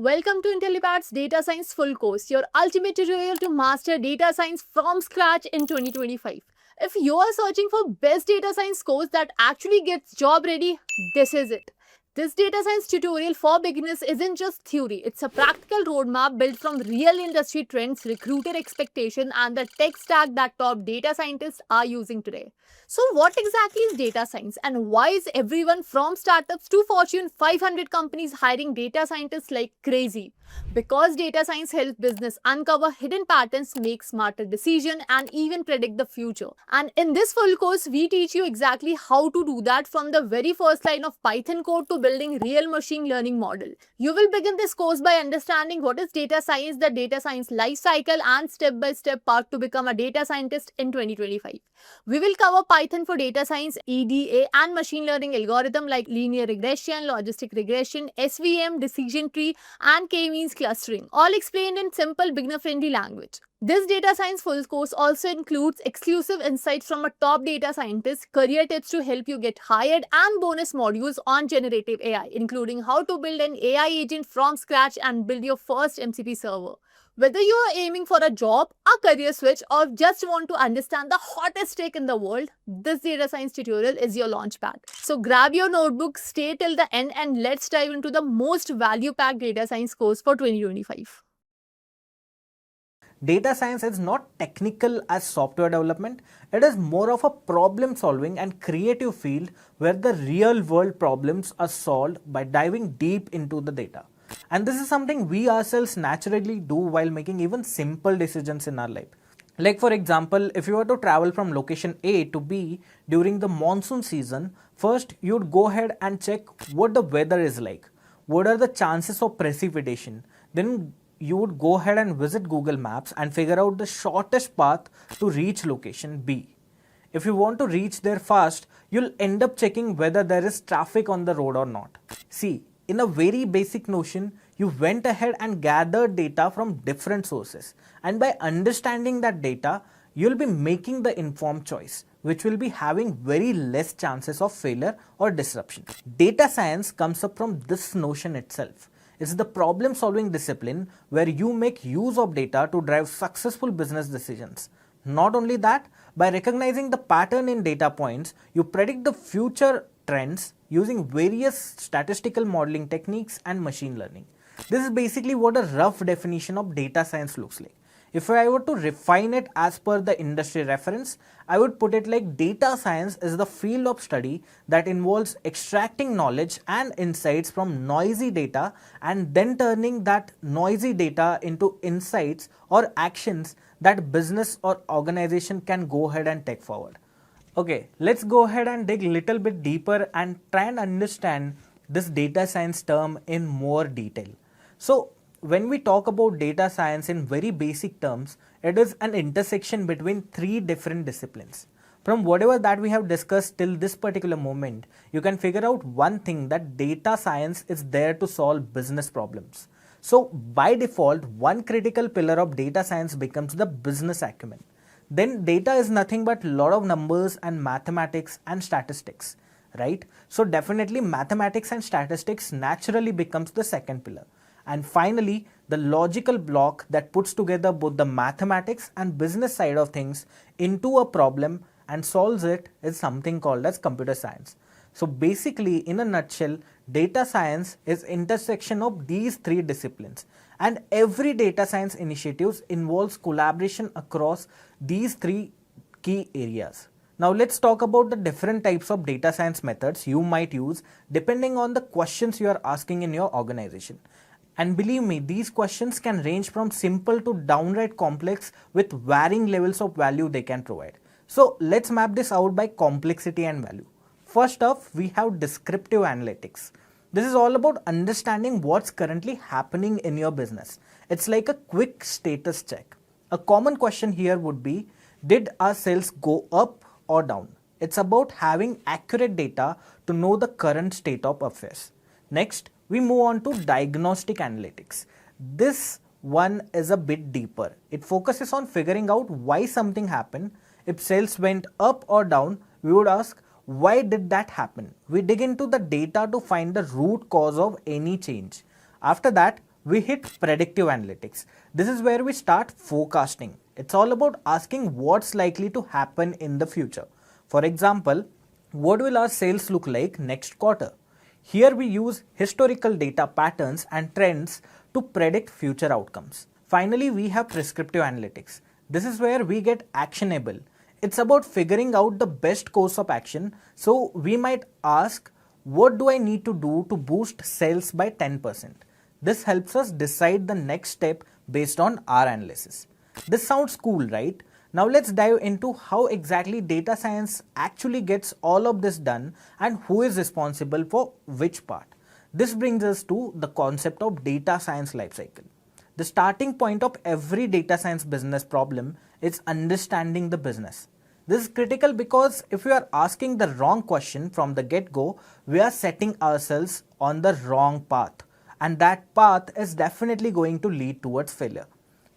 Welcome to Intellipaat's Data Science Full Course, your ultimate tutorial to master data science from scratch in 2025. If you are searching for best data science course that actually gets job ready, this is it. This data science tutorial for beginners isn't just theory, it's a practical roadmap built from real industry trends, recruiter expectation, and the tech stack that top data scientists are using today. So, what exactly is data science and why is everyone from startups to Fortune 500 companies hiring data scientists like crazy? Because data science helps business uncover hidden patterns, make smarter decisions, and even predict the future. And in this full course, we teach you exactly how to do that from the very first line of Python code to building real machine learning model. You will begin this course by understanding what is data science, the data science life cycle, and step-by-step path to become a data scientist in 2025. We will cover Python for data science, EDA, and machine learning algorithm like linear regression, logistic regression, SVM, decision tree, and k-means clustering, all explained in simple beginner-friendly language. This data science full course also includes exclusive insights from a top data scientist, career tips to help you get hired, and bonus modules on generative AI, including how to build an AI agent from scratch and build your first MCP server. Whether you are aiming for a job, a career switch, or just want to understand the hottest tech in the world, this data science tutorial is your launchpad. So grab your notebook, stay till the end, and let's dive into the most value-packed data science course for 2025. Data science is not technical as software development. It is more of a problem solving and creative field where the real world problems are solved by diving deep into the data. And this is something we ourselves naturally do while making even simple decisions in our life. Like for example, if you were to travel from location A to B during the monsoon season, first you would go ahead and check what the weather is like. What are the chances of precipitation? Then you would go ahead and visit Google Maps and figure out the shortest path to reach location B. If you want to reach there fast, you'll end up checking whether there is traffic on the road or not. See, in a very basic notion, you went ahead and gathered data from different sources. And by understanding that data, you'll be making the informed choice, which will be having very less chances of failure or disruption. Data science comes up from this notion itself. It's the problem solving discipline where you make use of data to drive successful business decisions. Not only that, by recognizing the pattern in data points, you predict the future trends using various statistical modeling techniques and machine learning. This is basically what a rough definition of data science looks like. If I were to refine it as per the industry reference, I would put it like data science is the field of study that involves extracting knowledge and insights from noisy data and then turning that noisy data into insights or actions that business or organization can go ahead and take forward. Okay, let's go ahead and dig a little bit deeper and try and understand this data science term in more detail. So, when we talk about data science in very basic terms, it is an intersection between three different disciplines. From whatever that we have discussed till this particular moment, you can figure out one thing, that data science is there to solve business problems. So by default, one critical pillar of data science becomes the business acumen. Then data is nothing but a lot of numbers and mathematics and statistics, right? So definitely mathematics and statistics naturally becomes the second pillar. And finally, the logical block that puts together both the mathematics and business side of things into a problem and solves it is something called as computer science. So basically, in a nutshell, data science is intersection of these three disciplines, and every data science initiatives involves collaboration across these three key areas. Now let's talk about the different types of data science methods you might use depending on the questions you are asking in your organization. And believe me, these questions can range from simple to downright complex with varying levels of value they can provide. So let's map this out by complexity and value. First off, we have descriptive analytics. This is all about understanding what's currently happening in your business. It's like a quick status check. A common question here would be, did our sales go up or down? It's about having accurate data to know the current state of affairs. Next, we move on to diagnostic analytics. This one is a bit deeper. It focuses on figuring out why something happened. If sales went up or down, we would ask, why did that happen? We dig into the data to find the root cause of any change. After that, we hit predictive analytics. This is where we start forecasting. It's all about asking what's likely to happen in the future. For example, what will our sales look like next quarter? Here we use historical data patterns and trends to predict future outcomes. Finally, we have prescriptive analytics. This is where we get actionable. It's about figuring out the best course of action. So we might ask, what do I need to do to boost sales by 10%? This helps us decide the next step based on our analysis. This sounds cool, right? Now let's dive into how exactly data science actually gets all of this done and who is responsible for which part. This brings us to the concept of data science lifecycle. The starting point of every data science business problem is understanding the business. This is critical because if we are asking the wrong question from the get-go, we are setting ourselves on the wrong path, and that path is definitely going to lead towards failure.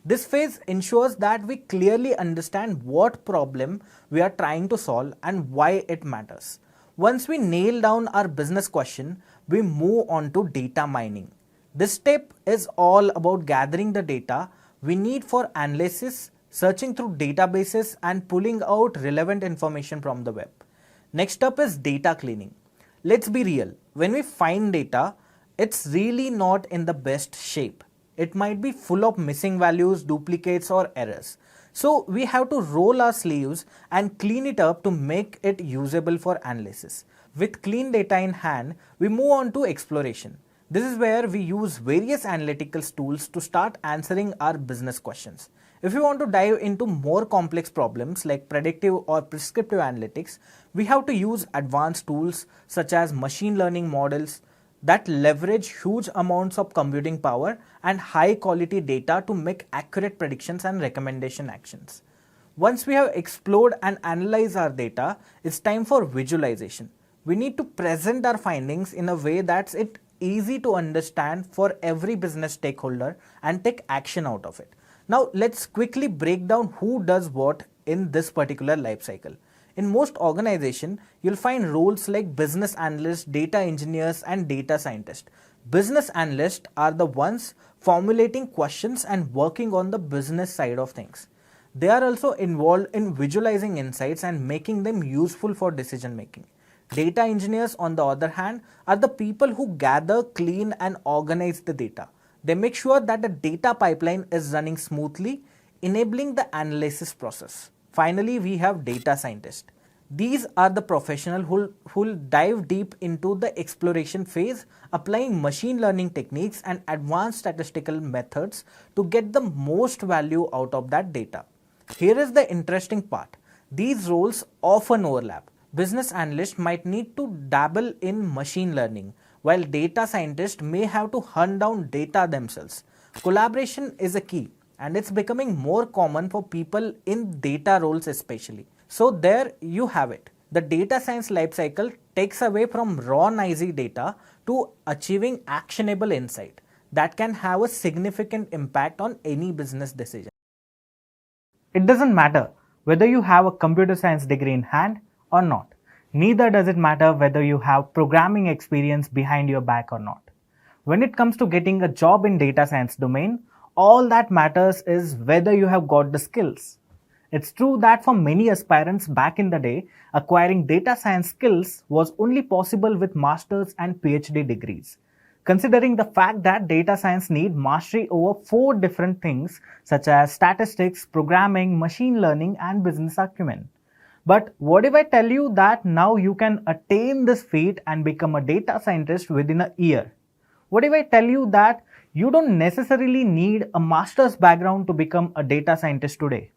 This phase ensures that we clearly understand what problem we are trying to solve and why it matters. Once we nail down our business question, we move on to data mining. This step is all about gathering the data we need for analysis, searching through databases and pulling out relevant information from the web. Next up is data cleaning. Let's be real, when we find data, it's really not in the best shape. It might be full of missing values, duplicates or errors. So we have to roll our sleeves and clean it up to make it usable for analysis. With clean data in hand, we move on to exploration. This is where we use various analytical tools to start answering our business questions. If you want to dive into more complex problems like predictive or prescriptive analytics, we have to use advanced tools such as machine learning models that leverage huge amounts of computing power and high quality data to make accurate predictions and recommendation actions. Once we have explored and analyzed our data, it's time for visualization. We need to present our findings in a way that's easy to understand for every business stakeholder and take action out of it. Now let's quickly break down who does what in this particular life cycle. In most organizations, you'll find roles like business analysts, data engineers, and data scientists. Business analysts are the ones formulating questions and working on the business side of things. They are also involved in visualizing insights and making them useful for decision making. Data engineers, on the other hand, are the people who gather, clean, and organize the data. They make sure that the data pipeline is running smoothly, enabling the analysis process. Finally, we have data scientists. These are the professionals who dive deep into the exploration phase, applying machine learning techniques and advanced statistical methods to get the most value out of that data. Here is the interesting part. These roles often overlap. Business analysts might need to dabble in machine learning, while data scientists may have to hunt down data themselves. Collaboration is a key, and it's becoming more common for people in data roles especially. So there you have it. The data science lifecycle takes away from raw noisy data to achieving actionable insight that can have a significant impact on any business decision. It doesn't matter whether you have a computer science degree in hand or not. Neither does it matter whether you have programming experience behind your back or not. When it comes to getting a job in data science domain, all that matters is whether you have got the skills. It's true that for many aspirants back in the day, acquiring data science skills was only possible with master's and PhD degrees. Considering the fact that data science need mastery over 4 different things such as statistics, programming, machine learning, and business acumen. But what if I tell you that now you can attain this feat and become a data scientist within a year? What if I tell you that you don't necessarily need a master's background to become a data scientist today?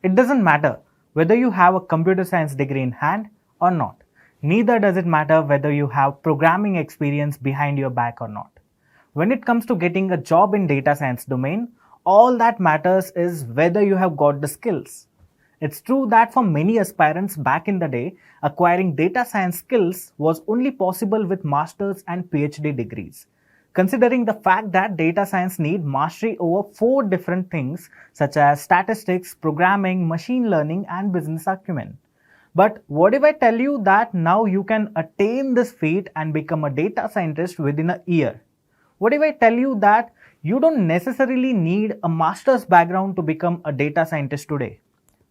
It doesn't matter whether you have a computer science degree in hand or not. Neither does it matter whether you have programming experience behind your back or not. When it comes to getting a job in data science domain, all that matters is whether you have got the skills. It's true that for many aspirants back in the day, acquiring data science skills was only possible with master's and PhD degrees. Considering the fact that data science need mastery over 4 different things such as statistics, programming, machine learning, and business acumen. But what if I tell you that now you can attain this feat and become a data scientist within a year? What if I tell you that You don't necessarily need a master's background to become a data scientist today.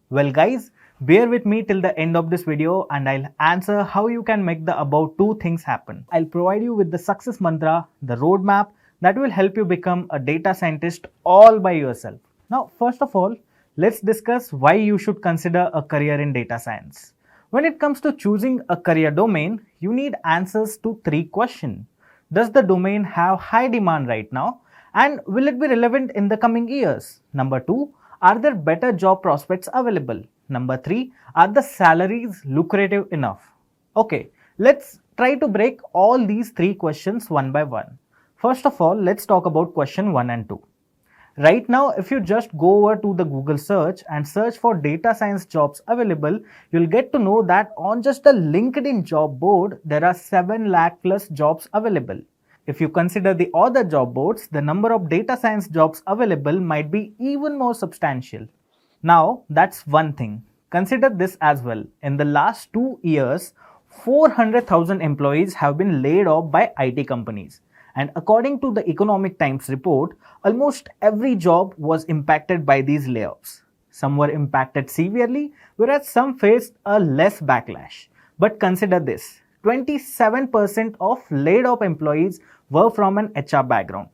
Well guys, bear with me till the end of this video and I'll answer how you can make the above two things happen. I'll provide you with the success mantra, the roadmap that will help you become a data scientist all by yourself. Now, first of all, let's discuss why you should consider a career in data science. When it comes to choosing a career domain, you need answers to three questions. Does the domain have high demand right now? And will it be relevant in the coming years? Number two, are there better job prospects available? Number three, are the salaries lucrative enough? Okay, let's try to break all these three questions one by one. First of all, let's talk about question 1 and 2. Right now, if you just go over to the Google search and search for data science jobs available, you'll get to know that on just the LinkedIn job board, there are 7 lakh plus jobs available. If you consider the other job boards, the number of data science jobs available might be even more substantial. Now, that's one thing. Consider this as well. In the last 2 years, 400,000 employees have been laid off by IT companies. And according to the Economic Times report, almost every job was impacted by these layoffs. Some were impacted severely, whereas some faced a less backlash. But consider this, 27% of laid off employees were from an HR background.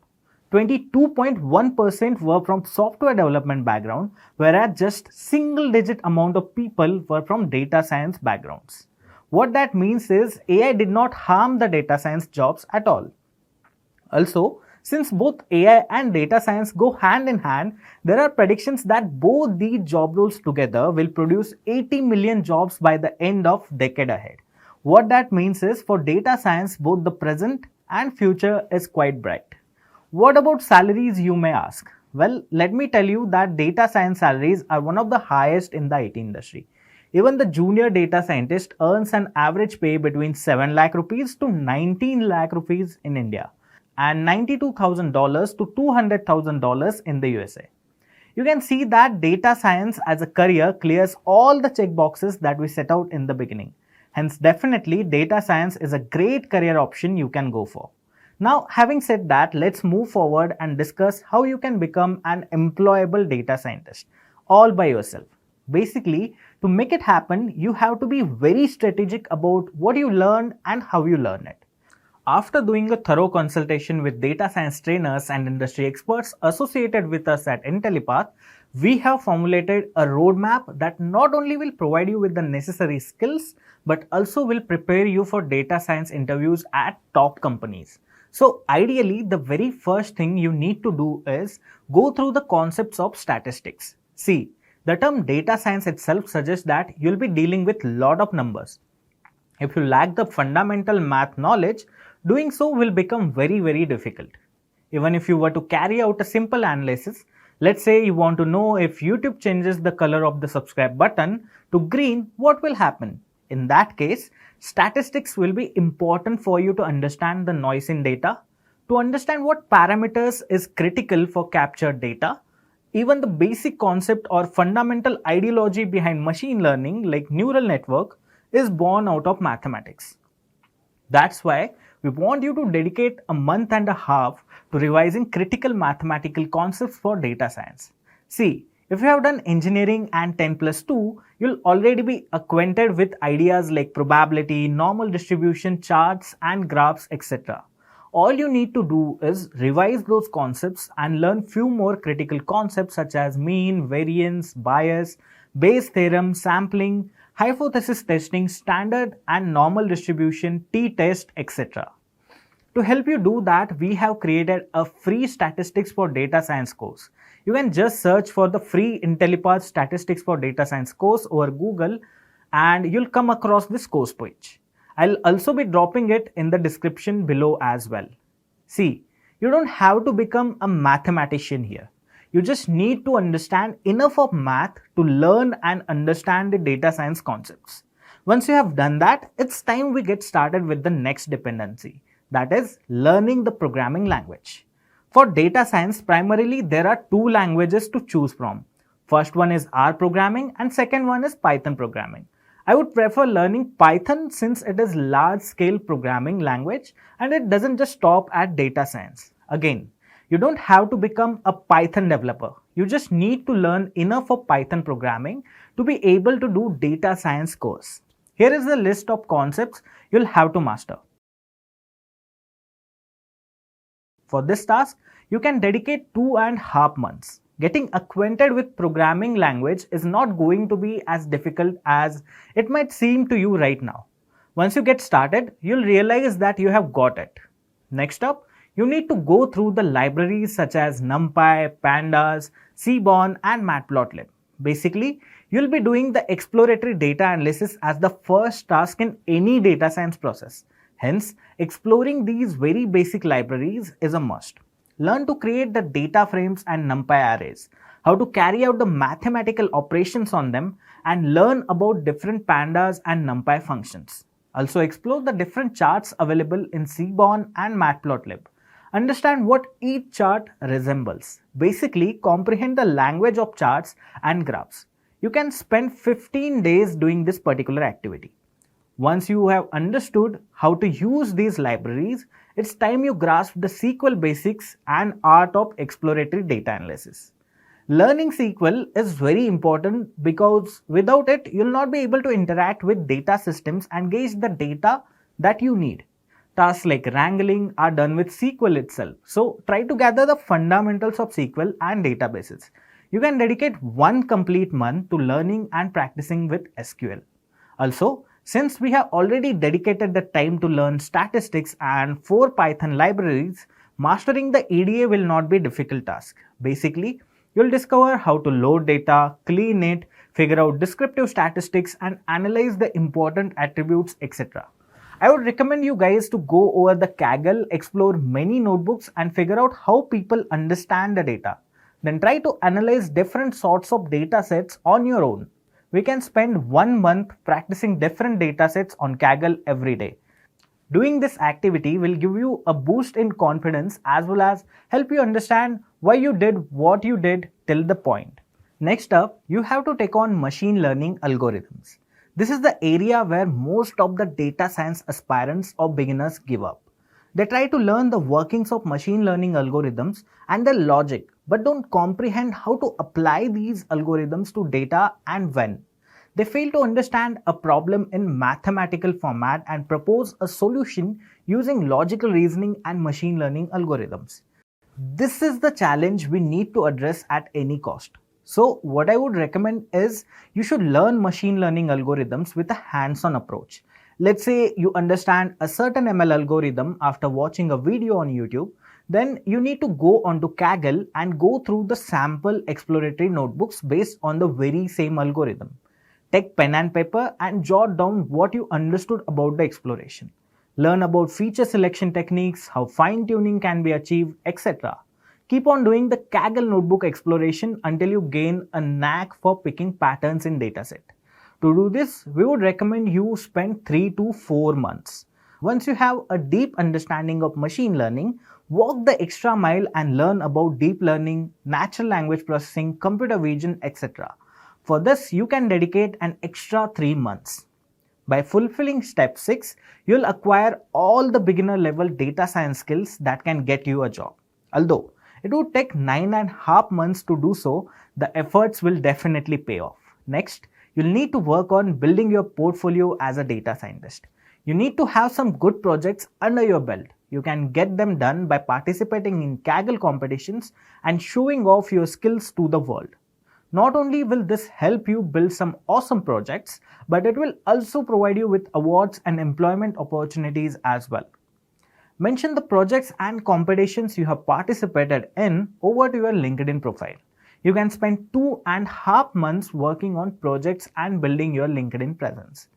22.1% were from software development background, whereas just single digit amount of people were from data science backgrounds. What that means is AI did not harm the data science jobs at all. Also, since both AI and data science go hand in hand, there are predictions that both these job roles together will produce 80 million jobs by the end of decade ahead. What that means is for data science, both the present and future is quite bright. What about salaries, you may ask? Well, let me tell you that data science salaries are one of the highest in the IT industry. Even the junior data scientist earns an average pay between 7 lakh rupees to 19 lakh rupees in India and $92,000 to $200,000 in the USA. You can see that data science as a career clears all the checkboxes that we set out in the beginning. Hence, definitely data science is a great career option you can go for. Now, having said that, let's move forward and discuss how you can become an employable data scientist all by yourself. Basically, to make it happen, you have to be very strategic about what you learn and how you learn it. After doing a thorough consultation with data science trainers and industry experts associated with us at Intellipaat, we have formulated a roadmap that not only will provide you with the necessary skills, but also will prepare you for data science interviews at top companies. So ideally, the very first thing you need to do is go through the concepts of statistics. See, the term data science itself suggests that you'll be dealing with a lot of numbers. If you lack the fundamental math knowledge, doing so will become very difficult. Even if you were to carry out a simple analysis, let's say you want to know if YouTube changes the color of the subscribe button to green, what will happen? In that case, statistics will be important for you to understand the noise in data, to understand what parameters is critical for captured data. Even the basic concept or fundamental ideology behind machine learning like neural network is born out of mathematics. That's why we want you to dedicate a month and a half to revising critical mathematical concepts for data science. See, if you have done engineering and 10 plus 2, you'll already be acquainted with ideas like probability, normal distribution, charts and graphs, etc. All you need to do is revise those concepts and learn few more critical concepts such as mean, variance, bias, Bayes theorem, sampling, hypothesis testing, standard and normal distribution, t-test, etc. To help you do that, we have created a free statistics for data science course. You can just search for the free Intellipaat statistics for data science course over Google and you'll come across this course page. I'll also be dropping it in the description below as well. See, you don't have to become a mathematician here. You just need to understand enough of math to learn and understand the data science concepts. Once you have done that, it's time we get started with the next dependency, that is learning the programming language. For data science, primarily there are two languages to choose from. First one is R programming and second one is Python programming. I would prefer learning Python since it is large scale programming language and it doesn't just stop at data science. Again, You don't have to become a Python developer. You just need to learn enough of Python programming to be able to do data science course. Here is the list of concepts you'll have to master. For this task, you can dedicate 2.5 months. Getting acquainted with programming language is not going to be as difficult as it might seem to you right now. Once you get started, you'll realize that you have got it. Next up, you need to go through the libraries such as NumPy, Pandas, Seaborn and Matplotlib. Basically, you'll be doing the exploratory data analysis as the first task in any data science process. Hence, exploring these very basic libraries is a must. Learn to create the data frames and NumPy arrays, how to carry out the mathematical operations on them, and learn about different Pandas and NumPy functions. Also explore the different charts available in Seaborn and Matplotlib. Understand what each chart resembles. Basically, comprehend the language of charts and graphs. You can spend 15 days doing this particular activity. Once you have understood how to use these libraries, it's time you grasp the SQL basics and art of exploratory data analysis. Learning SQL is very important because without it, you'll not be able to interact with data systems and gauge the data that you need. Tasks like wrangling are done with SQL itself. So try to gather the fundamentals of SQL and databases. You can dedicate one complete month to learning and practicing with SQL. Also, since we have already dedicated the time to learn statistics and 4 Python libraries, mastering the EDA will not be a difficult task. Basically, you'll discover how to load data, clean it, figure out descriptive statistics and analyze the important attributes, etc. I would recommend you guys to go over the Kaggle, explore many notebooks and figure out how people understand the data. Then try to analyze different sorts of data sets on your own. We can spend 1 month practicing different data sets on Kaggle every day. Doing this activity will give you a boost in confidence as well as help you understand why you did what you did till the point. Next up, you have to take on machine learning algorithms. This is the area where most of the data science aspirants or beginners give up. They try to learn the workings of machine learning algorithms and their logic, but don't comprehend how to apply these algorithms to data and when. They fail to understand a problem in mathematical format and propose a solution using logical reasoning and machine learning algorithms. This is the challenge we need to address at any cost. So what I would recommend is you should learn machine learning algorithms with a hands-on approach. Let's say you understand a certain ML algorithm after watching a video on YouTube, then you need to go onto Kaggle and go through the sample exploratory notebooks based on the very same algorithm. Take pen and paper and jot down what you understood about the exploration. Learn about feature selection techniques, how fine-tuning can be achieved, etc. Keep on doing the Kaggle notebook exploration until you gain a knack for picking patterns in dataset. To do this, we would recommend you spend 3 to 4 months. Once you have a deep understanding of machine learning, walk the extra mile and learn about deep learning, natural language processing, computer vision, etc. For this, you can dedicate an extra 3 months. By fulfilling step 6, you'll acquire all the beginner level data science skills that can get you a job. Although it would take 9.5 months to do so, the efforts will definitely pay off. Next, you'll need to work on building your portfolio as a data scientist. You need to have some good projects under your belt. You can get them done by participating in Kaggle competitions and showing off your skills to the world. Not only will this help you build some awesome projects, but it will also provide you with awards and employment opportunities as well. Mention the projects and competitions you have participated in over to your LinkedIn profile. You can spend 2.5 months working on projects and building your LinkedIn presence.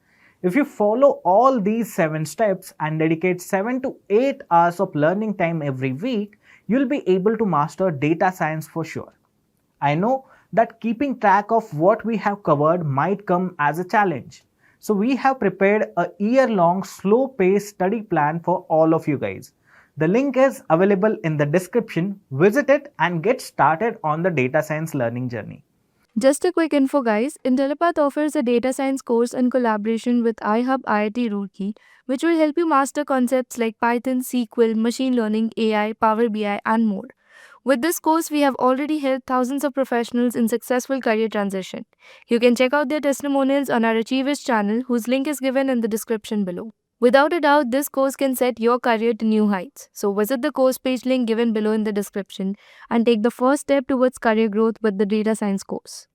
If you follow all these 7 steps and dedicate 7 to 8 hours of learning time every week, you'll be able to master data science for sure. I know that keeping track of what we have covered might come as a challenge. So we have prepared a year-long slow-paced study plan for all of you guys. The link is available in the description. Visit it and get started on the data science learning journey. Just a quick info, guys. Intellipaat offers a data science course in collaboration with iHub IIT Roorkee, which will help you master concepts like Python, SQL, machine learning, AI, Power BI, and more. With this course, we have already helped thousands of professionals in successful career transition. You can check out their testimonials on our Achievers channel, whose link is given in the description below. Without a doubt, this course can set your career to new heights. So visit the course page link given below in the description and take the first step towards career growth with the data science course.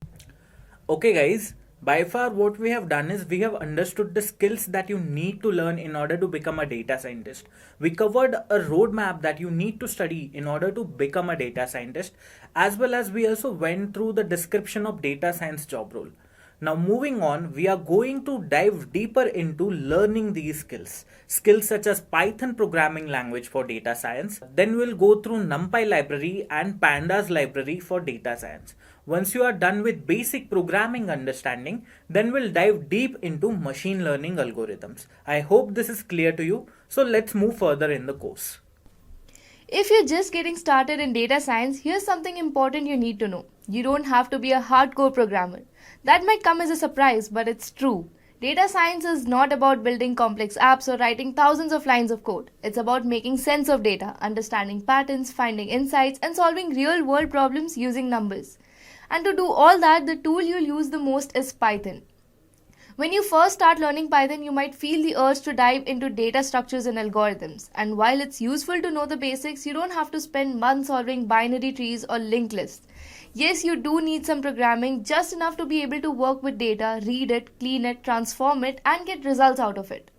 Okay guys, by far what we have done is we have understood the skills that you need to learn in order to become a data scientist. We covered a roadmap that you need to study in order to become a data scientist, as well as we also went through the description of data science job role. Now moving on, we are going to dive deeper into learning these skills. Skills such as Python programming language for data science. Then we'll go through NumPy library and Pandas library for data science. Once you are done with basic programming understanding, then we'll dive deep into machine learning algorithms. I hope this is clear to you. So let's move further in the course. If you're just getting started in data science, here's something important you need to know. You don't have to be a hardcore programmer. That might come as a surprise, but it's true. Data science is not about building complex apps or writing thousands of lines of code. It's about making sense of data, understanding patterns, finding insights, and solving real world problems using numbers. And to do all that, the tool you'll use the most is Python. When you first start learning Python, you might feel the urge to dive into data structures and algorithms. And while it's useful to know the basics, you don't have to spend months solving binary trees or linked lists. Yes, you do need some programming, just enough to be able to work with data, read it, clean it, transform it, and get results out of it.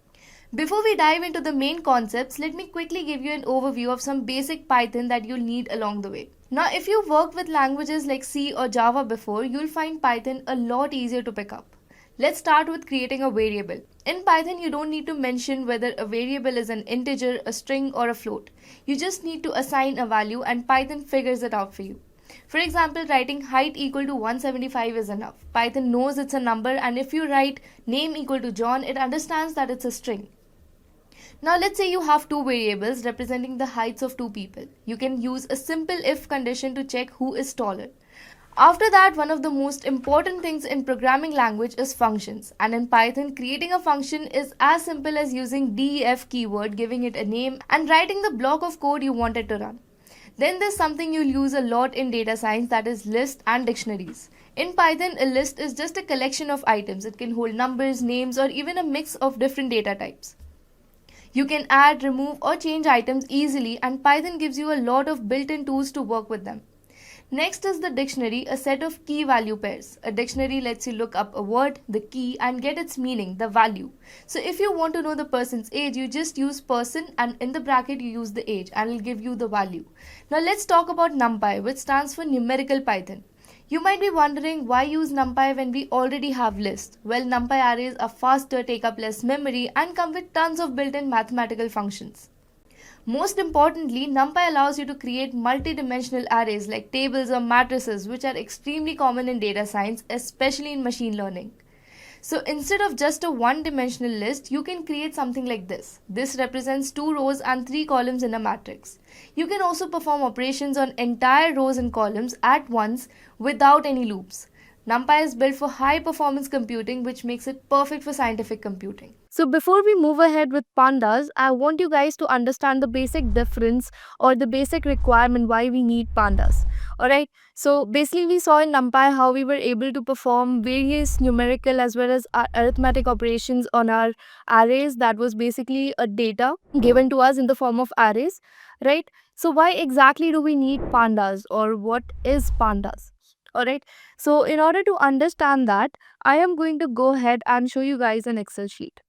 Before we dive into the main concepts, let me quickly give you an overview of some basic Python that you'll need along the way. Now, if you've worked with languages like C or Java before, you'll find Python a lot easier to pick up. Let's start with creating a variable. In Python, you don't need to mention whether a variable is an integer, a string, or a float. You just need to assign a value and Python figures it out for you. For example, writing height equal to 175 is enough. Python knows it's a number, and if you write name equal to John, it understands that it's a string. Now let's say you have two variables representing the heights of two people. You can use a simple if condition to check who is taller. After that, one of the most important things in programming language is functions. And in Python, creating a function is as simple as using def keyword, giving it a name, and writing the block of code you want it to run. Then there's something you'll use a lot in data science, that is lists and dictionaries. In Python, a list is just a collection of items. It can hold numbers, names, or even a mix of different data types. You can add, remove, or change items easily, and Python gives you a lot of built-in tools to work with them. Next is the dictionary, a set of key value pairs. A dictionary lets you look up a word, the key, and get its meaning, the value. So if you want to know the person's age, you just use person and in the bracket you use the age and it'll give you the value. Now let's talk about NumPy, which stands for numerical Python. You might be wondering why use NumPy when we already have lists. Well, NumPy arrays are faster, take up less memory, and come with tons of built-in mathematical functions. Most importantly, NumPy allows you to create multi-dimensional arrays like tables or matrices, which are extremely common in data science, especially in machine learning. So instead of just a one-dimensional list, you can create something like this. This represents 2 rows and 3 columns in a matrix. You can also perform operations on entire rows and columns at once without any loops. NumPy is built for high-performance computing, which makes it perfect for scientific computing. So before we move ahead with pandas, I want you guys to understand the basic difference or the basic requirement why we need pandas. Alright, so basically we saw in NumPy how we were able to perform various numerical as well as arithmetic operations on our arrays. That was basically a data given to us in the form of arrays, right? So why exactly do we need pandas, or what is pandas? Alright, so in order to understand that, I am going to go ahead and show you guys an Excel sheet.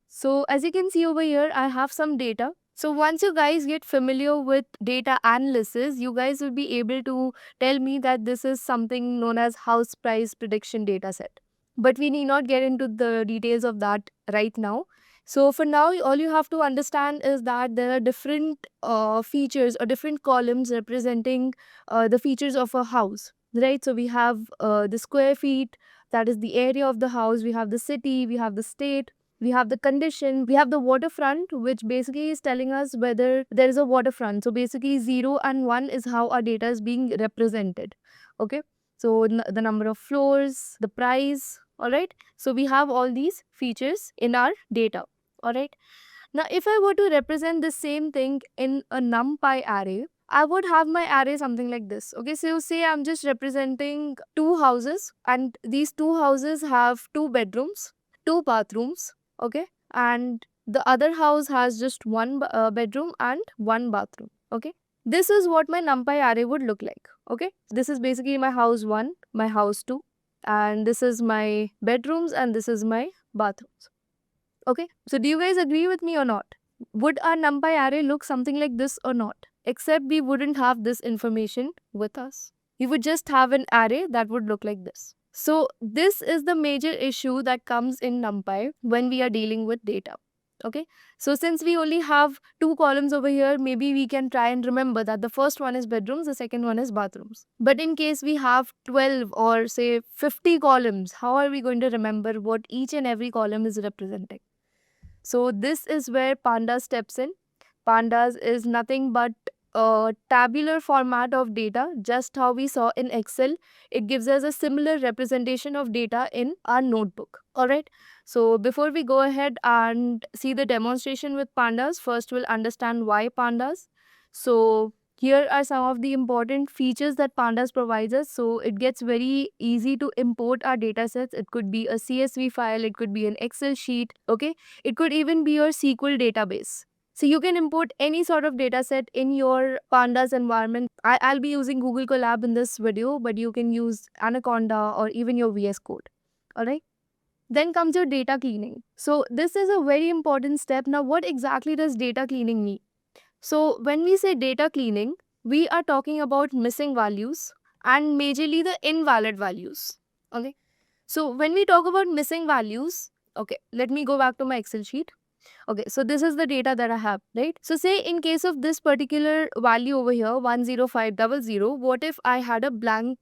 So as you can see over here, I have some data. So once you guys get familiar with data analysis, you guys will be able to tell me that this is something known as house price prediction data set. But we need not get into the details of that right now. So for now, all you have to understand is that there are different features or different columns representing the features of a house, right? So we have the square feet, that is the area of the house. We have the city, we have the state, we have the condition, we have the waterfront, which basically is telling us whether there is a waterfront. So basically 0 and 1 is how our data is being represented. Okay, so the number of floors, the price. All right, so we have all these features in our data. All right, now if I were to represent the same thing in a NumPy array, I would have my array something like this. Okay, so say I'm just representing two houses, and these two houses have two bedrooms, two bathrooms. Okay, and the other house has just one bedroom and one bathroom. Okay, this is what my NumPy array would look like. Okay, this is basically my house 1, my house 2, and this is my bedrooms, and this is my bathrooms. Okay, so do you guys agree with me or not? Would our NumPy array look something like this or not? Except we wouldn't have this information with us. We would just have an array that would look like this. So this is the major issue that comes in NumPy when we are dealing with data. Okay, so since we only have two columns over here, maybe we can try and remember that the first one is bedrooms, the second one is bathrooms. But in case we have 12 or say 50 columns, how are we going to remember what each and every column is representing? So this is where Pandas steps in. Pandas is nothing but a tabular format of data, just how we saw in Excel. It gives us a similar representation of data in our notebook. Alright, so before we go ahead and see the demonstration with Pandas, first we'll understand why Pandas. So here are some of the important features that Pandas provides us. So it gets very easy to import our data sets. It could be a CSV file, it could be an Excel sheet, okay? It could even be your SQL database. So you can import any sort of data set in your Pandas environment. I'll be using Google Colab in this video, but you can use Anaconda or even your VS Code. Alright? Then comes your data cleaning. So this is a very important step. Now, what exactly does data cleaning mean? So when we say data cleaning, we are talking about missing values and majorly the invalid values. Okay. So when we talk about missing values, okay, let me go back to my Excel sheet. Okay, so this is the data that I have, right? So say in case of this particular value over here, 10500, what if I had a blank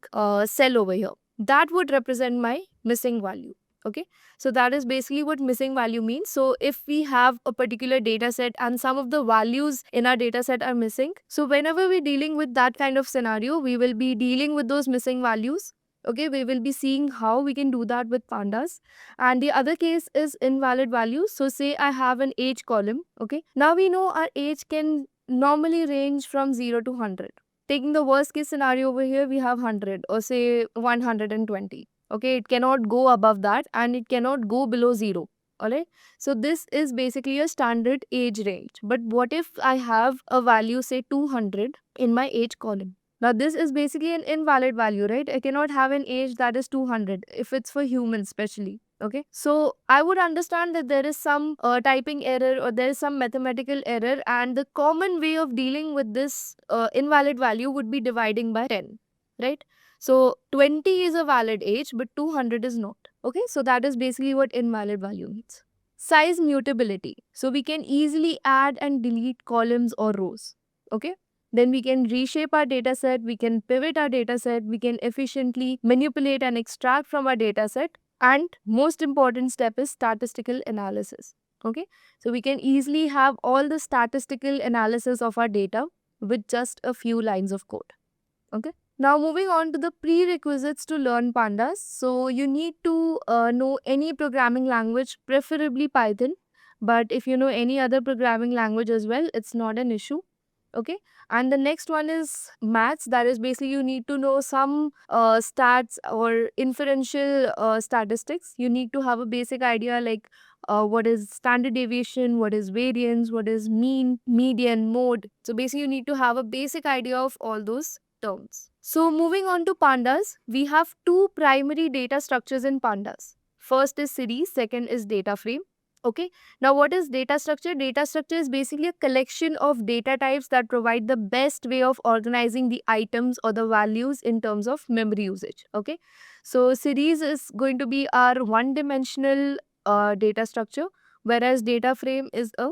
cell over here? That would represent my missing value. Okay, so that is basically what missing value means. So if we have a particular data set and some of the values in our data set are missing, so whenever we're dealing with that kind of scenario, we will be dealing with those missing values. Okay, we will be seeing how we can do that with Pandas. And the other case is invalid values. So say I have an age column. Okay, now we know our age can normally range from 0 to 100. Taking the worst case scenario over here, we have 100 or say 120. Okay, it cannot go above that and it cannot go below 0. Alright, so this is basically a standard age range. But what if I have a value say 200 in my age column? Now this is basically an invalid value, right? I cannot have an age that is 200 if it's for humans especially. Okay, so I would understand that there is some typing error or there is some mathematical error, and the common way of dealing with this invalid value would be dividing by 10, right? So 20 is a valid age, but 200 is not. Okay, so that is basically what invalid value means. Size mutability. So we can easily add and delete columns or rows. Okay, then we can reshape our data set, we can pivot our data set, we can efficiently manipulate and extract from our data set. And most important step is statistical analysis. Okay, so we can easily have all the statistical analysis of our data with just a few lines of code. Okay, now moving on to the prerequisites to learn Pandas. So you need to know any programming language, preferably Python. But if you know any other programming language as well, it's not an issue. Okay, and the next one is maths. That is basically you need to know some stats or inferential statistics. You need to have a basic idea like what is standard deviation, what is variance, what is mean, median, mode. So basically you need to have a basic idea of all those terms. So moving on to Pandas, we have two primary data structures in Pandas. First is series, second is data frame. Okay, now what is data structure? Data structure is basically a collection of data types that provide the best way of organizing the items or the values in terms of memory usage. Okay, so series is going to be our one-dimensional data structure, whereas data frame is a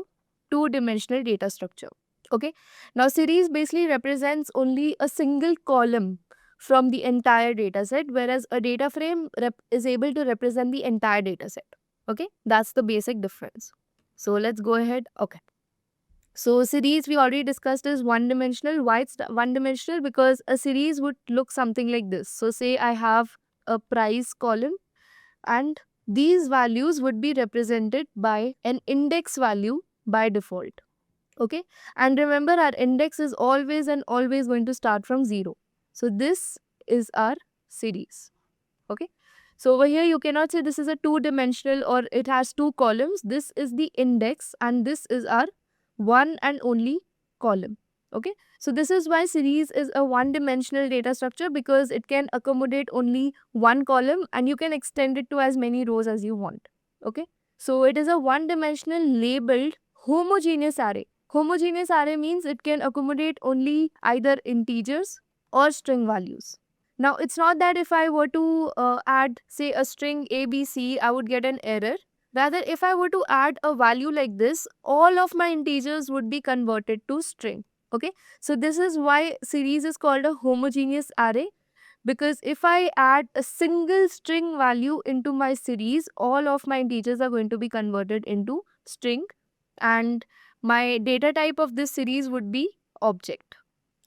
two-dimensional data structure. Okay, now series basically represents only a single column from the entire data set, whereas a data frame is able to represent the entire data set. Okay, that's the basic difference. So let's go ahead. Okay, so series we already discussed is one-dimensional. Why it's one-dimensional? Because a series would look something like this. So say I have a price column and these values would be represented by an index value by default. Okay, and remember our index is always and always going to start from 0. So this is our series. Okay, so over here you cannot say this is a two-dimensional or it has two columns. This is the index and this is our one and only column. Okay, so this is why series is a one-dimensional data structure, because it can accommodate only one column and you can extend it to as many rows as you want. Okay, so it is a one-dimensional labeled homogeneous array. Homogeneous array means it can accommodate only either integers or string values. Now, it's not that if I were to add, say, a string ABC, I would get an error. Rather, if I were to add a value like this, all of my integers would be converted to string. Okay, so this is why series is called a homogeneous array, because if I add a single string value into my series, all of my integers are going to be converted into string, and my data type of this series would be object.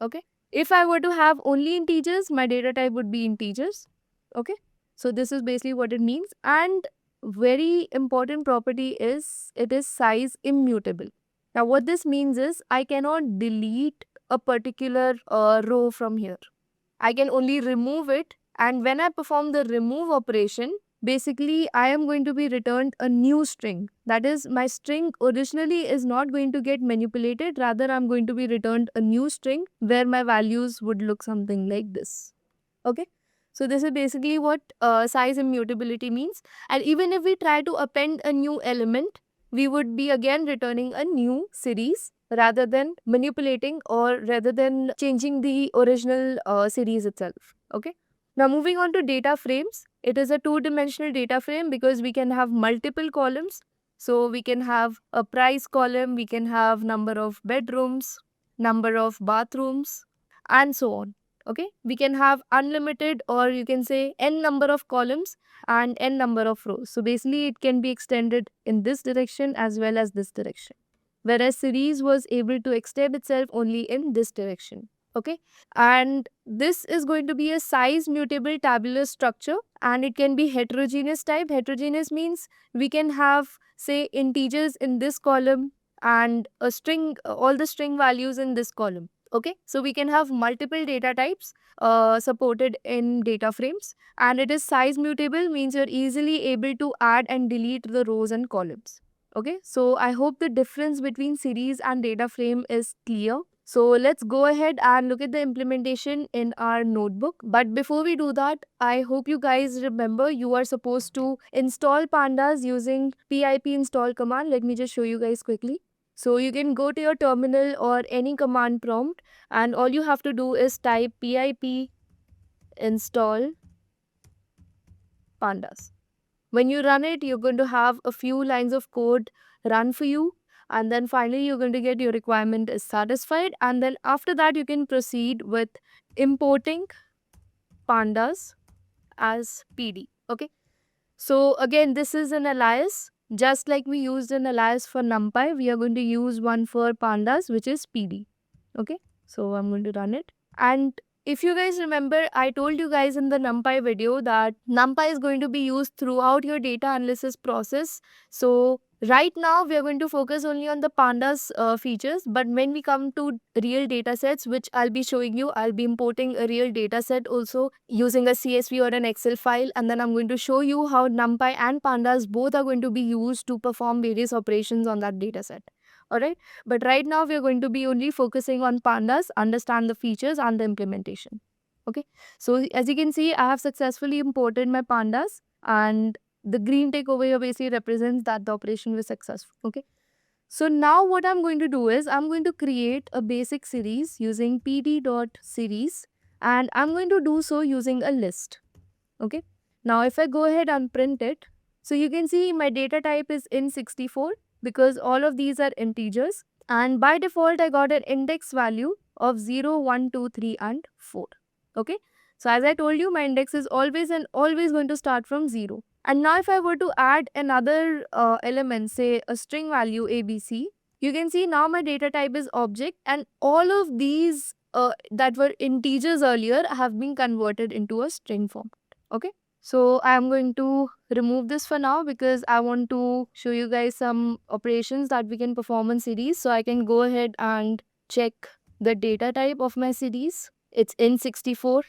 Okay, if I were to have only integers, my data type would be integers. Okay, so this is basically what it means. And very important property is it is size immutable. Now what this means is I cannot delete a particular row from here. I can only remove it, and when I perform the remove operation, basically I am going to be returned a new string. That is, my string originally is not going to get manipulated, rather I'm going to be returned a new string where my values would look something like this. Okay, so this is basically what size immutability means. And even if we try to append a new element, we would be again returning a new series rather than manipulating or rather than changing the original series itself. Okay, now moving on to data frames. It is a two-dimensional data frame because we can have multiple columns. So we can have a price column, we can have number of bedrooms, number of bathrooms, and so on. Okay, we can have unlimited, or you can say n number of columns and n number of rows. So basically it can be extended in this direction as well as this direction, whereas series was able to extend itself only in this direction. Okay, and this is going to be a size mutable tabular structure, and it can be heterogeneous type. Heterogeneous means we can have, say, integers in this column and a string, all the string values in this column. Okay, so we can have multiple data types supported in data frames, and it is size mutable means you're easily able to add and delete the rows and columns. Okay, so I hope the difference between series and data frame is clear. So let's go ahead and look at the implementation in our notebook. But before we do that, I hope you guys remember you are supposed to install pandas using pip install command. Let me just show you guys quickly. So you can go to your terminal or any command prompt, and all you have to do is type pip install pandas. When you run it, you're going to have a few lines of code run for you, and then finally you're going to get your requirement is satisfied, and then after that you can proceed with importing pandas as PD. Okay, so again, this is an alias. Just like we used an alias for NumPy, we are going to use one for pandas, which is PD. Okay, so I'm going to run it. And if you guys remember, I told you guys in the NumPy video that NumPy is going to be used throughout your data analysis process. So right now we are going to focus only on the pandas features, but when we come to real data sets, which I'll be showing you, I'll be importing a real data set also using a CSV or an Excel file, and then I'm going to show you how NumPy and pandas both are going to be used to perform various operations on that data set. Alright, but right now we are going to be only focusing on pandas, understand the features and the implementation. Okay, so as you can see, I have successfully imported my pandas, and the green tick over here basically represents that the operation was successful. Okay, so now what I'm going to do is I'm going to create a basic series using pd.series, and I'm going to do so using a list. Okay, now if I go ahead and print it, so you can see my data type is int64 because all of these are integers, and by default I got an index value of 0, 1, 2, 3 and 4. Okay, so as I told you, my index is always and always going to start from 0. And now if I were to add another element, say a string value ABC, you can see now my data type is object, and all of these that were integers earlier have been converted into a string form. Okay, So I'm going to remove this for now because I want to show you guys some operations that we can perform in series. So I can go ahead and check the data type of my series. It's in 64.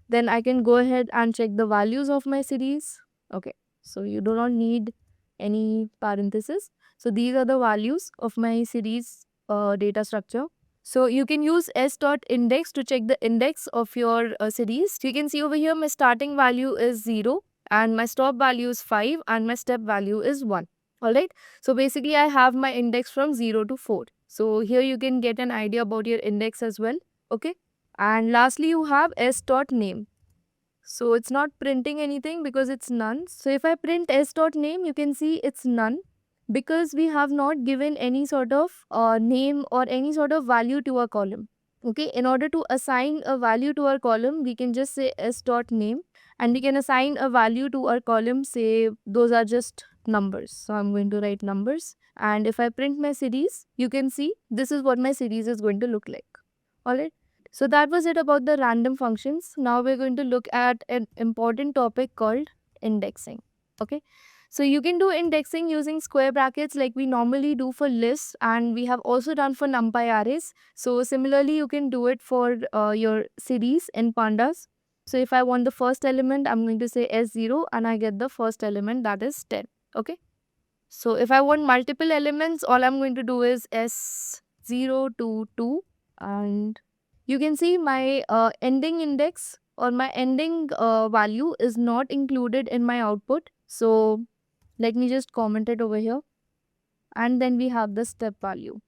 Then I can go ahead and check the values of my series. Okay, so you do not need any parenthesis. So these are the values of my series data structure. So you can use s.index to check the index of your series. You can see over here my starting value is 0 and my stop value is 5 and my step value is 1. Alright, so basically I have my index from 0 to 4. So here you can get an idea about your index as well. Okay, and lastly you have s.name. So it's not printing anything because it's none. So if I print s.name, you can see it's none because we have not given any sort of name or any sort of value to our column. Okay, in order to assign a value to our column, we can just say s.name and we can assign a value to our column, say those are just numbers. So I'm going to write numbers, and if I print my series, you can see this is what my series is going to look like. Alright. So that was it about the random functions. Now we're going to look at an important topic called indexing. Okay. So you can do indexing using square brackets like we normally do for lists, and we have also done for NumPy arrays. So similarly, you can do it for your series in Pandas. So if I want the first element, I'm going to say S0 and I get the first element, that is 10. Okay. So if I want multiple elements, all I'm going to do is S0 to 2, and you can see my ending index or my ending value is not included in my output. So let me just comment it over here, and then we have the step value.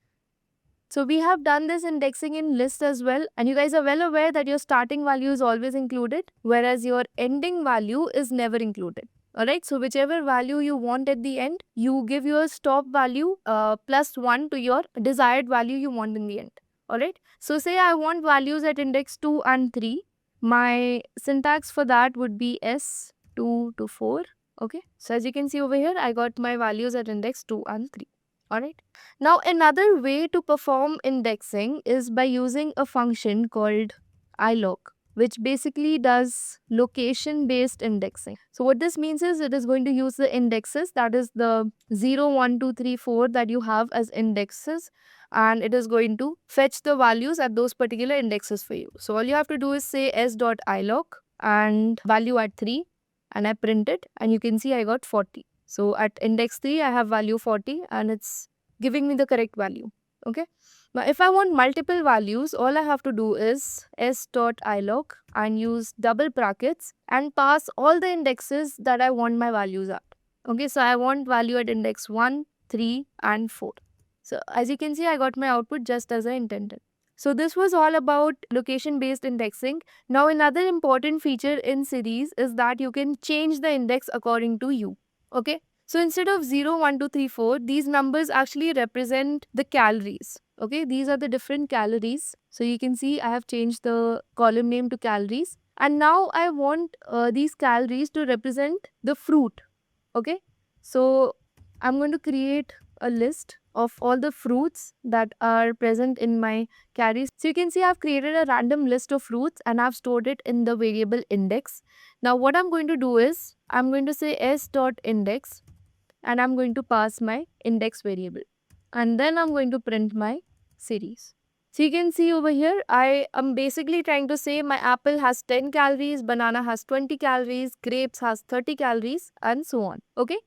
So we have done this indexing in list as well, and you guys are well aware that your starting value is always included, whereas your ending value is never included. Alright, so whichever value you want at the end, you give your stop value plus 1 to your desired value you want in the end. Alright, so say I want values at index 2 and 3. My syntax for that would be S2 to 4. Okay, so as you can see over here, I got my values at index 2 and 3. Alright. Now another way to perform indexing is by using a function called ilog, which basically does location based indexing. So what this means is it is going to use the indexes, that is the 0, 1, 2, 3, 4 that you have as indexes, and it is going to fetch the values at those particular indexes for you. So all you have to do is say s.ilog and value at 3, and I print it, and you can see I got 40. So at index 3, I have value 40 and it's giving me the correct value. Okay. Now if I want multiple values, all I have to do is s.ilog and use double brackets and pass all the indexes that I want my values at. Okay. So I want value at index 1, 3 and 4. So as you can see, I got my output just as I intended. So this was all about location based indexing. Now another important feature in series is that you can change the index according to you. Okay. So instead of 0, 1, 2, 3, 4, these numbers actually represent the calories. Okay. These are the different calories. So you can see I have changed the column name to calories. And now I want these calories to represent the fruit. Okay. So I'm going to create a list of all the fruits that are present in my carries. So you can see I've created a random list of fruits and I've stored it in the variable index. Now what I'm going to do is I'm going to say s.index and I'm going to pass my index variable, and then I'm going to print my series. So you can see over here, I am basically trying to say my apple has 10 calories, banana has 20 calories, grapes has 30 calories and so on. Okay.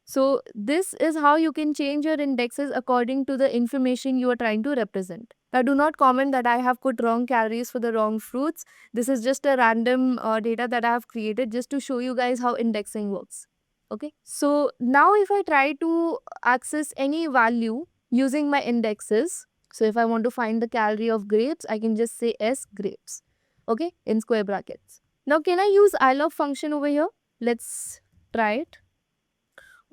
So this is how you can change your indexes according to the information you are trying to represent. Now do not comment that I have put wrong calories for the wrong fruits. This is just a random data that I have created just to show you guys how indexing works. Okay. So now if I try to access any value using my indexes, so if I want to find the calorie of grapes, I can just say s grapes. Okay, in square brackets. Now can I use ilog function over here? Let's try it.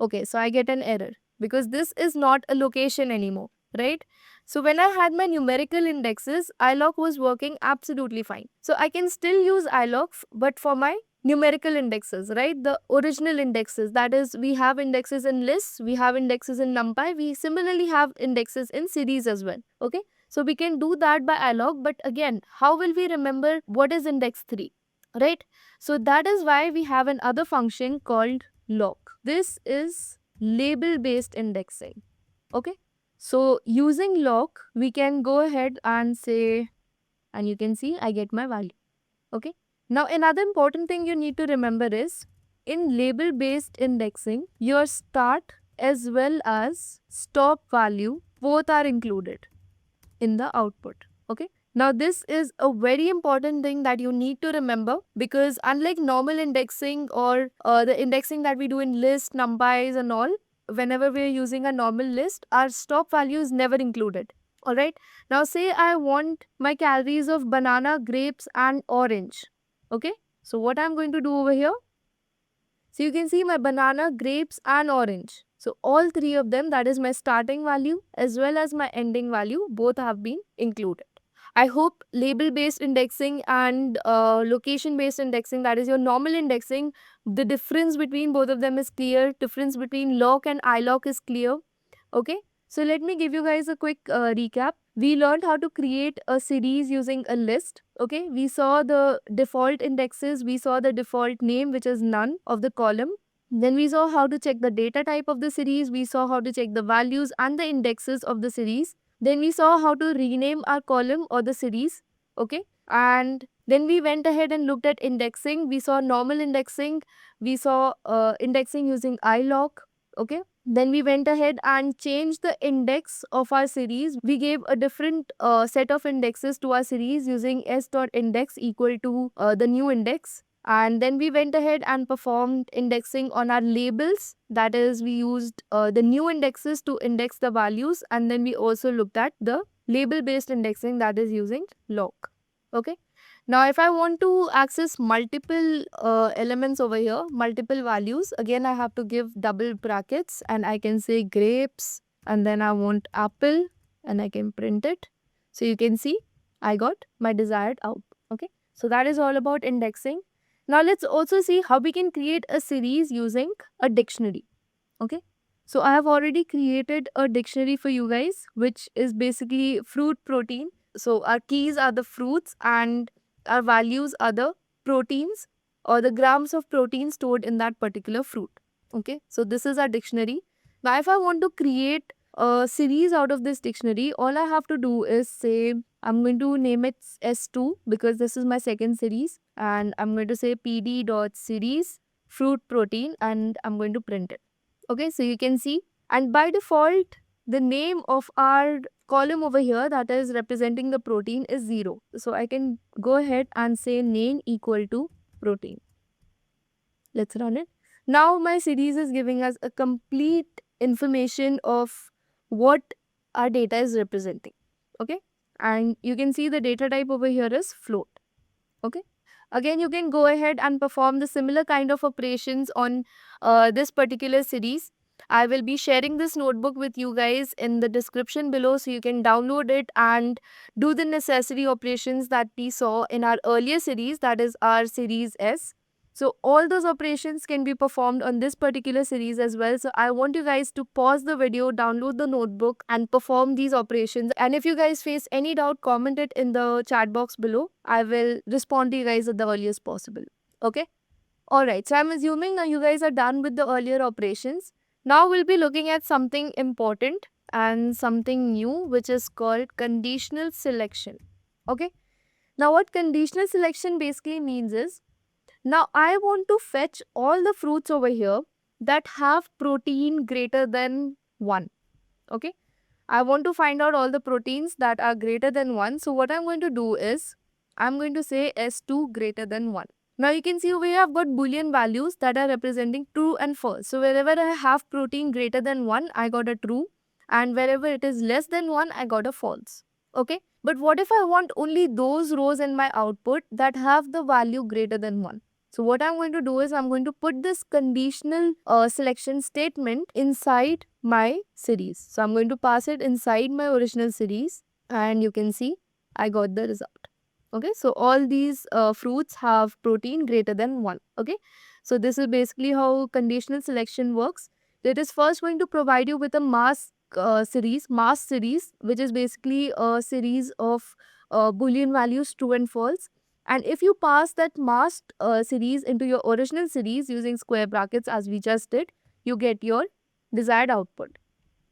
Okay, so I get an error because this is not a location anymore, right? So when I had my numerical indexes, ilog was working absolutely fine. So I can still use ilog, but for my numerical indexes, right? The original indexes, that is, we have indexes in lists, we have indexes in NumPy, we similarly have indexes in series as well, okay? So we can do that by ilog, but again, how will we remember what is index 3? right? So that is why we have another function called lock. This is label based indexing. Okay, so using lock we can go ahead and say, and you can see I get my value. Okay, now another important thing you need to remember is in label based indexing your start as well as stop value both are included in the output. Okay, now this is a very important thing that you need to remember, because unlike normal indexing or the indexing that we do in list, numpys and all, whenever we are using a normal list, our stop value is never included. Alright, now say I want my calories of banana, grapes and orange. Okay, so what I'm going to do over here, so you can see my banana, grapes and orange. So all three of them, that is my starting value as well as my ending value, both have been included. I hope label based indexing and location based indexing, that is your normal indexing, the difference between both of them is clear. Difference between lock and ilock is clear. Okay, so let me give you guys a quick recap. We learned how to create a series using a list. Okay, we saw the default indexes, we saw the default name, which is none of the column. Then we saw how to check the data type of the series, we saw how to check the values and the indexes of the series. Then we saw how to rename our column or the series. Okay, and then we went ahead and looked at indexing. We saw normal indexing, we saw indexing using ilock. Okay, then we went ahead and changed the index of our series. We gave a different set of indexes to our series using s.index equal to the new index. And then we went ahead and performed indexing on our labels. That is, we used the new indexes to index the values. And then we also looked at the label based indexing, that is using lock. Okay. Now, if I want to access multiple elements over here, multiple values, again, I have to give double brackets and I can say grapes and then I want apple and I can print it. So you can see I got my desired output. Okay. So that is all about indexing. Now let's also see how we can create a series using a dictionary. Okay. So I have already created a dictionary for you guys, which is basically fruit protein. So our keys are the fruits and our values are the proteins or the grams of protein stored in that particular fruit. Okay, so this is our dictionary. Now if I want to create a series out of this dictionary, all I have to do is say I'm going to name it S2 because this is my second series, and I'm going to say pd.series fruit protein and I'm going to print it. Okay, so you can see, and by default the name of our column over here that is representing the protein is 0. So I can go ahead and say name equal to protein. Let's run it. Now my series is giving us a complete information of what our data is representing. Okay, and you can see the data type over here is float. Okay, again you can go ahead and perform the similar kind of operations on this particular series. I will be sharing this notebook with you guys in the description below, so you can download it and do the necessary operations that we saw in our earlier series, that is our series S. So all those operations can be performed on this particular series as well. So I want you guys to pause the video, download the notebook and perform these operations. And if you guys face any doubt, comment it in the chat box below. I will respond to you guys at the earliest possible. Okay? Alright, so I'm assuming now you guys are done with the earlier operations. Now we'll be looking at something important and something new, which is called conditional selection. Okay? Now what conditional selection basically means is, now I want to fetch all the fruits over here that have protein greater than 1. Okay, I want to find out all the proteins that are greater than 1. So what I'm going to do is I'm going to say S2 greater than 1. Now you can see over here I've got boolean values that are representing true and false. So wherever I have protein greater than 1, I got a true, and wherever it is less than 1, I got a false. Okay, but what if I want only those rows in my output that have the value greater than 1? So what I'm going to do is I'm going to put this conditional selection statement inside my series. So I'm going to pass it inside my original series, and you can see I got the result. Okay, so all these fruits have protein greater than 1. Okay, so this is basically how conditional selection works. It is first going to provide you with a mask series, which is basically a series of boolean values true and false. And if you pass that masked series into your original series using square brackets as we just did, you get your desired output.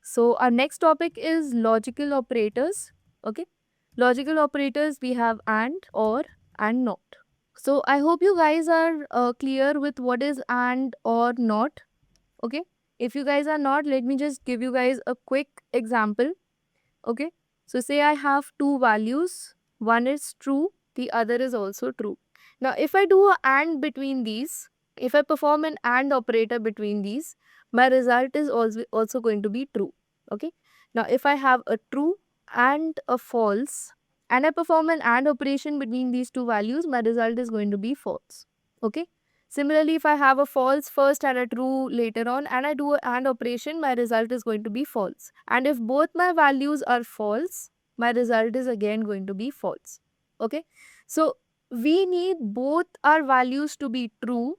So our next topic is logical operators. Okay. Logical operators, we have and, or, and not. So I hope you guys are clear with what is and, or, not. Okay. If you guys are not, let me just give you guys a quick example. Okay. So say I have two values. One is true, the other is also true. Now if I do a and between these, if I perform an and operator between these, my result is also going to be true. Okay. Now if I have a true and a false, and I perform an and operation between these two values, my result is going to be false. Okay. Similarly, if I have a false first and a true later on, and I do an AND operation, my result is going to be false. And if both my values are false, my result is again going to be false. Okay. So we need both our values to be true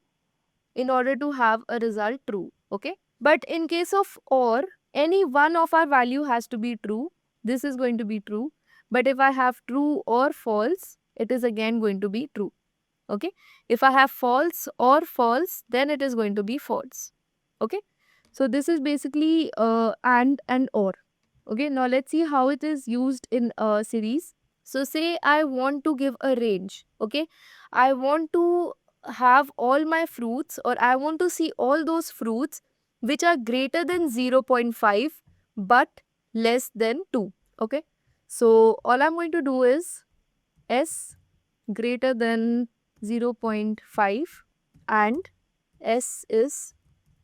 in order to have a result true. Okay. But in case of OR, any one of our value has to be true. This is going to be true. But if I have true or false, it is again going to be true. Okay. If I have false or false, then it is going to be false. Okay. So this is basically and or. Okay. Now let's see how it is used in a series. So say I want to give a range. Okay. I want to have all my fruits, or I want to see all those fruits which are greater than 0.5 but less than 2. Okay. So all I'm going to do is S greater than 0.5 and S is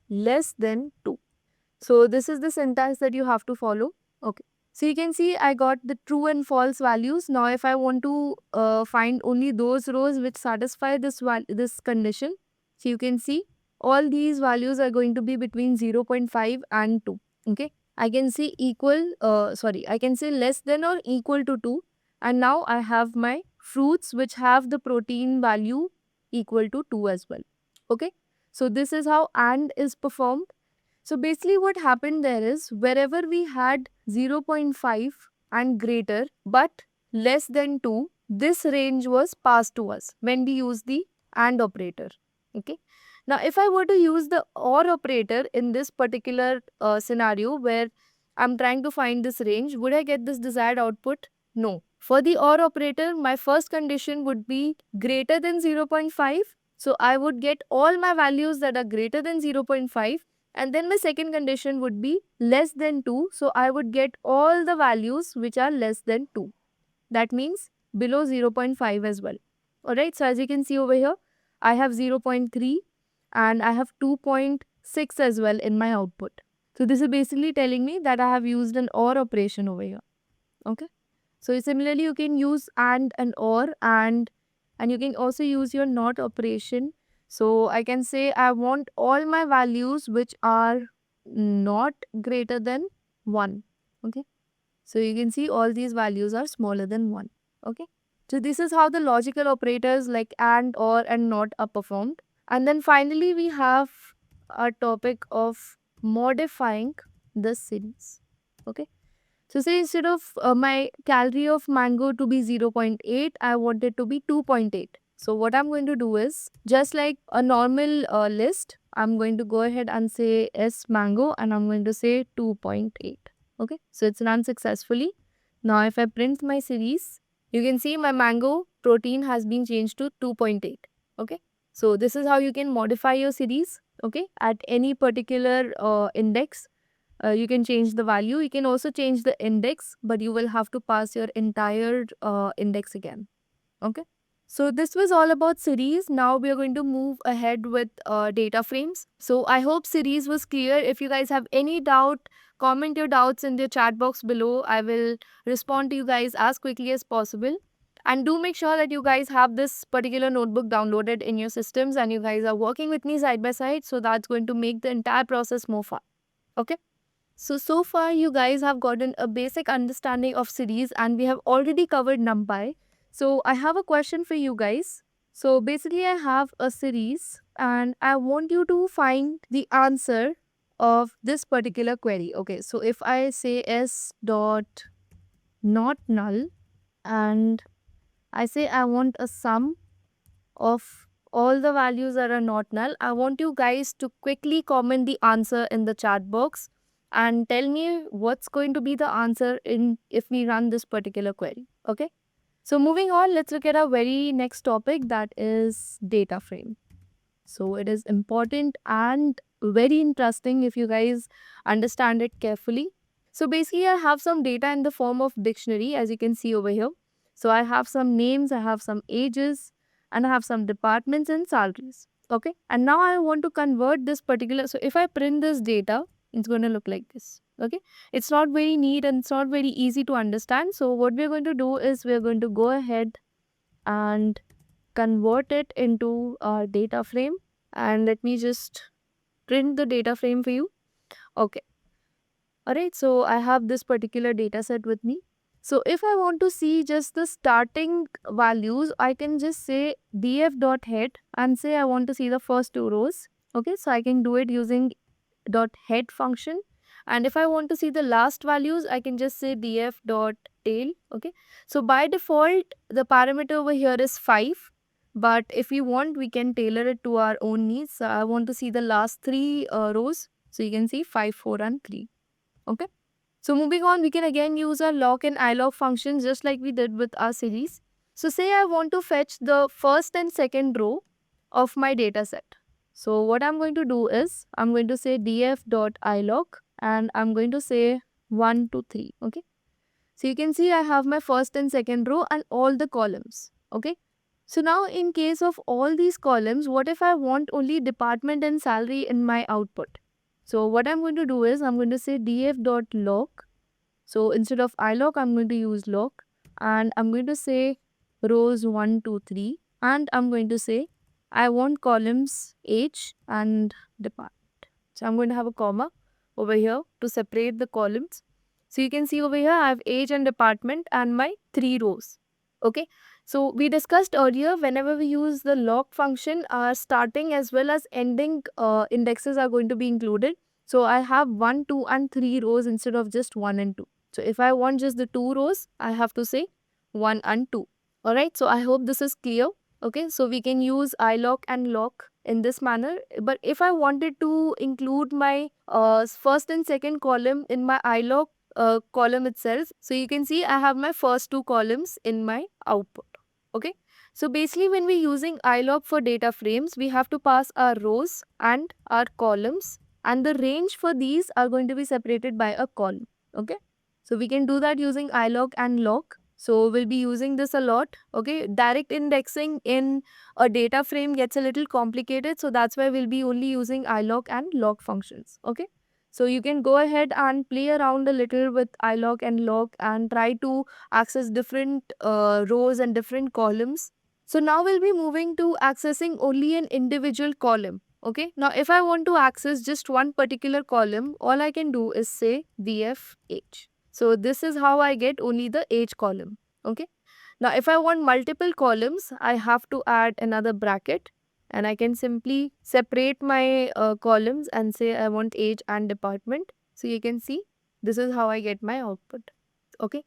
less than 2. So this is the syntax that you have to follow. Okay. So you can see I got the true and false values. Now if I want to find only those rows which satisfy this condition, so you can see all these values are going to be between 0.5 and 2. Okay. I can say I can say less than or equal to 2. And now I have my fruits which have the protein value equal to 2 as well. Okay. So this is how AND is performed. So basically what happened there is wherever we had 0.5 and greater but less than 2, this range was passed to us when we use the AND operator. Okay. Now if I were to use the OR operator in this particular scenario where I'm trying to find this range, would I get this desired output? No. For the OR operator, my first condition would be greater than 0.5. So I would get all my values that are greater than 0.5. And then my second condition would be less than 2. So I would get all the values which are less than 2. That means below 0.5 as well. Alright, so as you can see over here, I have 0.3 and I have 2.6 as well in my output. So this is basically telling me that I have used an OR operation over here. Okay. So similarly, you can use and OR and you can also use your NOT operation. So I can say I want all my values which are not greater than 1. Okay. So you can see all these values are smaller than 1. Okay. So this is how the logical operators like and, or, and not are performed. And then finally we have a topic of modifying the series. Okay. So say instead of my calorie of mango to be 0.8, I want it to be 2.8. So what I'm going to do is, just like a normal list, I'm going to go ahead and say S mango and I'm going to say 2.8. Okay, so it's run successfully. Now if I print my series, you can see my mango protein has been changed to 2.8. Okay, so this is how you can modify your series. Okay, at any particular index. You can change the value. You can also change the index, but you will have to pass your entire index again. Okay. So this was all about series. Now we are going to move ahead with data frames. So I hope series was clear. If you guys have any doubt, comment your doubts in the chat box below. I will respond to you guys as quickly as possible. And do make sure that you guys have this particular notebook downloaded in your systems and you guys are working with me side by side. So that's going to make the entire process more fun. Okay. So far you guys have gotten a basic understanding of series and we have already covered NumPy. So I have a question for you guys. So basically I have a series and I want you to find the answer of this particular query. Okay, so if I say s dot not null and I say I want a sum of all the values that are not null. I want you guys to quickly comment the answer in the chat box and tell me what's going to be the answer in if we run this particular query. Okay. So moving on, let's look at our very next topic, that is data frame. So it is important and very interesting if you guys understand it carefully. So basically I have some data in the form of dictionary, as you can see over here. So I have some names, I have some ages, and I have some departments and salaries. Okay. And now I want to convert this particular, so if I print this data, it's going to look like this. Okay. It's not very neat and it's not very easy to understand. So what we're going to do is we're going to go ahead and convert it into our data frame, and let me just print the data frame for you. Okay. Alright, so I have this particular data set with me. So if I want to see just the starting values, I can just say df.head and say I want to see the first two rows. Okay, so I can do it using .head function. And if I want to see the last values, I can just say df.tail. Okay, so by default, the parameter over here is 5. But if we want, we can tailor it to our own needs. So I want to see the last three rows. So you can see 5, 4, and 3. Okay. So moving on, we can again use our log and ilog functions just like we did with our series. So say I want to fetch the first and second row of my data set. So what I'm going to do is I'm going to say df.ilog and I'm going to say 1 to 3. Okay. So you can see I have my first and second row and all the columns. Okay. So now in case of all these columns, what if I want only department and salary in my output? So what I'm going to do is I'm going to say df.log. So instead of ilog, I'm going to use log and I'm going to say rows 1, 2, 3 and I'm going to say I want columns age and department. So I'm going to have a comma over here to separate the columns. So you can see over here I have age and department and my 3 rows. Okay. So we discussed earlier, whenever we use the log function, our starting as well as ending indexes are going to be included. So I have 1, 2 and 3 rows instead of just 1 and 2. So if I want just the 2 rows, I have to say 1 and 2. Alright, so I hope this is clear. Okay, so we can use ilog and log in this manner. But if I wanted to include my first and second column in my ilog column itself, so you can see I have my first 2 columns in my output. Okay, so basically when we're using ilog for data frames, we have to pass our rows and our columns, and the range for these are going to be separated by a column. Okay, so we can do that using ilog and log. So we'll be using this a lot. Okay, direct indexing in a data frame gets a little complicated, so that's why we'll be only using ilog and log functions. Okay, so you can go ahead and play around a little with ilog and log and try to access different rows and different columns. So now we'll be moving to accessing only an individual column. Okay, now if I want to access just one particular column, all I can do is say df_age. So this is how I get only the age column. Okay, now if I want multiple columns, I have to add another bracket and I can simply separate my columns and say I want age and department. So you can see this is how I get my output. Okay,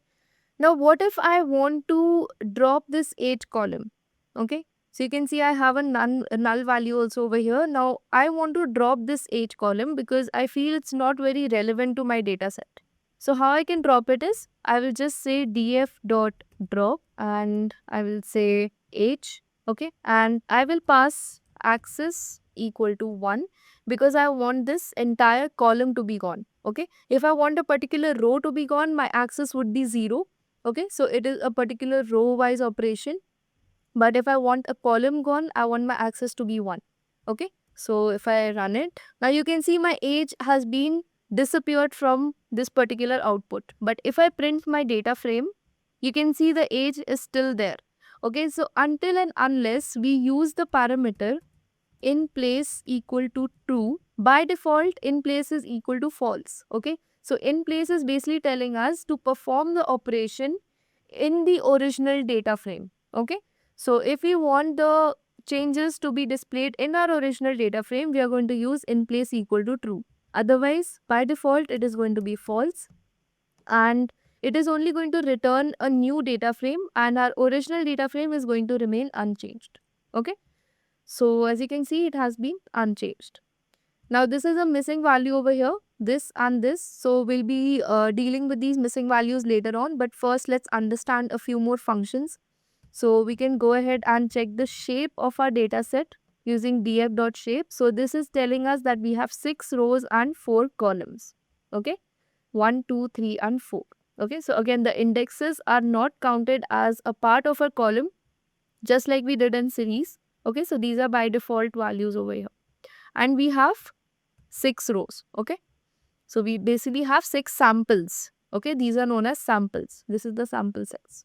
now what if I want to drop this age column? Okay, so you can see I have a null value also over here. Now I want to drop this age column because I feel it's not very relevant to my data set. So how I can drop it is I will just say df.drop and I will say age. Okay, and I will pass axis equal to 1 because I want this entire column to be gone. Okay, if I want a particular row to be gone, my axis would be 0. Okay, so it is a particular row wise operation. But if I want a column gone, I want my axis to be 1. Okay, so if I run it, now you can see my age has been disappeared from this particular output. But if I print my data frame, you can see the age is still there. Okay, so until and unless we use the parameter in place equal to true, by default in place is equal to false. Okay, so in place is basically telling us to perform the operation in the original data frame. Okay, so if we want the changes to be displayed in our original data frame, we are going to use in place equal to true. Otherwise, by default, it is going to be false. And it is only going to return a new data frame and our original data frame is going to remain unchanged. Okay. So as you can see, it has been unchanged. Now this is a missing value over here, this and this. So we'll be dealing with these missing values later on. But first let's understand a few more functions. So we can go ahead and check the shape of our data set using df.shape. So this is telling us that we have 6 rows and 4 columns. Okay. 1, 2, 3 and 4. Okay. So again, the indexes are not counted as a part of a column, just like we did in series. Okay. So these are by default values over here. And we have 6 rows. Okay. So we basically have 6 samples. Okay. These are known as samples. This is the sample sets.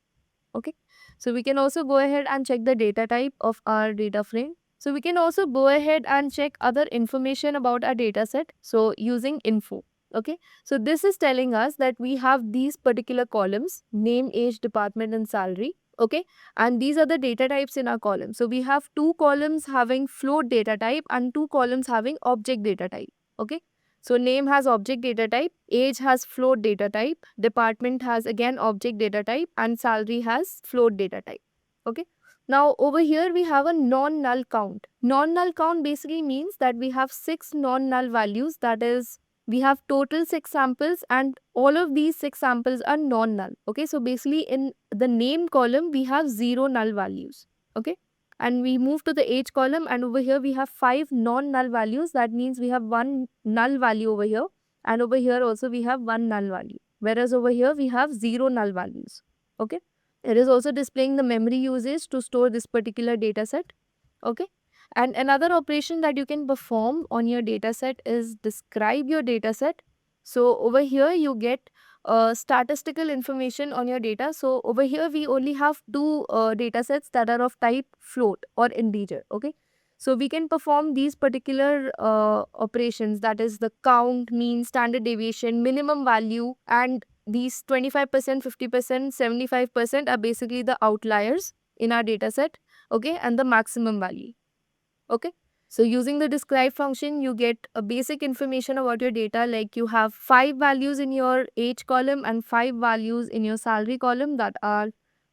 Okay. So we can also go ahead and check the data type of our data frame. So we can also go ahead and check other information about our data set. So using info. Okay. So this is telling us that we have these particular columns: name, age, department and salary. Okay. And these are the data types in our column. So we have 2 columns having float data type and 2 columns having object data type. Okay. So name has object data type, age has float data type, department has again object data type and salary has float data type. Okay. Now over here we have a non-null count. Non-null count basically means that we have 6 non-null values, that is we have total 6 samples and all of these 6 samples are non-null. Okay. So basically in the name column we have 0 null values. Okay. And we move to the age column and over here we have 5 non-null values. That means we have 1 null value over here and over here also we have 1 null value. Whereas over here we have 0 null values. Okay. It is also displaying the memory usage to store this particular data set. Okay. And another operation that you can perform on your data set is describe your data set. So over here you get statistical information on your data. So over here we only have 2 data sets that are of type float or integer. Okay. So we can perform these particular operations, that is the count, mean, standard deviation, minimum value, and these 25%, 50%, 75% are basically the outliers in our data set. Okay. And the maximum value. Okay. So using the describe function, you get a basic information about your data, like you have 5 values in your age column and 5 values in your salary column that are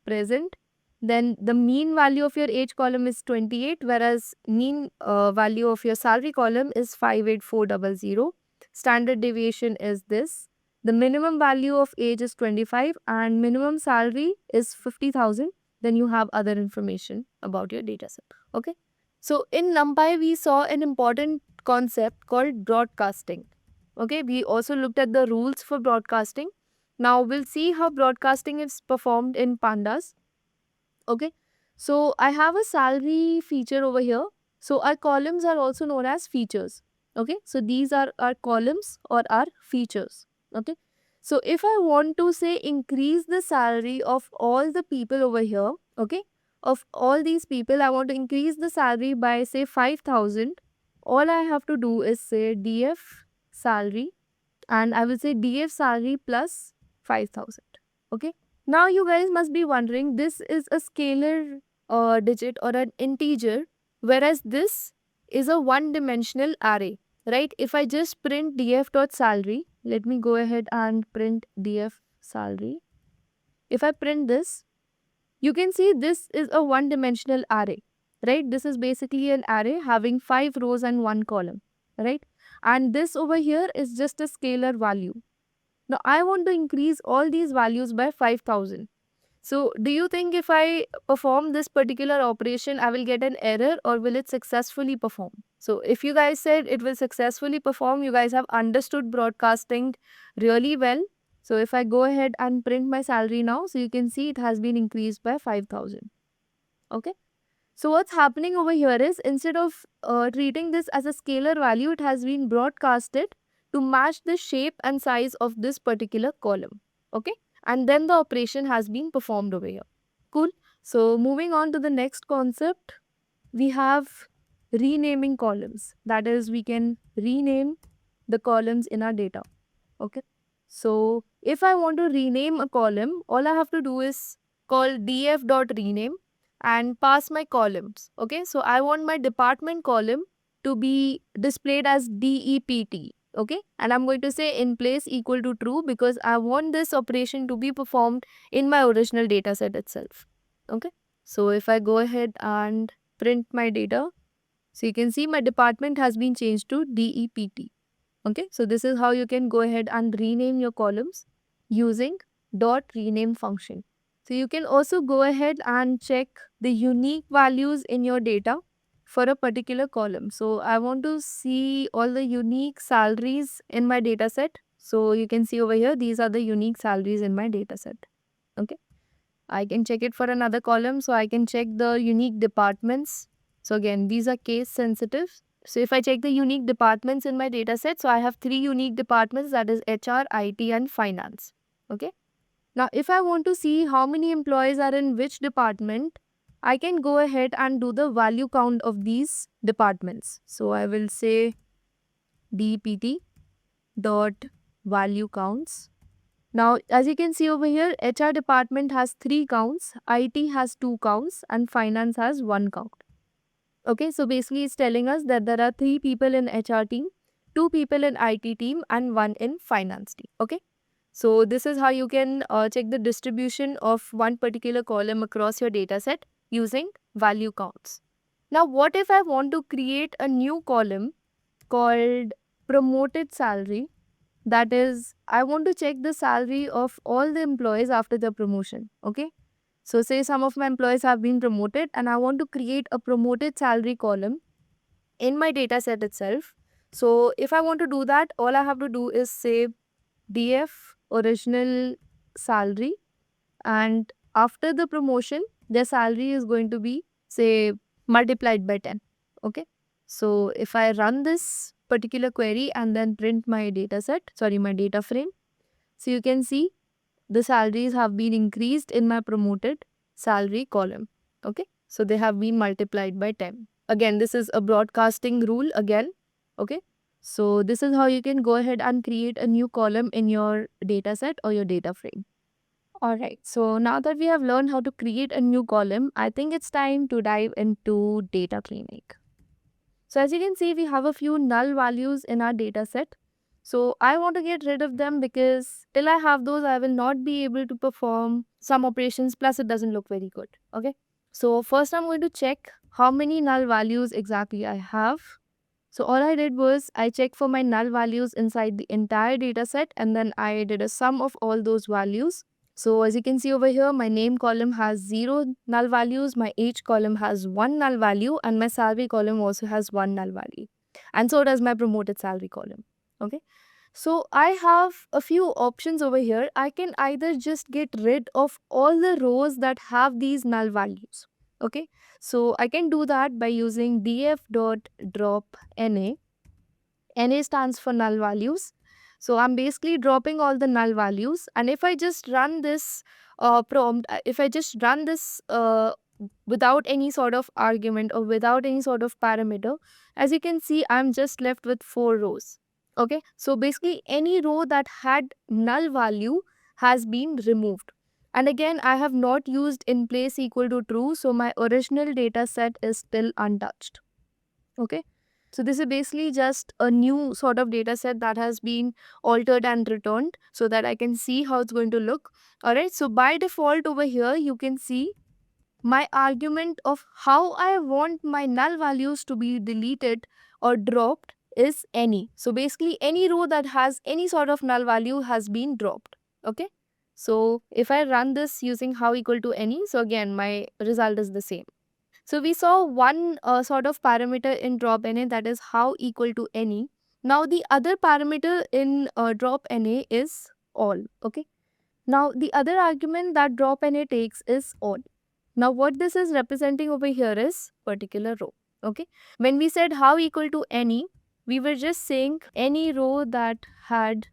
present. Then the mean value of your age column is 28, whereas mean value of your salary column is 58400. Standard deviation is this. The minimum value of age is 25 and minimum salary is 50,000. Then you have other information about your data set. Okay. So in NumPy, we saw an important concept called broadcasting. Okay, we also looked at the rules for broadcasting. Now we'll see how broadcasting is performed in Pandas. Okay, so I have a salary feature over here. So our columns are also known as features. Okay, so these are our columns or our features. Okay, so if I want to say increase the salary of all the people over here, okay, of all these people, I want to increase the salary by say 5,000. All I have to do is say df salary and I will say df salary plus 5,000. Okay. Now you guys must be wondering, this is a scalar digit or an integer, whereas this is a one-dimensional array, right? If I just print df.salary, let me go ahead and print df salary. If I print this, you can see this is a one-dimensional array, right? This is basically an array having 5 rows and 1 column, right? And this over here is just a scalar value. Now I want to increase all these values by 5,000. So do you think if I perform this particular operation, I will get an error or will it successfully perform? So if you guys said it will successfully perform, you guys have understood broadcasting really well. So if I go ahead and print my salary now, so you can see it has been increased by 5,000. Okay. So what's happening over here is instead of treating this as a scalar value, it has been broadcasted to match the shape and size of this particular column. Okay. And then the operation has been performed over here. Cool. So moving on to the next concept, we have renaming columns. That is, we can rename the columns in our data. Okay. So if I want to rename a column, all I have to do is call df.rename and pass my columns. Okay. So I want my department column to be displayed as DEPT. Okay, and I'm going to say in place equal to true because I want this operation to be performed in my original data set itself. Okay, so if I go ahead and print my data, so you can see my department has been changed to DEPT. Okay, so this is how you can go ahead and rename your columns using dot rename function. So you can also go ahead and check the unique values in your data for a particular column. So I want to see all the unique salaries in my data set. So you can see over here, these are the unique salaries in my data set. Okay, I can check it for another column. So I can check the unique departments. So again, these are case sensitive. So if I check the unique departments in my data set, so I have 3 unique departments, that is HR, IT and finance. Okay. Now, if I want to see how many employees are in which department, I can go ahead and do the value count of these departments. So I will say DPT dot value counts. Now, as you can see over here, HR department has 3 counts, IT has 2 counts and finance has 1 count. Okay, so basically it's telling us that there are 3 people in HR team, 2 people in IT team and 1 in finance team. Okay, so this is how you can check the distribution of one particular column across your data set using value counts. Now, what if I want to create a new column called promoted salary? That is, I want to check the salary of all the employees after the promotion. Okay, so say some of my employees have been promoted and I want to create a promoted salary column in my data set itself. So if I want to do that, all I have to do is say df original salary, and after the promotion their salary is going to be say multiplied by 10. Okay, so if I run this particular query and then print my data frame, so you can see the salaries have been increased in my promoted salary column. Okay, so they have been multiplied by 10. Again, this is a broadcasting rule again. Okay, so this is how you can go ahead and create a new column in your data set or your data frame. Alright, so now that we have learned how to create a new column, I think it's time to dive into data cleaning. So as you can see, we have a few null values in our data set. So I want to get rid of them because till I have those, I will not be able to perform some operations, plus it doesn't look very good. Okay, so first I'm going to check how many null values exactly I have. So all I did was I checked for my null values inside the entire data set and then I did a sum of all those values. So as you can see over here, my name column has 0 null values, my age column has 1 null value and my salary column also has 1 null value. And so does my promoted salary column. Okay. So I have a few options over here. I can either just get rid of all the rows that have these null values. Okay. So I can do that by using df.drop na. Na stands for null values. So I'm basically dropping all the null values. And if I just run this prompt, if I just run this without any sort of argument or without any sort of parameter, as you can see, I'm just left with 4 rows. Okay, so basically any row that had null value has been removed. And again, I have not used in place equal to true, so my original data set is still untouched. Okay, so this is basically just a new sort of data set that has been altered and returned so that I can see how it's going to look. Alright, so by default over here, you can see my argument of how I want my null values to be deleted or dropped is any. So basically any row that has any sort of null value has been dropped. Okay, so if I run this using how equal to any, so again my result is the same. So we saw one sort of parameter in drop NA, that is how equal to any. Now the other parameter in drop NA is all. Okay, now the other argument that drop NA takes is all. Now what this is representing over here is particular row. Okay, when we said how equal to any, we were just saying any row that had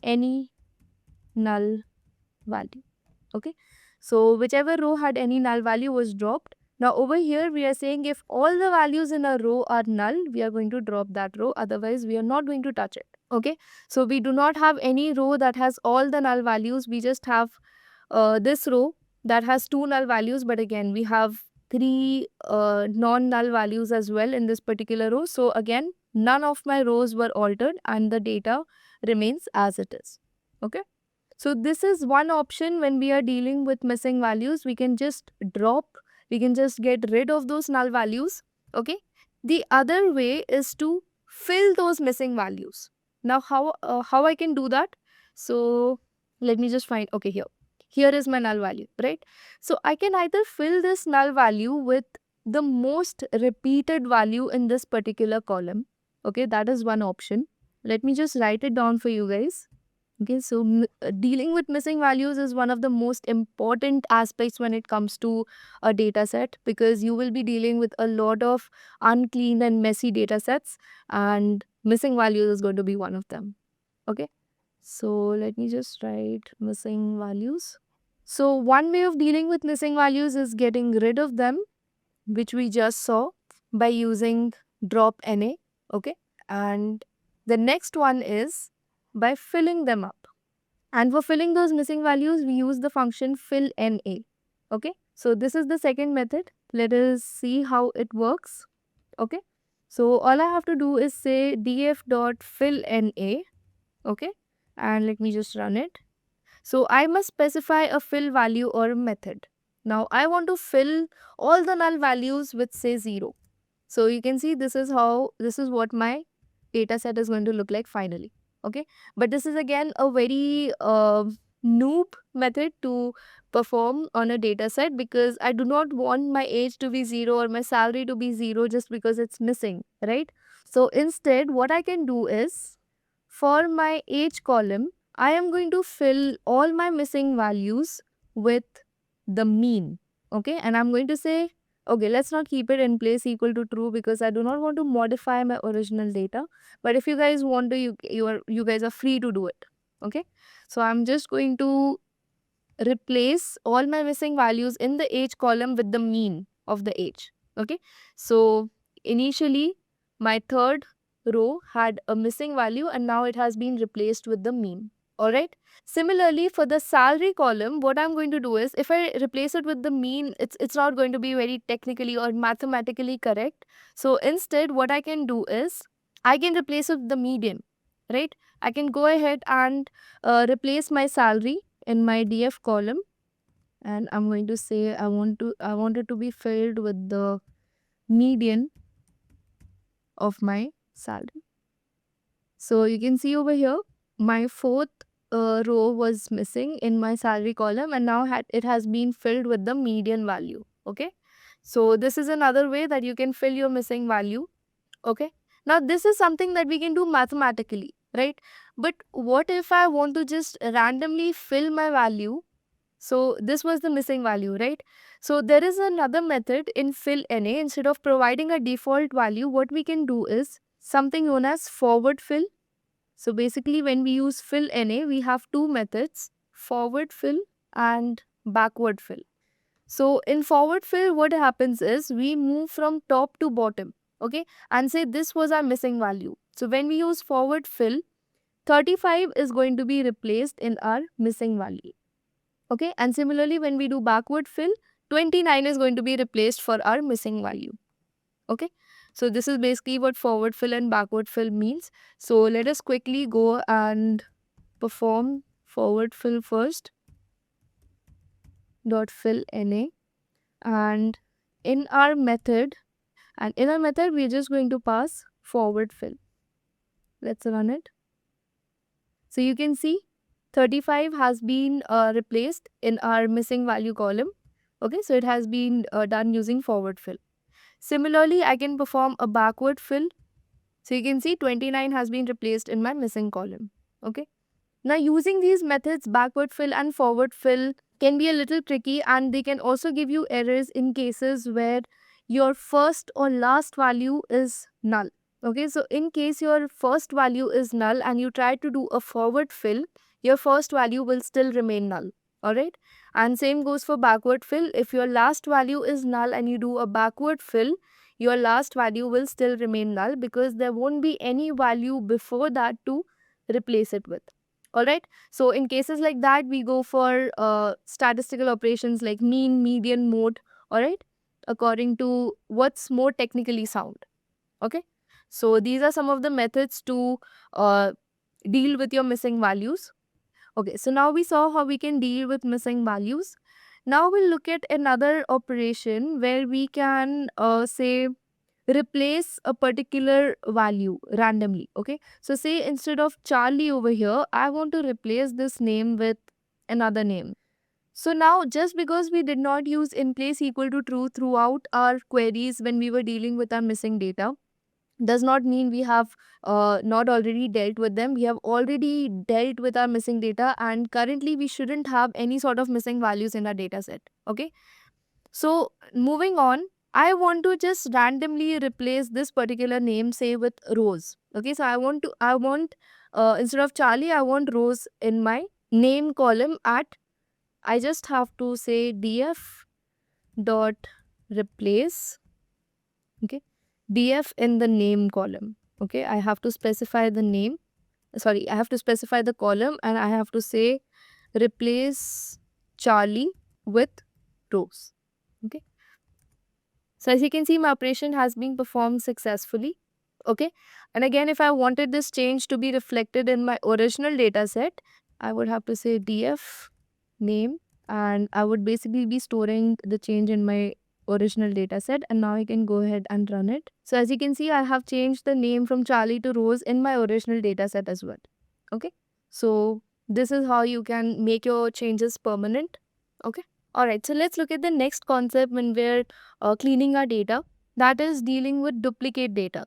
any null value. Okay, so whichever row had any null value was dropped. Now over here we are saying if all the values in a row are null, we are going to drop that row, otherwise we are not going to touch it. Okay, so we do not have any row that has all the null values, we just have this row that has 2 null values, but again we have 3 non-null values as well in this particular row. So again none of my rows were altered and the data remains as it is. Okay. So this is one option when we are dealing with missing values. We can just get rid of those null values. Okay. The other way is to fill those missing values. Now how I can do that? So let me just find, okay, here is my null value, right? So I can either fill this null value with the most repeated value in this particular column. Okay, that is one option. Let me just write it down for you guys. Okay, so dealing with missing values is one of the most important aspects when it comes to a data set, because you will be dealing with a lot of unclean and messy data sets, and missing values is going to be one of them. Okay, so let me just write missing values. So one way of dealing with missing values is getting rid of them, which we just saw by using drop NA. Okay, and the next one is by filling them up. And for filling those missing values, we use the function fill NA. Okay, so this is the second method. Let us see how it works. Okay, so all I have to do is say df.fill NA. Okay, and let me just run it. So I must specify a fill value or a method. Now I want to fill all the null values with say 0. So you can see this is what my data set is going to look like finally. Okay, but this is again a very noob method to perform on a data set, because I do not want my age to be 0 or my salary to be 0 just because it's missing, right? So instead what I can do is, for my age column, I am going to fill all my missing values with the mean. Okay, and I'm going to say, okay, let's not keep it in place equal to true, because I do not want to modify my original data. But if you guys want to, you guys are free to do it. Okay, so I'm just going to replace all my missing values in the age column with the mean of the age. Okay, so initially my third row had a missing value and now it has been replaced with the mean. All right. Similarly, for the salary column, what I'm going to do is, if I replace it with the mean, it's not going to be very technically or mathematically correct. So instead, what I can do is, I can replace it with the median, right? I can go ahead and replace my salary in my df column, and I'm going to say I want it to be filled with the median of my salary. So you can see over here, my fourth row was missing in my salary column, and now it has been filled with the median value. Okay, so this is another way that you can fill your missing value. Okay, now this is something that we can do mathematically, right? But what if I want to just randomly fill my value? So this was the missing value, right? So there is another method in fill NA. Instead of providing a default value, what we can do is something known as forward fill. So basically, when we use fill NA, we have two methods, forward fill and backward fill. So in forward fill, what happens is we move from top to bottom, okay, and say this was our missing value. So when we use forward fill, 35 is going to be replaced in our missing value. Okay, and similarly, when we do backward fill, 29 is going to be replaced for our missing value. Okay, so this is basically what forward fill and backward fill means. So let us quickly go and perform forward fill first. Dot fill NA, and in our method, we're just going to pass forward fill. Let's run it. So you can see 35 has been replaced in our missing value column. Okay, so it has been done using forward fill. Similarly, I can perform a backward fill. So you can see 29 has been replaced in my missing column. Okay. Now using these methods, backward fill and forward fill, can be a little tricky, and they can also give you errors in cases where your first or last value is null. Okay, so in case your first value is null and you try to do a forward fill, your first value will still remain null. Alright, and same goes for backward fill. If your last value is null and you do a backward fill, your last value will still remain null, because there won't be any value before that to replace it with. Alright, so in cases like that, we go for statistical operations like mean, median, mode, alright, according to what's more technically sound. Okay, So these are some of the methods to deal with your missing values. Okay, so now we saw how we can deal with missing values. Now we'll look at another operation where we can say replace a particular value randomly. Okay, so say instead of Charlie over here, I want to replace this name with another name. So now, just because we did not use in place equal to true throughout our queries when we were dealing with our missing data, does not mean we have not already dealt with them. We have already dealt with our missing data, and currently we shouldn't have any sort of missing values in our data set. Okay, so moving on, I want to just randomly replace this particular name, say with Rose. Okay, so I want instead of Charlie, I want Rose in my name column. At I just have to say df dot replace, okay, df in the name column. Okay, I have to specify the name, sorry, I have to specify the column, and I have to say replace Charlie with Rose. Okay, so as you can see, my operation has been performed successfully. Okay, and again, if I wanted this change to be reflected in my original data set, I would have to say df name, and I would basically be storing the change in my original data set. And now I can go ahead and run it. So as you can see, I have changed the name from Charlie to Rose in my original data set as well. Okay, so this is how you can make your changes permanent. Okay, all right, so let's look at the next concept when we're cleaning our data, that is dealing with duplicate data.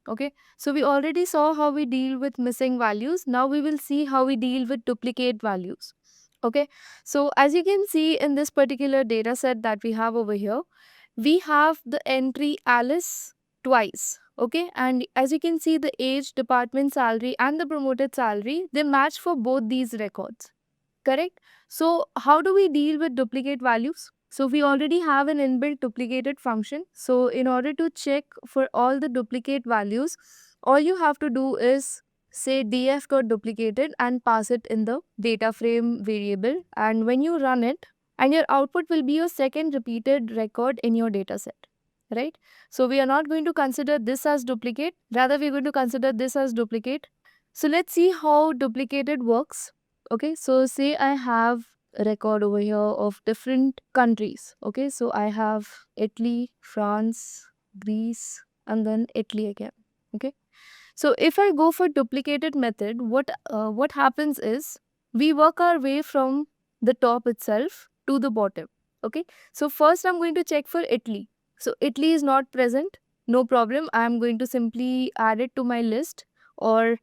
Okay, so we already saw how we deal with missing values. Now we will see how we deal with duplicate values. Okay, so as you can see in this particular data set that we have over here, we have the entry Alice twice. Okay, and as you can see, the age, department salary, and the promoted salary, they match for both these records. Correct? So how do we deal with duplicate values? So we already have an inbuilt duplicated function. So in order to check for all the duplicate values, all you have to do is say df.duplicated and pass it in the data frame variable. And when you run it, and your output will be your second repeated record in your data set. Right? So we are not going to consider this as duplicate. Rather, we're going to consider this as duplicate. So let's see how duplicated works. Okay, so say I have a record over here of different countries. Okay, so I have Italy, France, Greece, and then Italy again. Okay, so if I go for duplicated method, what happens is we work our way from the top itself to the bottom. Okay, so first I'm going to check for Italy. So Italy is not present, no problem. I'm going to simply add it to my list, or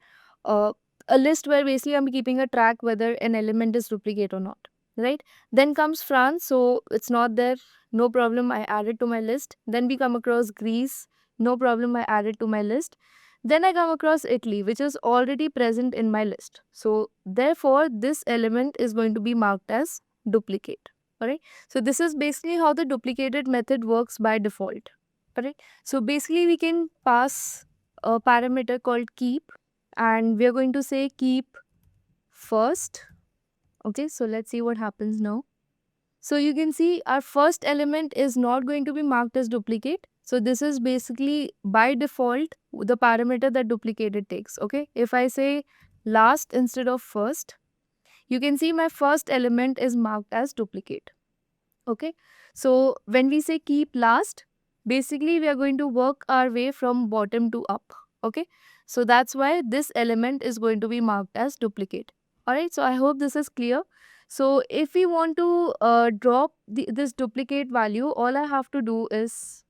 uh, a list where basically I'm keeping a track whether an element is duplicate or not. Right? Then comes France, so it's not there, no problem. I add it to my list. Then we come across Greece, no problem. I add it to my list. Then I come across Italy, which is already present in my list. So therefore, this element is going to be marked as duplicate. Alright. So this is basically how the duplicated method works by default. Alright. So basically we can pass a parameter called keep, and we are going to say keep first. Okay. So let's see what happens now. So you can see our first element is not going to be marked as duplicate. So this is basically by default the parameter that duplicated takes. Okay, if I say last instead of first, you can see my first element is marked as duplicate. Okay, so when we say keep last, basically we are going to work our way from bottom to up. Okay, so that's why this element is going to be marked as duplicate. Alright, so I hope this is clear. So if we want to drop this duplicate value, all I have to do is,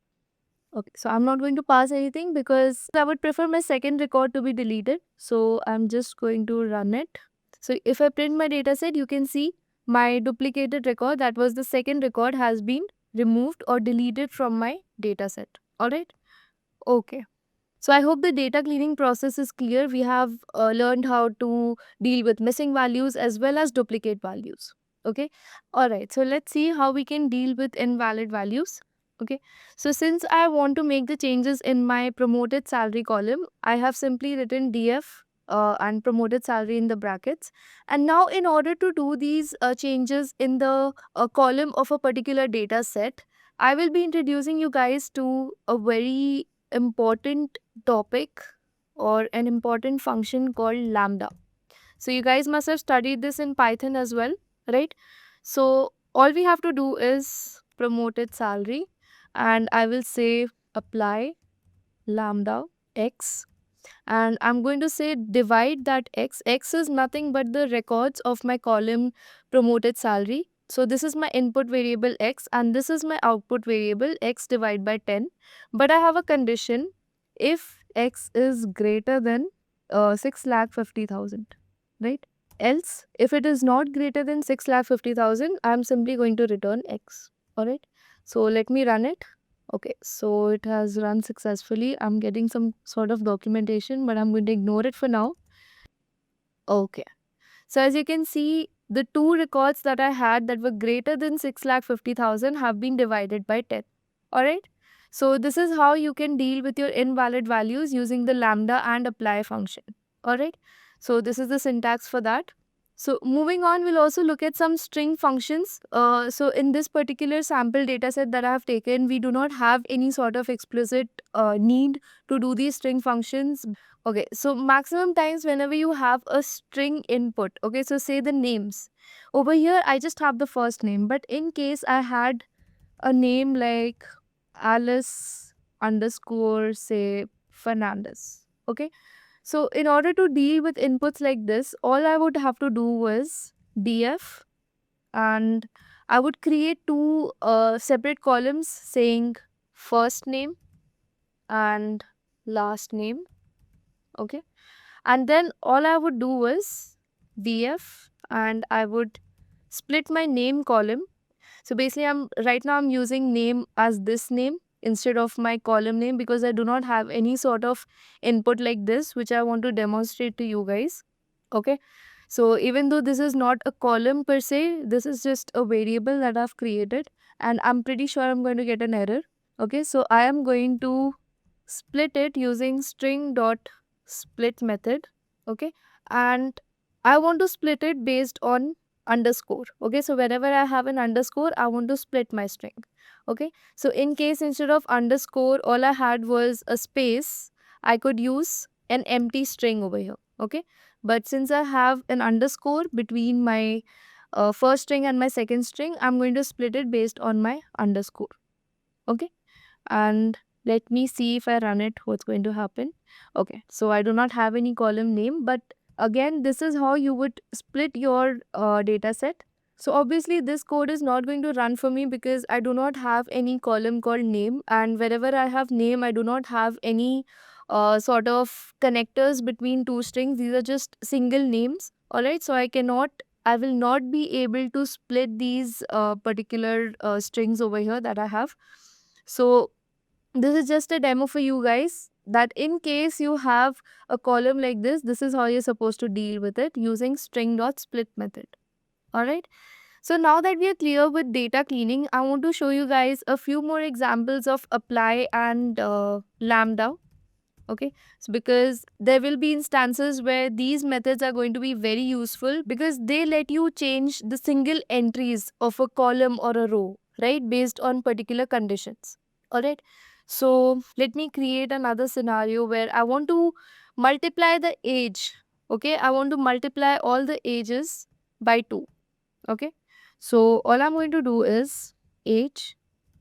okay, so I'm not going to pass anything because I would prefer my second record to be deleted. So I'm just going to run it. So if I print my data set, you can see my duplicated record, that was the second record, has been removed or deleted from my data set. Alright. Okay. So I hope the data cleaning process is clear. We have learned how to deal with missing values as well as duplicate values. Okay. Alright. So let's see how we can deal with invalid values. Okay. So since I want to make the changes in my promoted salary column, I have simply written df and promoted salary in the brackets. And now in order to do these changes in the column of a particular data set, I will be introducing you guys to a very important topic or an important function called lambda. So you guys must have studied this in Python as well, right? So all we have to do is promoted salary, and I will say apply lambda x, and I'm going to say divide that x. X is nothing but the records of my column promoted salary. So this is my input variable x and this is my output variable x divided by 10. But I have a condition: if x is greater than 6,50,000, right? Else, if it is not greater than 6,50,000, I'm simply going to return x. Alright. So let me run it. Okay, so it has run successfully. I'm getting some sort of documentation, but I'm going to ignore it for now. Okay. So as you can see, the two records that I had that were greater than 6,50,000 have been divided by 10. Alright. So this is how you can deal with your invalid values using the lambda and apply function. Alright. So this is the syntax for that. So moving on, we'll also look at some string functions. So in this particular sample dataset that I have taken, we do not have any sort of explicit need to do these string functions. Okay, so maximum times whenever you have a string input, okay, so say the names. Over here, I just have the first name, but in case I had a name like Alice underscore, say, Fernandez, okay. So in order to deal with inputs like this, all I would have to do was df, and I would create two separate columns saying first name and last name, okay. And then all I would do was df, and I would split my name column. So basically I'm using name as this name instead of my column name because I do not have any sort of input like this which I want to demonstrate to you guys. Okay. So even though this is not a column per se, this is just a variable that I've created and I'm pretty sure I'm going to get an error. Okay. So I am going to split it using string.split method. Okay. And I want to split it based on underscore. Okay, so wherever I have an underscore, I want to split my string. Okay, so in case instead of underscore all I had was a space, I could use an empty string over here. Okay, but since I have an underscore between my first string and my second string, I'm going to split it based on my underscore. Okay, and let me see if I run it, what's going to happen. Okay, so I do not have any column name, but again, this is how you would split your data set. So obviously this code is not going to run for me because I do not have any column called name, and wherever I have name, I do not have any sort of connectors between two strings. These are just single names. Alright, so I will not be able to split these particular strings over here that I have. So this is just a demo for you guys that in case you have a column like this is how you're supposed to deal with it using string.split method. Alright. So now that we are clear with data cleaning, I want to show you guys a few more examples of apply and lambda. Okay, so because there will be instances where these methods are going to be very useful because they let you change the single entries of a column or a row, right, based on particular conditions. Alright, so let me create another scenario where I want to multiply the age. Okay, I want to multiply all the ages by 2. Okay, so all I'm going to do is age,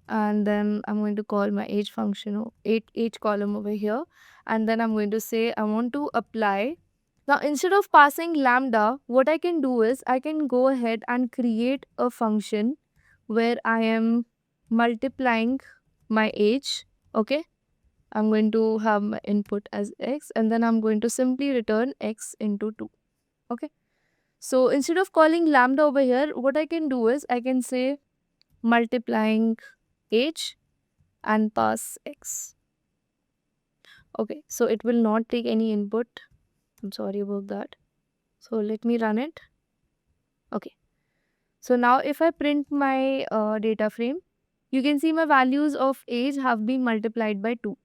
and then I'm going to call my age function, age column over here, and then I'm going to say I want to apply. Now instead of passing lambda, what I can do is I can go ahead and create a function where I am multiplying my age. Okay, I'm going to have my input as x and then I'm going to simply return x into 2. Okay, so instead of calling lambda over here, what I can do is I can say multiplying age and pass x. Okay, so it will not take any input. I'm sorry about that. So let me run it. Okay, so now if I print my data frame, you can see my values of age have been multiplied by 2.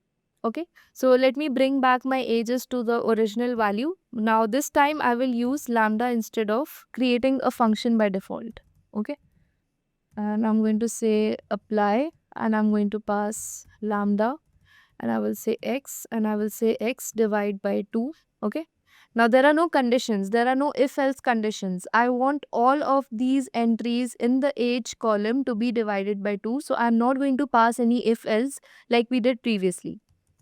Okay, so let me bring back my ages to the original value. Now this time I will use lambda instead of creating a function by default. Okay, and I'm going to say apply and I'm going to pass lambda and I will say x, and I will say x divide by 2. Okay. Now there are no conditions, there are no if else conditions. I want all of these entries in the age column to be divided by 2. So I'm not going to pass any if else like we did previously,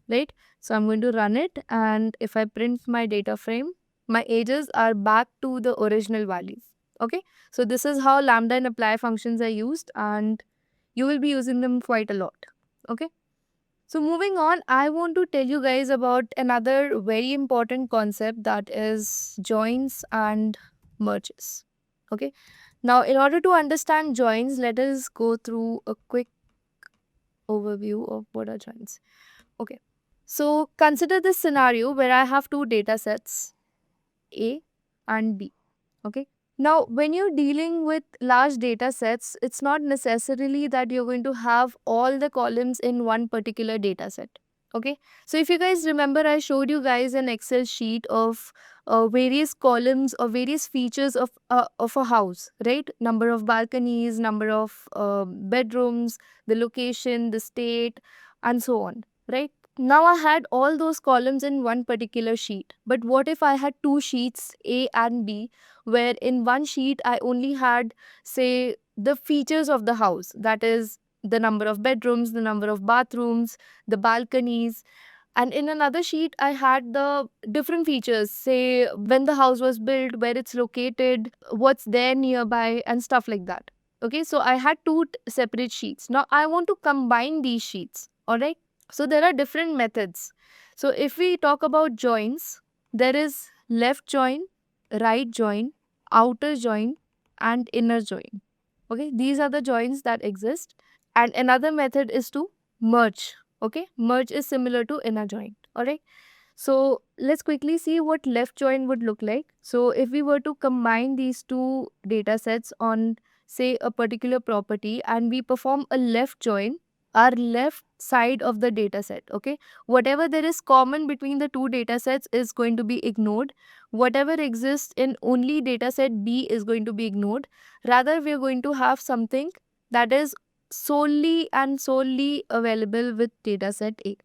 right? So I'm going to run it, and if I print my data frame, my ages are back to the original values. Okay. So this is how lambda and apply functions are used, and you will be using them quite a lot. Okay. So moving on, I want to tell you guys about another very important concept, that is joins and merges. Okay. Now, in order to understand joins, let us go through a quick overview of what are joins. Okay. So consider this scenario where I have two data sets, A and B. Okay. Now, when you're dealing with large data sets, it's not necessarily that you're going to have all the columns in one particular data set. Okay. So if you guys remember, I showed you guys an Excel sheet of various columns or various features of a house, right? Number of balconies, number of bedrooms, the location, the state, and so on, right? Now I had all those columns in one particular sheet. But what if I had two sheets, A and B, where in one sheet I only had, say, the features of the house, that is, the number of bedrooms, the number of bathrooms, the balconies, and in another sheet I had the different features, say when the house was built, where it's located, what's there nearby, and stuff like that. Okay, so I had two separate sheets. Now I want to combine these sheets. All right. So there are different methods. So if we talk about joins, there is left join, right join, outer join, and inner join. Okay, these are the joins that exist. And another method is to merge. Okay, merge is similar to inner join. All right. So let's quickly see what left join would look like. So if we were to combine these two data sets on, say, a particular property, and we perform a left join, our left side of the data set, okay, whatever there is common between the two data sets is going to be ignored. Whatever exists in only data set B is going to be ignored. Rather, we are going to have something that is solely and solely available with data set A,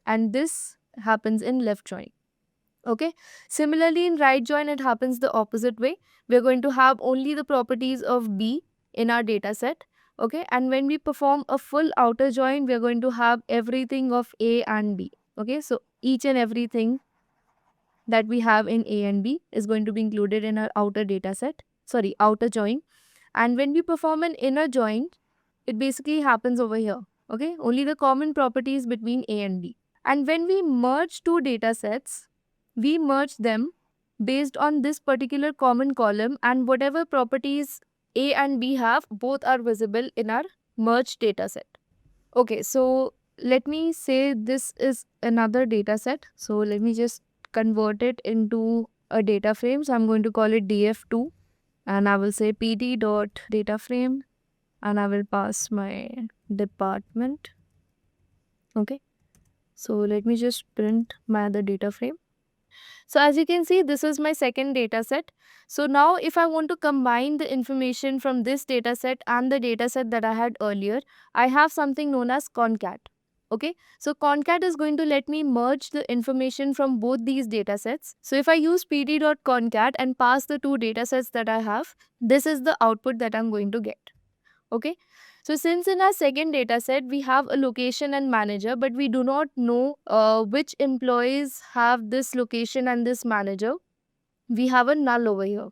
and this happens in left join. Okay. Similarly, in right join, it happens the opposite way. We're going to have only the properties of B in our data set. Okay. And when we perform a full outer join, we're going to have everything of A and B. Okay. So each and everything that we have in A and B is going to be included in our outer data set. Sorry, outer join. And when we perform an inner join, it basically happens over here. Okay. Only the common properties between A and B. And when we merge two data sets, we merge them based on this particular common column, and whatever properties A and B have, both are visible in our merged data set. Okay, so let me say this is another data set. So let me just convert it into a data frame. So I'm going to call it df2, and I will say pd dot data frame, and I will pass my department. Okay. So let me just print my other data frame. So as you can see, this is my second data set. So now if I want to combine the information from this data set and the data set that I had earlier, I have something known as concat. Okay, so concat is going to let me merge the information from both these data sets. So if I use pd.concat and pass the two data sets that I have, this is the output that I'm going to get. Okay. So since in our second data set, we have a location and manager, but we do not know which employees have this location and this manager, we have a null over here.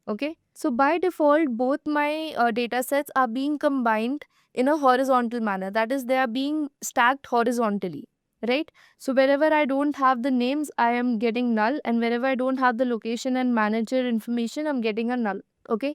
Okay. So by default, both my data sets are being combined in a horizontal manner. That is, they are being stacked horizontally, right? So wherever I don't have the names, I am getting null, and wherever I don't have the location and manager information, I'm getting a null. Okay.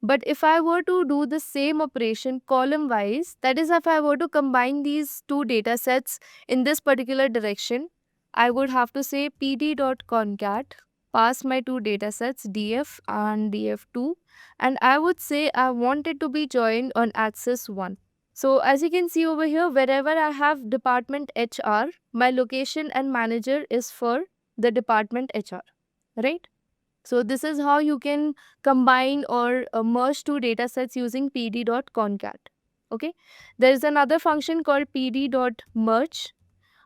But if I were to do the same operation column wise, that is, if I were to combine these two data sets in this particular direction, I would have to say pd.concat, pass my two data sets df and df2, and I would say I want it to be joined on axis 1. So as you can see over here, wherever I have department HR, my location and manager is for the department HR, right? So this is how you can combine or merge two data sets using pd.concat. Okay. There is another function called pd.merge.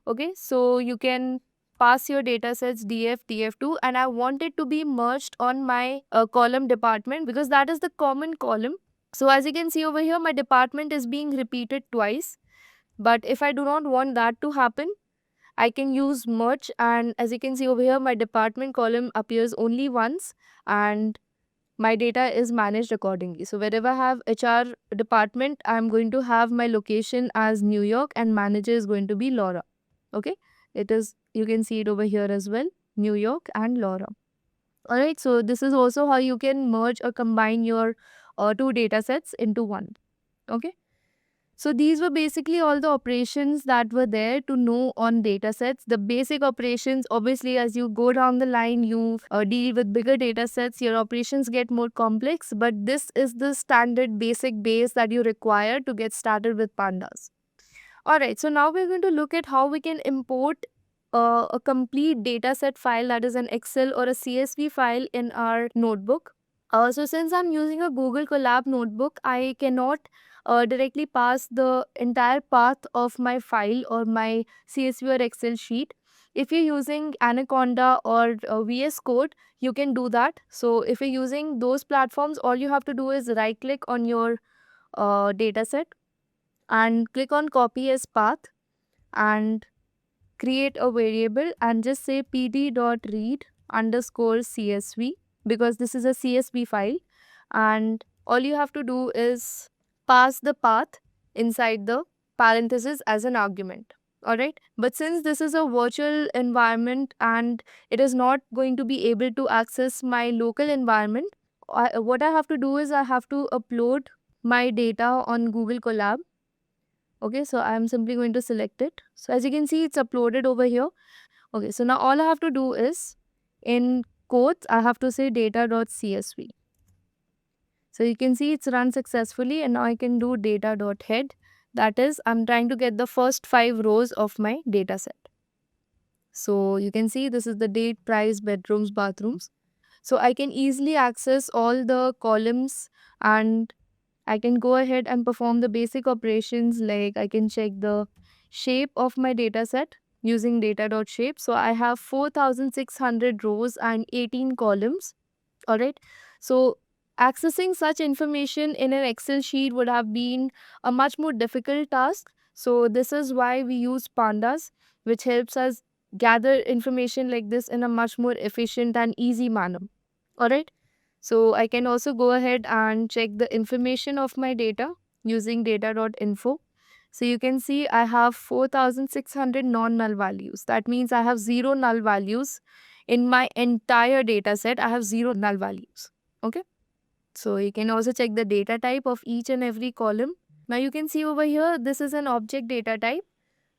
Okay, so you can pass your data sets df, df2, and I want it to be merged on my column department because that is the common column. So as you can see over here, my department is being repeated twice. But if I do not want that to happen, I can use merge, and as you can see over here, my department column appears only once and my data is managed accordingly. So wherever I have HR department, I'm going to have my location as New York and manager is going to be Laura. Okay, it is, you can see it over here as well, New York and Laura. All right, so this is also how you can merge or combine your two data sets into one. Okay, so these were basically all the operations that were there to know on data sets. The basic operations, obviously, as you go down the line, you deal with bigger data sets, your operations get more complex, but this is the standard basic base that you require to get started with Pandas. Alright, so now we're going to look at how we can import a complete dataset file, that is an Excel or a CSV file, in our notebook. So since I'm using a Google Colab notebook, I cannot directly pass the entire path of my file or my CSV or Excel sheet. If you're using Anaconda or VS Code, you can do that. So if you're using those platforms, all you have to do is right click on your dataset and click on copy as path and create a variable and just say pd.read underscore CSV because this is a CSV file, and all you have to do is pass the path inside the parenthesis as an argument. Alright, but since this is a virtual environment and it is not going to be able to access my local environment, what I have to do is I have to upload my data on Google Colab. Okay, so I'm simply going to select it. So as you can see, it's uploaded over here. Okay, so now all I have to do is, in quotes, I have to say data.csv. So you can see it's run successfully, and now I can do data.head. That is, I'm trying to get the first 5 rows of my data set. So you can see this is the date, price, bedrooms, bathrooms. So I can easily access all the columns and I can go ahead and perform the basic operations, like I can check the shape of my data set using data.shape. So I have 4,600 rows and 18 columns. All right. So accessing such information in an Excel sheet would have been a much more difficult task. So this is why we use Pandas, which helps us gather information like this in a much more efficient and easy manner. All right. So I can also go ahead and check the information of my data using data.info. So you can see I have 4,600 non-null values. That means I have 0 null values in my entire data set. I have 0 null values. Okay. So you can also check the data type of each and every column. Now you can see over here, this is an object data type,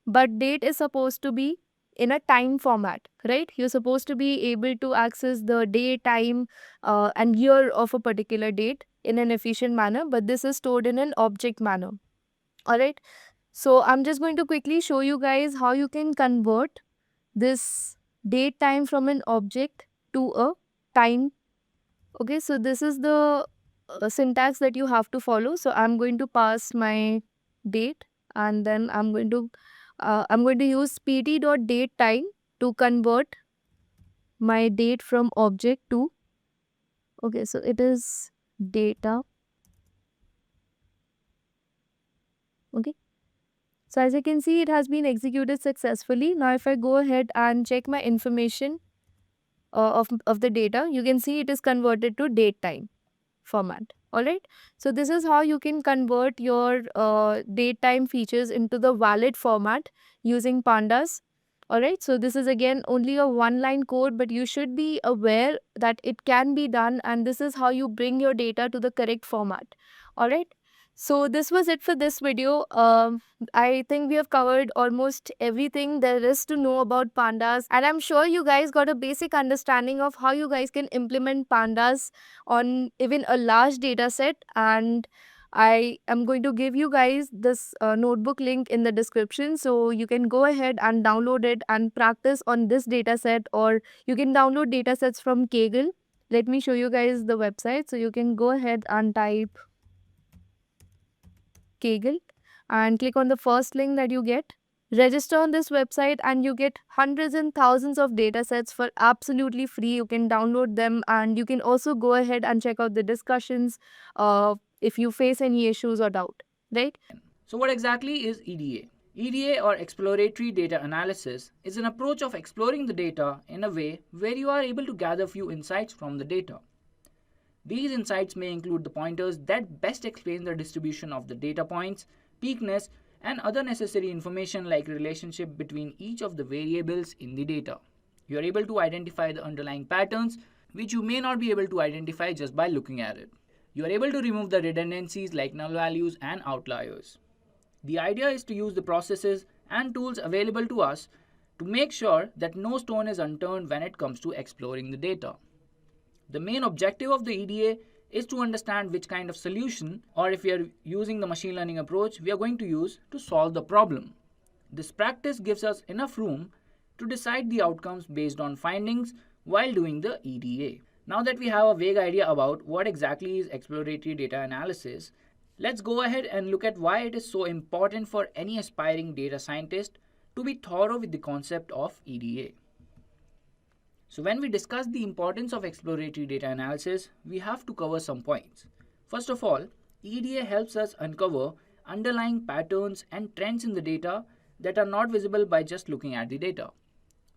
but date is supposed to be in a time format, right? You're supposed to be able to access the day, time, and year of a particular date in an efficient manner, but this is stored in an object manner. All right. So I'm just going to quickly show you guys how you can convert this date time from an object to a time. Okay, so this is the syntax that you have to follow. So I'm going to pass my date and then I'm going to use pt.datetime to convert my date from object to, okay, so it is data. Okay, so as you can see, it has been executed successfully. Now if I go ahead and check my information of the data, you can see it is converted to date time format. All right, so this is how you can convert your date time features into the valid format using Pandas. All right, so this is again only a one line code, but you should be aware that it can be done, and this is how you bring your data to the correct format. All right, so this was it for this video. I think we have covered almost everything there is to know about Pandas, and I'm sure you guys got a basic understanding of how you guys can implement Pandas on even a large data set. And I am going to give you guys this notebook link in the description, so you can go ahead and download it and practice on this data set, or you can download data sets from Kaggle. Let me show you guys the website. So you can go ahead and type Kaggle and click on the first link that you get. Register on this website and you get hundreds and thousands of data sets for absolutely free. You can download them and you can also go ahead and check out the discussions if you face any issues or doubt, right? So what exactly is EDA? EDA, or Exploratory Data Analysis, is an approach of exploring the data in a way where you are able to gather few insights from the data. These insights may include the pointers that best explain the distribution of the data points, peakness, and other necessary information like relationship between each of the variables in the data. You are able to identify the underlying patterns which you may not be able to identify just by looking at it. You are able to remove the redundancies like null values and outliers. The idea is to use the processes and tools available to us to make sure that no stone is unturned when it comes to exploring the data. The main objective of the EDA is to understand which kind of solution, or if we are using the machine learning approach, we are going to use to solve the problem. This practice gives us enough room to decide the outcomes based on findings while doing the EDA. Now that we have a vague idea about what exactly is exploratory data analysis, let's go ahead and look at why it is so important for any aspiring data scientist to be thorough with the concept of EDA. So when we discuss the importance of exploratory data analysis, we have to cover some points. First of all, EDA helps us uncover underlying patterns and trends in the data that are not visible by just looking at the data.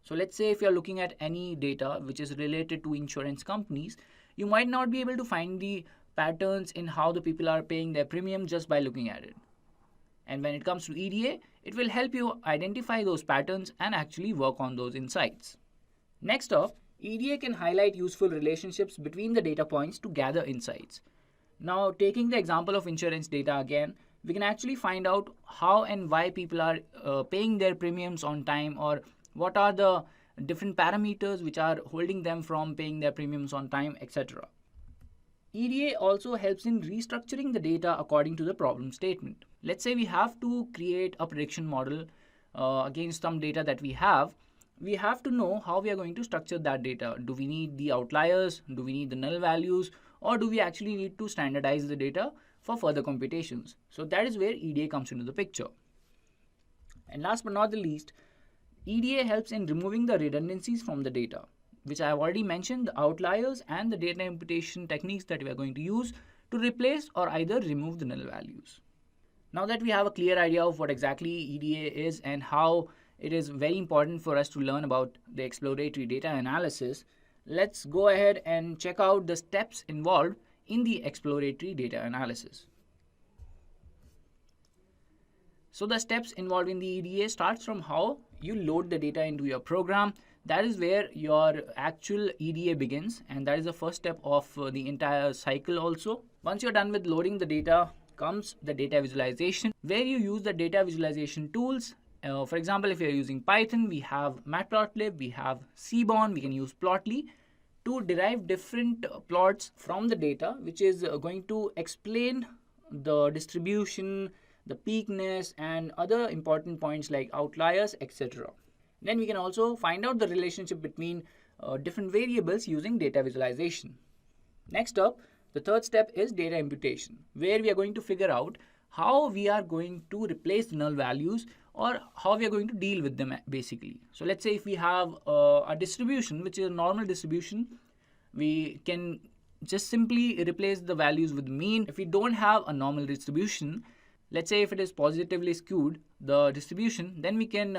So let's say if you are looking at any data which is related to insurance companies, you might not be able to find the patterns in how the people are paying their premium just by looking at it. And when it comes to EDA, it will help you identify those patterns and actually work on those insights. Next up, EDA can highlight useful relationships between the data points to gather insights. Now, taking the example of insurance data again, we can actually find out how and why people are paying their premiums on time, or what are the different parameters which are holding them from paying their premiums on time, etc. EDA also helps in restructuring the data according to the problem statement. Let's say we have to create a prediction model against some data that we have to know how we are going to structure that data. Do we need the outliers? Do we need the null values? Or do we actually need to standardize the data for further computations? So that is where EDA comes into the picture. And last but not the least, EDA helps in removing the redundancies from the data, which I have already mentioned, the outliers and the data imputation techniques that we are going to use to replace or either remove the null values. Now that we have a clear idea of what exactly EDA is and how it is very important for us to learn about the exploratory data analysis, let's go ahead and check out the steps involved in the exploratory data analysis. So the steps involved in the EDA starts from how you load the data into your program. That is where your actual EDA begins, and that is the first step of the entire cycle also. Once you're done with loading the data, comes the data visualization, where you use the data visualization tools. For example, if you're using Python, we have matplotlib, we have Seaborn, we can use Plotly to derive different plots from the data, which is going to explain the distribution, the peakness, and other important points like outliers, etc. Then we can also find out the relationship between different variables using data visualization. Next up, the third step is data imputation, where we are going to figure out how we are going to replace the null values or how we are going to deal with them basically. So let's say if we have a distribution which is a normal distribution, we can just simply replace the values with mean. If we don't have a normal distribution, let's say if it is positively skewed, the distribution, then we can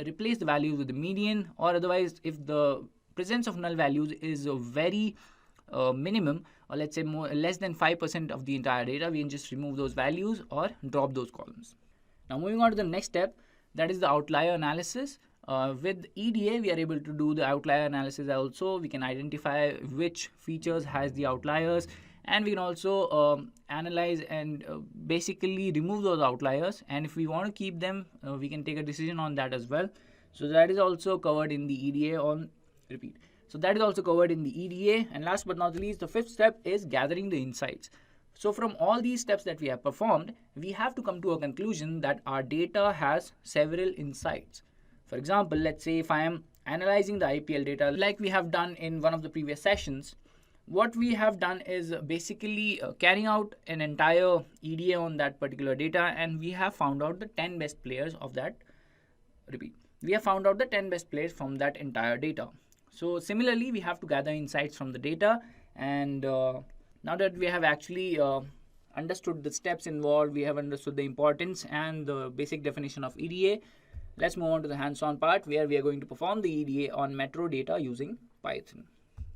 replace the values with the median, or otherwise if the presence of null values is very minimum, or let's say less than 5% of the entire data, we can just remove those values or drop those columns. Now moving on to the next step, that is the outlier analysis. With EDA, we are able to do the outlier analysis also. We can identify which features has the outliers, and we can also analyze and basically remove those outliers, and if we want to keep them, we can take a decision on that as well. So that is also covered in the EDA So that is also covered in the EDA. And last but not least, the fifth step is gathering the insights. So from all these steps that we have performed, we have to come to a conclusion that our data has several insights. For example, let's say if I am analyzing the IPL data like we have done in one of the previous sessions, what we have done is basically carrying out an entire EDA on that particular data, and we have found out the 10 best players of that repeat. We have found out the 10 best players from that entire data. So similarly, we have to gather insights from the data, and now that we have actually understood the steps involved, we have understood the importance and the basic definition of EDA, let's move on to the hands-on part where we are going to perform the EDA on metro data using Python.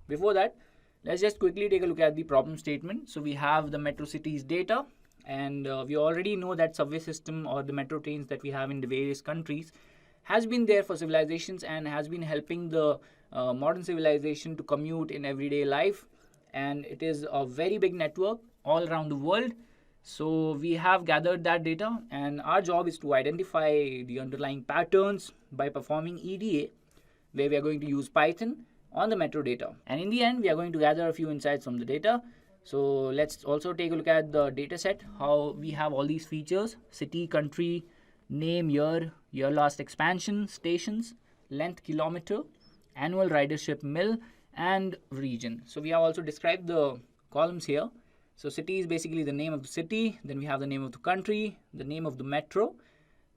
Before that, let's just quickly take a look at the problem statement. So we have the metro cities data, and we already know that subway system or the metro trains that we have in the various countries has been there for civilizations and has been helping the modern civilization to commute in everyday life, and it is a very big network all around the world. So we have gathered that data, and our job is to identify the underlying patterns by performing EDA, where we are going to use Python on the metro data. And in the end, we are going to gather a few insights from the data. So let's also take a look at the data set, how we have all these features: city, country, name, year last expansion, stations, length kilometer, annual ridership mil, and region. So we have also described the columns here. So city is basically the name of the city, then we have the name of the country, the name of the metro,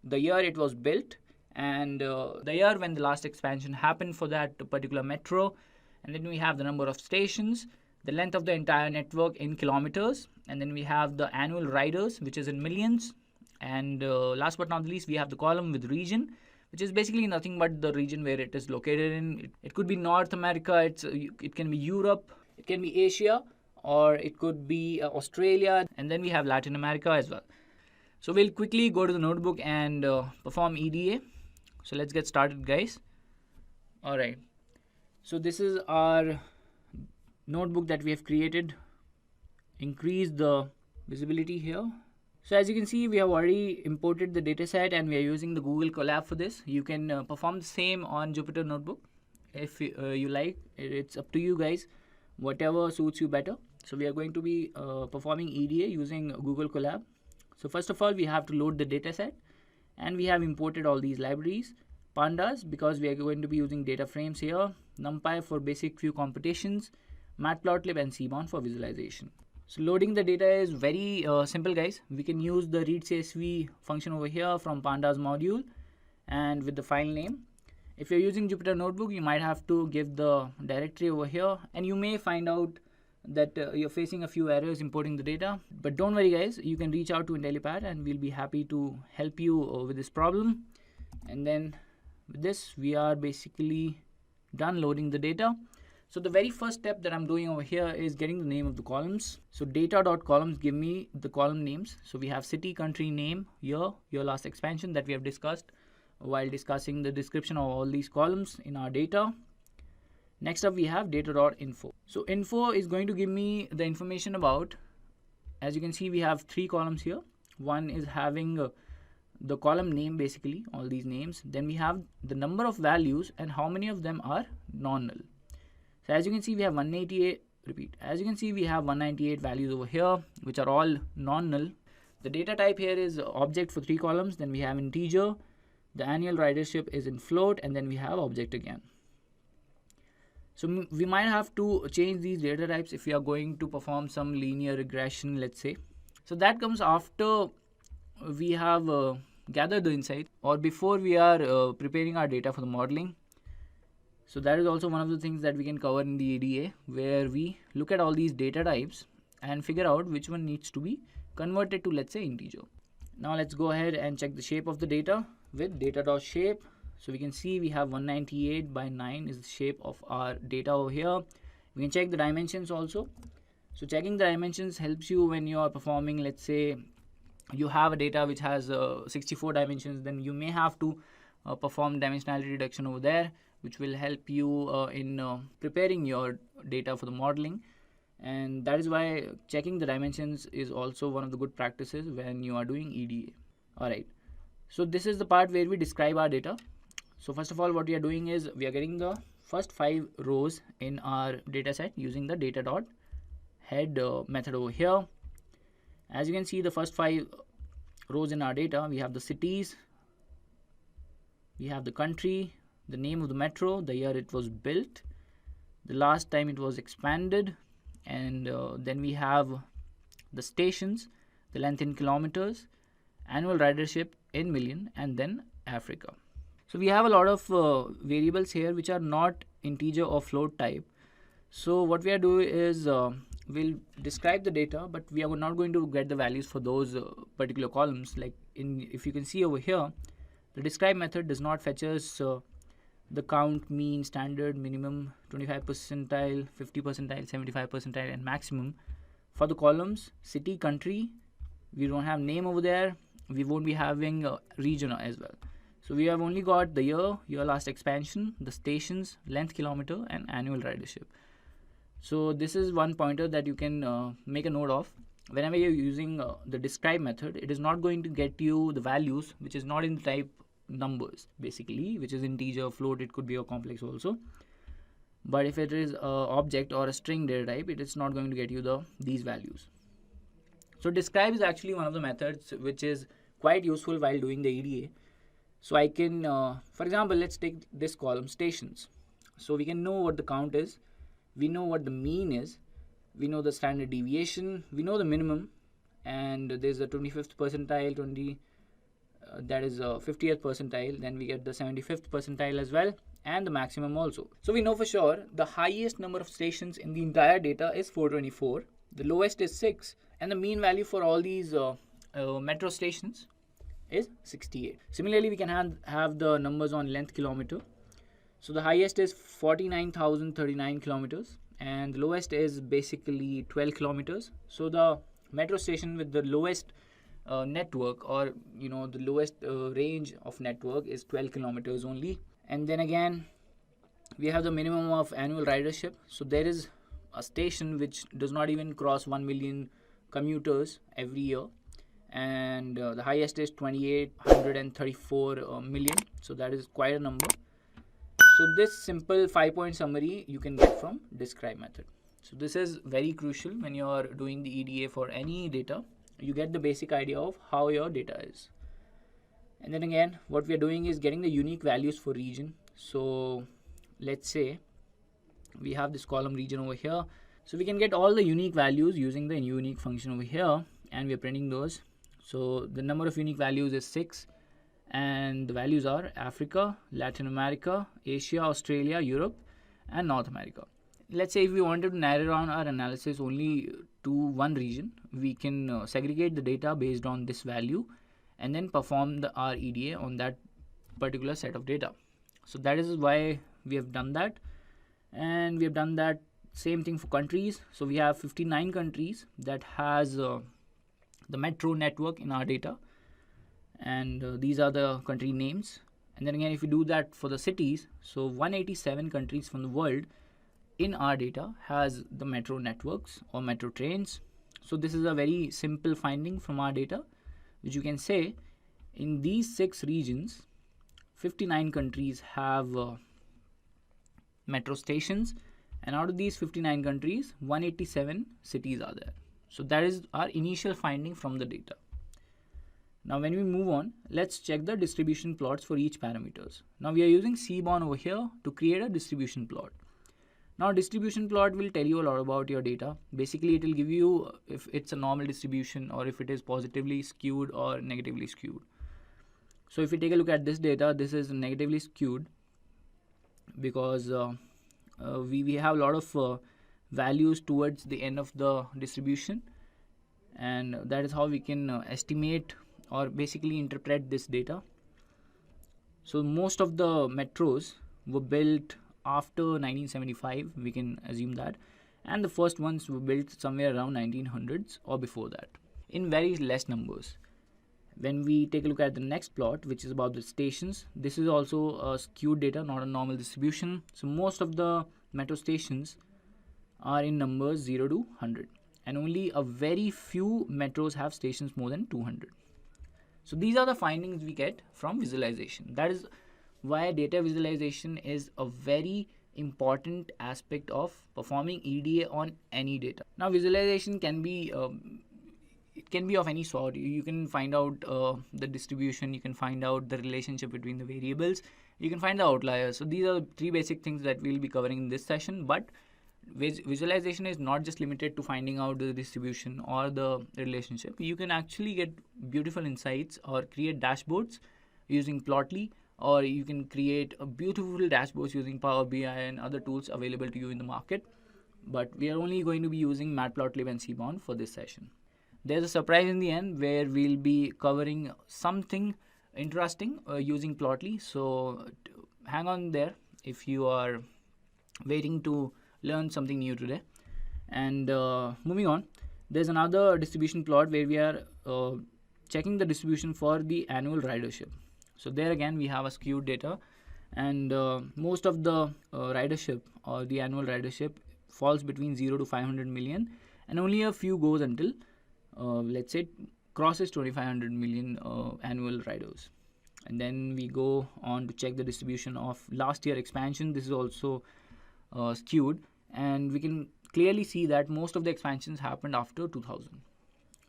the year it was built, and the year when the last expansion happened for that particular metro, and then we have the number of stations, the length of the entire network in kilometers, and then we have the annual riders, which is in millions, and last but not least, we have the column with region, which is basically nothing but the region where it is located in. It could be North America, it can be Europe, it can be Asia, or it could be Australia, and then we have Latin America as well. So we'll quickly go to the notebook and perform EDA. So let's get started, guys. Alright, so this is our notebook that we have created. Increase the visibility here. So as you can see, we have already imported the dataset and we are using the Google Colab for this. You can perform the same on Jupyter Notebook if you like. It's up to you guys, whatever suits you better. So we are going to be performing EDA using Google Colab. So first of all, we have to load the dataset, and we have imported all these libraries. Pandas, because we are going to be using data frames here. NumPy for basic view computations. Matplotlib and Seaborn for visualization. So loading the data is very simple, guys. We can use the read CSV function over here from Pandas module and with the file name. If you're using Jupyter Notebook, you might have to give the directory over here, and you may find out that you're facing a few errors importing the data. But don't worry, guys, you can reach out to Intellipaat and we'll be happy to help you with this problem. And then with this, we are basically done loading the data. So the very first step that I'm doing over here is getting the name of the columns. So data.columns give me the column names. So we have city, country, name, year last expansion that we have discussed while discussing the description of all these columns in our data. Next up, we have data.info. So info is going to give me the information about, as you can see, we have 3 columns here. One is having the column name, basically all these names. Then we have the number of values and how many of them are non-null. So as you can see, we have 188, repeat, as you can see, we have 198 values over here, which are all non-null. The data type here is object for 3 columns. Then we have integer. The annual ridership is in float, and then we have object again. So we might have to change these data types if we are going to perform some linear regression, let's say. So that comes after we have gathered the insight, or before we are preparing our data for the modeling. So that is also one of the things that we can cover in the EDA, where we look at all these data types and figure out which one needs to be converted to, let's say, integer. Now let's go ahead and check the shape of the data with data.shape. So we can see we have 198 by 9 is the shape of our data over here. We can check the dimensions also. So checking the dimensions helps you when you are performing, let's say you have a data which has 64 dimensions, then you may have to perform dimensionality reduction over there, which will help you in preparing your data for the modeling. And that is why checking the dimensions is also one of the good practices when you are doing EDA. Alright, so this is the part where we describe our data. So first of all, what we are doing is we are getting the first 5 rows in our data set using the data.head method over here. As you can see, the first 5 rows in our data, we have the cities, we have the country, the name of the metro, the year it was built, the last time it was expanded, and then we have the stations, the length in kilometers, annual ridership in million, and then Africa. So we have a lot of variables here which are not integer or float type. So what we are doing is we'll describe the data, but we are not going to get the values for those particular columns. Like if you can see over here, the describe method does not fetch us the count, mean, standard, minimum, 25 percentile, 50 percentile, 75 percentile, and maximum. For the columns, city, country, we don't have name over there. We won't be having region as well. So we have only got the year last expansion, the stations, length kilometer, and annual ridership. So this is one pointer that you can make a note of. Whenever you're using the describe method, it is not going to get you the values which is not in the type numbers, basically, which is integer, float, it could be a complex also. But if it is a object or a string data type, it is not going to get you these values. So describe is actually one of the methods which is quite useful while doing the EDA. So I can, for example, let's take this column, stations. So we can know what the count is, we know what the mean is, we know the standard deviation, we know the minimum, and there's a 25th percentile, that is 50th percentile, then we get the 75th percentile as well, and the maximum also. So we know for sure the highest number of stations in the entire data is 424, the lowest is 6, and the mean value for all these metro stations is 68. Similarly, we can have the numbers on length kilometer. So the highest is 49,039 kilometers, and the lowest is basically 12 kilometers. So the metro station with the lowest network, or the lowest range of network, is 12 kilometers only. And then again, we have the minimum of annual ridership. So there is a station which does not even cross 1 million commuters every year, and the highest is 2834 million. So that is quite a number. So this simple 5-point summary you can get from describe method. So this is very crucial when you are doing the EDA for any data. You get the basic idea of how your data is. And then again, what we are doing is getting the unique values for region. So let's say we have this column region over here. So we can get all the unique values using the unique function over here, and we are printing those. So the number of unique values is 6, and the values are Africa, Latin America, Asia, Australia, Europe, and North America. Let's say if we wanted to narrow down our analysis only to one region, we can segregate the data based on this value and then perform our EDA on that particular set of data. So that is why we have done that, and we have done that same thing for countries. So we have 59 countries that has the metro network in our data, and these are the country names. And then again, if we do that for the cities, so 187 countries from the world in our data has the metro networks or metro trains. So this is a very simple finding from our data, which you can say in these 6 regions, 59 countries have metro stations, and out of these 59 countries, 187 cities are there. So that is our initial finding from the data. Now when we move on, let's check the distribution plots for each parameters. Now we are using Seaborn over here to create a distribution plot. Now distribution plot will tell you a lot about your data. Basically it will give you if it's a normal distribution or if it is positively skewed or negatively skewed. So if you take a look at this data, this is negatively skewed because we have a lot of values towards the end of the distribution, and that is how we can estimate or basically interpret this data. So most of the metros were built after 1975, we can assume that, and the first ones were built somewhere around 1900s or before that in very less numbers. When we take a look at the next plot, which is about the stations, this is also a skewed data, not a normal distribution. So most of the metro stations are in numbers 0 to 100, and only a very few metros have stations more than 200. So these are the findings we get from visualization. That is why data visualization is a very important aspect of performing EDA on any data. Now visualization can be it can be of any sort. You can find out the distribution, you can find out the relationship between the variables, you can find the outliers. So these are 3 basic things that we'll be covering in this session. But visualization is not just limited to finding out the distribution or the relationship. You can actually get beautiful insights or create dashboards using Plotly or you can create a beautiful dashboards using Power BI and other tools available to you in the market. But we are only going to be using Matplotlib and Seaborn for this session. There's a surprise in the end where we'll be covering something interesting using Plotly. So hang on there if you are waiting to learn something new today. And moving on, there's another distribution plot where we are checking the distribution for the annual ridership. So there again we have a skewed data, and most of the ridership or the annual ridership falls between 0 to 500 million, and only a few goes until let's say crosses 2500 million annual riders. And then we go on to check the distribution of last year expansion. This is also skewed, and we can clearly see that most of the expansions happened after 2000.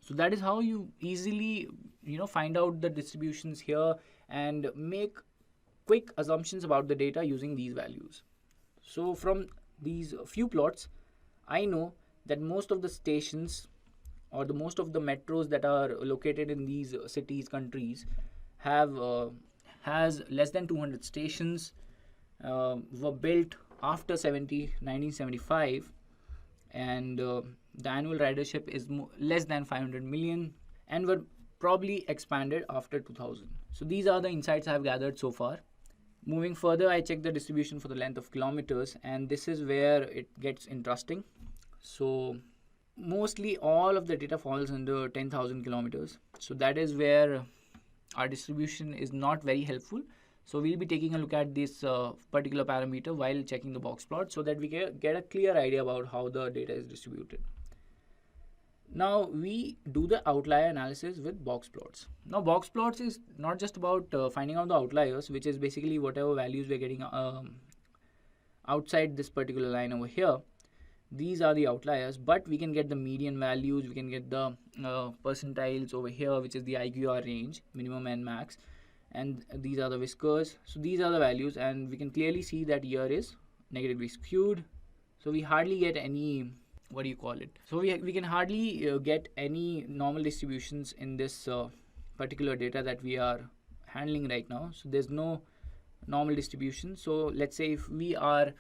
So that is how you easily find out the distributions here and make quick assumptions about the data using these values. So from these few plots, I know that most of the stations or the most of the metros that are located in these cities, countries have has less than 200 stations, were built after 1975, and the annual ridership is less than 500 million, and were probably expanded after 2000. So these are the insights I have gathered so far. Moving further, I check the distribution for the length of kilometers, and this is where it gets interesting. So mostly all of the data falls under 10,000 kilometers. So that is where our distribution is not very helpful. So we'll be taking a look at this particular parameter while checking the box plot, so that we get a clear idea about how the data is distributed. Now we do the outlier analysis with box plots. Now box plots is not just about finding out the outliers, which is basically whatever values we're getting outside this particular line over here. These are the outliers, but we can get the median values, we can get the percentiles over here, which is the IQR range, minimum and max, and these are the whiskers. So these are the values, and we can clearly see that year is negatively skewed. So we hardly get any, what do you call it? So we can hardly get any normal distributions in this particular data that we are handling right now. So there's no normal distribution. So let's say if we are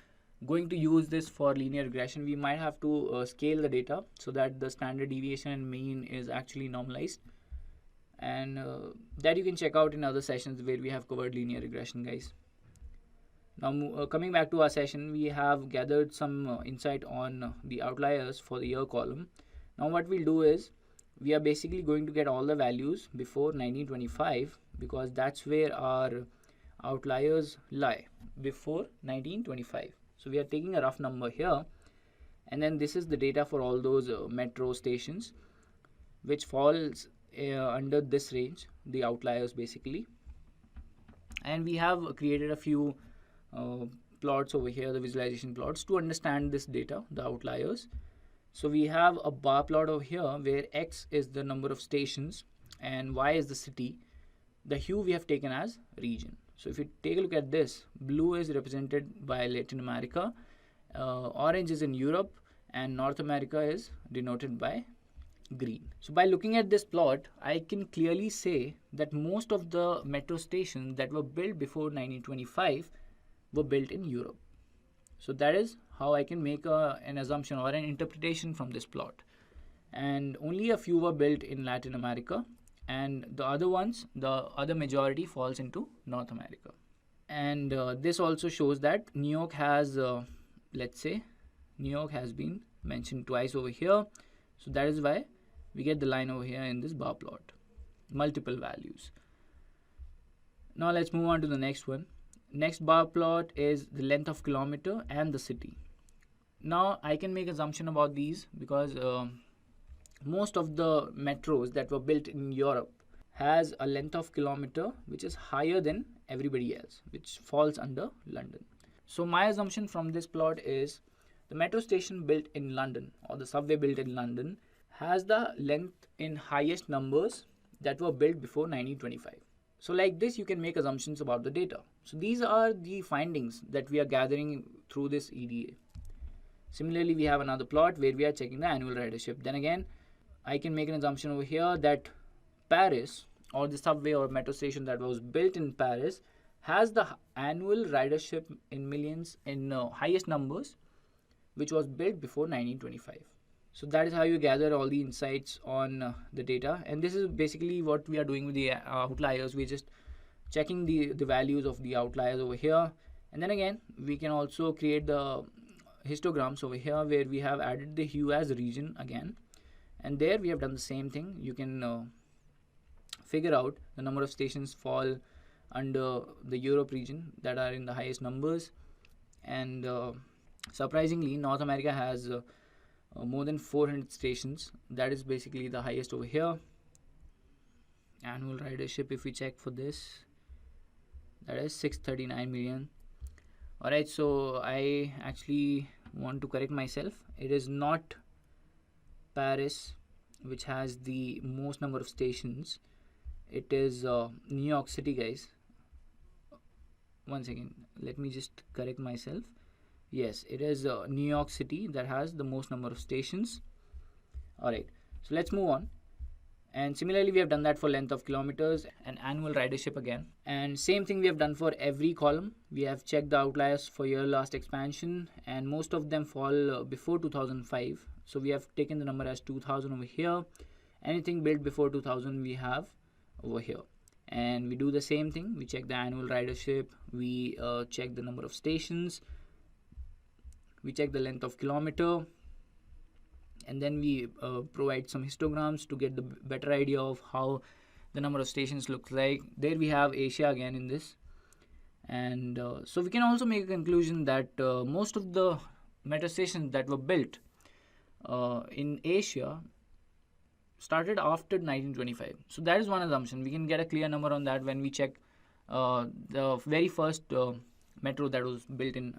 going to use this for linear regression, we might have to scale the data so that the standard deviation and mean is actually normalized, and that you can check out in other sessions where we have covered linear regression, guys. Now coming back to our session, we have gathered some insight on the outliers for the year column. Now what we'll do is we are basically going to get all the values before 1925, because that's where our outliers lie, before 1925. So we are taking a rough number here, and then this is the data for all those metro stations which falls under this range, the outliers basically. And we have created a few plots over here, the visualization plots, to understand this data, the outliers. So we have a bar plot over here where X is the number of stations and Y is the city. The hue we have taken as region. So if you take a look at this, blue is represented by Latin America, orange is in Europe, and North America is denoted by green. So by looking at this plot, I can clearly say that most of the metro stations that were built before 1925 were built in Europe. So that is how I can make an assumption or an interpretation from this plot. And only a few were built in Latin America, and the other ones, the other majority falls into North America. And this also shows that New York has, let's say, New York has been mentioned twice over here. So that is why we get the line over here in this bar plot, multiple values. Now let's move on to the next one. Next bar plot is the length of kilometer and the city. Now I can make assumption about these because most of the metros that were built in Europe has a length of kilometer which is higher than everybody else, which falls under London. So my assumption from this plot is the metro station built in London or the subway built in London has the length in highest numbers that were built before 1925. So like this, you can make assumptions about the data. So these are the findings that we are gathering through this EDA. Similarly, we have another plot where we are checking the annual ridership. Then again, I can make an assumption over here that Paris, or the subway or metro station that was built in Paris, has the annual ridership in millions in highest numbers, which was built before 1925. So that is how you gather all the insights on the data, and this is basically what we are doing with the outliers. We're just checking the values of the outliers over here, and then again we can also create the histograms over here where we have added the hue as region again, and there we have done the same thing. You can figure out the number of stations fall under the Europe region that are in the highest numbers, and surprisingly North America has more than 400 stations. That is basically the highest over here. Annual ridership, if we check for this, that is 639 million. Alright, so I actually want to correct myself. It is not Paris which has the most number of stations. It is New York City, guys. One second, let me just correct myself. Yes, it is New York City that has the most number of stations. Alright, so let's move on. And similarly, we have done that for length of kilometers and annual ridership again. And same thing we have done for every column. We have checked the outliers for year last expansion, and most of them fall before 2005. So we have taken the number as 2000 over here. Anything built before 2000 we have over here. And we do the same thing. We check the annual ridership. We check the number of stations. We check the length of kilometer. And then we provide some histograms to get the better idea of how the number of stations looks like. There we have Asia again in this, and so we can also make a conclusion that most of the metro stations that were built in Asia started after 1925. So that is one assumption. We can get a clear number on that when we check the very first metro that was built in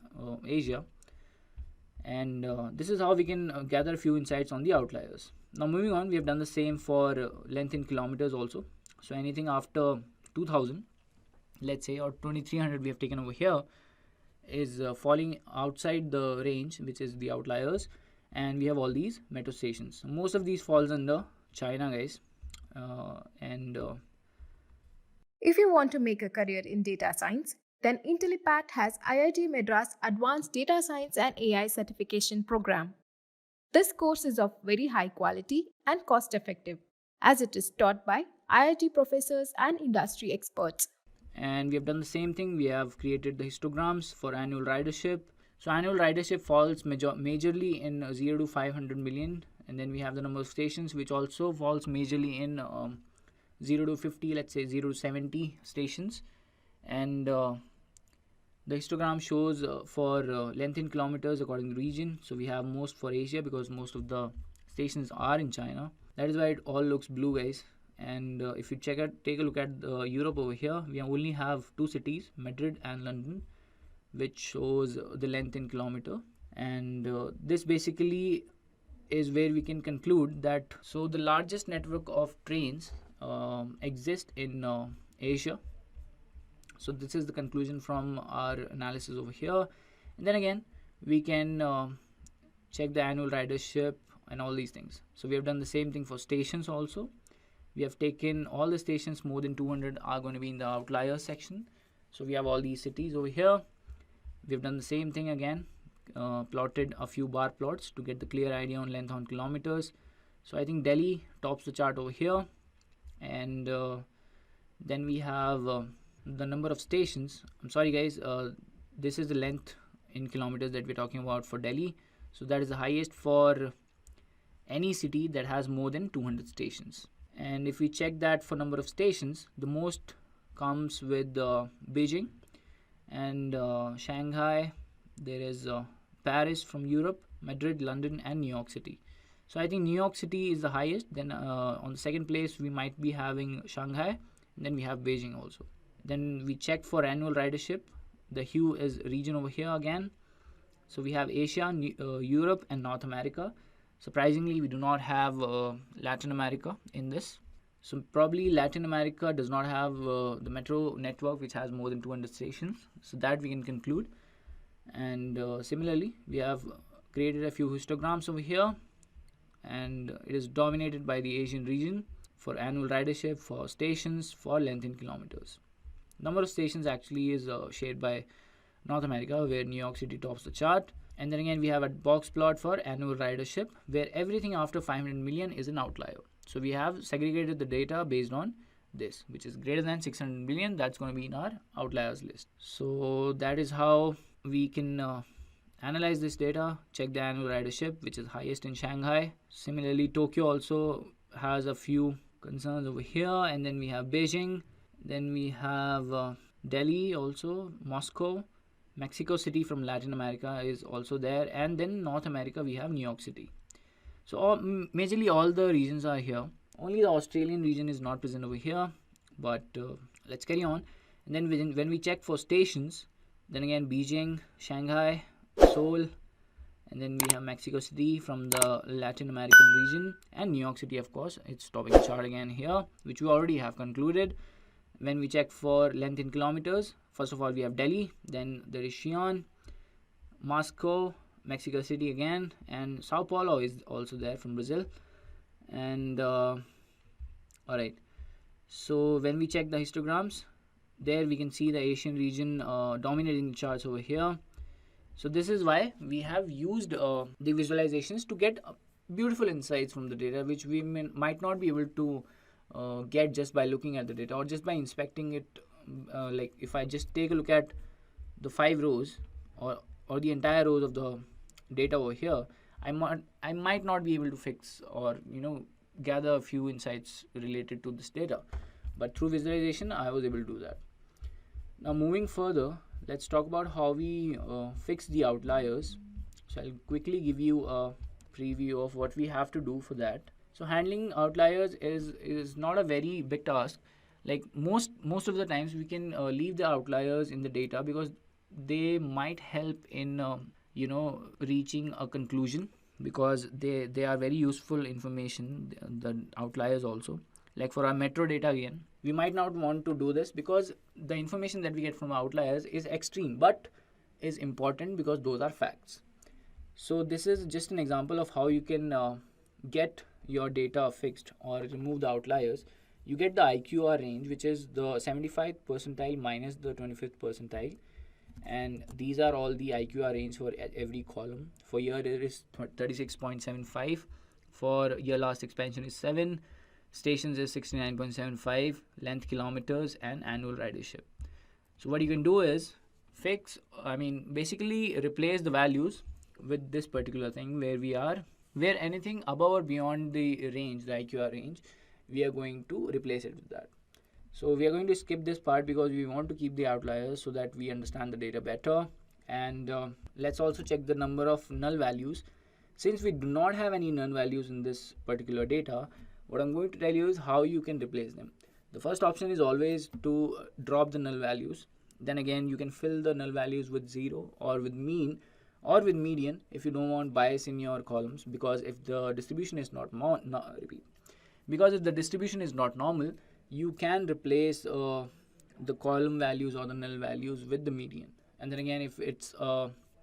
Asia. And this is how we can gather a few insights on the outliers. Now moving on, we have done the same for length in kilometers also. So anything after 2000, let's say, or 2300 we have taken over here, is falling outside the range, which is the outliers, and we have all these metro stations. Most of these falls under China, guys. If you want to make a career in data science, then Intellipaat has IIT Madras Advanced Data Science and AI Certification Program. This course is of very high quality and cost effective, as it is taught by IIT professors and industry experts. And we have done the same thing. We have created the histograms for annual ridership. So annual ridership falls majorly in 0 to 500 million, and then we have the number of stations, which also falls majorly in 0 to 50, let's say 0 to 70 stations. And the histogram shows for length in kilometers according to region. So we have most for Asia because most of the stations are in China. That is why it all looks blue, guys. And if you take a look at Europe over here, we only have two cities, Madrid and London, which shows the length in kilometer. And this basically is where we can conclude that so the largest network of trains exist in Asia. So this is the conclusion from our analysis over here. And then again, we can check the annual ridership and all these things. So we have done the same thing for stations also. We have taken all the stations more than 200 are going to be in the outlier section. So we have all these cities over here. We have done the same thing again, plotted a few bar plots to get the clear idea on length on kilometers. So I think Delhi tops the chart over here. And then we have the number of stations. I'm sorry guys, this is the length in kilometers that we're talking about for Delhi. So that is the highest for any city that has more than 200 stations. And if we check that for number of stations, the most comes with Beijing and Shanghai. There is Paris from Europe, Madrid, London and New York City. So I think New York City is the highest. Then on the second place we might be having Shanghai, and then we have Beijing also. Then we check for annual ridership. The hue is region over here again. So we have Asia, Europe and North America. Surprisingly, we do not have Latin America in this. So probably Latin America does not have the metro network which has more than 200 stations. So that we can conclude. And similarly, we have created a few histograms over here. And it is dominated by the Asian region for annual ridership, for stations, for length in kilometers. Number of stations actually is shared by North America, where New York City tops the chart. And then again, we have a box plot for annual ridership, where everything after 500 million is an outlier. So we have segregated the data based on this, which is greater than 600 million. That's going to be in our outliers list. So that is how we can analyze this data, check the annual ridership, which is highest in Shanghai. Similarly, Tokyo also has a few concerns over here, and then we have Beijing, then we have Delhi also, Moscow, Mexico City from Latin America is also there, and then North America we have New York City. So majorly all the regions are here. Only the Australian region is not present over here, but let's carry on. And then when we check for stations, then again Beijing, Shanghai, Seoul, and then we have Mexico City from the Latin American region, and New York City, of course, it's topping the chart again here, which we already have concluded. When we check for length in kilometers, first of all we have Delhi, then there is Xi'an, Moscow, Mexico City again, and Sao Paulo is also there from Brazil. And alright, so when we check the histograms, there we can see the Asian region dominating the charts over here. So this is why we have used the visualizations to get beautiful insights from the data, which we might not be able to get just by looking at the data or just by inspecting it. Like if I just take a look at the 5 rows or the entire rows of the data over here, I might not be able to fix or gather a few insights related to this data, but through visualization I was able to do that. Now moving further, let's talk about how we fix the outliers. So I'll quickly give you a preview of what we have to do for that. So handling outliers is not a very big task. Like most of the times we can leave the outliers in the data because they might help in reaching a conclusion, because they are very useful information, the outliers also. Like for our metro data again, we might not want to do this because the information that we get from outliers is extreme but is important because those are facts. So this is just an example of how you can get your data fixed or remove the outliers. You get the IQR range, which is the 75th percentile minus the 25th percentile, and these are all the IQR range for every column. For year it is 36.75, for year last expansion is 7, stations is 69.75, length kilometers, and annual ridership. So what you can do is basically replace the values with this particular thing where anything above or beyond the range, the IQR range, we are going to replace it with that. So we are going to skip this part because we want to keep the outliers so that we understand the data better. And let's also check the number of null values. Since we do not have any null values in this particular data, what I'm going to tell you is how you can replace them. The first option is always to drop the null values. Then again, you can fill the null values with 0 or with mean or with median if you don't want bias in your columns, because if the distribution is not normal, you can replace the column values or the null values with the median. And then again, if it's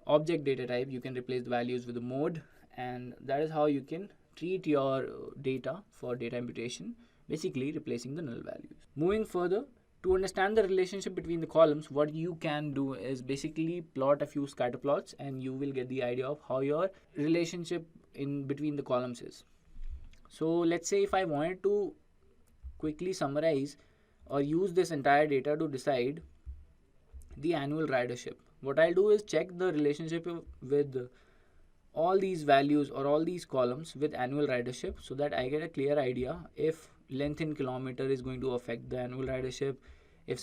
object data type, you can replace the values with the mode, and that is how you can treat your data for data imputation, basically replacing the null values. Moving further, to understand the relationship between the columns, what you can do is basically plot a few scatter plots, and you will get the idea of how your relationship in between the columns is. So let's say if I wanted to quickly summarize or use this entire data to decide the annual ridership, what I'll do is check the relationship with all these values or all these columns with annual ridership, so that I get a clear idea if length in kilometer is going to affect the annual ridership, if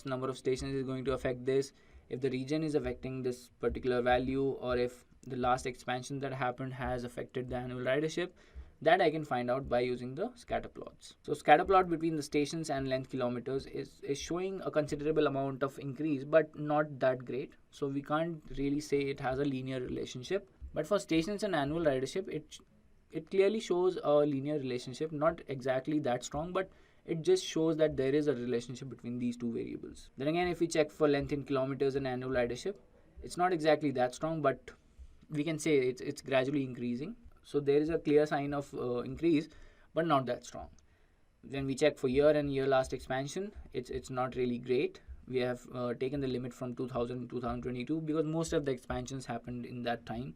number of stations is going to affect this, if the region is affecting this particular value, or if the last expansion that happened has affected the annual ridership. That I can find out by using the scatter plots. So scatter plot between the stations and length kilometers is showing a considerable amount of increase, but not that great. So we can't really say it has a linear relationship. But for stations and annual ridership, it clearly shows a linear relationship, not exactly that strong, but it just shows that there is a relationship between these two variables. Then again, if we check for length in kilometers and annual ridership, it's not exactly that strong, but we can say it's gradually increasing. So there is a clear sign of increase, but not that strong. When we check for year and year last expansion, it's not really great. we have taken the limit from 2000 to 2022 because most of the expansions happened in that time.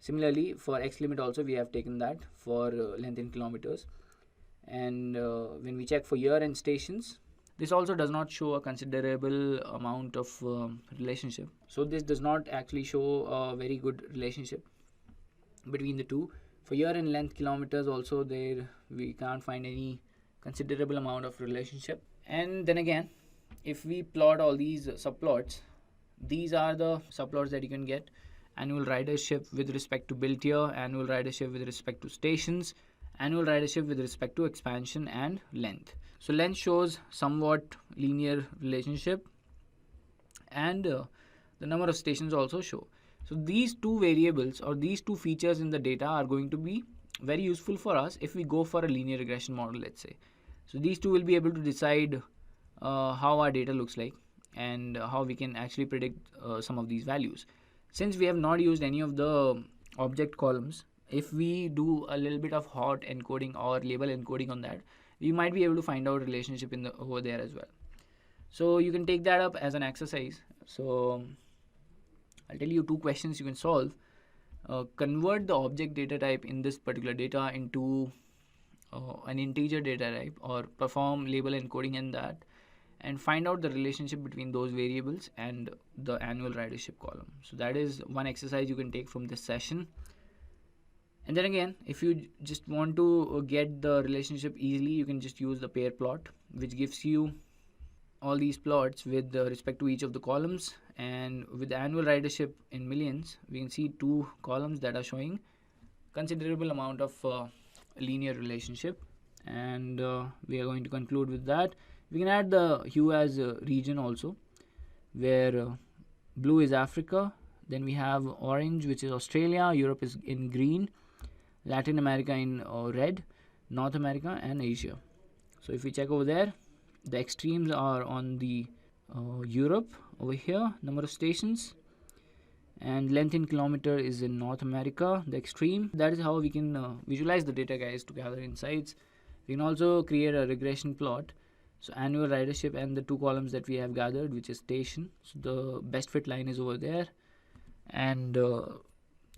Similarly, for X limit also we have taken that for length in kilometers. And when we check for year and stations, this also does not show a considerable amount of relationship. So this does not actually show a very good relationship between the two. For year and length kilometers also, there we can't find any considerable amount of relationship. And then again, if we plot all these subplots, these are the subplots that you can get: annual ridership with respect to built year, annual ridership with respect to stations, annual ridership with respect to expansion, and length. So length shows somewhat linear relationship, and the number of stations also show. So these two variables or these two features in the data are going to be very useful for us if we go for a linear regression model, let's say. So these two will be able to decide how our data looks like and how we can actually predict some of these values. Since we have not used any of the object columns, if we do a little bit of hot encoding or label encoding on that, we might be able to find out relationship over there as well. So you can take that up as an exercise. So I'll tell you two questions you can solve. Convert the object data type in this particular data into an integer data type, or perform label encoding in that, and find out the relationship between those variables and the annual ridership column. So that is one exercise you can take from this session. And then again, if you just want to get the relationship easily, you can just use the pair plot, which gives you all these plots with respect to each of the columns. And with the annual ridership in millions, we can see two columns that are showing considerable amount of linear relationship. And we are going to conclude with that. We can add the hue as a region also, where blue is Africa, then we have orange, which is Australia, Europe is in green, Latin America in red, North America and Asia. So if we check over there, the extremes are on the Europe over here, number of stations, and length in kilometer is in North America, the extreme. That is how we can visualize the data, guys, to gather insights. We can also create a regression plot. So annual ridership and the two columns that we have gathered, which is station. So the best fit line is over there, and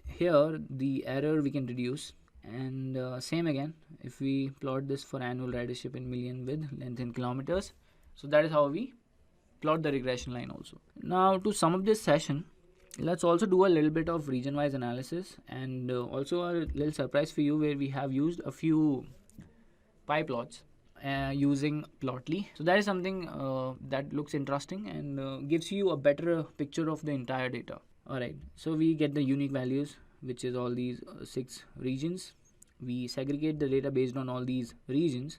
here the error we can reduce. And same again, if we plot this for annual ridership in million with length in kilometers. So that is how we plot the regression line also. Now to sum up this session, let's also do a little bit of region wise analysis, and also a little surprise for you where we have used a few pie plots using Plotly. So that is something that looks interesting and gives you a better picture of the entire data. Alright, so we get the unique values, which is all these 6 regions. We segregate the data based on all these regions.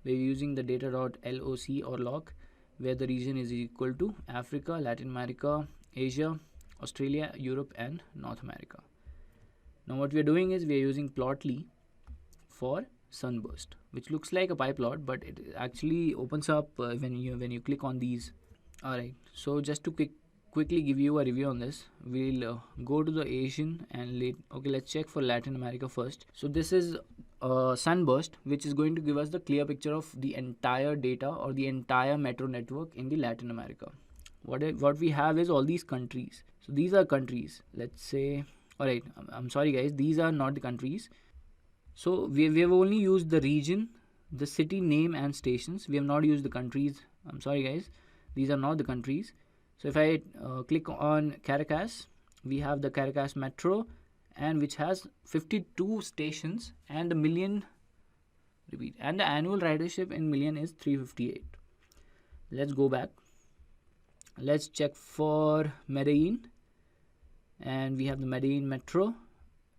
We're using the data.loc or loc, where the region is equal to Africa, Latin America, Asia, Australia, Europe and North America. Now what we are doing is we are using Plotly for sunburst, which looks like a pie plot, but it actually opens up when you click on these. Alright, so just to quickly give you a review on this, we'll go to the Asian and let's check for Latin America first. So this is sunburst, which is going to give us the clear picture of the entire data or the entire metro network in the Latin America. What we have is all these countries. So these are countries. Let's say, alright, I'm sorry guys, these are not the countries. So we have only used the region, the city name and stations. We have not used the countries. I'm sorry guys, these are not the countries. So if I click on Caracas, we have the Caracas Metro, and which has 52 stations and and the annual ridership in million is 358. Let's go back. Let's check for Medellin, and we have the Medellin Metro,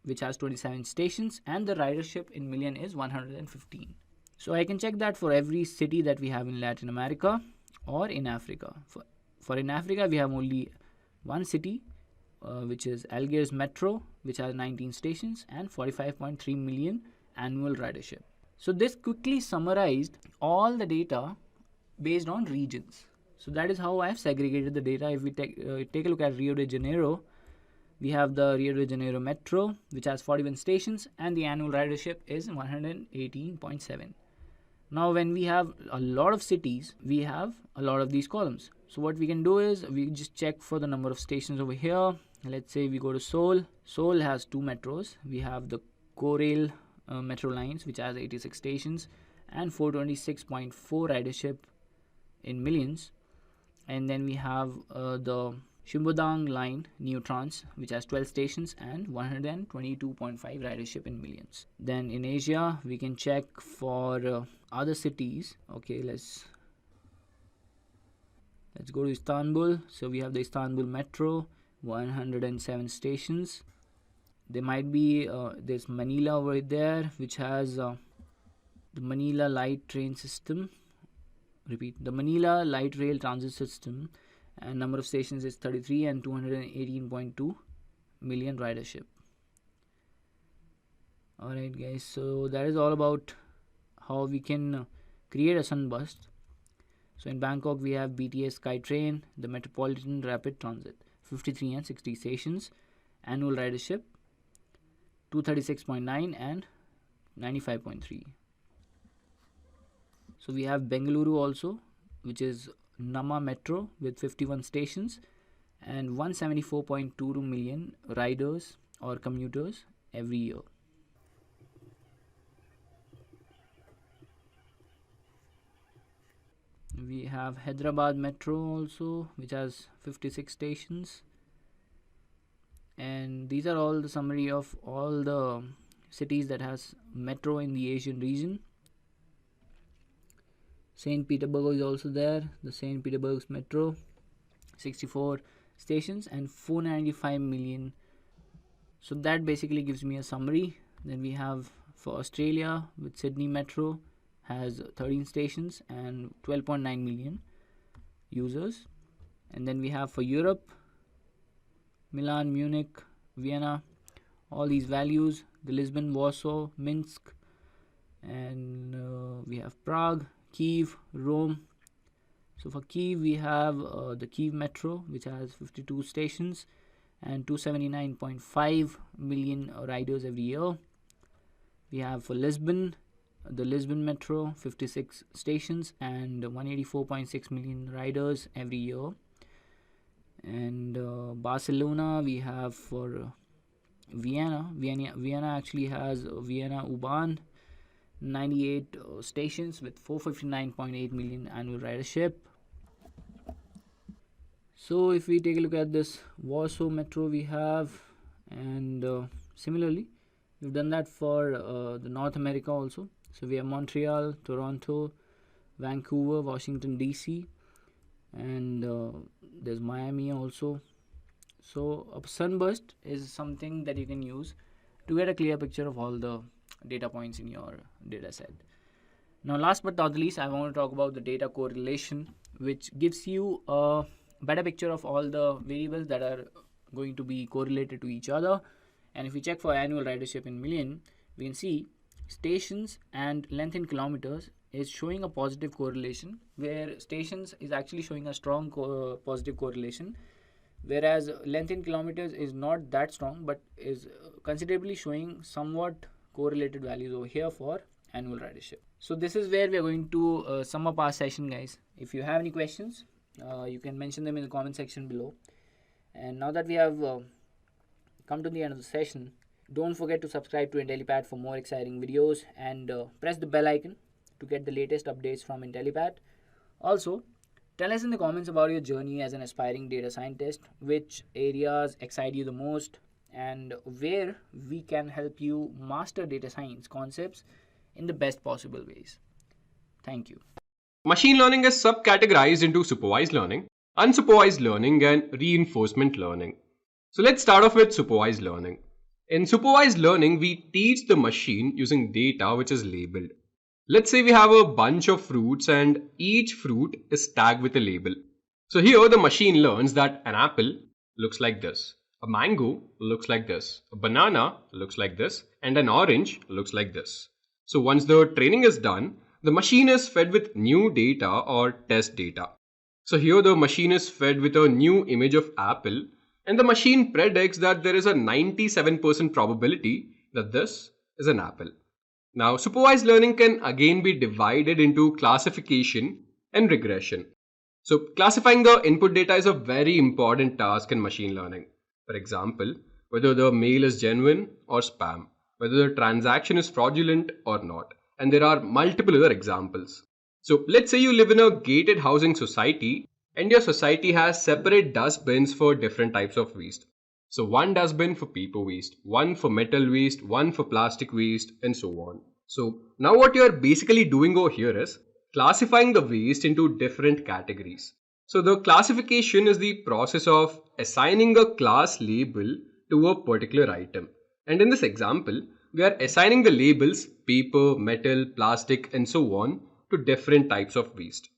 which has 27 stations and the ridership in million is 115. So I can check that for every city that we have in Latin America or in Africa. For in Africa, we have only one city, which is Algiers Metro, which has 19 stations and 45.3 million annual ridership. So this quickly summarized all the data based on regions. So that is how I have segregated the data. If we take a look at Rio de Janeiro, we have the Rio de Janeiro Metro, which has 41 stations and the annual ridership is 118.7. Now when we have a lot of cities, we have a lot of these columns. So what we can do is we just check for the number of stations over here. Let's say we go to Seoul. Seoul has 2 metros. We have the Korail metro lines, which has 86 stations and 426.4 ridership in millions. And then we have the Shimbodang line Neotrans, which has 12 stations and 122.5 ridership in millions. Then in Asia, we can check for other cities. Okay, let's go to Istanbul. So we have the Istanbul Metro, 107 stations. There might be there's Manila over there, which has the Manila Light Train System. Repeat, the Manila Light Rail Transit System, and number of stations is 33 and 218.2 million ridership. Alright guys, so that is all about how we can create a sunburst. So in Bangkok we have BTS SkyTrain, the Metropolitan Rapid Transit, 53 and 60 stations, annual ridership 236.9 and 95.3. So we have Bengaluru also, which is Nama Metro with 51 stations and 174.22 million riders or commuters every year. We have Hyderabad Metro also, which has 56 stations. And these are all the summary of all the cities that has metro in the Asian region. St. Petersburg is also there, the St. Petersburg's Metro, 64 stations and 495 million. So that basically gives me a summary. Then we have for Australia with Sydney Metro, has 13 stations and 12.9 million users. And then we have for Europe, Milan, Munich, Vienna, all these values, the Lisbon, Warsaw, Minsk, and we have Prague, Kiev, Rome. So for Kiev we have the Kiev Metro, which has 52 stations and 279.5 million riders every year. We have for Lisbon, the Lisbon Metro, 56 stations and 184.6 million riders every year. And Barcelona we have for Vienna actually has Vienna U-Bahn, 98 stations with 459.8 million annual ridership. So if we take a look at this Warsaw Metro we have, and similarly we've done that for the North America also. So we have Montreal, Toronto, Vancouver, Washington DC, and there's Miami also. So a sunburst is something that you can use to get a clear picture of all the data points in your data set. Now last but not the least, I want to talk about the data correlation, which gives you a better picture of all the variables that are going to be correlated to each other. And if we check for annual ridership in million, we can see stations and length in kilometers is showing a positive correlation, where stations is actually showing a strong positive correlation, whereas length in kilometers is not that strong but is considerably showing somewhat correlated values over here for annual ridership. So this is where we are going to sum up our session, guys. If you have any questions, you can mention them in the comment section below. And now that we have come to the end of the session, don't forget to subscribe to Intellipaat for more exciting videos, and press the bell icon to get the latest updates from Intellipaat. Also, tell us in the comments about your journey as an aspiring data scientist, which areas excite you the most, and where we can help you master data science concepts in the best possible ways. Thank you. Machine learning is subcategorized into supervised learning, unsupervised learning, and reinforcement learning. So let's start off with supervised learning. In supervised learning, we teach the machine using data which is labeled. Let's say we have a bunch of fruits and each fruit is tagged with a label. So here the machine learns that an apple looks like this, a mango looks like this, a banana looks like this, and an orange looks like this. So once the training is done, the machine is fed with new data or test data. So here the machine is fed with a new image of apple, and the machine predicts that there is a 97% probability that this is an apple. Now, supervised learning can again be divided into classification and regression. So classifying the input data is a very important task in machine learning. For example, whether the mail is genuine or spam, whether the transaction is fraudulent or not. And there are multiple other examples. So let's say you live in a gated housing society and your society has separate dustbins for different types of waste. So one dustbin for paper waste, one for metal waste, one for plastic waste, and so on. So now what you are basically doing over here is classifying the waste into different categories. So the classification is the process of assigning a class label to a particular item. And in this example, we are assigning the labels paper, metal, plastic, and so on to different types of waste.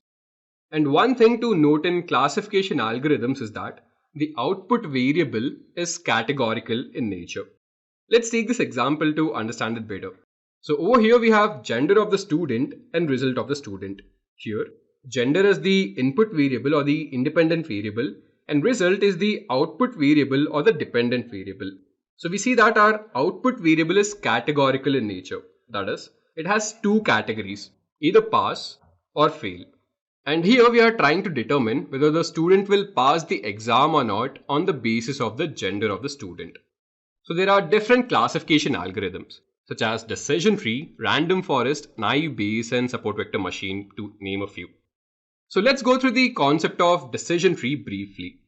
And one thing to note in classification algorithms is that the output variable is categorical in nature. Let's take this example to understand it better. So over here we have gender of the student and result of the student. Here, gender is the input variable or the independent variable, and result is the output variable or the dependent variable. So we see that our output variable is categorical in nature. That is, it has two categories, either pass or fail. And here we are trying to determine whether the student will pass the exam or not on the basis of the gender of the student. So there are different classification algorithms such as decision tree, random forest, naive Bayes, and support vector machine, to name a few. So let's go through the concept of decision tree briefly.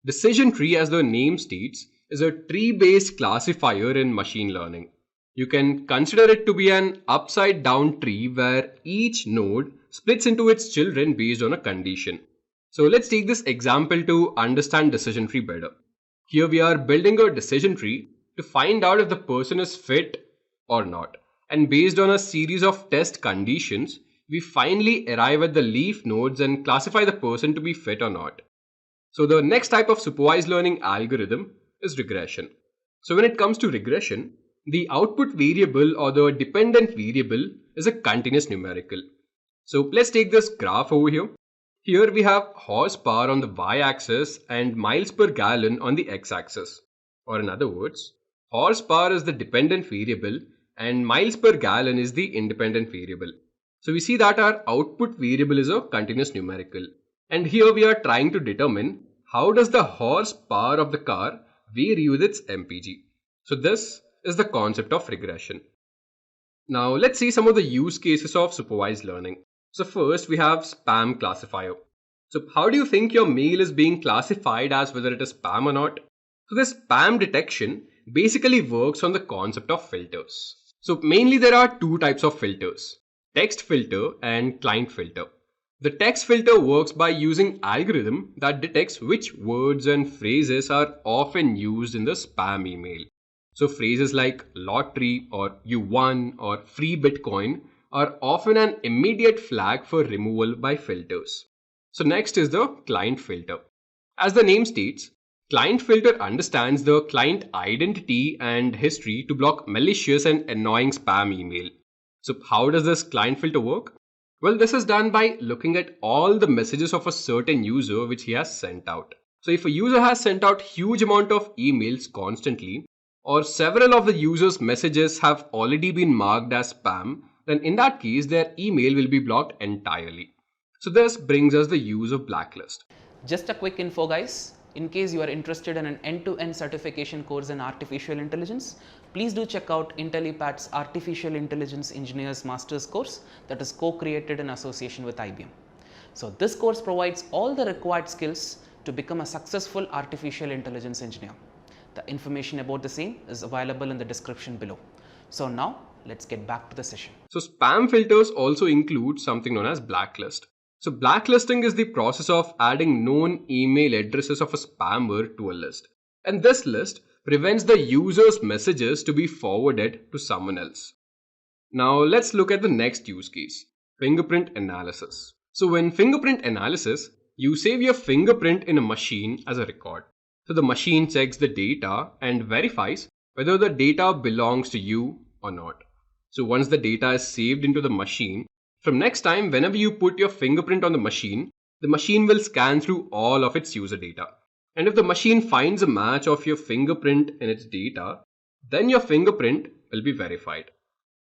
Decision tree, as the name states, is a tree-based classifier in machine learning. You can consider it to be an upside-down tree where each node splits into its children based on a condition. So let's take this example to understand decision tree better. Here we are building a decision tree to find out if the person is fit or not. And based on a series of test conditions, we finally arrive at the leaf nodes and classify the person to be fit or not. So the next type of supervised learning algorithm is regression. So when it comes to regression, the output variable or the dependent variable is a continuous numerical. So let's take this graph over here. Here we have horsepower on the y-axis and miles per gallon on the x-axis. Or in other words, horsepower is the dependent variable and miles per gallon is the independent variable. So we see that our output variable is a continuous numerical. And here we are trying to determine how does the horsepower of the car vary with its MPG. So this is the concept of regression. Now let's see some of the use cases of supervised learning. So first we have spam classifier. So how do you think your mail is being classified as whether it is spam or not? So this spam detection basically works on the concept of filters. So mainly there are two types of filters, text filter and client filter. The text filter works by using algorithm that detects which words and phrases are often used in the spam email. So phrases like lottery or you won or free Bitcoin are often an immediate flag for removal by filters. So next is the client filter. As the name states, client filter understands the client identity and history to block malicious and annoying spam email. So how does this client filter work? Well, this is done by looking at all the messages of a certain user which he has sent out. So if a user has sent out huge amount of emails constantly, or several of the user's messages have already been marked as spam, then in that case their email will be blocked entirely. So this brings us the use of blacklist. Just a quick info guys, in case you are interested in an end-to-end certification course in artificial intelligence, please do check out Intellipaat's Artificial Intelligence Engineers Masters course that is co-created in association with IBM. So this course provides all the required skills to become a successful artificial intelligence engineer. The information about the same is available in the description below. So now let's get back to the session. So spam filters also include something known as blacklist. So blacklisting is the process of adding known email addresses of a spammer to a list. And this list prevents the user's messages to be forwarded to someone else. Now let's look at the next use case, fingerprint analysis. So in fingerprint analysis, you save your fingerprint in a machine as a record. So the machine checks the data and verifies whether the data belongs to you or not. So once the data is saved into the machine, from next time whenever you put your fingerprint on the machine will scan through all of its user data. And if the machine finds a match of your fingerprint in its data, then your fingerprint will be verified.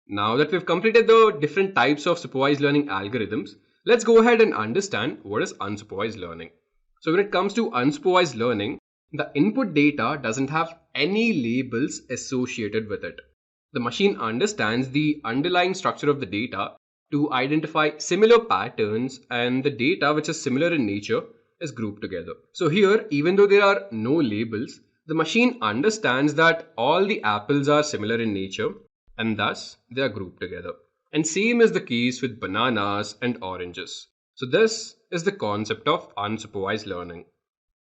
Now that we've completed the different types of supervised learning algorithms, Let's go ahead and understand what is unsupervised learning. So when it comes to unsupervised learning, the input data doesn't have any labels associated with it. The machine understands the underlying structure of the data to identify similar patterns, and the data which is similar in nature is grouped together. So here, even though there are no labels, the machine understands that all the apples are similar in nature and thus they are grouped together. And same is the case with bananas and oranges. So this is the concept of unsupervised learning.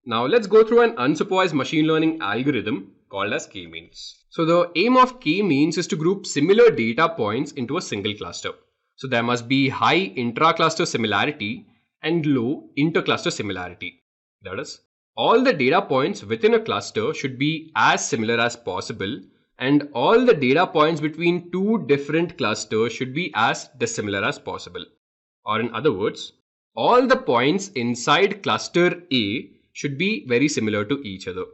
Now let's go through an unsupervised machine learning algorithm called as k-means. So the aim of k-means is to group similar data points into a single cluster. So there must be high intra-cluster similarity and low inter-cluster similarity. That is, all the data points within a cluster should be as similar as possible, and all the data points between two different clusters should be as dissimilar as possible. Or in other words, all the points inside cluster A should be very similar to each other.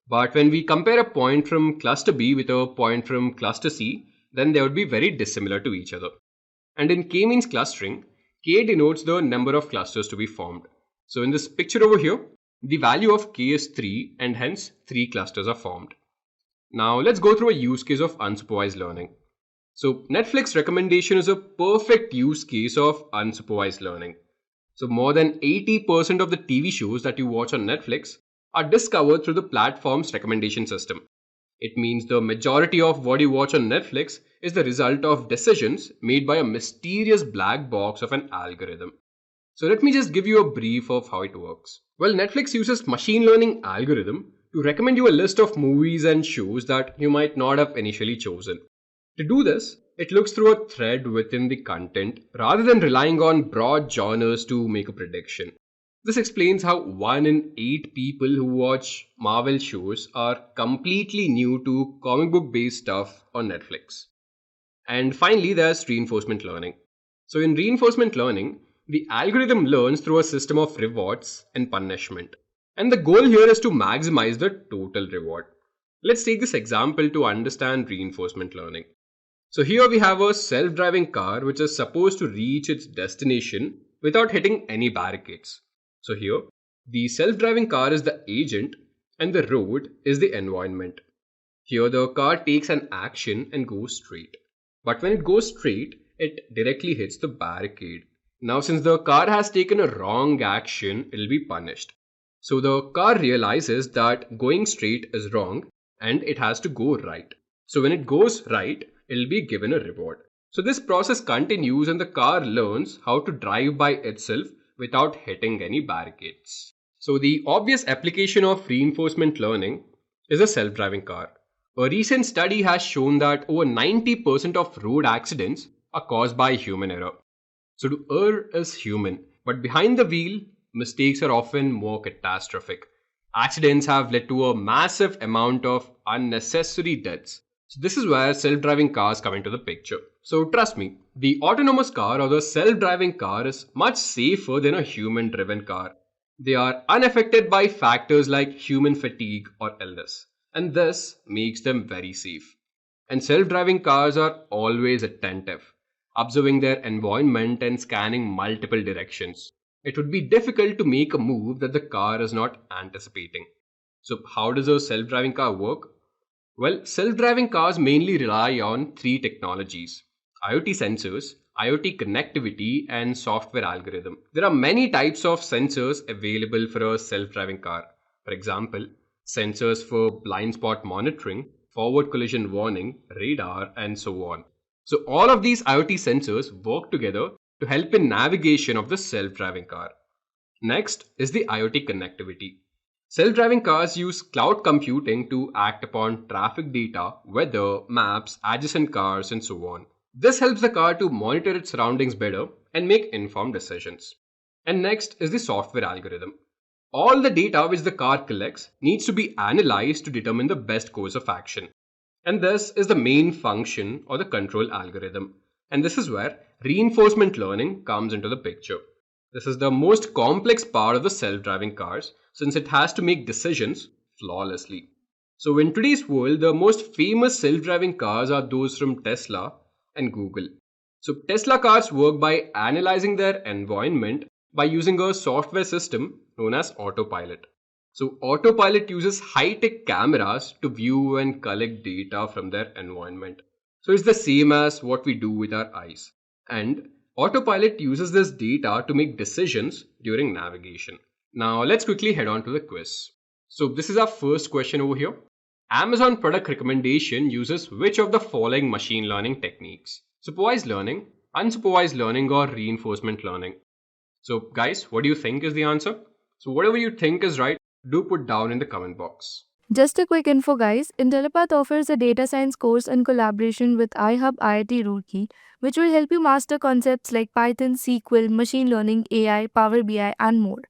But when we compare a point from cluster B with a point from cluster C, then they would be very dissimilar to each other. And in k-means clustering, k denotes the number of clusters to be formed. So in this picture over here, the value of k is 3 and hence 3 clusters are formed. Now let's go through a use case of unsupervised learning. So Netflix recommendation is a perfect use case of unsupervised learning. So more than 80% of the TV shows that you watch on Netflix are discovered through the platform's recommendation system. It means the majority of what you watch on Netflix is the result of decisions made by a mysterious black box of an algorithm. So let me just give you a brief of how it works. Well, Netflix uses machine learning algorithm to recommend you a list of movies and shows that you might not have initially chosen. To do this, it looks through a thread within the content rather than relying on broad genres to make a prediction. This explains how 1 in 8 people who watch Marvel shows are completely new to comic book based stuff on Netflix. And finally, there's reinforcement learning. So in reinforcement learning, the algorithm learns through a system of rewards and punishment. And the goal here is to maximize the total reward. Let's take this example to understand reinforcement learning. So here we have a self-driving car which is supposed to reach its destination without hitting any barricades. So here, the self-driving car is the agent and the road is the environment. Here the car takes an action and goes straight. But when it goes straight, it directly hits the barricade. Now since the car has taken a wrong action, it will be punished. So the car realizes that going straight is wrong and it has to go right. So when it goes right, it will be given a reward. So this process continues and the car learns how to drive by itself without hitting any barricades. So the obvious application of reinforcement learning is a self-driving car. A recent study has shown that over 90% of road accidents are caused by human error. So to err is human, but behind the wheel, mistakes are often more catastrophic. Accidents have led to a massive amount of unnecessary deaths. So this is where self-driving cars come into the picture. So trust me, the autonomous car or the self-driving car is much safer than a human-driven car. They are unaffected by factors like human fatigue or illness, and this makes them very safe. And self-driving cars are always attentive, observing their environment and scanning multiple directions. It would be difficult to make a move that the car is not anticipating. So how does a self-driving car work? Well, self-driving cars mainly rely on 3 technologies: IoT sensors, IoT connectivity, and software algorithm. There are many types of sensors available for a self-driving car. For example, sensors for blind spot monitoring, forward collision warning, radar, and so on. So all of these IoT sensors work together to help in navigation of the self-driving car. Next is the IoT connectivity. Self-driving cars use cloud computing to act upon traffic data, weather, maps, adjacent cars, and so on. This helps the car to monitor its surroundings better and make informed decisions. And next is the software algorithm. All the data which the car collects needs to be analyzed to determine the best course of action. And this is the main function or the control algorithm. And this is where reinforcement learning comes into the picture. This is the most complex part of the self-driving cars since it has to make decisions flawlessly. So in today's world, the most famous self-driving cars are those from Tesla and Google. So Tesla cars work by analyzing their environment by using a software system known as autopilot. So autopilot uses high-tech cameras to view and collect data from their environment. So it's the same as what we do with our eyes. And autopilot uses this data to make decisions during navigation. Now let's quickly head on to the quiz. So this is our first question over here. Amazon product recommendation uses which of the following machine learning techniques? Supervised learning, unsupervised learning, or reinforcement learning? So guys, what do you think is the answer? So whatever you think is right, do put down in the comment box. Just a quick info, guys. Intellipaat offers a data science course in collaboration with iHub IIT Roorkee, which will help you master concepts like Python, SQL, machine learning, AI, Power BI, and more.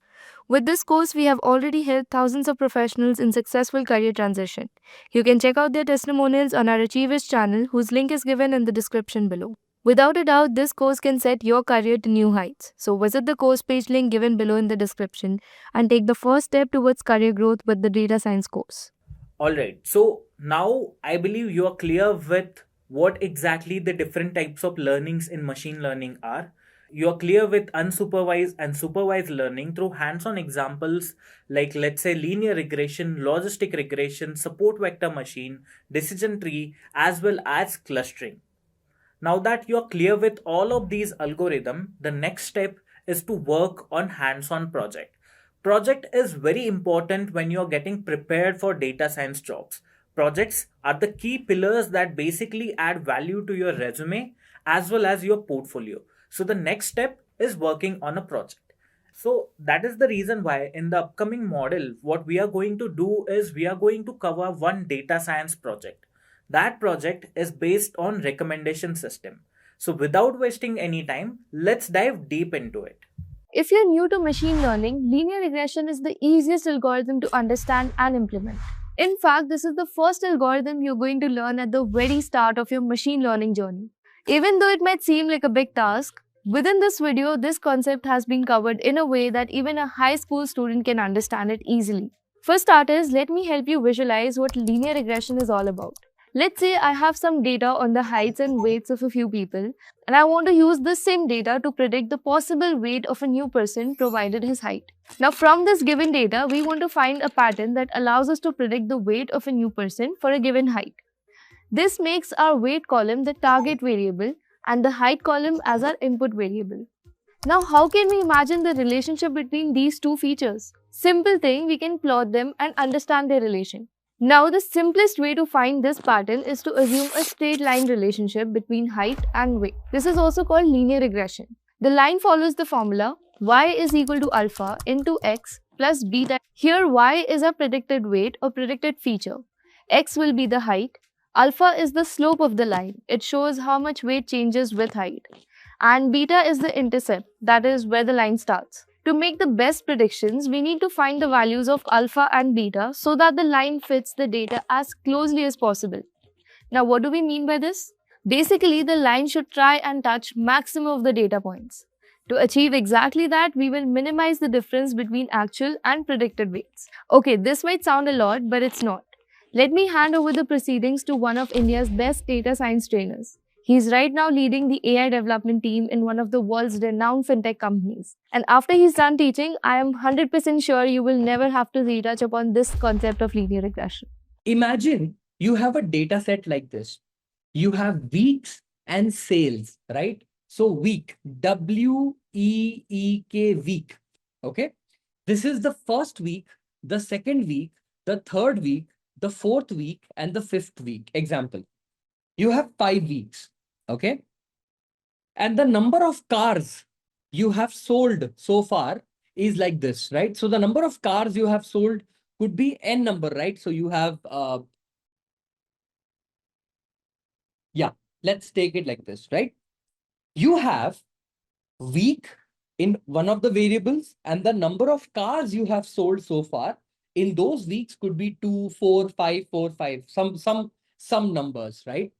With this course, we have already helped thousands of professionals in successful career transition. You can check out their testimonials on our Achievers channel, whose link is given in the description below. Without a doubt, this course can set your career to new heights. So visit the course page link given below in the description and take the first step towards career growth with the data science course. Alright, so now I believe you are clear with what exactly the different types of learnings in machine learning are. You are clear with unsupervised and supervised learning through hands-on examples like, let's say, linear regression, logistic regression, support vector machine, decision tree, as well as clustering. Now that you are clear with all of these algorithms, the next step is to work on hands-on project. Project is very important when you're getting prepared for data science jobs. Projects are the key pillars that basically add value to your resume as well as your portfolio. So the next step is working on a project. So that is the reason why in the upcoming model, what we are going to do is we are going to cover one data science project. That project is based on recommendation system. So without wasting any time, let's dive deep into it. If you're new to machine learning, linear regression is the easiest algorithm to understand and implement. In fact, this is the first algorithm you're going to learn at the very start of your machine learning journey. Even though it might seem like a big task, within this video, this concept has been covered in a way that even a high school student can understand it easily. For starters, let me help you visualize what linear regression is all about. Let's say I have some data on the heights and weights of a few people, and I want to use this same data to predict the possible weight of a new person provided his height. Now, from this given data, we want to find a pattern that allows us to predict the weight of a new person for a given height. This makes our weight column the target variable and the height column as our input variable. Now, how can we imagine the relationship between these two features? Simple thing, we can plot them and understand their relation. Now, the simplest way to find this pattern is to assume a straight line relationship between height and weight. This is also called linear regression. The line follows the formula y is equal to alpha into x plus beta. Here, y is a predicted weight or predicted feature. X will be the height. Alpha is the slope of the line. It shows how much weight changes with height. And beta is the intercept, that is where the line starts. To make the best predictions, we need to find the values of alpha and beta so that the line fits the data as closely as possible. Now, what do we mean by this? Basically, the line should try and touch maximum of the data points. To achieve exactly that, we will minimize the difference between actual and predicted weights. Okay, this might sound a lot, but it's not. Let me hand over the proceedings to one of India's best data science trainers. He's right now leading the AI development team in one of the world's renowned fintech companies. And after he's done teaching, I am 100% sure you will never have to retouch upon this concept of linear regression. Imagine you have a data set like this. You have weeks and sales, right? So week, W-E-E-K, week, okay? This is the first week, the second week, the third week, the fourth week, and the fifth week. Example, you have 5 weeks, okay? And the number of cars you have sold so far is like this, right? So the number of cars you have sold could be n number, right? So you have, let's take it like this, right? You have week in one of the variables and the number of cars you have sold so far in those weeks could be 2, 4, 5, 4, 5, some numbers, right?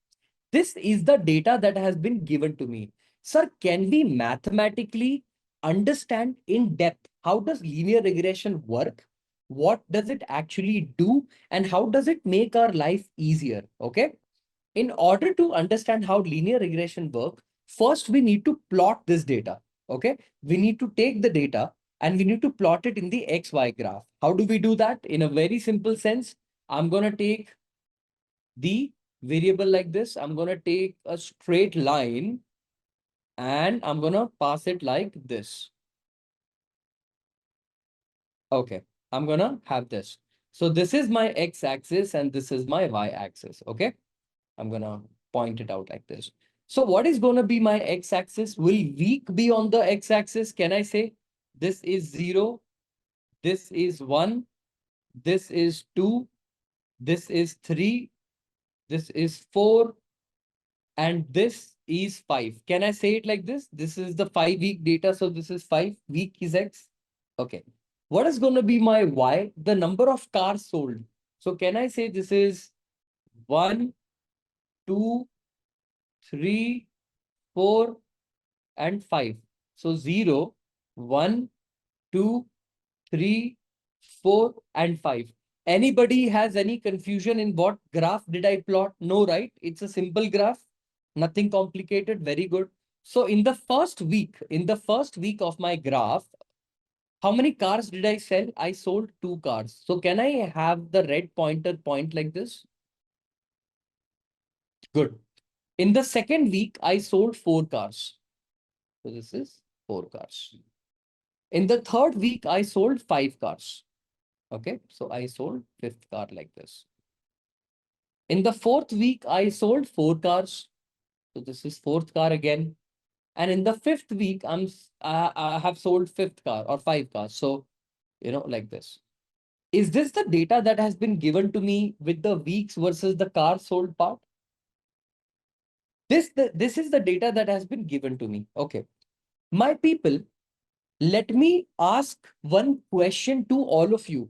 This is the data that has been given to me. Sir, can we mathematically understand in depth how does linear regression work? What does it actually do? And how does it make our life easier? Okay. In order to understand how linear regression works, First, we need to plot this data. Okay, we need to take the data and we need to plot it in the XY graph. How do we do that? In a very simple sense, I'm going to take the variable like this. I'm going to take a straight line and I'm going to pass it like this. Okay, I'm going to have this. So this is my x-axis and this is my y-axis. Okay, I'm going to point it out like this. So what is going to be my x-axis? Will week be on the x-axis? Can I say this is 0, this is 1, this is 2, this is 3, this is 4, and this is 5. Can I say it like this? This is the 5-week data. So this is 5, week is x. Okay. What is going to be my y? The number of cars sold. So can I say this is 1, 2, 3, 4, and 5. So 0, 1, 2, 3, 4, and 5. Anybody has any confusion in what graph did I plot? No, right? It's a simple graph. Nothing complicated. Very good. So in the first week of my graph, how many cars did I sell? I sold 2 cars. So can I have the red pointer point like this? Good. In the second week, I sold 4 cars. So this is 4 cars. In the third week, I sold 5 cars. Okay, so I sold 5th car like this. In the fourth week, I sold 4 cars. So this is 4th car again. And in the 5th week, I have sold 5th car or 5 cars. So, like this. Is this the data that has been given to me with the weeks versus the car sold part? This is the data that has been given to me. Okay. My people, let me ask one question to all of you.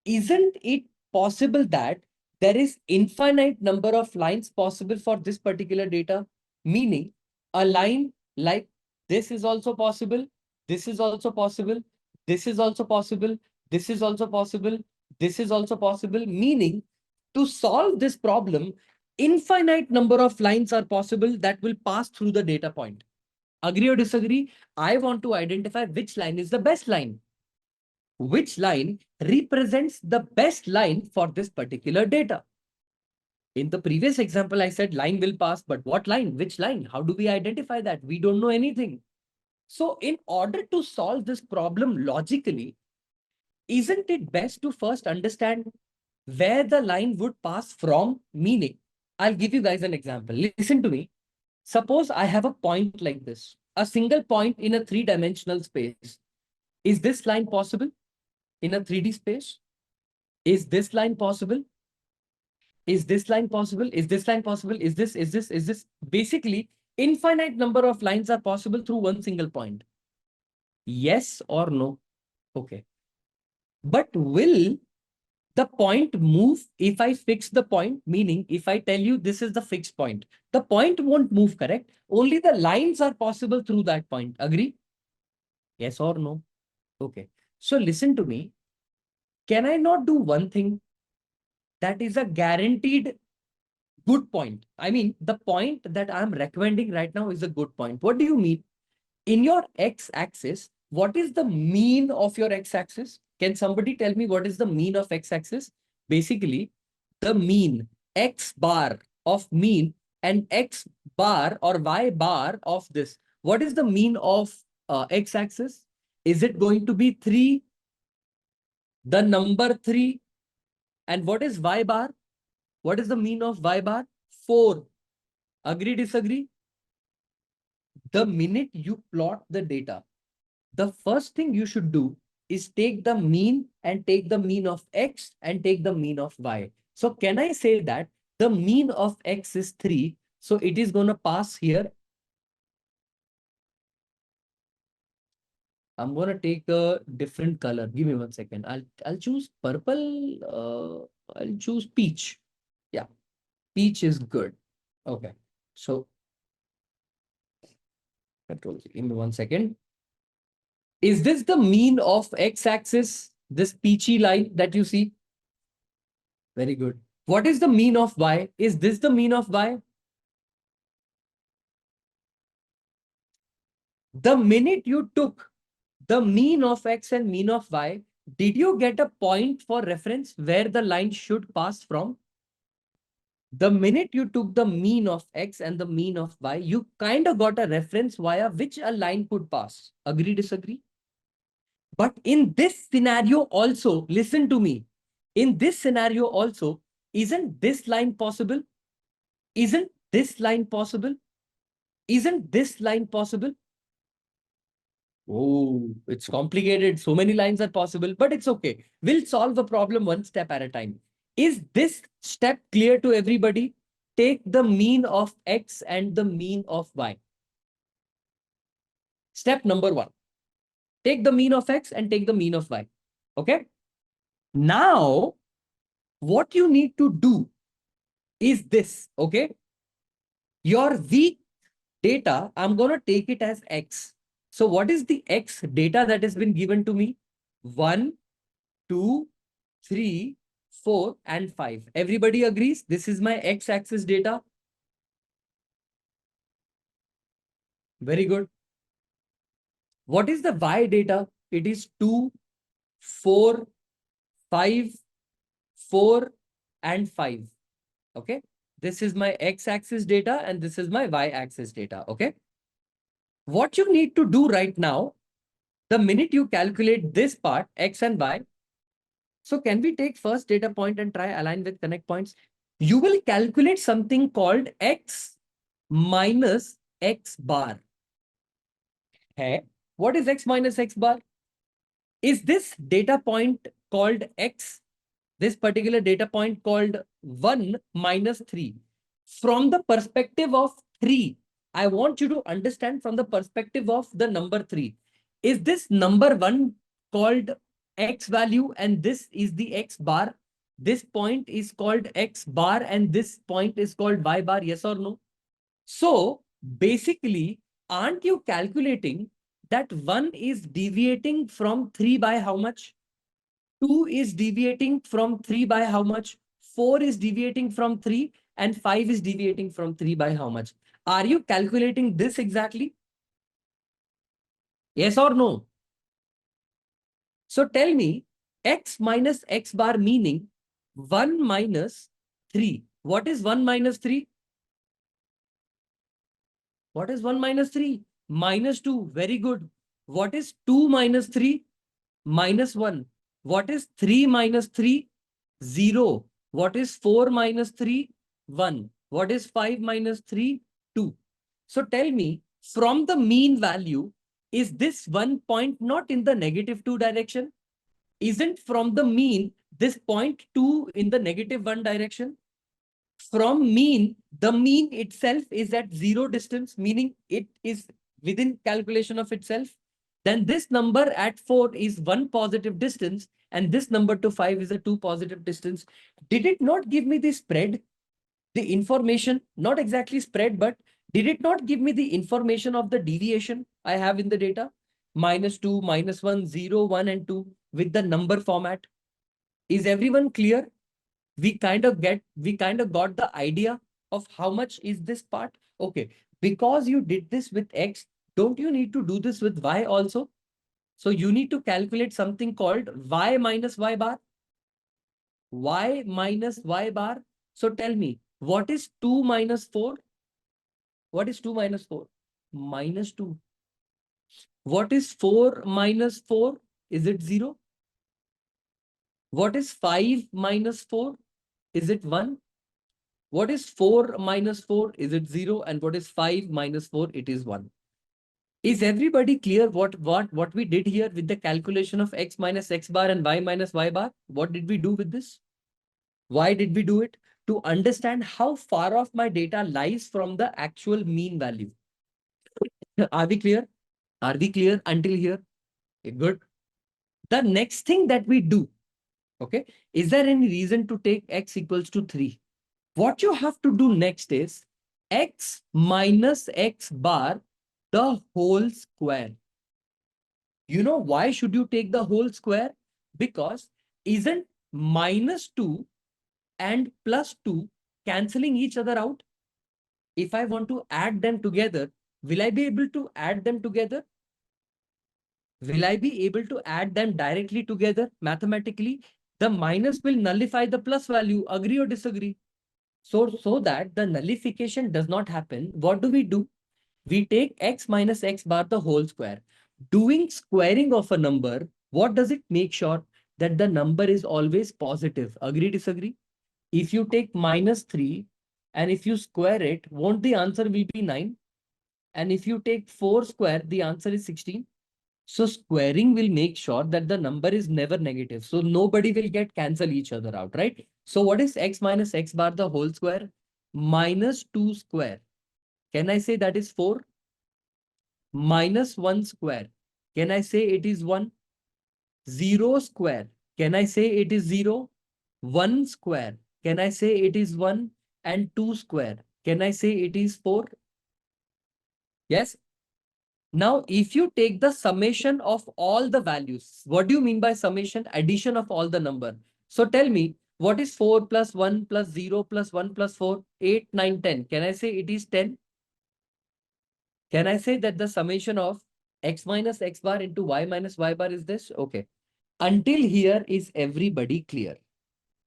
Isn't it possible that there is infinite number of lines possible for this particular data? Meaning a line like this is also possible, this is also possible, this is also possible, this is also possible, this is also possible. Meaning to solve this problem, infinite number of lines are possible that will pass through the data point. Agree or disagree? I want to identify which line is the best line. Which line represents the best line for this particular data. In the previous example, I said line will pass, but what line? Which line? How do we identify that? We don't know anything. So in order to solve this problem logically, isn't it best to first understand where the line would pass from? Meaning, I'll give you guys an example. Listen to me. Suppose I have a point like this, a single point in a 3-dimensional space. Is this line possible in a 3D space? Is this line possible? Is this line possible? Is this line possible? Is this? Basically, infinite number of lines are possible through one single point. Yes or no? Okay. But will the point move if I fix the point? Meaning, if I tell you this is the fixed point, the point won't move, correct? Only the lines are possible through that point. Agree? Yes or no? Okay. So listen to me. Can I not do one thing that is a guaranteed good point? I mean, the point that I'm recommending right now is a good point. What do you mean? In your x-axis, what is the mean of your x-axis? Can somebody tell me what is the mean of x-axis? Basically, the mean x bar of mean and x bar or y bar of this. What is the mean of x-axis? Is it going to be 3, the number 3? And what is y bar? What is the mean of y bar? 4. Agree, disagree? The minute you plot the data, the first thing you should do is take the mean and take the mean of x and take the mean of y. So can I say that the mean of x is 3? So it is going to pass here. I'm going to take a different color. Give me 1 second. I'll choose purple. I'll choose peach. Yeah, peach is good. Okay. So control. Give me 1 second. Is this the mean of x-axis? This peachy line that you see? Very good. What is the mean of y? Is this the mean of y? The minute you took the mean of X and mean of Y, did you get a point for reference where the line should pass from? The minute you took the mean of X and the mean of Y, you kind of got a reference via which a line could pass. Agree, disagree? But in this scenario also, listen to me. In this scenario also, isn't this line possible? Isn't this line possible? Isn't this line possible? Oh, it's complicated. So many lines are possible, but it's okay. We'll solve a problem one step at a time. Is this step clear to everybody? Take the mean of X and the mean of Y. Step number one. Take the mean of X and take the mean of Y. Okay. Now, what you need to do is this. Okay. Your week data, I'm going to take it as X. So what is the X data that has been given to me? 1, 2, 3, 4, and 5. Everybody agrees? This is my X-axis data. Very good. What is the Y data? It is 2, 4, 5, 4, and 5. Okay. This is my X-axis data and this is my Y-axis data. Okay. What you need to do right now, the minute you calculate this part, X and Y, so can we take first data point and try align with connect points? You will calculate something called X minus X bar. Hey, what is X minus X bar? Is this data point called X? This particular data point called 1 minus 3. From the perspective of 3, I want you to understand from the perspective of the number 3. Is this number 1 called X value and this is the X bar? This point is called X bar and this point is called Y bar, yes or no? So basically, aren't you calculating that 1 is deviating from 3 by how much? 2 is deviating from 3 by how much? 4 is deviating from 3 and 5 is deviating from 3 by how much? Are you calculating this exactly? Yes or no? So tell me, X minus X bar meaning 1 minus 3. What is 1 minus 3? What is 1 minus 3? Minus 2. Very good. What is 2 minus 3? Minus 1. What is 3 minus 3? 0. What is 4 minus 3? 1. What is 5 minus 3? 2. So tell me, from the mean value, is this 1 point not in the negative 2 direction? Isn't from the mean this point 2 in the negative 1 direction? From mean, the mean itself is at 0 distance, meaning it is within calculation of itself. Then this number at 4 is 1 positive distance and this number to 5 is a 2 positive distance. Did it not give me the spread? The information, not exactly spread, but did it not give me the information of the deviation I have in the data? Minus 2, minus 1, 0, 1, and 2 with the number format. Is everyone clear? We kind of got the idea of how much is this part. Okay, because you did this with X, don't you need to do this with Y also? So you need to calculate something called Y minus Y bar. Y minus Y bar. So tell me, what is 2 minus 4? What is 2 minus 4? Minus 2. What is 4 minus 4? Is it 0? What is 5 minus 4? Is it 1? What is 4 minus 4? Is it 0? And what is 5 minus 4? It is 1. Is everybody clear what we did here with the calculation of X minus X bar and Y minus Y bar? What did we do with this? Why did we do it? To understand how far off my data lies from the actual mean value. Are we clear? Are we clear until here? Okay, good. The next thing that we do, okay, is there any reason to take X equals to 3? What you have to do next is X minus X bar, the whole square. You know why should you take the whole square? Because isn't minus 2 and plus 2 cancelling each other out? If I want to add them together, Will I be able to add them together? Will I be able to add them directly together mathematically? The minus will nullify the plus value. Agree or disagree? So that the nullification does not happen, what do? We take x minus x bar the whole square. Doing squaring of a number, what does it make sure? That the number is always positive. Agree, disagree? If you take minus 3 and if you square it, won't the answer will be 9? And if you take 4 square, the answer is 16. So squaring will make sure that the number is never negative. So nobody will get cancel each other out, right? So what is x minus x bar the whole square? Minus 2 square. Can I say that is 4? Minus 1 square. Can I say it is 1? 0 square. Can I say it is 0? 1 square. Can I say it is 1? And 2 square. Can I say it is 4? Yes. Now, if you take the summation of all the values, what do you mean by summation? Addition of all the number. So tell me, what is 4 plus 1 plus 0 plus 1 plus 4? 8, 9, 10. Can I say it is 10? Can I say that the summation of x minus x bar into y minus y bar is this? Okay. Until here is everybody clear.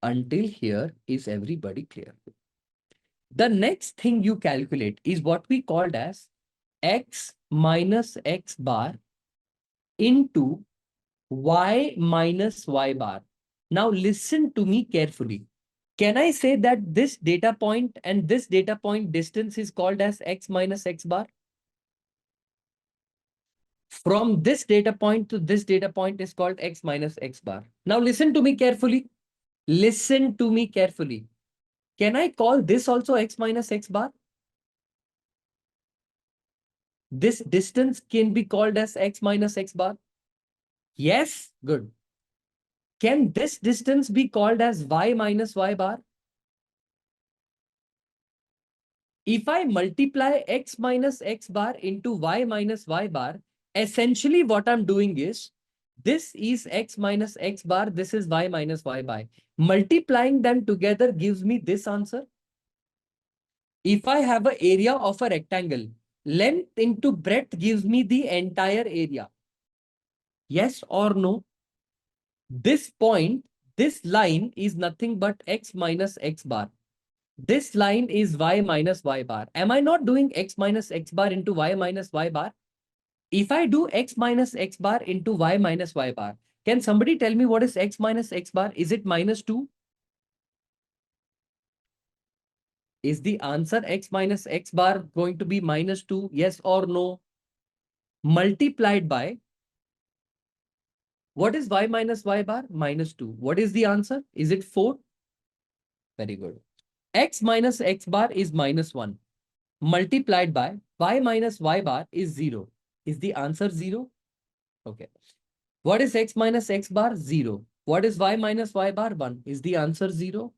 Until here is everybody clear. The next thing you calculate is what we called as x minus x bar into y minus y bar. Now listen to me carefully. Can I say that this data point and this data point distance is called as x minus x bar? From this data point to this data point is called x minus x bar. Now listen to me carefully. Listen to me carefully. Can I call this also x minus x bar? This distance can be called as x minus x bar. Yes, good. Can this distance be called as y minus y bar? If I multiply x minus x bar into y minus y bar, essentially what I'm doing is, this is x minus x bar, this is y minus y bar. Multiplying them together gives me this answer. If I have an area of a rectangle, length into breadth gives me the entire area. Yes or no? This point, this line is nothing but x minus x bar. This line is y minus y bar. Am I not doing x minus x bar into y minus y bar? If I do x minus x bar into y minus y bar, can somebody tell me what is x minus x bar? Is it minus 2? Is the answer x minus x bar going to be minus 2? Yes or no? Multiplied by, what is y minus y bar? Minus 2. What is the answer? Is it 4? Very good. X minus x bar is minus 1. Multiplied by y minus y bar is 0. Is the answer 0? Okay. What is x minus x bar? 0. What is y minus y bar? 1. Is the answer 0?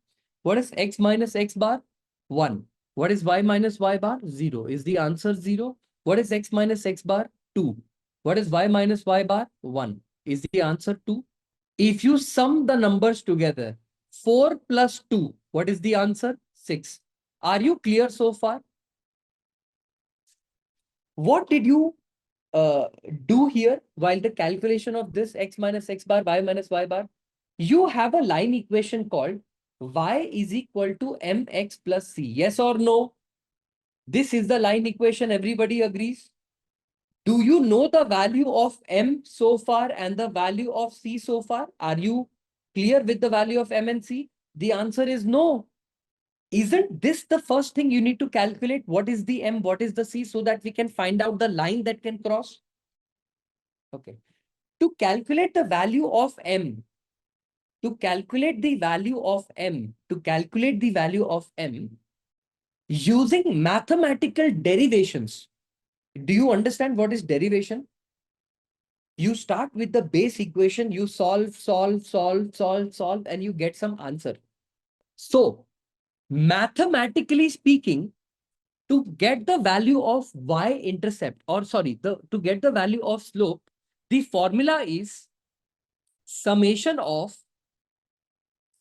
What is x minus x bar? 1. What is y minus y bar? 0. Is the answer 0? What is x minus x bar? 2. What is y minus y bar? 1. Is the answer 2? If you sum the numbers together, 4 plus 2, what is the answer? 6. Are you clear so far? What did you do here while the calculation of this x minus x bar, y minus y bar? You have a line equation called y is equal to mx plus c. Yes or no? This is the line equation. Everybody agrees? Do you know the value of m so far and the value of c so far? Are you clear with the value of m and c? The answer is no. Isn't this the first thing you need to calculate? What is the m, what is the c, so that we can find out the line that can cross? Okay. To calculate the value of m, to calculate the value of m, to calculate the value of m, using mathematical derivations. Do you understand what is derivation? You start with the base equation, you solve, and you get some answer. So, mathematically speaking, to get the value of y-intercept, or sorry, to get the value of slope, the formula is summation of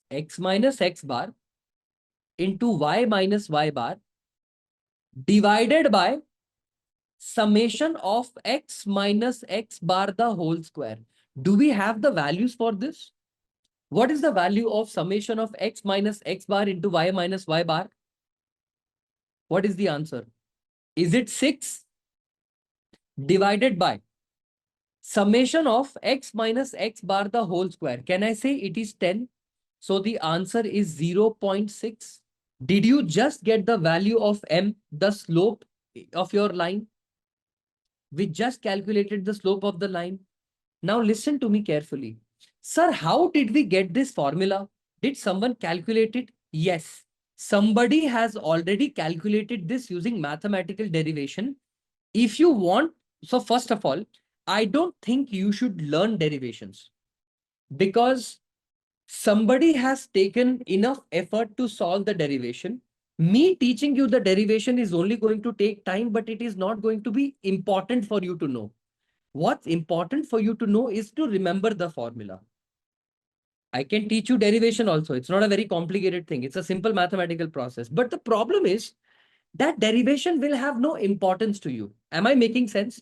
x minus x bar into y minus y bar divided by summation of x minus x bar the whole square. Do we have the values for this? What is the value of summation of x minus x bar into y minus y bar? What is the answer? Is it 6 divided by summation of x minus x bar the whole square? Can I say it is 10? So the answer is 0.6. Did you just get the value of m, the slope of your line? We just calculated the slope of the line. Now listen to me carefully. Sir, how did we get this formula? Did someone calculate it? Yes. Somebody has already calculated this using mathematical derivation. If you want, so first of all, I don't think you should learn derivations because somebody has taken enough effort to solve the derivation. Me teaching you the derivation is only going to take time, but it is not going to be important for you to know. What's important for you to know is to remember the formula. I can teach you derivation also. It's not a very complicated thing. It's a simple mathematical process. But the problem is that derivation will have no importance to you. Am I making sense?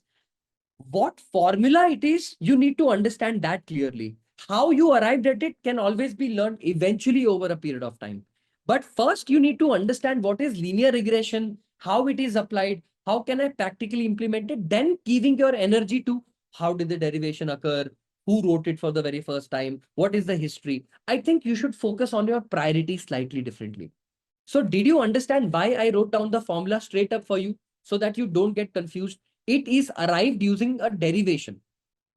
What formula it is, you need to understand that clearly. How you arrived at it can always be learned eventually over a period of time. But first, you need to understand what is linear regression, how it is applied, how can I practically implement it, then giving your energy to how did the derivation occur, who wrote it for the very first time, what is the history. I think you should focus on your priorities slightly differently. So did you understand why I wrote down the formula straight up for you so that you don't get confused? It is arrived using a derivation.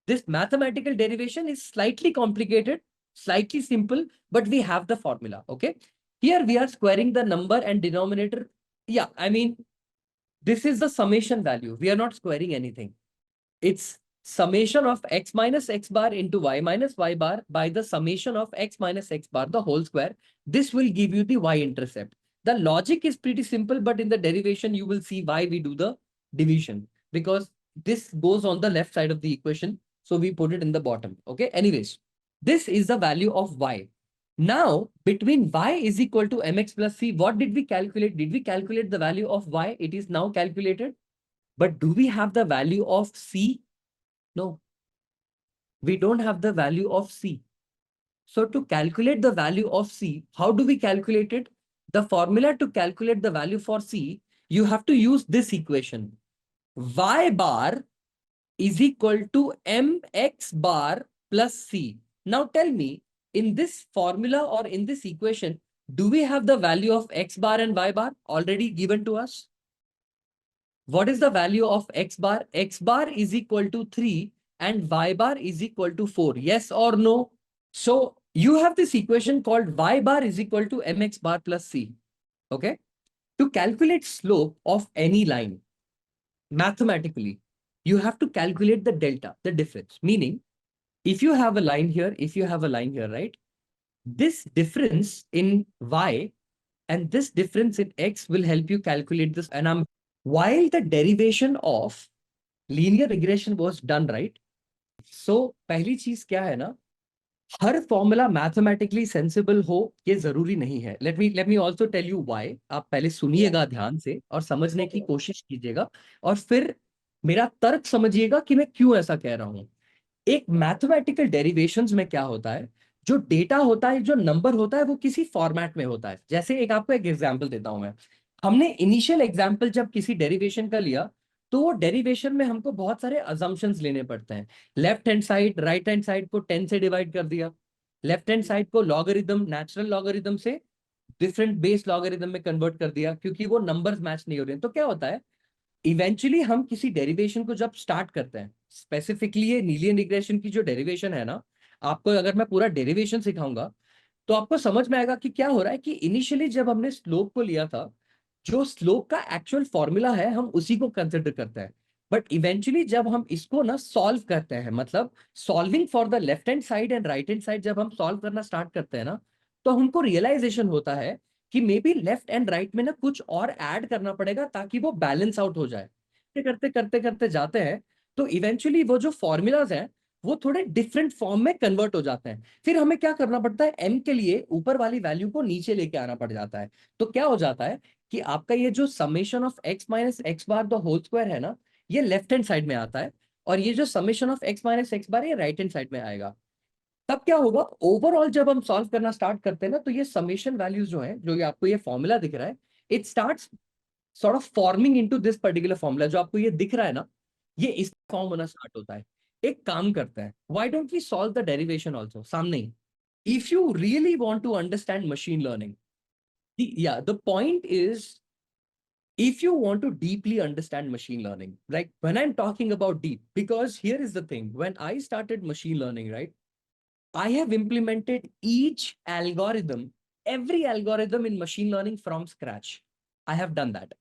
This mathematical derivation is slightly complicated, slightly simple, but we have the formula. Okay. Here we are squaring the number and denominator. Yeah, I mean, this is the summation value. We are not squaring anything. It's summation of x minus x bar into y minus y bar by the summation of x minus x bar, the whole square. This will give you the y-intercept. The logic is pretty simple, but in the derivation, you will see why we do the division, because this goes on the left side of the equation. So we put it in the bottom. Okay. Anyways, this is the value of y. Now, between y is equal to mx plus c, what did we calculate? Did we calculate the value of y? It is now calculated. But do we have the value of c? No. We don't have the value of c. So to calculate the value of c, how do we calculate it? The formula to calculate the value for c, you have to use this equation. Y bar is equal to mx bar plus c. Now tell me, in this formula or in this equation, do we have the value of x bar and y bar already given to us? What is the value of x bar? X bar is equal to 3 and y bar is equal to 4. Yes or no? So you have this equation called y bar is equal to mx bar plus c. Okay. To calculate slope of any line, mathematically, you have to calculate the delta, the difference. Meaning, if you have a line here, if you have a line here, right? This difference in y and this difference in x will help you calculate this. And while the derivation of linear regression was done, right? So पहली चीज क्या है ना, हर formula mathematically sensible हो ये जरूरी नहीं है. Let me also tell you why. आप पहले सुनिएगा ध्यान से और समझने की कोशिश कीजिएगा और फिर मेरा तर्क समझिएगा कि मैं क्यों ऐसा कह रहा हूं. एक मैथमेटिकल डेरिवेशंस में क्या होता है, जो डेटा होता है, जो नंबर होता है, वो किसी फॉर्मेट में होता है. जैसे एक आपको एक एग्जांपल देता हूं मैं. हमने इनिशियल एग्जांपल जब किसी डेरिवेशन का लिया तो वो डेरिवेशन में हमको बहुत सारे अजम्पशंस लेने पड़ते हैं. Left hand side right hand side को 10 से डिवाइड कर दिया, लेफ्ट हैंड साइड को लॉगरिदम नेचुरल लॉगरिदम से डिफरेंट बेस लॉगरिदम में कन्वर्ट कर दिया क्योंकि वो नंबर्स मैच नहीं हो रहे हैं. तो क्या होता है, इवेंचुअली हम किसी डेरिवेशन को जब स्टार्ट करते हैं, स्पेसिफिकली ये लीनियर रिग्रेशन की जो डेरिवेशन है ना, आपको अगर मैं पूरा डेरिवेशन सिखाऊंगा तो आपको समझ में आएगा कि क्या हो रहा है. कि इनिशियली जब हमने स्लोप को लिया था, जो स्लोप का एक्चुअल फॉर्मूला है हम उसी को कंसिडर करते हैं. बट इवेंचुअली जब हम इसको ना सॉल्व करते हैं, मतलब solving for the left hand side and right hand side, जब हम सॉल्व करना स्टार्ट करते हैं ना, तो हमको रियलाइजेशन होता है कि may be left and right में ना कुछ और ऐड करना पड़ेगा ताकि वो बैलेंस आउट हो जाए. करते करते करते जाते हैं तो इवेंचुअली वो जो फॉर्मूलाज हैं वो थोड़े डिफरेंट फॉर्म में कन्वर्ट हो जाते हैं. फिर हमें क्या करना पड़ता है, एम के लिए ऊपर वाली वैल्यू को नीचे लेके आना पड़ जाता है. तो क्या हो जाता है कि आपका ये जो summation of x minus x bar the whole square है ना, ये लेफ्ट हैंड साइड में आता है और ये जो summation of x minus x bar ये राइट हैंड साइड में आएगा। तब क्या होगा, ओवरऑल जब हम सॉल्व करना स्टार्ट करते हैं ना, तो ये समेशन वैल्यूज जो है, जो ये आपको ये फॉर्मूला दिख रहा है, it starts sort of forming into this particular formula. जो आपको ये दिख रहा है ना, ये इस फॉर्म होना स्टार्ट होता है। एक काम करता है, why don't we solve the derivation also सामने ही? If you really want to understand machine learning, yeah, the point is, if you want to deeply understand machine learning, like when I'm talking about deep, because here is the thing, when I started machine learning, right, I have implemented each algorithm, every algorithm in machine learning from scratch. I have done that.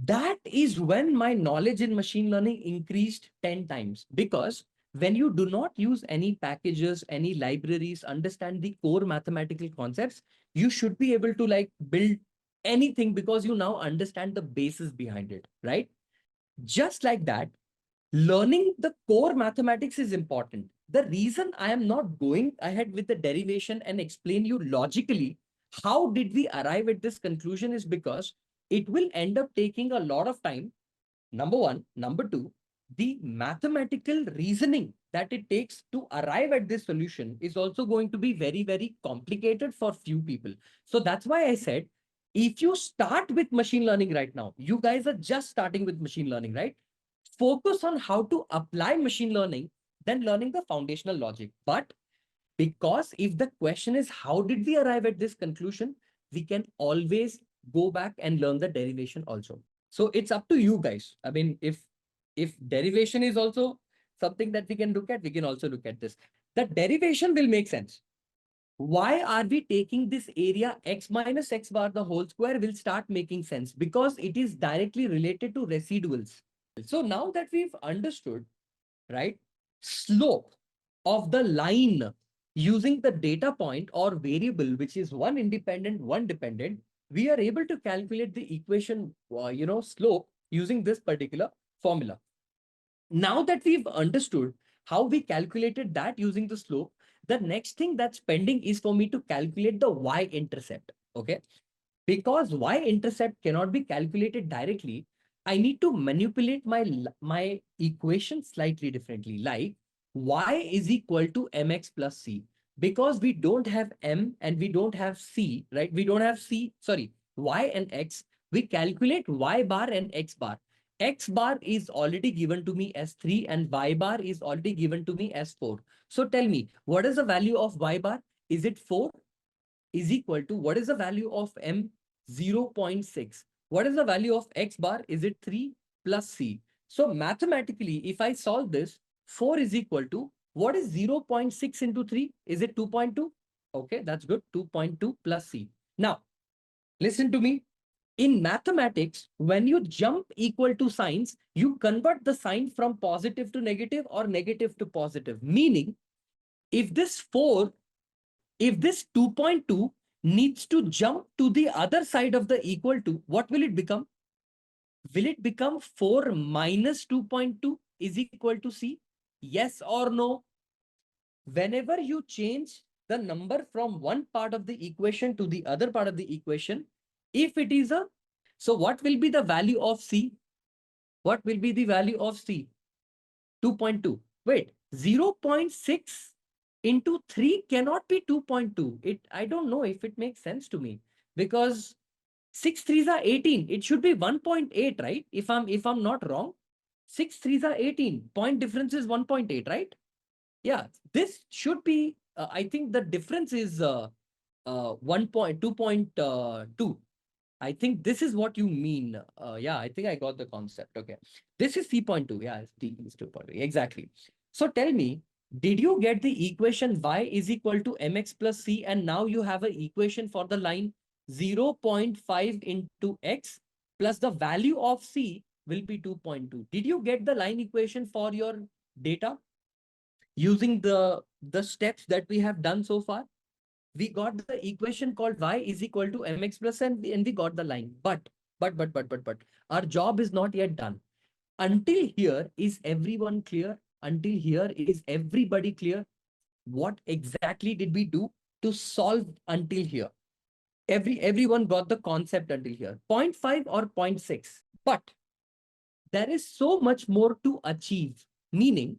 That is when my knowledge in machine learning increased 10 times, because when you do not use any packages, any libraries, understand the core mathematical concepts, you should be able to like build anything because you now understand the basis behind it, right? Just like that, learning the core mathematics is important. The reason I am not going ahead with the derivation and explain you logically how did we arrive at this conclusion is because it will end up taking a lot of time. Number one. Number two, the mathematical reasoning that it takes to arrive at this solution is also going to be very, very complicated for few people. So that's why I said, if you start with machine learning right now, you guys are just starting with machine learning, right? Focus on how to apply machine learning, then learning the foundational logic. But because if the question is, how did we arrive at this conclusion? We can always go back and learn the derivation also. So it's up to you guys. I mean, if derivation is also something that we can look at, we can also look at this. The derivation will make sense. Why are we taking this area x minus x bar the whole square will start making sense because it is directly related to residuals. So now that we've understood, right, slope of the line using the data point or variable, which is one independent, one dependent, we are able to calculate the equation, slope using this particular formula. Now that we've understood how we calculated that using the slope, the next thing that's pending is for me to calculate the y-intercept, okay? Because y-intercept cannot be calculated directly, I need to manipulate my equation slightly differently, like y is equal to mx plus c. Because we don't have m and we don't have c, right? We don't have c, sorry, y and x. We calculate y bar and x bar. X bar is already given to me as 3 and y bar is already given to me as 4. So tell me, what is the value of y bar? Is it 4? Is equal to, what is the value of m? 0.6. What is the value of x bar? Is it 3 plus c? So mathematically, if I solve this, 4 is equal to, what is 0.6 into 3? Is it 2.2? Okay, that's good. 2.2 plus c. Now, listen to me. In mathematics, when you jump equal to signs, you convert the sign from positive to negative or negative to positive. Meaning, if this 2.2 needs to jump to the other side of the equal to, what will it become? Will it become 4 minus 2.2 is equal to C? Yes or no? Whenever you change the number from one part of the equation to the other part of the equation, if it is a, so what will be the value of C? What will be the value of C? 2.2. Wait, 0.6 into 3 cannot be 2.2. I don't know if it makes sense to me, because 6 threes are 18. It should be 1.8, right? If I'm not wrong, 6 threes are 18. Point difference is 1.8, right? Yeah, this should be, I think the difference is 2.2. I think this is what you mean. Yeah, I think I got the concept. Okay. This is C.2. Yeah, D is 2.2. Exactly. So tell me, did you get the equation y is equal to mx plus c, and now you have an equation for the line 0.5 into x plus the value of c will be 2.2. Did you get the line equation for your data using the steps that we have done so far? We got the equation called y is equal to mx plus n, and we got the line. But our job is not yet done. Until here, is everyone clear? Until here, is everybody clear? What exactly did we do to solve until here? Everyone got the concept until here. 0.5 or 0.6. But there is so much more to achieve. Meaning,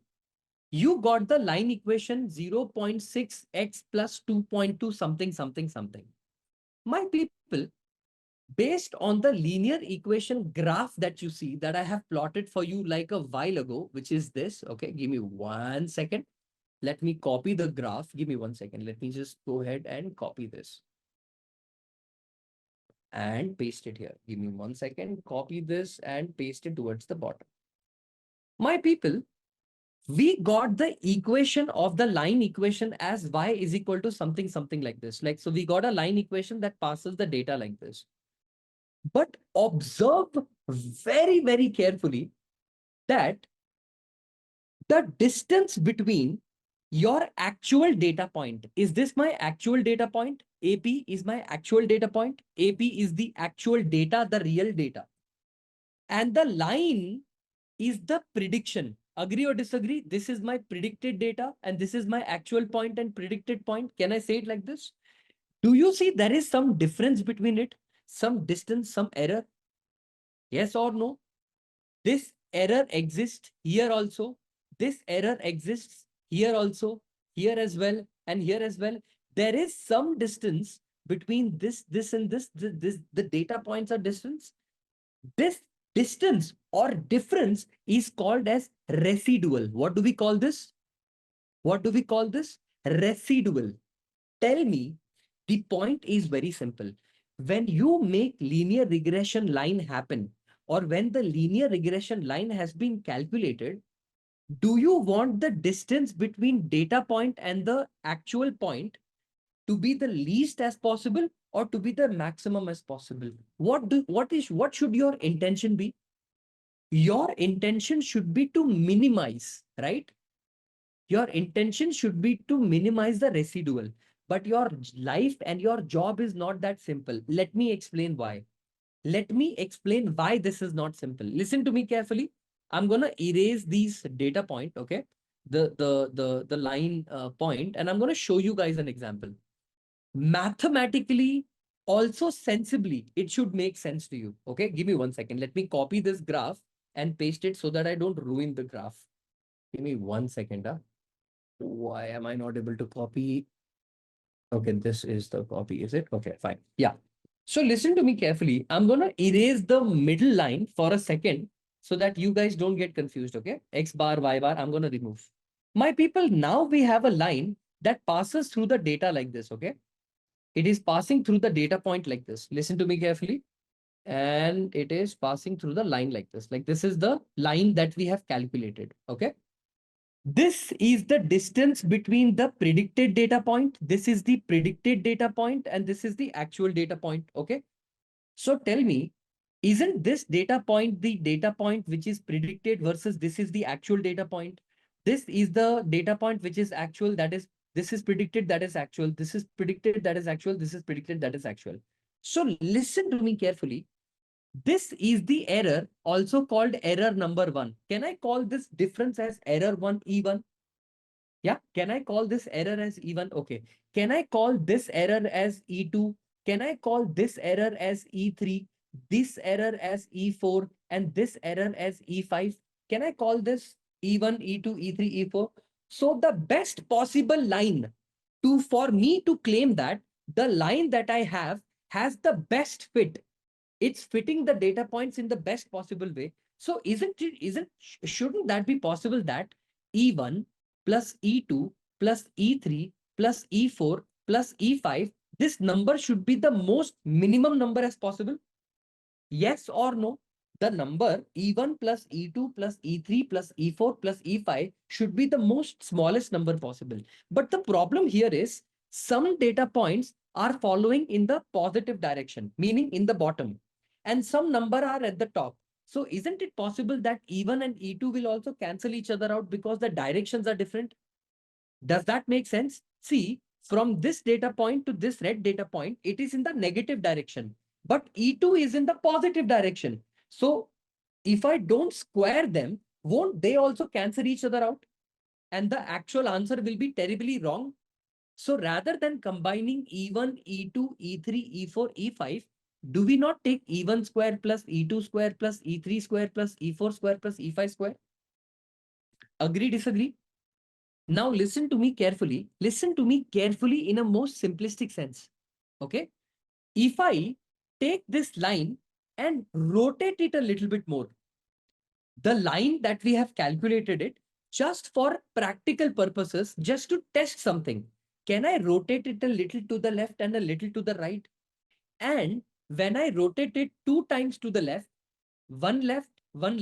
you got the line equation 0.6x plus 2.2 something, something, something. My people, based on the linear equation graph that you see that I have plotted for you like a while ago, which is this. Okay, give me 1 second. Let me copy the graph. Give me 1 second. Let me just go ahead and copy this and paste it here. Give me 1 second. Copy this and paste it towards the bottom. My people, we got the equation of the line equation as y is equal to something, something like this. Like, so we got a line equation that passes the data like this. But observe very, very carefully that the distance between your actual data point, is this my actual data point? AP is my actual data point. AP is the actual data, the real data. And the line is the prediction. Agree or disagree? This is my predicted data and this is my actual point and predicted point. Can I say it like this? Do you see there is some difference between it? Some distance, some error? Yes or no? This error exists here also. This error exists here also, here as well, and here as well. There is some distance between this, and this, the data points are distance. This distance or difference is called as residual. What do we call this? What do we call this? Residual. Tell me, the point is very simple. When you make linear regression line happen, or when the linear regression line has been calculated, do you want the distance between data point and the actual point to be the least as possible or to be the maximum as possible? What should your intention be? Your intention should be to minimize, right? Your intention should be to minimize the residual, but your life and your job is not that simple. Let me explain why. Let me explain why this is not simple. Listen to me carefully. I'm going to erase these data point, okay? The line point, and I'm going to show you guys an example. Mathematically, also sensibly, it should make sense to you. Okay, give me 1 second. Let me copy this graph and paste it so that I don't ruin the graph. Give me 1 second. Why am I not able to copy? Okay, this is the copy, is it? Okay, fine. Yeah. So listen to me carefully. I'm going to erase the middle line for a second so that you guys don't get confused, okay? X bar, Y bar, I'm going to remove. My people, now we have a line that passes through the data like this, okay? It is passing through the data point like this. Listen to me carefully. And it is passing through the line like this. Like this is the line that we have calculated, okay? This is the distance between the predicted data point. This is the predicted data point, and this is the actual data point. Okay. So tell me, isn't this data point the data point which is predicted versus this is the actual data point? This is the data point which is actual, that is, this is predicted, that is actual, this is predicted, that is actual, this is predicted, that is actual. So listen to me carefully. This is the error, also called error number 1. Can I call this difference as error 1 E1? Yeah, can I call this error as E1? Okay. Can I call this error as E2? Can I call this error as E3, this error as E4, and this error as E5? Can I call this E1, E2, E3, E4? So the best possible line for me to claim that the line that I have has the best fit. It's fitting the data points in the best possible way. So shouldn't that be possible that E1 plus E2 plus E3 plus E4 plus E5, this number should be the most minimum number as possible? Yes or no? The number E1 plus E2 plus E3 plus E4 plus E5 should be the most smallest number possible. But the problem here is some data points are following in the positive direction, meaning in the bottom, and some number are at the top. So isn't it possible that E1 and E2 will also cancel each other out because the directions are different? Does that make sense? See, from this data point to this red data point, it is in the negative direction, but E2 is in the positive direction. So if I don't square them, won't they also cancel each other out? And the actual answer will be terribly wrong. So rather than combining E1, E2, E3, E4, E5, do we not take E1 square plus E2 square plus E3 square plus E4 square plus E5 square? Agree, disagree? Now listen to me carefully. Listen to me carefully in a most simplistic sense. Okay. If I take this line and rotate it a little bit more, the line that we have calculated it just for practical purposes, just to test something, can I rotate it a little to the left and a little to the right? And when I rotate it 2 times to the left, one left, one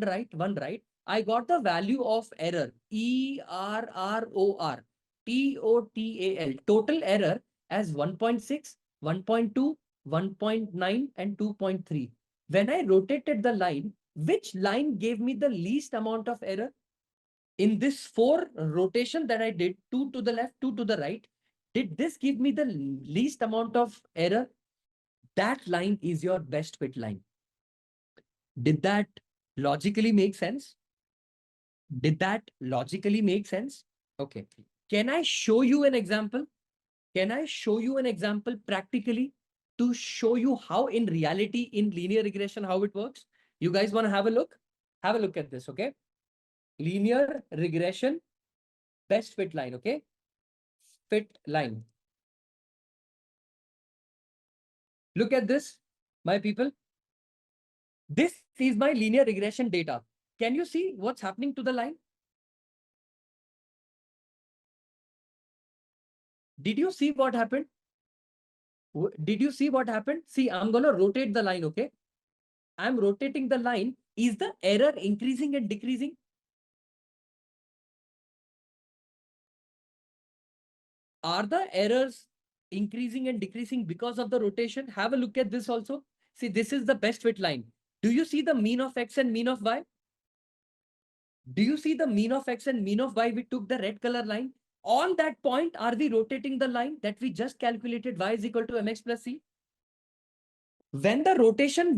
right, I got the value of error, ERROR, TOTAL, total error as 1.6, 1.2, 1.9, and 2.3. When I rotated the line, which line gave me the least amount of error? In this 4 rotation that I did, 2 to the left, 2 to the right, did this give me the least amount of error? That line is your best fit line. Did that logically make sense? Did that logically make sense? Okay. Can I show you an example? Can I show you an example practically to show you how in reality in linear regression, how it works? You guys want to have a look? Have a look at this, okay? Linear regression, best fit line, okay? Fit line. Look at this, my people. This is my linear regression data. Can you see what's happening to the line? Did you see what happened? Did you see what happened? See, I'm going to rotate the line, okay? I'm rotating the line. Is the error increasing and decreasing? Are the errors increasing and decreasing because of the rotation? Have a look at this also. See, this is the best fit line. Do you see the mean of X and mean of Y? Do you see the mean of X and mean of Y? We took the red color line. On that point, are we rotating the line that we just calculated Y is equal to MX plus C? When the rotation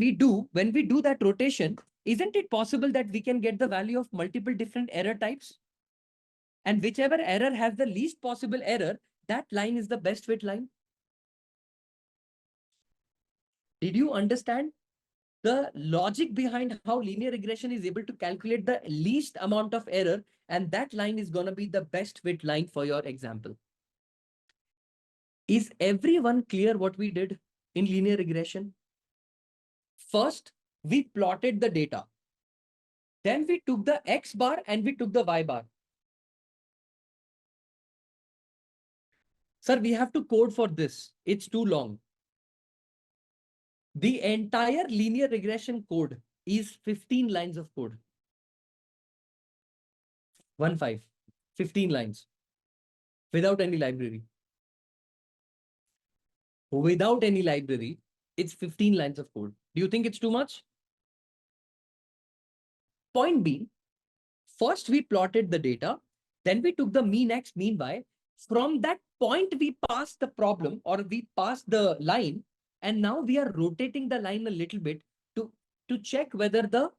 when we do that rotation, isn't it possible that we can get the value of multiple different error types? And whichever error has the least possible error, that line is the best fit line. Did you understand the logic behind how linear regression is able to calculate the least amount of error? And that line is going to be the best fit line for your example. Is everyone clear what we did in linear regression? First, we plotted the data. Then we took the X bar and we took the Y bar. Sir, we have to code for this. It's too long. The entire linear regression code is 15 lines of code. 15 lines. Without any library. Without any library, it's 15 lines of code. Do you think it's too much? Point B, first we plotted the data, then we took the mean X, mean Y. From that point, we passed the problem or we passed the line, and now we are rotating the line a little bit to check whether the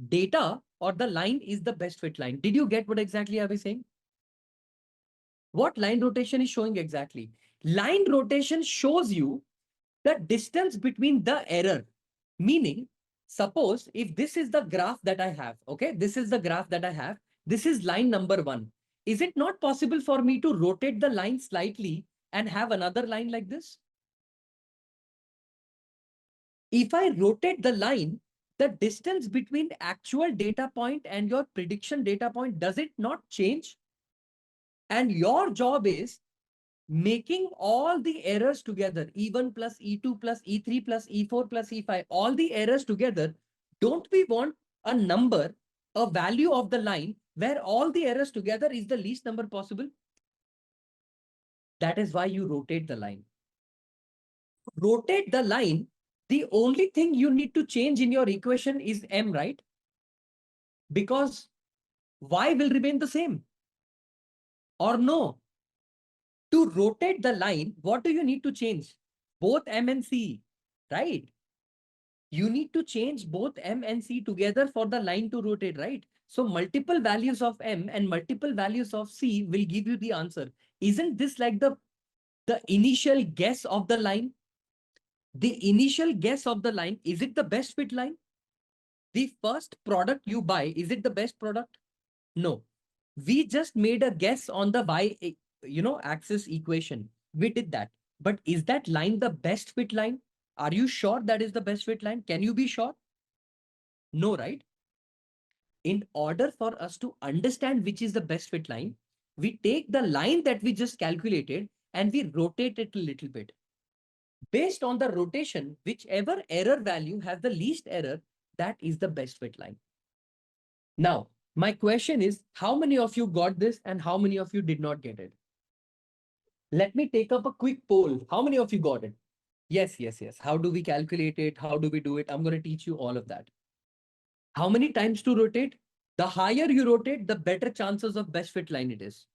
data or the line is the best fit line. Did you get what exactly I was saying? What line rotation is showing exactly? Line rotation shows you the distance between the error. Meaning, suppose if this is the graph that I have, okay, this is the graph that I have, this is line number 1. Is it not possible for me to rotate the line slightly and have another line like this? If I rotate the line, the distance between actual data point and your prediction data point, does it not change? And your job is making all the errors together, E1 plus E2 plus E3 plus E4 plus E5, all the errors together. Don't we want a number, a value of the line where all the errors together is the least number possible? That is why you rotate the line. Rotate the line. The only thing you need to change in your equation is M, right? Because Y will remain the same. Or no? To rotate the line, what do you need to change? Both M and C, right? You need to change both M and C together for the line to rotate, right? So multiple values of M and multiple values of C will give you the answer. Isn't this like the initial guess of the line? The initial guess of the line, is it the best fit line? The first product you buy, is it the best product? No. We just made a guess on the axis equation. We did that. But is that line the best fit line? Are you sure that is the best fit line? Can you be sure? No, right? In order for us to understand which is the best fit line, we take the line that we just calculated and we rotate it a little bit. Based on the rotation, whichever error value has the least error, that is the best fit line. Now, my question is, how many of you got this and how many of you did not get it? Let me take up a quick poll. How many of you got it? Yes, yes, yes. How do we calculate it? How do we do it? I'm going to teach you all of that. How many times to rotate? The higher you rotate, the better chances of best fit line it is.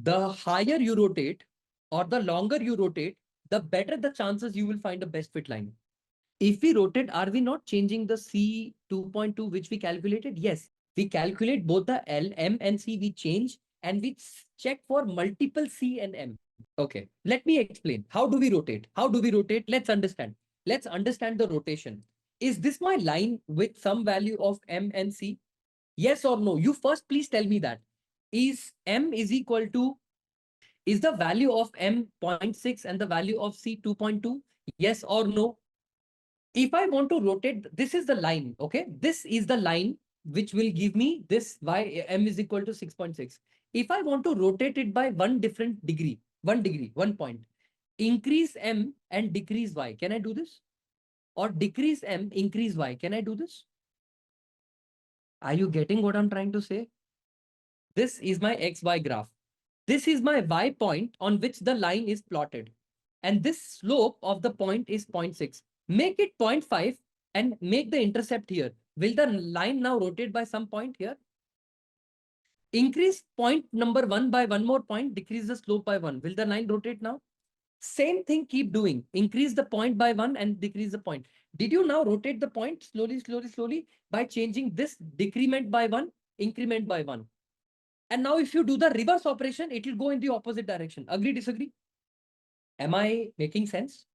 The higher you rotate or the longer you rotate, the better the chances you will find a best fit line. If we rotate, are we not changing the C 2.2 which we calculated? Yes, we calculate both the L, M and C, we change and we check for multiple C and M. Okay, let me explain. How do we rotate? How do we rotate? Let's understand. Let's understand the rotation. Is this my line with some value of M and C? Yes or no? You first please tell me that. Is M is equal to, is the value of M 0.6 and the value of C 2.2? Yes or no? If I want to rotate, this is the line, okay? This is the line which will give me this y M is equal to 6.6. If I want to rotate it by one degree, 1 point, increase M and decrease Y, can I do this? Or decrease M, increase Y, can I do this? Are you getting what I'm trying to say? This is my XY graph. This is my Y point on which the line is plotted. And this slope of the point is 0.6. Make it 0.5 and make the intercept here. Will the line now rotate by some point here? Increase point number 1 by one more point, decrease the slope by 1. Will the line rotate now? Same thing, keep doing. Increase the point by 1 and decrease the point. Did you now rotate the point slowly by changing this decrement by 1, increment by 1? And now if you do the reverse operation, it will go in the opposite direction. Agree, disagree? Am I making sense?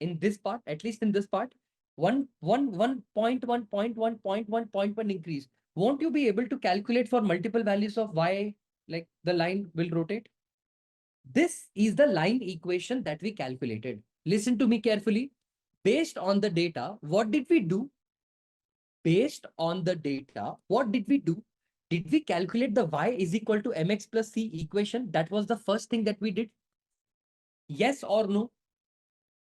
In this part, at least in this part, 1.1 increase. Won't you be able to calculate for multiple values of y, like the line will rotate? This is the line equation that we calculated. Listen to me carefully. Based on the data, what did we do? Based on the data, what did we do? Did we calculate the y is equal to mx plus c equation? That was the first thing that we did. Yes or no?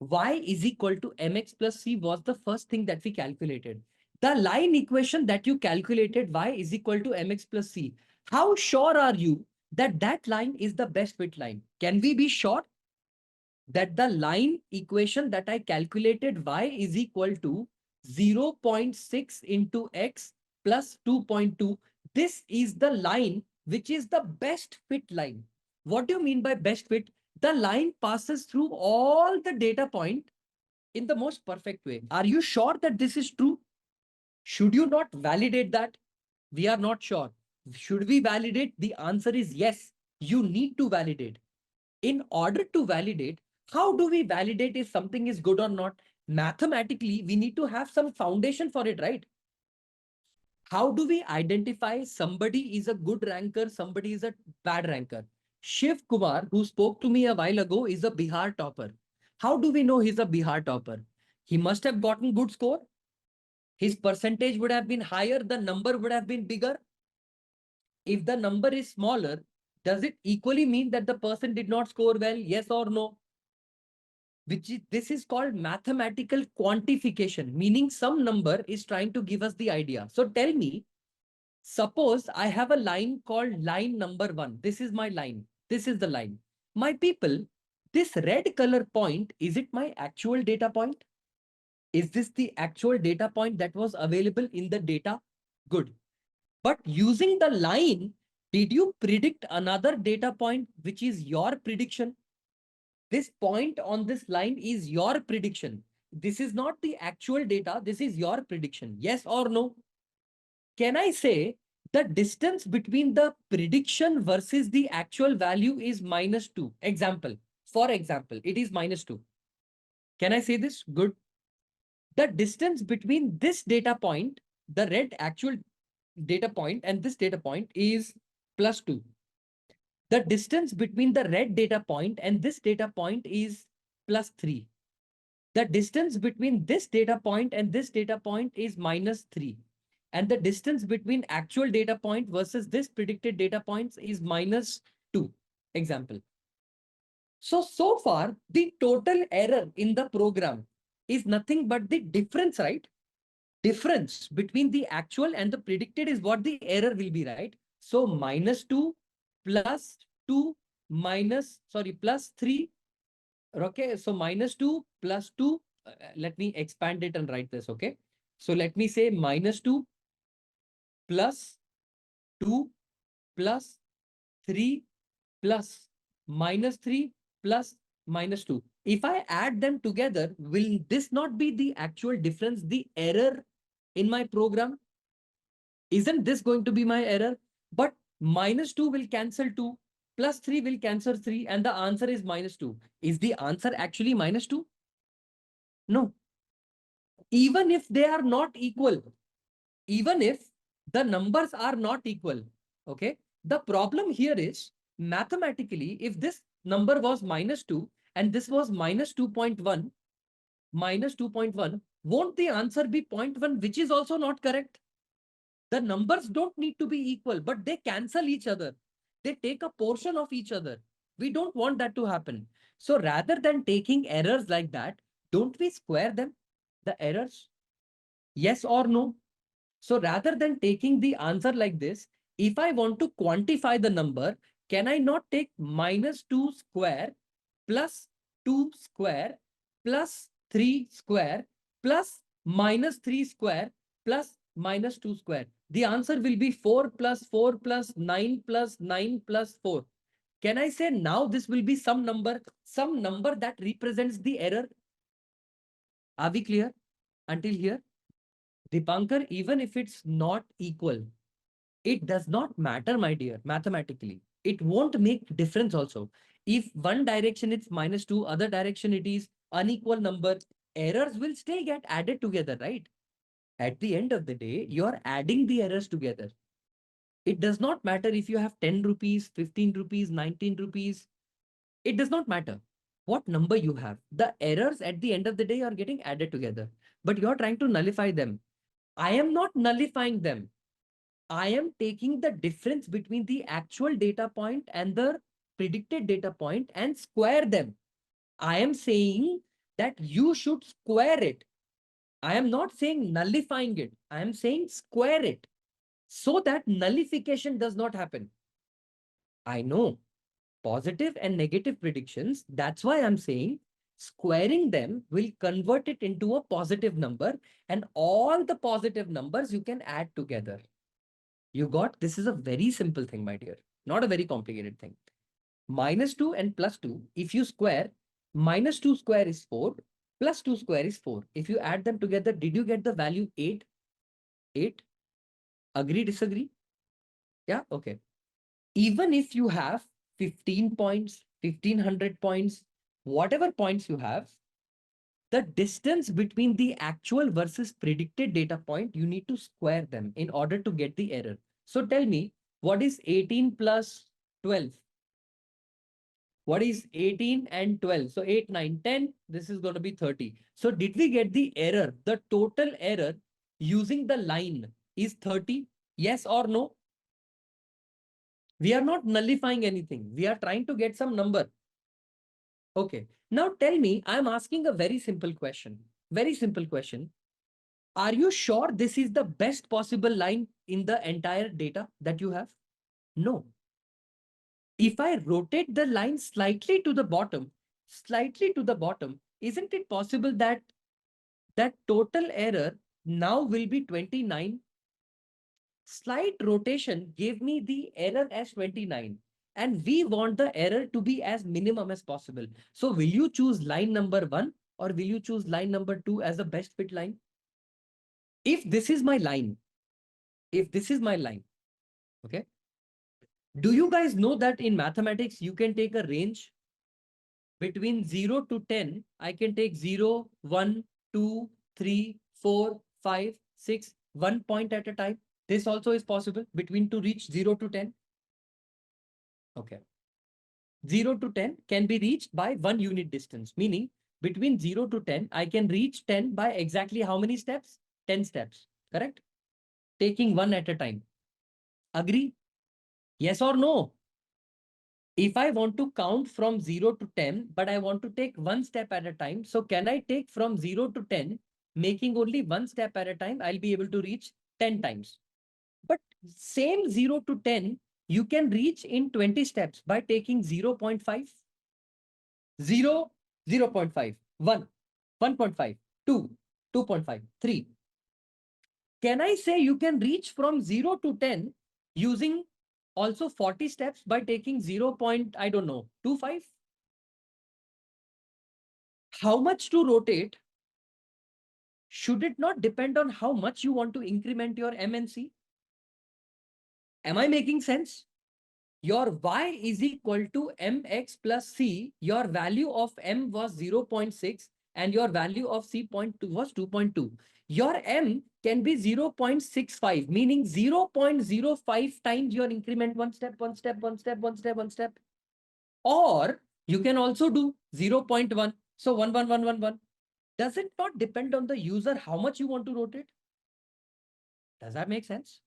Y is equal to mx plus c was the first thing that we calculated. The line equation that you calculated, y is equal to mx plus c. How sure are you that that line is the best fit line? Can we be sure that the line equation that I calculated, y is equal to 0.6 into x plus 2.2, this is the line which is the best fit line? What do you mean by best fit? The line passes through all the data point in the most perfect way. Are you sure that this is true? Should you not validate that? We are not sure. Should we validate? The answer is yes. You need to validate. In order to validate, how do we validate if something is good or not? Mathematically, we need to have some foundation for it, right? How do we identify somebody is a good ranker, somebody is a bad ranker? Shiv Kumar, who spoke to me a while ago, is a Bihar topper. How do we know he's a Bihar topper? He must have gotten good score. His percentage would have been higher. The number would have been bigger. If the number is smaller, does it equally mean that the person did not score well? Yes or no? This is called mathematical quantification, meaning some number is trying to give us the idea. So tell me, suppose I have a line called line number 1. This is my line. This is the line. My people, this red color point, is it my actual data point? Is this the actual data point that was available in the data? Good. But using the line, did you predict another data point, which is your prediction? This point on this line is your prediction. This is not the actual data. This is your prediction. Yes or no? Can I say the distance between the prediction versus the actual value is -2? Example. For example, it is -2. Can I say this? Good. The distance between this data point, the red actual data point, and this data point is +2. The distance between the red data point and this data point is +3. The distance between this data point and this data point is -3. And the distance between actual data point versus this predicted data points is -2. Example. So far, the total error in the program is nothing but the difference, right? Difference between the actual and the predicted is what the error will be, right? So -2 +2 +3. Okay, so -2 +2. Let me expand it and write this, okay? So let me say -2 +2 +3 +3 +2. If I add them together, will this not be the actual difference, the error in my program? Isn't this going to be my error? But -2 will cancel 2, +3 will cancel 3, and the answer is -2. Is the answer actually -2? No. Even if they are not equal, even if the numbers are not equal, okay? The problem here is mathematically, if this number was -2 and this was -2.1, won't the answer be 0.1, which is also not correct? The numbers don't need to be equal, but they cancel each other. They take a portion of each other. We don't want that to happen. So rather than taking errors like that, don't we square them, the errors? Yes or no? So rather than taking the answer like this, if I want to quantify the number, can I not take -2 square plus 2 square plus 3 square plus -3 square plus -2 square? The answer will be 4 plus 4 plus 9 plus 9 plus 4. Can I say now this will be some number that represents the error? Are we clear until here? Dipankar, even if it's not equal, it does not matter, my dear, mathematically. It won't make difference also. If one direction it's -2, other direction it is unequal number, errors will still get added together, right? At the end of the day, you're adding the errors together. It does not matter if you have 10 rupees, 15 rupees, 19 rupees. It does not matter what number you have. The errors at the end of the day are getting added together, but you're trying to nullify them. I am not nullifying them. I am taking the difference between the actual data point and the predicted data point and square them. I am saying that you should square it. I am not saying nullifying it. I am saying square it so that nullification does not happen. I know positive and negative predictions. That's why I'm saying squaring them will convert it into a positive number, and all the positive numbers you can add together. You got, this is a very simple thing, my dear, not a very complicated thing. -2 and +2, if you square, -2 square is 4, +2 square is 4. If you add them together, did you get the value 8? 8? Agree, disagree? Yeah, okay. Even if you have 15 points, 1500 points, whatever points you have, the distance between the actual versus predicted data point, you need to square them in order to get the error. So tell me, what is 18 plus 12? What is 18 and 12? So 8, 9, 10. This is going to be 30. So did we get the error? The total error using the line is 30. Yes or no? We are not nullifying anything. We are trying to get some number. Okay. Now tell me, I'm asking a very simple question. Very simple question. Are you sure this is the best possible line in the entire data that you have? No. If I rotate the line slightly to the bottom, isn't it possible that that total error now will be 29? Slight rotation gave me the error as 29. And we want the error to be as minimum as possible. So will you choose line number 1 or will you choose line number 2 as the best fit line? If this is my line, okay. Do you guys know that in mathematics, you can take a range? between 0 to 10, I can take 0, 1, 2, 3, 4, 5, 6, 1 point at a time. This also is possible between to reach 0 to 10. Okay. 0 to 10 can be reached by 1 unit distance, meaning between 0 to 10, I can reach 10 by exactly how many steps? 10 steps, correct? Taking one at a time. Agree? Yes or no? If I want to count from 0 to 10, but I want to take one step at a time, so can I take from 0 to 10, making only one step at a time, I'll be able to reach 10 times. But same 0 to 10, you can reach in 20 steps by taking 0 0.5, 0, 0 0.5, 1, 1.5, 2, 2.5, 3. Can I say you can reach from 0 to 10 using also 40 steps by taking 0 point, I don't know, 25? How much to rotate? Should it not depend on how much you want to increment your MNC? Am I making sense? Your y is equal to mx plus c. Your value of m was 0.6 and your value of c point 2 was 2.2. Your m can be 0.65, meaning 0.05 times your increment one step, one step, one step, one step, one step. Or you can also do 0.1. So 1, 1, 1, 1, 1. Does it not depend on the user how much you want to rotate? Does that make sense?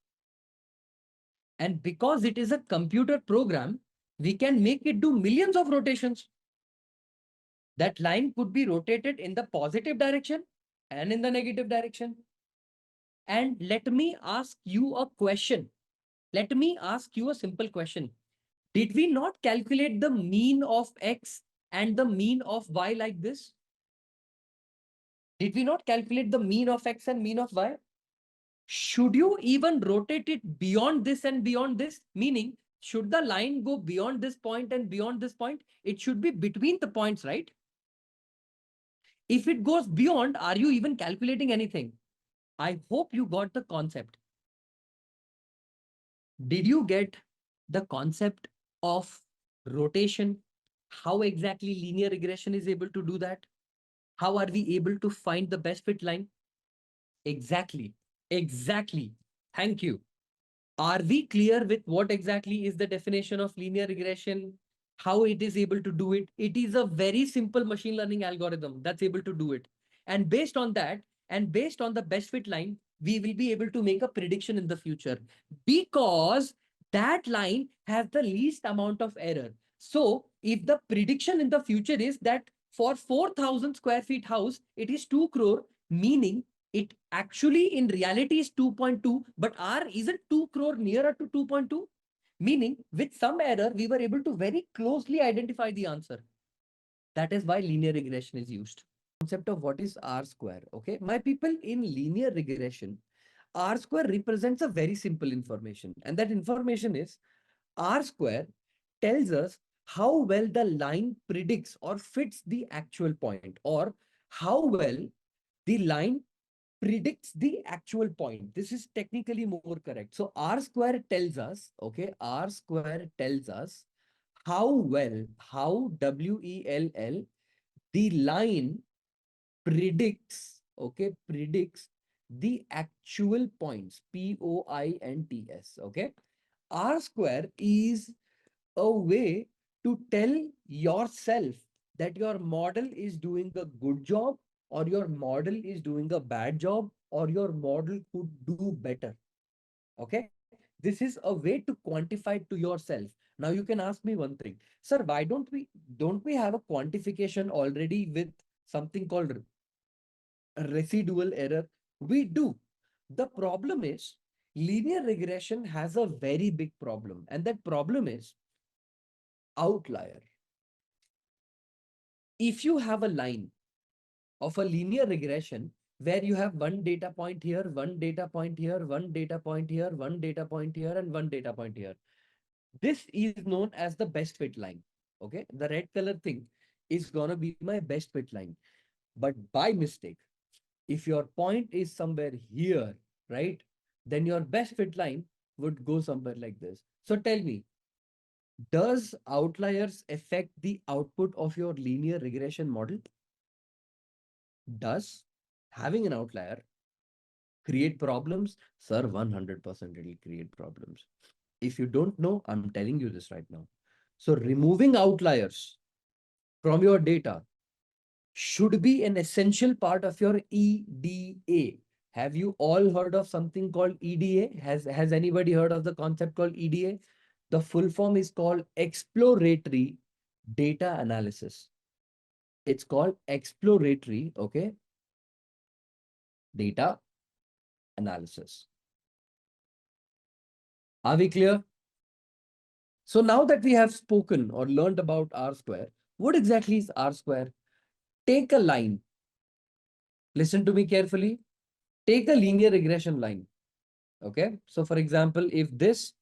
And because it is a computer program, we can make it do millions of rotations. That line could be rotated in the positive direction and in the negative direction. And let me ask you a question. Let me ask you a simple question. Did we not calculate the mean of x and the mean of y like this? Did we not calculate the mean of x and mean of y? Should you even rotate it beyond this and beyond this? Meaning, should the line go beyond this point and beyond this point? It should be between the points, right? If it goes beyond, are you even calculating anything? I hope you got the concept. Did you get the concept of rotation? How exactly linear regression is able to do that? How are we able to find the best fit line? Exactly. Exactly. Thank you. Are we clear with what exactly is the definition of linear regression? How it is able to do it? It is a very simple machine learning algorithm that's able to do it. And based on that, and based on the best fit line, we will be able to make a prediction in the future because that line has the least amount of error. So if the prediction in the future is that for 4,000 square feet house, it is 2 crore, meaning it actually in reality is 2.2, but R isn't 2 crore nearer to 2.2, meaning with some error, we were able to very closely identify the answer. That is why linear regression is used. Concept of what is R square. Okay, my people, in linear regression, R square represents a very simple information, and that information is R square tells us how well the line predicts or fits the actual point, or how well the line predicts the actual point. This is technically more correct. So R square tells us, okay, R square tells us how well, how WELL, the line predicts, okay, predicts the actual points, POINTS, okay. R square is a way to tell yourself that your model is doing a good job, or your model is doing a bad job, or your model could do better. Okay. This is a way to quantify it to yourself. Now you can ask me one thing, sir, why don't we have a quantification already with something called residual error? We do. The problem is linear regression has a very big problem, and that problem is outlier. If you have a line of a linear regression where you have one data point here, one data point here, one data point here, one data point here, and one data point here, this is known as the best fit line. Okay, the red color thing is gonna be my best fit line. But by mistake, if your point is somewhere here, right, then your best fit line would go somewhere like this. So tell me, Does outliers affect the output of your linear regression model? Does having an outlier create problems? Sir, 100% it will create problems. If you don't know, I'm telling you this right now. So removing outliers from your data should be an essential part of your EDA. Have you all heard of something called EDA? Has anybody heard of the concept called EDA? The full form is called Exploratory Data Analysis. It's called Exploratory, okay, Data Analysis. Are we clear? So now that we have spoken or learned about R square, what exactly is R square? Take a line. Listen to me carefully. Take a linear regression line. Okay. So for example, if this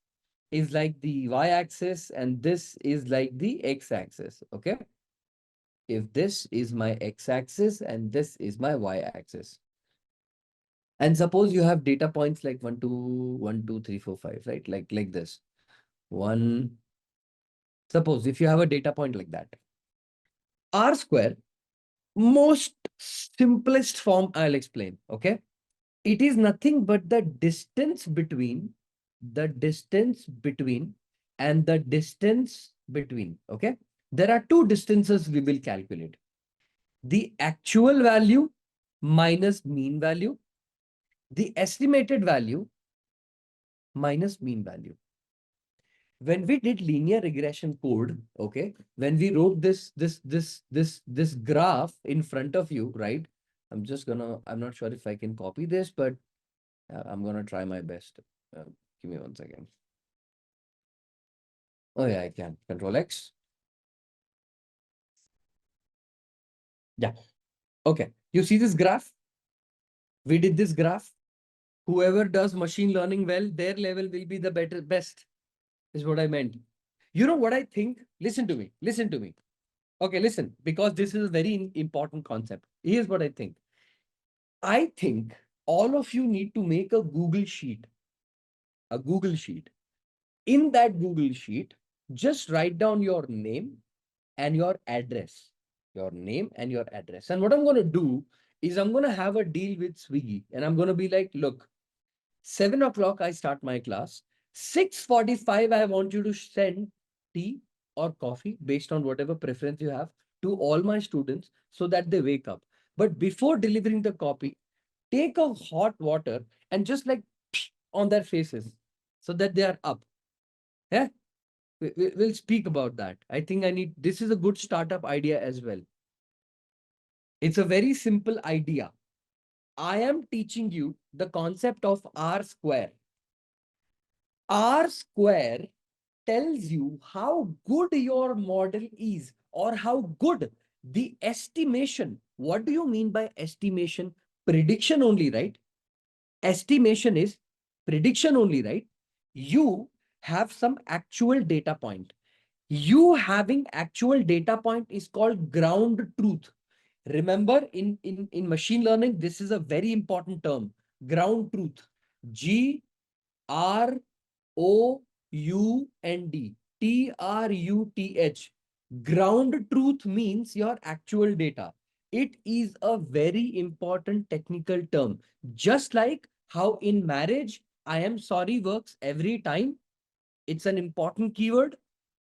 is like the y-axis and this is like the x-axis. Okay. If this is my x-axis and this is my y-axis. And suppose you have data points like 1, 2, 1, 2, 3, 4, 5, right? Like this. One. Suppose if you have a data point like that. R square, most simplest form I'll explain. Okay. It is nothing but the distance between and the distance between. Okay. There are two distances we will calculate. The actual value minus mean value, the estimated value minus mean value. When we did linear regression code, okay, when we wrote this graph in front of you, right? I'm not sure if I can copy this, but I'm gonna try my best. Give me 1 second. Oh yeah, I can. Control X. Yeah. Okay. You see this graph? We did this graph. Whoever does machine learning well, their level will be the best, is what I meant. You know what I think? Listen to me. Listen to me. Okay, listen, because this is a very important concept. Here's what I think. I think all of you need to make a Google sheet. A Google sheet. In that Google sheet, just write down your name and your address. Your name and your address. And what I'm going to do is I'm going to have a deal with Swiggy. And I'm going to be like, look, 7 o'clock I start my class. 6:45 I want you to send tea or coffee based on whatever preference you have to all my students so that they wake up. But before delivering the copy, take a hot water and just like on their faces so that they are up. Yeah. We'll speak about that. I think this is a good startup idea as well. It's a very simple idea. I am teaching you the concept of R square. R square tells you how good your model is or how good the estimation. What do you mean by estimation? Prediction only, right? Estimation is prediction only, right? You have some actual data point. You having actual data point is called ground truth. Remember, in machine learning, this is a very important term. Ground truth. GROUND. TRUTH. Ground truth means your actual data. It is a very important technical term. Just like how in marriage, I am sorry works every time. It's an important keyword.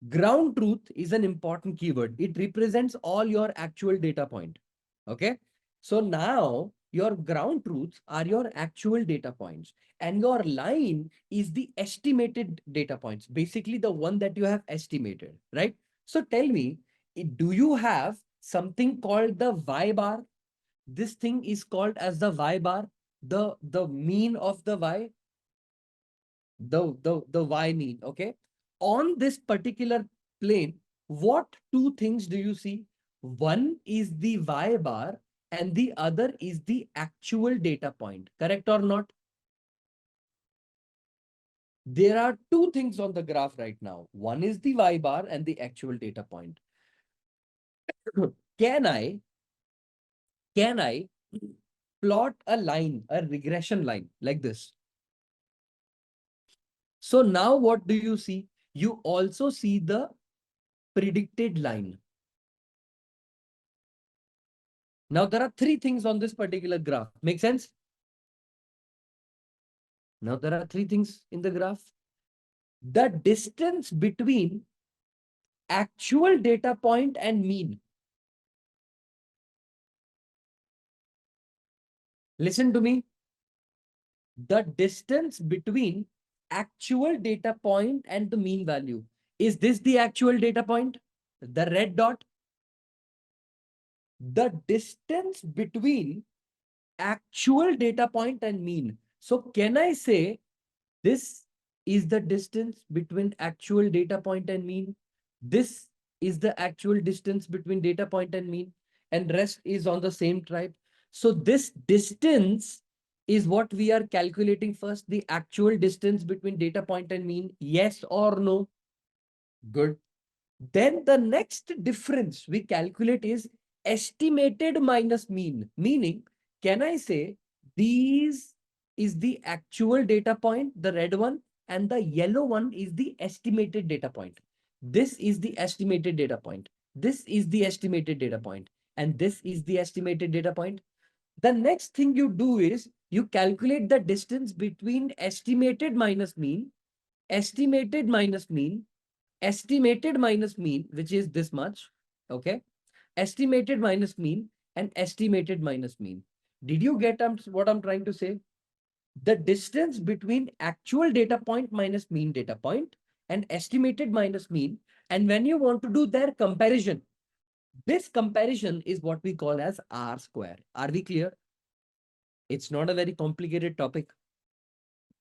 Ground truth is an important keyword. It represents all your actual data point. Okay. So now your ground truths are your actual data points and your line is the estimated data points, basically the one that you have estimated, right? So tell me, do you have something called the Y bar? This thing is called as the Y bar, the mean of the Y, the Y mean, okay? On this particular plane, what two things do you see? One is the Y bar and the other is the actual data point, correct or not? There are two things on the graph right now. One is the Y bar and the actual data point. Can I plot a line, a regression line like this? So now what do you see? you also see the predicted line. Now there are three things on this particular graph. Make sense? Now there are three things in the graph. The distance between actual data point and mean. Listen to me. The distance between actual data point and the mean value. Is this the actual data point? The red dot? The distance between actual data point and mean. So can I say this is the distance between actual data point and mean? This is the actual distance between data point and mean, and rest is on the same tribe. So this distance is what we are calculating first, the actual distance between data point and mean. Yes or no? Good. Then the next difference we calculate is estimated minus mean. Meaning, can I say these is the actual data point, the red one, and the yellow one is the estimated data point. This is the estimated data point. This is the estimated data point. And this is the estimated data point. The next thing you do is you calculate the distance between estimated minus mean, estimated minus mean, estimated minus mean, which is this much. Okay. Estimated minus mean and estimated minus mean. Did you get what I'm trying to say? The distance between actual data point minus mean data point and estimated minus mean. And when you want to do their comparison, this comparison is what we call as R square. Are we clear? It's not a very complicated topic.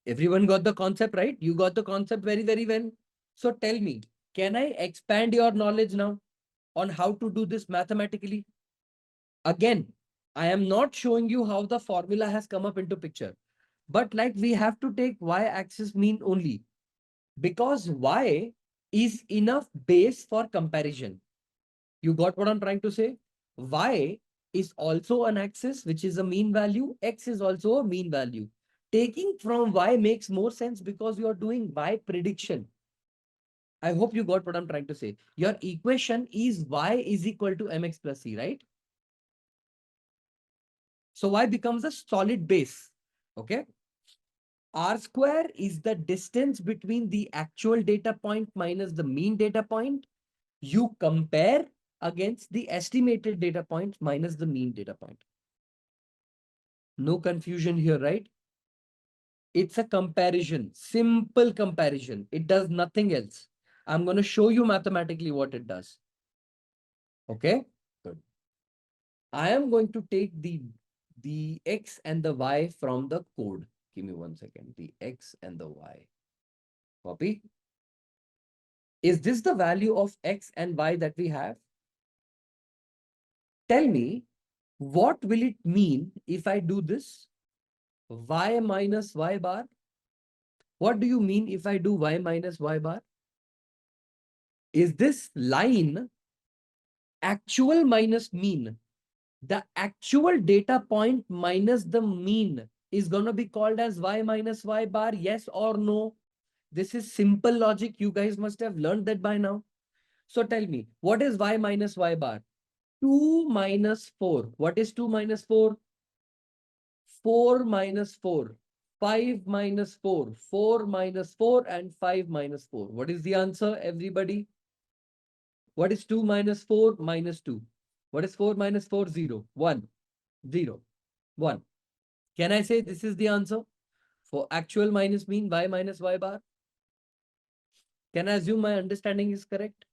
Everyone got the concept, right? You got the concept very, very well. So tell me, can I expand your knowledge now on how to do this mathematically? Again, I am not showing you how the formula has come up into picture, but like we have to take y-axis mean only because y is enough base for comparison. You got what I'm trying to say? Y is also an axis, which is a mean value. X is also a mean value. Taking from y makes more sense because you are doing y prediction. I hope you got what I'm trying to say. Your equation is y is equal to mx plus c, right? So y becomes a solid base. Okay. R square is the distance between the actual data point minus the mean data point. You compare against the estimated data point minus the mean data point. No confusion here, right? It's a comparison, simple comparison. It does nothing else. I'm going to show you mathematically what it does. Okay, good. I am going to take the X and the Y from the code. Give me 1 second. The X and the Y. Copy. Is this the value of X and Y that we have? Tell me, what will it mean if I do this? Y minus Y bar. What do you mean if I do Y minus Y bar? Is this line actual minus mean? The actual data point minus the mean is going to be called as Y minus Y bar, yes or no? This is simple logic. You guys must have learned that by now. So tell me, what is Y minus Y bar? 2 minus 4. What is 2 minus 4? 4 minus 4. 5 minus 4. 4 minus 4 and 5 minus 4. What is the answer, everybody? What is 2 minus 4 minus 2? What is 4 minus 4? 0. 1. 0. 1. Can I say this is the answer? For actual minus mean, Y minus Y bar? Can I assume my understanding is correct?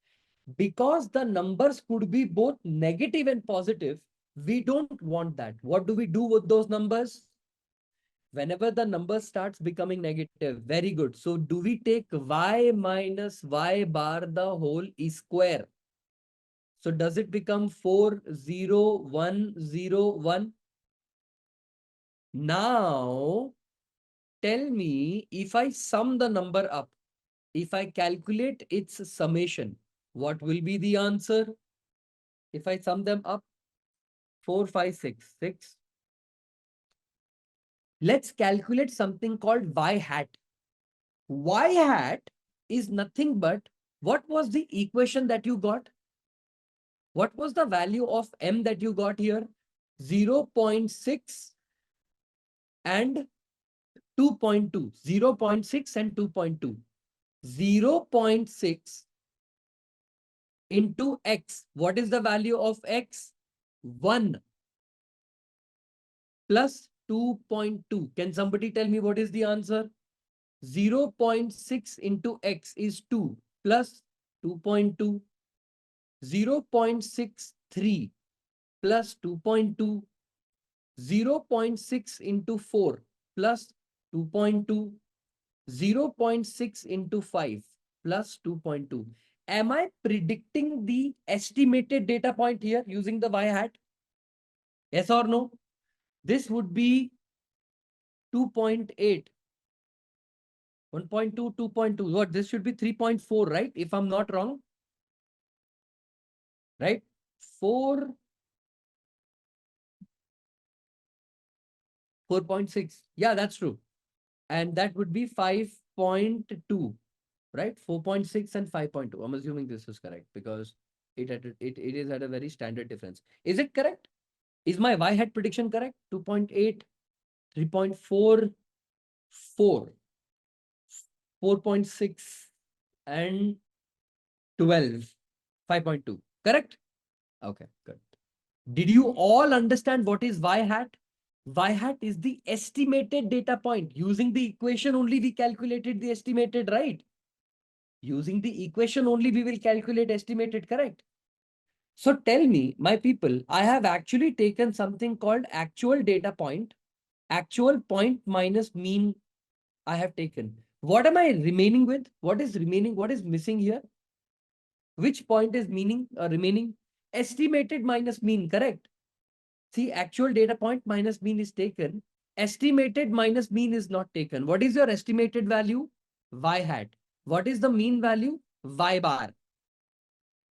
Because the numbers could be both negative and positive, we don't want that. What do we do with those numbers? Whenever the number starts becoming negative, very good. So do we take Y minus Y bar the whole square? So does it become 4, 0, 1, 0, 1? Now, tell me if I sum the number up, if I calculate its summation, what will be the answer? If I sum them up, 4, 5, 6, 6. Let's calculate something called Y hat. Y hat is nothing but, what was the equation that you got? What was the value of m that you got here? 0.6 and 2.2. 0.6 and 2.2. 0.6 into x. What is the value of x? 1 plus 2.2. Can somebody tell me what is the answer? 0.6 into x is 2 plus 2.2. 0.63 plus 2.2. 0.6 into 4 plus 2.2. 0.6 into 5 plus 2.2. Am I predicting the estimated data point here using the y hat? Yes or no? This would be 2.8. 1.2, 2.2. What? This should be 3.4, right? If I'm not wrong. Right? 4. 4.6. Yeah, that's true. And that would be 5.2, right? 4.6 and 5.2. I'm assuming this is correct because it is at a very standard difference. Is it correct? Is my y hat prediction correct? 2.8, 3.4, 4, 4.6 and 12, 5.2. Correct? Okay, good. Did you all understand what is y hat? Y hat is the estimated data point. Using the equation only we calculated the estimated, right? Using the equation only we will calculate estimated, correct? So tell me, my people, I have actually taken something called actual data point, actual point minus mean I have taken. What am I remaining with? What is remaining? What is missing here? Which point is remaining? Estimated minus mean, correct? See, actual data point minus mean is taken. Estimated minus mean is not taken. What is your estimated value? Y hat. What is the mean value? Y bar.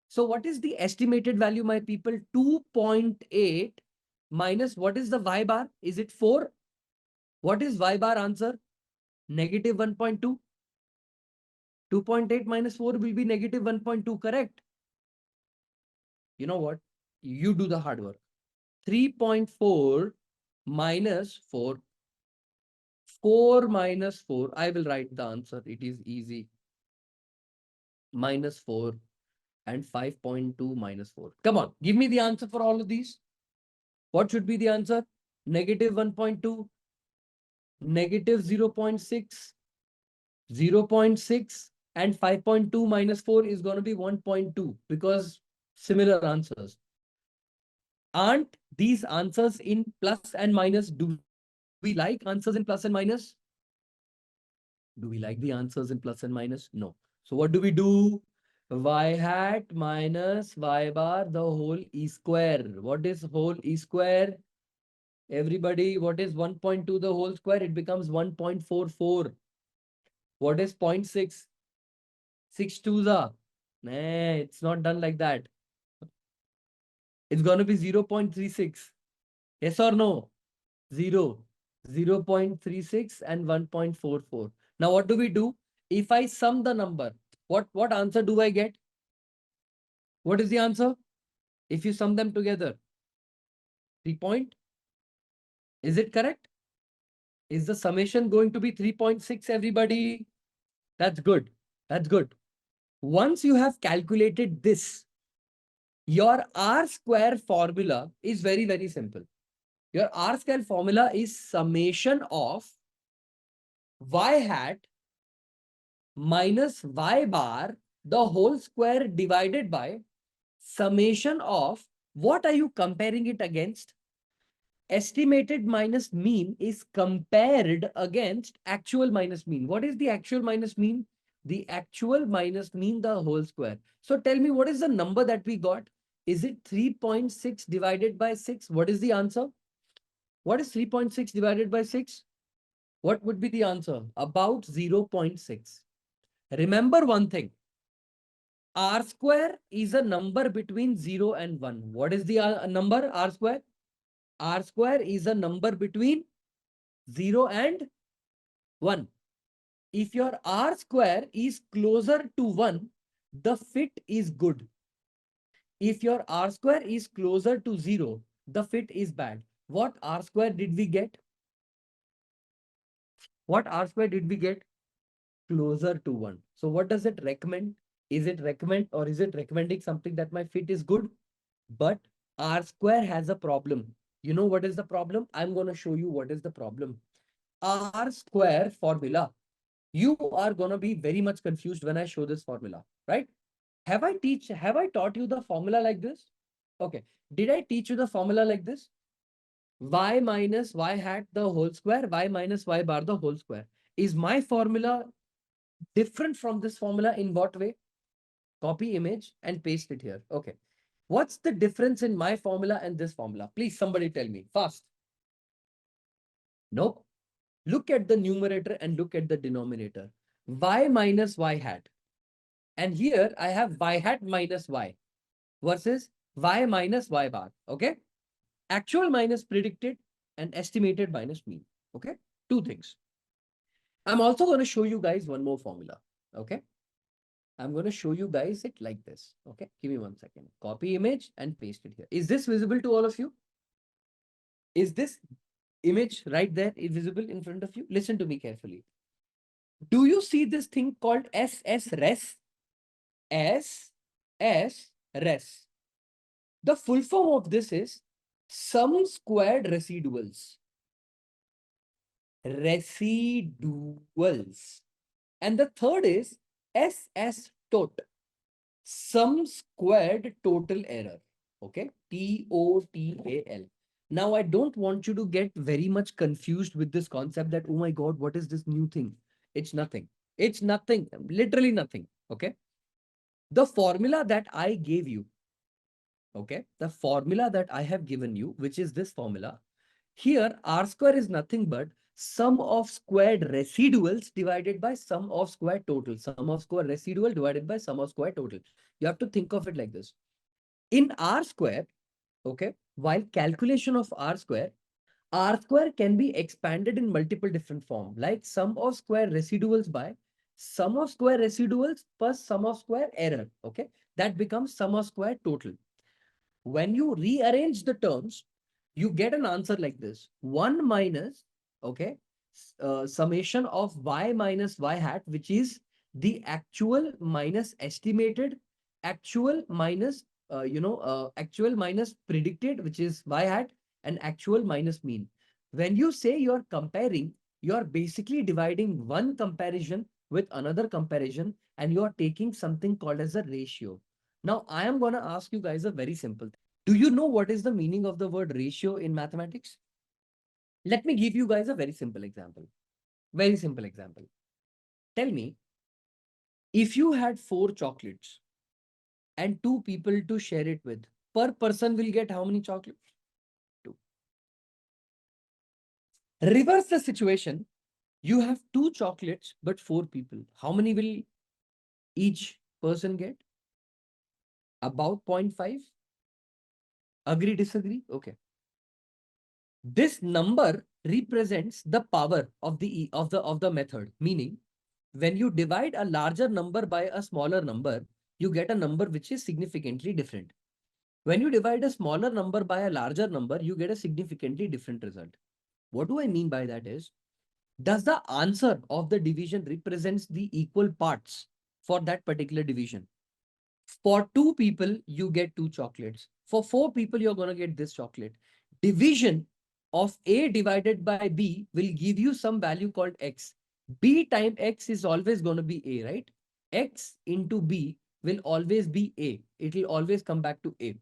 So what is the estimated value, my people? 2.8 minus what is the y bar? Is it 4? What is y bar answer? Negative 1.2. 2.8 minus 4 will be negative 1.2, correct? You know what? You do the hard work. 3.4 minus 4. 4 minus 4. I will write the answer. It is easy. Minus 4 and 5.2 minus 4. Come on, give me the answer for all of these. What should be the answer? Negative 1.2, negative 0.6, 0.6, and 5.2 minus 4 is going to be 1.2 because similar answers. Aren't these answers in plus and minus? Do we like answers in plus and minus? Do we like the answers in plus and minus? No. So what do we do? Y hat minus y bar the whole e square. What is whole e square? Everybody, what is 1.2 the whole square? It becomes 1.44. What is 0.6? 6 twos are. Nah, it's not done like that. It's going to be 0.36. Yes or no? 0. 0.36 and 1.44. Now what do we do? If I sum the number, what answer do I get? What is the answer? If you sum them together, 3 point. Is it correct? Is the summation going to be 3.6, everybody? That's good. That's good. Once you have calculated this, your R square formula is very, very simple. Your R square formula is summation of y hat minus y bar the whole square divided by summation of, what are you comparing it against? Estimated minus mean is compared against actual minus mean. What is the actual minus mean? The actual minus mean the whole square. So tell me, what is the number that we got? Is it 3.6 divided by 6? What is the answer? What is 3.6 divided by 6? What would be the answer? About 0.6. Remember one thing. R square is a number between 0 and 1. What is the number R square? R square is a number between 0 and 1. If your R square is closer to 1, the fit is good. If your R square is closer to 0, the fit is bad. What R square did we get? What R square did we get? Closer to 1. So what does it recommend? Is it recommend or is it recommending something that my fit is good? But R square has a problem. You know what is the problem? I'm going to show you what is the problem. R square formula. You are going to be very much confused when I show this formula, right? Have I taught you the formula like this? Okay. Did I teach you the formula like this? Y minus y hat the whole square, y minus y bar the whole square. Is my formula different from this formula in what way? Copy image and paste it here. Okay. What's the difference in my formula and this formula? Please, somebody tell me fast. Nope. Look at the numerator and look at the denominator. Y minus y hat. And here I have y hat minus y versus y minus y bar. Okay. Actual minus predicted and estimated minus mean. Okay. Two things. I'm also going to show you guys one more formula. Okay. I'm going to show you guys it like this. Okay. Give me 1 second. Copy image and paste it here. Is this visible to all of you? Is this image right there visible in front of you? Listen to me carefully. Do you see this thing called SSRES? SSRES. The full form of this is sum squared residuals. Residuals. And the third is SS tot. Sum squared total error. Okay. TOTAL. Now, I don't want you to get very much confused with this concept that, oh my God, what is this new thing? It's nothing. It's nothing. Literally nothing. Okay. The formula that I gave you. Okay. The formula that I have given you, which is this formula. Here, R square is nothing but sum of squared residuals divided by sum of squared total. Sum of square residual divided by sum of square total. You have to think of it like this. In R square, okay, while calculation of R square can be expanded in multiple different forms, like sum of square residuals by sum of square residuals plus sum of square error. Okay, that becomes sum of square total. When you rearrange the terms, you get an answer like this. 1 minus, okay, summation of y minus y hat, which is the actual minus estimated, actual minus, actual minus predicted, which is y hat, and actual minus mean. When you say you're comparing, you're basically dividing one comparison with another comparison, and you're taking something called as a ratio. Now, I am going to ask you guys a very simple thing. Do you know what is the meaning of the word ratio in mathematics? Let me give you guys a very simple example. Very simple example. Tell me, if you had 4 chocolates and 2 people to share it with, per person will get how many chocolates? 2. Reverse the situation. You have 2 chocolates, but 4 people. How many will each person get? About 0.5. Agree, disagree? Okay. This number represents the power of the method. Meaning, when you divide a larger number by a smaller number, you get a number which is significantly different. When you divide a smaller number by a larger number, you get a significantly different result. What do I mean by that is, does the answer of the division represents the equal parts for that particular division? For 2 people, you get 2 chocolates. For 4 people, you're going to get this chocolate. Division of A divided by B will give you some value called X. B times X is always going to be A, right? X into B will always be A. It will always come back to A.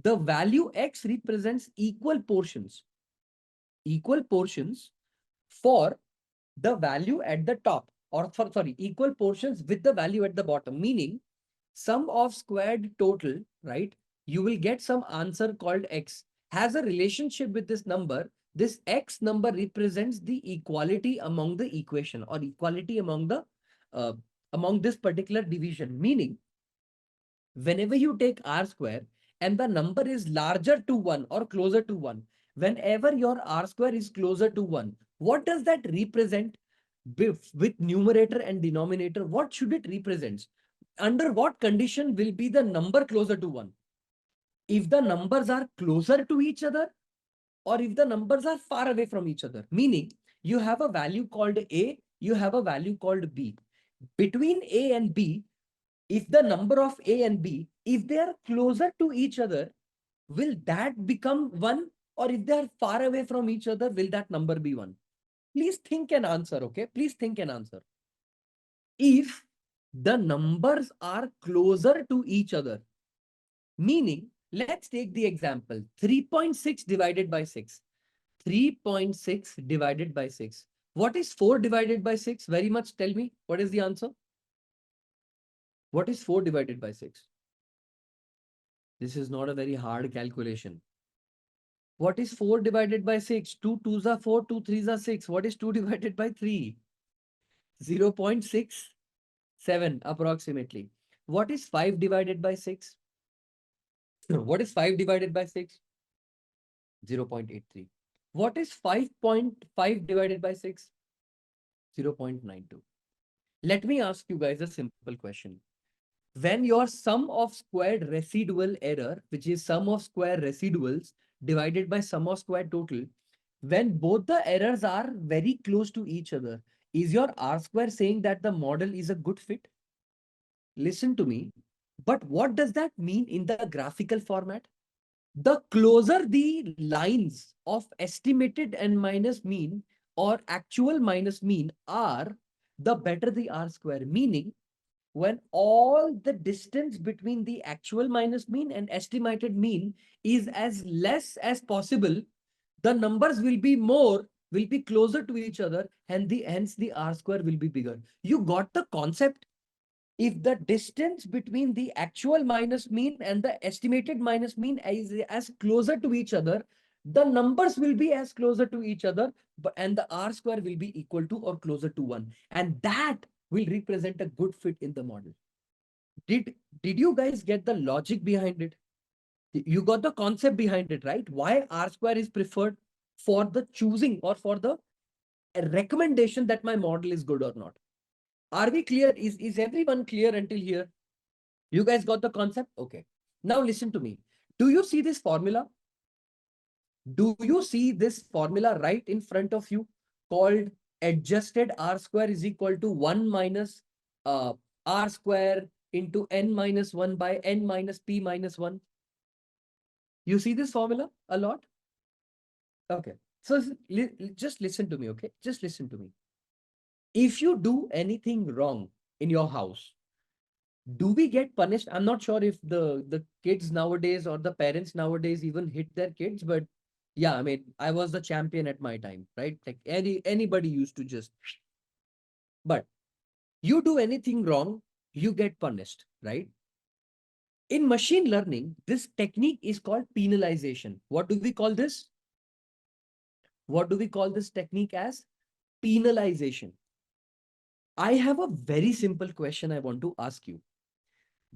The value X represents equal portions. Equal portions for the value at the top, or equal portions with the value at the bottom, meaning sum of squared total, right? You will get some answer called X. Has a relationship with this number. This X number represents the equality among the equation, or equality among the among this particular division. Meaning, whenever you take R square and the number is larger to 1 or closer to 1, whenever your R square is closer to 1, what does that represent? with numerator and denominator, what should it represent? Under what condition will be the number closer to 1? If the numbers are closer to each other, or if the numbers are far away from each other, meaning you have a value called A, you have a value called B. Between A and B, if the number of A and B, if they are closer to each other, will that become 1? Or if they are far away from each other, will that number be 1? Please think and answer, okay? Please think and answer. If the numbers are closer to each other, meaning, let's take the example 3.6 divided by 6. 3.6 divided by 6. What is 4 divided by 6? Very much tell me, what is the answer? What is 4 divided by 6? This is not a very hard calculation. What is 4 divided by 6? 2 2s are 4, 2 3s are 6. What is 2 divided by 3? 0.67 approximately. What is 5 divided by 6? What is 5 divided by 6? 0.83. What is 5.5 divided by 6? 0.92. Let me ask you guys a simple question. When your sum of squared residual error, which is sum of square residuals divided by sum of square total, when both the errors are very close to each other, is your R square saying that the model is a good fit? Listen to me. But what does that mean in the graphical format? The closer the lines of estimated n minus mean or actual minus mean are, the better the R square. Meaning, when all the distance between the actual minus mean and estimated mean is as less as possible, the numbers will be closer to each other, and hence the R square will be bigger. You got the concept? If the distance between the actual minus mean and the estimated minus mean is as closer to each other, the numbers will be as closer to each other, and the R square will be equal to or closer to 1. And that will represent a good fit in the model. Did you guys get the logic behind it? You got the concept behind it, right? Why R square is preferred for the choosing or for the recommendation that my model is good or not. Are we clear? Is everyone clear until here? You guys got the concept? Okay. Now listen to me. Do you see this formula? Do you see this formula right in front of you called adjusted R square is equal to 1 minus R square into n minus 1 by n minus p minus 1? You see this formula a lot? Okay. So just listen to me, okay? Just listen to me. If you do anything wrong in your house, do we get punished? I'm not sure if the kids nowadays or the parents nowadays even hit their kids, but yeah, I mean, I was the champion at my time, right? Like anybody used to just, but you do anything wrong, you get punished, right? In machine learning, this technique is called penalization. What do we call this? What do we call this technique as? Penalization. I have a very simple question I want to ask you.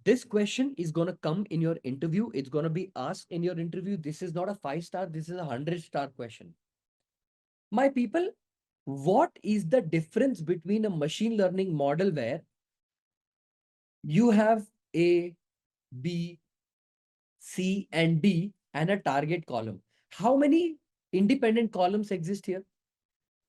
This question is going to come in your interview. It's going to be asked in your interview. This is not a 5-star. This is a 100-star question. My people, what is the difference between a machine learning model where you have A, B, C, and D and a target column? How many independent columns exist here?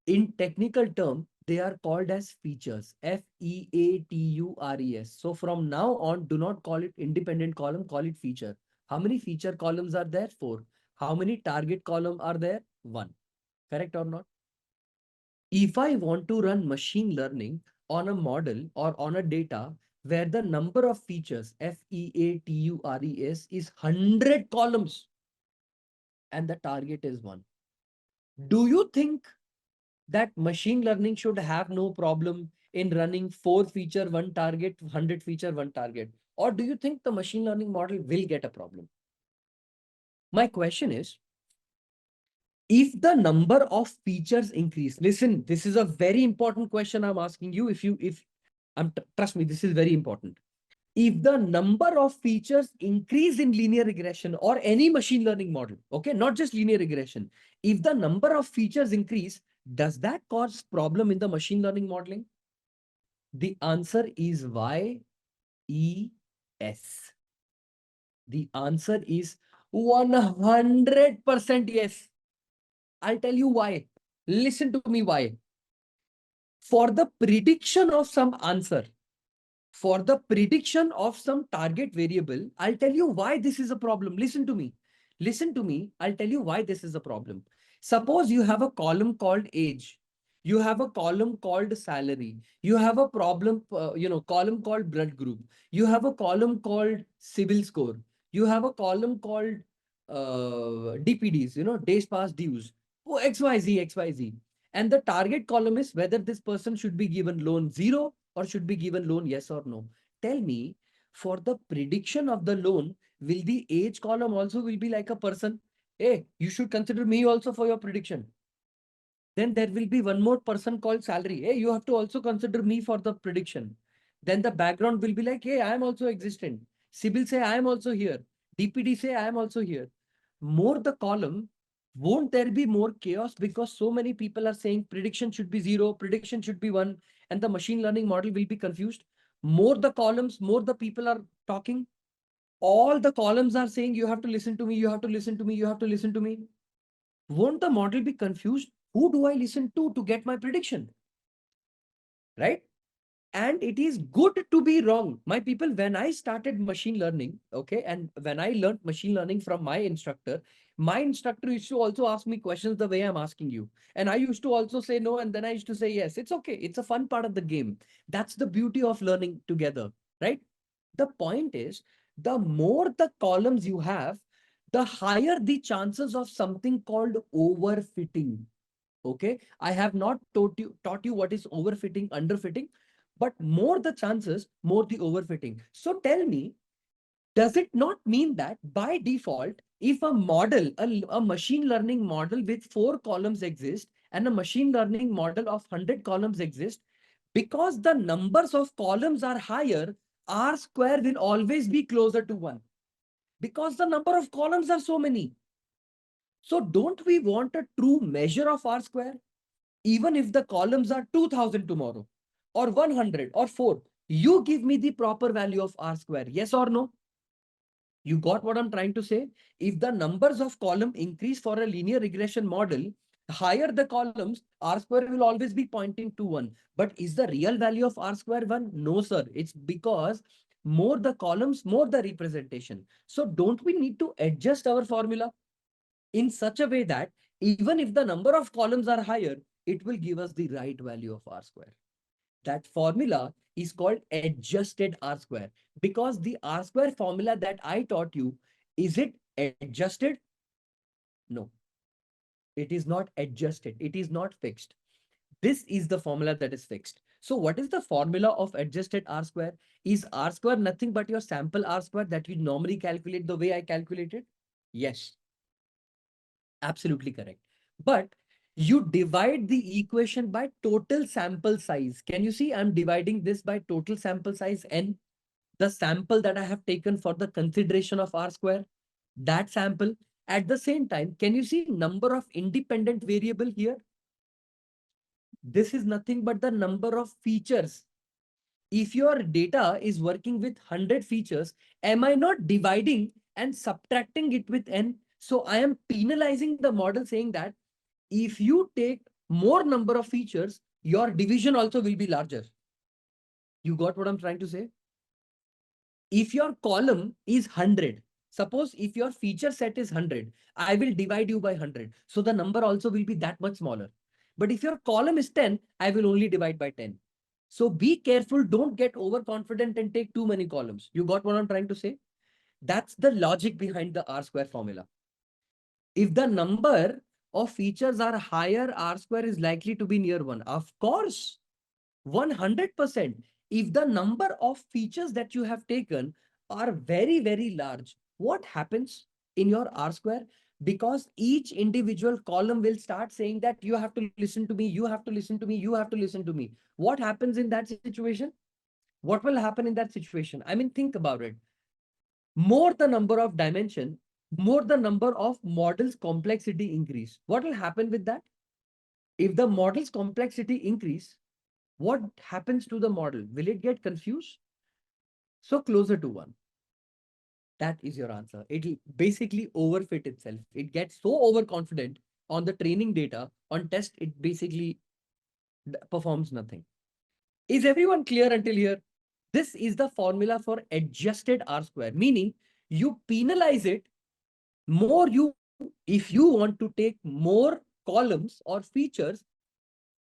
In technical term, they are called as features. Features. So from now on, do not call it independent column, call it feature. How many feature columns are there? 4. How many target column are there? 1. Correct or not? If I want to run machine learning on a model or on a data where the number of features, features, is 100 columns and the target is 1. Do you think that machine learning should have no problem in running 4 feature, 1 target, 100 feature, 1 target? Or do you think the machine learning model will get a problem? My question is, if the number of features increase, listen, this is a very important question I'm asking you. Trust me, this is very important. If the number of features increase in linear regression or any machine learning model, okay, not just linear regression, if the number of features increase, Does that cause problem in the machine learning modeling? The answer is yes. The answer is 100% yes. I'll tell you why. Listen to me why. For the prediction of some answer, for the prediction of some target variable, I'll tell you why this is a problem. Listen to me. Listen to me. I'll tell you why this is a problem. Suppose you have a column called age. You have a column called salary. You have a column called blood group. You have a column called civil score. You have a column called DPDs, days past dues. Oh, XYZ, XYZ. And the target column is whether this person should be given loan 0 or should be given loan yes or no. Tell me, for the prediction of the loan, will the age column also will be like a person? Hey, you should consider me also for your prediction. Then there will be one more person called salary. Hey, you have to also consider me for the prediction. Then the background will be like, hey, I am also existent. Civil say I am also here. DPD say I am also here. More the column, won't there be more chaos because so many people are saying prediction should be 0, prediction should be 1, and the machine learning model will be confused. More the columns, more the people are talking. All the columns are saying you have to listen to me, you have to listen to me, you have to listen to me. Won't the model be confused? Who do I listen to get my prediction? Right? And it is good to be wrong. My people, when I started machine learning, okay, and when I learned machine learning from my instructor used to also ask me questions the way I'm asking you. And I used to also say no, and then I used to say yes. It's okay. It's a fun part of the game. That's the beauty of learning together, right? The point is, the more the columns you have, the higher the chances of something called overfitting. Okay, I have not taught you what is overfitting, underfitting, but more the chances, more the overfitting. So tell me, does it not mean that by default, if a model, a machine learning model with 4 columns exists and a machine learning model of 100 columns exist, because the numbers of columns are higher, R square will always be closer to 1 because the number of columns are so many. So don't we want a true measure of R square? Even if the columns are 2000 tomorrow or 100 or 4, you give me the proper value of R square. Yes or no? You got what I'm trying to say? If the numbers of column increase for a linear regression model, higher the columns, R square will always be pointing to 1. But is the real value of R square 1? No, sir. It's because more the columns, more the representation. So don't we need to adjust our formula in such a way that even if the number of columns are higher, it will give us the right value of R square. That formula is called adjusted R square because the R square formula that I taught you, is it adjusted? No, it is not adjusted. It is not fixed. This is the formula that is fixed. So what is the formula of adjusted R square? Is R square nothing but your sample R square that you normally calculate the way I calculated? Yes, absolutely correct. But you divide the equation by total sample size. Can you see I'm dividing this by total sample size n? The sample that I have taken for the consideration of R square, that sample. At the same time, can you see number of independent variable here? This is nothing but the number of features. If your data is working with 100 features, am I not dividing and subtracting it with n? So I am penalizing the model saying that if you take more number of features, your division also will be larger. You got what I'm trying to say? If your column is 100, suppose if your feature set is 100, I will divide you by 100. So the number also will be that much smaller. But if your column is 10, I will only divide by 10. So be careful. Don't get overconfident and take too many columns. You got what I'm trying to say? That's the logic behind the R square formula. If the number of features are higher, R square is likely to be near 1. Of course, 100%. If the number of features that you have taken are very, very large, what happens in your R square? Because each individual column will start saying that you have to listen to me, you have to listen to me, you have to listen to me. What happens in that situation? What will happen in that situation? I mean, think about it. More the number of dimension, more the number of models complexity increase. What will happen with that? If the model's complexity increase, what happens to the model? Will it get confused? So closer to 1. That is your answer. It'll basically overfit itself. It gets so overconfident on the training data. On test, it basically performs nothing. Is everyone clear until here? This is the formula for adjusted R square, meaning you penalize it more. If you want to take more columns or features,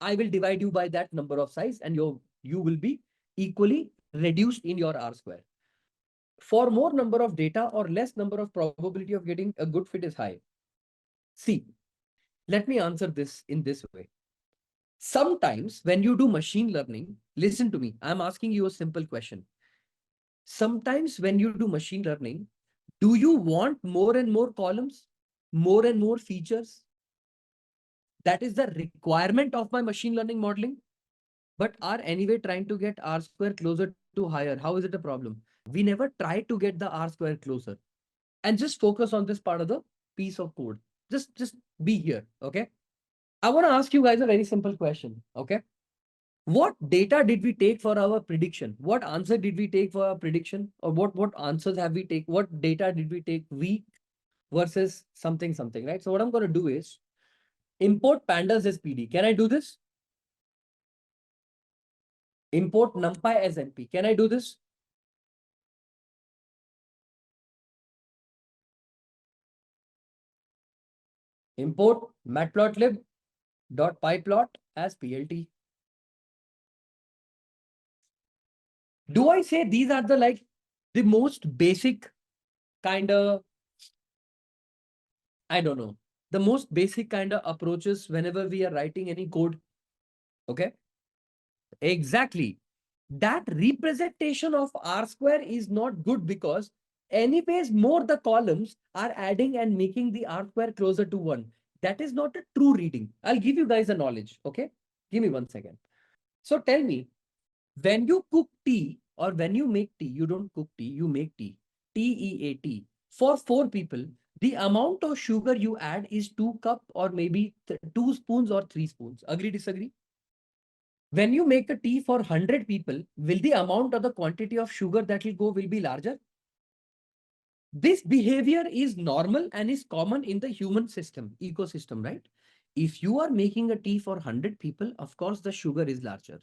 I will divide you by that number of size and you will be equally reduced in your R square. For more number of data or less number of probability of getting a good fit is high. See, let me answer this in this way. Sometimes when you do machine learning, listen to me, I'm asking you a simple question. Sometimes when you do machine learning, do you want more and more columns, more and more features? That is the requirement of my machine learning modeling, but are anyway trying to get R square closer to higher. How is it a problem? We never try to get the R square closer. And just focus on this part of the piece of code. Just be here, okay? I want to ask you guys a very simple question, okay? What data did we take for our prediction? What answer did we take for our prediction? Or what answers have we take? What data did we take week versus something, right? So what I'm going to do is import pandas as PD. Can I do this? Import NumPy as NP. Can I do this? Import matplotlib.pyplot as PLT. Do I say these are the most basic kind of, I don't know, the most basic kind of approaches whenever we are writing any code? Okay. Exactly. That representation of R square is not good because anyways, more the columns are adding and making the R square closer to 1. That is not a true reading. I'll give you guys a knowledge. Okay. Give me 1 second. So tell me, when you cook tea or when you make tea, you don't cook tea, you make tea. TEAT. For 4 people, the amount of sugar you add is 2 cup or maybe 2 spoons or 3 spoons. Agree, disagree? When you make a tea for 100 people, will the amount or the quantity of sugar that will go will be larger? This behavior is normal and is common in the human system, ecosystem, right? If you are making a tea for 100 people, of course, the sugar is larger.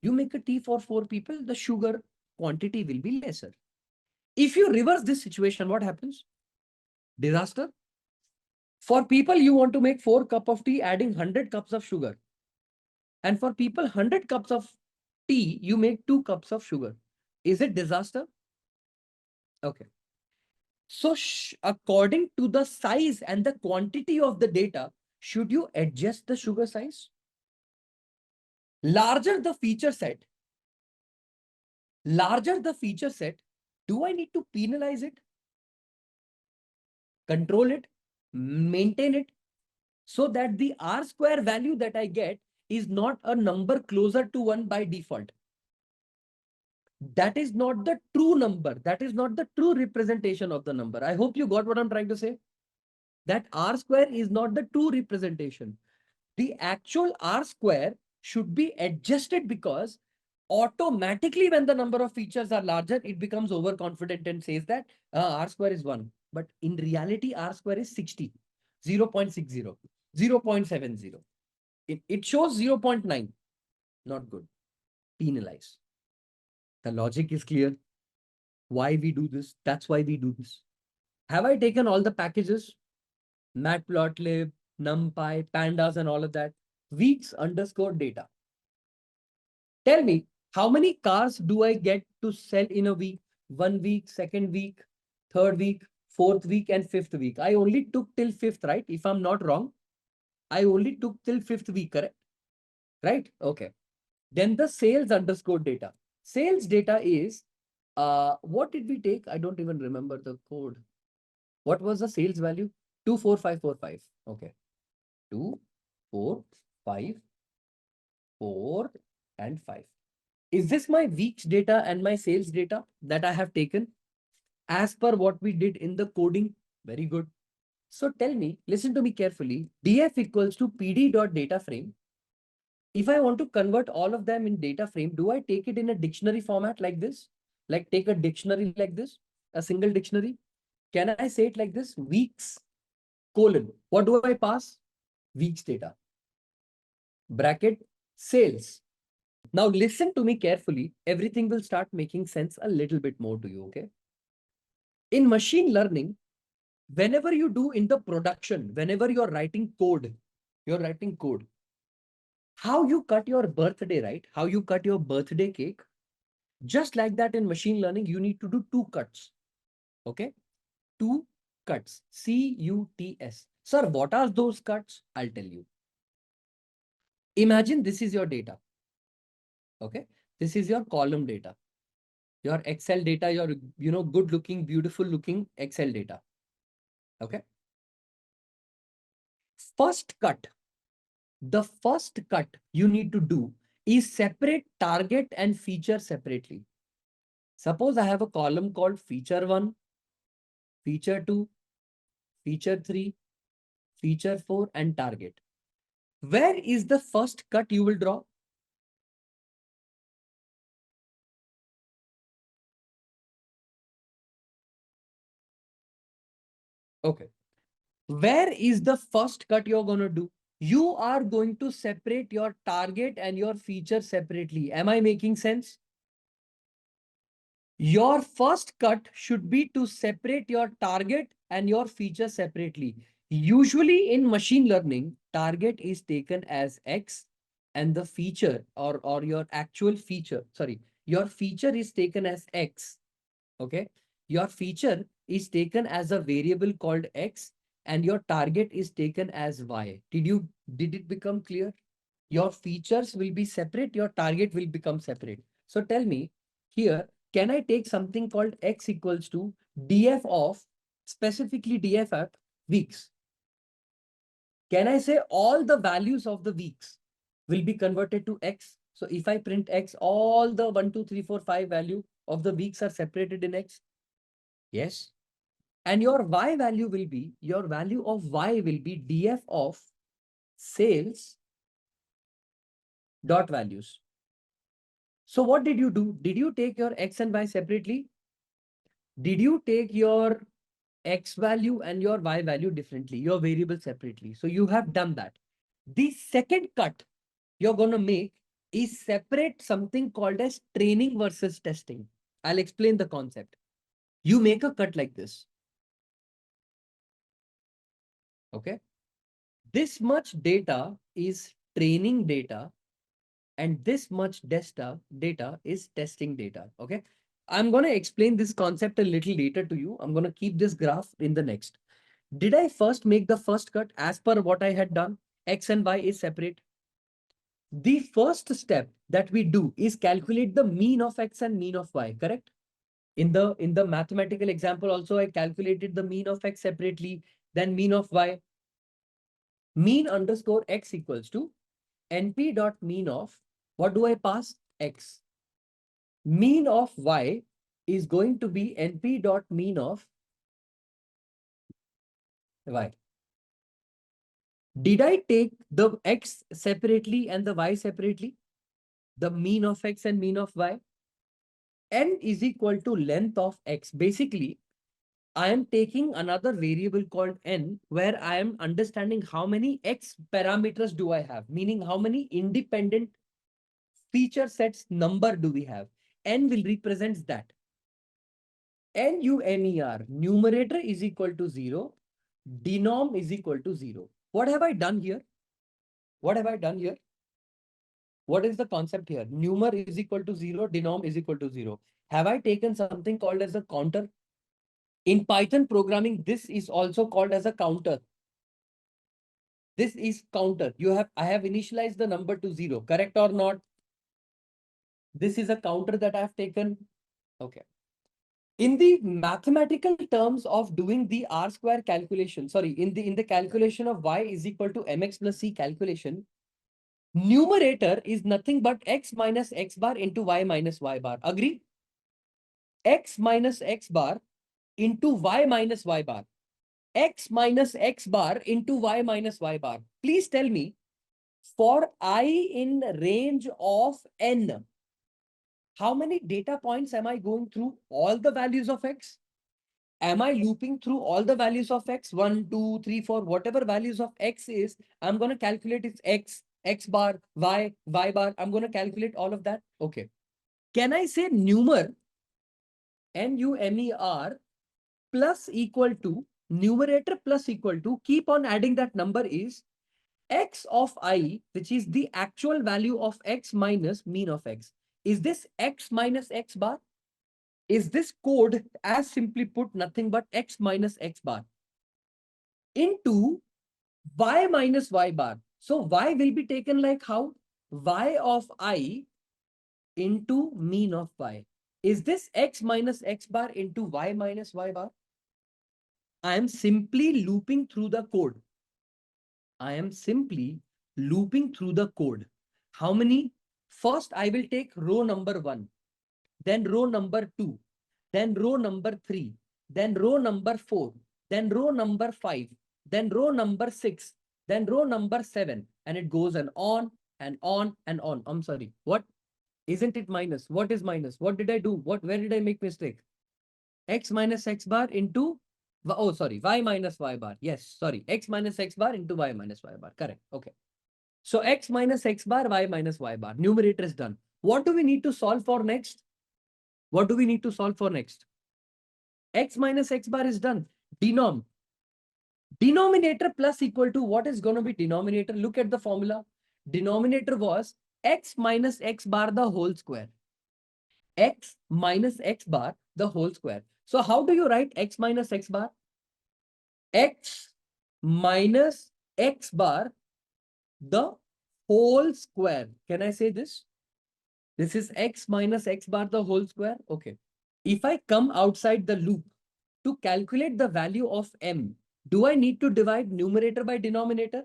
You make a tea for 4 people, the sugar quantity will be lesser. If you reverse this situation, what happens? Disaster. For people, you want to make 4 cups of tea, adding 100 cups of sugar. And for people, 100 cups of tea, you make 2 cups of sugar. Is it disaster? Okay. So according to the size and the quantity of the data, should you adjust the sugar size? Larger the feature set, do I need to penalize it? Control it, maintain it, so that the R square value that I get is not a number closer to 1 by default. That is not the true number. That is not the true representation of the number. I hope you got what I'm trying to say. That R square is not the true representation. The actual R square should be adjusted because automatically when the number of features are larger, it becomes overconfident and says that R square is 1. But in reality, R square is 60, 0.60, 0.70. It shows 0.9. Not good. Penalize. The logic is clear. Why we do this? That's why we do this. Have I taken all the packages? Matplotlib, NumPy, Pandas, and all of that. Weeks underscore data. Tell me, how many cars do I get to sell in a week? 1 week, 2nd week, 3rd week, 4th week, and 5th week. I only took till 5th, right? If I'm not wrong, I only took till 5th week, correct? Right? Okay. Then the sales underscore data. Sales data is, what did we take? I don't even remember the code. What was the sales value? 24545. Okay. 2, 4, 5, 4, and 5. Is this my weeks data and my sales data that I have taken as per what we did in the coding? Very good. So tell me, listen to me carefully, df equals to pd dot data frame. If I want to convert all of them in data frame, do I take it in a dictionary format like this? Like take a dictionary like this, a single dictionary? Can I say it like this? Weeks, colon. What do I pass? Weeks data. Bracket, sales. Now listen to me carefully. Everything will start making sense a little bit more to you, okay? In machine learning, whenever you do in the production, whenever you're writing code, how you cut your birthday, right? How you cut your birthday cake. Just like that in machine learning, you need to do two cuts. Okay? Two cuts. C-U-T-S. Sir, what are those cuts? I'll tell you. Imagine this is your data. Okay? This is your column data. Your Excel data, your good looking, beautiful looking Excel data. Okay? The first cut you need to do is separate target and feature separately. Suppose I have a column called feature 1, feature 2, feature 3, feature 4, and target. Where is the first cut you will draw? Okay. Where is the first cut you're going to do? You are going to separate your target and your feature separately. Am I making sense? Your first cut should be to separate your target and your feature separately. Usually in machine learning, target is taken as X and the feature or your actual feature, sorry, your feature is taken as X. Okay. Your feature is taken as a variable called X and your target is taken as Y. Did it become clear? Your features will be separate, your target will become separate. So tell me here, can I take something called X equals to df of, specifically df at weeks? Can I say all the values of the weeks will be converted to X? So if I print X, all the 1, 2, 3, 4, 5 value of the weeks are separated in X. Yes. And your Y value will be, your value of Y will be df of sales dot values. So what did you do? Did you take your X and Y separately? Did you take your X value and your Y value differently, your variable separately? So you have done that. The second cut you're going to make is separate something called as training versus testing. I'll explain the concept. You make a cut like this. Okay. This much data is training data and this much data is testing data. Okay. I'm going to explain this concept a little later to you. I'm going to keep this graph in the next. Did I first make the first cut as per what I had done? X and Y is separate. The first step that we do is calculate the mean of X and mean of Y, correct? In the mathematical example also, I calculated the mean of X separately, then mean of Y. Mean underscore X equals to NP dot mean of, what do I pass? X. Mean of Y is going to be NP dot mean of Y. Did I take the X separately and the Y separately? The mean of X and mean of Y? N is equal to length of X. Basically, I am taking another variable called N where I am understanding how many X parameters do I have, meaning how many independent feature sets number do we have. N will represent that. NUMER, numerator is equal to 0, denom is equal to 0. What have I done here? What have I done here? What is the concept here? Numer is equal to 0, denom is equal to 0. Have I taken something called as a counter? In Python programming, this is also called as a counter. This is counter. I have initialized the number to 0, correct or not? This is a counter that I have taken. Okay. In the mathematical terms of doing the R square calculation, sorry, in the calculation of Y is equal to mx plus c calculation, numerator is nothing but X minus X bar into Y minus Y bar. Agree? X minus X bar into Y minus Y bar. x minus x bar into y minus y bar. Please tell me, for I in range of n, how many data points am I going through all the values of x? Am I looping through all the values of x? 1, 2, 3, 4, whatever values of x is, I'm going to calculate its x, x bar, y, y bar. I'm going to calculate all of that. Okay. Can I say numer, N-U-M-E-R, plus equal to, numerator plus equal to, keep on adding that number is x of I, which is the actual value of x minus mean of x. Is this x minus x bar? Is this code, as simply put, nothing but x minus x bar into y minus y bar? So y will be taken like how? Y of I into mean of y. Is this x minus x bar into y minus y bar? I am simply looping through the code. I am simply looping through the code. How many? First, I will take row number 1, then row number 2, then row number 3, then row number 4, then row number 5, then row number 6, then row number 7, and it goes and on and on and on. I'm sorry. What? Isn't it minus? What is minus? What did I do? Where did I make mistake? X minus X bar into, oh, sorry, Y minus Y bar. Yes, sorry. X minus X bar into Y minus Y bar. Correct. Okay. So X minus X bar, Y minus Y bar. Numerator is done. What do we need to solve for next? What do we need to solve for next? X minus X bar is done. Denominator plus equal to, what is going to be denominator? Look at the formula. Denominator was X minus X bar the whole square. X minus X bar the whole square. So how do you write X minus X bar? X minus X bar the whole square. Can I say this? This is X minus X bar the whole square. Okay. If I come outside the loop to calculate the value of M, do I need to divide numerator by denominator?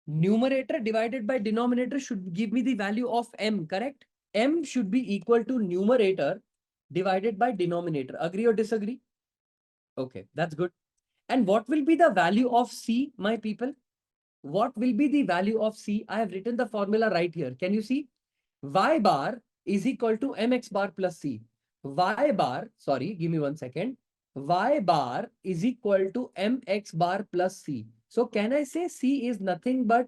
Numerator divided by denominator should give me the value of M, correct? M should be equal to numerator divided by denominator. Agree or disagree? Okay, that's good. And what will be the value of C, my people? What will be the value of C? I have written the formula right here. Can you see? Y bar is equal to mx bar plus C. Y bar, sorry, give me 1 second. Y bar is equal to mx bar plus C. So can I say C is nothing but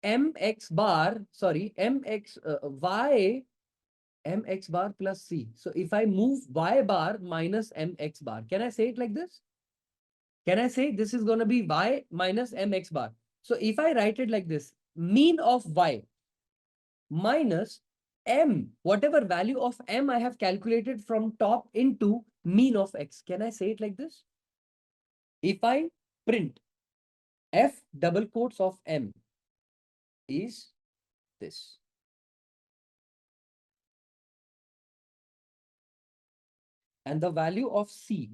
mx bar, sorry, y mx bar plus C. So if I move y bar minus mx bar, can I say it like this? Can I say this is going to be y minus mx bar? So if I write it like this, mean of y minus m, whatever value of m I have calculated from top into mean of x. Can I say it like this? If I print f double quotes of m is this. And the value of c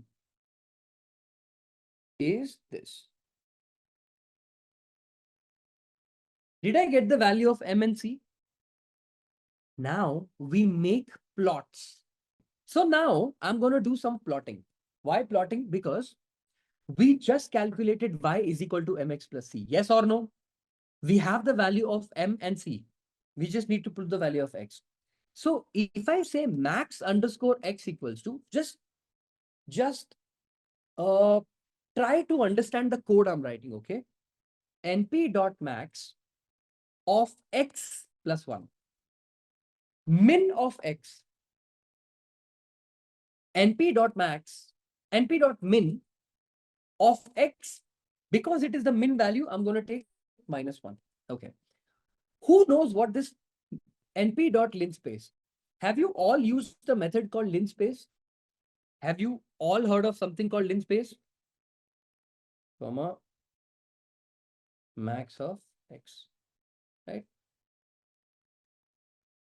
is this. Did I get the value of m and c? Now we make plots. So now I'm going to do some plotting. Why plotting? Because we just calculated y is equal to mx plus c. Yes or no? We have the value of m and c. We just need to put the value of x. So if I say max underscore x equals to, just try to understand the code I'm writing, okay? np.max of x plus 1. Min of x. np.max, np.min of x. Because it is the min value, I'm going to take minus 1. Okay. Who knows what this np.linspace? Have you all used the method called linspace? Have you all heard of something called linspace? Comma max of x, right?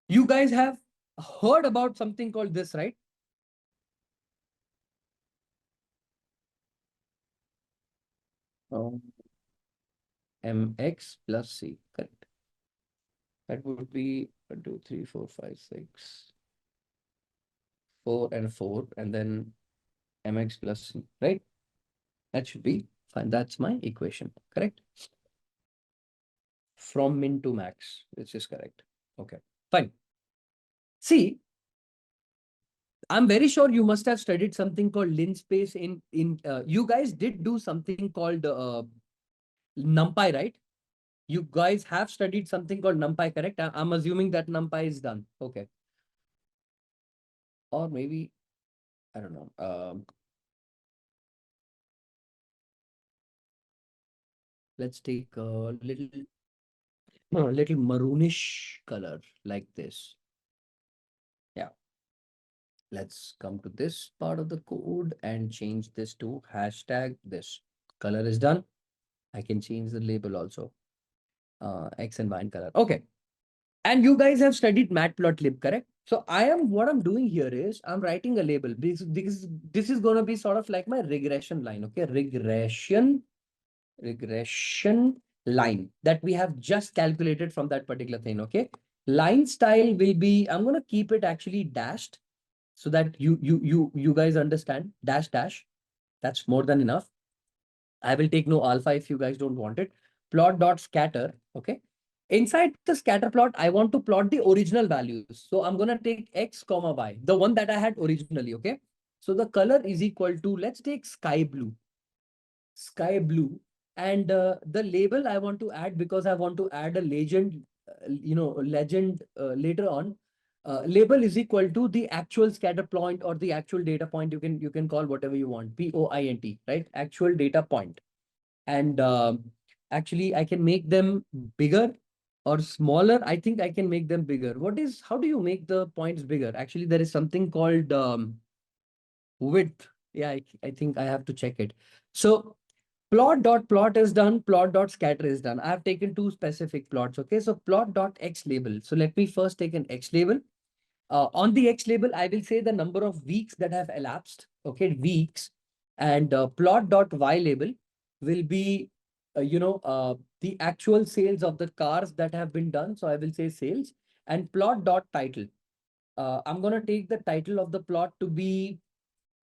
You guys have heard about something called this, right? Mx plus c, correct. That would be 1, 2, 3, 4, 5, 6, 4 and 4, and then mx plus c, right? That should be fine. That's my equation, correct? From min to max, which is correct. Okay, fine. See, I'm very sure you must have studied something called linspace in you guys did do something called NumPy, right? You guys have studied something called NumPy, correct? I'm assuming that NumPy is done. Okay. Or maybe, I don't know. Let's take a little maroonish color like this. Yeah. Let's come to this part of the code and change this to hashtag this. Color is done. I can change the label also. X and Y in color. Okay. And you guys have studied matplotlib, correct? So what I'm doing here is I'm writing a label because this is going to be sort of like my regression line. Okay. Regression line that we have just calculated from that particular thing. Okay. Line style will be, I'm going to keep it actually dashed so that you guys understand dash dash. That's more than enough. I will take no alpha if you guys don't want it. Plot dot scatter. Okay. Inside the scatter plot, I want to plot the original values. So I'm going to take X comma Y, the one that I had originally. Okay. So the color is equal to, let's take sky blue. Sky blue. And the label I want to add, because I want to add a legend, legend later on. Label is equal to the actual scatter point or the actual data point. You can call whatever you want. POINT, right? Actual data point. And actually, I can make them bigger or smaller. I think I can make them bigger. How do you make the points bigger? Actually, there is something called width. Yeah, I think I have to check it. So plot is done, plot.scatter is done. I have taken two specific plots. Okay, so plot.x label. So let me first take an x label. On the x label, I will say the number of weeks that have elapsed. Okay, weeks. And plot.y label will be, the actual sales of the cars that have been done. So I will say sales. And plot.title. I'm going to take the title of the plot to be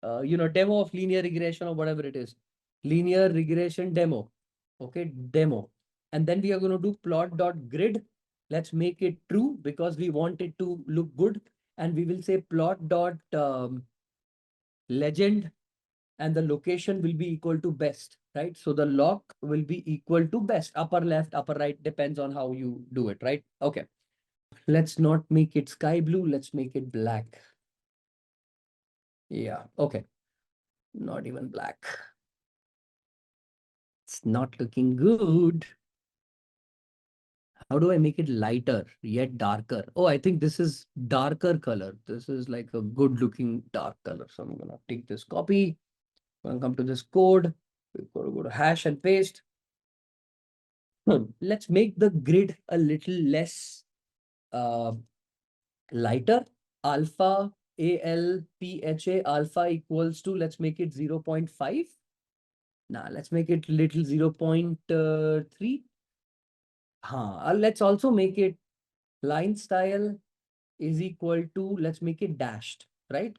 demo of linear regression or whatever it is. Linear regression demo. Okay, demo. And then we are going to do plot.grid. Let's make it true because we want it to look good. And we will say plot.legend and the location will be equal to best, right? So the lock will be equal to best. Upper left, upper right, depends on how you do it, right? Okay. Let's not make it sky blue. Let's make it black. Yeah, okay. Not even black. It's not looking good. How do I make it lighter yet darker? Oh, I think this is darker color. This is like a good looking dark color. So I'm gonna take this copy. I'm gonna come to this code. We're gonna go to hash and paste. Let's make the grid a little less lighter. Alpha ALPHA alpha equals to, let's make it 0.5. Now let's make it little 0.3. Let's also make it line style is equal to, let's make it dashed, right?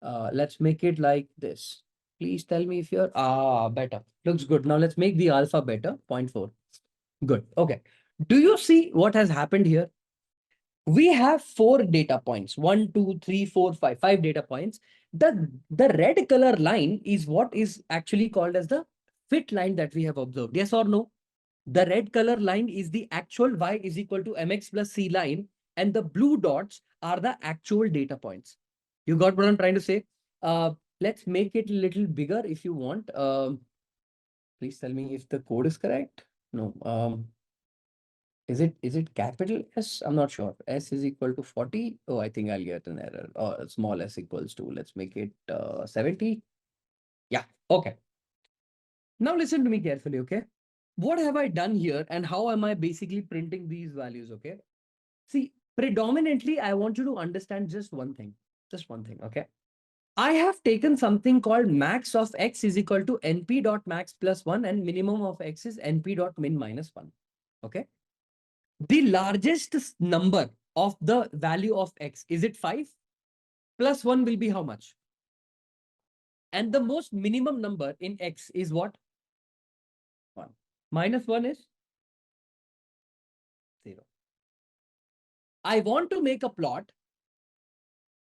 Let's make it like this. Please tell me if you're, better. Looks good. Now let's make the alpha better, 0.4. Good. Okay. Do you see what has happened here? We have 4 data points, 1, 2, 3, 4, 5, 5 data points. The red color line is what is actually called as the fit line that we have observed. Yes or no? The red color line is the actual y is equal to mx plus c line, and the blue dots are the actual data points. You got what I'm trying to say? Let's make it a little bigger if you want. Please tell me if the code is correct. No. Is it capital S? I'm not sure. S is equal to 40. Oh, I think I'll get an error. Or small s equals to, let's make it 70. Yeah, okay. Now listen to me carefully, okay? What have I done here and how am I basically printing these values, okay? See, predominantly, I want you to understand just one thing, okay? I have taken something called max of x is equal to np dot max plus 1 and minimum of x is np dot min minus 1, okay? The largest number of the value of x, is it 5? Plus 1 will be how much? And the most minimum number in X is what? 1. Minus 1 is 0. I want to make a plot.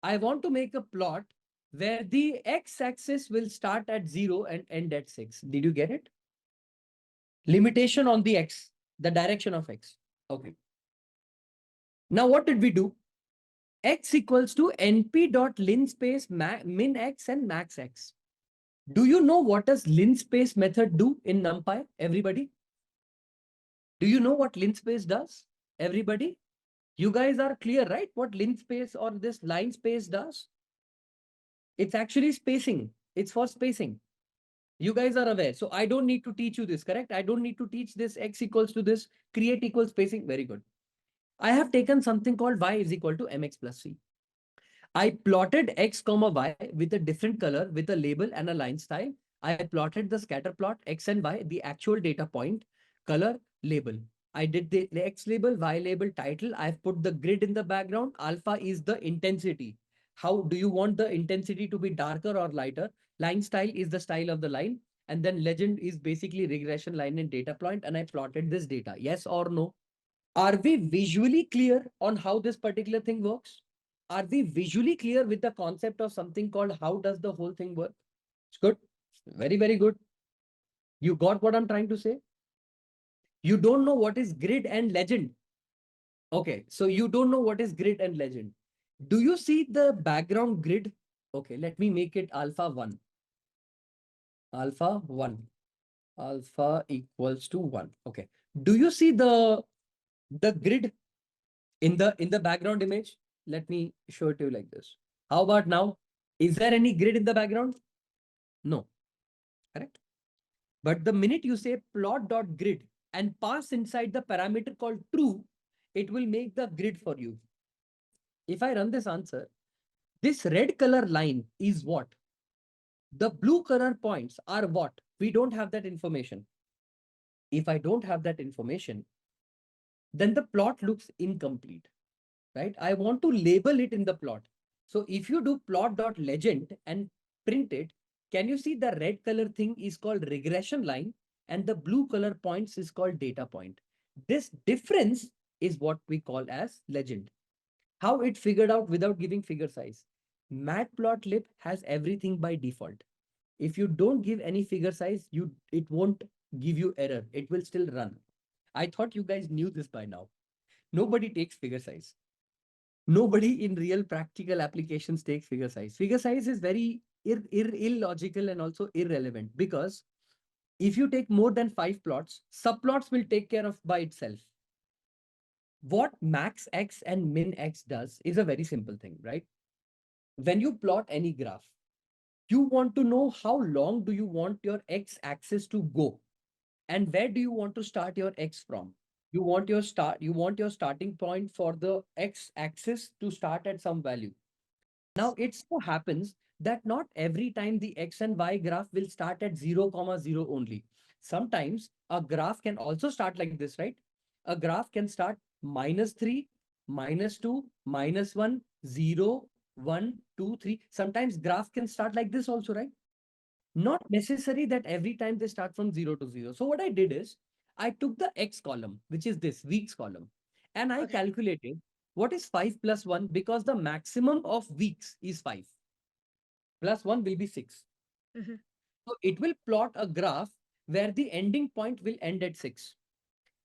I want to make a plot where the x-axis will start at 0 and end at 6. Did you get it? Limitation on the x, the direction of x. Okay. Now what did we do? X equals to np dot linspace min x and max x. Do you know what does linspace method do in NumPy? Everybody? Do you know what linspace does? Everybody? You guys are clear, right? What linspace or this line space does? It's actually spacing. It's for spacing. You guys are aware. So I don't need to teach you this, correct? I don't need to teach this x equals to this, create equal spacing. Very good. I have taken something called y is equal to mx plus c. I plotted x comma y with a different color, with a label and a line style. I plotted the scatter plot x and y, the actual data point, color, label. I did the x label, y label, title. I've put the grid in the background. Alpha is the intensity. How do you want the intensity to be darker or lighter? Line style is the style of the line. And then legend is basically regression line and data point. And I plotted this data. Yes or no? Are we visually clear on how this particular thing works? Are we visually clear with the concept of something called how does the whole thing work? It's good. Very, very good. You got what I'm trying to say? You don't know what is grid and legend. Okay, so you don't know what is grid and legend. Do you see the background grid? Okay, let me make it alpha 1. Alpha 1. Alpha equals to 1. Okay. Do you see the grid in the background image? Let me show it to you like this. How about now? Is there any grid in the background? No. Correct. But the minute you say plot.grid and pass inside the parameter called true, it will make the grid for you. If I run this answer, this red color line is what? The blue color points are what? We don't have that information. If I don't have that information, then the plot looks incomplete, right? I want to label it in the plot. So if you do plot.legend and print it, can you see the red color thing is called regression line and the blue color points is called data point. This difference is what we call as legend. How it figured out without giving figure size. Matplotlib has everything by default. If you don't give any figure size, it won't give you error. It will still run. I thought you guys knew this by now. Nobody takes figure size. Nobody in real practical applications takes figure size. Figure size is very illogical and also irrelevant because if you take more than 5 plots, subplots will take care of by itself. What max x and min x does is a very simple thing, right? When you plot any graph, you want to know how long do you want your x axis to go and where do you want to start your x from. You want your starting point for the x axis to start at some value. Now it so happens that not every time the x and y graph will start at 0, 0 only. Sometimes a graph can also start like this, right? A graph can start -3, -2, -1, 0, 1, 2, 3. Sometimes graph can start like this also, right? Not necessary that every time they start from 0 to 0. So what I did is I took the X column, which is this weeks column, and I calculated what is 5 plus 1 because the maximum of weeks is 5. Plus 1 will be 6. So it will plot a graph where the ending point will end at 6.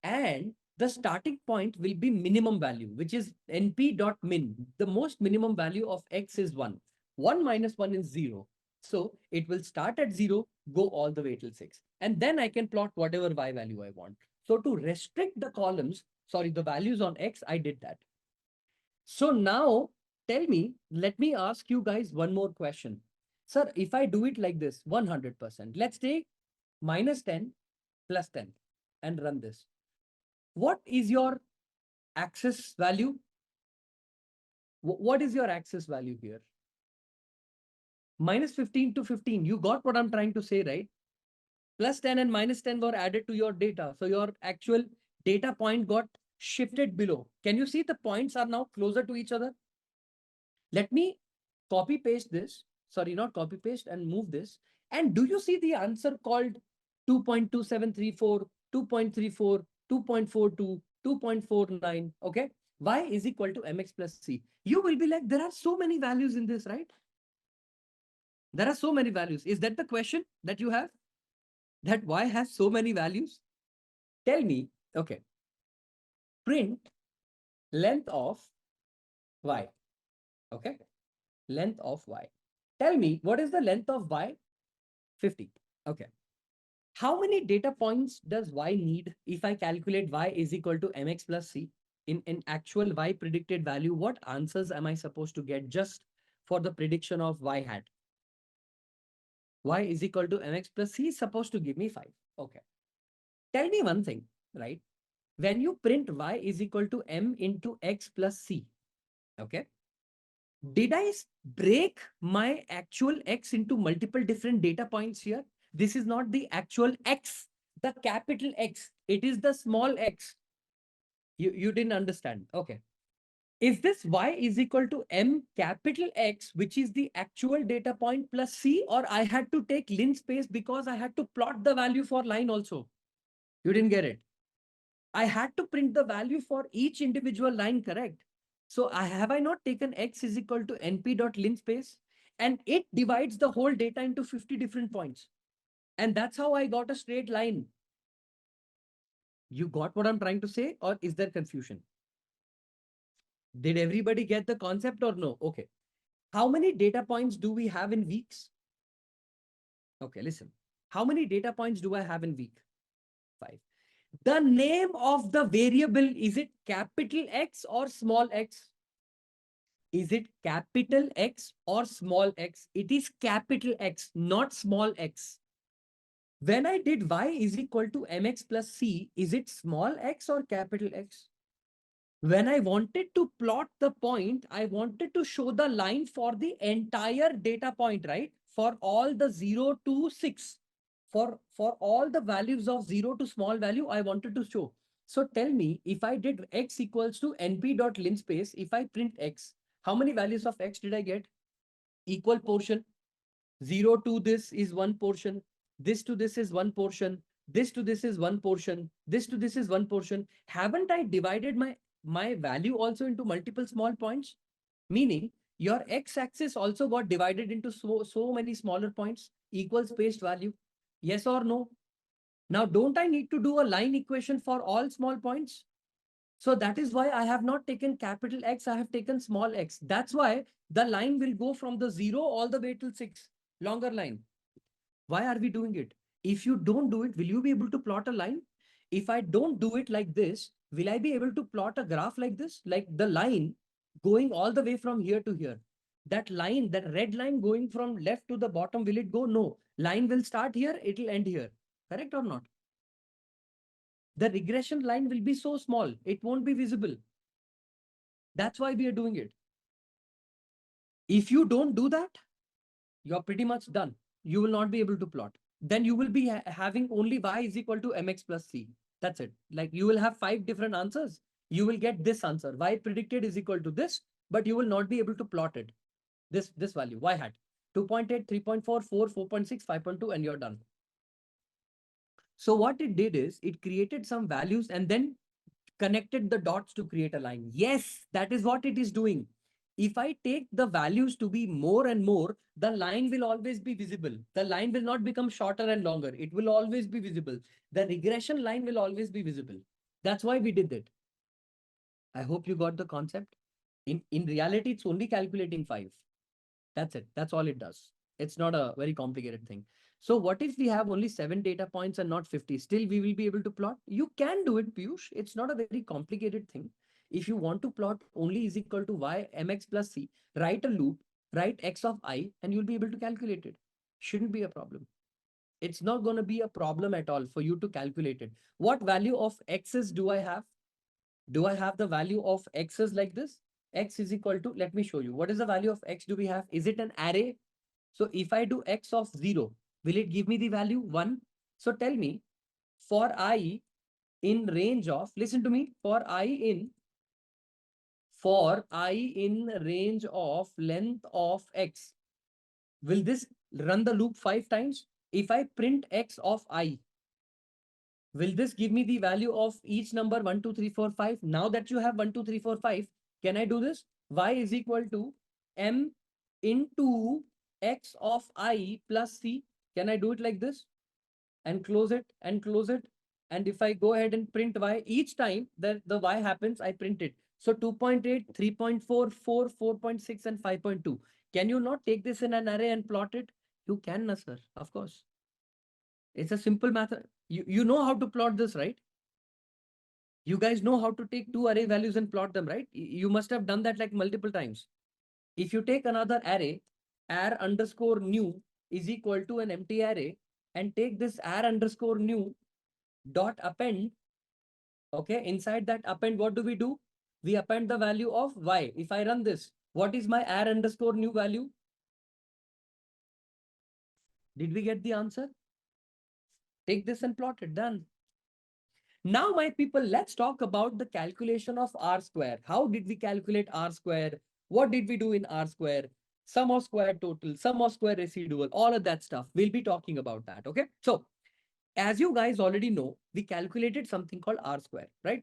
And the starting point will be minimum value, which is np.min. The most minimum value of X is 1. 1 minus 1 is 0. So it will start at 0, go all the way till 6. And then I can plot whatever y value I want. So to restrict the columns, the values on X, I did that. So now tell me, let me ask you guys one more question. Sir, if I do it like this, 100%, let's take -10 plus 10 and run this. What is your axis value? What is your axis value here? -15 to 15. You got what I'm trying to say, right? Plus 10 and -10 were added to your data. So your actual data point got shifted below. Can you see the points are now closer to each other? Let me copy paste this. sorry, not copy paste, and move this. And do you see the answer called 2.2734, 2.34, 2.42, 2.49? Okay. Y is equal to mx plus c. You will be like, there are so many values in this, right? There are so many values. Is that the question that you have? That y has so many values? Tell me, okay, print length of y. Okay. Length of y. Tell me, what is the length of y? 50. Okay. How many data points does y need if I calculate y is equal to mx plus c? In actual y predicted value, what answers am I supposed to get just for the prediction of y hat? Y is equal to mx plus c is supposed to give me 5. Okay. Tell me one thing, right? When you print y is equal to m into x plus c, okay? Did I break my actual x into multiple different data points here? This is not the actual x, the capital X. It is the small x. You didn't understand. Okay. Is this y is equal to m capital X, which is the actual data point plus c, or I had to take linspace because I had to plot the value for line also? You didn't get it. I had to print the value for each individual line, correct? So have I not taken x is equal to np dot linspace, and it divides the whole data into 50 different points. And that's how I got a straight line. You got what I'm trying to say, or is there confusion? Did everybody get the concept or no? Okay. How many data points do we have in weeks? Okay, listen. How many data points do I have in week? 5. The name of the variable, is it capital X or small x? Is it capital X or small x? It is capital X, not small x. When I did y is equal to mx plus c, is it small x or capital X? When I wanted to plot the point, I wanted to show the line for the entire data point, right? For all the 0 to 6. For all the values of 0 to small value, I wanted to show. So tell me, if I did x equals to np dot linspace, if I print x, how many values of x did I get? Equal portion. 0 to this is one portion. This to this is one portion. This to this is one portion. This to this is one portion. Haven't I divided my value also into multiple small points? Meaning your x-axis also got divided into so many smaller points, equal spaced value. Yes or no? Now, don't I need to do a line equation for all small points? So that is why I have not taken capital X, I have taken small x. That's why the line will go from the 0 all the way till 6. Longer line. Why are we doing it? If you don't do it, will you be able to plot a line? If I don't do it like this, will I be able to plot a graph like this? Like the line going all the way from here to here. That line, that red line going from left to the bottom, will it go? No. Line will start here, it will end here. Correct or not? The regression line will be so small, it won't be visible. That's why we are doing it. If you don't do that, you're pretty much done. You will not be able to plot. Then you will be having only y is equal to mx plus c. That's it. Like you will have 5 different answers. You will get this answer. Y predicted is equal to this, but you will not be able to plot it. This value, y hat. 2.8, 3.4, 4, 4.6, 5.2, and you're done. So what it did is it created some values and then connected the dots to create a line. Yes, that is what it is doing. If I take the values to be more and more, the line will always be visible. The line will not become shorter and longer. It will always be visible. The regression line will always be visible. That's why we did that. I hope you got the concept. In reality, it's only calculating 5. That's it. That's all it does. It's not a very complicated thing. So what if we have only 7 data points and not 50? Still, we will be able to plot. You can do it, Piyush. It's not a very complicated thing. If you want to plot only is equal to y mx plus c, write a loop, write x of I, and you'll be able to calculate it. Shouldn't be a problem. It's not going to be a problem at all for you to calculate it. What value of x's do I have? Do I have the value of x's like this? X is equal to, let me show you. What is the value of x do we have? Is it an array? So if I do x of 0, will it give me the value 1? So tell me, for I in range of, listen to me, for I in range of length of x, Will this run the loop 5 times? If I print x of I, will this give me the value of each number 1, 2, 3, 4, 5? Now that you have 1, 2, 3, 4, 5, can I do this? Y is equal to m into x of I plus c. Can I do it like this? And close it and close it. And if I go ahead and print y, each time that the y happens, I print it. So 2.8, 3.4, 4, 4.6, and 5.2. Can you not take this in an array and plot it? You can, na, sir. Of course. It's a simple method. You know how to plot this, right? You guys know how to take two array values and plot them, right? You must have done that like multiple times. If you take another array, ar underscore new is equal to an empty array, and take this ar underscore new dot append. Okay, inside that append, what do? We append the value of y. If I run this, what is my ar underscore new value? Did we get the answer? Take this and plot it. Done. Now, my people, let's talk about the calculation of R square. How did we calculate R square? What did we do in R square? Sum of square total, sum of square residual, all of that stuff. We'll be talking about that. Okay. So as you guys already know, we calculated something called R square, right?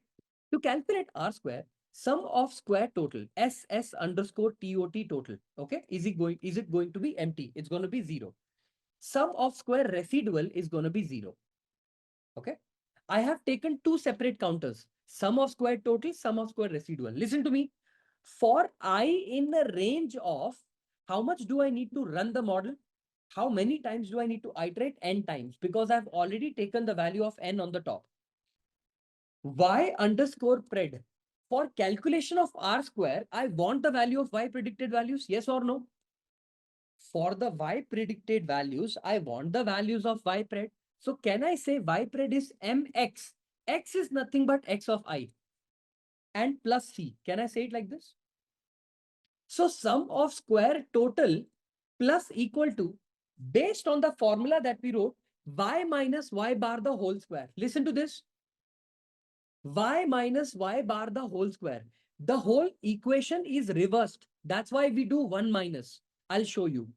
To calculate R square, sum of square total, SS underscore TOT total. Okay. Is it going to be empty? It's going to be 0. Sum of square residual is going to be 0. Okay. I have taken two separate counters, sum of square total, sum of square residual. Listen to me. For I in the range of how much do I need to run the model? How many times do I need to iterate? N times, because I've already taken the value of n on the top. Y underscore pred. For calculation of R square, I want the value of Y predicted values. Yes or no? For the Y predicted values, I want the values of Y pred. So can I say Y pred is mx? X is nothing but x of I and plus c. Can I say it like this? So sum of square total plus equal to, based on the formula that we wrote, y minus y bar the whole square. Listen to this. Y minus y bar the whole square. The whole equation is reversed. That's why we do 1 minus. I'll show you.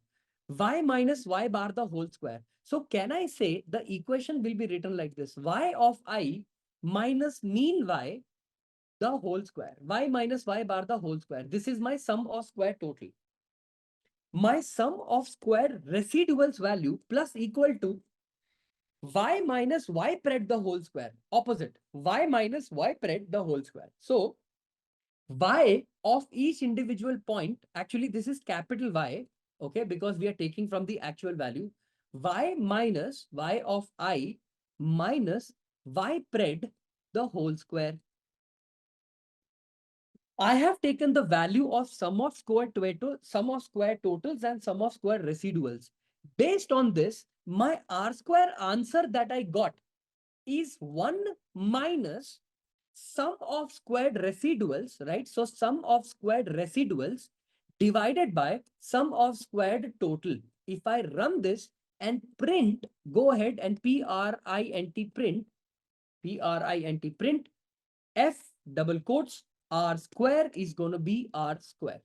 Y minus y bar the whole square. So can I say the equation will be written like this? Y of I minus mean y the whole square. Y minus y bar the whole square. This is my sum of square total. My sum of square residuals value plus equal to y minus y pred the whole square. Opposite. Y minus y pred the whole square. So y of each individual point, actually this is capital Y, okay, because we are taking from the actual value. Y minus y of I minus y pred the whole square. I have taken the value of sum of square totals and sum of square residuals. Based on this, my R square answer that I got is 1 minus sum of squared residuals, right? So sum of squared residuals divided by sum of squared total. If I run this and print, go ahead and print F double quotes R square is going to be R square.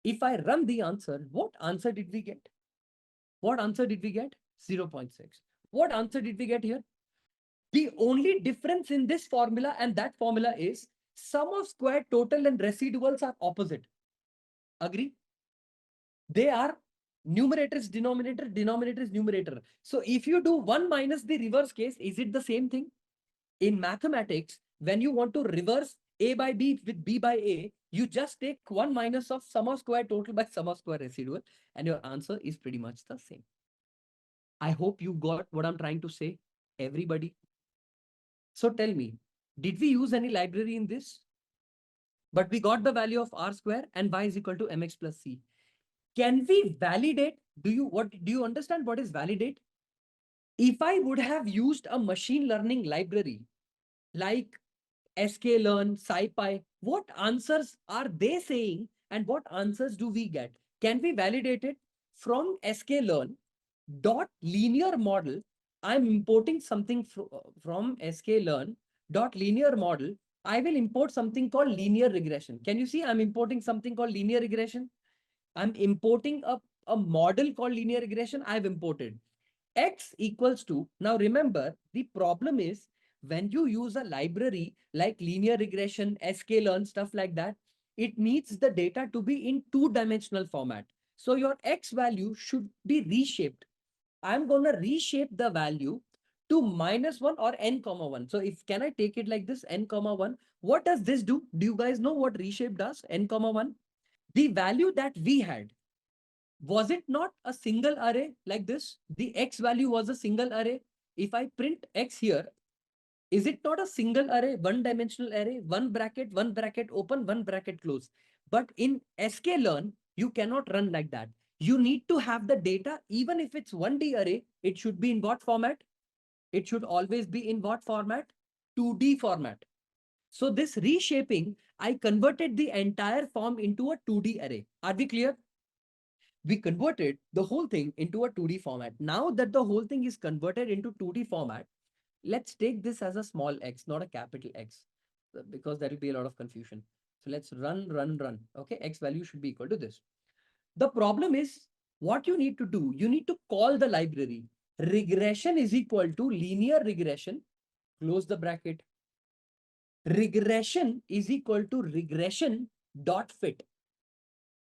If I run the answer, what answer did we get? What answer did we get? 0.6. What answer did we get here? The only difference in this formula and that formula is sum of square total and residuals are opposite. Agree? They are numerator is denominator, denominator is numerator. So if you do 1 minus the reverse case, is it the same thing? In mathematics, when you want to reverse A by B with B by A, you just take 1 minus of sum of square total by sum of square residual, and your answer is pretty much the same. I hope you got what I'm trying to say, everybody. So tell me, did we use any library in this? But we got the value of R square and Y is equal to mx plus C. Can we validate? Do you understand what is validate? If I would have used a machine learning library like sklearn, scipy, what answers are they saying and what answers do we get? Can we validate it? From sklearn dot linear model, I'm importing something from sklearn dot linear model. I will import something called linear regression. Can you see I'm importing something called linear regression? I'm importing a a model called linear regression I've imported. X equals to, now remember, the problem is when you use a library like linear regression, sklearn, stuff like that, it needs the data to be in two-dimensional format. So your X value should be reshaped. I'm going to reshape the value to -1 or n comma 1. So if can I take it like this, n comma 1? What does this do? Do you guys know what reshape does? N comma 1. The value that we had, was it not a single array like this? The X value was a single array. If I print X here, is it not a single array, one-dimensional array, one bracket open, one bracket close? But in sklearn, you cannot run like that. You need to have the data, even if it's 1D array, it should be in what format? It should always be in what format? 2D format. So this reshaping, I converted the entire form into a 2D array. Are we clear? We converted the whole thing into a 2D format. Now that the whole thing is converted into 2D format, let's take this as a small x, not a capital X, because there will be a lot of confusion. So let's run. Okay, X value should be equal to this. The problem is what you need to do. You need to call the library. Regression is equal to linear regression. Close the bracket. Regression is equal to regression dot fit.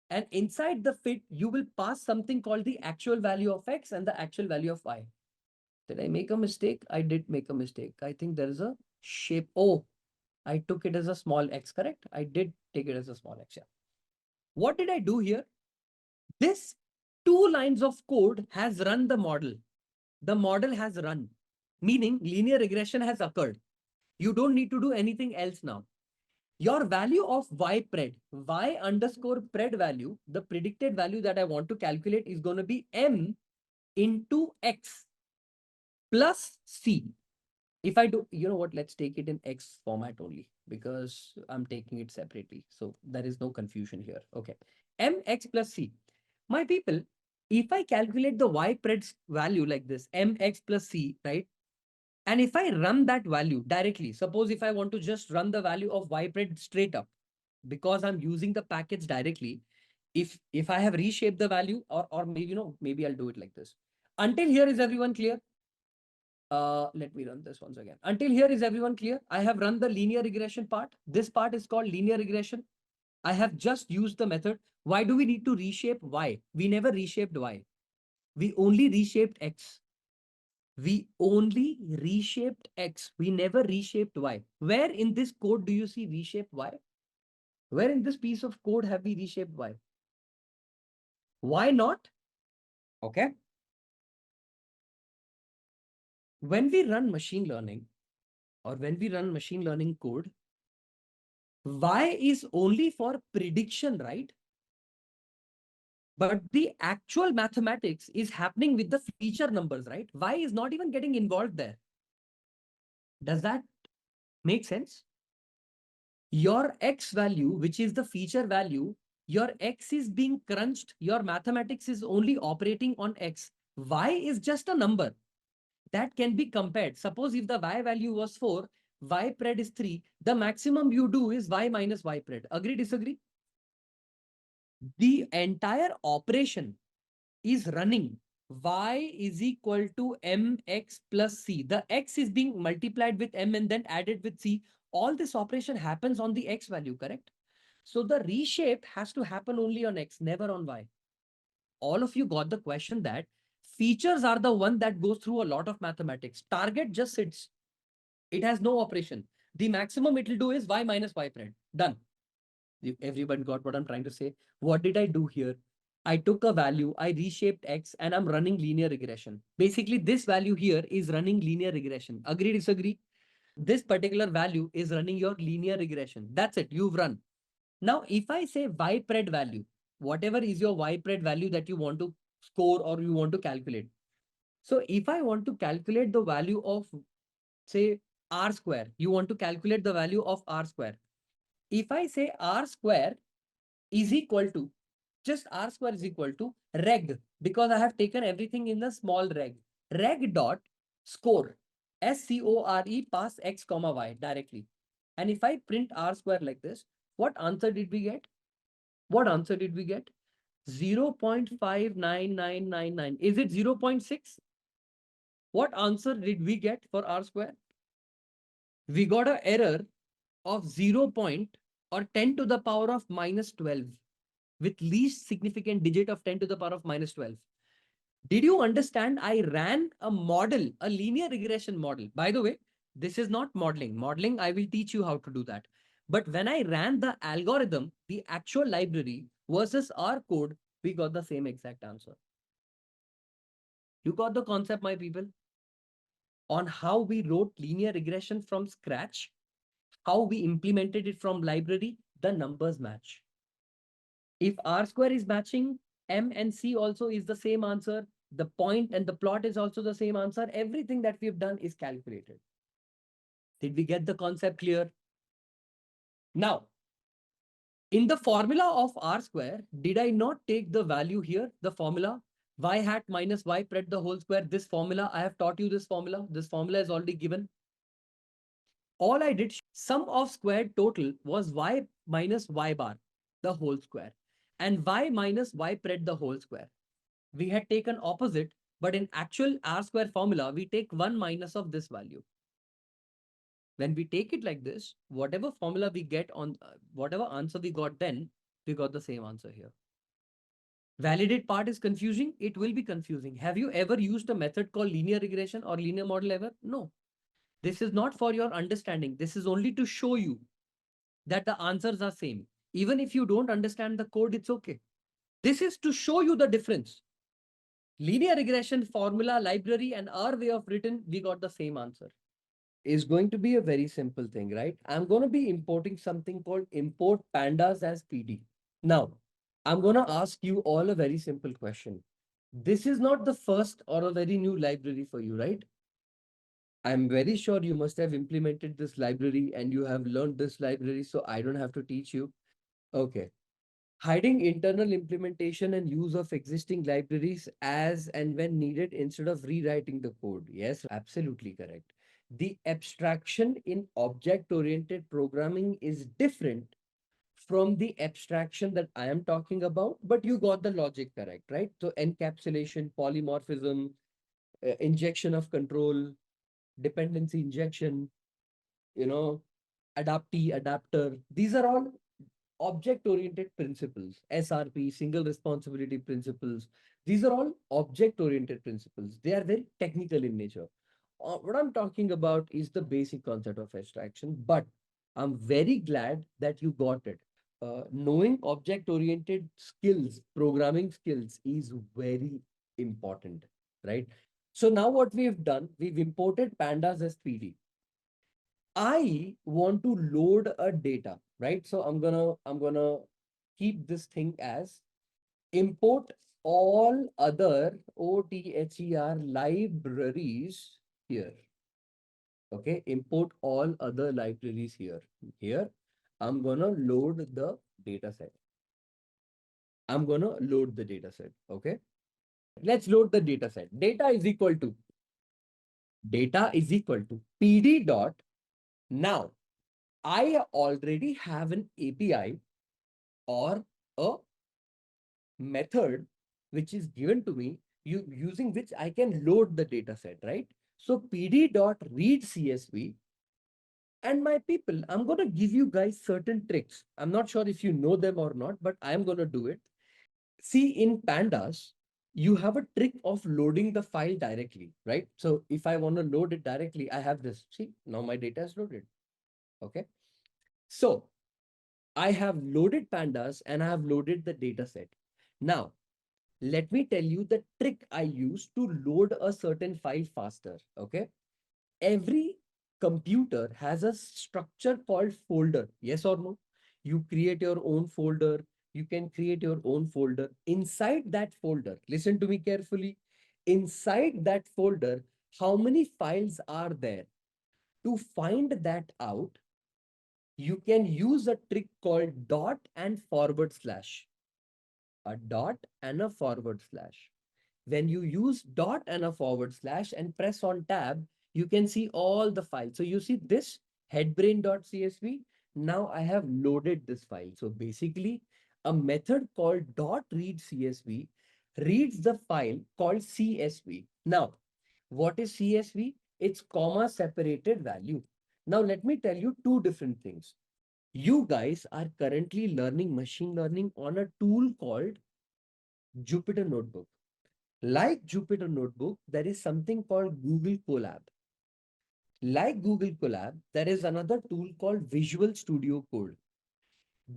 And inside the fit, you will pass something called the actual value of X and the actual value of Y. Did I make a mistake? I did make a mistake. I think there is a shape. Oh, I took it as a small x, correct? I did take it as a small x. Yeah. What did I do here? This 2 lines of code has run the model. The model has run, meaning linear regression has occurred. You don't need to do anything else now. Your value of y_pred, y_pred value, the predicted value that I want to calculate is going to be m into x plus c. If I do, you know what, let's take it in X format only because I'm taking it separately. So there is no confusion here. Okay. Mx plus C. My people, if I calculate the y_pred value like this, Mx plus C, right? And if I run that value directly, suppose if I want to just run the value of y_pred straight up, because I'm using the package directly, if I have reshaped the value or maybe, you know, maybe I'll do it like this. Until here, is everyone clear? Let me run this once again. Until here, is everyone clear? I have run the linear regression part. This part is called linear regression. I have just used the method. Why do we need to reshape Y? We never reshaped Y. We only reshaped X. We only reshaped X. We never reshaped Y. Where in this code do you see reshape Y? Where in this piece of code have we reshaped Y? Why not? Okay. When we run machine learning or when we run machine learning code, Y is only for prediction, right? But the actual mathematics is happening with the feature numbers, right? Y is not even getting involved there. Does that make sense? Your X value, which is the feature value, your X is being crunched. Your mathematics is only operating on X. Y is just a number that can be compared. Suppose if the Y value was 4, y_pred is 3, the maximum you do is Y minus y_pred. Agree, disagree? The entire operation is running y is equal to mx plus c. The x is being multiplied with m and then added with c. All this operation happens on the x value, correct? So the reshape has to happen only on x, never on y. All of you got the question that features are the one that goes through a lot of mathematics. Target just sits. It has no operation. The maximum it will do is y minus y_pred. Done. Everybody got what I'm trying to say? What did I do here? I took a value, I reshaped X, and I'm running linear regression. Basically, this value here is running linear regression. Agree, disagree? This particular value is running your linear regression. That's it. You've run. Now, if I say y_pred value, whatever is your y_pred value that you want to score or you want to calculate. So if I want to calculate the value of, say, r square, you want to calculate the value of r square. If I say r square is equal to, just r square is equal to reg, because I have taken everything in the small reg. Reg dot score, score, pass x comma y directly. And if I print r square like this, what answer did we get? What answer did we get? 0.59999. Is it 0.6? What answer did we get for R square? We got an error of 0 point or 10 to the power of minus 12 with least significant digit of 10 to the power of minus 12. Did you understand? I ran a model, a linear regression model. By the way, this is not modeling. Modeling, I will teach you how to do that. But when I ran the algorithm, the actual library versus our code, we got the same exact answer. You got the concept, my people, on how we wrote linear regression from scratch, how we implemented it from library, the numbers match. If R square is matching, M and C also is the same answer. The point and the plot is also the same answer. Everything that we've done is calculated. Did we get the concept clear? Now, in the formula of R square, did I not take the value here, the formula? Y hat minus Y pred the whole square. This formula, I have taught you this formula. This formula is already given. All I did, sum of squared total was Y minus Y bar, the whole square, and Y minus Y pred the whole square. We had taken opposite, but in actual R square formula, we take 1 minus of this value. When we take it like this, whatever formula we get on, whatever answer we got then, we got the same answer here. Validate part is confusing. It will be confusing. Have you ever used a method called linear regression or linear model ever? No. This is not for your understanding. This is only to show you that the answers are same. Even if you don't understand the code, it's okay. This is to show you the difference. Linear regression formula, library, and our way of written, we got the same answer. Is going to be a very simple thing, right? I'm going to be importing something called import pandas as PD. Now, I'm going to ask you all a very simple question. This is not the first or a very new library for you, right? I'm very sure you must have implemented this library and you have learned this library, so I don't have to teach you. Okay. Hiding internal implementation and use of existing libraries as and when needed instead of rewriting the code. Yes, absolutely correct. The abstraction in object-oriented programming is different from the abstraction that I am talking about, but you got the logic correct, right? So encapsulation, polymorphism, injection of control, dependency injection, adaptee, adapter. These are all object-oriented principles. SRP, single responsibility principles. These are all object-oriented principles. They are very technical in nature. What I'm talking about is the basic concept of abstraction, but I'm very glad that you got it. Knowing object-oriented skills, programming skills is very important, right? So now what we've done, we've imported pandas as PD. I want to load a data, right? So I'm gonna keep this thing as import all other OTHER libraries here. Okay, import all other libraries here. Here, I'm gonna load the data set. I'm gonna load the data set. Okay, let's load the data set. Data is equal to PD dot. Now, I already have an API or a method which is given to me using which I can load the data set, right? So pd.read CSV. And my people, I'm going to give you guys certain tricks. I'm not sure if you know them or not, but I'm going to do it. See, in pandas, you have a trick of loading the file directly, right? So if I want to load it directly, I have this. See, now my data is loaded. Okay. So I have loaded pandas and I have loaded the data set. Now, let me tell you the trick I use to load a certain file faster. Okay. Every computer has a structure called folder. Yes or no? You create your own folder. You can create your own folder. Inside that folder, listen to me carefully. Inside that folder, how many files are there? To find that out, you can use a trick called dot and forward slash. A dot and a forward slash. When you use dot and a forward slash and press on tab, you can see all the files. So you see this headbrain.csv. Now I have loaded this file. So basically, a method called dot read CSV reads the file called CSV. Now, what is CSV? It's comma separated value. Now, let me tell you two different things. You guys are currently learning machine learning on a tool called Jupyter Notebook. Like Jupyter Notebook, there is something called Google Colab. Like Google Colab, there is another tool called Visual Studio Code.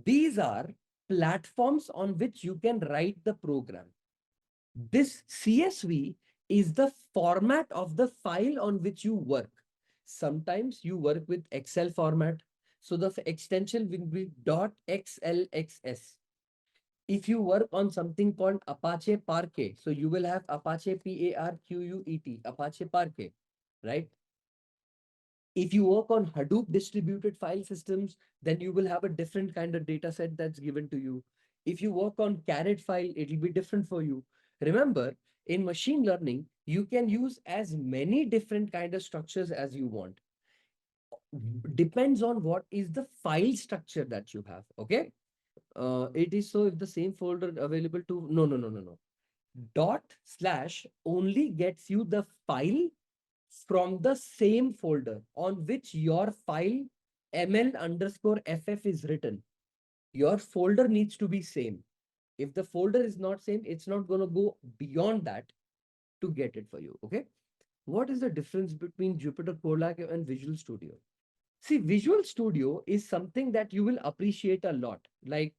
These are platforms on which you can write the program. This CSV is the format of the file on which you work. Sometimes you work with Excel format. So the extension will be .xlxs. If you work on something called Apache Parquet, so you will have Apache Parquet, Apache Parquet, right? If you work on Hadoop distributed file systems, then you will have a different kind of data set that's given to you. If you work on Carrot file, it'll be different for you. Remember, in machine learning, you can use as many different kind of structures as you want. Depends on what is the file structure that you have. Okay. It is so if the same folder available to no. Dot/ only gets you the file from the same folder on which your file ml_ff is written. Your folder needs to be same. If the folder is not same, it's not going to go beyond that to get it for you. Okay. What is the difference between Jupyter Colab and Visual Studio? See, Visual Studio is something that you will appreciate a lot. Like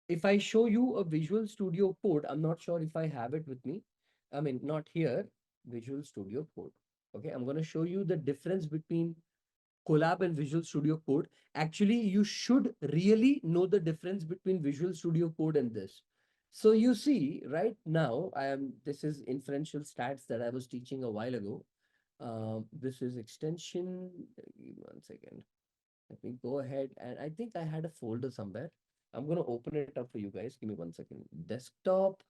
if I show you a Visual Studio code, I'm not sure if I have it with me. I mean, not here, Visual Studio code. Okay, I'm going to show you the difference between Colab and Visual Studio Code. Actually, you should really know the difference between Visual Studio Code and this. So you see, right now, this is inferential stats that I was teaching a while ago. This is extension. Give me 1 second. Let me go ahead, and I think I had a folder somewhere. I'm going to open it up for you guys. Give me 1 second. Desktop.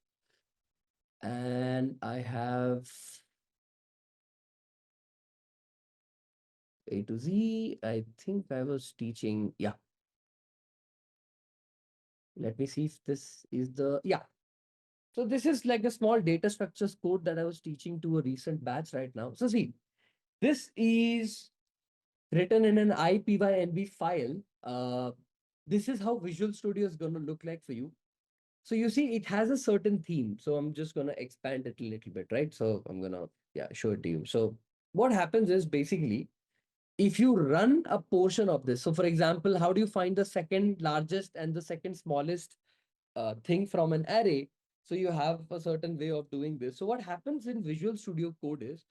And I have A to Z. I think I was teaching. Yeah. Let me see if this is the, yeah. So this is like a small data structures code that I was teaching to a recent batch right now. So see, this is written in an IPYNB file. This is how Visual Studio is going to look like for you. So you see, it has a certain theme. So I'm just going to expand it a little bit, right? So I'm going to, yeah, show it to you. So what happens is basically, if you run a portion of this, so for example, how do you find the second largest and the second smallest thing from an array? So you have a certain way of doing this. So what happens in Visual Studio Code is,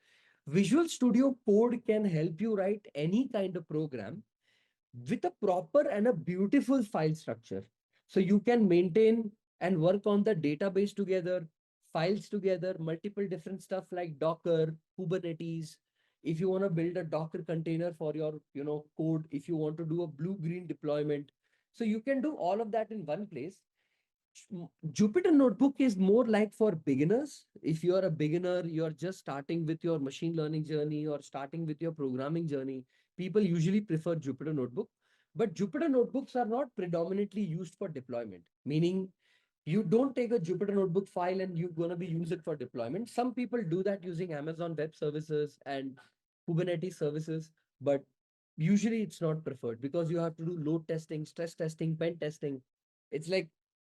Visual Studio Code can help you write any kind of program with a proper and a beautiful file structure. So you can maintain and work on the database together, files together, multiple different stuff like Docker, Kubernetes. If you want to build a Docker container for your, code, if you want to do a blue-green deployment, so you can do all of that in one place. Jupyter Notebook is more like for beginners. If you're a beginner, you're just starting with your machine learning journey or starting with your programming journey, people usually prefer Jupyter Notebook. But Jupyter Notebooks are not predominantly used for deployment, meaning you don't take a Jupyter Notebook file and you're going to be use it for deployment. Some people do that using Amazon Web Services and Kubernetes services, but usually it's not preferred because you have to do load testing, stress testing, pen testing. It's like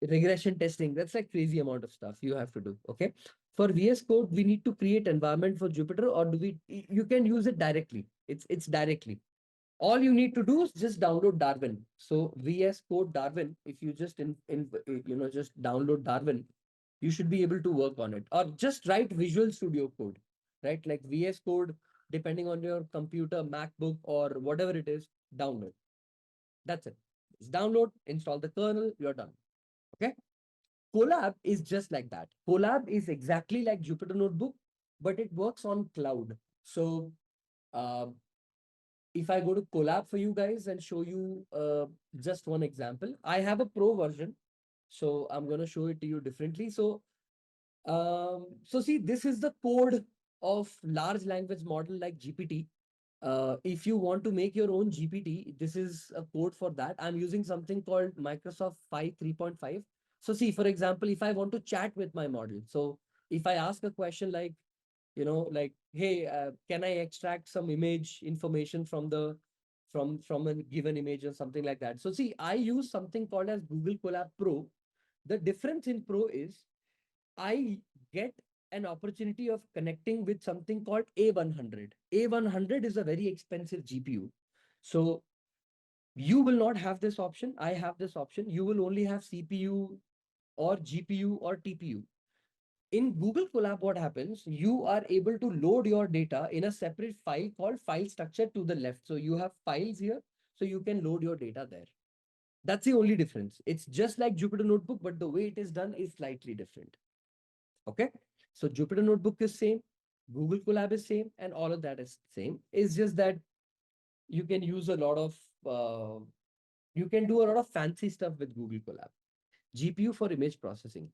regression testing. That's like crazy amount of stuff you have to do. Okay. For VS Code, we need to create environment for Jupyter, or you can use it directly. It's directly. All you need to do is just download Darwin. So VS Code Darwin, if you just just download Darwin, you should be able to work on it, or just write Visual Studio Code, right? Like VS Code, depending on your computer, MacBook, or whatever it is, download. That's it. Just download, install the kernel, you're done. Okay. Colab is just like that. Colab is exactly like Jupyter Notebook, but it works on cloud. So if I go to Colab for you guys and show you just one example, I have a pro version. So I'm going to show it to you differently. So see, this is the code of large language model like GPT. If you want to make your own GPT, this is a code for that. I'm using something called Microsoft 5 3.5. So see, for example, if I want to chat with my model, so if I ask a question like, like, hey, can I extract some image information from from a given image or something like that? So see, I use something called as Google Colab Pro. The difference in Pro is I get an opportunity of connecting with something called A100. A100 is a very expensive GPU. So you will not have this option. I have this option. You will only have CPU or GPU or TPU. In Google Colab, what happens? You are able to load your data in a separate file called file structure to the left. So you have files here, so you can load your data there. That's the only difference. It's just like Jupyter Notebook, but the way it is done is slightly different. Okay. So Jupyter Notebook is same, Google Colab is same, and all of that is same. It's just that you can use a lot of, you can do a lot of fancy stuff with Google Colab. GPU for image processing,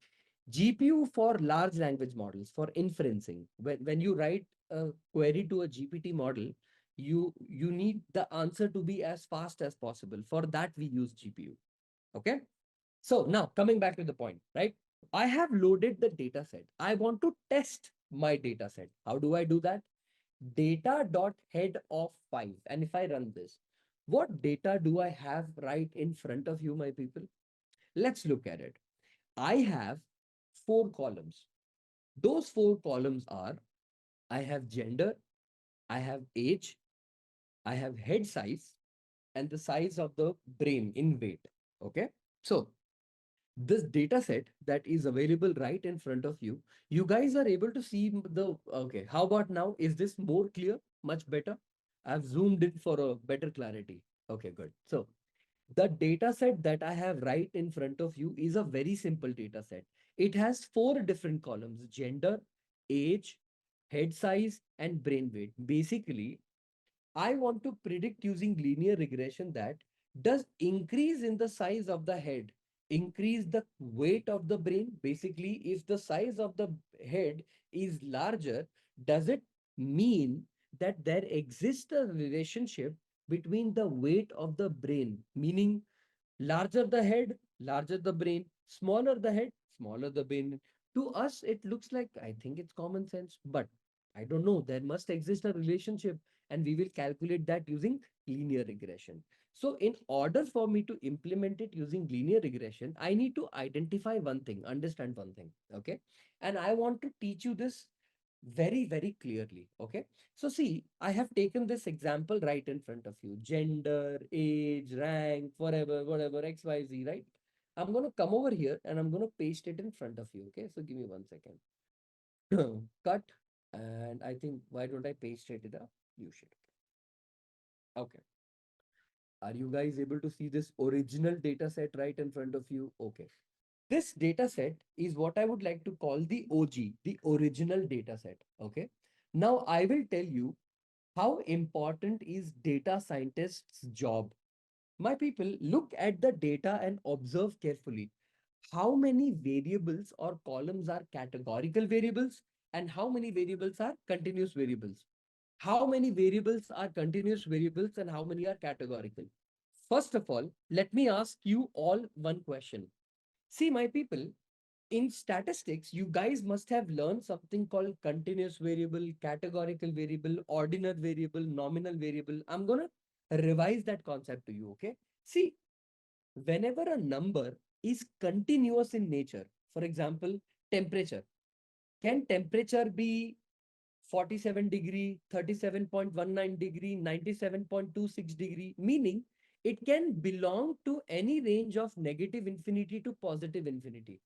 GPU for large language models, for inferencing. When you write a query to a GPT model, you need the answer to be as fast as possible. For that, we use GPU. Okay. So now coming back to the point, right? I have loaded the data set. I want to test my data set. How do I do that? Data.head of 5. And if I run this, what data do I have right in front of you, my people? Let's look at it. I have 4 columns. Those 4 columns are, I have gender, I have age, I have head size, and the size of the brain in weight. Okay. So this data set that is available right in front of you, you guys are able to see the, okay, how about now? Is this more clear? Much better? I've zoomed in for a better clarity. Okay, good. So the data set that I have right in front of you is a very simple data set. It has 4 different columns: gender, age, head size, and brain weight. Basically, I want to predict using linear regression that does increase in the size of the head increase the weight of the brain. Basically, if the size of the head is larger, does it mean that there exists a relationship between the weight of the brain, meaning larger the head, larger the brain, smaller the head, smaller the brain? To us, it looks like, I think it's common sense, but I don't know. There must exist a relationship, and we will calculate that using linear regression. So in order for me to implement it using linear regression, I need to identify one thing, understand one thing. Okay. And I want to teach you this very, very clearly. Okay. So see, I have taken this example right in front of you: gender, age, rank, whatever, X, Y, Z, right? I'm going to come over here and I'm going to paste it in front of you. Okay. So give me 1 second. Cut. And I think, why don't I paste it in a view sheet? Okay. Are you guys able to see this original data set right in front of you? Okay. This data set is what I would like to call the OG, the original data set. Okay. Now I will tell you how important is data scientist's job. My people, look at the data and observe carefully. How many variables or columns are categorical variables and how many variables are continuous variables? How many variables are continuous variables and how many are categorical? First of all, let me ask you all one question. See, my people, in statistics, you guys must have learned something called continuous variable, categorical variable, ordinal variable, nominal variable. I'm going to revise that concept to you. Okay. See, whenever a number is continuous in nature, for example, temperature, can temperature be 47 degree, 37.19 degree, 97.26 degree, meaning it can belong to any range of negative infinity to positive infinity.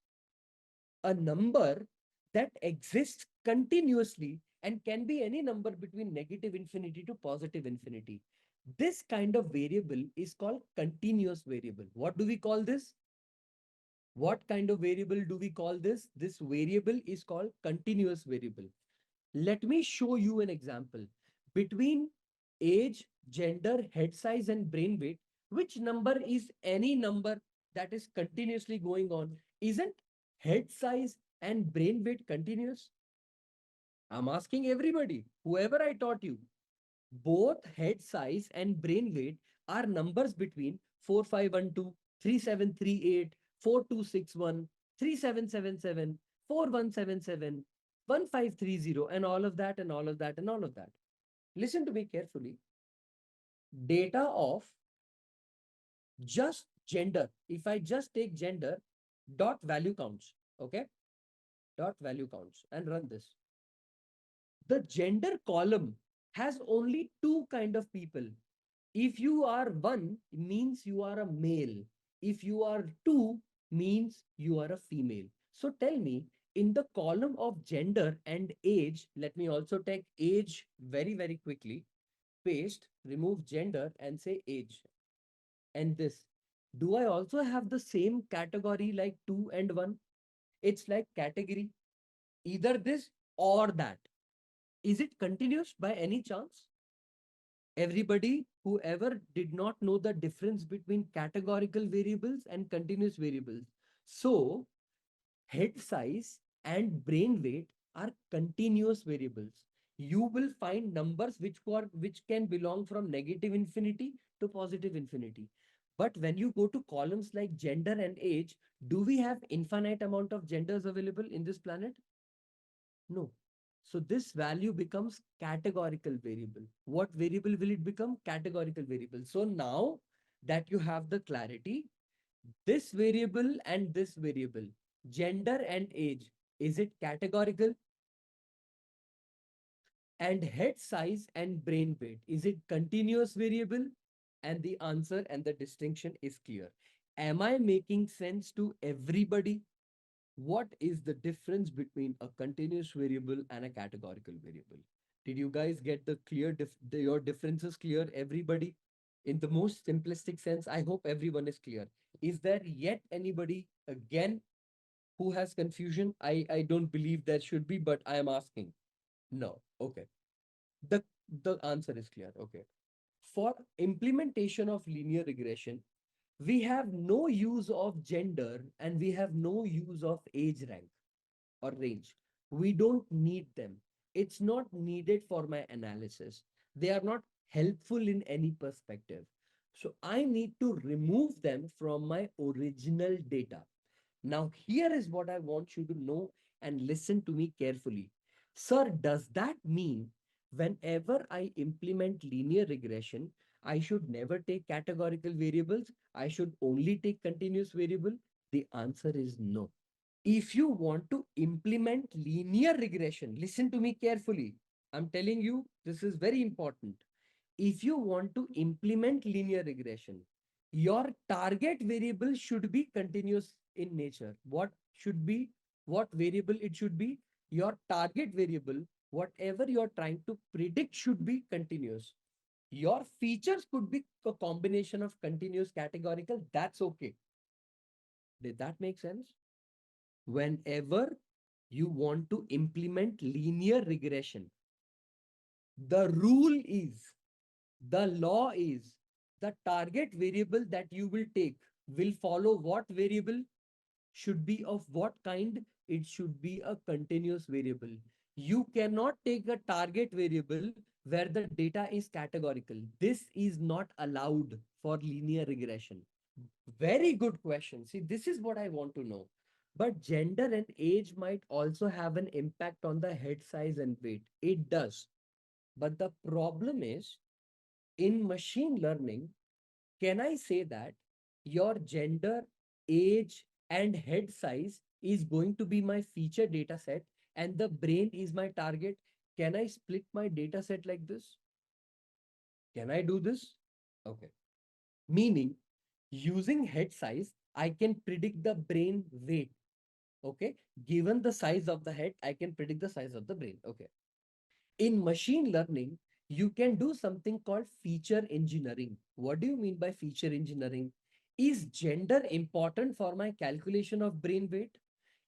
A number that exists continuously and can be any number between negative infinity to positive infinity. This kind of variable is called continuous variable. What do we call this? What kind of variable do we call this? This variable is called continuous variable. Let me show you an example. Between age, gender, head size, and brain weight, which number is any number that is continuously going on? Isn't head size and brain weight continuous? I'm asking everybody, whoever I taught you, both head size and brain weight are numbers between 4512, 3738, 4261, 3777, 4177, 1530, and all of that, and all of that, and all of that. Listen to me carefully. Data of just gender. If I just take gender, dot value counts. Okay. Dot value counts and run this. The gender column has only two kind of people. If you are one, it means you are a male. If you are two, means you are a female. So tell me, in the column of gender and age, let me also take age very, very quickly. Paste, remove gender and say age. And this. Do I also have the same category like 2 and 1? It's like category. Either this or that. Is it continuous by any chance? Everybody, whoever did not know the difference between categorical variables and continuous variables. So, head size and brain weight are continuous variables. You will find numbers which can belong from negative infinity to positive infinity. But when you go to columns like gender and age, do we have infinite amount of genders available in this planet? No. So this value becomes categorical variable. What variable will it become? Categorical variable. So now that you have the clarity, this variable and this variable, gender and age, is it categorical? And head size and brain weight, is it continuous variable? And the answer and the distinction is clear. Am I making sense to everybody? What is the difference between a continuous variable and a categorical variable? Did you guys get the your differences clear, everybody? In the most simplistic sense, I hope everyone is clear. Is there yet anybody again who has confusion? I don't believe there should be, but I am asking. No. Okay. The the answer is clear. Okay. For implementation of linear regression, we have no use of gender and we have no use of age rank or range. We don't need them. It's not needed for my analysis. They are not helpful in any perspective. So I need to remove them from my original data. Now, here is what I want you to know and listen to me carefully. Sir, does that mean whenever I implement linear regression, I should never take categorical variables? I should only take continuous variable? The answer is no. If you want to implement linear regression, listen to me carefully. I'm telling you, this is very important. If you want to implement linear regression, your target variable should be continuous in nature. What variable it should be? Your target variable, whatever you're trying to predict, should be continuous. Your features could be a combination of continuous, categorical. That's okay. Did that make sense? Whenever you want to implement linear regression, the rule is, the law is, the target variable that you will take will follow what variable? Should be of what kind? It should be a continuous variable. You cannot take a target variable where the data is categorical. This is not allowed for linear regression. Very good question. See, this is what I want to know. But gender and age might also have an impact on the head size and weight. It does. But the problem is, in machine learning, can I say that your gender, age, and head size is going to be my feature data set and the brain is my target? Can I split my data set like this? Can I do this? Okay. Meaning, using head size, I can predict the brain weight. Okay. Given the size of the head, I can predict the size of the brain. Okay. In machine learning, you can do something called feature engineering. What do you mean by feature engineering? Is gender important for my calculation of brain weight?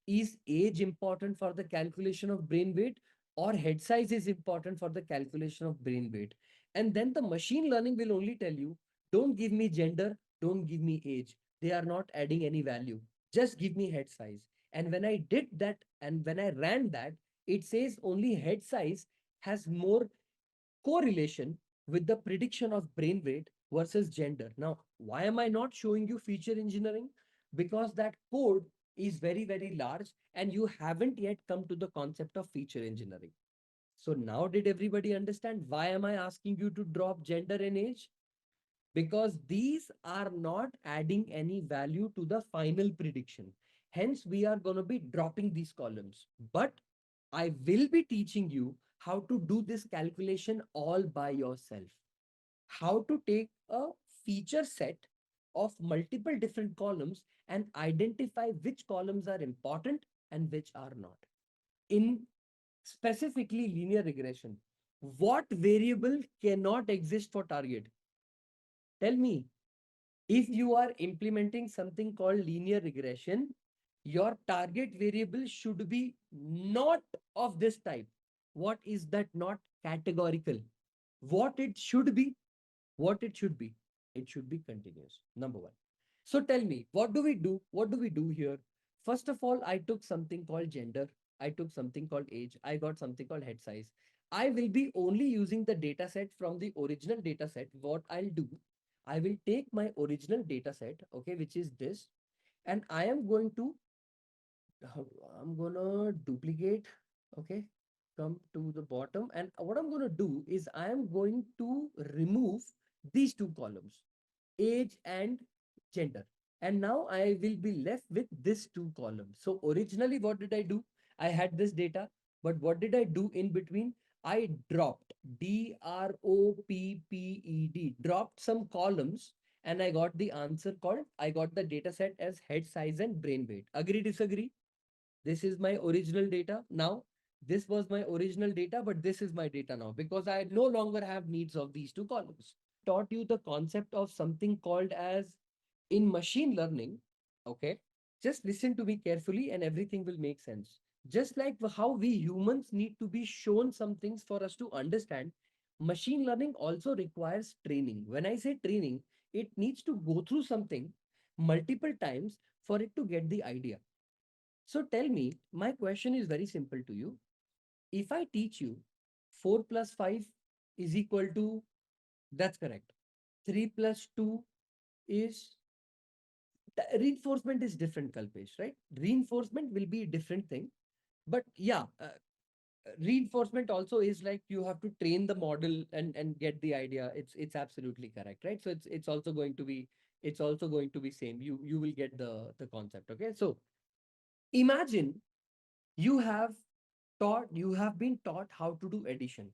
Is age important for the calculation of brain weight? Or head size is important for the calculation of brain weight? And then the machine learning will only tell you, don't give me gender, don't give me age. They are not adding any value. Just give me head size. And when I did that and when I ran that, it says only head size has more correlation with the prediction of brain weight versus gender. Now, why am I not showing you feature engineering? because that code is very, very large and you haven't yet come to the concept of feature engineering. So now did everybody understand why am I asking you to drop gender and age? Because these are not adding any value to the final prediction. Hence, we are going to be dropping these columns. But I will be teaching you how to do this calculation all by yourself. How to take a feature set of multiple different columns and identify which columns are important and which are not. In specifically linear regression, what variable cannot exist for target? Tell me, if you are implementing something called linear regression, your target variable should be not of this type. What is that not? Categorical. What it should be? What it should be? It should be continuous. Number one. So tell me, what do we do? What do we do here? First of all, I took something called gender. I took something called age. I got something called head size. I will be only using the data set from the original data set. What I'll do, I will take my original data set, okay, which is this, and I'm gonna duplicate, okay, come to the bottom. And what I'm gonna do is I am going to remove these two columns, age and gender. And now I will be left with this two columns. So originally, what did I do? I had this data, but what did I do in between? I dropped dropped some columns, and I got the answer called, I got the data set as head size and brain weight. Agree, disagree? This is my original data. Now, this was my original data, but this is my data now because I no longer have needs of these two columns. Taught you the concept of something called as in machine learning. Okay, just listen to me carefully and everything will make sense. Just like how we humans need to be shown some things for us to understand, machine learning also requires training. When I say training, it needs to go through something multiple times for it to get the idea. So tell me, my question is very simple to you. If I teach you 4 plus 5 is equal to, that's correct. 3 plus 2 is, reinforcement is different, Kalpesh, right? Reinforcement will be a different thing. But yeah, reinforcement also is like you have to train the model and get the idea. It's absolutely correct, right? So it's also going to be, it's also going to be same. You will get the concept. Okay. So imagine you have been taught how to do addition.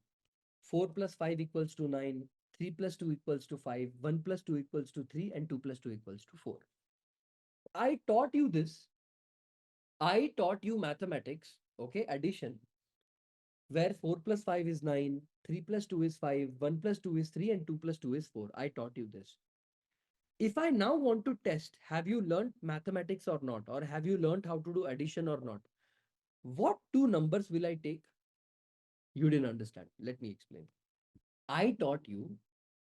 4 plus 5 equals to 9, 3 plus 2 equals to 5, 1 plus 2 equals to 3, and 2 plus 2 equals to 4. I taught you this. I taught you mathematics, okay, addition, where 4 plus 5 is 9, 3 plus 2 is 5, 1 plus 2 is 3, and 2 plus 2 is 4. I taught you this. If I now want to test, have you learned mathematics or not? Or have you learned how to do addition or not? What two numbers will I take? You didn't understand. Let me explain. I taught you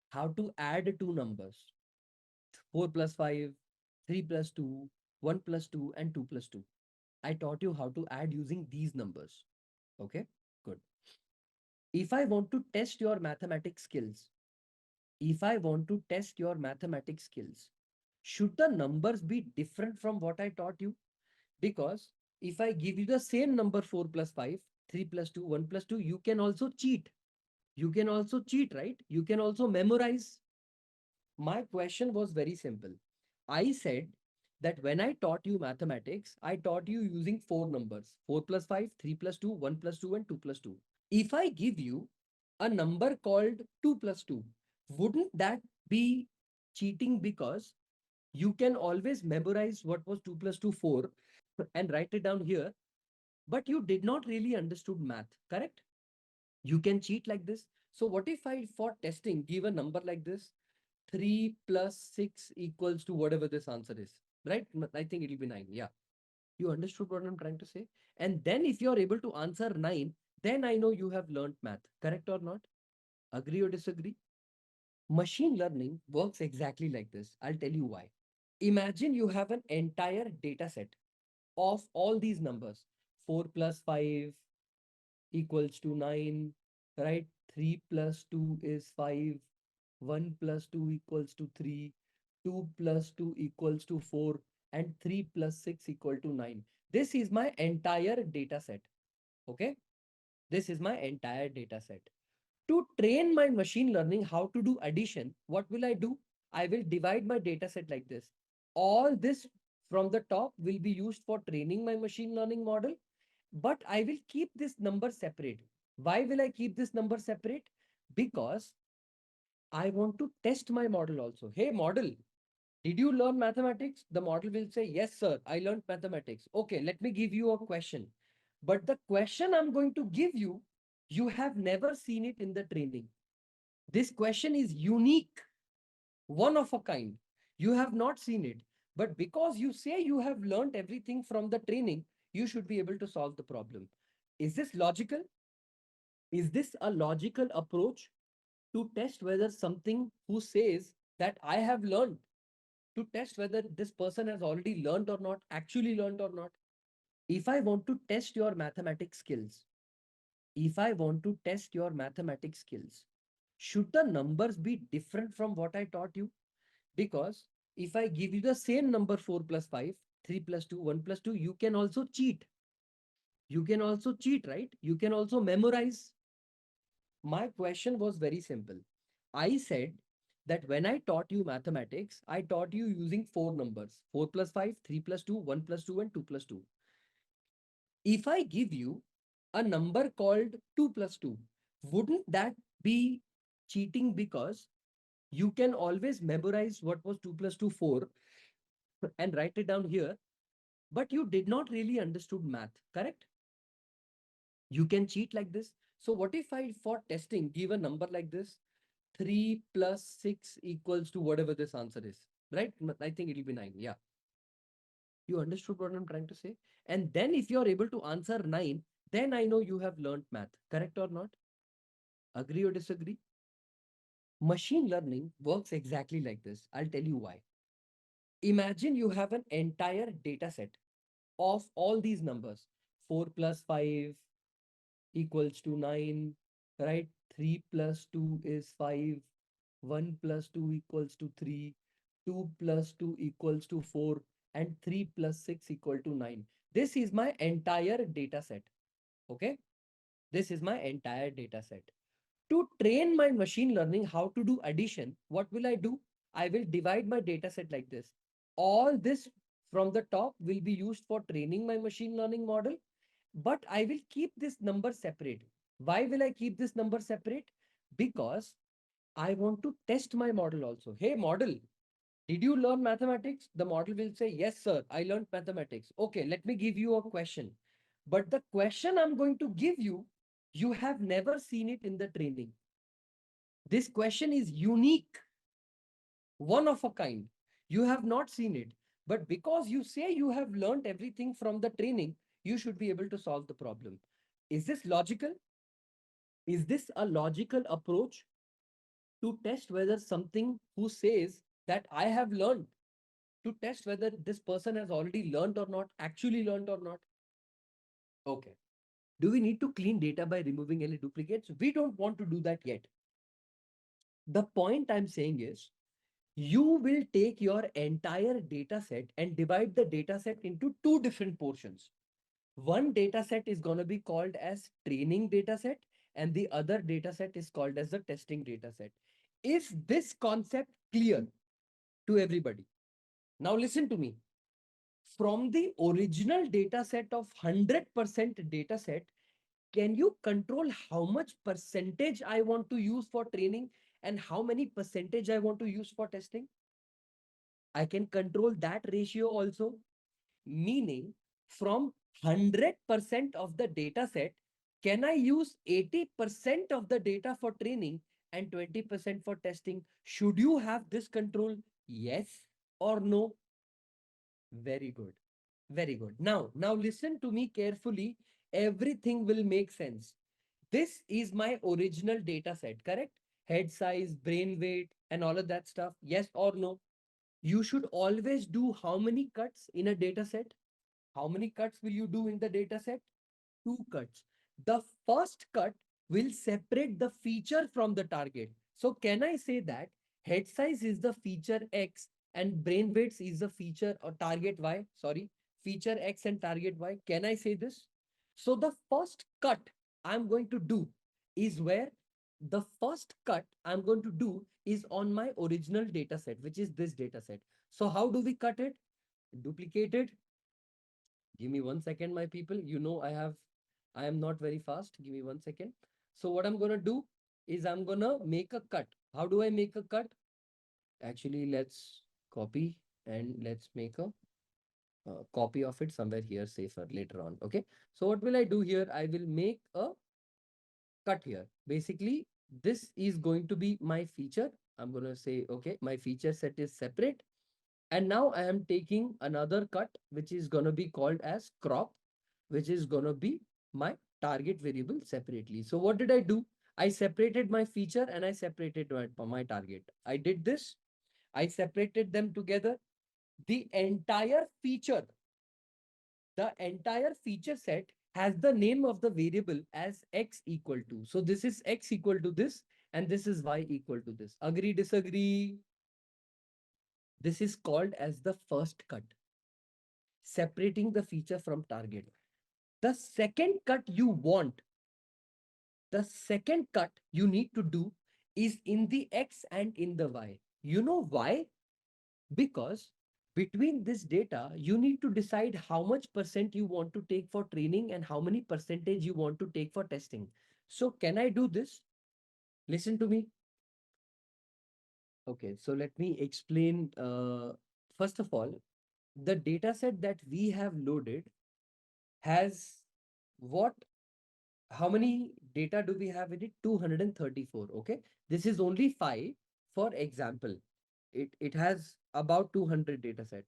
how to add two numbers, 4 plus 5, 3 plus 2, 1 plus 2, and 2 plus 2. I taught you how to add using these numbers. Okay, good. If I want to test your mathematics skills, if I want to test your mathematics skills, should the numbers be different from what I taught you? Because if I give you the same number 4 plus 5, 3 plus 2, 1 plus 2, you can also cheat. You can also cheat, right? You can also memorize. My question was very simple. I said that when I taught you mathematics, I taught you using four numbers, 4 plus 5, 3 plus 2, 1 plus 2, and 2 plus 2. If I give you a number called 2 plus 2, wouldn't that be cheating? Because you can always memorize what was 2 plus 2, 4 and write it down here, but you did not really understood math, correct? You can cheat like this. So what if I, for testing, give a number like this, 3 plus 6 equals to whatever this answer is, right? I think it'll be 9. Yeah. You understood what I'm trying to say? And then if you're able to answer 9, then I know you have learned math, correct or not? Agree or disagree? Machine learning works exactly like this. I'll tell you why. Imagine you have an entire data set of all these numbers. 4 plus 5 equals to 9, right? 3 plus 2 is 5. 1 plus 2 equals to 3. 2 plus 2 equals to 4. and 3 plus 6 equal to 9. This is my entire data set. Okay. This is my entire data set. To train my machine learning how to do addition, what will I do? I will divide my data set like this. All this from the top will be used for training my machine learning model, but I will keep this number separate. Why will I keep this number separate? Because I want to test my model also. Hey, model, did you learn mathematics? The model will say, yes, sir, I learned mathematics. Okay, let me give you a question. But the question I'm going to give you, you have never seen it in the training. This question is unique, one of a kind. You have not seen it. But because you say you have learned everything from the training, you should be able to solve the problem. Is this logical? Is this a logical approach to test whether something who says that I have learned, to test whether this person has already learned or not, actually learned or not? If I want to test your mathematics skills, if I want to test your mathematics skills, should the numbers be different from what I taught you? Because if I give you the same number 4 plus 5, 3 plus 2, 1 plus 2, you can also cheat. You can also cheat, right? You can also memorize. My question was very simple. I said that when I taught you mathematics, I taught you using 4 numbers, 4 plus 5, 3 plus 2, 1 plus 2, and 2 plus 2. If I give you a number called 2 plus 2, wouldn't that be cheating? Because you can always memorize what was 2 plus 2, 4, and write it down here, but you did not really understood math, correct? You can cheat like this. So what if I, for testing, give a number like this, 3 plus 6 equals to whatever this answer is, right? I think it'll be 9. Yeah. You understood what I'm trying to say? And then if you're able to answer 9, then I know you have learned math, correct or not? Agree or disagree? Machine learning works exactly like this. I'll tell you why. Imagine you have an entire data set of all these numbers. 4 plus 5 equals to 9, right? 3 plus 2 is 5. 1 plus 2 equals to 3. 2 plus 2 equals to 4. And 3 plus 6 equal to 9. This is my entire data set. Okay. This is my entire data set. To train my machine learning how to do addition, what will I do? I will divide my data set like this. All this from the top will be used for training my machine learning model, but I will keep this number separate. Why will I keep this number separate? Because I want to test my model also. Hey, model, did you learn mathematics? The model will say, yes, sir, I learned mathematics. Okay, let me give you a question. But the question I'm going to give you, you have never seen it in the training. This question is unique, one of a kind. You have not seen it. But because you say you have learned everything from the training, you should be able to solve the problem. Is this logical? Is this a logical approach to test whether something who says that I have learned, to test whether this person has already learned or not, actually learned or not? Okay. Do we need to clean data by removing any duplicates? We don't want to do that yet. The point I'm saying is, you will take your entire data set and divide the data set into two different portions. One data set is going to be called as training data set, and the other data set is called as the testing data set. Is this concept clear to everybody? Now listen to me. From the original data set of 100% data set, can you control how much percentage I want to use for training and how many percentage I want to use for testing? I can control that ratio also, meaning from 100% of the data set, can I use 80% of the data for training and 20% for testing? Should you have this control? Yes or no? Very good. Very good. Now listen to me carefully. Everything will make sense. This is my original data set, correct? Head size, brain weight, and all of that stuff. Yes or no? You should always do how many cuts in a data set? How many cuts will you do in the data set? 2 cuts. The first cut will separate the feature from the target. So can I say that head size is the feature X and brain weights is the feature or target Y, sorry, feature X and target Y. Can I say this? So the first cut I'm going to do is where the first cut I'm going to do is on my original data set, which is this data set. So how do we cut it? Duplicate it. Give me 1 second, my people. You know, I am not very fast. Give me 1 second. So what I'm going to do is I'm going to make a cut. How do I make a cut? Actually, let's copy and let's make a copy of it somewhere here safer later on. Okay. So what will I do here? I will make a cut here. Basically, this is going to be my feature. I'm going to say, okay, my feature set is separate. And now I am taking another cut, which is going to be called as crop, which is going to be my target variable separately. So what did I do? I separated my feature and I separated my target. I did this. I separated them together. The entire feature set has the name of the variable as x equal to. So this is x equal to this, and this is y equal to this. Agree, disagree? This is called as the first cut, separating the feature from target. The second cut you need to do is in the x and in the y. You know why? Because between this data, you need to decide how much percent you want to take for training and how many percentage you want to take for testing. So can I do this? Listen to me. Okay, so let me explain. First of all, the data set that we have loaded has what? How many data do we have in it? 234. Okay, this is only 5 for example. It has about 200 data set.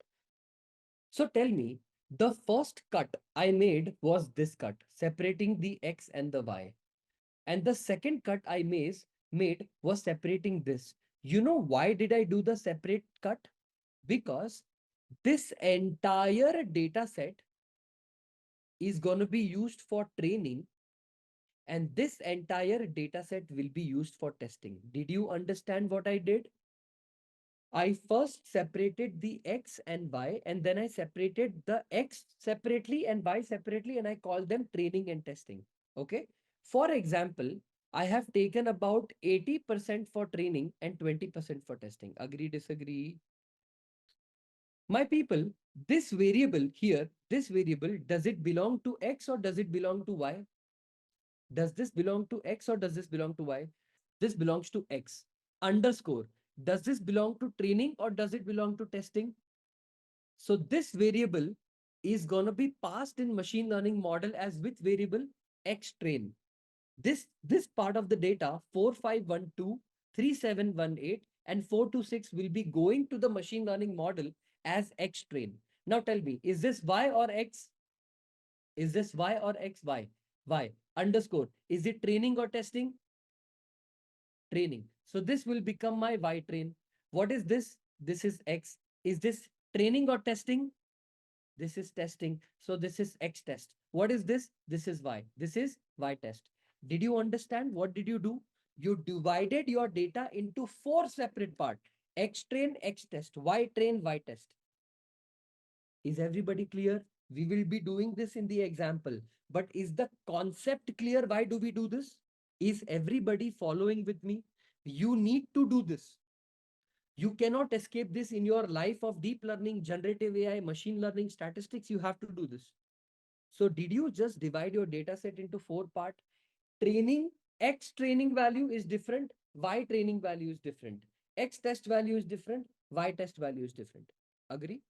So tell me, the first cut I made was this cut, separating the x and the y. And the second cut I made was separating this. You know why did I do the separate cut? Because this entire data set is going to be used for training, and this entire data set will be used for testing. Did you understand what I did? I first separated the x and y, and then I separated the x separately and y separately, and I call them training and testing. Okay. For example, I have taken about 80% for training and 20% for testing. Agree, disagree? My people, this variable here, this variable, does it belong to x or does it belong to y? Does this belong to x or does this belong to y? This belongs to x. Underscore. Does this belong to training or does it belong to testing? So this variable is going to be passed in machine learning model as which variable? X train. This part of the data 4512, 3718 and 426 will be going to the machine learning model as X train. Now tell me, is this Y or X? Is this Y or X? Y. Y. Underscore. Is it training or testing? Training. So this will become my Y train. What is this? This is X. Is this training or testing? This is testing. So this is X test. What is this? This is Y. This is Y test. Did you understand? What did you do? You divided your data into 4 separate parts. X train, X test, Y train, Y test. Is everybody clear? We will be doing this in the example. But is the concept clear? Why do we do this? Is everybody following with me? You need to do this. You cannot escape this in your life of deep learning, generative AI, machine learning, statistics. You have to do this. So did you just divide your data set into 4 parts? Training, X training value is different, Y training value is different. X test value is different, Y test value is different. Agree?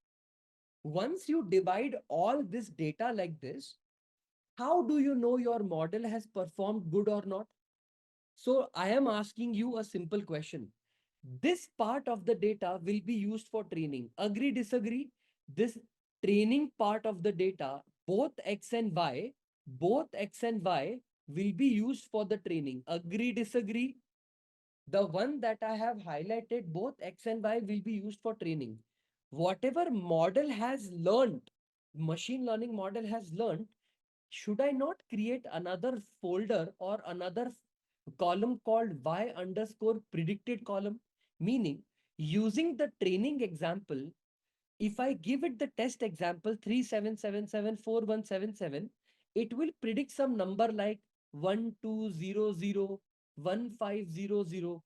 Once you divide all this data like this, how do you know your model has performed good or not? So I am asking you a simple question. This part of the data will be used for training. Agree, disagree? This training part of the data, both X and Y will be used for the training. Agree, disagree? The one that I have highlighted, both X and Y will be used for training. Whatever model has learned, machine learning model has learned, should I not create another folder or another column called y underscore predicted column? Meaning, Using the training example, if I give it the test example 37774177, it will predict some number like 1200 1500.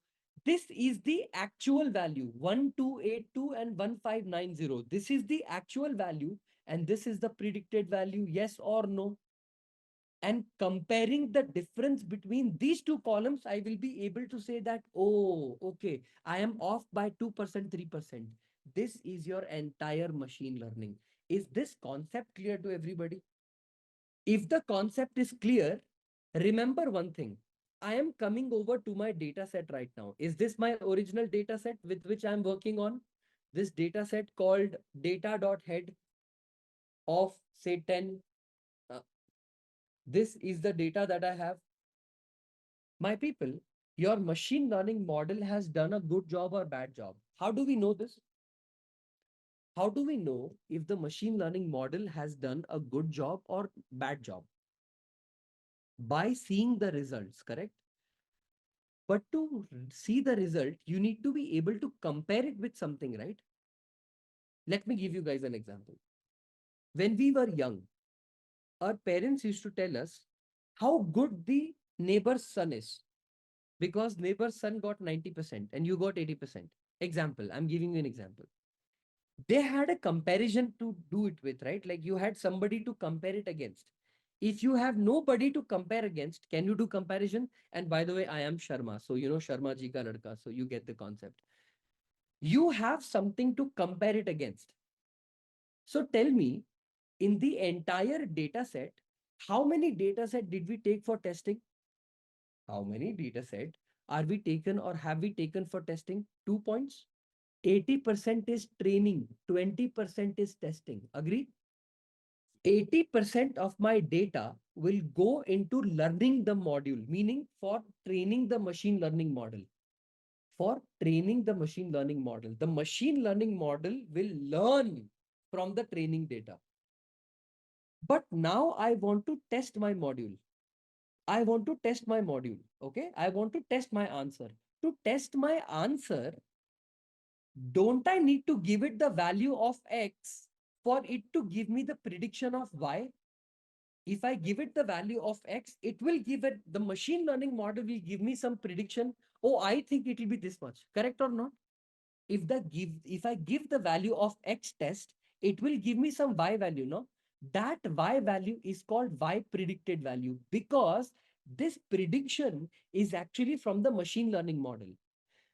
This is the actual value 1282 and 1590. This is the actual value, and this is the predicted value, yes or no. And comparing the difference between these two columns, I will be able to say that, oh, okay, I am off by 2%, 3%. This is your entire machine learning. Is this concept clear to everybody? If the concept is clear, remember one thing. I am coming over to my data set right now. Is this my original data set with which I'm working on? This data set called data.head of say 10. This is the data that I have. My people, your machine learning model has done a good job or bad job. How do we know this? How do we know if the machine learning model has done a good job or bad job? By seeing the results, correct? But to see the result, you need to be able to compare it with something, right? Let me give you guys an example. When we were young, our parents used to tell us how good the neighbor's son is, because neighbor's son got 90% and you got 80%. Example, I'm giving you an example. They had a comparison to do it with, right? Like you had somebody to compare it against. If you have nobody to compare against, can you do comparison? And by the way, I am Sharma. So, you know, Sharma ji ka ladka. So you get the concept. You have something to compare it against. So tell me, in the entire data set, how many data set did we take for testing? How many data set are we taken or have we taken for testing? 2 points. 80% is training, 20% is testing. Agree? 80% of my data will go into learning the module, meaning for training the machine learning model. For training the machine learning model. The machine learning model will learn from the training data. But now I want to test my module. I want to test my module. Okay. I want to test my answer. To test my answer, don't I need to give it the value of X for it to give me the prediction of Y? If I give it the value of X, it will give it, the machine learning model will give me some prediction. Oh, I think it will be this much. Correct or not? If I give the value of X test, it will give me some Y value, no? That Y value is called Y predicted value, because this prediction is actually from the machine learning model.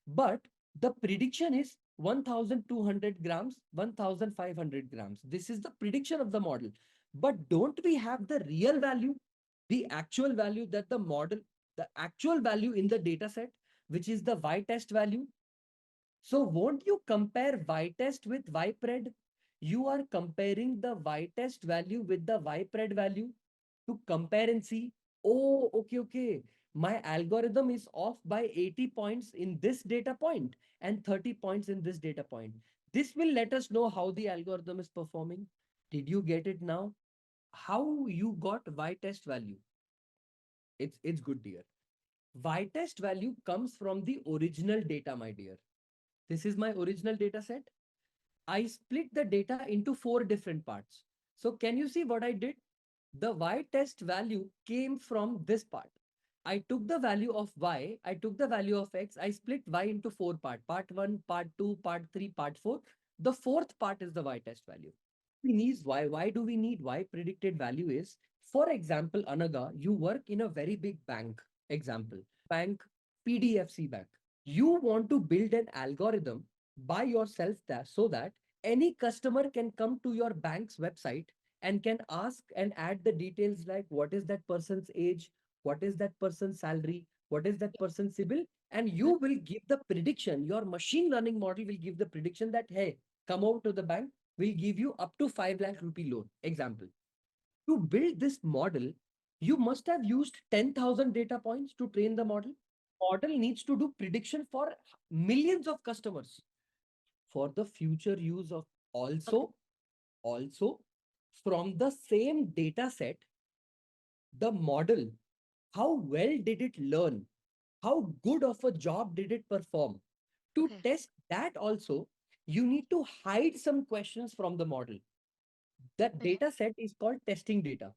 But the prediction is 1200 grams, 1500 grams. This is the prediction of the model. But don't we have the real value, the actual value that the model, the actual value in the data set, which is the Y test value? So won't you compare Y test with Y pred? You are comparing the Y test value with the Y pred value to compare and see, oh, okay. My algorithm is off by 80 points in this data point and 30 points in this data point. This will let us know how the algorithm is performing. Did you get it now? How you got Y test value? It's good, dear. Y test value comes from the original data, my dear. This is my original data set. I split the data into 4 different parts. So can you see what I did? The Y test value came from this part. I took the value of Y, I took the value of X, I split Y into 4 parts. Part 1, part 2, part 3, part 4. The fourth part is the Y test value. We need Y. Why do we need Y predicted value is, for example, Anaga, you work in a very big bank. Example, bank, PDFC bank. You want to build an algorithm by yourself there so that any customer can come to your bank's website and can ask and add the details like what is that person's age, what is that person's salary, what is that person's CIBIL, and you will give the prediction. Your machine learning model will give the prediction that, hey, come over to the bank, we'll give you up to 5 lakh rupee loan. Example. To build this model, you must have used 10,000 data points to train the model. Model needs to do prediction for millions of customers for the future use of also from the same data set, the model, how well did it learn? How good of a job did it perform? To Okay. test that also, you need to hide some questions from the model. That Okay. data set is called testing data,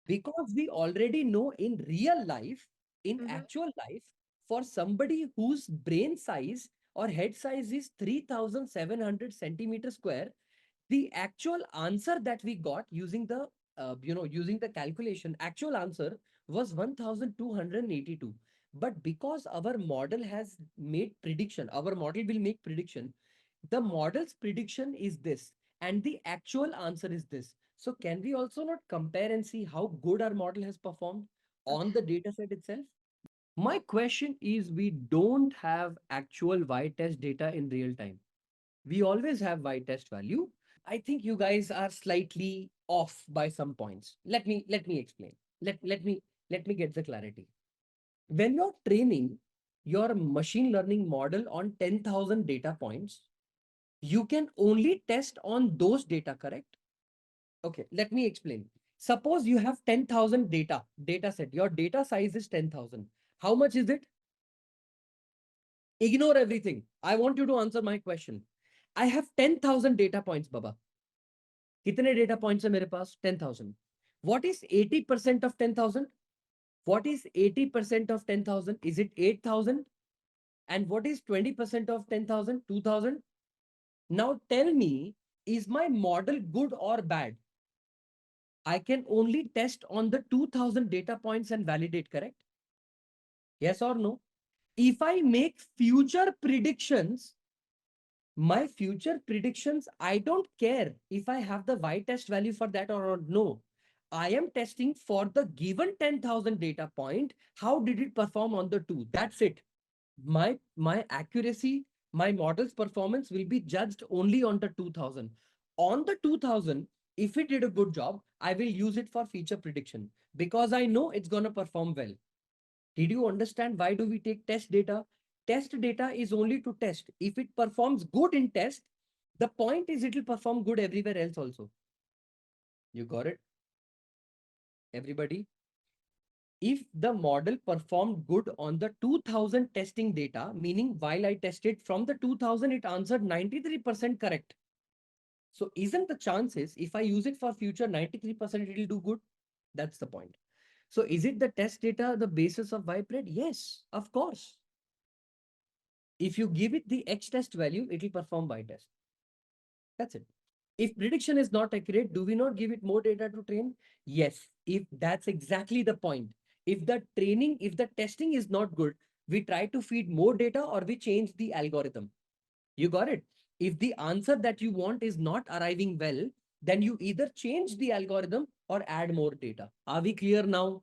because we already know in real life, in Mm-hmm. actual life, for somebody whose brain size or head size is 3700 centimeter square, the actual answer that we got using the using the calculation, actual answer was 1282. But because our model has made prediction, our model will make prediction, the model's prediction is this and the actual answer is this. So can we also not compare and see how good our model has performed on Okay. the data set itself? My question is, we don't have actual y-test data in real time. We always have y-test value. I think you guys are slightly off by some points. Let me explain. Let me get the clarity. When you're training your machine learning model on 10,000 data points, you can only test on those data, correct? Okay, let me explain. Suppose you have 10,000 data set. Your data size is 10,000. How much is it? Ignore everything. I want you to answer my question. I have 10,000 data points, Baba. कितने data points है मेरे पास? 10,000. What is 80% of 10,000? What is 80% of 10,000? Is it 8,000? And what is 20% of 10,000? 2,000? Now tell me, is my model good or bad? I can only test on the 2,000 data points and validate, correct? Yes or no? If I make future predictions, my future predictions, I don't care if I have the y-test value for that or no. I am testing for the given 10,000 data point. How did it perform on the two? That's it. My accuracy, my model's performance will be judged only on the 2000. On the 2000, if it did a good job, I will use it for feature prediction because I know it's going to perform well. Did you understand why do we take test data? Test data is only to test. If it performs good in test, the point is it will perform good everywhere else also. You got it? Everybody? If the model performed good on the 2000 testing data, meaning while I tested from the 2000, it answered 93% correct. So isn't the chances if I use it for future 93% it will do good? That's the point. So is it the test data the basis of Vipred? Yes, of course. If you give it the X test value, it will perform Y test. That's it. If prediction is not accurate, do we not give it more data to train? Yes, if that's exactly the point. If the testing is not good, we try to feed more data or we change the algorithm. You got it? If the answer that you want is not arriving well, then you either change the algorithm or add more data. Are we clear now?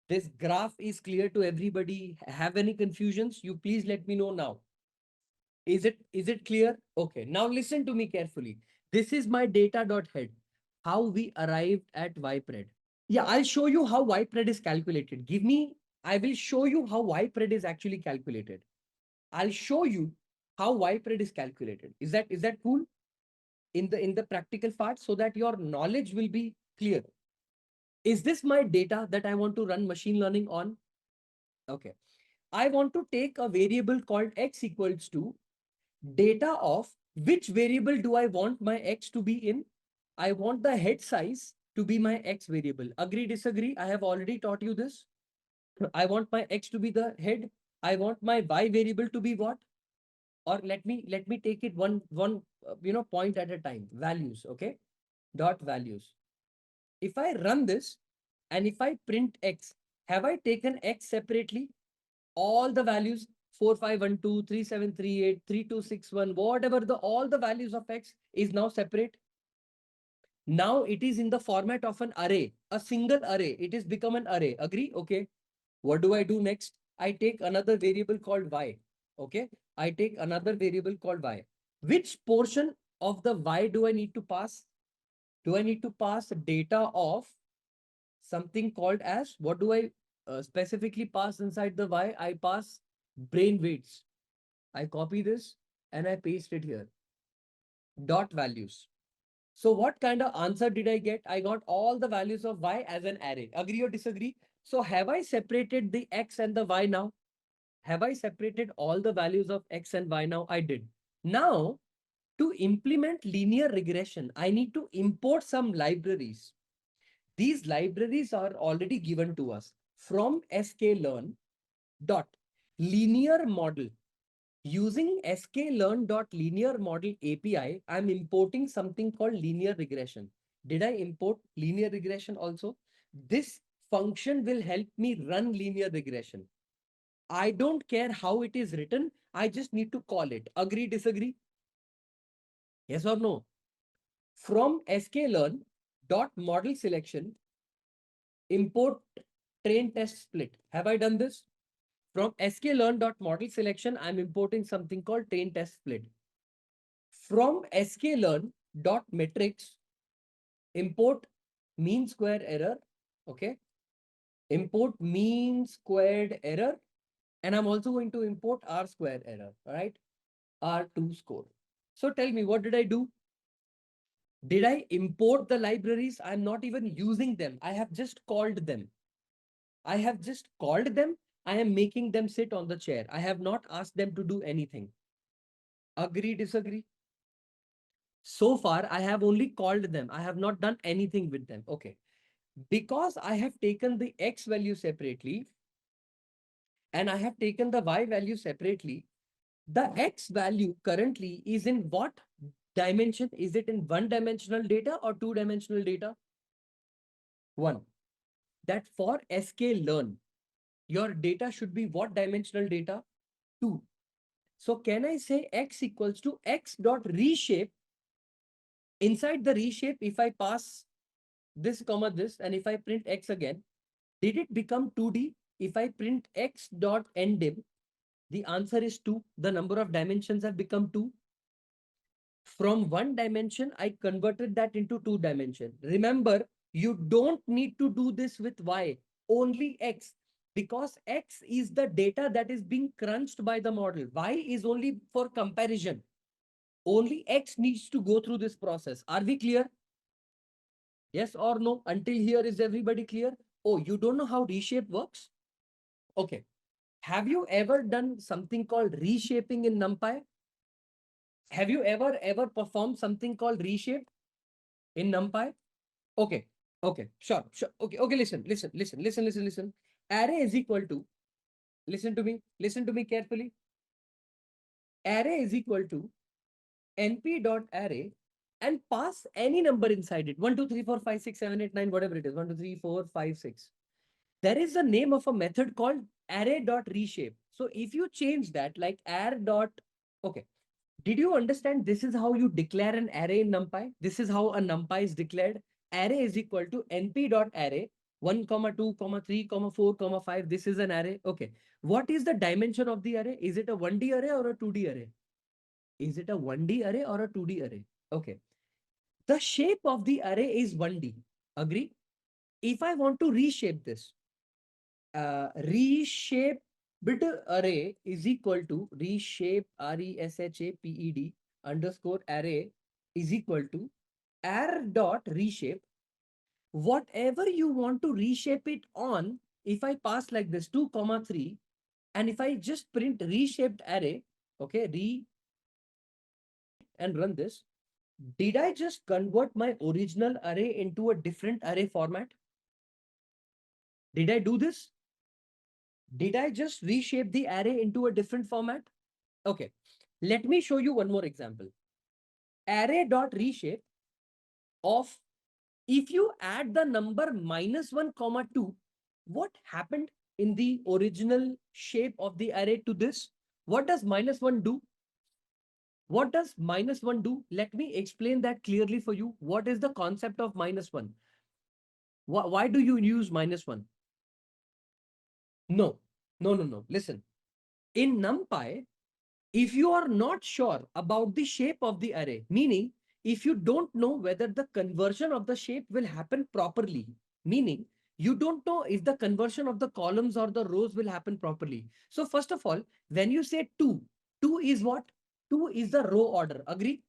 This graph is clear to everybody. Have any confusions? You please let me know now. Is it clear? Okay, now listen to me carefully. This is my data.head. How we arrived at ypred. Yeah, I'll show you how ypred is calculated. I will show you how ypred is actually calculated. I'll show you how ypred is calculated. Is that cool? In the practical part, so that your knowledge will be clear. Is this my data that I want to run machine learning on? Okay. I want to take a variable called x equals to data of which variable do I want my x to be in? I want the head size to be my x variable. Agree, disagree? I have already taught you this. I want my x to be the head. I want my y variable to be what? Or let me take it one point at a time. Values, okay? Dot values. If I run this and if I print x, have I taken x separately? All the values 4512, 3738, 3261, whatever all the values of x is now separate. Now it is in the format of an array, a single array. It is become an array. Agree? Okay. What do I do next? I take another variable called y. Okay. I take another variable called y. Which portion of the y do I need to pass? Do I need to pass data of something called as, what do I specifically pass inside the y? I pass brain weights. I copy this and I paste it here. Dot values. So what kind of answer did I get? I got all the values of y as an array. Agree or disagree? So have I separated the x and the y now? Have I separated all the values of X and Y now? I did. Now, to implement linear regression, I need to import some libraries. These libraries are already given to us from sklearn dot linear model. Using sklearn dot linear model API, I'm importing something called linear regression. Did I import linear regression also? This function will help me run linear regression. I don't care how it is written. I just need to call it. Agree, disagree? Yes or no? From sklearn dot model selection, import train test split. Have I done this? From sklearn dot model selection, I'm importing something called train test split. From sklearn dot metrics, import mean square error. Okay. Import mean squared error. And I'm also going to import R square error. All right. R2 score. So tell me, what did I do? Did I import the libraries? I'm not even using them. I have just called them. I have just called them. I am making them sit on the chair. I have not asked them to do anything. Agree, disagree? So far, I have only called them. I have not done anything with them. Okay. Because I have taken the X value separately and I have taken the Y value separately, the X value currently is in what dimension? Is it in one-dimensional data or two-dimensional data? One. That for sklearn, your data should be what dimensional data? 2. So can I say X equals to X dot reshape? Inside the reshape, if I pass this comma this, and if I print X again, did it become 2D? If I print X dot ndim, the answer is 2. The number of dimensions have become 2. From one dimension, I converted that into 2 dimension. Remember, you don't need to do this with Y, only X, because X is the data that is being crunched by the model. Y is only for comparison. Only X needs to go through this process. Are we clear? Yes or no? Until here, is everybody clear? Oh, you don't know how reshape works? Okay. Have you ever done something called reshaping in NumPy? Have you ever performed something called reshape in NumPy? Okay. Okay. Sure. Sure. Okay. Okay. Listen. Array is equal to, listen to me. Listen to me carefully. Array is equal to np.array and pass any number inside it. 1, 2, 3, 4, 5, 6, 7, 8, 9, whatever it is. 1, 2, 3, 4, 5, 6. There is a name of a method called array.reshape. So if you change that like okay. Did you understand this is how you declare an array in NumPy? This is how a NumPy is declared. Array is equal to np.array 1, 2, 3, 4, 5. This is an array. Okay. What is the dimension of the array? Is it a 1D array or a 2D array? Is it a 1D array or a 2D array? Okay. The shape of the array is 1D. Agree? If I want to reshape this, reshape bit array is equal to reshape RESHAPED underscore array is equal to r dot reshape. Whatever you want to reshape it on, if I pass like this 2, 3, and if I just print reshaped array, okay, and run this, did I just convert my original array into a different array format? Did I do this? Did I just reshape the array into a different format? Okay, let me show you one more example. Array.reshape of, if you add the number -1, 2, what happened in the original shape of the array to this? What does -1 do? What does -1 do? Let me explain that clearly for you. What is the concept of -1? Why do you use -1? No. Listen. In NumPy, if you are not sure about the shape of the array, meaning if you don't know whether the conversion of the shape will happen properly, meaning you don't know if the conversion of the columns or the rows will happen properly. So first of all, when you say 2 is what? 2 is the row order. Agree?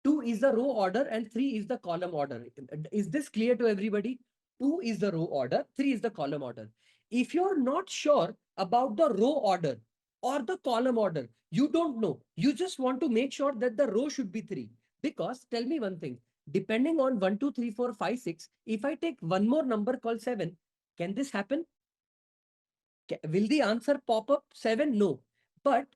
2 is the row order and 3 is the column order. Is this clear to everybody? 2 is the row order, 3 is the column order. If you're not sure about the row order or the column order, you don't know. You just want to make sure that the row should be 3. Because tell me one thing, depending on 1, 2, 3, 4, 5, 6, if I take one more number called 7, can this happen? Will the answer pop up 7? No. But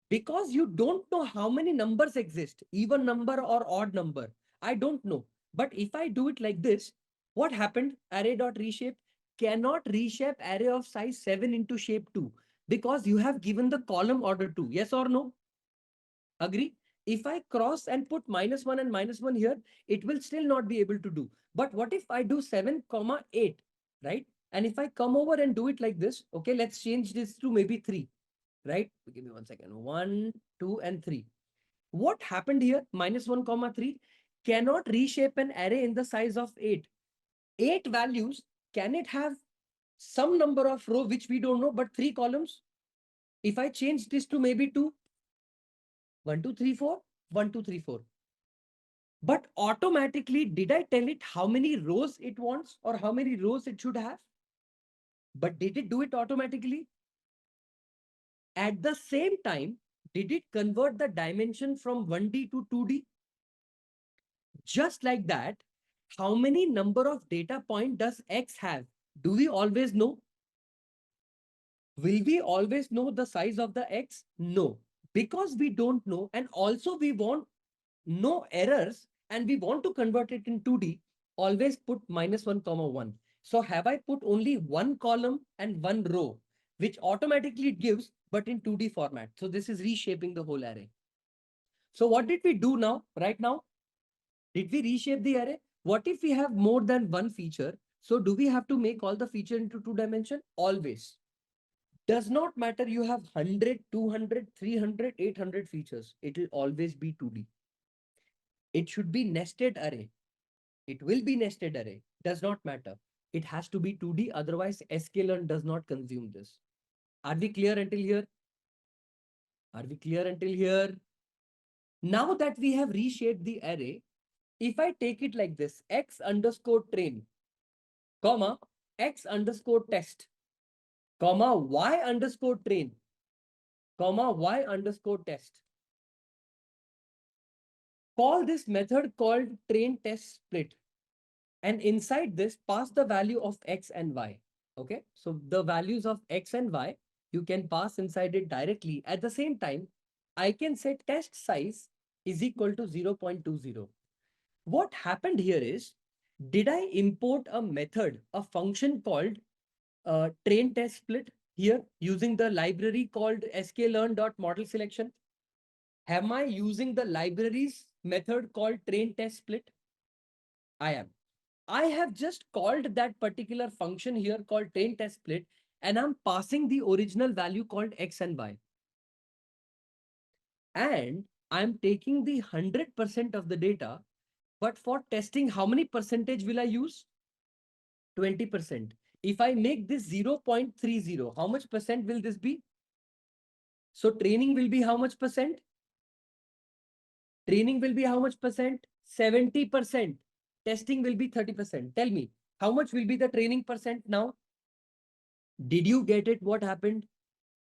because you don't know how many numbers exist, even number or odd number, I don't know. But if I do it like this, what happened? Array.reshape cannot reshape array of size 7 into shape 2 because you have given the column order 2. Yes or no? Agree? If I cross and put -1 and -1 here, it will still not be able to do. But what if I do 7, 8, right? And if I come over and do it like this, okay, let's change this to maybe 3, right? Give me 1 second. 1, 2, and 3. What happened here? -1, 3 cannot reshape an array in the size of 8. 8 values, can it have some number of row which we don't know, but 3 columns? If I change this to maybe 2, 1, 2, 3, 4, 1, 2, 3, 4. But automatically, did I tell it how many rows it wants or how many rows it should have? But did it do it automatically? At the same time, did it convert the dimension from 1D to 2D? Just like that, how many number of data point does X have? Do we always know? Will we always know the size of the X? No, because we don't know. And also we want no errors and we want to convert it in 2D, always put -1, 1. So have I put only one column and one row, which automatically it gives, but in 2D format. So this is reshaping the whole array. So what did we do now, right now? Did we reshape the array? What if we have more than one feature? So do we have to make all the feature into 2 dimension? Always. Does not matter you have 100, 200, 300, 800 features. It will always be 2D. It should be nested array. It will be nested array. Does not matter. It has to be 2D. Otherwise, sklearn does not consume this. Are we clear until here? Are we clear until here? Now that we have reshaped the array, if I take it like this, x underscore train, comma, x underscore test, comma, y underscore train, comma, y underscore test. Call this method called train test split. And inside this, pass the value of x and y. Okay, so the values of x and y, you can pass inside it directly. At the same time, I can say test size is equal to 0.20. What happened here is, did I import a method, a function called train test split here using the library called sklearn.model_selection? Am I using the library's method called train test split? I am. I have just called that particular function here called train test split, and I'm passing the original value called x and y. And I'm taking the 100% of the data, but for testing, how many percentage will I use? 20%. If I make this 0.30, how much percent will this be? So training will be how much percent? Training will be how much percent? 70%. Testing will be 30%. Tell me, how much will be the training percent now? Did you get it? What happened?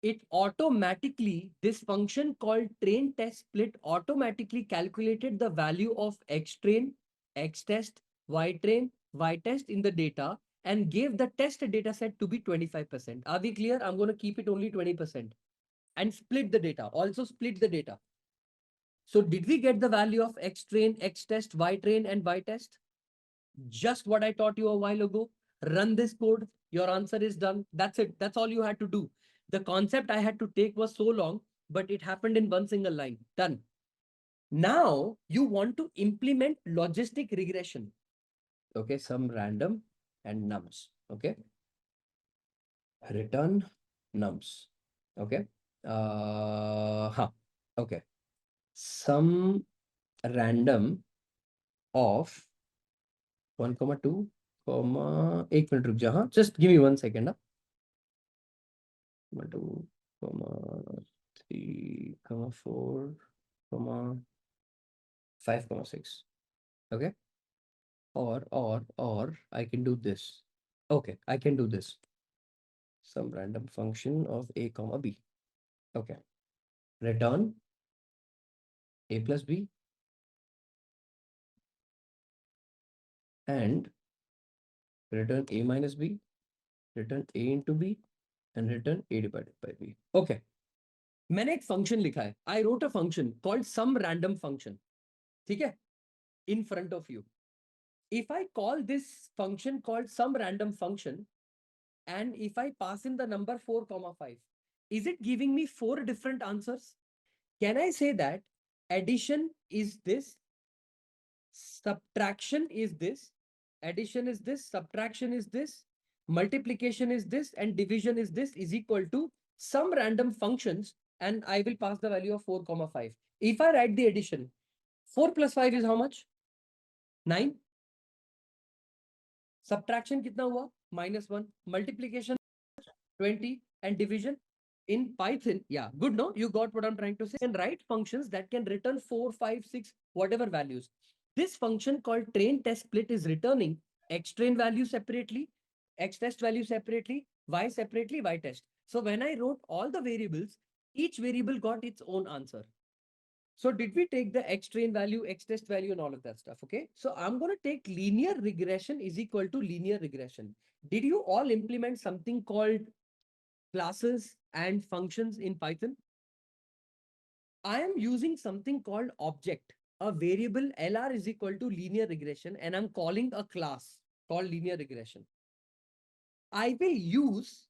It automatically, this function called train test split automatically calculated the value of x train, x test, y train, y test in the data and gave the test data set to be 25%. Are we clear? I'm going to keep it only 20% and split the data. Also split the data. So did we get the value of x train, x test, y train and y test? Just what I taught you a while ago. Run this code. Your answer is done. That's it. That's all you had to do. The concept I had to take was so long, but it happened in one single line. Done. Now you want to implement logistic regression. Okay, some random and nums. Okay. Return nums. Okay. Okay. Some random of 1,2, 1 minute रुक जा हाँ just give me 1 second 2, 3, 4, 5, 6. Okay. Or I can do this. Okay, I can do this. some random function of a comma b. Okay. Return a plus b and return a minus b, return a into b and return a divided by b. Okay. मैंने एक function लिखा है. I wrote a function called some random function. ठीक है? In front of you. If I call this function called some random function, and if I pass in the number 4 comma 5, is it giving me 4 different answers? Can I say that addition is this, subtraction is this, addition is this, subtraction is this, multiplication is this, and division is this, is equal to some random functions, and I will pass the value of 4 comma 5. If I write the addition, 4 plus 5 is how much? 9. Subtraction kitna hua? -1. Multiplication 20 and division in Python. Yeah, good. No, you got what I'm trying to say. And write functions that can return 4, 5, 6, whatever values. This function called train test split is returning x train value separately, x test value separately, y separately, y test. So when I wrote all the variables, each variable got its own answer. So did we take the x train value, x test value, and all of that stuff? Okay. So I'm going to take linear regression is equal to linear regression. Did you all implement something called classes and functions in Python? I am using something called object, a variable LR is equal to linear regression, and I'm calling a class called linear regression. I will use,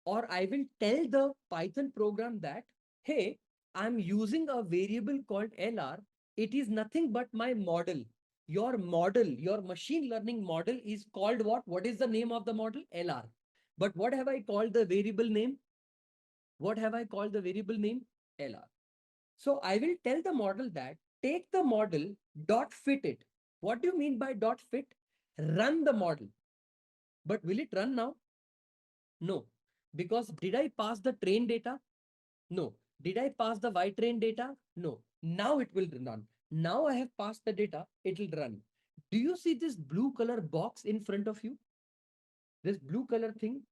or I will tell the Python program that, hey, I'm using a variable called LR. It is nothing but my model. Your model, your machine learning model is called what? What is the name of the model? LR. But what have I called the variable name? What have I called the variable name? LR. So I will tell the model that take the model, dot fit it. What do you mean by dot fit? Run the model. But will it run now? No. Because did I pass the train data? No. Did I pass the Y train data? No. Now it will run. Now I have passed the data, it will run. Do you see this blue color box in front of you? This blue color thing?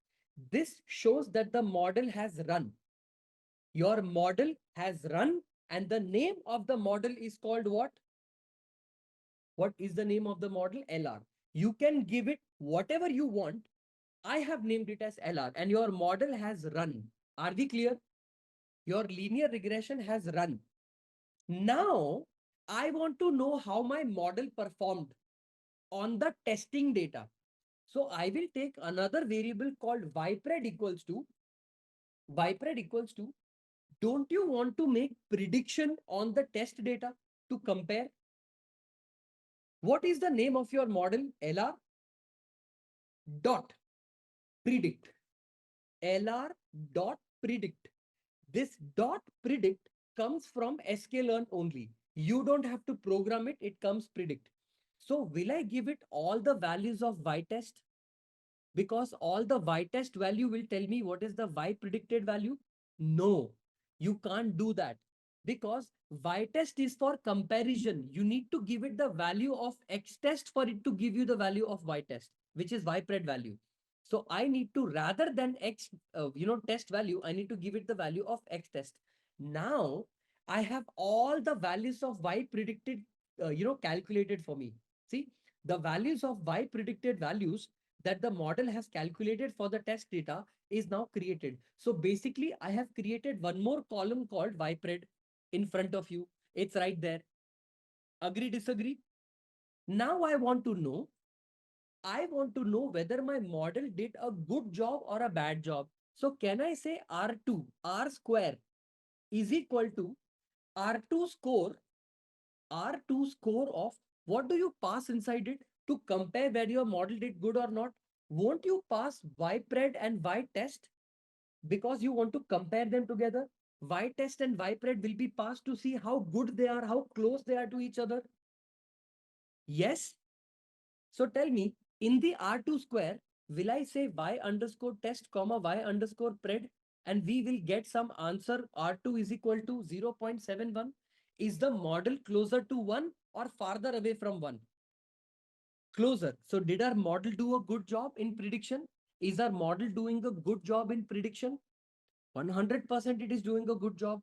This shows that the model has run. Your model has run, and the name of the model is called what? What is the name of the model? LR. You can give it whatever you want. I have named it as LR, and your model has run. Are we clear? Your linear regression has run. Now, I want to know how my model performed on the testing data. So I will take another variable called ypred equals to, don't you want to make prediction on the test data to compare? What is the name of your model? LR dot predict. LR dot predict. This dot predict comes from sklearn only. You don't have to program it, it comes predict. So will I give it all the values of y test? Because all the y test value will tell me what is the y predicted value? No, you can't do that. Because y test is for comparison. You need to give it the value of x test for it to give you the value of y test, which is y pred value. So I need to, rather than x, test value, I need to give it the value of x test. Now I have all the values of y predicted, calculated for me. See, the values of y predicted values that the model has calculated for the test data is now created. So basically, I have created one more column called ypred in front of you. It's right there. Agree, disagree? Now I want to know whether my model did a good job or a bad job. So can I say R2, R square is equal to R2 score of what do you pass inside it to compare whether your model did good or not? Won't you pass ypred and y test because you want to compare them together? Y test and ypred will be passed to see how good they are, how close they are to each other. Yes. So tell me, in the R2 square, will I say y underscore test comma y underscore pred, and we will get some answer R2 is equal to 0.71? Is the model closer to 1 or farther away from 1? Closer. So did our model do a good job in prediction? Is our model doing a good job in prediction? 100% it is doing a good job.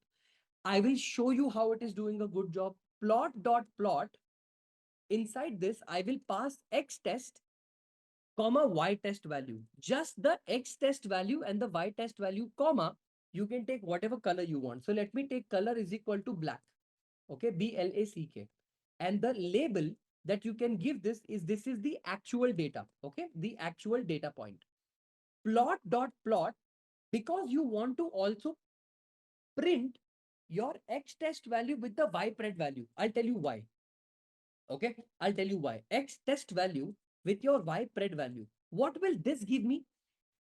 I will show you how it is doing a good job. Plot. Inside this, I will pass X test, comma, Y test value. Just the X test value and the Y test value, comma, you can take whatever color you want. So let me take color is equal to black. Okay, BLACK. And the label that you can give this is the actual data. Okay, the actual data point. Plot, because you want to also print your X test value with the Y pred value. I'll tell you why. Okay, I'll tell you why. X test value with your Y pred value. What will this give me?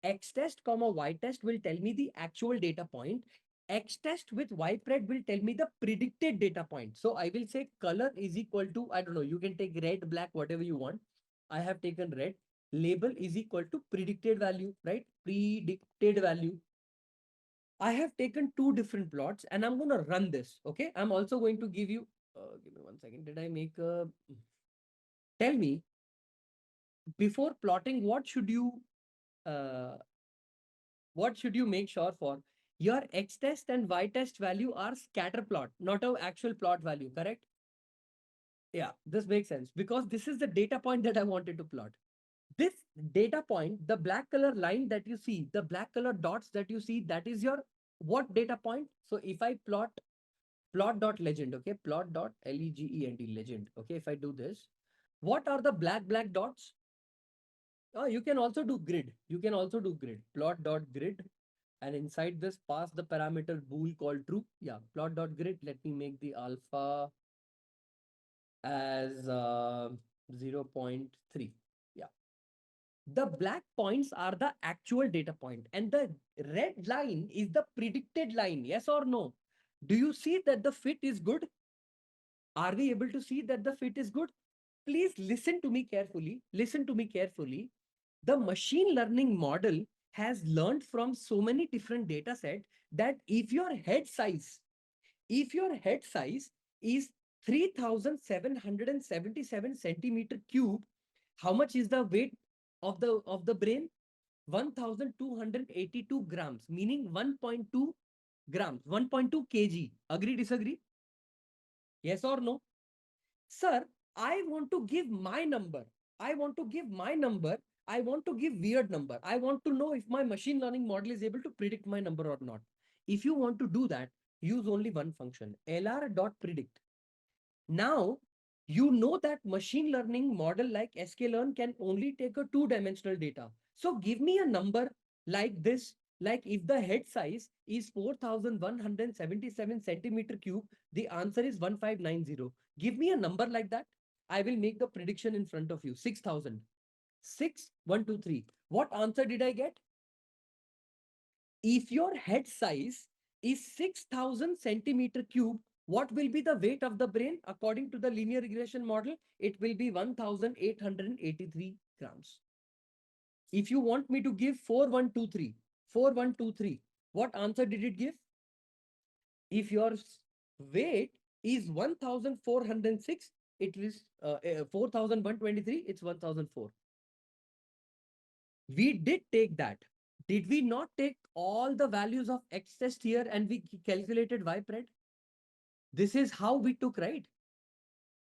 X test comma Y test will tell me the actual data point. X test with Y pred will tell me the predicted data point. So I will say color is equal to, I don't know, you can take red, black, whatever you want. I have taken red. Label is equal to predicted value, right? Predicted value. I have taken two different plots and I'm going to run this. Okay. I'm also going to give you, give me 1 second. Did I make a, tell me before plotting, what should you make sure for? Your X test and Y test value are scatter plot, not an actual plot value, correct? Yeah, this makes sense because this is the data point that I wanted to plot. This data point, the black color line that you see, the black color dots that you see, that is your what data point? So if I plot.legend, okay, plot.legend legend. Okay, if I do this, what are the black dots? Oh, you can also do grid. You can also do grid. Plot.grid. And inside this, pass the parameter bool called true. Yeah, plot.grid. Let me make the alpha as 0.3. Yeah. The black points are the actual data point and the red line is the predicted line. Yes or no? Do you see that the fit is good? Are we able to see that the fit is good? Please listen to me carefully. Listen to me carefully. The machine learning model has learned from so many different data sets that if your head size is 3777 centimeter cube, how much is the weight of the brain? 1282 grams, meaning 1.2 grams, 1.2 kg. Agree, disagree? Yes or no? Sir, I want to give my number. I want to give my number. I want to give weird number. I want to know if my machine learning model is able to predict my number or not. If you want to do that, use only one function, lr.predict. Now, you know that machine learning model like sklearn can only take a two-dimensional data. So give me a number like this, like if the head size is 4177 centimeter cube, the answer is 1590. Give me a number like that. I will make the prediction in front of you. 6000. 6, 1, 2, 3. What answer did I get? If your head size is 6000 centimeter cube, what will be the weight of the brain? According to the linear regression model, it will be 1883 grams. If you want me to give 4123, what answer did it give? If your weight is 1406, it is 4123, it's 1004. We did take that. Did we not take all the values of X test here and we calculated Y pred? This is how we took, right?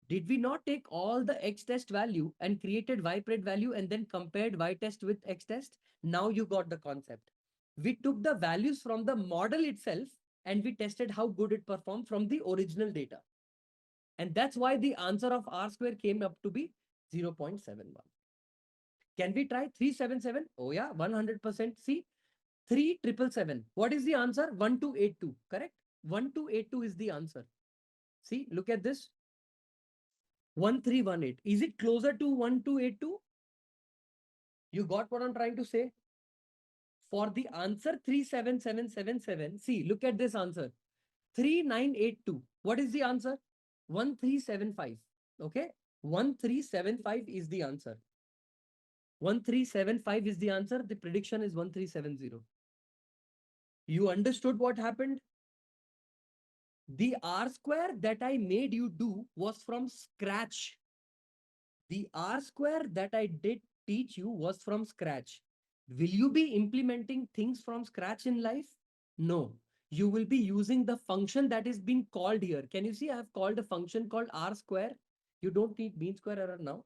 Did we not take all the X test value and created Y pred value and then compared Y test with X test? Now you got the concept. We took the values from the model itself and we tested how good it performed from the original data. And that's why the answer of R square came up to be 0.71. Can we try 377? Oh yeah, 100%. See, 3777. What is the answer? 1282, correct? 1282 is the answer. See, look at this. 1318. Is it closer to 1282? You got what I'm trying to say? For the answer 37777, see, look at this answer. 3982. What is the answer? 1375. Okay? 1375 is the answer. 1375 is the answer. The prediction is 1370. You understood what happened? The R square that I made you do was from scratch. The R square that I did teach you was from scratch. Will you be implementing things from scratch in life? No. You will be using the function that is being called here. Can you see I have called a function called r square? You don't need mean square error now.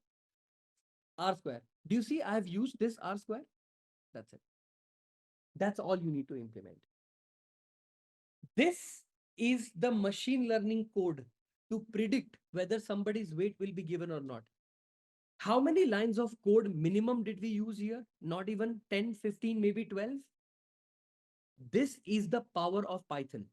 R square. Do you see I have used this r square? That's it. That's all you need to implement. This is the machine learning code to predict whether somebody's weight will be given or not. How many lines of code minimum did we use here? Not even 10, 15, maybe 12. This is the power of Python.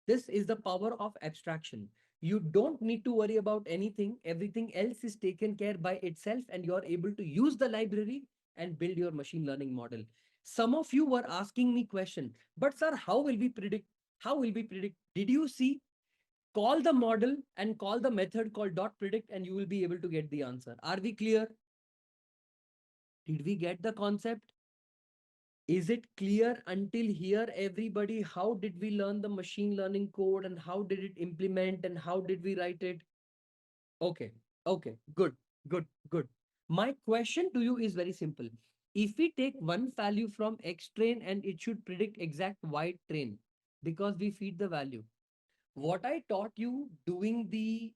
This is the power of abstraction. You don't need to worry about anything. Everything else is taken care by itself, and you're able to use the library and build your machine learning model. Some of you were asking me question, but sir, how will we predict? How will we predict? Did you see? Call the model and call the method called dot predict, and you will be able to get the answer. Are we clear? Did we get the concept? Is it clear until here, everybody? How did we learn the machine learning code and how did it implement and how did we write it? Okay, okay, good, good, good. My question to you is very simple. If we take one value from X train and it should predict exact Y train because we feed the value. What I taught you doing the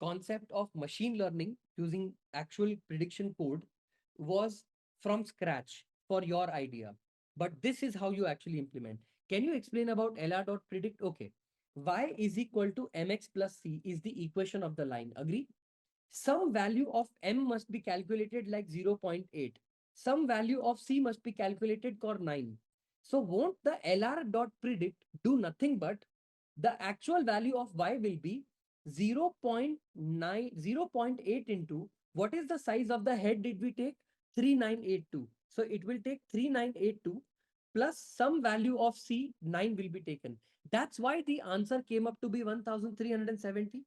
concept of machine learning using actual prediction code was from scratch for your idea. But this is how you actually implement. Can you explain about lr.predict? Okay. Y is equal to mx plus c is the equation of the line. Agree? Some value of m must be calculated like 0.8. Some value of c must be calculated for 9. So won't the lr.predict do nothing but the actual value of y will be 0.9, 0.8 into what is the size of the head did we take? 3982. So it will take 3982 plus some value of C, 9 will be taken. That's why the answer came up to be 1370.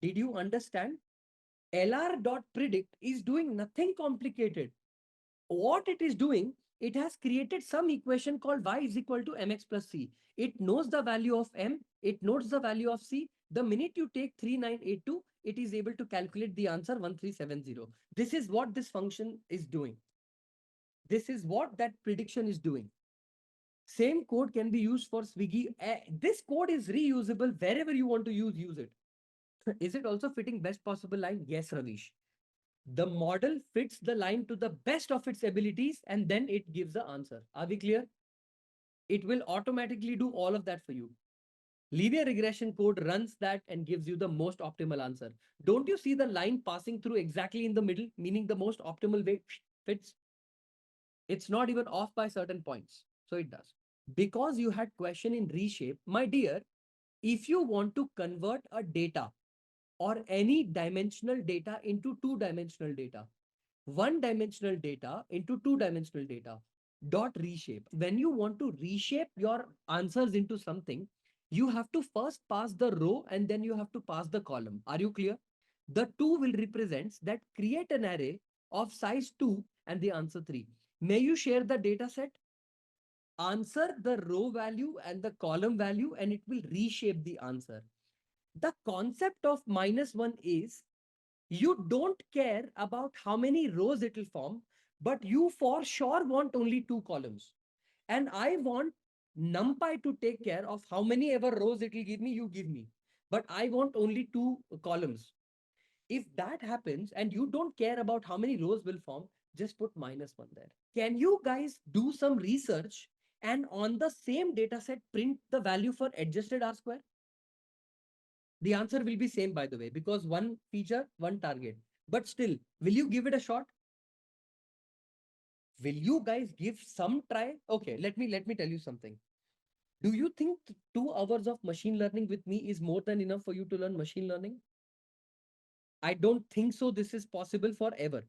Did you understand? lr.predict is doing nothing complicated. What it is doing, it has created some equation called y is equal to mx plus c. It knows the value of m, it knows the value of c. The minute you take 3982, it is able to calculate the answer 1370. This is what this function is doing. This is what that prediction is doing. Same code can be used for Swiggy. This code is reusable wherever you want to use it. Is it also fitting best possible line? Yes, Ravish. The model fits the line to the best of its abilities and then it gives the answer. Are we clear? It will automatically do all of that for you. Linear regression code runs that and gives you the most optimal answer. Don't you see the line passing through exactly in the middle, meaning the most optimal way fits? It's not even off by certain points. So it does. Because you had question in reshape, my dear, if you want to convert a data or any dimensional data into two-dimensional data, one-dimensional data into two-dimensional data, dot reshape. When you want to reshape your answers into something, you have to first pass the row and then you have to pass the column. Are you clear? The two will represent that create an array of size 2 and the answer 3. May you share the data set? Answer the row value and the column value and it will reshape the answer. The concept of -1 is you don't care about how many rows it will form, but you for sure want only 2 columns. And I want NumPy to take care of how many ever rows it will give me, you give me. But I want only 2 columns. If that happens and you don't care about how many rows will form, just put -1 there. Can you guys do some research and on the same data set print the value for adjusted R square? The answer will be same, by the way, because one feature, one target. But still, will you give it a shot? Will you guys give some try? Okay, let me tell you something. Do you think 2 hours of machine learning with me is more than enough for you to learn machine learning? I don't think so. This is possible forever.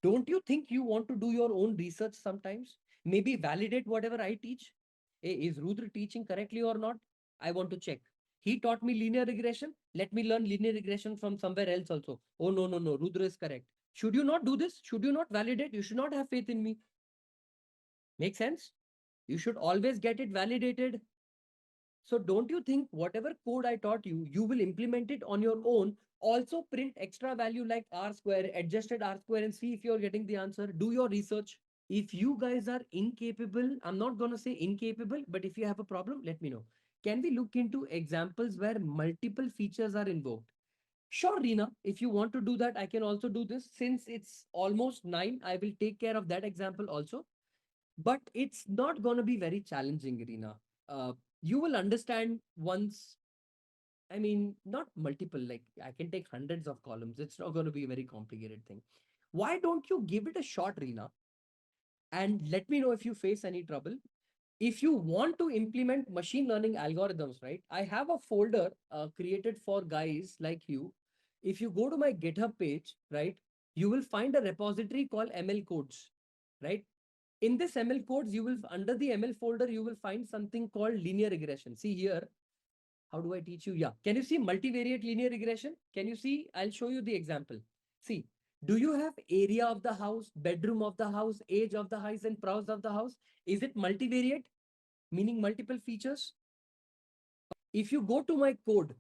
Don't you think you want to do your own research sometimes? Maybe validate whatever I teach. Hey, is Rudra teaching correctly or not? I want to check. He taught me linear regression. Let me learn linear regression from somewhere else also. Oh, no, no, no. Rudra is correct. Should you not do this? Should you not validate? You should not have faith in me. Make sense? You should always get it validated. So don't you think whatever code I taught you, you will implement it on your own. Also print extra value like R square, adjusted R square and see if you're getting the answer. Do your research. If you guys are incapable, I'm not going to say incapable, but if you have a problem, let me know. Can we look into examples where multiple features are invoked? Sure, Reena, if you want to do that, I can also do this. Since it's almost 9, I will take care of that example also. But it's not going to be very challenging, Reena. You will understand once. I mean, not multiple, like I can take hundreds of columns. It's not going to be a very complicated thing. Why don't you give it a shot, Reena? And let me know if you face any trouble. If you want to implement machine learning algorithms, right? I have a folder created for guys like you. If you go to my GitHub page, right, you will find a repository called ML codes, right? In this ML codes, you will, under the ML folder, you will find something called linear regression. See here, how do I teach you? Yeah. Can you see multivariate linear regression? Can you see? I'll show you the example. See, do you have area of the house, bedroom of the house, age of the house, and price of the house? Is it multivariate, meaning multiple features? If you go to my code,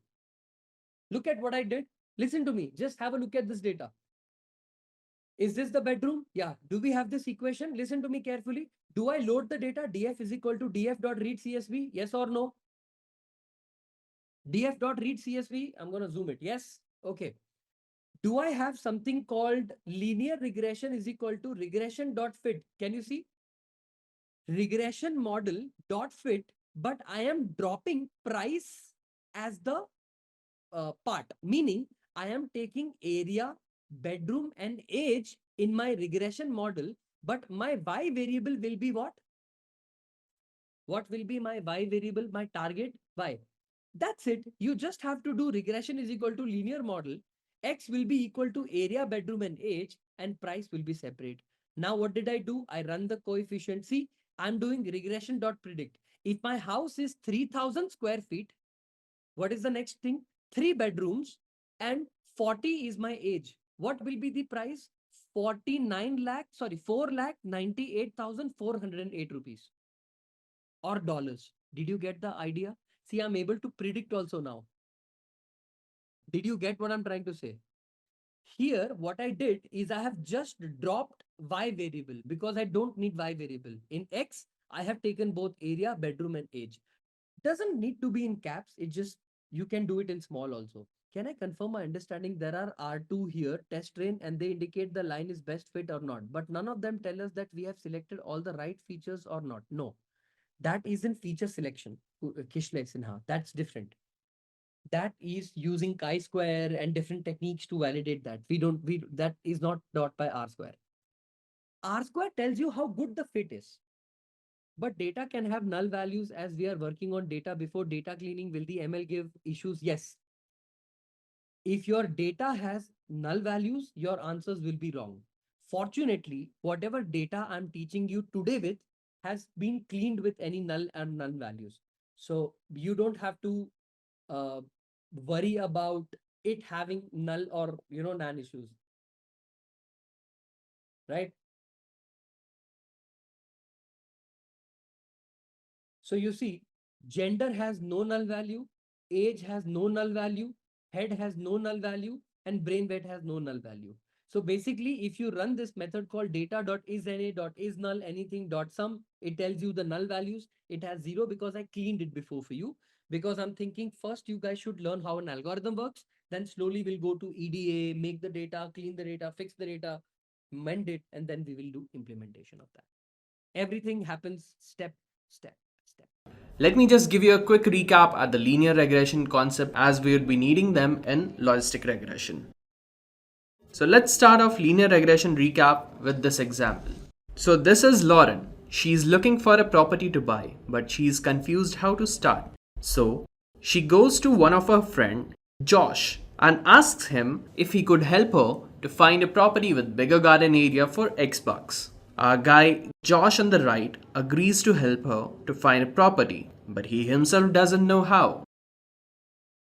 look at what I did. Listen to me. Just have a look at this data. Is this the bedroom? Yeah. Do we have this equation? Listen to me carefully. Do I load the data? df is equal to df.read CSV? Yes or no? df.read CSV. I'm going to zoom it. Yes. Okay. Do I have something called linear regression is equal to regression.fit? Can you see? Regression model dot fit, but I am dropping price as the part, meaning I am taking area, bedroom, and age in my regression model, but my y variable will be what? What will be my y variable? My target y. That's it. You just have to do regression is equal to linear model. X will be equal to area, bedroom, and age, and price will be separate. Now, what did I do? I run the coefficient. See, I'm doing regression dot predict. If my house is 3000 square feet, what is the next thing? 3 bedrooms and 40 is my age. What will be the price? 4,98,408 rupees or dollars. Did you get the idea? See, I'm able to predict also now. Did you get what I'm trying to say? Here, what I did is I have just dropped y variable because I don't need y variable. In X, I have taken both area, bedroom, and age. Doesn't need to be in caps. It just, you can do it in small also. Can I confirm my understanding? There are R2 here, test train, and they indicate the line is best fit or not. But none of them tell us that we have selected all the right features or not. No, that isn't feature selection. Kishle Sinha, that's different. That is using chi-square and different techniques to validate that. That is not taught by R-square. R-square tells you how good the fit is. But data can have null values as we are working on data before data cleaning. Will the ML give issues? Yes. If your data has null values, your answers will be wrong. Fortunately, whatever data I'm teaching you today with has been cleaned with any null and none values. So you don't have to worry about it having null or nan issues, right? So you see, gender has no null value, age has no null value, head has no null value, and brain weight has no null value. So basically, if you run this method called data.isNA.isNull anything.sum, it tells you the null values. It has 0 because I cleaned it before for you. Because I'm thinking first you guys should learn how an algorithm works. Then slowly we'll go to EDA, make the data, clean the data, fix the data, mend it, and then we will do implementation of that. Everything happens step. Let me just give you a quick recap at the linear regression concept as we would be needing them in logistic regression. So let's start off linear regression recap with this example. So this is Lauren. She's looking for a property to buy, but she's confused how to start. So she goes to one of her friend, Josh, and asks him if he could help her to find a property with bigger garden area for X bucks. Our guy Josh on the right agrees to help her to find a property, but he himself doesn't know how.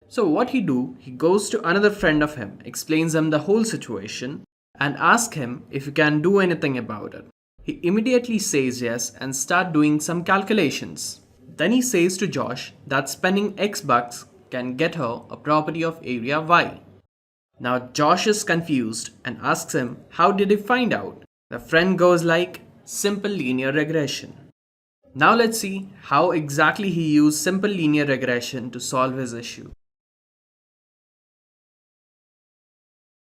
So what he do, he goes to another friend of him, explains him the whole situation and asks him if he can do anything about it. He immediately says yes and start doing some calculations. Then he says to Josh that spending X bucks can get her a property of area Y. Now Josh is confused and asks him how did he find out. The friend goes like, simple linear regression. Now let's see how exactly he used simple linear regression to solve his issue.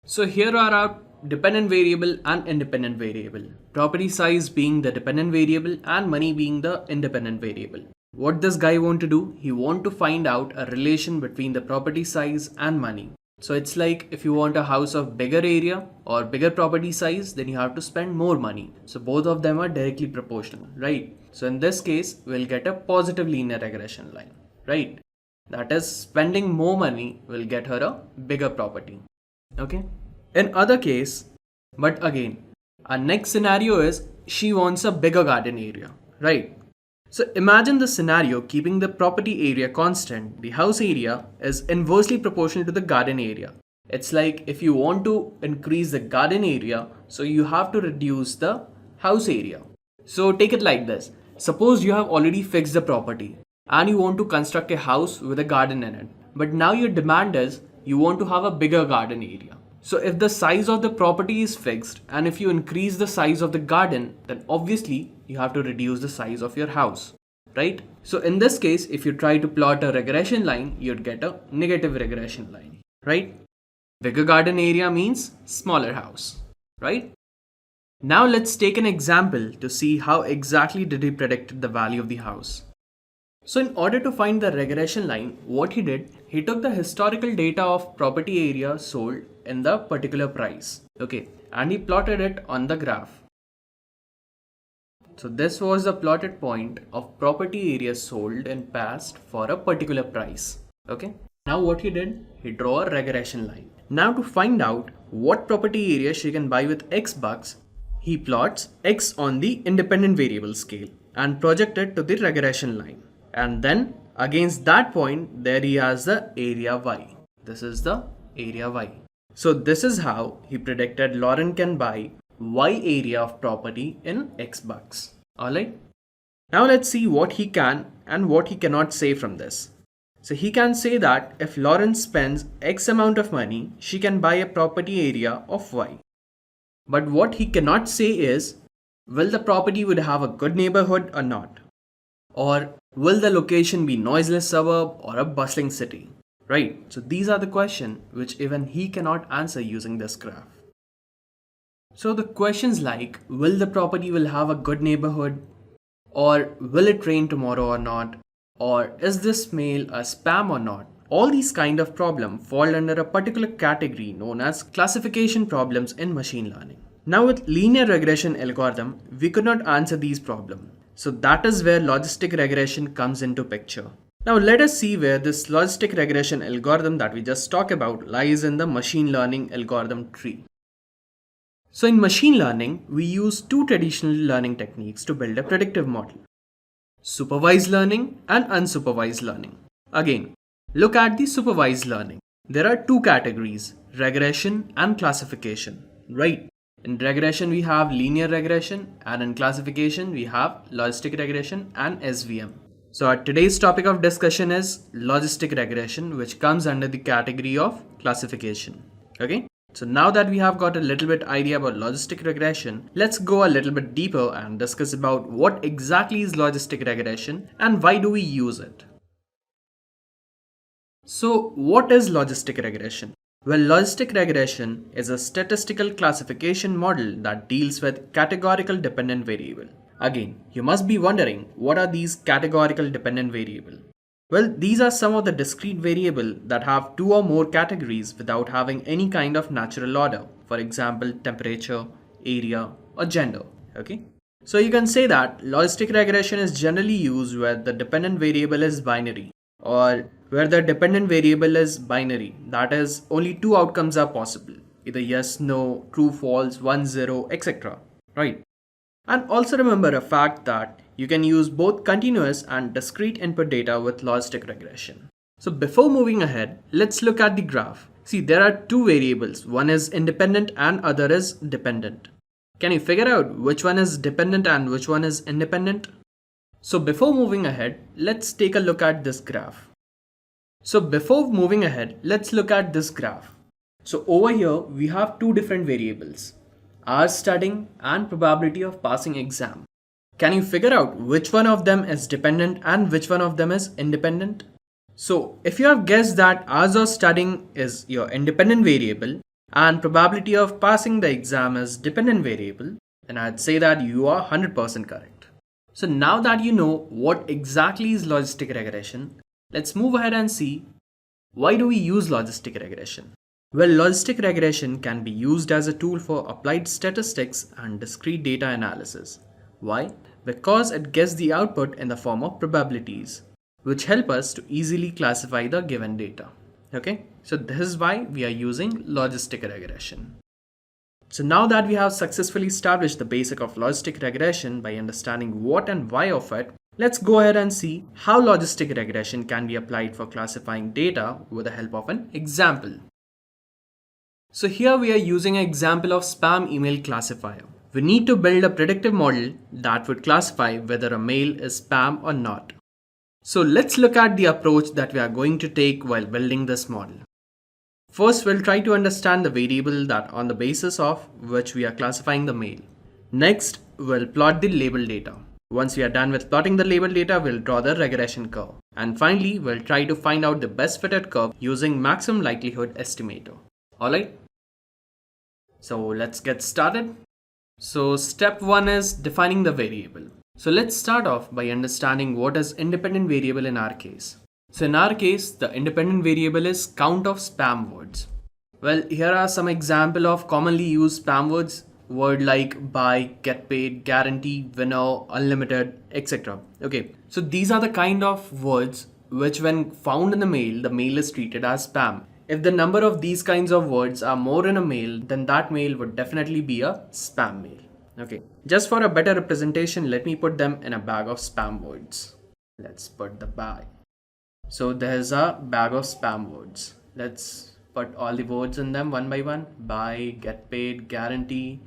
So here are our dependent variable and independent variable. Property size being the dependent variable and money being the independent variable. What this guy want to do? He want to find out a relation between the property size and money. So it's like if you want a house of bigger area or bigger property size, then you have to spend more money. So both of them are directly proportional, right? So in this case, we'll get a positive linear regression line, right? That is, spending more money will get her a bigger property. Okay. In other case, but again, our next scenario is she wants a bigger garden area, right? So imagine the scenario keeping the property area constant. The house area is inversely proportional to the garden area. It's like if you want to increase the garden area, so you have to reduce the house area. So take it like this. Suppose you have already fixed the property and you want to construct a house with a garden in it. But now your demand is you want to have a bigger garden area. So if the size of the property is fixed and if you increase the size of the garden, then obviously you have to reduce the size of your house, right? So in this case, if you try to plot a regression line, you'd get a negative regression line, right? Bigger garden area means smaller house, right? Now let's take an example to see how exactly did he predict the value of the house. So in order to find the regression line, what he did, he took the historical data of property area sold in the particular price, okay, and he plotted it on the graph. So this was the plotted point of property area sold in past for a particular price, okay. Now what he did, he drew a regression line. Now to find out what property area she can buy with X bucks, he plots X on the independent variable scale and project it to the regression line. And then against that point, there he has the area Y. This is the area Y. So this is how he predicted Lauren can buy Y area of property in X bucks. Alright. Now let's see what he can and what he cannot say from this. So he can say that if Lauren spends X amount of money, she can buy a property area of Y. But what he cannot say is, will the property would have a good neighborhood or not? Or will the location be noiseless suburb or a bustling city? Right, so these are the questions which even he cannot answer using this graph. So the questions like, will the property will have a good neighborhood? Or will it rain tomorrow or not? Or is this mail a spam or not? All these kind of problems fall under a particular category known as classification problems in machine learning. Now with linear regression algorithm, we could not answer these problems. So that is where logistic regression comes into picture. Now let us see where this logistic regression algorithm that we just talked about lies in the machine learning algorithm tree. So in machine learning, we use two traditional learning techniques to build a predictive model: supervised learning and unsupervised learning. Again, look at the supervised learning. There are two categories, regression and classification, right? In regression, we have linear regression, and in classification, we have logistic regression and SVM. So our today's topic of discussion is logistic regression, which comes under the category of classification. Okay. So now that we have got a little bit idea about logistic regression, let's go a little bit deeper and discuss about what exactly is logistic regression and why do we use it. So what is logistic regression? Well, logistic regression is a statistical classification model that deals with categorical dependent variable. Again, you must be wondering, what are these categorical dependent variable? Well, these are some of the discrete variables that have two or more categories without having any kind of natural order. For example, temperature, area, or gender. Okay. So you can say that logistic regression is generally used where the dependent variable is binary, or where the dependent variable is binary. That is, only two outcomes are possible, either yes, no, true, false, 1, 0, etc. Right. And also remember a fact that you can use both continuous and discrete input data with logistic regression. So before moving ahead, let's look at the graph. See, there are two variables. One is independent and other is dependent. Can you figure out which one is dependent and which one is independent? So before moving ahead, let's take a look at this graph. So over here, we have two different variables. are studying and probability of passing exam. Can you figure out which one of them is dependent and which one of them is independent? So if you have guessed that hours of studying is your independent variable and probability of passing the exam is dependent variable, then I'd say that you are 100% correct. So now that you know what exactly is logistic regression, let's move ahead and see why do we use logistic regression. Well, logistic regression can be used as a tool for applied statistics and discrete data analysis. Why? Because it gets the output in the form of probabilities, which help us to easily classify the given data. Okay, so this is why we are using logistic regression. So now that we have successfully established the basic of logistic regression by understanding what and why of it, let's go ahead and see how logistic regression can be applied for classifying data with the help of an example. So here we are using an example of spam email classifier. We need to build a predictive model that would classify whether a mail is spam or not. So let's look at the approach that we are going to take while building this model. First, we'll try to understand the variable that on the basis of which we are classifying the mail. Next, we'll plot the label data. Once we are done with plotting the label data, we'll draw the regression curve. And finally, we'll try to find out the best fitted curve using maximum likelihood estimator. Alright? So let's get started. So step 1 is defining the variable. So let's start off by understanding what is independent variable in our case. So in our case, the independent variable is count of spam words. Well, here are some examples of commonly used spam words. Word like buy, get paid, guarantee, winner, unlimited, etc. Okay, so these are the kind of words which when found in the mail is treated as spam. If the number of these kinds of words are more in a mail, then that mail would definitely be a spam mail. Okay, just for a better representation, let me put them in a bag of spam words. Let's put the bag. So there's a bag of spam words. Let's put all the words in them one by one. Buy, get paid, guarantee,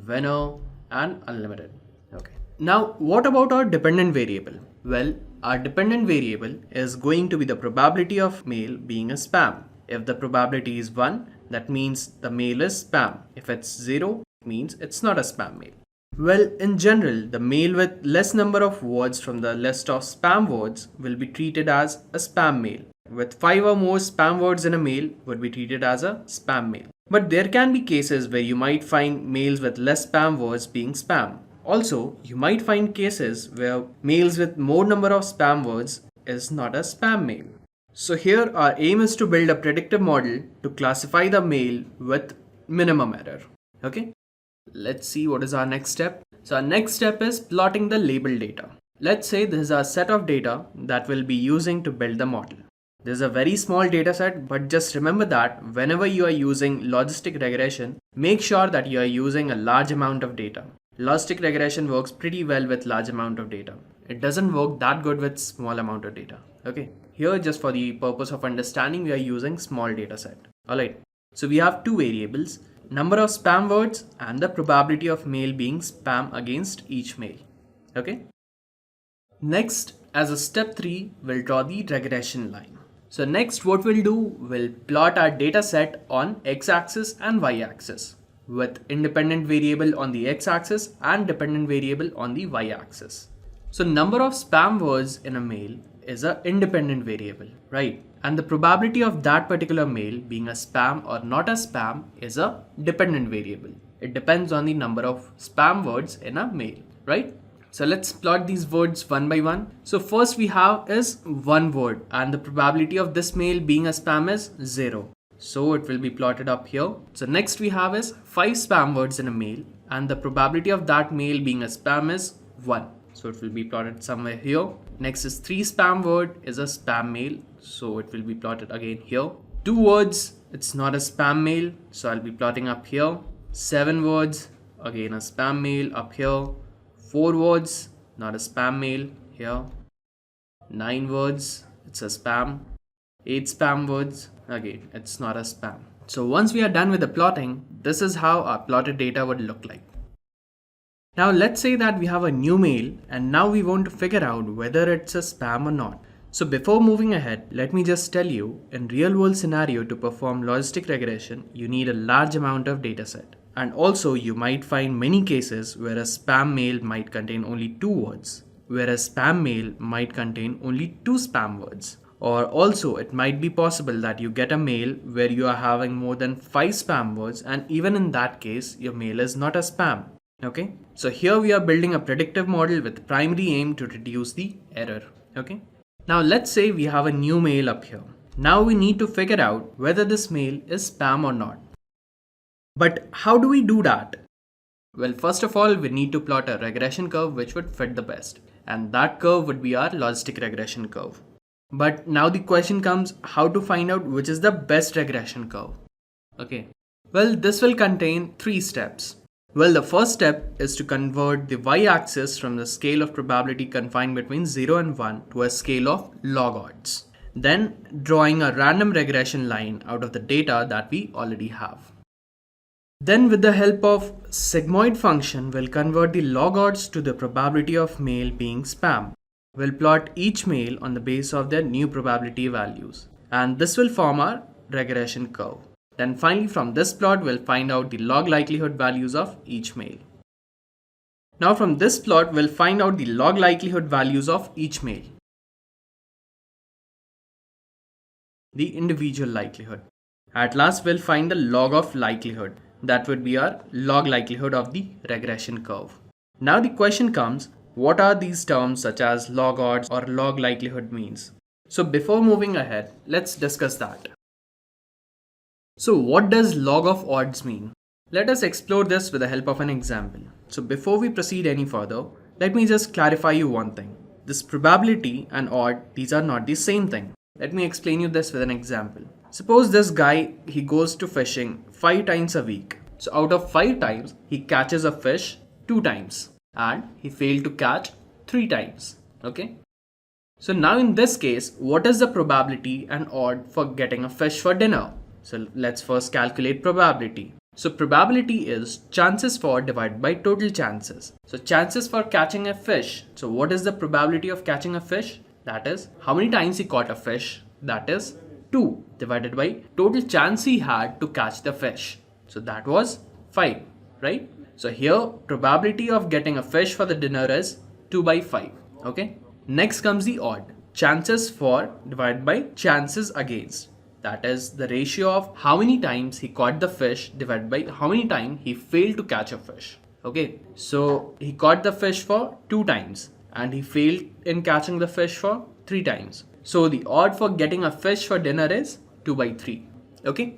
winner, and unlimited. Okay. Now, what about our dependent variable? Well, our dependent variable is going to be the probability of mail being a spam. If the probability is 1, that means the mail is spam. If it's 0, it means it's not a spam mail. Well, in general, the mail with less number of words from the list of spam words will be treated as a spam mail. With 5 or more spam words in a mail would be treated as a spam mail. But there can be cases where you might find mails with less spam words being spam. Also, you might find cases where mails with more number of spam words is not a spam mail. So here our aim is to build a predictive model to classify the mail with minimum error. Okay. Let's see what is our next step. So our next step is plotting the label data. Let's say this is a set of data that we'll be using to build the model. This is a very small data set, but just remember that whenever you are using logistic regression, make sure that you are using a large amount of data. Logistic regression works pretty well with large amount of data. It doesn't work that good with small amount of data. Okay. Here, just for the purpose of understanding, we are using small data set. Alright. So we have two variables. Number of spam words and the probability of mail being spam against each mail. Okay. Next, as a step 3, we'll draw the regression line. So next what we'll do, we'll plot our data set on x-axis and y-axis with independent variable on the x-axis and dependent variable on the y-axis. So number of spam words in a mail is an independent variable, right? And the probability of that particular mail being a spam or not a spam is a dependent variable. It depends on the number of spam words in a mail, right? So let's plot these words one by one. So first we have is one word and the probability of this mail being a spam is 0. So it will be plotted up here. So next we have is 5 spam words in a mail and the probability of that mail being a spam is 1. So it will be plotted somewhere here. Next is 3 spam word is a spam mail. So it will be plotted again here. 2 words, it's not a spam mail. So I'll be plotting up here. 7 words, again a spam mail up here. 4 words, not a spam mail here. 9 words, it's a spam. 8 spam words, again, it's not a spam. So once we are done with the plotting, this is how our plotted data would look like. Now let's say that we have a new mail and now we want to figure out whether it's a spam or not. So before moving ahead, let me just tell you, in real world scenario to perform logistic regression, you need a large amount of data set. And also you might find many cases where a spam mail might contain only 2 words, whereas spam mail might contain only 2 spam words. Or also it might be possible that you get a mail where you are having more than 5 spam words, and even in that case your mail is not a spam. Okay, so here we are building a predictive model with primary aim to reduce the error. Okay, now let's say we have a new mail up here. Now we need to figure out whether this mail is spam or not. But how do we do that? Well, first of all, we need to plot a regression curve which would fit the best, and that curve would be our logistic regression curve. But now the question comes, how to find out which is the best regression curve? Okay, well, this will contain 3 steps. Well, the first step is to convert the y-axis from the scale of probability confined between 0 and 1 to a scale of log odds. Then drawing a random regression line out of the data that we already have. Then with the help of sigmoid function, we'll convert the log odds to the probability of mail being spam. We'll plot each mail on the basis of their new probability values, and this will form our regression curve. Then finally from this plot we'll find out the log likelihood values of each mail. Now from this plot we'll find out the log likelihood values of each mail, the individual likelihood. At last we'll find the log of likelihood. That would be our log likelihood of the regression curve. Now the question comes, what are these terms such as log odds or log likelihood means? So before moving ahead, let's discuss that. So what does log of odds mean? Let us explore this with the help of an example. So before we proceed any further, let me just clarify you one thing. This probability and odd, these are not the same thing. Let me explain you this with an example. Suppose this guy, he goes to fishing 5 times a week. So out of 5 times, he catches a fish 2 times and he failed to catch 3 times. Okay. So now in this case, what is the probability and odd for getting a fish for dinner? So let's first calculate probability. So probability is chances for divided by total chances. So chances for catching a fish. So what is the probability of catching a fish? That is how many times he caught a fish. That is 2 divided by total chance he had to catch the fish. So that was 5, right? So here probability of getting a fish for the dinner is 2 by 5. Okay. Next comes the odd. Chances for divided by chances against. That is the ratio of how many times he caught the fish divided by how many times he failed to catch a fish. Okay, so he caught the fish for 2 times and he failed in catching the fish for 3 times. So the odd for getting a fish for dinner is 2 by 3. Okay,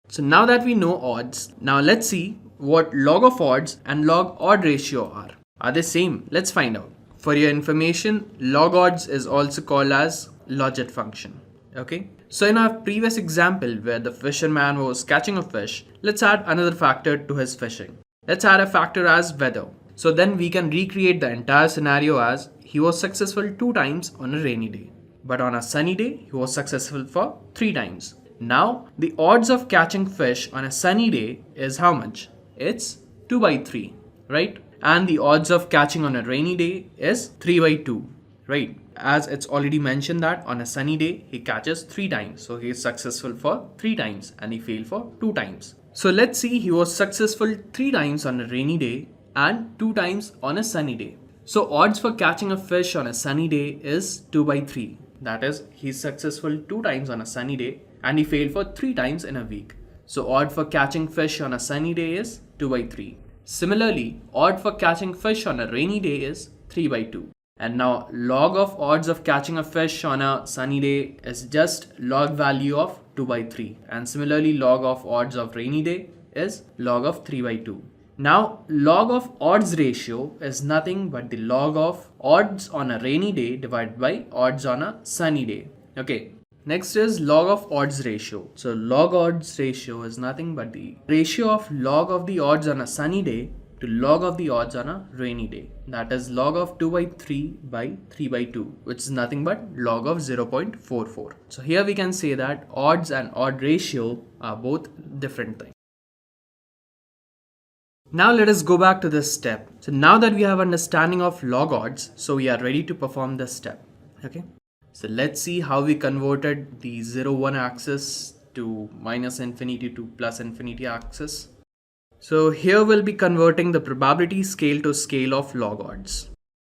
so now that we know odds, now let's see what log of odds and log odd ratio are. Are they same? Let's find out. For your information, log odds is also called as logit function. Okay. So in our previous example where the fisherman was catching a fish, let's add another factor to his fishing. Let's add a factor as weather. So then we can recreate the entire scenario as he was successful 2 times on a rainy day. But on a sunny day, he was successful for 3 times. Now the odds of catching fish on a sunny day is how much? It's 2 by 3, right? And the odds of catching on a rainy day is 3 by 2, right? As it's already mentioned that on a sunny day, he catches 3 times. So he is successful for 3 times and he failed for 2 times. So let's see, he was successful 3 times on a rainy day and 2 times on a sunny day. So odds for catching a fish on a sunny day is 2 by 3. That is, he's successful 2 times on a sunny day and he failed for 3 times in a week. So odd for catching fish on a sunny day is 2 by 3. Similarly, odd for catching fish on a rainy day is 3 by 2. And now log of odds of catching a fish on a sunny day is just log value of 2 by 3. And similarly, log of odds of rainy day is log of 3 by 2. Now log of odds ratio is nothing but the log of odds on a rainy day divided by odds on a sunny day. Okay. Next is log of odds ratio. So log odds ratio is nothing but the ratio of log of the odds on a sunny day to log of the odds on a rainy day. That is log of 2 by 3 by 3 by 2, which is nothing but log of 0.44. So here we can say that odds and odd ratio are both different things. Now let us go back to this step. So now that we have understanding of log odds, so we are ready to perform this step. Okay. So let's see how we converted the 0, 1 axis to minus infinity to plus infinity axis. So here we'll be converting the probability scale to scale of log odds.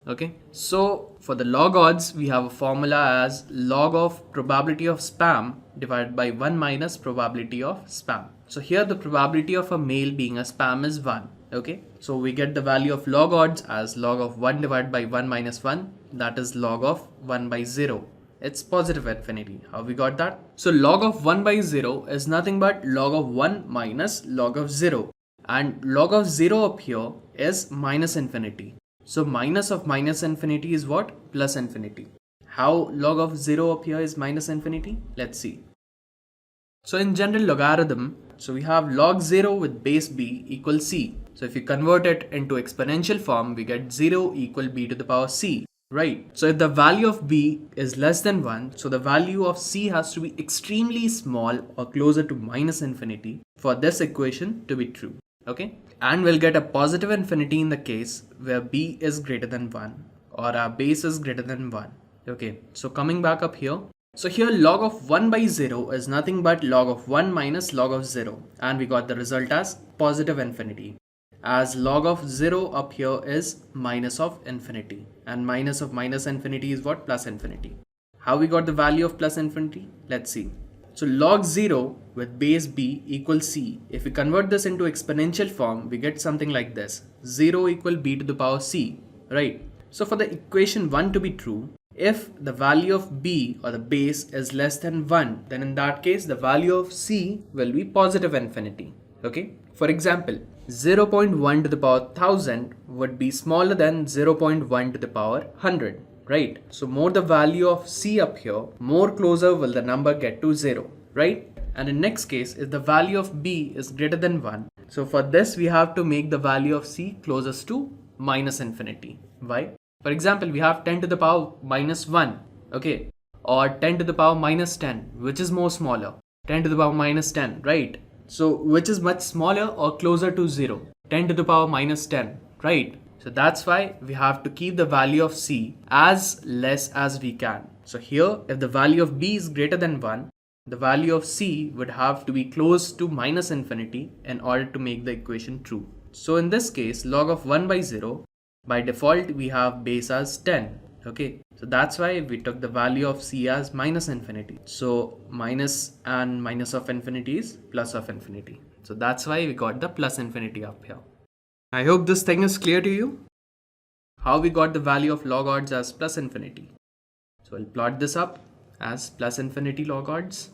Okay, so for the log odds, we have a formula as log of probability of spam divided by 1 minus probability of spam. So here the probability of a mail being a spam is 1. Okay, so we get the value of log odds as log of 1 divided by 1 minus 1, that is log of 1 by 0. It's positive infinity. How we got that? So log of 1 by 0 is nothing but log of 1 minus log of 0. And log of 0 up here is minus infinity. So minus of minus infinity is what? Plus infinity. How log of 0 up here is minus infinity? Let's see. So in general logarithm, so we have log 0 with base b equals c. So if you convert it into exponential form, we get 0 equal b to the power c. Right. So if the value of b is less than 1, so the value of c has to be extremely small or closer to minus infinity for this equation to be true. Okay. And we'll get a positive infinity in the case where b is greater than 1 or our base is greater than 1. Okay. So coming back up here. So here log of 1 by 0 is nothing but log of 1 minus log of 0. And we got the result as positive infinity. As log of 0 up here is minus of infinity, and minus of minus infinity is what? Plus infinity. How we got the value of plus infinity? Let's see. So log 0 with base b equals c. If we convert this into exponential form, we get something like this. 0 equal b to the power c, right? So for the equation 1 to be true, if the value of b or the base is less than 1, then in that case the value of c will be positive infinity. Okay. For example, 0.1 to the power 1000 would be smaller than 0.1 to the power 100, right? So more the value of c up here, more closer will the number get to 0, right? And in next case, if the value of b is greater than 1, so for this we have to make the value of c closest to minus infinity. Why? For example, we have 10 to the power minus 1, okay? Or 10 to the power minus 10, which is more smaller. 10 to the power minus 10, right? So which is much smaller or closer to 0? 10 to the power minus 10, right? So that's why we have to keep the value of c as less as we can. So here, if the value of b is greater than 1, the value of c would have to be close to minus infinity in order to make the equation true. So in this case, log of 1 by 0, by default we have base as 10. Okay, so that's why we took the value of c as minus infinity. So minus and minus of infinity is plus of infinity. So that's why we got the plus infinity up here. I hope this thing is clear to you. How we got the value of log odds as plus infinity. So we'll plot this up as plus infinity log odds.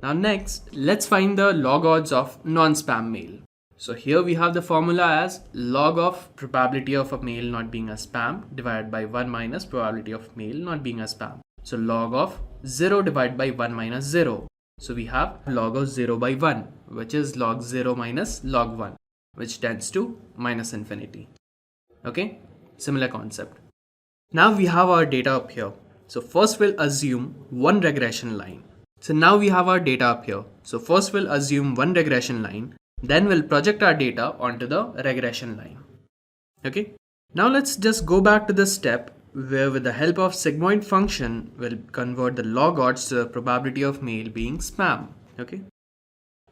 Now next, let's find the log odds of non-spam mail. So here we have the formula as log of probability of a mail not being a spam divided by 1 minus probability of mail not being a spam. So log of 0 divided by 1 minus 0. So we have log of 0 by 1, which is log 0 minus log 1, which tends to minus infinity. Okay, similar concept. Now we have our data up here. So first we'll assume one regression line. So now we have our data up here. So first we'll assume one regression line. Then we'll project our data onto the regression line. Okay. Now let's just go back to this step where with the help of sigmoid function, we'll convert the log odds to the probability of mail being spam. Okay.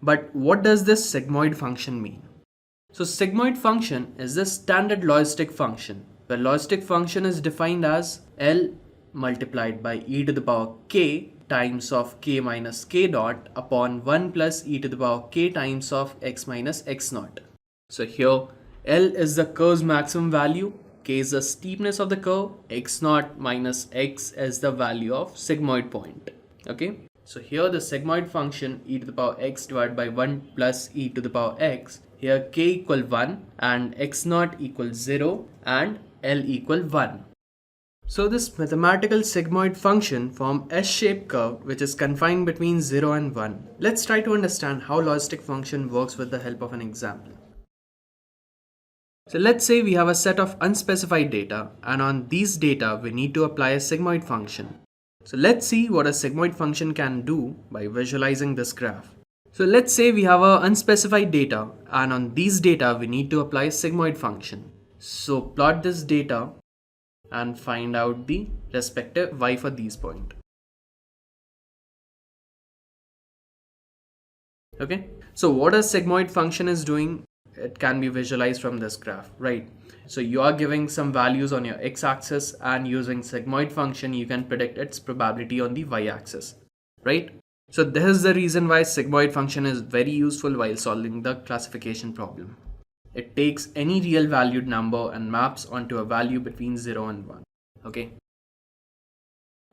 But what does this sigmoid function mean? So sigmoid function is the standard logistic function, where logistic function is defined as L multiplied by e to the power k times of k minus k dot upon 1 plus e to the power k times of x minus x naught. So here L is the curve's maximum value, k is the steepness of the curve, x naught minus x is the value of sigmoid point. Okay, so here the sigmoid function e to the power x divided by 1 plus e to the power x, here k equal 1 and x naught equals 0 and L equal 1. So this mathematical sigmoid function form S-shaped curve which is confined between 0 and 1. Let's try to understand how logistic function works with the help of an example. So let's say we have a set of unspecified data and on these data we need to apply a sigmoid function. So let's see what a sigmoid function can do by visualizing this graph. So let's say we have a unspecified data and on these data we need to apply a sigmoid function. So plot this data and find out the respective y for these points. Okay, So what a sigmoid function is doing, it can be visualized from this graph, right? So you are giving some values on your x-axis, and using sigmoid function you can predict its probability on the y-axis, right? So this is the reason why sigmoid function is very useful while solving the classification problem. It takes any real valued number and maps onto a value between 0 and 1. Okay.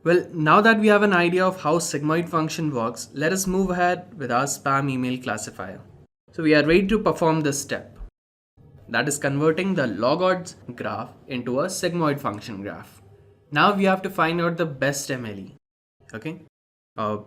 Well, now that we have an idea of how sigmoid function works, let us move ahead with our spam email classifier. So we are ready to perform this step. That is converting the log odds graph into a sigmoid function graph. Now we have to find out the best MLE. Okay.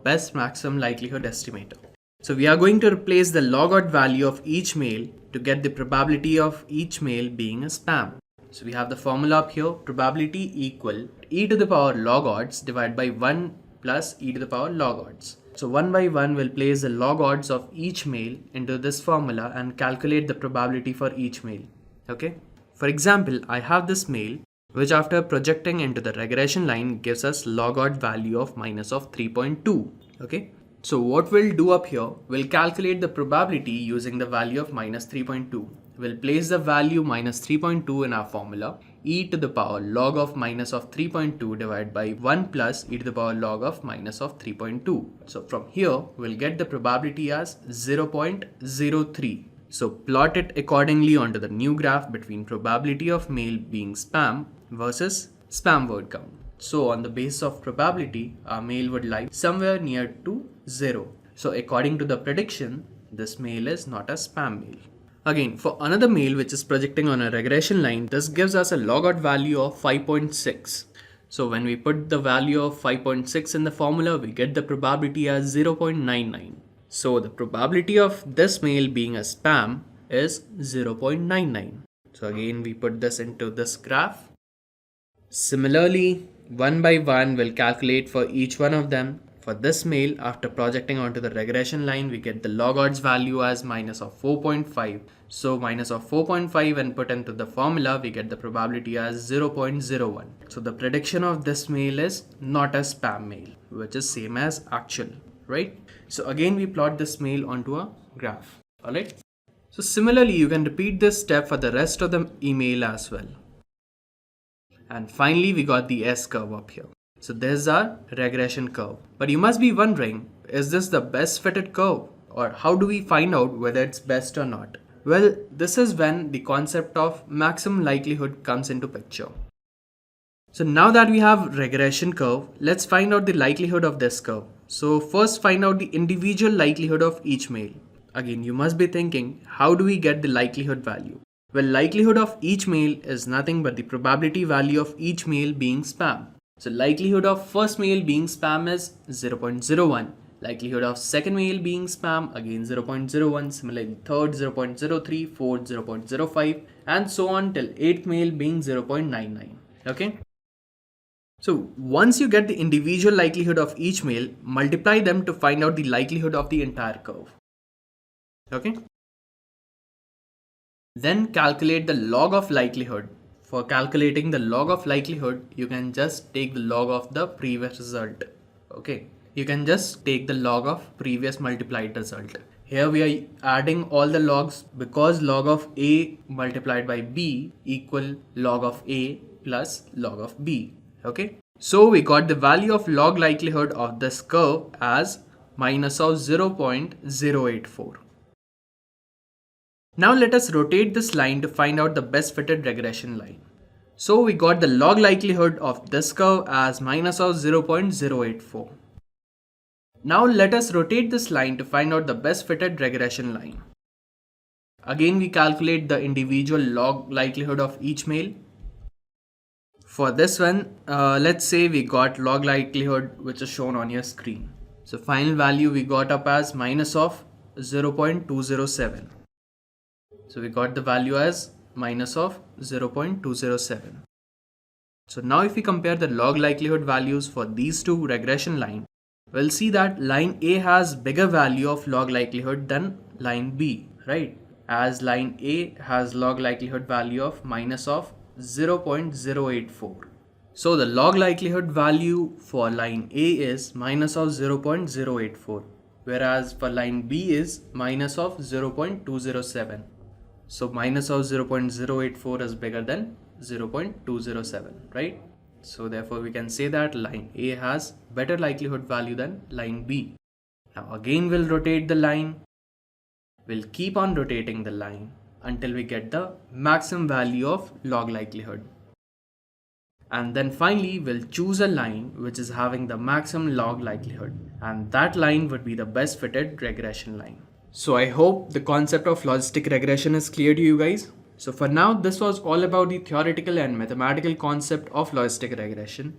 Best maximum likelihood estimator. So we are going to replace the log odd value of each mail to get the probability of each mail being a spam. So we have the formula up here, probability equal e to the power log odds divided by 1 plus e to the power log odds. So 1 by 1 will place the log odds of each mail into this formula and calculate the probability for each mail. Okay. For example, I have this mail which after projecting into the regression line gives us log odd value of minus of 3.2. Okay. So what we'll do up here, we'll calculate the probability using the value of minus 3.2. We'll place the value minus 3.2 in our formula, e to the power log of minus of 3.2 divided by 1 plus e to the power log of minus of 3.2. So from here, we'll get the probability as 0.03. So plot it accordingly onto the new graph between probability of mail being spam versus spam word count. So on the basis of probability, our mail would lie somewhere near to 0. So according to the prediction, this mail is not a spam mail. Again, for another mail which is projecting on a regression line, this gives us a log odd value of 5.6. So when we put the value of 5.6 in the formula, we get the probability as 0.99. So the probability of this mail being a spam is 0.99. So again, we put this into this graph. Similarly, 1 by 1 will calculate for each one of them. For this mail, after projecting onto the regression line, we get the log odds value as minus of 4.5. So minus of 4.5 when put into the formula, we get the probability as 0.01. So the prediction of this mail is not a spam mail, which is same as actual, right? So again, we plot this mail onto a graph, alright? So similarly, you can repeat this step for the rest of the email as well. And finally, we got the S curve up here. So this is our regression curve. But you must be wondering, is this the best fitted curve? Or how do we find out whether it's best or not? Well, this is when the concept of maximum likelihood comes into picture. So now that we have regression curve, let's find out the likelihood of this curve. So first find out the individual likelihood of each mail. Again, you must be thinking, how do we get the likelihood value? Well, likelihood of each mail is nothing but the probability value of each mail being spam. So likelihood of first mail being spam is 0.01. Likelihood of second mail being spam, again 0.01. Similarly, third 0.03, fourth 0.05, and so on till 8th mail being 0.99. Okay. So once you get the individual likelihood of each mail, multiply them to find out the likelihood of the entire curve. Okay. Then calculate the log of likelihood. For calculating the log of likelihood, you can just take the log of the previous result. Okay. You can just take the log of previous multiplied result. Here we are adding all the logs because log of A multiplied by B equal log of A plus log of B. Okay. So we got the value of log likelihood of this curve as minus of 0.084. Now let us rotate this line to find out the best fitted regression line. So we got the log likelihood of this curve as minus of 0.084. Now let us rotate this line to find out the best fitted regression line. Again, we calculate the individual log likelihood of each mail. For this one, let's say we got log likelihood which is shown on your screen. So final value we got up as minus of 0.207. So we got the value as minus of 0.207. So now if we compare the log likelihood values for these two regression lines, we'll see that line A has bigger value of log likelihood than line B, right? As line A has log likelihood value of minus of 0.084. So the log likelihood value for line A is minus of 0.084, whereas for line B is minus of 0.207. So minus of 0.084 is bigger than 0.207, right? So therefore we can say that line A has better likelihood value than line B. Now again we'll rotate the line. We'll keep on rotating the line until we get the maximum value of log likelihood. And then finally we'll choose a line which is having the maximum log likelihood, and that line would be the best fitted regression line. So I hope the concept of logistic regression is clear to you guys. So for now, this was all about the theoretical and mathematical concept of logistic regression.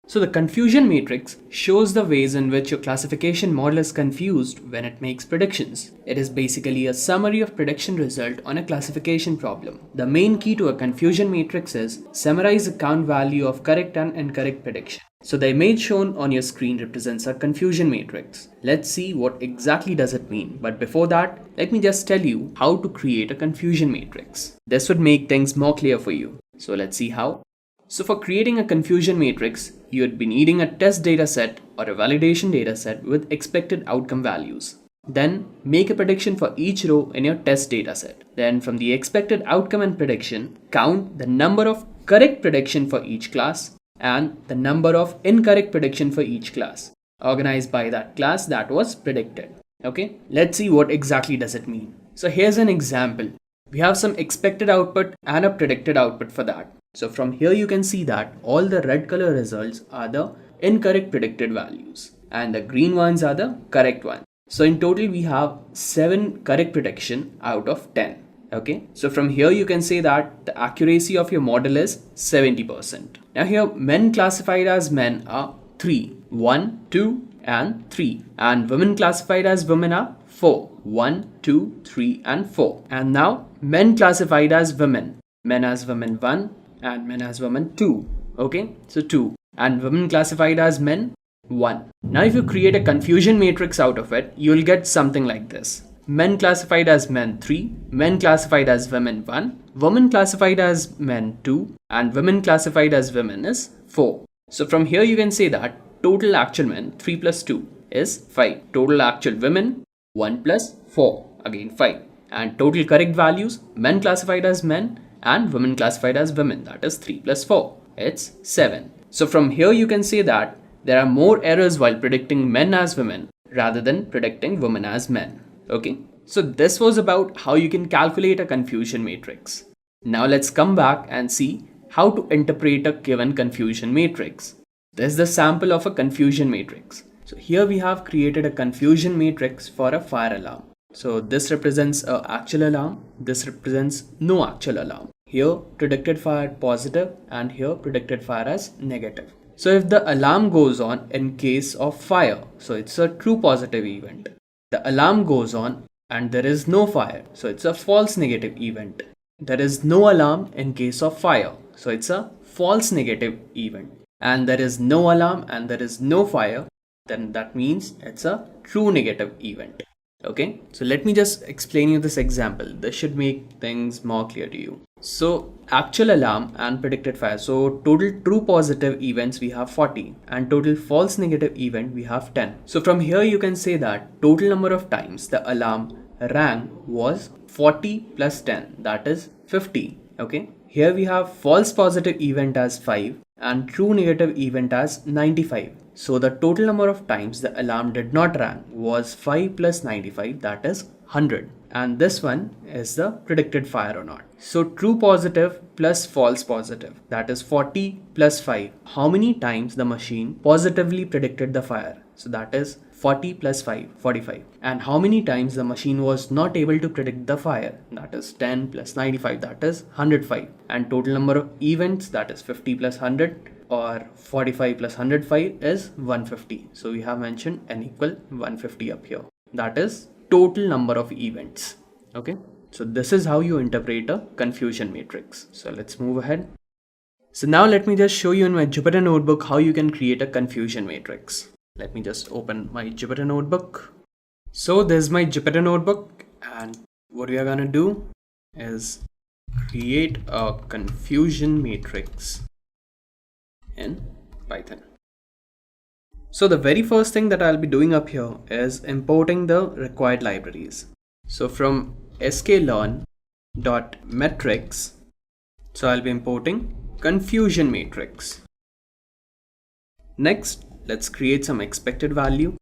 So the confusion matrix shows the ways in which your classification model is confused when it makes predictions. It is basically a summary of prediction result on a classification problem. The main key to a confusion matrix is summarize the count value of correct and incorrect prediction. So the image shown on your screen represents a confusion matrix. Let's see what exactly does it mean. But before that, let me just tell you how to create a confusion matrix. This would make things more clear for you. So let's see how. So for creating a confusion matrix, you would be needing a test dataset or a validation dataset with expected outcome values. Then make a prediction for each row in your test dataset. Then from the expected outcome and prediction, count the number of correct prediction for each class and the number of incorrect prediction for each class, organized by that class that was predicted. Okay, let's see what exactly does it mean. So here's an example. We have some expected output and a predicted output for that. So from here you can see that all the red color results are the incorrect predicted values and the green ones are the correct ones. So in total we have 7 correct prediction out of 10. Okay, so from here you can say that the accuracy of your model is 70%. Now here men classified as men are 3, 1, 2 and 3, and women classified as women are 4, 1, 2, 3 and 4. And now men classified as women, men as women 1 and men as women 2. Okay, so 2, and women classified as men 1. Now if you create a confusion matrix out of it, you will get something like this. Men classified as men 3, men classified as women 1, women classified as men 2 and women classified as women is 4. So from here you can say that total actual men 3 plus 2 is 5. Total actual women 1 plus 4, again 5. And total correct values, men classified as men and women classified as women, that is 3 plus 4, it's 7. So from here you can say that there are more errors while predicting men as women rather than predicting women as men. Okay, so this was about how you can calculate a confusion matrix. Now let's come back and see how to interpret a given confusion matrix. This is the sample of a confusion matrix. So here we have created a confusion matrix for a fire alarm. So this represents an actual alarm, this represents no actual alarm. Here predicted fire positive and here predicted fire as negative. So if the alarm goes on in case of fire, so it's a true positive event. The alarm goes on and there is no fire, so it's a false negative event. There is no alarm in case of fire, so it's a false negative event. And there is no alarm and there is no fire, then that means it's a true negative event. Okay, so let me just explain you this example. This should make things more clear to you. So actual alarm and predicted fire. So total true positive events we have 40 and total false negative event we have 10. So from here you can say that total number of times the alarm rang was 40 plus 10, that is 50. Okay, here we have false positive event as 5 and true negative event as 95. So the total number of times the alarm did not rang was 5 plus 95, that is 100. And this one is the predicted fire or not. So true positive plus false positive, that is 40 plus 5. How many times the machine positively predicted the fire? So that is 40 plus 5, 45. And how many times the machine was not able to predict the fire? That is 10 plus 95, that is 105. And total number of events, that is 50 plus 100 or 45 plus 105 is 150. So we have mentioned n equal 150 up here. That is total number of events. Okay, so this is how you interpret a confusion matrix. So let's move ahead. So now let me just show you in my Jupyter notebook how you can create a confusion matrix. Let me just open my Jupyter notebook. So this is my Jupyter notebook, and what we are gonna do is create a confusion matrix in Python. So the very first thing that I'll be doing up here is importing the required libraries. So from sklearn.metrics, so I'll be importing confusion matrix. Next, let's create some expected value.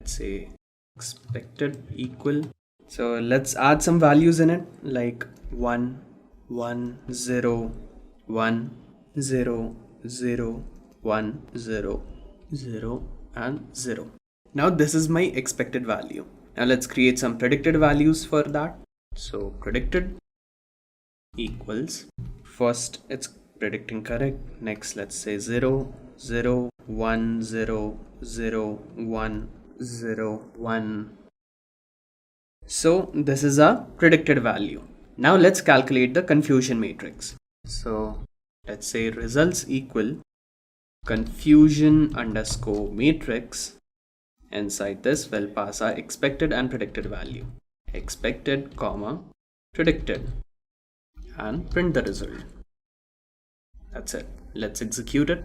Let's say expected equal. So let's add some values in it like 1, 1, 0, 1, 0, 0, 1, 0, 0 and 0. Now this is my expected value. Now let's create some predicted values for that. So predicted equals, first it's predicting correct. Next let's say 0, 0, 1, 0, 0, 1, 0, 1. So this is a predicted value. Now let's calculate the confusion matrix. So let's say results equal confusion underscore matrix. Inside this we'll pass our expected and predicted value. Expected comma predicted and print the result. That's it. Let's execute it.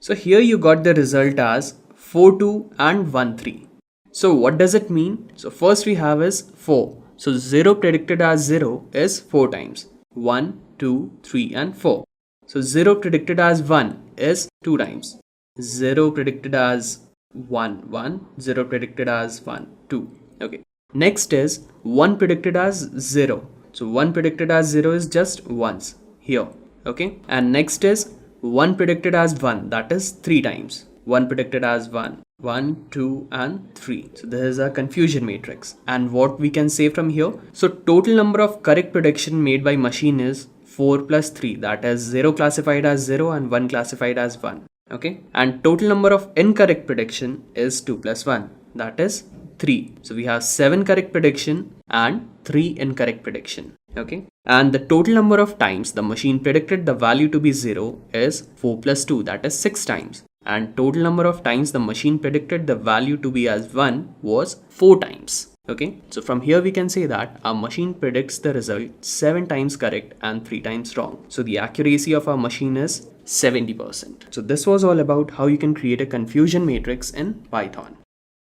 So here you got the result as 4-2 and 1-3. So what does it mean? So first we have is 4. So 0 predicted as 0 is 4 times. 1, 2, 3 and 4. So 0 predicted as 1 is 2 times. 0 predicted as 1, 1. 0 predicted as 1, 2. Okay. Next is 1 predicted as 0. So 1 predicted as 0 is just once here. Okay. And next is 1 predicted as 1. That is 3 times. 1 predicted as 1. 1, 2 and 3. So this is a confusion matrix. And what we can say from here, so total number of correct prediction made by machine is 4 plus 3. That is 0 classified as 0 and 1 classified as 1. Okay. And total number of incorrect prediction is 2 plus 1. That is 3. So we have 7 correct prediction and 3 incorrect prediction. Okay. And the total number of times the machine predicted the value to be 0 is 4 plus 2. That is 6 times. And total number of times the machine predicted the value to be as 1 was 4 times. Okay, so from here we can say that our machine predicts the result 7 times correct and 3 times wrong. So the accuracy of our machine is 70%. So this was all about how you can create a confusion matrix in Python.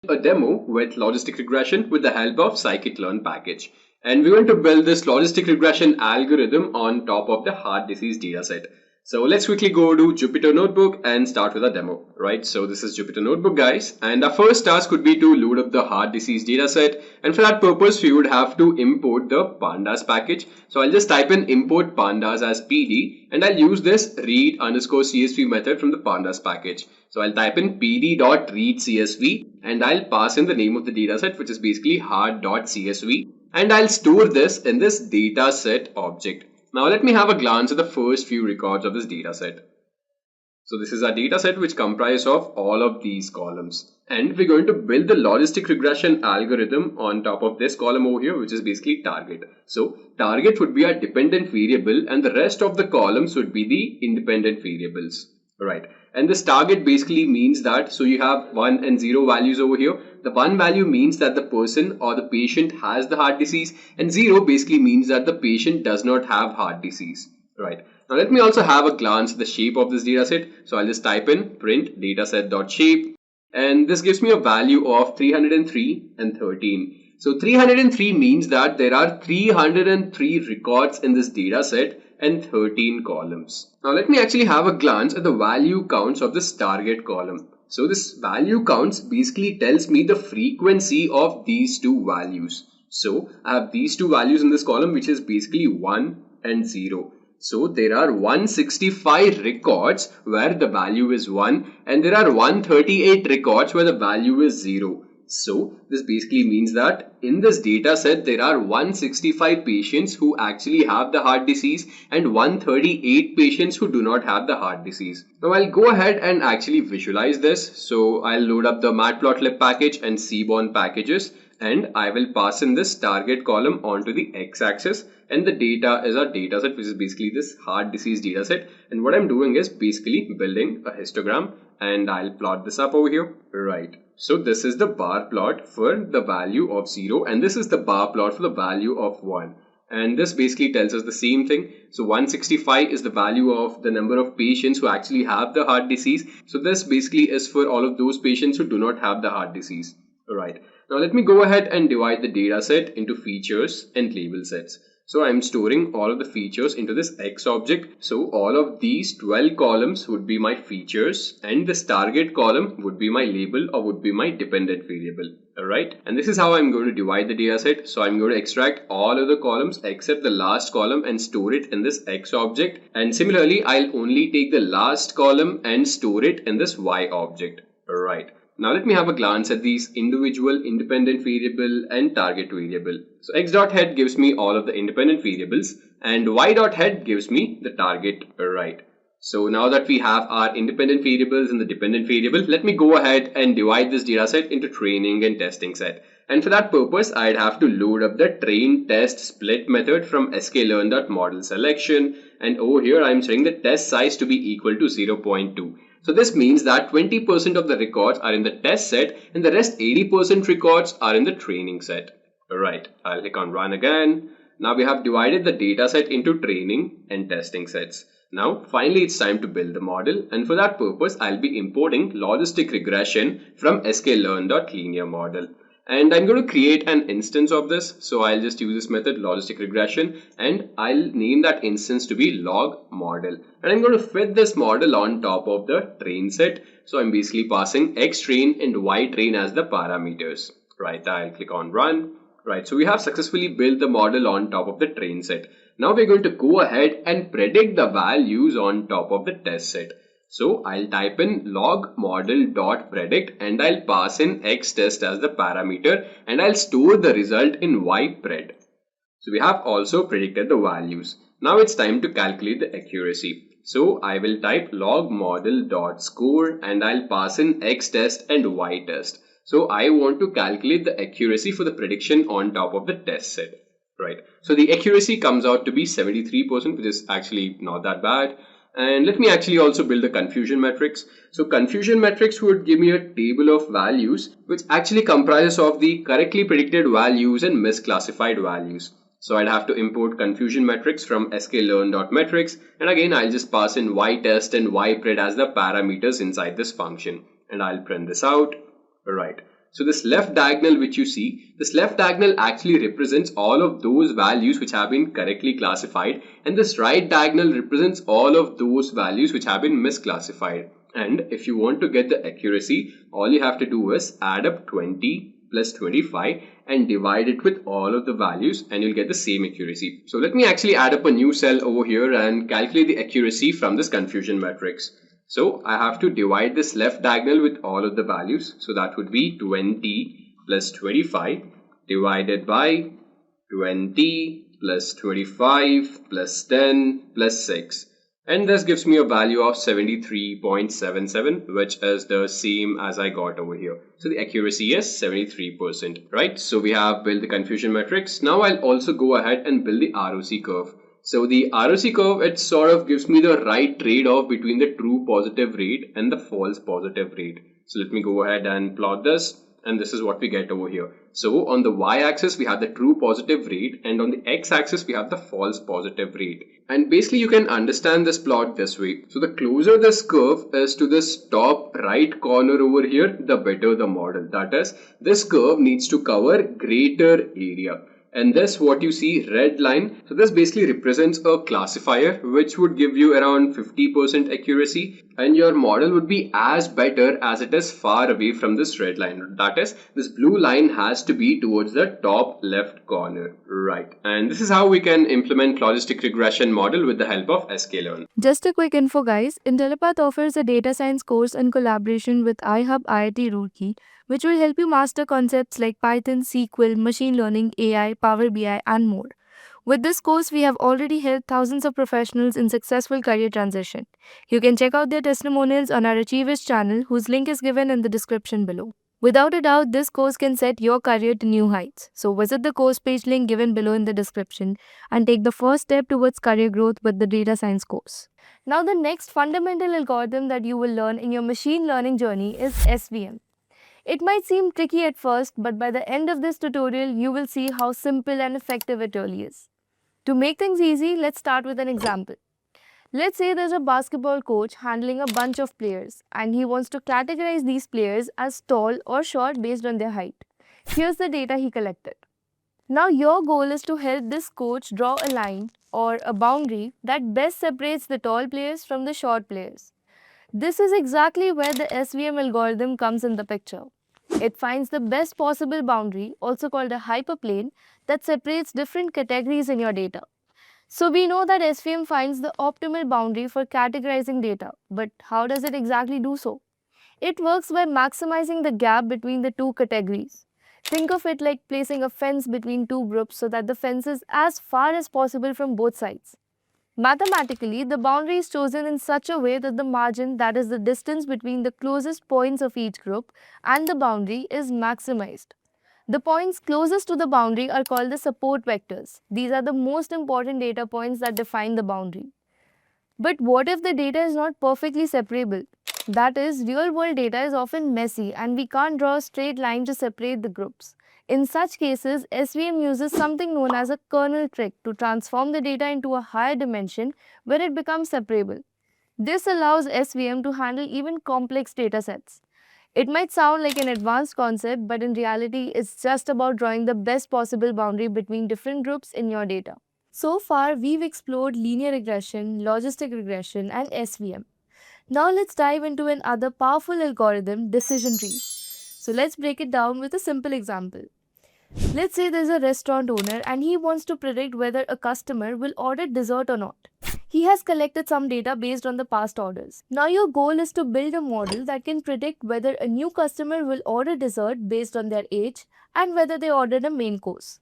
A demo with logistic regression with the help of scikit-learn package. And we're going to build this logistic regression algorithm on top of the heart disease dataset. So let's quickly go to Jupyter Notebook and start with a demo, right? So this is Jupyter Notebook, guys. And our first task would be to load up the heart disease dataset. And for that purpose, we would have to import the Pandas package. So I'll just type in import Pandas as PD and I'll use this read underscore CSV method from the Pandas package. So I'll type in pd.readcsv and I'll pass in the name of the dataset, which is basically heart.csv. And I'll store this in this dataset object. Now let me have a glance at the first few records of this dataset. So this is our dataset which comprises of all of these columns. And we're going to build the logistic regression algorithm on top of this column over here, which is basically target. So target would be our dependent variable and the rest of the columns would be the independent variables. Right. And this target basically means that, so you have 1 and 0 values over here. The 1 value means that the person or the patient has the heart disease, and 0 basically means that the patient does not have heart disease. Right. Now let me also have a glance at the shape of this dataset. So I'll just type in print dataset.shape, and this gives me a value of 303 and 13. So 303 means that there are 303 records in this dataset and 13 columns. Now let me actually have a glance at the value counts of this target column. So this value counts basically tells me the frequency of these two values. So I have these two values in this column, which is basically 1 and 0. So there are 165 records where the value is 1 and there are 138 records where the value is 0. So this basically means that in this data set there are 165 patients who actually have the heart disease and 138 patients who do not have the heart disease. Now I'll go ahead and actually visualize this. So I'll load up the matplotlib package and seaborn packages, and I will pass in this target column onto the x-axis, and the data is our data set, which is basically this heart disease data set. And what I'm doing is basically building a histogram, and I'll plot this up over here. Right. So this is the bar plot for the value of 0 and this is the bar plot for the value of 1. And this basically tells us the same thing. So 165 is the value of the number of patients who actually have the heart disease. So this basically is for all of those patients who do not have the heart disease. Alright, now let me go ahead and divide the data set into features and label sets. So I'm storing all of the features into this X object. So all of these 12 columns would be my features, and this target column would be my label or would be my dependent variable. Alright, and this is how I'm going to divide the data set. So I'm going to extract all of the columns except the last column and store it in this X object. And similarly, I'll only take the last column and store it in this Y object. Alright. Now let me have a glance at these individual independent variable and target variable. So x.head gives me all of the independent variables and y.head gives me the target. Right. So now that we have our independent variables and the dependent variable, let me go ahead and divide this data set into training and testing set. And for that purpose, I'd have to load up the train test split method from sklearn.model selection. And over here, I'm setting the test size to be equal to 0.2. So this means that 20% of the records are in the test set and the rest 80% records are in the training set. Alright, I'll click on run again. Now we have divided the data set into training and testing sets. Now finally it's time to build the model, and for that purpose I'll be importing Logistic Regression from sklearn.linear model. And I'm going to create an instance of this. So I'll just use this method Logistic Regression and I'll name that instance to be log model. And I'm going to fit this model on top of the train set. So I'm basically passing x train and y train as the parameters. Right, I'll click on run. Right, so we have successfully built the model on top of the train set. Now we're going to go ahead and predict the values on top of the test set. So I'll type in log model.predict and I'll pass in xtest as the parameter and I'll store the result in ypred. So we have also predicted the values. Now it's time to calculate the accuracy. So I will type log model.score and I'll pass in xtest and ytest. So I want to calculate the accuracy for the prediction on top of the test set. Right. So the accuracy comes out to be 73%, which is actually not that bad. And let me actually also build a confusion matrix. So confusion matrix would give me a table of values which actually comprises of the correctly predicted values and misclassified values. So I'd have to import confusion matrix from sklearn.metrics, and again I'll just pass in ytest and ypred as the parameters inside this function, and I'll print this out. Right. So this left diagonal which you see, this left diagonal actually represents all of those values which have been correctly classified, and this right diagonal represents all of those values which have been misclassified. And if you want to get the accuracy, all you have to do is add up 20 plus 25 and divide it with all of the values and you'll get the same accuracy. So let me actually add up a new cell over here and calculate the accuracy from this confusion matrix. So I have to divide this left diagonal with all of the values. So that would be 20 plus 25 divided by 20 plus 25 plus 10 plus 6. And this gives me a value of 73.77, which is the same as I got over here. So the accuracy is 73%, right? So we have built the confusion matrix. Now I'll also go ahead and build the ROC curve. So the ROC curve, it sort of gives me the right trade-off between the true positive rate and the false positive rate. So let me go ahead and plot this, and this is what we get over here. So on the y-axis we have the true positive rate, and on the x-axis we have the false positive rate. And basically you can understand this plot this way. So the closer this curve is to this top right corner over here, the better the model. That is, this curve needs to cover greater area. And this, what you see, red line, so this basically represents a classifier which would give you around 50% accuracy, and your model would be as better as it is far away from this red line. That is, this blue line has to be towards the top left corner, right? And this is how we can implement logistic regression model with the help of sklearn. Just a quick info, guys. Intellipaat offers a data science course in collaboration with iHub IIT Roorkee, which will help you master concepts like Python, SQL, machine learning, AI, Power BI, and more. With this course, we have already helped thousands of professionals in successful career transition. You can check out their testimonials on our Achievers channel, whose link is given in the description below. Without a doubt, this course can set your career to new heights. So visit the course page link given below in the description and take the first step towards career growth with the data science course. Now, the next fundamental algorithm that you will learn in your machine learning journey is SVM. It might seem tricky at first, but by the end of this tutorial, you will see how simple and effective it really is. To make things easy, let's start with an example. Let's say there's a basketball coach handling a bunch of players and he wants to categorize these players as tall or short based on their height. Here's the data he collected. Now, your goal is to help this coach draw a line or a boundary that best separates the tall players from the short players. This is exactly where the SVM algorithm comes in the picture. It finds the best possible boundary, also called a hyperplane, that separates different categories in your data. So we know that SVM finds the optimal boundary for categorizing data, but how does it exactly do so? It works by maximizing the gap between the two categories. Think of it like placing a fence between two groups so that the fence is as far as possible from both sides. Mathematically, the boundary is chosen in such a way that the margin, that is the distance between the closest points of each group, and the boundary is maximized. The points closest to the boundary are called the support vectors. These are the most important data points that define the boundary. But what if the data is not perfectly separable? That is, real world data is often messy and we can't draw a straight line to separate the groups. In such cases, SVM uses something known as a kernel trick to transform the data into a higher dimension where it becomes separable. This allows SVM to handle even complex data sets. It might sound like an advanced concept, but in reality, it's just about drawing the best possible boundary between different groups in your data. So far, we've explored linear regression, logistic regression, and SVM. Now let's dive into another powerful algorithm, decision trees. So let's break it down with a simple example. Let's say there's a restaurant owner and he wants to predict whether a customer will order dessert or not. He has collected some data based on the past orders. Now your goal is to build a model that can predict whether a new customer will order dessert based on their age and whether they ordered a main course.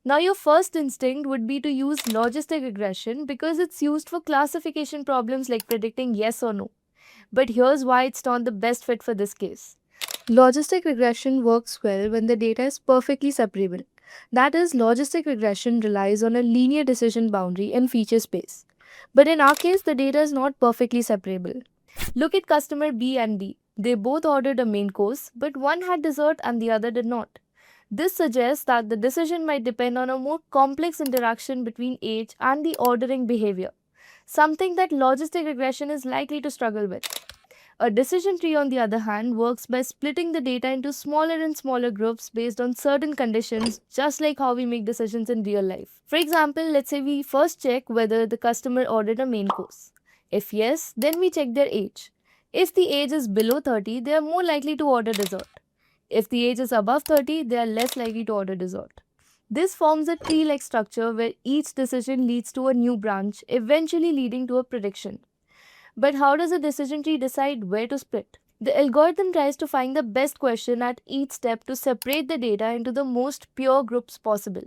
Now your first instinct would be to use logistic regression because it's used for classification problems like predicting yes or no. But here's why it's not the best fit for this case. Logistic regression works well when the data is perfectly separable. That is, logistic regression relies on a linear decision boundary and feature space. But in our case, the data is not perfectly separable. Look at customer B and D. They both ordered a main course, but one had dessert and the other did not. This suggests that the decision might depend on a more complex interaction between age and the ordering behavior, something that logistic regression is likely to struggle with. A decision tree, on the other hand, works by splitting the data into smaller and smaller groups based on certain conditions, just like how we make decisions in real life. For example, let's say we first check whether the customer ordered a main course. If yes, then we check their age. If the age is below 30, they are more likely to order dessert. If the age is above 30, they are less likely to order dessert. This forms a tree-like structure where each decision leads to a new branch, eventually leading to a prediction. But how does a decision tree decide where to split? The algorithm tries to find the best question at each step to separate the data into the most pure groups possible.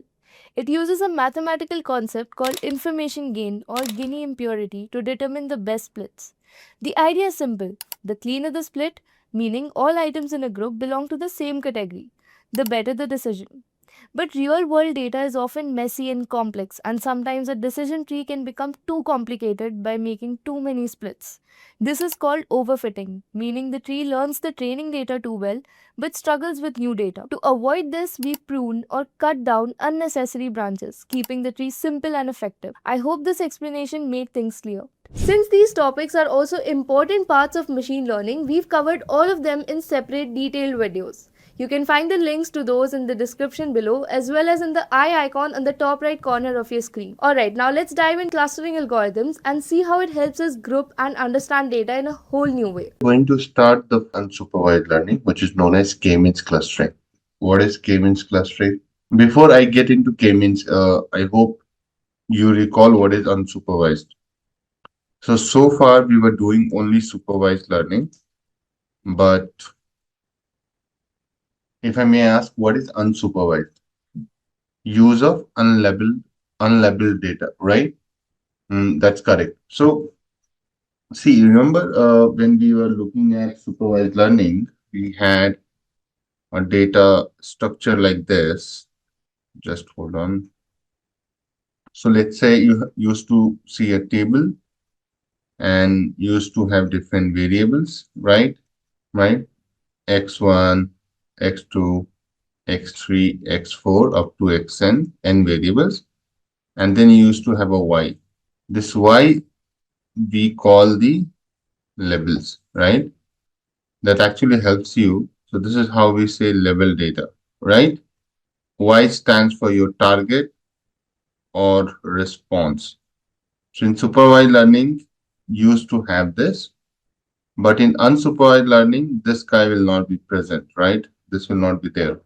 It uses a mathematical concept called information gain or Gini impurity to determine the best splits. The idea is simple. The cleaner the split, meaning all items in a group belong to the same category, the better the decision. But real world data is often messy and complex, and sometimes a decision tree can become too complicated by making too many splits. This is called overfitting, meaning the tree learns the training data too well but struggles with new data. To avoid this, we prune or cut down unnecessary branches, keeping the tree simple and effective. I hope this explanation made things clear. Since these topics are also important parts of machine learning, we've covered all of them in separate detailed videos. You can find the links to those in the description below as well as in the eye icon on the top right corner of your screen. Alright, now let's dive in clustering algorithms and see how it helps us group and understand data in a whole new way. Going to start the unsupervised learning, which is known as k-means clustering. What is k-means clustering? Before I get into k-means, I hope you recall what is unsupervised. So far we were doing only supervised learning, but if I may ask, what is unsupervised? Use of unlabeled data, right? That's correct. So, see, remember when we were looking at supervised learning, we had a data structure like this. Just hold on. So let's say you used to see a table and used to have different variables, right? Right? X1, X2, X3, X4 up to Xn, n variables. and then you used to have a y. This y we call the labels, right? That actually helps you. So this is how we say level data, right? Y stands for your target or response. So in supervised learning, you used to have this, but in unsupervised learning, this guy will not be present, right? This will not be there.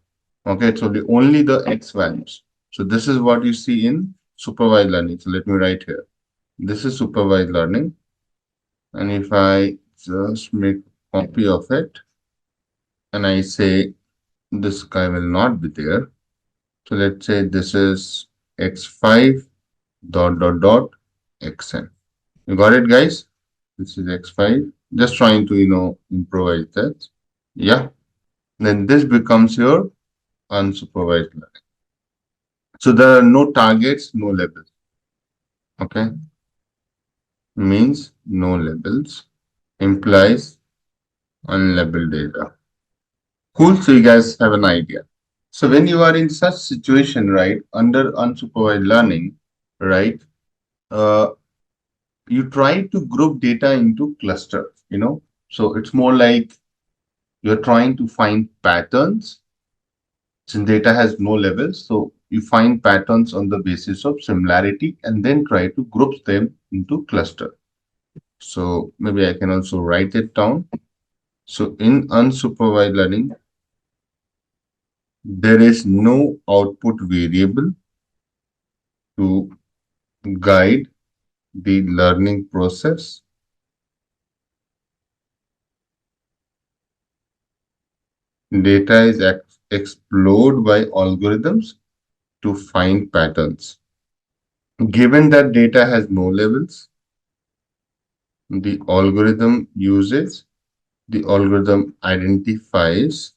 Okay, so only the X values. So this is what you see in supervised learning. So let me write here. This is supervised learning. And if I just make a copy of it and I say this guy will not be there. So let's say this is x5 dot xn. You got it, guys? This is x5. Just trying to, improvise that. Yeah. Then this becomes your unsupervised learning. So there are no targets, no labels. Okay. Means no labels implies unlabeled data. Cool. So you guys have an idea. So when you are in such situation, right, under unsupervised learning, right, uh, you try to group data into clusters, So it's more like you're trying to find patterns. Since data has no levels, so you find patterns on the basis of similarity and then try to group them into cluster. So maybe I can also write it down. So in unsupervised learning, there is no output variable to guide the learning process. Data is explored by algorithms to find patterns. Given that data has no levels, the algorithm identifies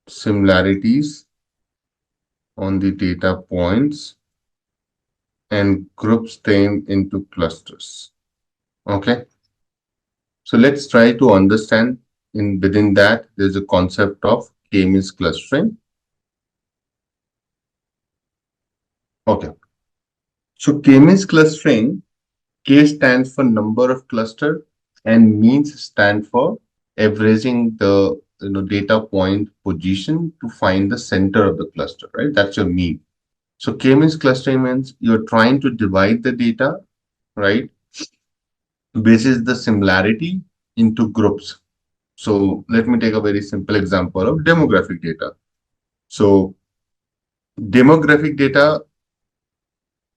similarities on the data points and groups them into clusters. Okay. So let's try to understand within that there's a concept of k-means clustering. Okay. So k-means clustering, K stands for number of cluster and means stand for averaging the data point position to find the center of the cluster, right? That's your mean. So k-means clustering means you're trying to divide the data, right? Basis the similarity into groups. So let me take a very simple example of demographic data. So demographic data,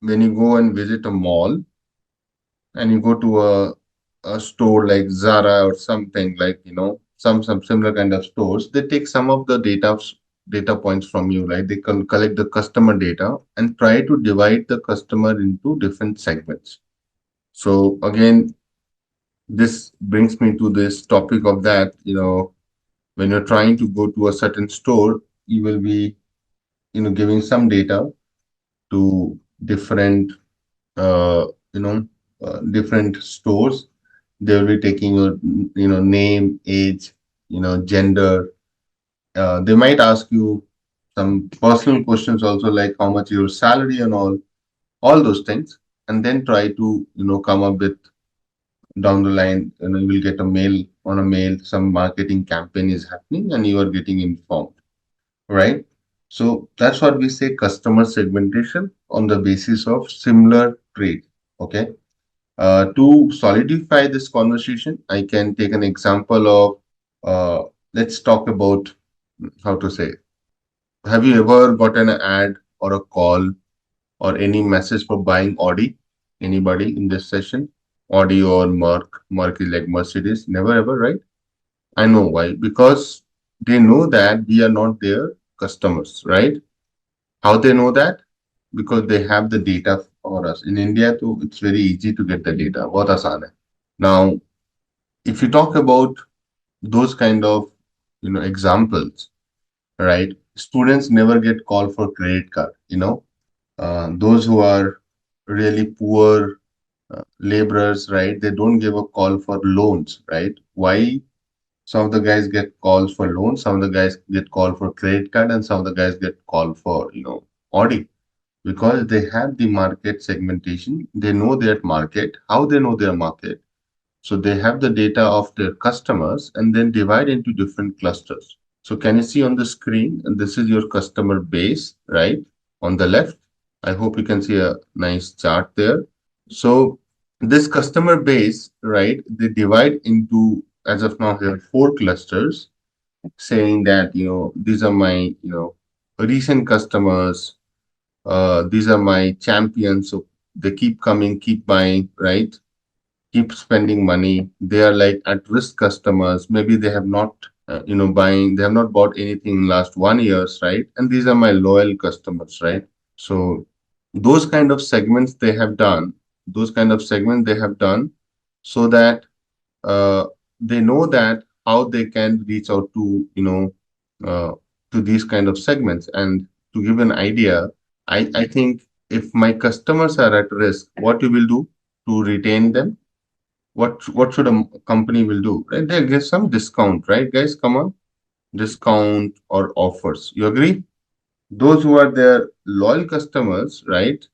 when you go and visit a mall and you go to a store like Zara or something like, some similar kind of stores, they take some of the data points from you, right? They can collect the customer data and try to divide the customer into different segments. So again, this brings me to this topic of that, when you're trying to go to a certain store, you will be, giving some data to different, different stores. They will be taking your, name, age, gender. They might ask you some personal questions also, like how much your salary and all those things, and then try to, come up with down the line, you will get a mail, some marketing campaign is happening and you are getting informed, right? So that's what we say customer segmentation on the basis of similar traits. Okay. To solidify this conversation, I can take an example of, let's talk about how to say, have you ever gotten an ad or a call or any message for buying Audi? Anybody in this session? Audi or Merc? Merc is like Mercedes. Never ever, right? I know why. Because they know that we are not their customers, right? How they know that? Because they have the data for us. In India, too, it's very easy to get the data. बहुत आसान है. Now, if you talk about those kind of examples, right? Students never get called for credit card. Those who are really poor laborers, right? They don't give a call for loans, right? Why? Some of the guys get calls for loans, some of the guys get called for credit card, and some of the guys get called for Audi. because they have the market segmentation. They know their market. How they know their market? So they have the data of their customers and then divide into different clusters. So can you see on the screen? And this is your customer base, right? On the left. I hope you can see a nice chart there. So this customer base, right? They divide into, as of now, there are 4 clusters, saying that, these are my, recent customers. These are my champions. So they keep coming, keep buying, right? Keep spending money. They are like at risk customers. Maybe they have not, they have not bought anything in last 1 years, right? And these are my loyal customers, right? So those kind of segments they have done, so that they know that how they can reach out to, uh, to these kind of segments. And to give an idea, I think if my customers are at risk, what you will do to retain them? What should a company will do, right? They'll give some discount, right, guys? Come on, discount or offers. You agree? Those who are their loyal customers, right,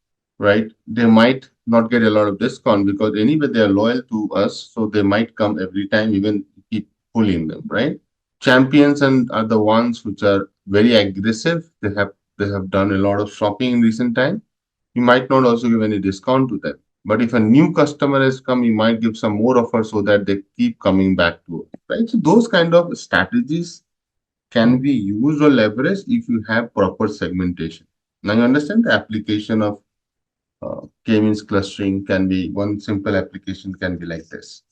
they might not get a lot of discount because anyway they are loyal to us, so they might come every time, even keep pulling them, right? Champions and are the ones which are very aggressive. They have done a lot of shopping in recent time. You might not also give any discount to them. But if a new customer has come, you might give some more offer so that they keep coming back to us, right? So those kind of strategies can be used or leveraged if you have proper segmentation. Now you understand the application of k-means clustering can be, one simple application can be like this.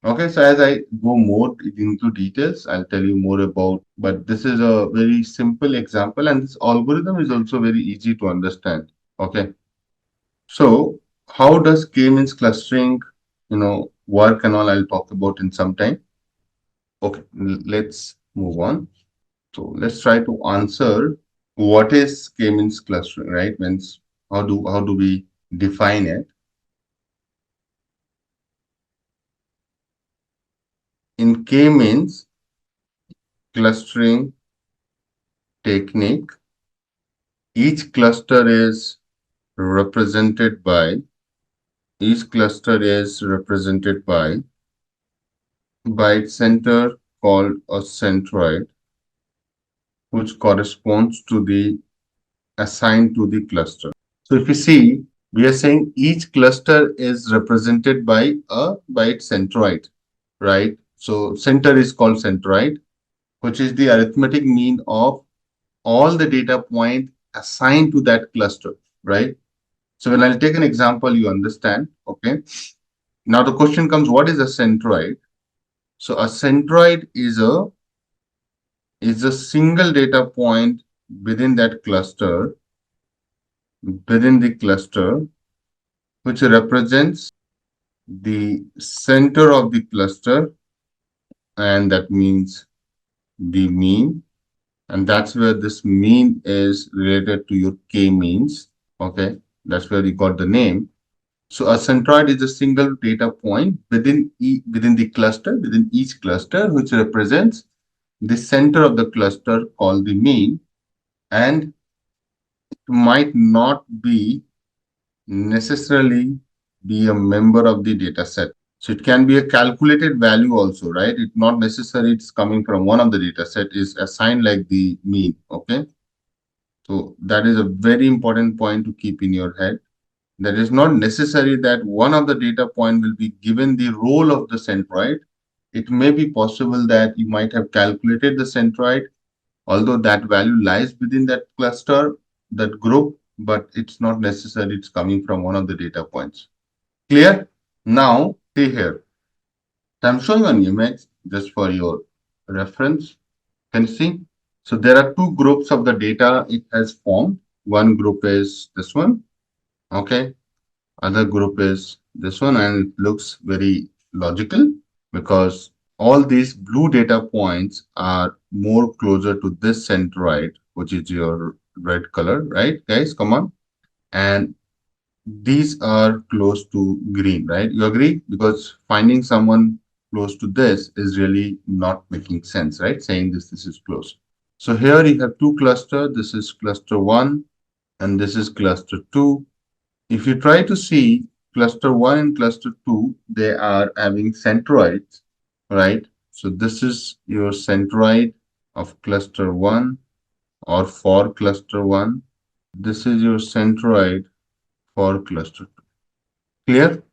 Okay, so as I go more into details, I'll tell you more about, but this is a very simple example and this algorithm is also very easy to understand. Okay, so how does k-means clustering, work and all, I'll talk about in some time. Okay, let's move on. So let's try to answer what is k-means clustering, right? Means how do we define it? In k-means clustering technique, each cluster is represented by its center called a centroid, which corresponds to the assigned to the cluster. So if you see, we are saying each cluster is represented by its centroid, right? So center is called centroid, which is the arithmetic mean of all the data point assigned to that cluster, right? So when I'll take an example, you understand, okay? Now the question comes, what is a centroid? So a centroid is a single data point within that cluster, which represents the center of the cluster, and that means the mean. And that's where this mean is related to your k-means. Okay, that's where you got the name. So a centroid is a single data point within the cluster, within each cluster, which represents the center of the cluster called the mean, and it might not be necessarily be a member of the data set. So it can be a calculated value also, right? It's not necessary it's coming from one of the data set, is assigned like the mean, okay? So that is a very important point to keep in your head. That is not necessary that one of the data point will be given the role of the centroid. It may be possible that you might have calculated the centroid, although that value lies within that cluster, that group, but it's not necessary it's coming from one of the data points. Clear? Now, see here. I'm showing an image just for your reference. Can you see? So there are 2 groups of the data it has formed. One group is this one, okay? Other group is this one, and it looks very logical because all these blue data points are more closer to this centroid, which is your red color, right, guys? Come on. And these are close to green, right? You agree? Because finding someone close to this is really not making sense, right? Saying this is close. So here you have 2 clusters. This is cluster 1 and this is cluster 2. If you try to see cluster 1 and cluster 2, they are having centroids, right? So this is your centroid of cluster 1 or for cluster 1. This is your centroid for cluster 2. Clear?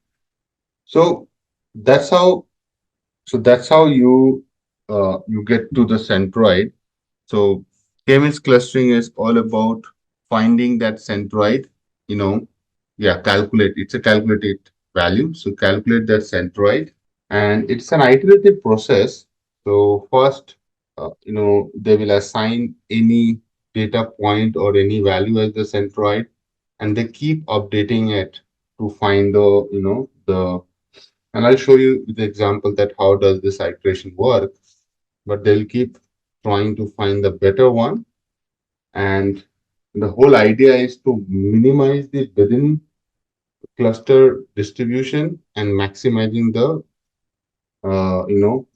So that's how you get to the centroid. So k-means clustering is all about finding that centroid, calculate. It's a calculated value. So calculate that centroid, and it's an iterative process. So first, they will assign any data point or any value as the centroid, and they keep updating it to find and I'll show you the example that how does this iteration work, but they'll keep trying to find the better one. And the whole idea is to minimize the within cluster distribution and maximizing the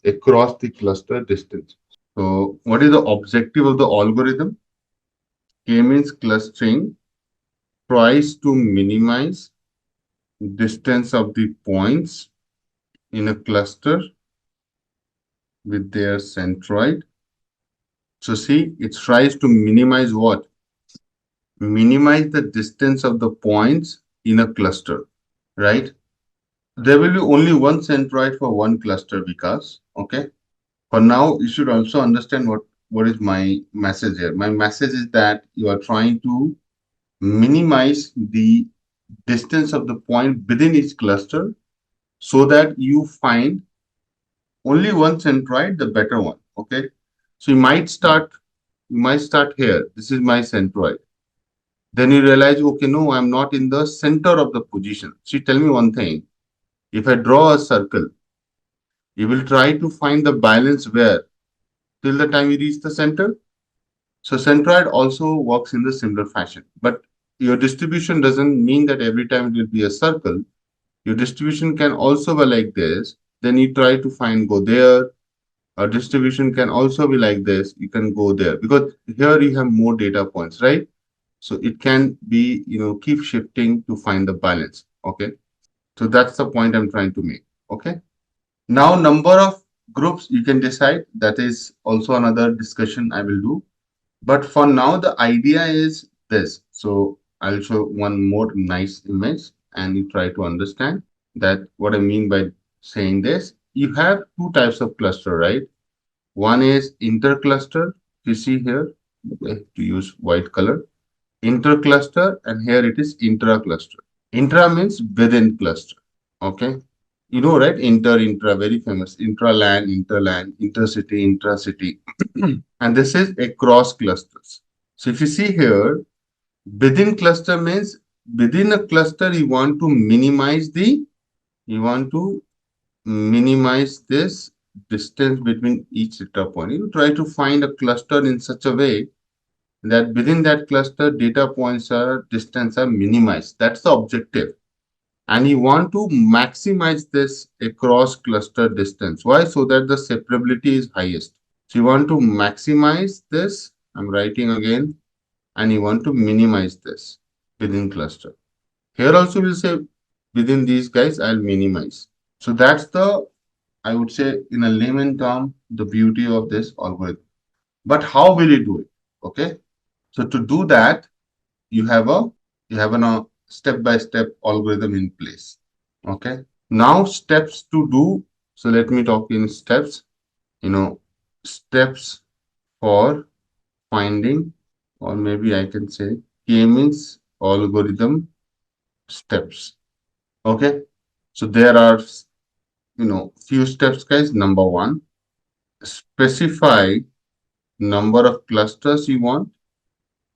across the cluster distance. So what is the objective of the algorithm? K-means clustering tries to minimize distance of the points in a cluster with their centroid. So see, it tries to minimize what? Minimize the distance of the points in a cluster, right? There will be only one centroid for one cluster, because okay. For now, you should also understand what is my message here. My message is that you are trying to minimize the distance of the point within each cluster so that you find only one centroid, the better one. Okay. So you might start here. This is my centroid. Then you realize, okay, no, I'm not in the center of the position. So tell me one thing. If I draw a circle, you will try to find the balance where till the time you reach the center. So centroid also works in the similar fashion, but your distribution doesn't mean that every time it will be a circle. Your distribution can also be like this. Then you try to find go there. Our distribution can also be like this. You can go there because here you have more data points, right? So it can be, keep shifting to find the balance. Okay. So that's the point I'm trying to make. Okay. Now, number of groups you can decide. That is also another discussion I will do. But for now, the idea is this. So I'll show one more nice image and you try to understand that what I mean by saying this. You have two types of cluster, right? One is intercluster. You see here, to use white color, intercluster, and here it is intra-cluster. Intra means within cluster. Okay. Right? Intra, very famous. Intra-LAN, interLAN, intercity, intracity. And this is across clusters. So if you see here, within cluster means within a cluster, you want to minimize this distance between each data point. You try to find a cluster in such a way that within that cluster, data points distance are minimized. That's the objective. And you want to maximize this across cluster distance. Why? So that the separability is highest. So you want to maximize this. I'm writing again. And you want to minimize this within cluster. Here also we'll say within these guys, I'll minimize. So that's I would say in a layman term, the beauty of this algorithm. But how will you do it? Okay. So to do that, you have a step-by-step algorithm in place. Okay. Now steps to do. So let me talk in steps. Steps for finding, or maybe I can say k-means algorithm steps. Okay. So there are few steps, guys. Number one, specify number of clusters you want.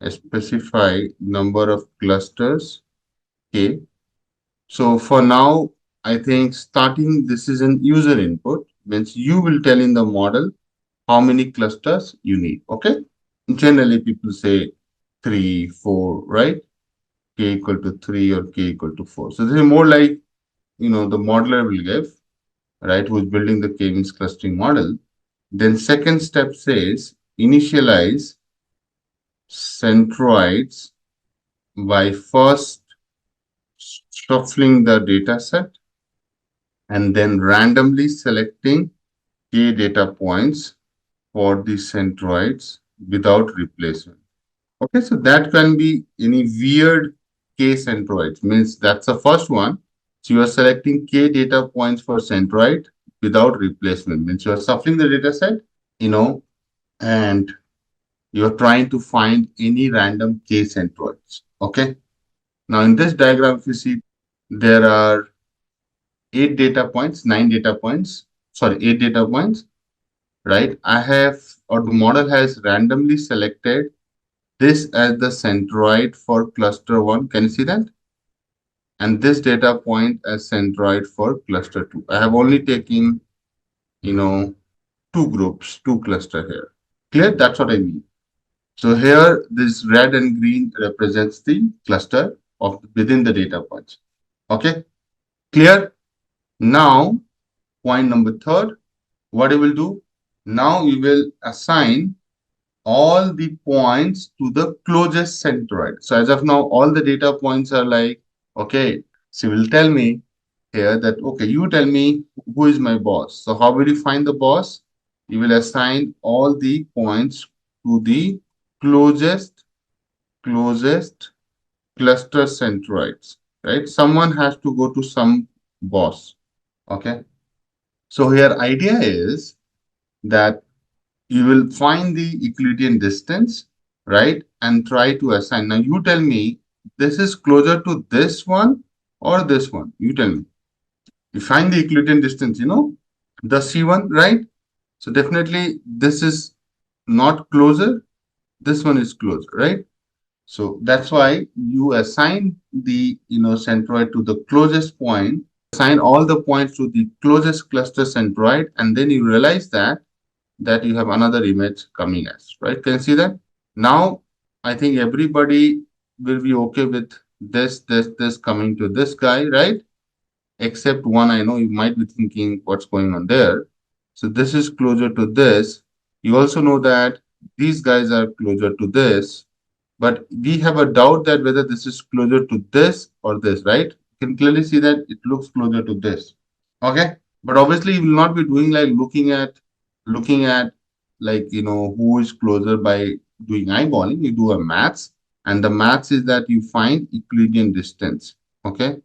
Specify number of clusters k. So for now, I think starting this is an user input, means you will tell in the model how many clusters you need. Okay. Generally people say 3, 4, right? K equal to 3 or k equal to 4. So this is more like, the modeler will give, right, who's building the k-means clustering model. Then second step says initialize centroids by first shuffling the data set and then randomly selecting k data points for the centroids without replacement. Okay, so that can be any weird k centroids, means that's the first one. So you are selecting k data points for centroid without replacement, means you are shuffling the data set, and you are trying to find any random k centroids. Okay. Now in this diagram, if you see, there are 8 data points, 9 data points, sorry, 8 data points, right? I have, or the model has randomly selected this as the centroid for cluster 1. Can you see that? And this data point as centroid for cluster 2. I have only taken, two groups, two cluster here. Clear? That's what I mean. So here, this red and green represents the cluster of within the data points. Okay, clear? Now, point number third, what you will do? Now you will assign all the points to the closest centroid. So as of now, all the data points are like, okay, so you will tell me here that, okay, you tell me who is my boss. So how will you find the boss? You will assign all the points to the closest cluster centroids, right? Someone has to go to some boss. Okay. So here idea is that you will find the Euclidean distance, right? And try to assign. Now you tell me this is closer to this one or this one. You tell me. You find the Euclidean distance, the C1, right? So definitely this is not closer. This one is closer, right? So that's why you assign the centroid to the closest point, assign all the points to the closest cluster centroid, and then you realize that you have another image coming as, right? Can you see that? Now, I think everybody will be okay with this coming to this guy, right? Except one, I know you might be thinking what's going on there. So this is closer to this. You also know that these guys are closer to this, but we have a doubt that whether this is closer to this or this, right? You can clearly see that it looks closer to this. Okay. But obviously you will not be doing like looking at like who is closer by doing eyeballing. You do a maths, and the maths is that you find Euclidean distance. Okay.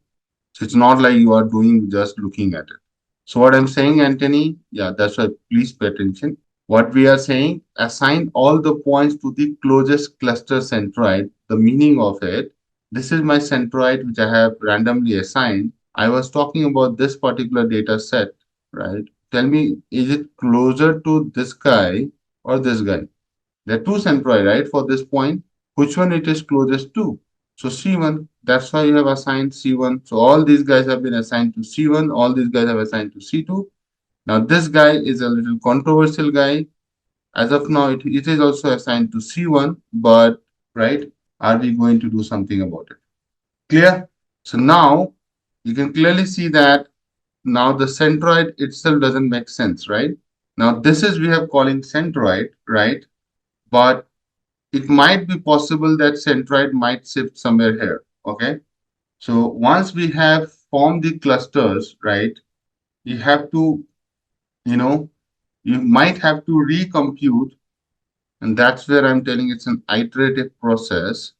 So it's not like you are doing just looking at it. So what I'm saying, Anthony, yeah, that's why please pay attention. What we are saying, assign all the points to the closest cluster centroid. The meaning of it, this is my centroid which I have randomly assigned. I was talking about this particular data set, right? Tell me, is it closer to this guy or this guy? There are two centroid, right, for this point. Which one it is closest to? So C1, that's why you have assigned C1. So all these guys have been assigned to C1. All these guys have assigned to C2. Now this guy is a little controversial guy. As of now, it is also assigned to C1, but right, are we going to do something about it? Clear? So now you can clearly see that now the centroid itself doesn't make sense, right? Now this is we have calling centroid, right? But it might be possible that centroid might shift somewhere here. Okay. So once we have formed the clusters, right, you have to, you might have to recompute, and that's where I'm telling it's an iterative process.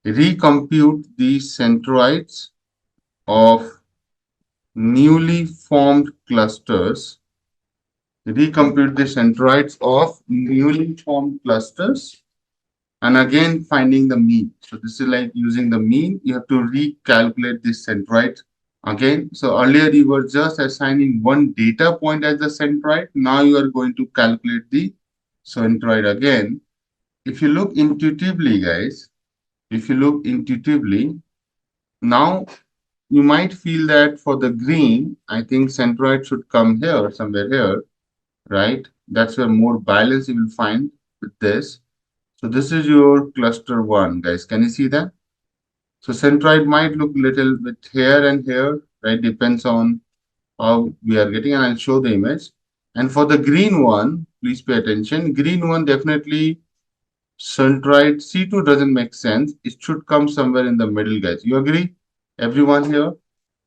Recompute the centroids of newly formed clusters. Recompute the centroids of newly formed clusters, and again finding the mean. So this is like using the mean. You have to recalculate this centroid again. So earlier you were just assigning one data point as the centroid. Now you are going to calculate the centroid again. If you look intuitively, guys, now you might feel that for the green, I think centroid should come here, somewhere here, right? That's where more balance you will find with this. So this is your cluster 1, guys. Can you see that? So centroid might look little bit here and here, right? Depends on how we are getting, and I'll show the image. And for the green one, please pay attention. Green one definitely Centroid C2 doesn't make sense. It should come somewhere in the middle, guys. You agree? Everyone here?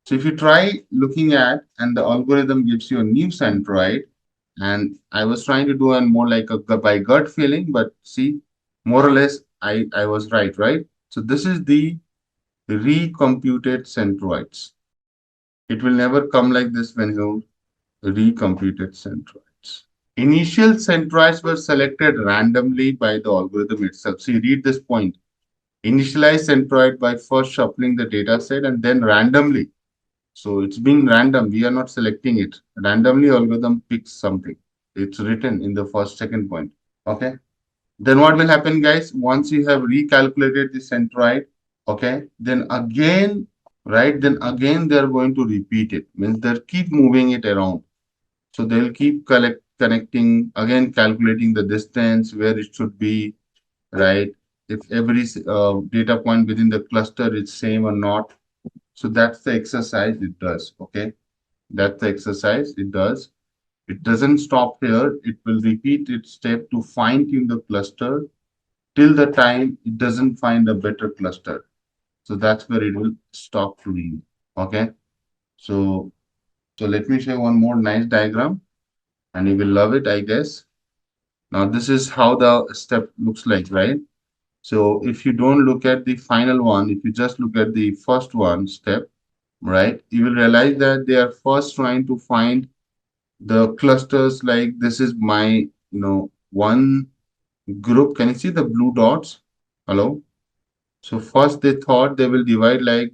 So if you try looking at, and the algorithm gives you a new centroid, and I was trying to do a more like a by gut feeling, but see, more or less, I was right? So this is the recomputed centroids. It will never come like this when you recomputed centroids. Initial centroids were selected randomly by the algorithm itself. See, read this point. Initialize centroid by first shuffling the data set and then randomly. So it's being random. We are not selecting it. Randomly, algorithm picks something. It's written in the first, second point. Okay. Then what will happen, guys? Once you have recalculated the centroid, okay, then again, right? Then again, they are going to repeat it. Means they'll keep moving it around. So they'll keep connecting, again, calculating the distance, where it should be, right? If every data point within the cluster is same or not. So that's the exercise it does, okay? That's the exercise it does. It doesn't stop here. It will repeat its step to fine tune the cluster till the time it doesn't find a better cluster. So that's where it will stop doing, okay? So, so let me show you one more nice diagram and you will love it, I guess. Now this is how the step looks like, right? So if you don't look at the final one, if you just look at the first one step, right, you will realize that they are first trying to find the clusters. Like this is my, one group. Can you see the blue dots? Hello? So first they thought they will divide like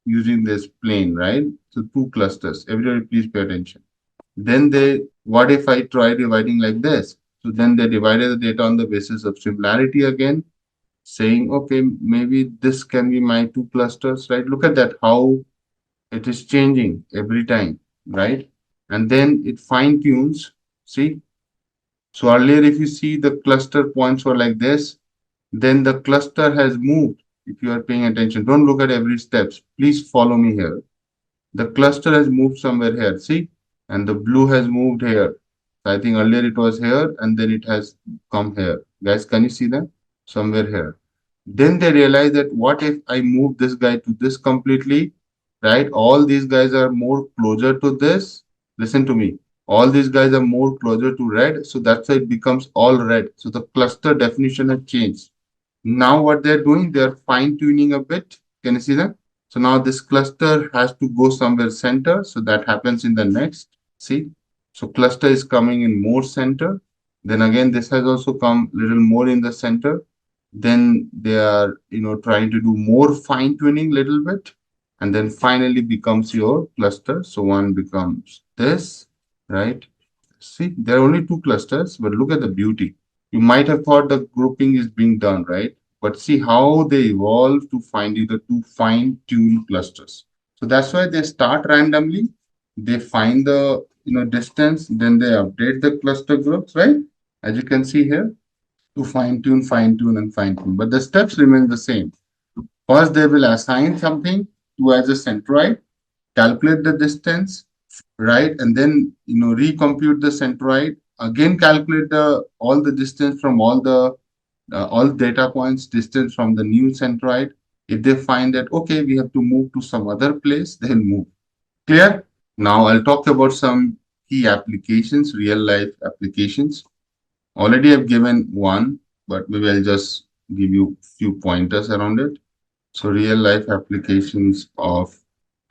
using this plane, right? So two clusters. Everybody please pay attention. Then what if I try dividing like this? So then they divided the data on the basis of similarity again, saying, okay, maybe this can be my two clusters, right? Look at that, how it is changing every time, right? And then it fine tunes, see? So earlier, if you see the cluster points were like this, then the cluster has moved. If you are paying attention, don't look at every steps. Please follow me here. The cluster has moved somewhere here, see? And the blue has moved here. So I think earlier it was here and then it has come here. Guys, can you see that? Somewhere here. Then they realize that what if I move this guy to this completely, right? All these guys are more closer to this. Listen to me. All these guys are more closer to red. So that's why it becomes all red. So the cluster definition has changed. Now what they're doing, they're fine tuning a bit. Can you see that? So now this cluster has to go somewhere center. So that happens in the next. See? So cluster is coming in more center. Then again, this has also come little more in the center. Then they are, trying to do more fine tuning little bit. And then finally becomes your cluster. So one becomes this, right? See, there are only two clusters, but look at the beauty. You might have thought the grouping is being done, right? But see how they evolve to find you the two fine-tuned clusters. So that's why they start randomly. They find the distance, then they update the cluster groups, right? As you can see here, to fine tune, and fine tune. But the steps remain the same. First, they will assign something to as a centroid, calculate the distance, right? And then recompute the centroid, again calculate the all the distance from all data points, distance from the new centroid. If they find that okay, we have to move to some other place, they'll move. Clear? Now I'll talk about some key applications, real life applications. Already I've given one, but maybe I'll just give you few pointers around it. So real life applications of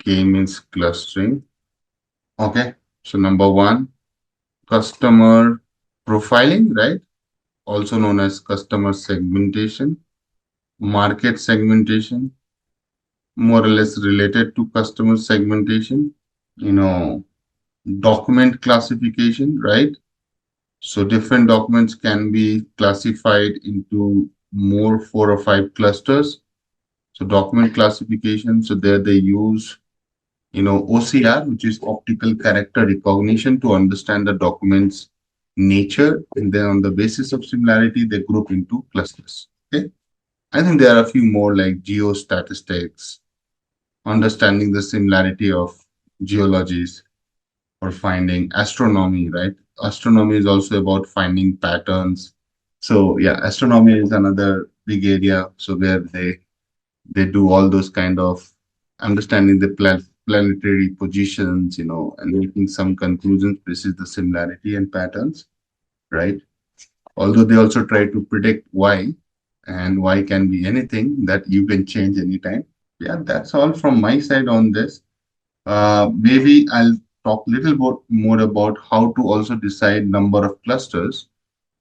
k-means clustering. Okay, so number one, customer profiling, right? Also known as customer segmentation, market segmentation, more or less related to customer segmentation, document classification, right? So different documents can be classified into more 4 or 5 clusters. So document classification, so there they use OCR, which is optical character recognition, to understand the document's nature. And then on the basis of similarity, they group into clusters. Okay. I think there are a few more like geostatistics, understanding the similarity of geologies, or finding astronomy, right? Astronomy is also about finding patterns So yeah, astronomy is another big area. So where they do all those kind of understanding the planetary positions, and making some conclusions based on the similarity and patterns, right? Although they also try to predict why, and why can be anything that you can change anytime. Yeah, that's all from my side on this. Maybe I'll talk a little bit more about how to also decide number of clusters,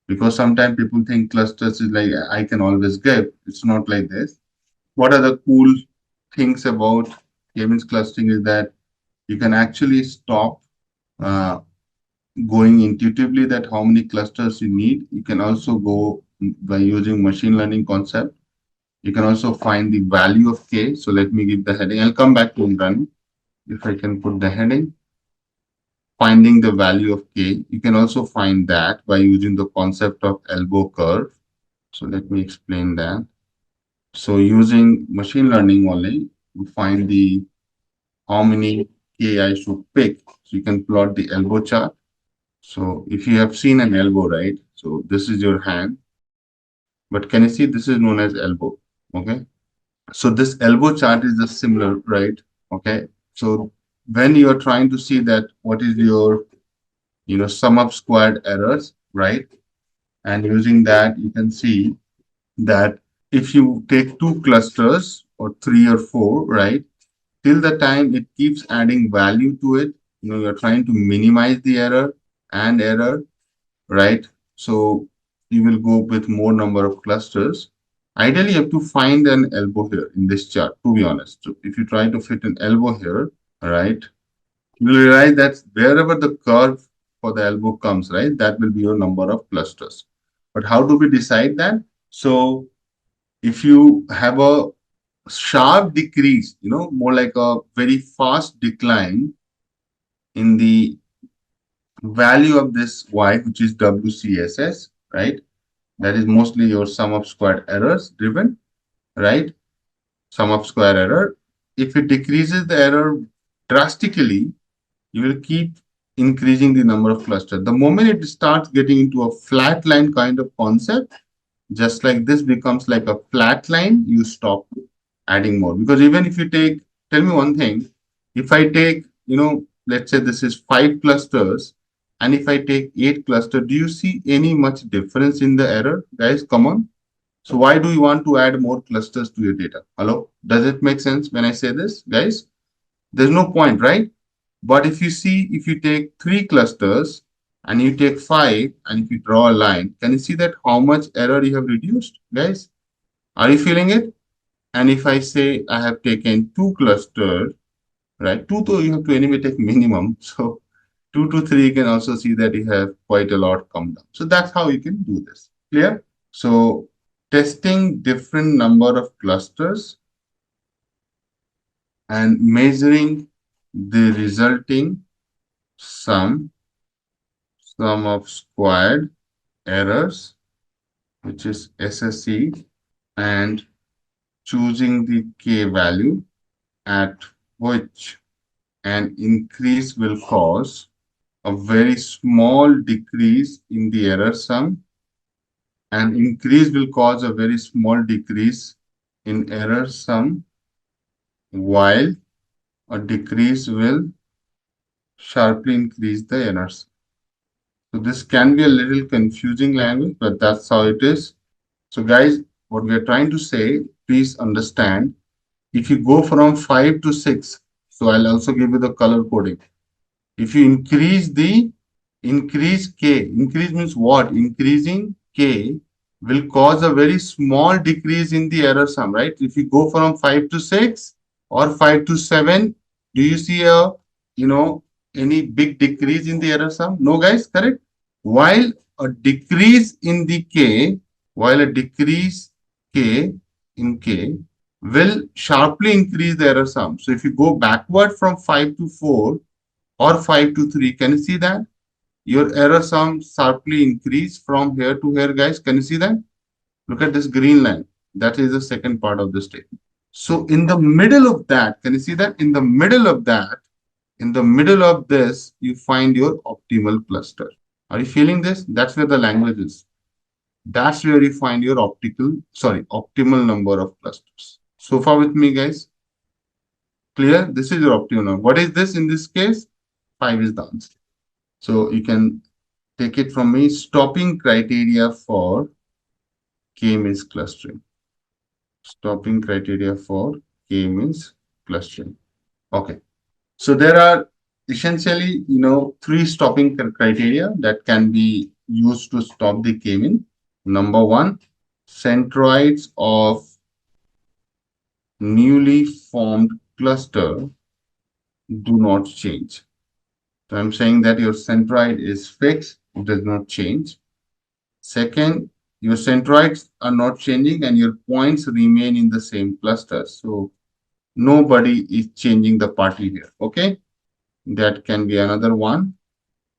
because sometimes people think clusters is like I can always give. It's not like this. What are the cool things about k-means clustering is that you can actually stop uh, going intuitively that how many clusters you need. You can also go by using machine learning concept. You can also find the value of k. So let me give the heading. I'll come back to run if I can put the heading. Finding the value of k. You can also find that by using the concept of elbow curve. So let me explain that. So using machine learning only, you find the how many k I should pick. So you can plot the elbow chart. So if you have seen an elbow, right? So this is your hand, but can you see this is known as elbow? Okay. So this elbow chart is just similar, right? Okay. So when you are trying to see that what is your, sum of squared errors, right? And using that, you can see that if you take two clusters or three or four, right? Till the time it keeps adding value to it, you're trying to minimize the error and error, right? So you will go with more number of clusters. Ideally, you have to find an elbow here in this chart, to be honest. So if you try to fit an elbow here, right, you'll realize that wherever the curve for the elbow comes, right, that will be your number of clusters. But how do we decide that? So if you have a sharp decrease, more like a very fast decline in the value of this y, which is WCSS, right? That is mostly your sum of squared errors driven, right? Sum of square error. If it decreases the error drastically, you will keep increasing the number of clusters. The moment it starts getting into a flat line kind of concept, just like this becomes like a flat line, you stop adding more. Because even if you take, tell me one thing, if I take, let's say this is 5 clusters, and if I take 8 clusters, do you see any much difference in the error? Guys, come on. So why do you want to add more clusters to your data? Hello? Does it make sense when I say this, guys? There's no point, right? But if you see, if you take 3 clusters and you take 5 and if you draw a line, can you see that how much error you have reduced, guys? Are you feeling it? And if I say I have taken 2 clusters, right? 2 though you have to anyway take minimum. So 2 to 3 you can also see that you have quite a lot come down. So that's how you can do this. Clear? So testing different number of clusters and measuring the resulting sum of squared errors, which is SSE, and choosing the k value at which an increase will cause a very small decrease in the error sum, and increase will cause a very small decrease in error sum, while a decrease will sharply increase the errors. So this can be a little confusing language, but that's how it is. So guys, what we are trying to say, please understand, if you go from 5 to 6, so I'll also give you the color coding. If you increase k, increase means what? Increasing k will cause a very small decrease in the error sum, right? If you go from 5 to 6 or 5 to 7, do you see any big decrease in the error sum? No, guys, correct? While a decrease in the k, while a decrease k in k will sharply increase the error sum. So if you go backward from 5 to 4 or 5 to 3, can you see that? Your error sum sharply increase from here to here, guys. Can you see that? Look at this green line. That is the second part of the statement. So in the middle of that, can you see that? In the middle of that, in the middle of this, you find your optimal cluster. Are you feeling this? That's where the language is. That's where you find your optimal number of clusters. So far with me, guys? Clear? This is your optimal number. What is this in this case? 5 is the answer. So you can take it from me. Stopping criteria for k-means clustering. Stopping criteria for k-means clustering. Okay. So there are essentially, 3 stopping criteria that can be used to stop the k-mean. Number 1, centroids of newly formed cluster do not change. So I'm saying that your centroid is fixed, it does not change. Second, your centroids are not changing and your points remain in the same cluster. So nobody is changing the party here. Okay. That can be another one.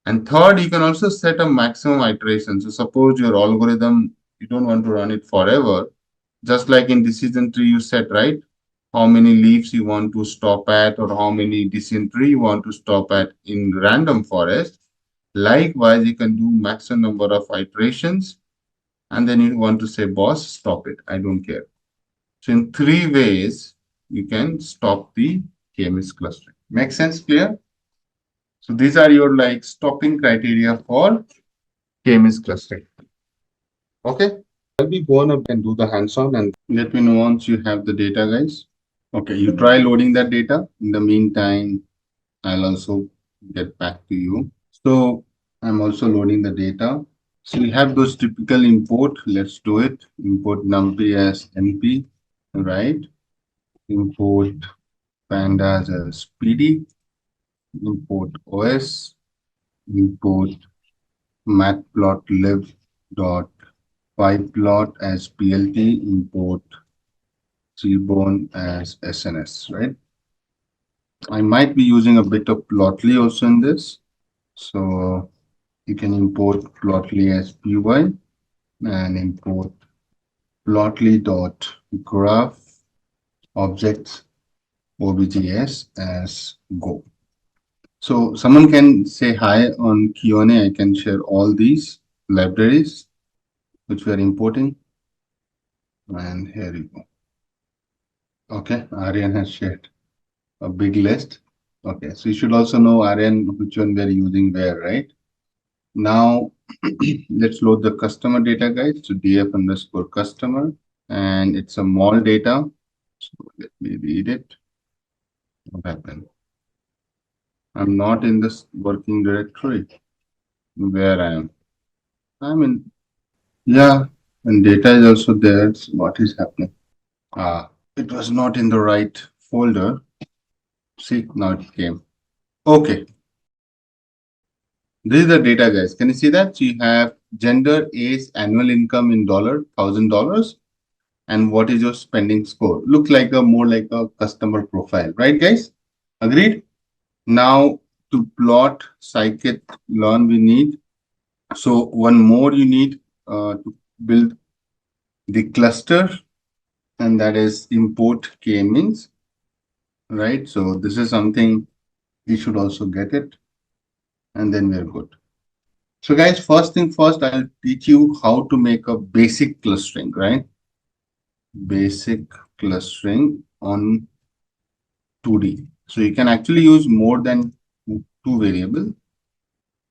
And third, you can also set a maximum iteration. So suppose your algorithm, you don't want to run it forever. Just like in decision tree, you set, right? How many leaves you want to stop at or how many decision tree you want to stop at in random forest. Likewise, you can do maximum number of iterations and then you want to say, boss, stop it. I don't care. So in 3 ways, you can stop the k-means clustering. Make sense? Clear? So these are your like stopping criteria for k-means clustering. Okay. I'll be going up and do the hands-on and let me know once you have the data, guys. Okay, you try loading that data. In the meantime, I'll also get back to you. So I'm also loading the data. So we have those typical import. Let's do it. Import NumPy as NP, right? Import Pandas as PD. Import OS. Import matplotlib dot pyplot as PLT. Import Seaborn as SNS, right? I might be using a bit of Plotly also in this. So you can import Plotly as py and import plotly.graph objects objs as go. So someone can say hi on Q&A. I can share all these libraries which we are importing. And here you go. Okay, Aryan has shared a big list. Okay, so you should also know, Aryan, which one we are using where, right? Now, let's load the customer data, guys. So df underscore customer, and it's a mol data. So let me read it. What happened? I'm not in this working directory where I am. I'm in, yeah, and data is also there. So what is happening? It was not in the right folder. See, now it came. Okay. This is the data, guys. Can you see that? So you have gender, age, annual income in $1,000, and what is your spending score? Look like a more like a customer profile, right, guys? Agreed? Now to plot scikit-learn we need. So one more you need to build the cluster, and that is import k-means, right? So this is something you should also get it, and then we're good. So guys, first thing first, I'll teach you how to make a basic clustering, right? Basic clustering on 2D. So you can actually use more than 2 variables.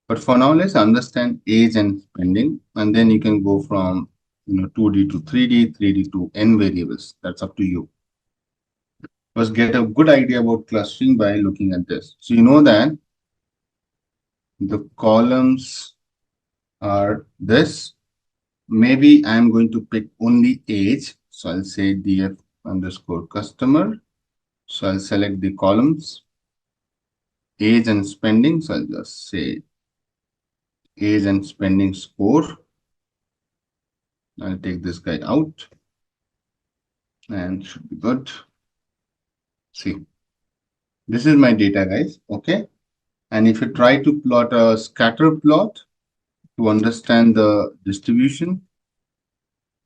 But for now, let's understand age and spending, and then you can go from 2D to 3D, 3D to n variables. That's up to you. First, get a good idea about clustering by looking at this. So you know that the columns are this. Maybe I'm going to pick only age. So I'll say df underscore customer. So I'll select the columns, age and spending. So I'll just say age and spending score. I'll take this guy out and should be good. See, this is my data, guys. Okay. And if you try to plot a scatter plot to understand the distribution,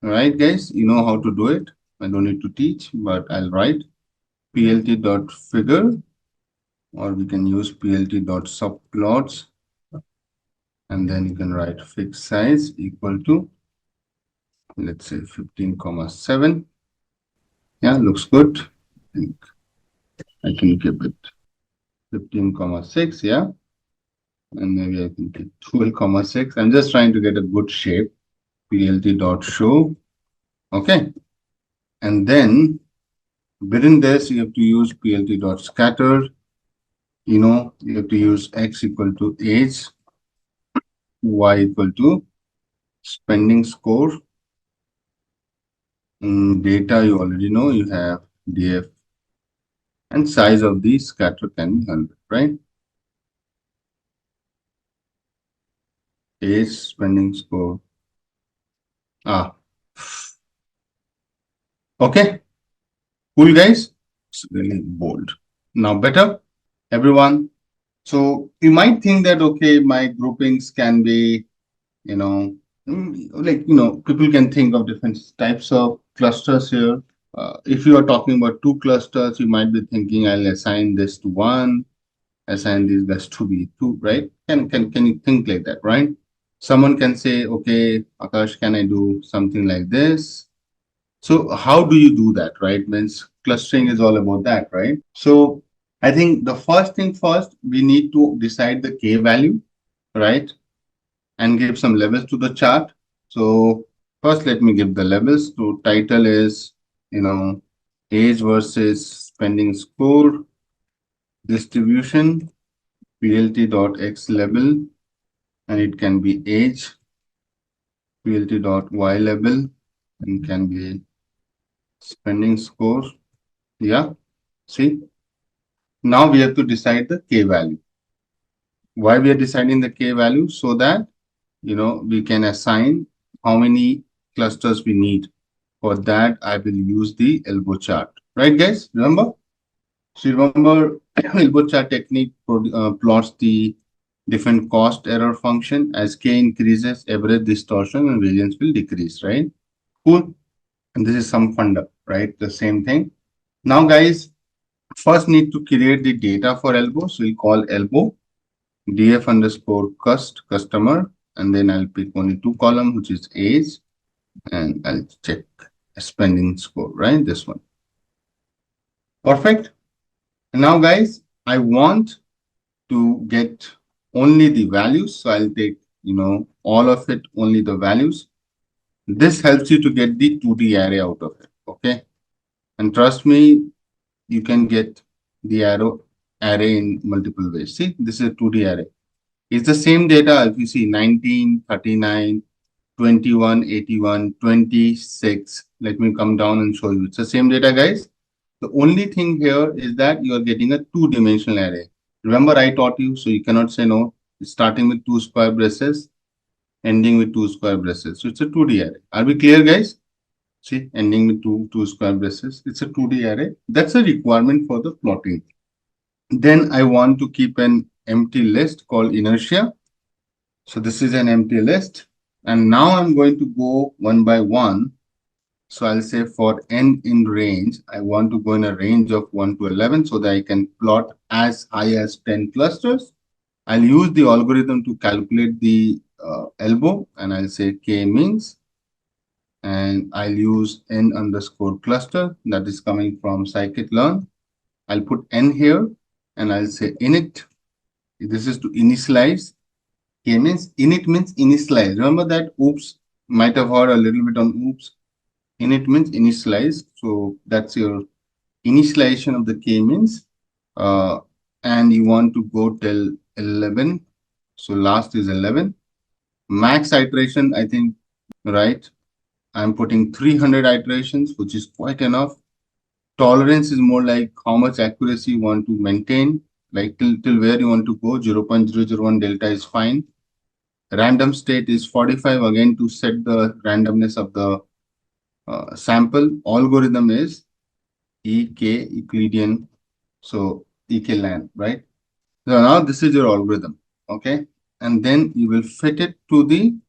all right, guys, you know how to do it. I don't need to teach, but I'll write plt.figure, or we can use plt.subplots, and then you can write fixed size equal to let's say 15,7. Yeah, looks good. I think I can give it 15,6. Yeah, and maybe I can take 12,6. I'm just trying to get a good shape. PLT dot show. Okay, and then within this you have to use PLT dot scatter. You have to use x equal to age, y equal to spending score. Data you already know, you have df, and size of the scatter can be 100, right? Age, spending score. Okay, cool guys. It's really bold. Now better, everyone. So you might think that, okay, my groupings can be, people can think of different types of clusters here. If you are talking about two clusters, you might be thinking, I'll assign this to one, assign these guys to be two, right? Can you think like that, right? Someone can say, okay, Akash, can I do something like this? So how do you do that, right? Means clustering is all about that, right? So I think the first thing first, we need to decide the K value, right? And give some levels to the chart. So first, let me give the levels. So title is, age versus spending score, distribution, plt.x level, and it can be age, plt.y level, and can be spending score. Yeah, see, now we have to decide the K value. Why we are deciding the K value? So that, we can assign how many clusters we need. For that, I will use the elbow chart. Right, guys? Remember? So remember, elbow chart technique plots the different cost error function. As K increases, average distortion and variance will decrease, right? Cool. And this is some funda, right? The same thing. Now, guys, first need to create the data for elbow. So we'll call elbow df underscore customer, and then I'll pick only two column, which is age, and I'll check spending score, right? This one. Perfect. Now, guys, I want to get only the values. So I'll take, all of it, only the values. This helps you to get the 2D array out of it. Okay. And trust me, you can get the array in multiple ways. See, this is a 2D array. It's the same data. If you see 19, 39, 21, 81, 26. Let me come down and show you. It's the same data, guys. The only thing here is that you are getting a two-dimensional array. Remember, I taught you, so you cannot say no. It's starting with two square braces, ending with two square braces. So it's a 2D array. Are we clear, guys? See, ending with two square braces. It's a 2D array. That's a requirement for the plotting. Then I want to keep an empty list called inertia. So this is an empty list. And now I'm going to go one by one. So I'll say for n in range, I want to go in a range of 1 to 11 so that I can plot as high as 10 clusters. I'll use the algorithm to calculate the elbow, and I'll say k means, and I'll use n underscore cluster that is coming from scikit-learn. I'll put n here, and I'll say init. This is to initialize. K means init means initialize. Remember that oops, might have heard a little bit on oops. Init means initialize. So that's your initialization of the K means. And you want to go till 11. So last is 11. Max iteration, I think, right? I'm putting 300 iterations, which is quite enough. Tolerance is more like how much accuracy you want to maintain, like till where you want to go. 0.001 delta is fine. Random state is 45, again, to set the randomness of the sample. Algorithm is EK, Euclidean, so EK-LAN, right? So now this is your algorithm, okay? And then you will fit it to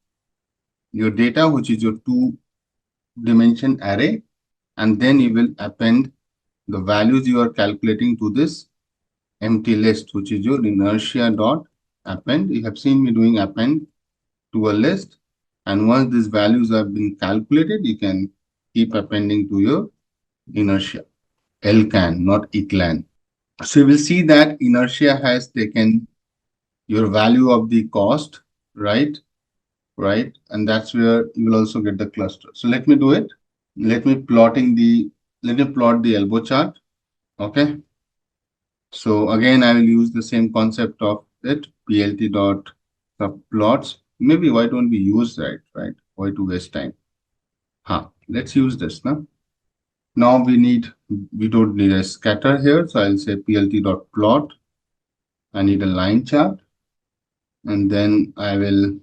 your data, which is your two-dimension array, and then you will append the values you are calculating to this empty list, which is your inertia dot append. You have seen me doing append to a list. And once these values have been calculated, you can keep appending to your inertia. LCAN, not ECLAN. So you will see that inertia has taken your value of the cost, right? Right. And that's where you will also get the cluster. So let me do it. Let me plot the elbow chart. Okay. So again, I will use the same concept of it, plt dot subplots. Maybe why don't we use that, right? Why to waste time? Let's use this now. Now we don't need a scatter here. So I'll say plt dot plot. I need a line chart. And then I will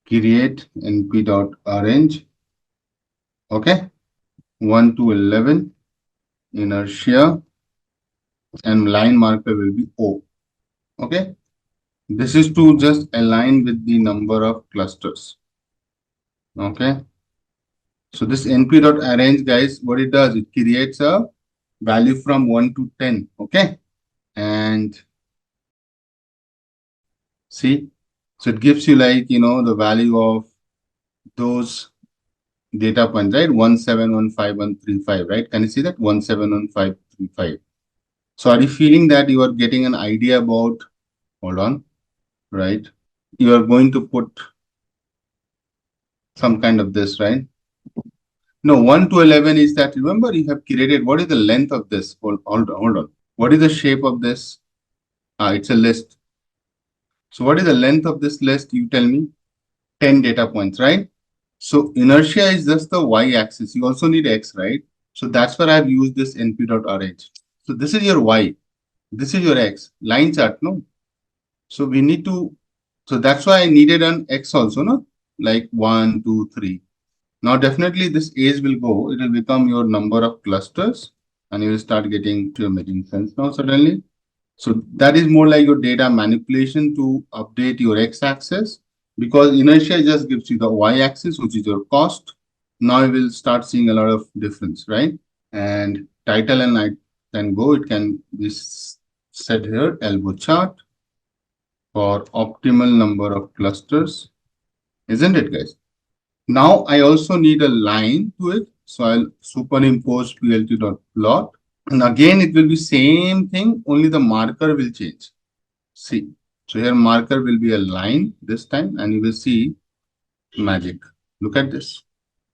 create np dot arrange. Okay. 1 to 11 inertia and line marker will be O. Okay. This is to just align with the number of clusters. Okay. So this np.arrange, guys, what it does, it creates a value from 1 to 10. Okay. And see, so it gives you like, the value of those data points, right? 1715135, right? Can you see that? 1715135. So are you feeling that you are getting an idea about, hold on, right? You are going to put some kind of this, right? No, 1 to 11 is that, remember, you have created, what is the length of this? Hold on. What is the shape of this? It's a list. So what is the length of this list? You tell me. 10 data points, right? So inertia is just the y-axis. You also need x, right? So that's where I've used this np.arrange. So this is your y. This is your x. Line chart, no? So we need to, so that's why I needed an x also, no? Like 1, 2, 3. Now definitely this age will go. It will become your number of clusters and you will start getting to making sense now suddenly. So that is more like your data manipulation to update your x-axis, because inertia just gives you the y-axis, which is your cost. Now you will start seeing a lot of difference, right? And title and I can go. It can be set here, elbow chart for optimal number of clusters, isn't it, guys? Now I also need a line to it. So I'll superimpose plt.plot. And again, it will be same thing, only the marker will change. See, so here marker will be a line this time, and you will see magic. Look at this,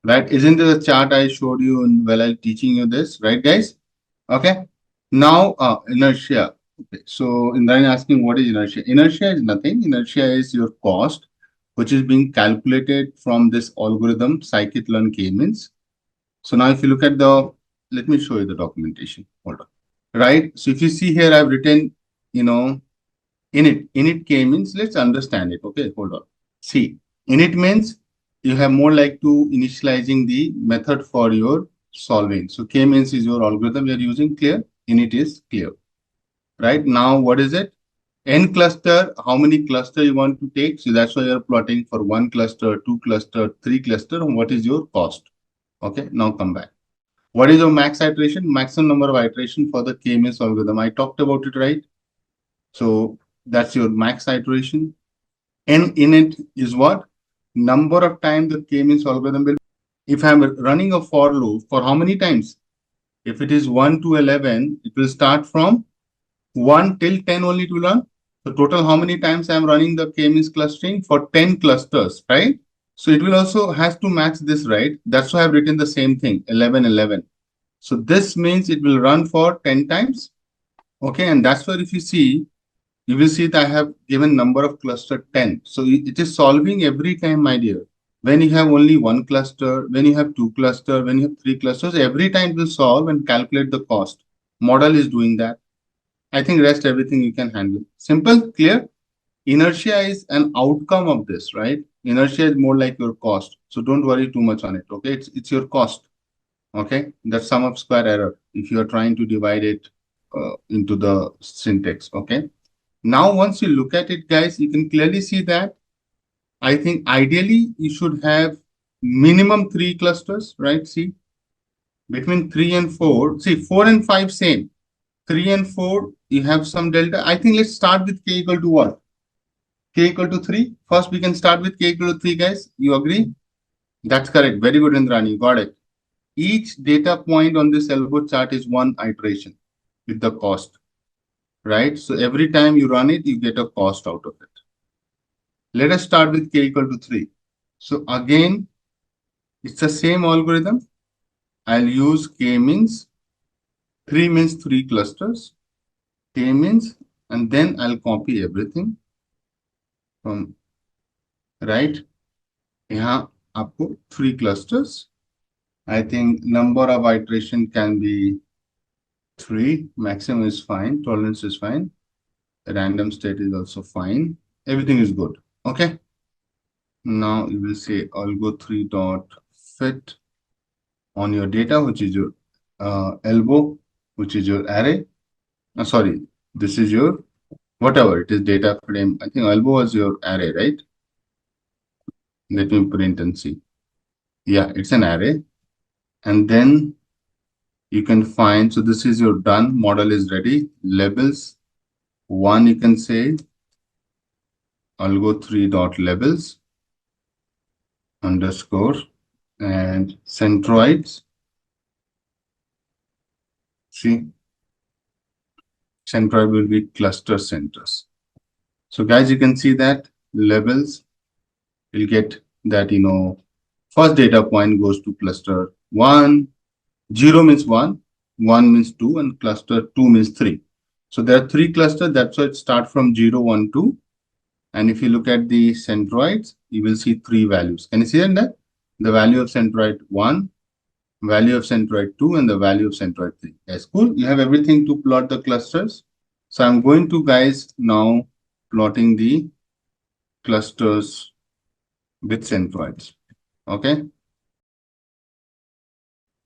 right? Isn't it the chart I showed you while I teaching you this, right, guys? Okay. Now, inertia. Okay. So, Indrani asking what is inertia? Inertia is nothing. Inertia is your cost, which is being calculated from this algorithm, scikit-learn k-means. So now if you look at let me show you the documentation. Hold on. Right. So if you see here, I've written, init k means, let's understand it. Okay, hold on. See, init means you have more like to initializing the method for your solving. So k means is your algorithm you're using, clear. Init is clear. Right now, what is it? N cluster, how many cluster you want to take? So that's why you're plotting for 1 cluster, 2 cluster, 3 cluster, and what is your cost? Okay, now come back. What is your max iteration? Maximum number of iteration for the k-means algorithm. I talked about it, right? So that's your max iteration. N init is what? Number of times the k-means algorithm will. If I'm running a for loop, for how many times? If it is 1 to 11, it will start from 1 till 10 only to run. So total, how many times I'm running the k-means clustering? For 10 clusters, right? So it will also has to match this, right? That's why I've written the same thing, 11, 11. So this means it will run for 10 times. Okay, and that's where if you see, you will see that I have given number of cluster 10. So it is solving every time, my dear. When you have only 1 cluster, when you have 2 cluster, when you have 3 clusters, every time it will solve and calculate the cost. Model is doing that. I think rest everything you can handle. Simple, clear? Inertia is an outcome of this, right? Inertia is more like your cost. So don't worry too much on it, okay? It's your cost, okay? That's sum of square error if you are trying to divide it into the syntax, okay? Now, once you look at it, guys, you can clearly see that I think ideally you should have minimum 3 clusters, right? See, between 3 and 4, see 4 and 5 same. 3 and 4, you have some delta. I think let's start with k equal to what? K equal to 3. First, we can start with K equal to 3, guys. You agree? That's correct. Very good, Indrani. You got it. Each data point on this elbow chart is one iteration with the cost, right? So every time you run it, you get a cost out of it. Let us start with K equal to 3. So again, it's the same algorithm. I'll use K means 3 means 3 clusters. K means, and then I'll copy everything from right. यहाँ आपको 3 clusters. I think number of iteration can be 3. Maximum is fine. Tolerance is fine. Random state is also fine. Everything is good. Okay. Now you will say algo 3 dot fit on your data, which is your elbow, which is your array. Sorry, this is your whatever it is data frame. I think elbow was your array, right? Let me print and see. Yeah, it's an array. And then you can find, so this is your done, model is ready. Labels, 1 you can say, algo 3 dot labels underscore and centroids. See, centroid will be cluster centers. So guys, you can see that labels will get that, first data point goes to cluster 1, 0 means 1, 1 means 2, and cluster 2 means 3. So there are 3 clusters. That's why it starts from 0, 1, 2. And if you look at the centroids, you will see 3 values. Can you see that? The value of centroid 1, value of centroid 2, and the value of centroid 3. Yes, cool. You have everything to plot the clusters. So I'm going to, guys, now plotting the clusters with centroids. Okay.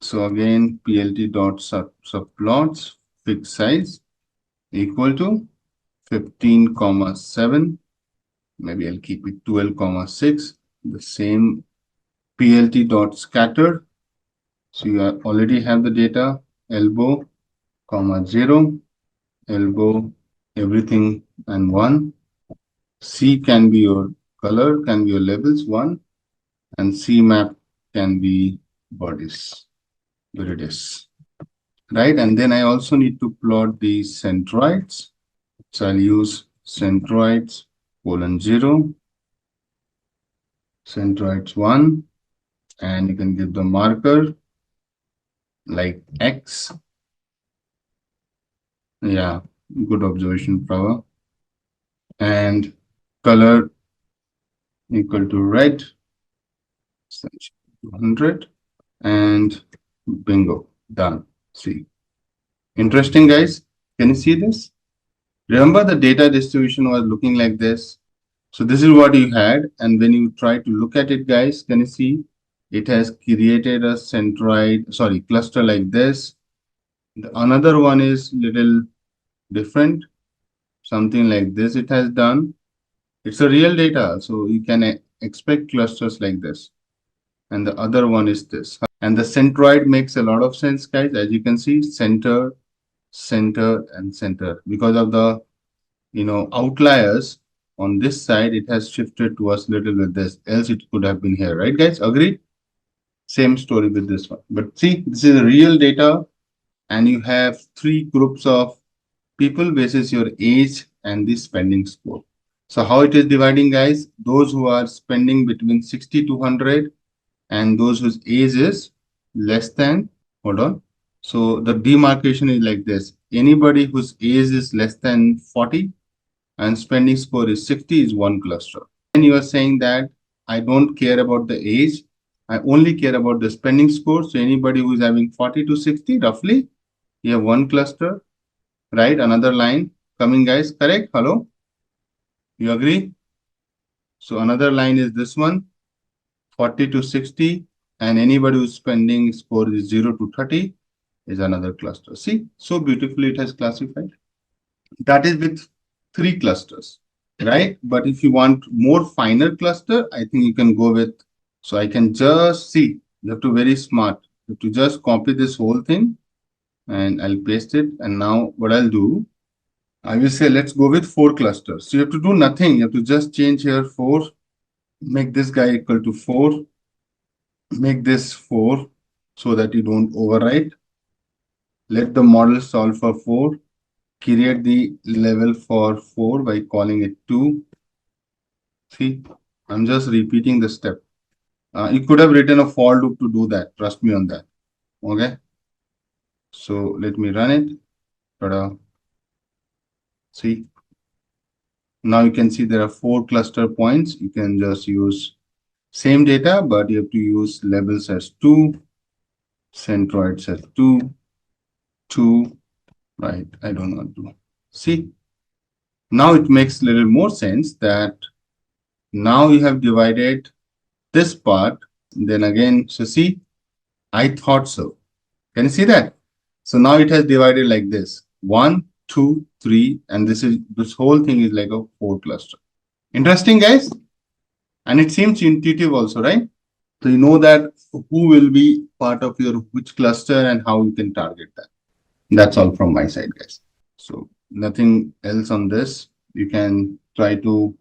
So again, plt dot subplots fixed size equal to 15,7. Maybe I'll keep it 12,6. The same plt dot scatter. So you already have the data elbow, 0, elbow, everything, and 1. C can be your color, can be your labels, 1, and C map can be bodies. Here it is. Right, and then I also need to plot the centroids. So I'll use centroids :0, centroids 1, and you can give the marker like X. Yeah, good observation, Prava. And color equal to red, 100, and bingo, done. See, interesting, guys. Can you see this? Remember, the data distribution was looking like this. So this is what you had, and when you try to look at it, guys, can you see it has created a cluster like this. Another one is little different, something like this it has done. It's a real data, so you can expect clusters like this. And the other one is this. And the centroid makes a lot of sense, guys. As you can see, center, center, and center. Because of the outliers on this side, it has shifted to us little with this. Else it could have been here, right, guys? Agreed? Same story with this one. But see, this is real data, and you have 3 groups of people basis your age and the spending score. So how it is dividing, guys? Those who are spending between 60 to 100 and those whose age is less than, hold on. So the demarcation is like this. Anybody whose age is less than 40 and spending score is 60 is one cluster. And you are saying that I don't care about the age. I only care about the spending score. So anybody who is having 40 to 60, roughly, you have one cluster, right? Another line coming, guys. Correct? Hello? You agree? So another line is this one, 40 to 60. And anybody who's spending score is 0 to 30 is another cluster. See, so beautifully it has classified. That is with 3 clusters, right? But if you want more finer cluster, I think you can go with, so I can just see, you have to be very smart. You have to just copy this whole thing and I'll paste it. And now what I'll do, I will say let's go with 4 clusters. So you have to do nothing. You have to just change here 4, make this guy equal to 4, make this 4 so that you don't overwrite. Let the model solve for 4. Create the level for 4 by calling it 2. See, I'm just repeating the step. You could have written a for loop to do that. Trust me on that. Okay. So let me run it. Ta-da. See, now you can see there are 4 cluster points. You can just use same data, but you have to use levels as 2, centroids as 2, 2, right? I don't want to. See, now it makes a little more sense that now you have divided this part. Then again, so see, I thought so. Can you see that? So now it has divided like this: 1, 2, 3, and this whole thing is like a 4 cluster. Interesting, guys, and it seems intuitive also, right? So you know that who will be part of your which cluster and how you can target that. That's all from my side, guys. So nothing else on this. You can try to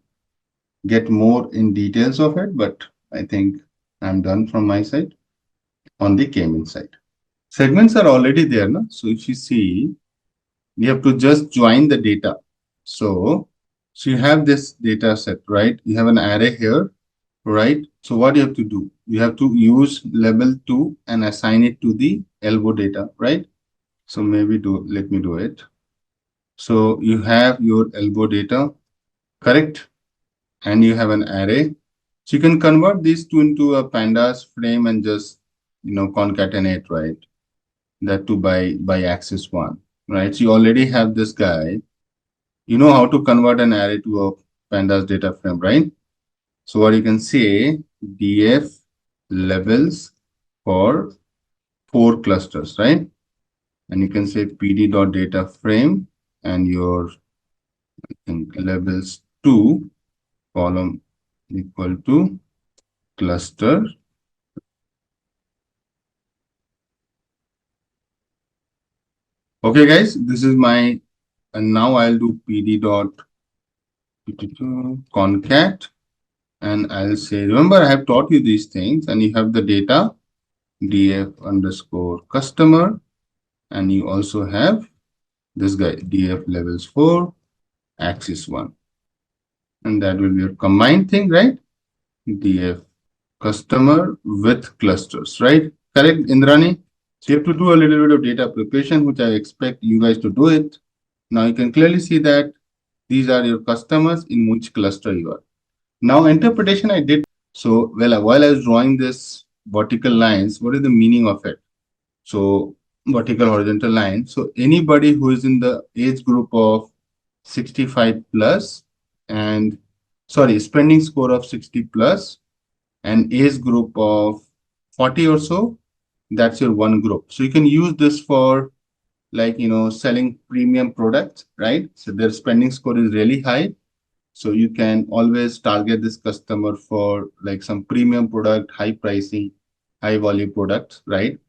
get more in details of it, but I think I'm done from my side on the K-means side. Segments are already there, no? So if you see, you have to just join the data. So you have this data set, right? You have an array here, right? So what you have to do? You have to use level 2 and assign it to the elbow data, right? So maybe let me do it. So you have your elbow data, correct? And you have an array. So you can convert these two into a pandas frame and just, concatenate, right? That too by axis 1, right? So you already have this guy. You know how to convert an array to a pandas data frame, right? So what you can say, df levels for 4 clusters, right? And you can say pd.data frame and your, I think, levels 2 column equal to cluster. Okay, guys, this is my, and now I'll do pd dot concat, and I'll say, remember, I have taught you these things, and you have the data df underscore customer, and you also have this guy df levels 4 axis 1, and that will be a combined thing, right? df customer with clusters, right? Correct, Indrani? So you have to do a little bit of data preparation, which I expect you guys to do it. Now you can clearly see that these are your customers in which cluster you are. Now interpretation I did. So while I was drawing this vertical lines, what is the meaning of it? So vertical horizontal line. So anybody who is in the age group of 65 plus and spending score of 60 plus and age group of 40 or so, that's your one group. So you can use this for selling premium products, right? So their spending score is really high. So you can always target this customer for like some premium product, high pricing, high value products, right?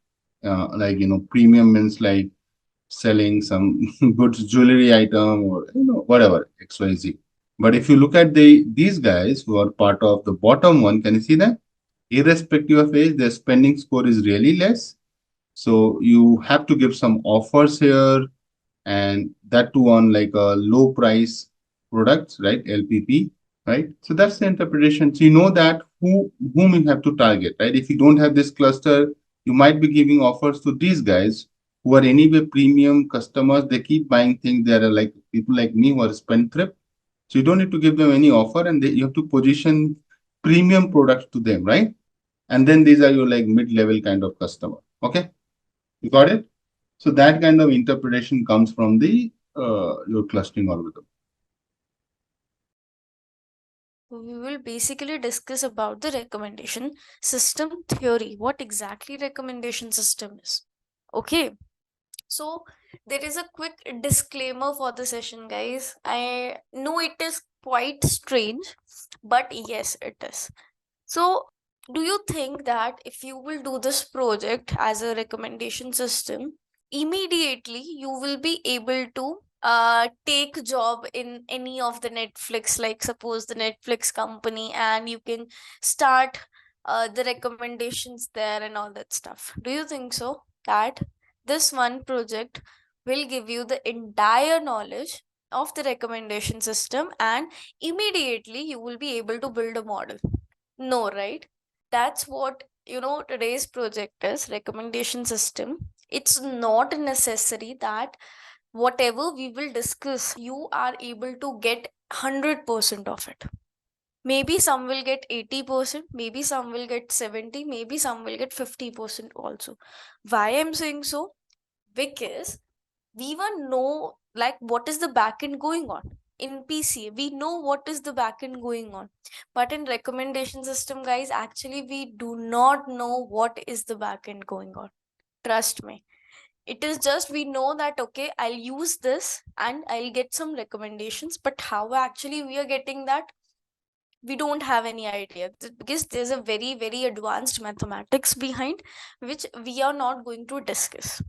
Premium means like selling some goods, jewelry item or whatever, XYZ. But if you look at these guys who are part of the bottom one, can you see that? Irrespective of age, their spending score is really less. So you have to give some offers here, and that too on like a low price products, right? LPP, right? So that's the interpretation. So you know that whom you have to target, right? If you don't have this cluster, you might be giving offers to these guys who are anyway premium customers. They keep buying things. They are like people like me who are spendthrift. So you don't need to give them any offer, and you have to position premium products to them, right? And then these are your like mid-level kind of customer. Okay, you got it? So that kind of interpretation comes from the your clustering algorithm. We will basically discuss about the recommendation system theory. What exactly recommendation system is? Okay. So there is a quick disclaimer for the session, guys. I know it is quite strange, but yes, it is. So, do you think that if you will do this project as a recommendation system, immediately you will be able to take job in any of the Netflix, like suppose the Netflix company, and you can start the recommendations there and all that stuff. Do you think so that this one project will give you the entire knowledge of the recommendation system and immediately you will be able to build a model? No, right? That's what today's project is, recommendation system. It's not necessary that whatever we will discuss, you are able to get 100% of it. Maybe some will get 80%, maybe some will get 70, maybe some will get 50% also. Why I'm saying so? Because we even know like what is the backend going on. In PC, we know what is the backend going on. But in recommendation system, guys, actually we do not know what is the backend going on. Trust me. It is just we know that okay, I'll use this and I'll get some recommendations, but how actually we are getting that, we don't have any idea, because there's a very very advanced mathematics behind which we are not going to discuss.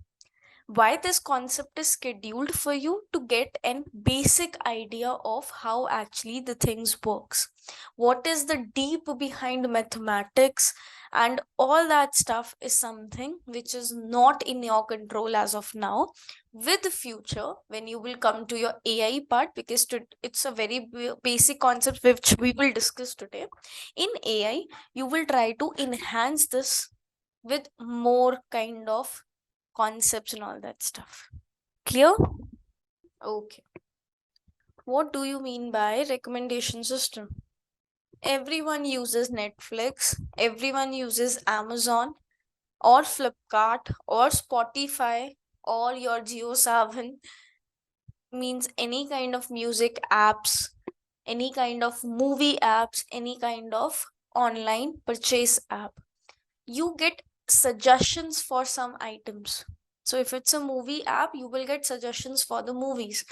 Why this concept is scheduled for you to get an basic idea of how actually the things works, what is the deep behind mathematics, and all that stuff is something which is not in your control as of now. With the future, when you will come to your AI part, because it's a very basic concept which we will discuss today. In AI, you will try to enhance this with more kind of concepts and all that stuff. Clear? Okay. What do you mean by recommendation system? Everyone uses Netflix, everyone uses Amazon or Flipkart or Spotify or your JioSavan, means any kind of music apps, any kind of movie apps, any kind of online purchase app. You get suggestions for some items. So if it's a movie app, you will get suggestions for the movies.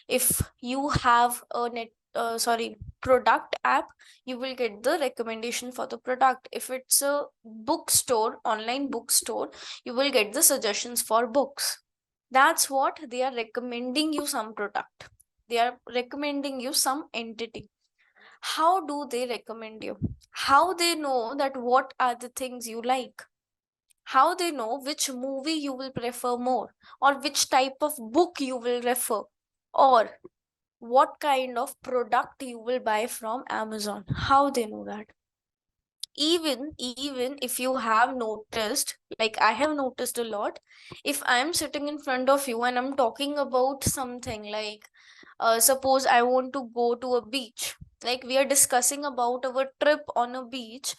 If you have a product app, you will get the recommendation for the product. If it's a bookstore, online bookstore, you will get the suggestions for books. That's what they are recommending you, some product. They are recommending you some entity. How do they recommend you? How they know that what are the things you like? How they know which movie you will prefer more, or which type of book you will refer, or what kind of product you will buy from Amazon? How they know that? Even if you have noticed, like I have noticed a lot, if I'm sitting in front of you and I'm talking about something like suppose I want to go to a beach, like we are discussing about our trip on a beach,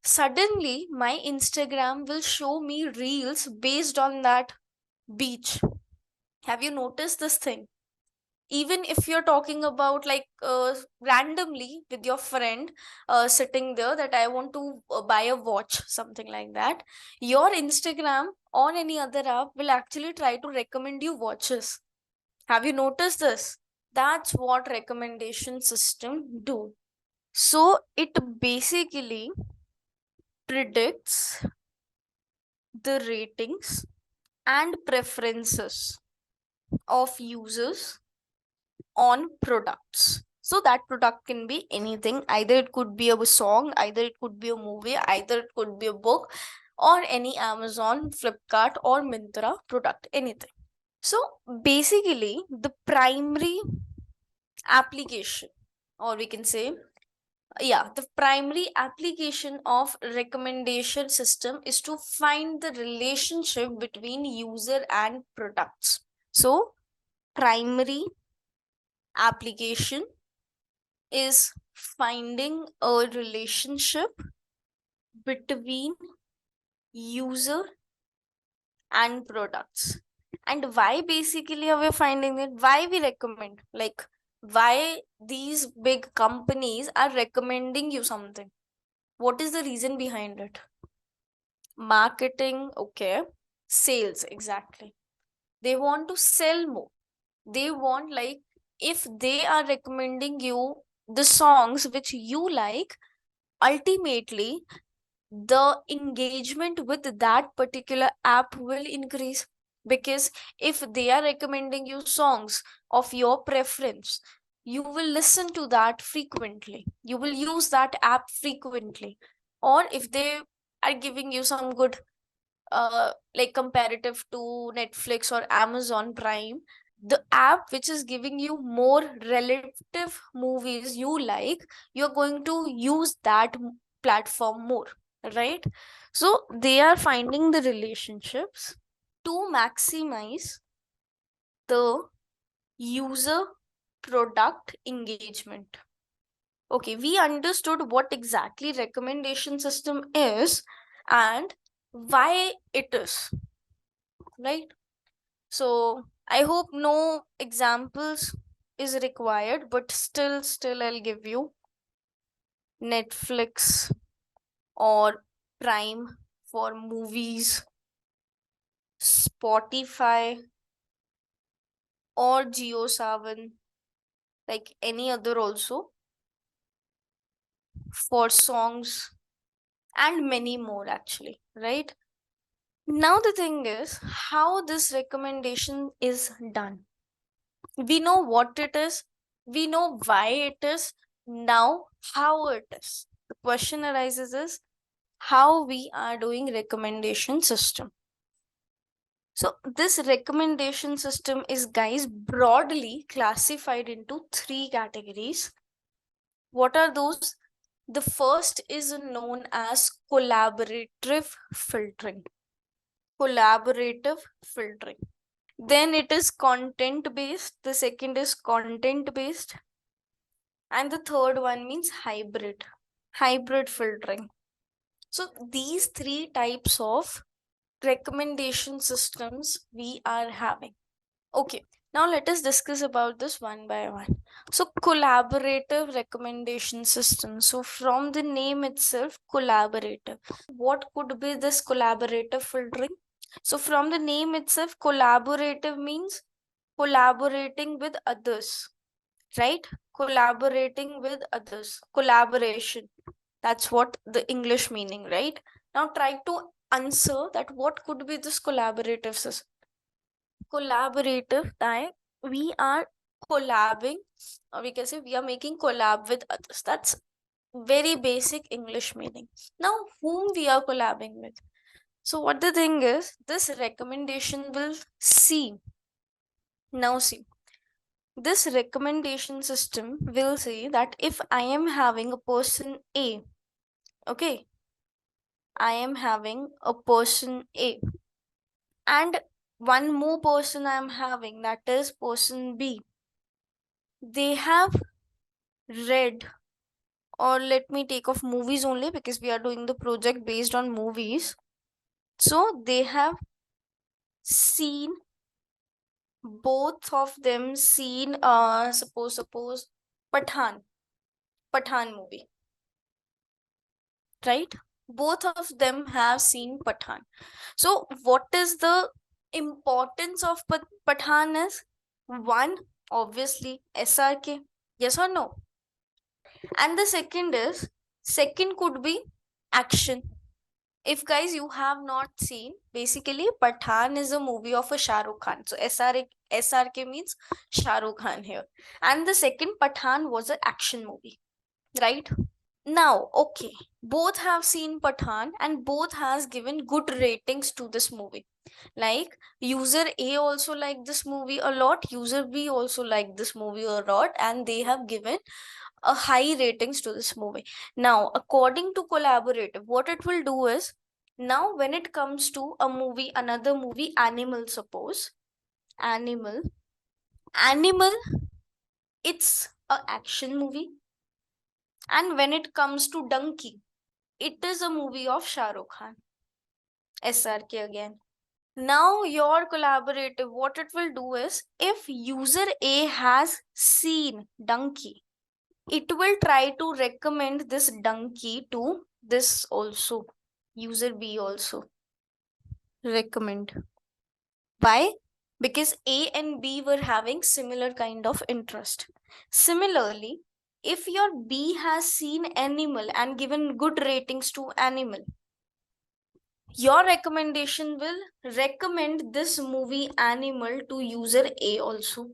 suddenly my Instagram will show me reels based on that beach. Have you noticed this thing? Even if you're talking about like randomly with your friend sitting there that I want to buy a watch, something like that, your Instagram or any other app will actually try to recommend you watches. Have you noticed this? That's what recommendation system do. So it basically predicts the ratings and preferences of users on products. So that product can be anything. Either it could be a song, either it could be a movie, either it could be a book, or any Amazon, Flipkart, or Myntra product, anything. So basically, the primary application, or we can say, yeah, the primary application of recommendation system is to find the relationship between user and products. So primary application is finding a relationship between user and products. And why basically are we finding it? Why we recommend? Like, why these big companies are recommending you something? What is the reason behind it? Marketing, okay. Sales, exactly. They want to sell more. They want, like, if they are recommending you the songs which you like, ultimately the engagement with that particular app will increase. because if they are recommending you songs of your preference, you will listen to that frequently, you will use that app frequently. Or if they are giving you some good like comparative to Netflix or Amazon Prime, the app which is giving you more relative movies you like, you're going to use that platform more, right? So they are finding the relationships to maximize the user product engagement. Okay, we understood what exactly recommendation system is and why it is, right? So I hope no examples is required, but still I'll give you Netflix or Prime for movies, Spotify or Geo7, like any other also for songs, and many more actually, right? Now the thing is how this recommendation is done. We know what it is, we know why it is. Now how it is, the question arises is how we are doing recommendation system. So this recommendation system is, guys, broadly classified into three categories. What are those? The first is known as collaborative filtering. Collaborative filtering. Then it is content based. The second is content based. And the third one means hybrid. Hybrid filtering. So these three types of recommendation systems we are having. Okay, now let us discuss about this one by one. So collaborative recommendation system. So from the name itself, collaborative. What could be this collaborative filtering? So from the name itself, collaborative means collaborating with others, right? Collaborating with others. Collaboration. That's what the English meaning, right? Now try to answer that what could be this collaborative system. Collaborative that we are collabing, or we can say we are making collab with others. That's very basic English meaning. Now whom we are collabing with? So what the thing is, this recommendation will see. Now see, this recommendation system will say that if I am having a person A, okay, I am having a person A, and one more person I am having, that is person B. They have read, or let me take off movies only because we are doing the project based on movies. So they have seen, both of them seen suppose Pathan movie, right? Both of them have seen Pathan. So what is the importance of Pathan is? One, obviously SRK, yes or no? And the second could be action. If guys you have not seen, basically Pathan is a movie of a Shah Rukh Khan. So SRK means Shah Rukh Khan here. And the second Pathan was an action movie, right? Now, okay, both have seen Pathan and both has given good ratings to this movie. Like user A also liked this movie a lot, user B also liked this movie a lot, and they have given a high ratings to this movie. Now, according to collaborative, what it will do is, now when it comes to a movie, another movie, Animal, suppose, Animal, it's a action movie. And when it comes to Donkey, it is a movie of Shah Rukh Khan. SRK again. Now your collaborative, what it will do is, if user A has seen Donkey, it will try to recommend this Donkey to this also, user B also. Recommend. Why? Because A and B were having similar kind of interest. Similarly, if your B has seen Animal and given good ratings to Animal, your recommendation will recommend this movie animal to user A also.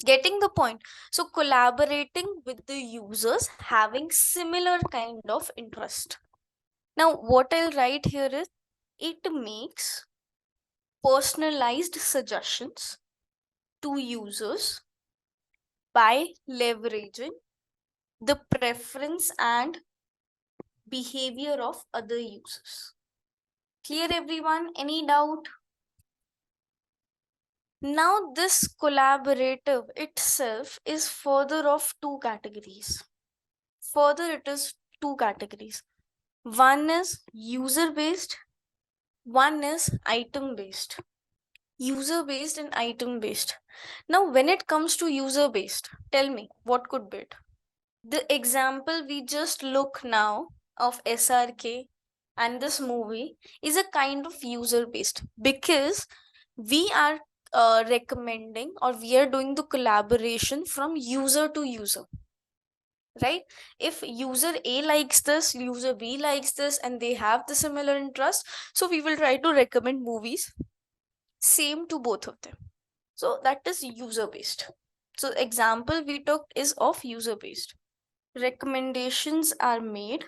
Getting the point? So collaborating with the users having similar kind of interest. Now what I'll write here is, it makes personalized suggestions to users by leveraging the preference and behavior of other users. Clear everyone? Any doubt? Now this collaborative itself is further of two categories. Further it is two categories. One is user based, one is item based. User based and item based. Now when it comes to user based, tell me what could be it? The example we just look now of SRK and this movie is a kind of user based, because we are recommending, or we are doing the collaboration from user to user, right? If user A likes this, user B likes this, and they have the similar interest, so we will try to recommend movies same to both of them. So that is user based. So example we took is of user based. Recommendations are made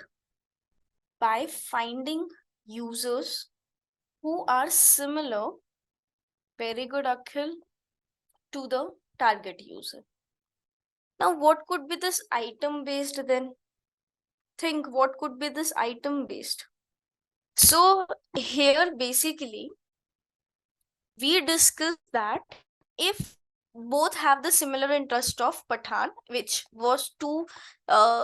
by finding users who are similar, very good Akhil, to the target user. Now what could be this item based then? Think what could be this item based. So here basically we discussed that if both have the similar interest of Pathan, which was two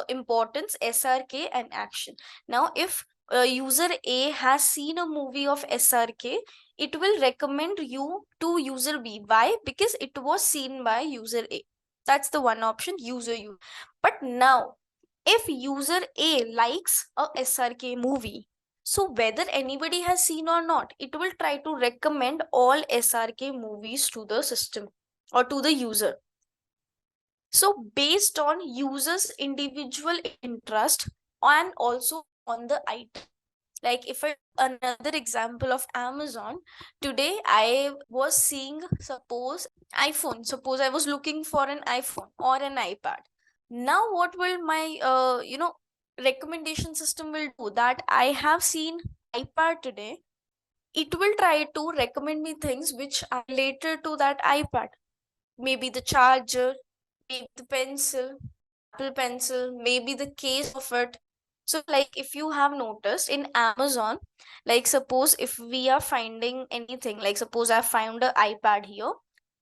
importance, SRK and action. Now if user A has seen a movie of SRK, it will recommend you to user B. Why? Because it was seen by user A. That's the one option, user U. But now if user A likes a SRK movie, so whether anybody has seen or not, it will try to recommend all SRK movies to the system or to the user. So based on user's individual interest and also on the item. Like if another example of Amazon, today I was seeing, suppose I was looking for an iPhone or an iPad. Now what will my recommendation system will do? That I have seen iPad today, it will try to recommend me things which are related to that iPad. Maybe the charger, maybe the pencil, Apple pencil, maybe the case of it. So like if you have noticed in Amazon, like suppose if we are finding anything, like suppose I found an iPad here,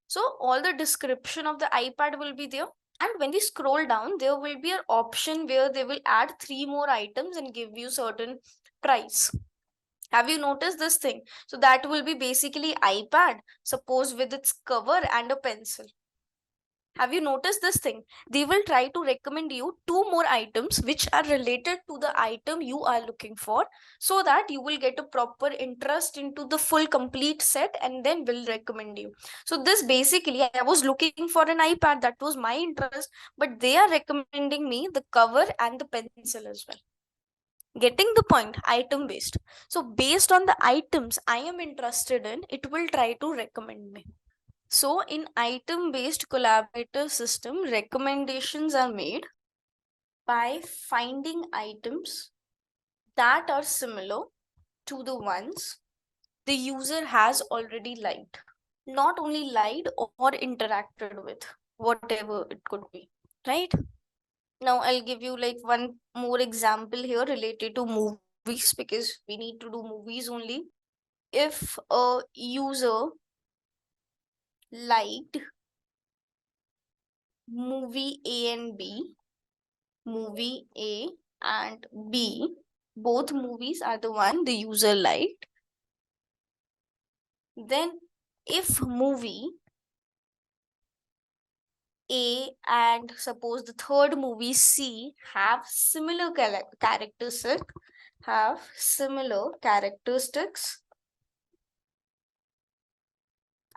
so all the description of the iPad will be there, and when we scroll down there will be an option where they will add 3 more items and give you certain price. Have you noticed this thing? So that will be basically iPad, suppose with its cover and a pencil. Have you noticed this thing? They will try to recommend you 2 more items which are related to the item you are looking for, so that you will get a proper interest into the full complete set, and then will recommend you. So this basically, I was looking for an iPad, that was my interest, but they are recommending me the cover and the pencil as well. Getting the point? Item based. So based on the items I am interested in, it will try to recommend me. So in item-based collaborative system, recommendations are made by finding items that are similar to the ones the user has already liked. Not only liked or interacted with, whatever it could be, right? Now I'll give you like one more example here related to movies, because we need to do movies only. If a user liked movie A and B, movie A and B, both movies are the one the user liked, then if movie A and suppose the third movie C have similar characteristics,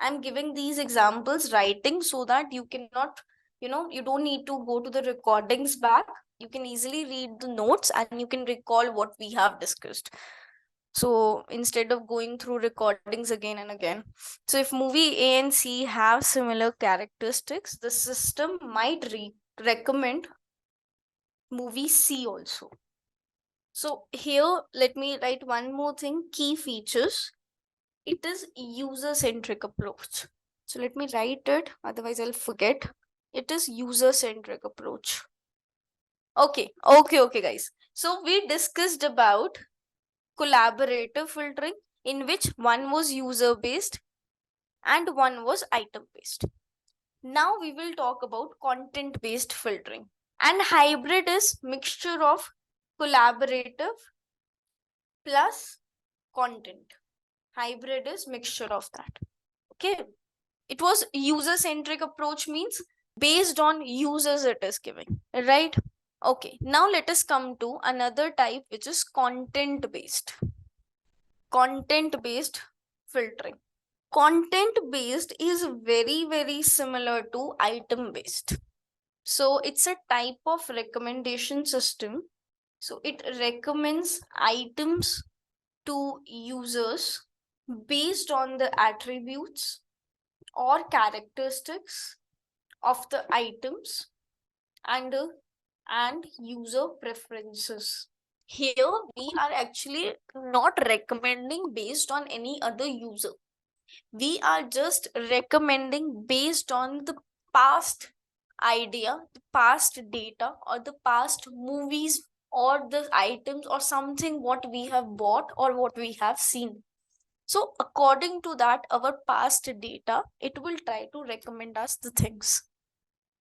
I'm giving these examples writing so that you cannot, you don't need to go to the recordings back. You can easily read the notes and you can recall what we have discussed. So instead of going through recordings again and again. So if movie A and C have similar characteristics, the system might recommend movie C also. So here, let me write one more thing, key features. It is user-centric approach. So let me write it, otherwise I'll forget. It is user-centric approach. Okay, guys. So we discussed about collaborative filtering, in which one was user-based and one was item-based. Now we will talk about content-based filtering. And hybrid is mixture of collaborative plus content. Hybrid is mixture of that. Okay. It was user-centric approach, means based on users it is giving, right? Okay. Now let us come to another type, which is content-based. Content-based filtering. Content-based is very similar to item-based. So it's a type of recommendation system. So it recommends items to users based on the attributes or characteristics of the items and user preferences. Here we are actually not recommending based on any other user. We are just recommending based on the past idea, the past data, or the past movies, or the items, or something what we have bought or what we have seen. So according to that, our past data, it will try to recommend us the things.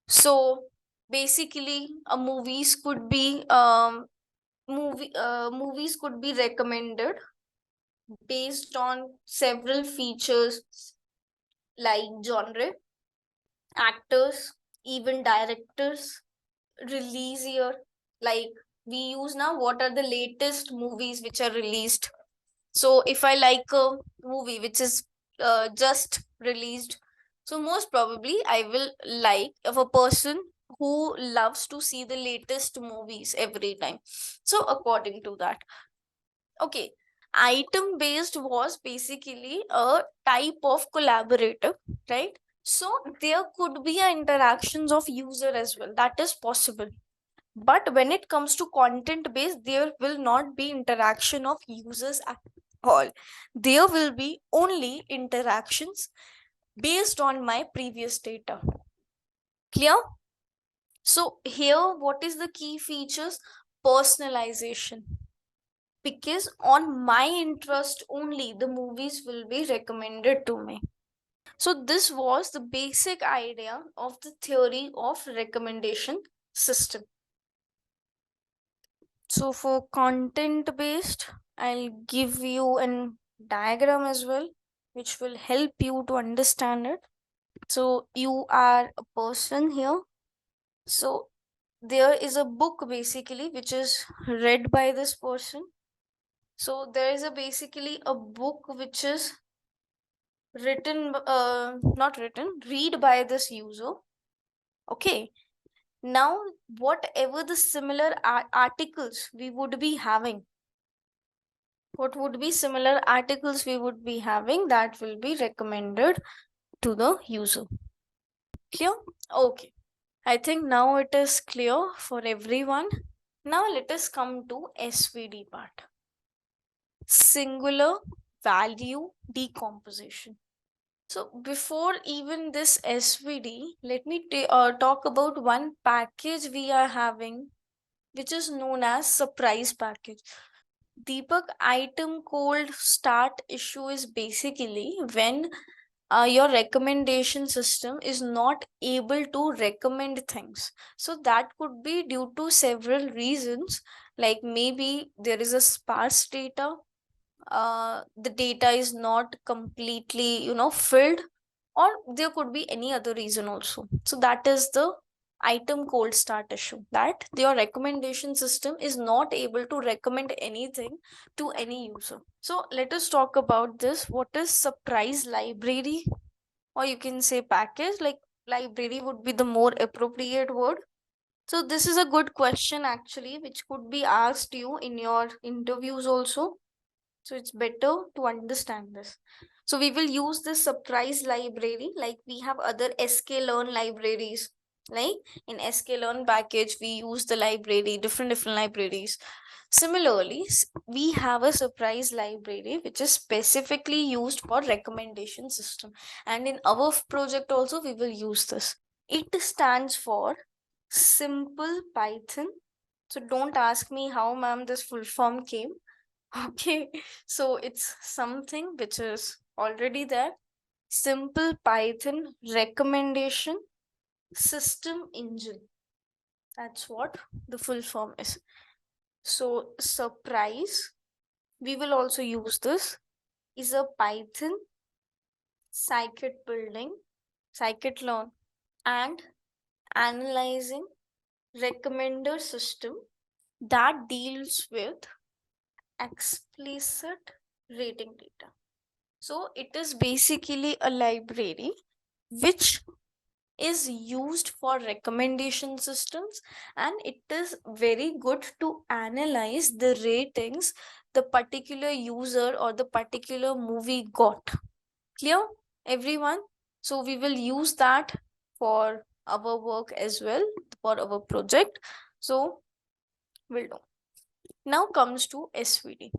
So basically, movies could be movies could be recommended based on several features like genre, actors, even directors, release year. Like we use now, what are the latest movies which are released. So if I like a movie which is just released, so most probably I will like if a person who loves to see the latest movies every time. So according to that. Okay. Item based was basically a type of collaborative, right? So there could be interactions of user as well. That is possible. But when it comes to content based, there will not be interaction of users at all. There will be only interactions based on my previous data. Clear? So here, what is the key features? Personalization. Because on my interest only, the movies will be recommended to me. So this was the basic idea of the theory of recommendation system. So for content based, I'll give you a diagram as well, which will help you to understand it. So you are a person here. So there is a book basically which is read by this person. So there is basically a book which is written, not written, read by this user. Okay. Now, whatever the similar articles we would be having, what would be similar articles we would be having, that will be recommended to the user. Clear? Okay. I think now it is clear for everyone. Now let us come to SVD part. Singular value decomposition. So before even this SVD, let me talk about one package we are having, which is known as surprise package. Deepak, item cold start issue is basically when your recommendation system is not able to recommend things. So that could be due to several reasons, like maybe there is a sparse data, the data is not completely filled, or there could be any other reason also. So that is the item cold start issue, that your recommendation system is not able to recommend anything to any user. So let us talk about this. What is surprise library, or you can say package? Like library would be the more appropriate word. So this is a good question actually, which could be asked you in your interviews also. So it's better to understand this. So we will use this surprise library, like we have other sklearn libraries. Like in sklearn package, we use the library, different libraries. Similarly, we have a surprise library which is specifically used for recommendation system. And in our project also, we will use this. It stands for Simple Python. So don't ask me how, ma'am, this full form came. Okay, so it's something which is already there. Simple Python recommendation system engine. That's what the full form is. So, surprise, we will also use this, is a Python scikit building, scikit-learn, and analyzing recommender system that deals with explicit rating data. So it is basically a library which is used for recommendation systems, and it is very good to analyze the ratings the particular user or the particular movie got. Clear, everyone? So we will use that for our work as well, for our project. So we'll do. Now comes to SVD.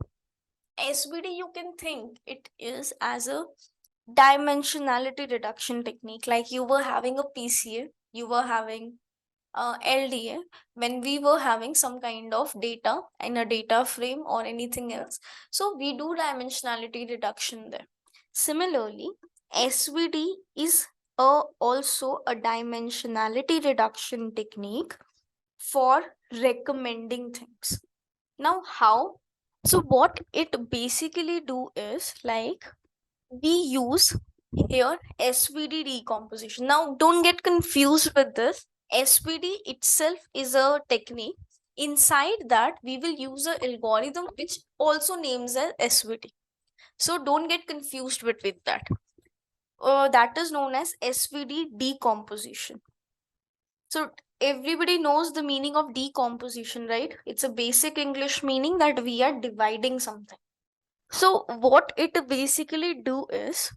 SVD, you can think it is as a dimensionality reduction technique. Like you were having a PCA, you were having LDA, when we were having some kind of data in a data frame or anything else. So we do dimensionality reduction there. Similarly, SVD is also a dimensionality reduction technique for recommending things. Now, how? So what it basically do is, like, we use here SVD decomposition. Now don't get confused with this. SVD itself is a technique. Inside that we will use an algorithm which also names as SVD. So don't get confused with that. That is known as SVD decomposition. So everybody knows the meaning of decomposition, right? It's a basic English meaning that we are dividing something. So what it basically do is,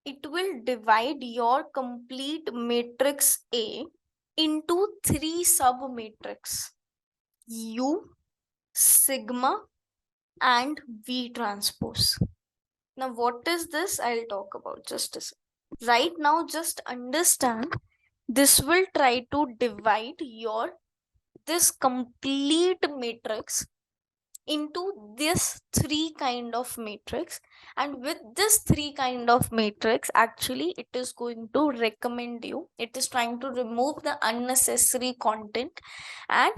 it will divide your complete matrix A into 3 sub-matrix: U, sigma, and V transpose. Now what is this? I'll talk about just a second. Right now, just understand, this will try to divide your this complete matrix into this 3 kind of matrix, and with this 3 kind of matrix, actually it is going to recommend you, it is trying to remove the unnecessary content and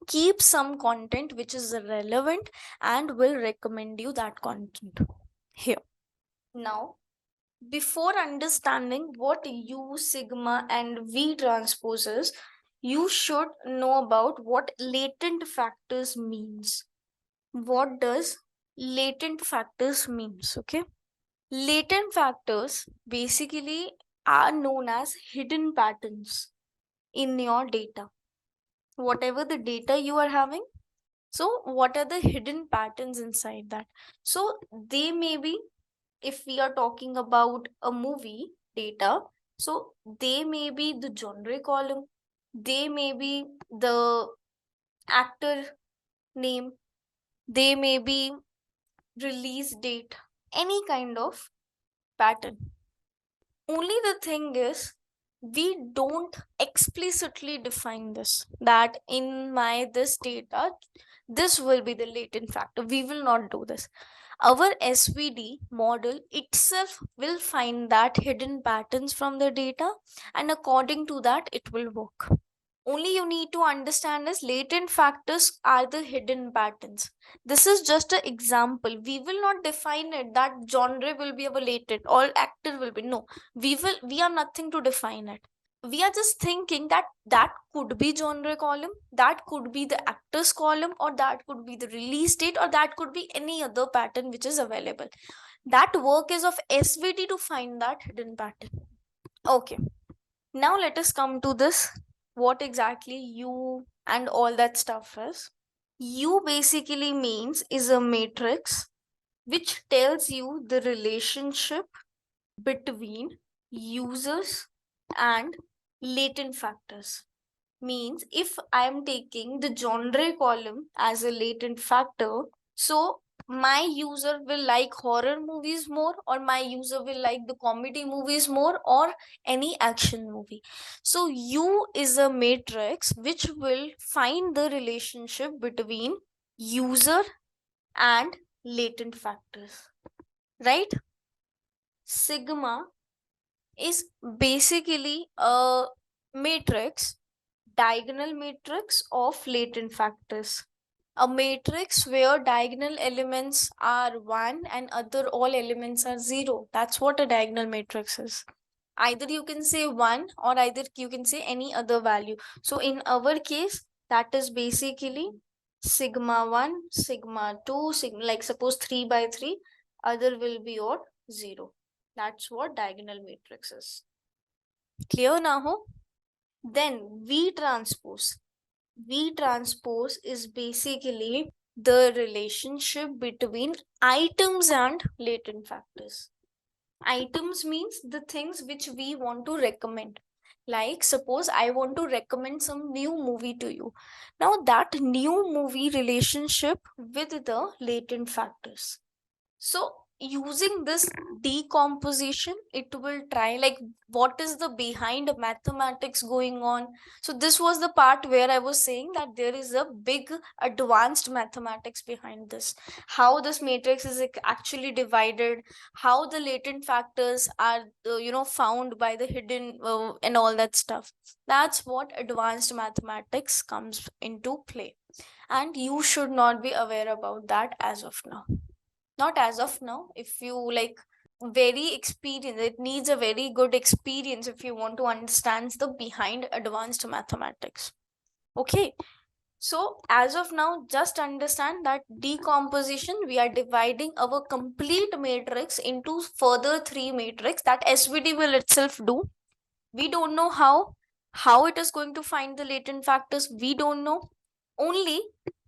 keep some content which is relevant and will recommend you that content here. Now, before understanding what U, sigma, and V transposes, you should know about what latent factors means. What does latent factors means? Okay, latent factors basically are known as hidden patterns in your data. Whatever the data you are having, so what are the hidden patterns inside that? So they may be, if we are talking about a movie data, so they may be the genre column, they may be the actor name, they may be release date, any kind of pattern. Only the thing is, we don't explicitly define this, that in my this data, this will be the latent factor. We will not do this. Our SVD model itself will find that hidden patterns from the data, and according to that, it will work. Only you need to understand is latent factors are the hidden patterns. This is just an example. We will not define it that genre will be our latent or actor will be. No, we are nothing to define it. We are just thinking that that could be genre column, that could be the actors column, or that could be the release date, or that could be any other pattern which is available. That work is of SVD to find that hidden pattern. Okay, now let us come to this, what exactly U and all that stuff is. U basically means is a matrix which tells you the relationship between users and latent factors. Means if I am taking the genre column as a latent factor, so my user will like horror movies more, or my user will like the comedy movies more, or any action movie. So U is a matrix which will find the relationship between user and latent factors, right? Sigma is basically a matrix, diagonal matrix of latent factors. A matrix where diagonal elements are 1 and other all elements are 0. That's what a diagonal matrix is. Either you can say 1 or either you can say any other value. So in our case, that is basically sigma 1, sigma 2, sigma, like suppose 3 by 3, other will be your 0. That's what diagonal matrix is. Clear now? Ho? Then V transpose. V transpose is basically the relationship between items and latent factors. Items means the things which we want to recommend. Like suppose I want to recommend some new movie to you. Now that new movie relationship with the latent factors. So using this decomposition, it will try like what is the behind mathematics going on. So this was the part where I was saying that there is a big advanced mathematics behind this. How this matrix is actually divided, how the latent factors are found by the hidden and all that stuff. That's what advanced mathematics comes into play. And you should not be aware about that as of now. Not as of now. If you like very experienced, it needs a very good experience if you want to understand the behind advanced mathematics. Okay, so as of now, just understand that decomposition, we are dividing our complete matrix into further 3 matrix that SVD will itself do. We don't know how it is going to find the latent factors. We don't know. Only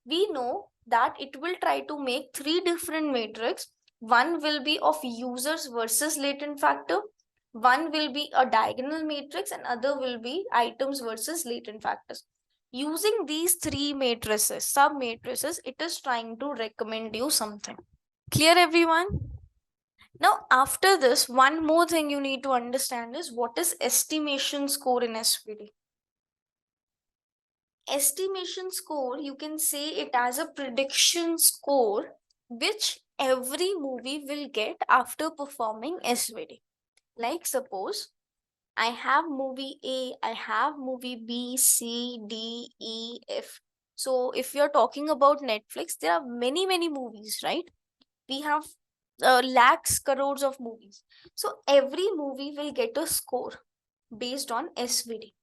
we know that it will try to make 3 different matrix. One will be of users versus latent factor, one will be a diagonal matrix, and other will be items versus latent factors. Using these 3 matrices, sub matrices, it is trying to recommend you something. Clear, everyone? Now, after this, one more thing you need to understand is what is estimation score in SVD. Estimation score, you can say it as a prediction score which every movie will get after performing SVD. Like suppose I have movie A, I have movie B, C, D, E, F. So if you're talking about Netflix, there are many movies, right? We have lakhs, crores of movies. So every movie will get a score based on SVD.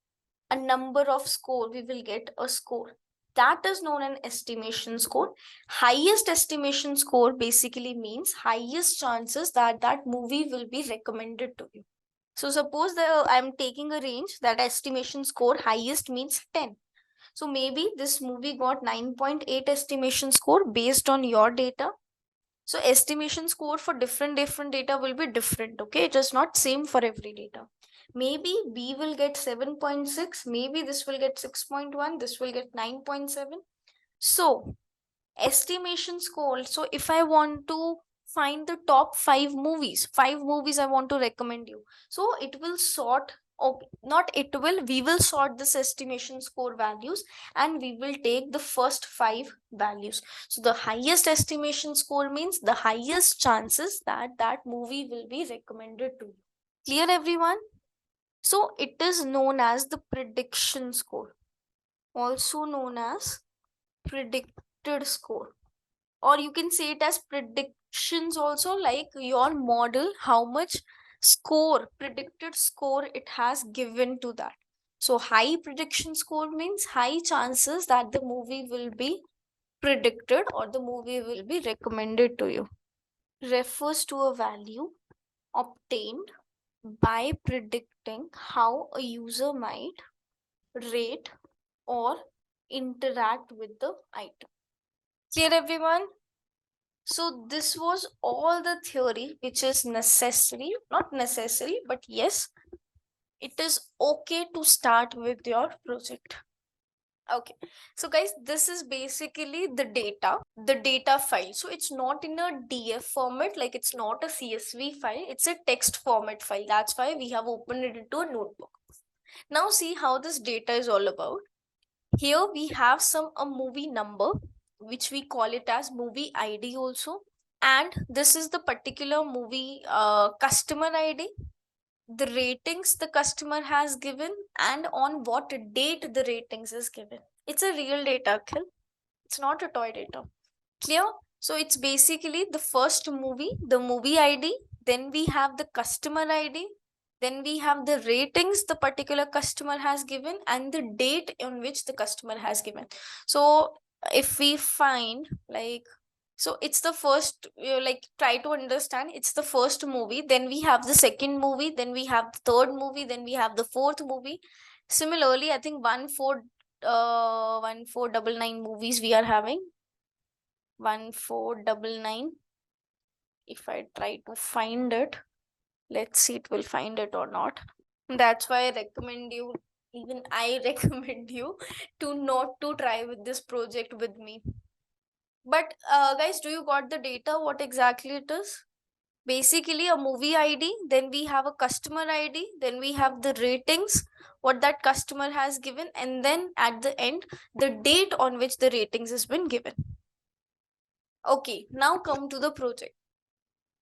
A number of score, we will get a score. That is known as estimation score. Highest estimation score basically means highest chances that that movie will be recommended to you. So suppose that I'm taking a range that estimation score highest means 10. So maybe this movie got 9.8 estimation score based on your data. So estimation score for different data will be different. Okay, it is not same for every data. Maybe B will get 7.6, maybe this will get 6.1, this will get 9.7. So estimation score. So if I want to find the top 5 movies I want to recommend you, so it will sort, okay, not it will, we will sort this estimation score values and we will take the first 5 values. So the highest estimation score means the highest chances that that movie will be recommended to you. Clear, everyone? So it is known as the prediction score, also known as predicted score, or you can say it as predictions also, like your model, how much score, predicted score it has given to that. So high prediction score means high chances that the movie will be predicted or the movie will be recommended to you. Refers to a value obtained by predicting how a user might rate or interact with the item. Clear, everyone? So this was all the theory which is necessary, not necessary, but yes, it is okay to start with your project. Okay, so guys, this is basically the data file. So it's not in a DF format, like it's not a CSV file, it's a text format file. That's why we have opened it into a notebook. Now see how this data is all about. Here we have a movie number, which we call it as movie ID also. And this is the particular movie customer ID, the ratings the customer has given, and on what date the ratings is given. It's a real data, Akhil. It's not a toy data. Clear? So it's basically the first movie, the movie ID, then we have the customer ID, then we have the ratings the particular customer has given, and the date on which the customer has given. So if we find like, so it's the first, like try to understand, it's the first movie, then we have the second movie, then we have the third movie, then we have the fourth movie. Similarly, I think 1499 movies we are having. 1499. If I try to find it, let's see it will find it or not. That's why I recommend you, even I recommend you to not to try with this project with me. But guys, do you got the data what exactly it is? Basically a movie ID, then we have a customer ID, then we have the ratings what that customer has given, and then at the end the date on which the ratings has been given. Okay, now come to the project.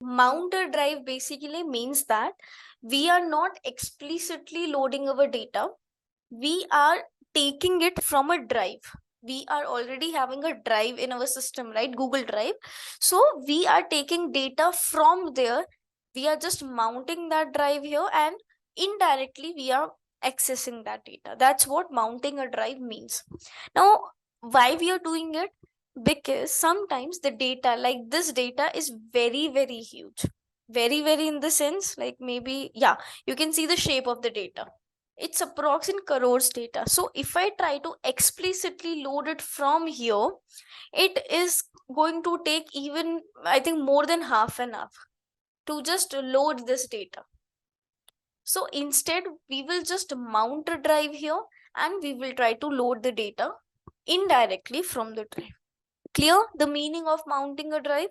Mounted drive basically means that we are not explicitly loading our data, we are taking it from a drive. We are already having a drive in our system, right? Google Drive. So we are taking data from there. We are just mounting that drive here, and indirectly we are accessing that data. That's what mounting a drive means. Now, why we are doing it? Because sometimes the data, like this data, is very, very huge. Very, very in the sense, like maybe, yeah, you can see the shape of the data. It's approx in crores data. So if I try to explicitly load it from here, it is going to take even, I think, more than half an hour to just load this data. So instead, we will just mount a drive here and we will try to load the data indirectly from the drive. Clear the meaning of mounting a drive?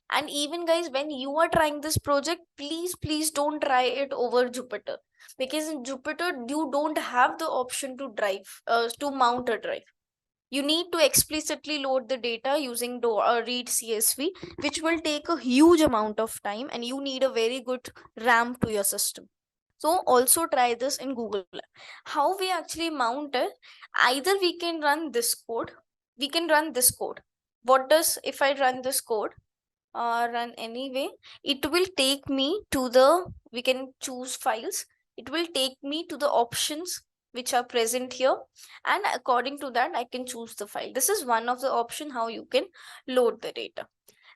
And even guys, when you are trying this project, please don't try it over Jupyter, because in Jupyter you don't have the option to to mount a drive. You need to explicitly load the data using read CSV, which will take a huge amount of time, and you need a very good RAM to your system. So also try this in Google. How we actually mount it? Either we can run this code. We can run this code. What does, if I run this code? Run anyway, it will take me to the, we can choose files, it will take me to the options which are present here, and according to that I can choose the file. This is one of the option how you can load the data.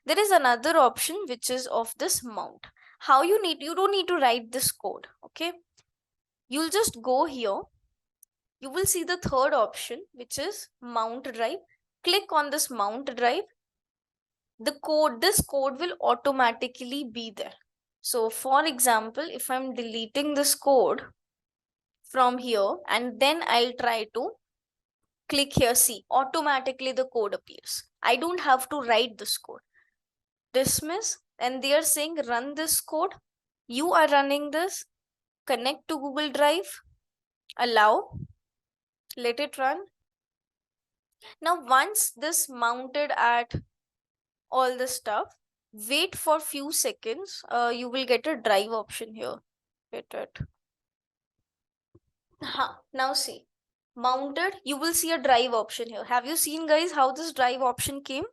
There is another option which is of this mount. How you don't need to write this code. Okay, you'll just go here, you will see the third option which is mount drive. Click on this mount drive. This code will automatically be there. So for example, if I'm deleting this code from here and then I'll try to click here, see, automatically the code appears. I don't have to write this code. Dismiss, and they are saying run this code. You are running this, connect to Google Drive, allow, let it run. Now once this mounted at all the stuff, wait for few seconds. You will get a drive option here. Wait it. Now see, mounted, you will see a drive option here. Have you seen guys how this drive option came?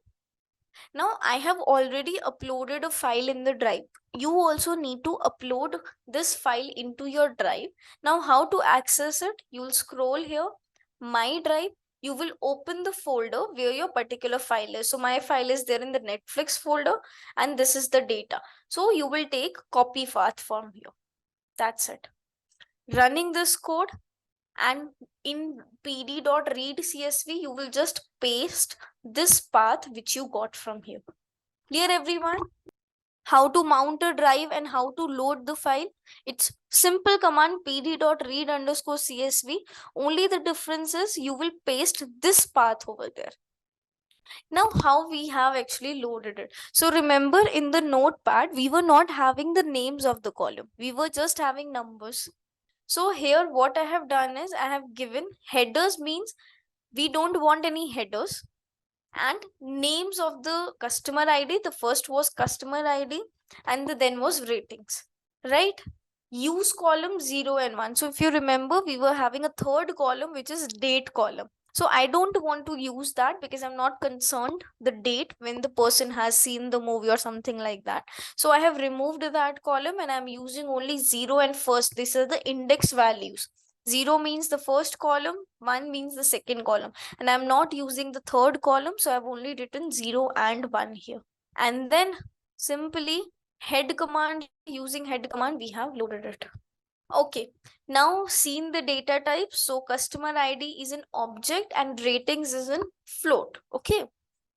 Now I have already uploaded a file in the drive. You also need to upload this file into your drive. Now how to access it? You will scroll here, my drive. You will open the folder where your particular file is. So my file is there in the Netflix folder, and this is the data. So you will take copy path from here. That's it. Running this code, and in pd.read CSV, you will just paste this path which you got from here. Clear everyone? How to mount a drive and how to load the file. It's simple command pd.read_csv. Only the difference is you will paste this path over there. Now, how we have actually loaded it. So remember, in the notepad, we were not having the names of the column. We were just having numbers. So here what I have done is I have given headers, means we don't want any headers, and names of the customer ID. The first was customer ID and then was ratings, right? Use column 0 and 1. So if you remember, we were having a third column which is date column. So I don't want to use that because I'm not concerned the date when the person has seen the movie or something like that. So I have removed that column and I'm using only 0 and first. These are the index values. 0 means the first column, 1 means the second column, and I'm not using the third column, so I've only written 0 and 1 here. And then simply head command, using head command we have loaded it. Okay, now seen the data type. So customer ID is an object and ratings is in float. Okay,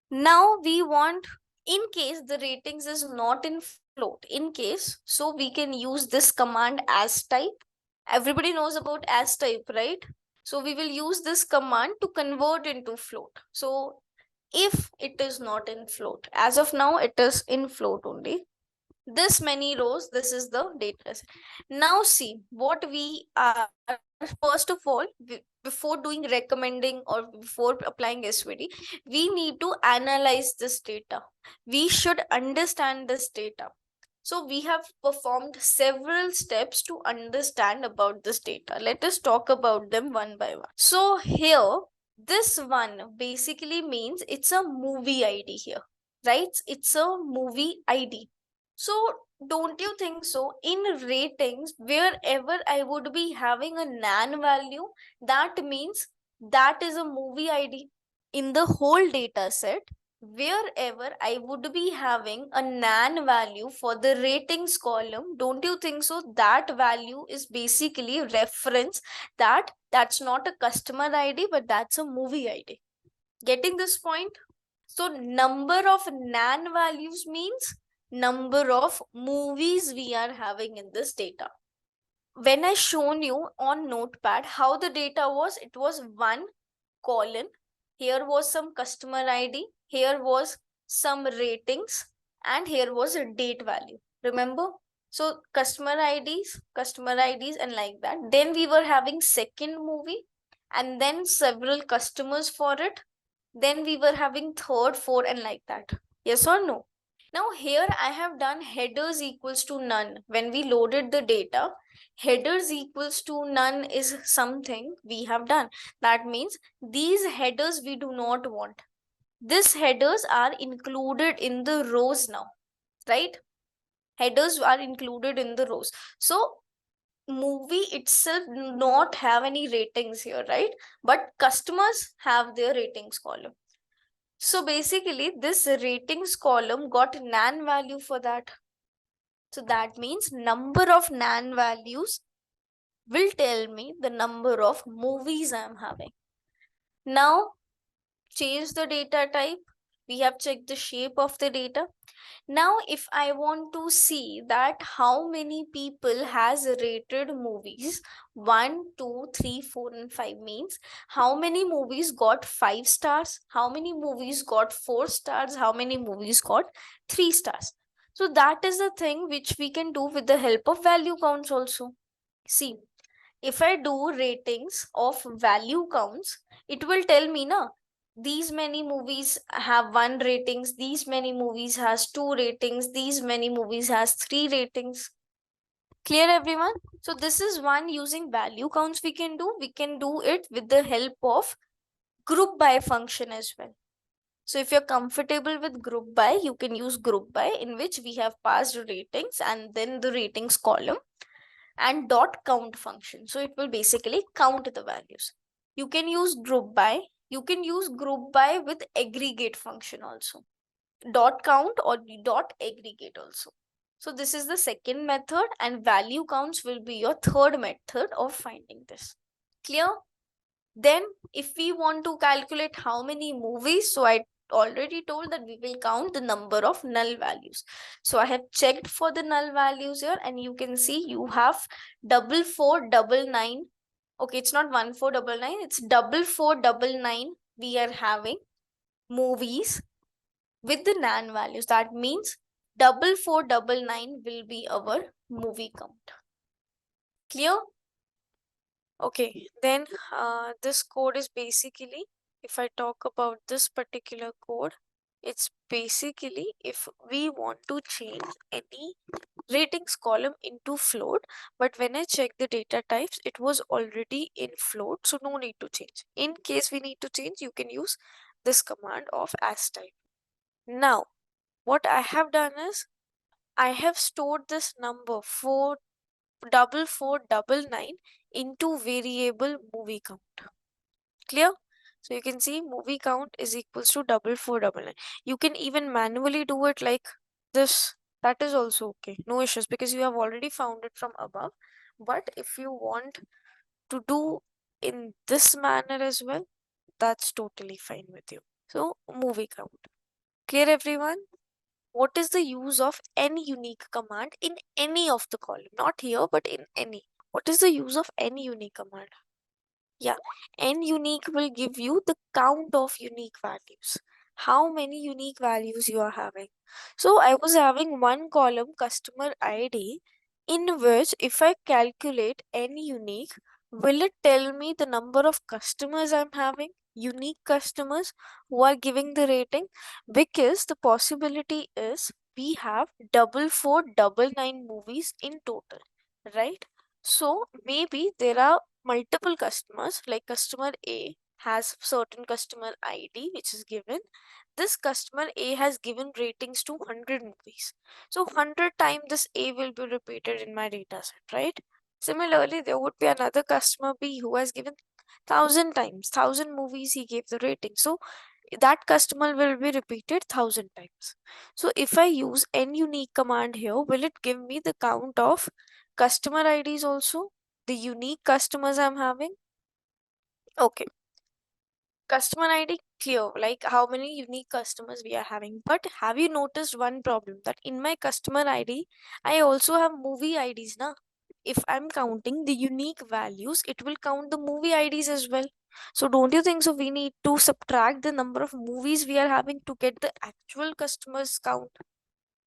now we want, in case the ratings is not in float, in case, so we can use this command as type. Everybody knows about as type, right? So we will use this command to convert into float. So if it is not in float, as of now it is in float only, this many rows, this is the data set. Now see what we are, first of all, before doing recommending or before applying SVD, we need to analyze this data. We should understand this data. So we have performed several steps to understand about this data. Let us talk about them one by one. So here, this one basically means it's a movie ID here, right? It's a movie ID. So don't you think so? In ratings, wherever I would be having a nan value, that means that is a movie ID. In the whole data set, wherever I would be having a nan value for the ratings column, don't you think so? That value is basically reference that that's not a customer ID, but that's a movie ID. Getting this point? So number of nan values means number of movies we are having in this data. When I shown you on notepad how the data was, it was one column. Here was some customer ID, here was some ratings, and here was a date value. Remember? So customer IDs, and like that. Then we were having second movie, and then several customers for it. Then we were having third, fourth, and like that. Yes or no? Now here I have done headers equals to none. When we loaded the data, headers equals to none is something we have done. That means these headers we do not want. These headers are included in the rows now, right? Headers are included in the rows. So movie itself do not have any ratings here, right? But customers have their ratings column. So basically this ratings column got nan value for that. So that means number of nan values will tell me the number of movies I am having. Now change the data type. We have checked the shape of the data. Now if I want to see that how many people has rated movies 1, 2, 3, 4 and 5, means how many movies got 5 stars, how many movies got 4 stars, how many movies got 3 stars. So that is the thing which we can do with the help of value counts also. See, if I do ratings of value counts, it will tell me na, these many movies have 1 ratings, these many movies has 2 ratings, these many movies has 3 ratings. Clear everyone? So this is one using value counts we can do. We can do it with the help of group by function as well. So if you're comfortable with group by, you can use group by, in which we have passed ratings and then the ratings column and dot count function. So it will basically count the values. You can use group by. You can use group by with aggregate function also. Dot count or dot aggregate also. So this is the second method, and value counts will be your third method of finding this. Clear? Then if we want to calculate how many movies, so I already told that we will count the number of null values. So I have checked for the null values here, and you can see you have 4499. Okay, it's not 1499, it's 4499. We are having movies with the nan values. That means 4499 will be our movie count. Clear? Okay, then this code is basically, if I talk about this particular code, it's basically if we want to change any ratings column into float, but when I check the data types, it was already in float, so no need to change. In case we need to change, you can use this command of as type. Now, what I have done is I have stored this number 4499 into variable movie count. Clear? So you can see movie count is equals to 4499. You can even manually do it like this. That is also okay. No issues, because you have already found it from above. But if you want to do in this manner as well, that's totally fine with you. So movie count. Clear, everyone? What is the use of any unique command in any of the column? Not here, but in any. What is the use of any unique command? Yeah, n unique will give you the count of unique values. How many unique values you are having. So I was having one column customer ID, in which if I calculate n unique, will it tell me the number of customers I'm having? Unique customers who are giving the rating? Because the possibility is we have 4499 movies in total, right? So maybe there are multiple customers, like customer A has certain customer ID which is given. This customer A has given ratings to 100 movies. So 100 times this A will be repeated in my data set, right? Similarly, there would be another customer B who has given 1000 times, 1000 movies he gave the rating. So that customer will be repeated 1000 times. So if I use n unique command here, will it give me the count of customer IDs also? The unique customers I'm having? Okay. Customer ID, clear, like how many unique customers we are having. But have you noticed one problem, that in my customer ID, I also have movie IDs now. If I'm counting the unique values, it will count the movie IDs as well. So don't you think so? We need to subtract the number of movies we are having to get the actual customers count.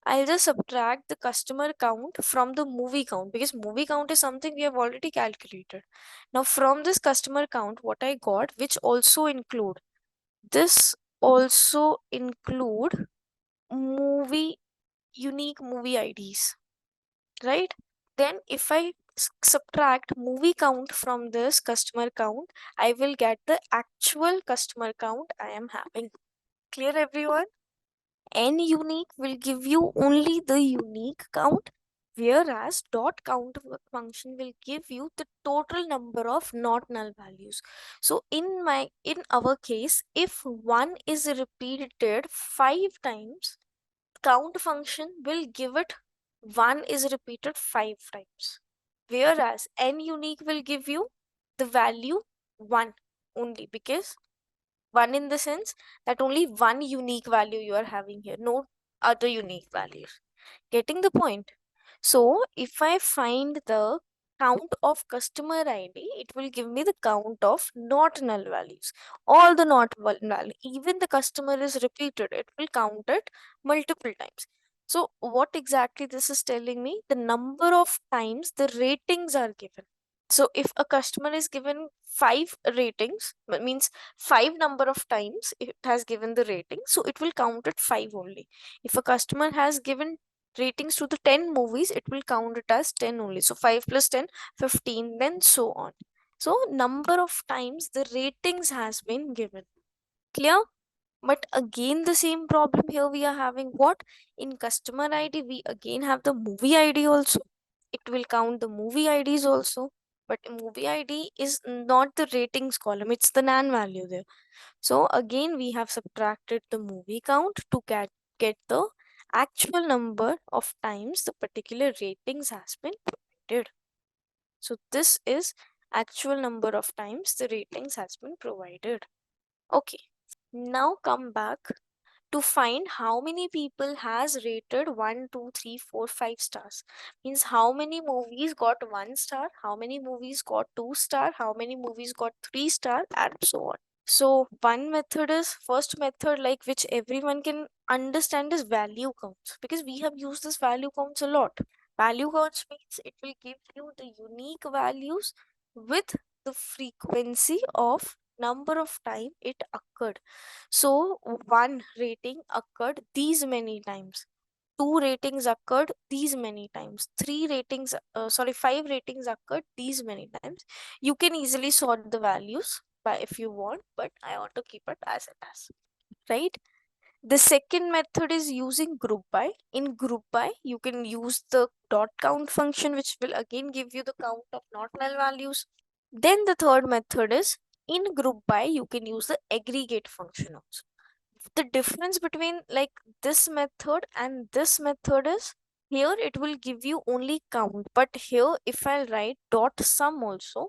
I'll just subtract the customer count from the movie count, because movie count is something we have already calculated. Now from this customer count, what I got, which also include movie unique movie IDs, right? Then if I subtract movie count from this customer count, I will get the actual customer count I am having. Clear, everyone? N unique will give you only the unique count, whereas dot count function will give you the total number of not null values. So in our case, if one is repeated 5 times, count function will give it 1 is repeated 5 times, whereas n unique will give you the value 1 only, because 1 in the sense that only one unique value you are having here, no other unique values. Getting the point? So if I find the count of customer ID, it will give me the count of not null values. All the not null, even the customer is repeated, it will count it multiple times. So what exactly this is telling me? The number of times the ratings are given. So if a customer is given 5 ratings, that means 5 number of times it has given the rating, so it will count it 5 only. If a customer has given ratings to the 10 movies, it will count it as 10 only. So 5 plus 10, 15, then so on. So number of times the ratings has been given. Clear? But again, the same problem here we are having. What? In customer ID, we again have the movie ID also. It will count the movie IDs also. But movie ID is not the ratings column, it's the nan value there. So again, we have subtracted the movie count to get the actual number of times the particular ratings has been provided. So this is actual number of times the ratings has been provided. Okay, now come back to find how many people has rated 1, 2, 3, 4, 5 stars. Means how many movies got 1 star, how many movies got 2 star, how many movies got 3 star, and so on. So one method is, first method, like which everyone can understand, is value counts, because we have used this value counts a lot. Value counts means it will give you the unique values with the frequency of number of time it occurred. So one rating occurred these many times, two ratings occurred these many times, five ratings occurred these many times. You can easily sort the values by if you want, but I want to keep it as it is, right? The second method is using group by. In group by, you can use the dot count function, which will again give you the count of not null values. Then the third method is, in group by, you can use the aggregate function also. The difference between like this method and this method is, here it will give you only count, but here if I write dot sum also,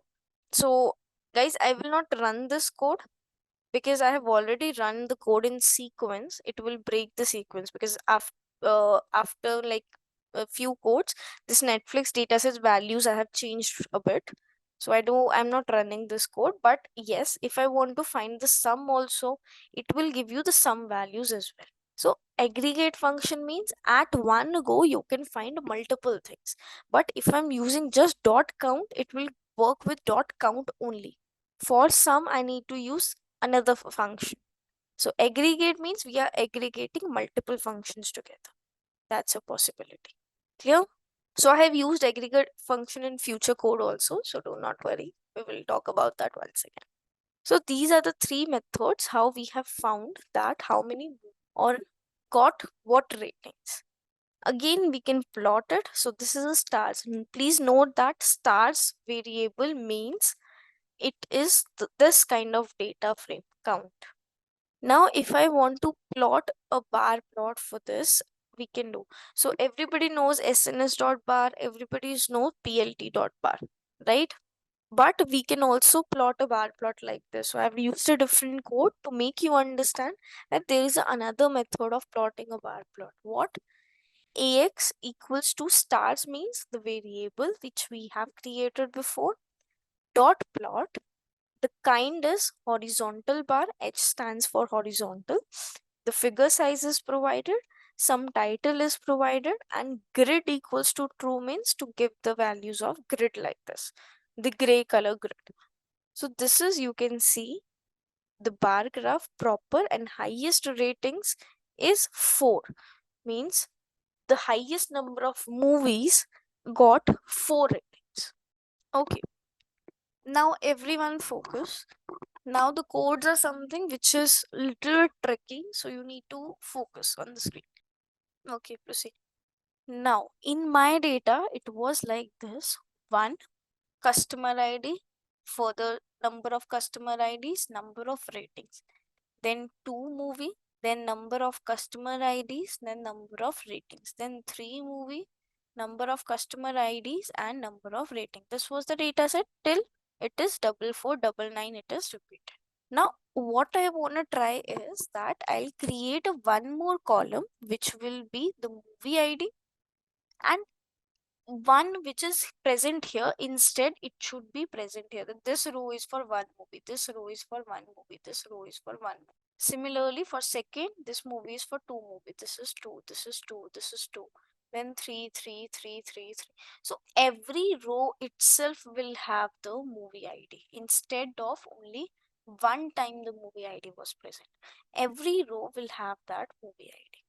so guys, I will not run this code because I have already run the code in sequence. It will break the sequence because after like a few codes, this Netflix dataset values I have changed a bit. So I'm not running this code, but yes, if I want to find the sum also, it will give you the sum values as well. So aggregate function means at one go you can find multiple things. But if I'm using just dot count, it will work with dot count only. For sum, I need to use another function. So aggregate means we are aggregating multiple functions together. That's a possibility. Clear? So I have used aggregate function in future code also, so do not worry. We will talk about that once again. So these are the three methods how we have found that how many or got what ratings. Again, we can plot it. So this is a stars. Please note that stars variable means it is this kind of data frame count. Now, if I want to plot a bar plot for this, we can do. So everybody knows SNS dot bar, everybody knows PLT dot bar, right? But we can also plot a bar plot like this. So I've used a different code to make you understand that there is another method of plotting a bar plot. What? AX equals to stars means the variable which we have created before, dot plot. The kind is horizontal bar, H stands for horizontal. The figure size is provided, some title is provided, and grid equals to true means to give the values of grid like this, the gray color grid. So this is, you can see the bar graph proper, and highest ratings is 4, means the highest number of movies got 4 ratings. Okay, now everyone focus. Now the codes are something which is little tricky, so you need to focus on the screen. Okay, proceed. Now in my data, it was like this: 1 customer ID, for the number of customer IDs, number of ratings. Then 2 movie, then number of customer IDs, then number of ratings. Then 3 movie, number of customer IDs and number of ratings. This was the data set till it is 4499, it is repeated. Now what I want to try is that I'll create a one more column which will be the movie ID, and one which is present here, instead it should be present here. That this row is for one movie, this row is for one movie, this row is for one movie. Similarly for second, this movie is for two movie, this is two, this is two, this is two, then three, three, three, three, three. So every row itself will have the movie ID instead of only one time the movie ID was present. Every row will have that movie ID.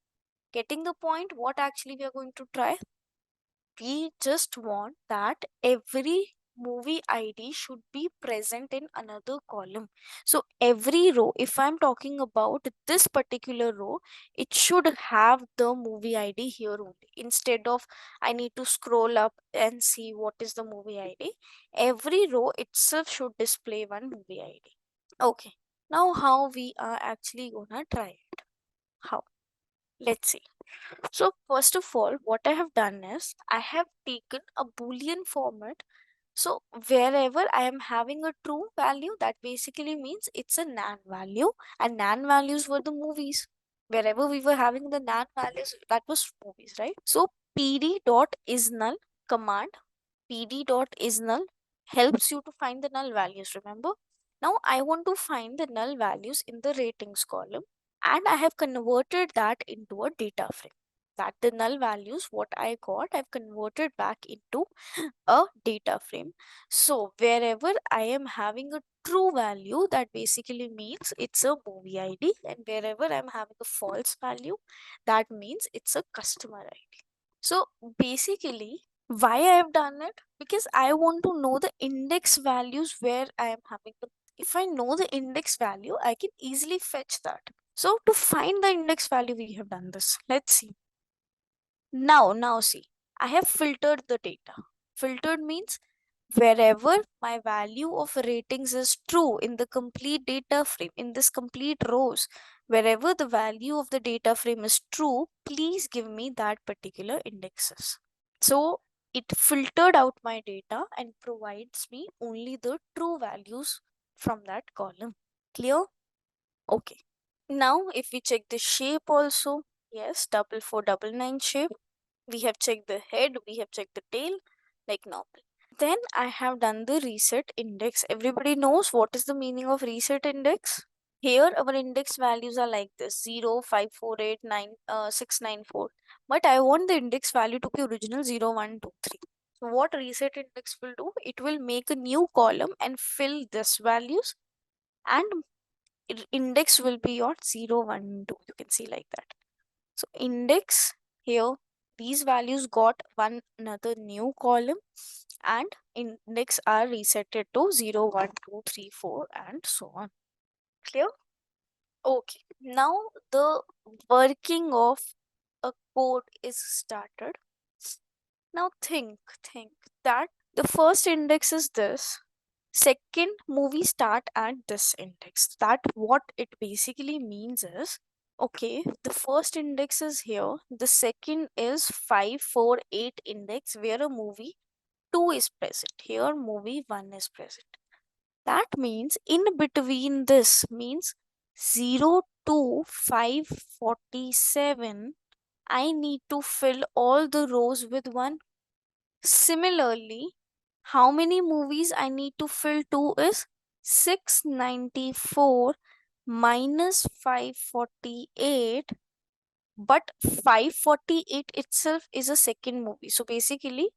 Getting the point? What actually we are going to try? We just want that every movie ID should be present in another column. So every row, if I'm talking about this particular row, it should have the movie ID here only. Instead of I need to scroll up and see what is the movie ID, every row itself should display one movie ID. Okay, now how we are actually gonna try it? How? Let's see. So first of all, what I have done is I have taken a Boolean format. So wherever I am having a true value, that basically means it's a NaN value, and NaN values were the movies. Wherever we were having the nan values, that was movies, right? So pd.isNull command, pd.isNull helps you to find the null values, remember? Now I want to find the null values in the ratings column, and I have converted that into a data frame. That the null values what I got, I've converted back into a data frame. So wherever I am having a true value, that basically means it's a movie ID, and wherever I'm having a false value, that means it's a customer ID. So basically, why I have done it? Because I want to know the index values where I am having the. If I know the index value, I can easily fetch that. So to find the index value, we have done this. Let's see. Now see, I have filtered the data. Filtered means wherever my value of ratings is true in the complete data frame, in this complete rows, wherever the value of the data frame is true, please give me that particular indexes. So it filtered out my data and provides me only the true values from that column. Clear? Okay. Now if we check the shape also, yes, 4499 shape. We have checked the head, we have checked the tail, like normal. Then I have done the reset index. Everybody knows what is the meaning of reset index. Here our index values are like this 0, 5, 4, 8, 9, 6, 9, 4. But I want the index value to be original 0, 1, 2, 3. So what reset index will do? It will make a new column and fill this values, and index will be your 0, 1, 2. You can see like that. So index here, these values got one another new column, and index are resetted to 0, 1, 2, 3, 4, and so on. Clear? Okay. Now the working of a code is started. Now think that the first index is this. Second movie start at this index. That what it basically means is, okay, the first index is here, the second is 548 index where a movie 2 is present. Here movie 1 is present. That means in between this means 0 to 547, I need to fill all the rows with 1. Similarly, how many movies I need to fill to is 694 minus 548, but 548 itself is a second movie. So basically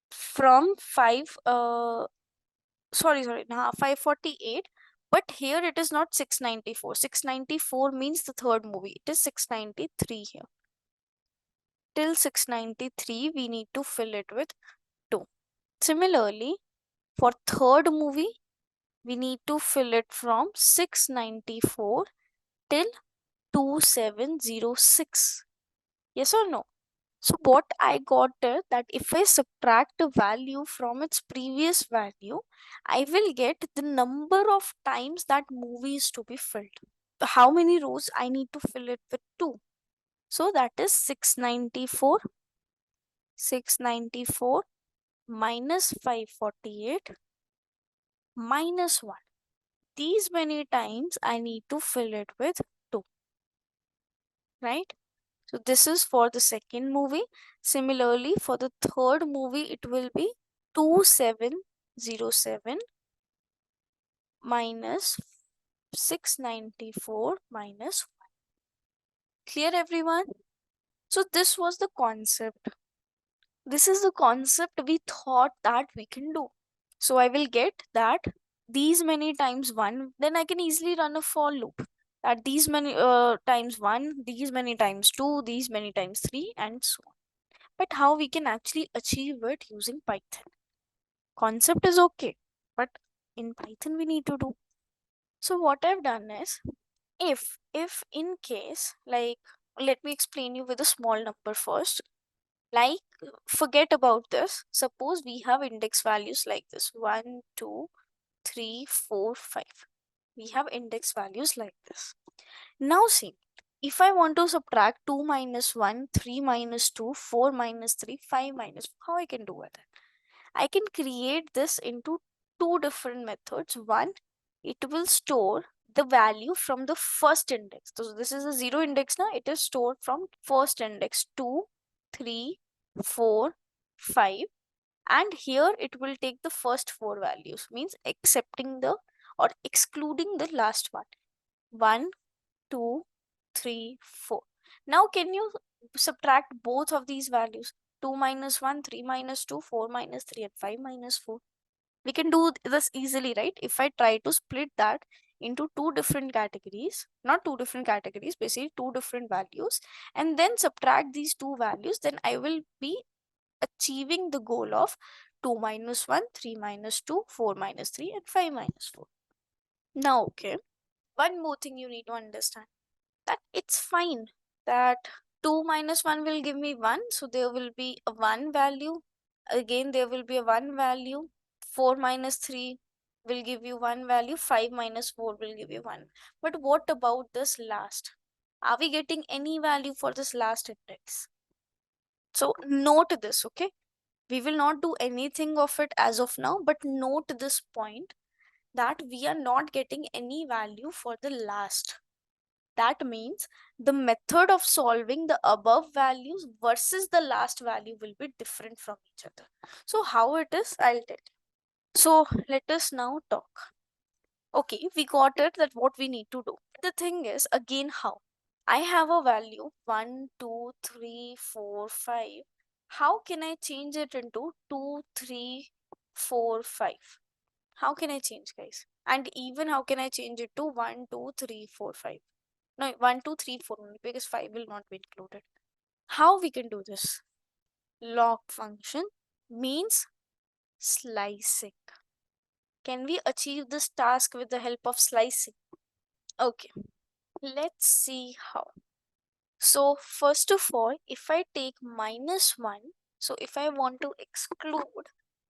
from 548, but here it is not 694. 694 means the third movie. It is 693 here. Till 693 we need to fill it with 2. Similarly, for third movie, we need to fill it from 694 till 2706. Yes or no? So what I got is that if I subtract a value from its previous value, I will get the number of times that movie is to be filled. How many rows I need to fill it with 2. So that is 694 minus 548 minus 1. These many times I need to fill it with 2, right? So this is for the second movie. Similarly, for the third movie, it will be 2707 minus 694 minus 1. Clear, everyone? So this was the concept. This is the concept we thought that we can do. So I will get that these many times 1, then I can easily run a for loop. That these many times 1, these many times 2, these many times 3, and so on. But how we can actually achieve it using Python? Concept is okay, but in Python we need to do. So what I've done is, if in case, like, let me explain you with a small number first. Like, forget about this. Suppose we have index values like this 1, 2, 3, 4, 5. We have index values like this. Now see, if I want to subtract 2 minus 1, 3 minus 2, 4 minus 3, 5 minus 4, how I can do it? I can create this into two different methods. One, it will store the value from the first index. So this is a 0 index now. It is stored from first index 2, 3, 4, 5, and here it will take the first 4 values, means accepting the or excluding the last one. 1, 2, 3, 4. Now can you subtract both of these values? 2 minus 1, 3 minus 2, 4 minus 3, and 5 minus 4. We can do this easily, right? If I try to split that into two different categories, not two different categories, basically two different values, and then subtract these two values, then I will be achieving the goal of 2 minus 1, 3 minus 2, 4 minus 3, and 5 minus 4. Now, okay, one more thing you need to understand, that it's fine that 2 minus 1 will give me 1, so there will be a 1 value. Again, there will be a 1 value. 4 minus 3 will give you 1 value. 5 minus 4 will give you 1. But what about this last? Are we getting any value for this last index? So note this, okay? We will not do anything of it as of now, but note this point, that we are not getting any value for the last. That means the method of solving the above values versus the last value will be different from each other. So how it is, I'll tell you. So let us now talk. Okay, we got it, that what we need to do. The thing is, again, how? I have a value 1, 2, 3, 4, 5. How can I change it into 2, 3, 4, 5? How can I change, guys? And even how can I change it to 1, 2, 3, 4, 5? No, 1, 2, 3, 4 only, because 5 will not be included. How we can do this? Log function means slicing. Can we achieve this task with the help of slicing? Okay, let's see how. So first of all, if I take -1, so if I want to exclude,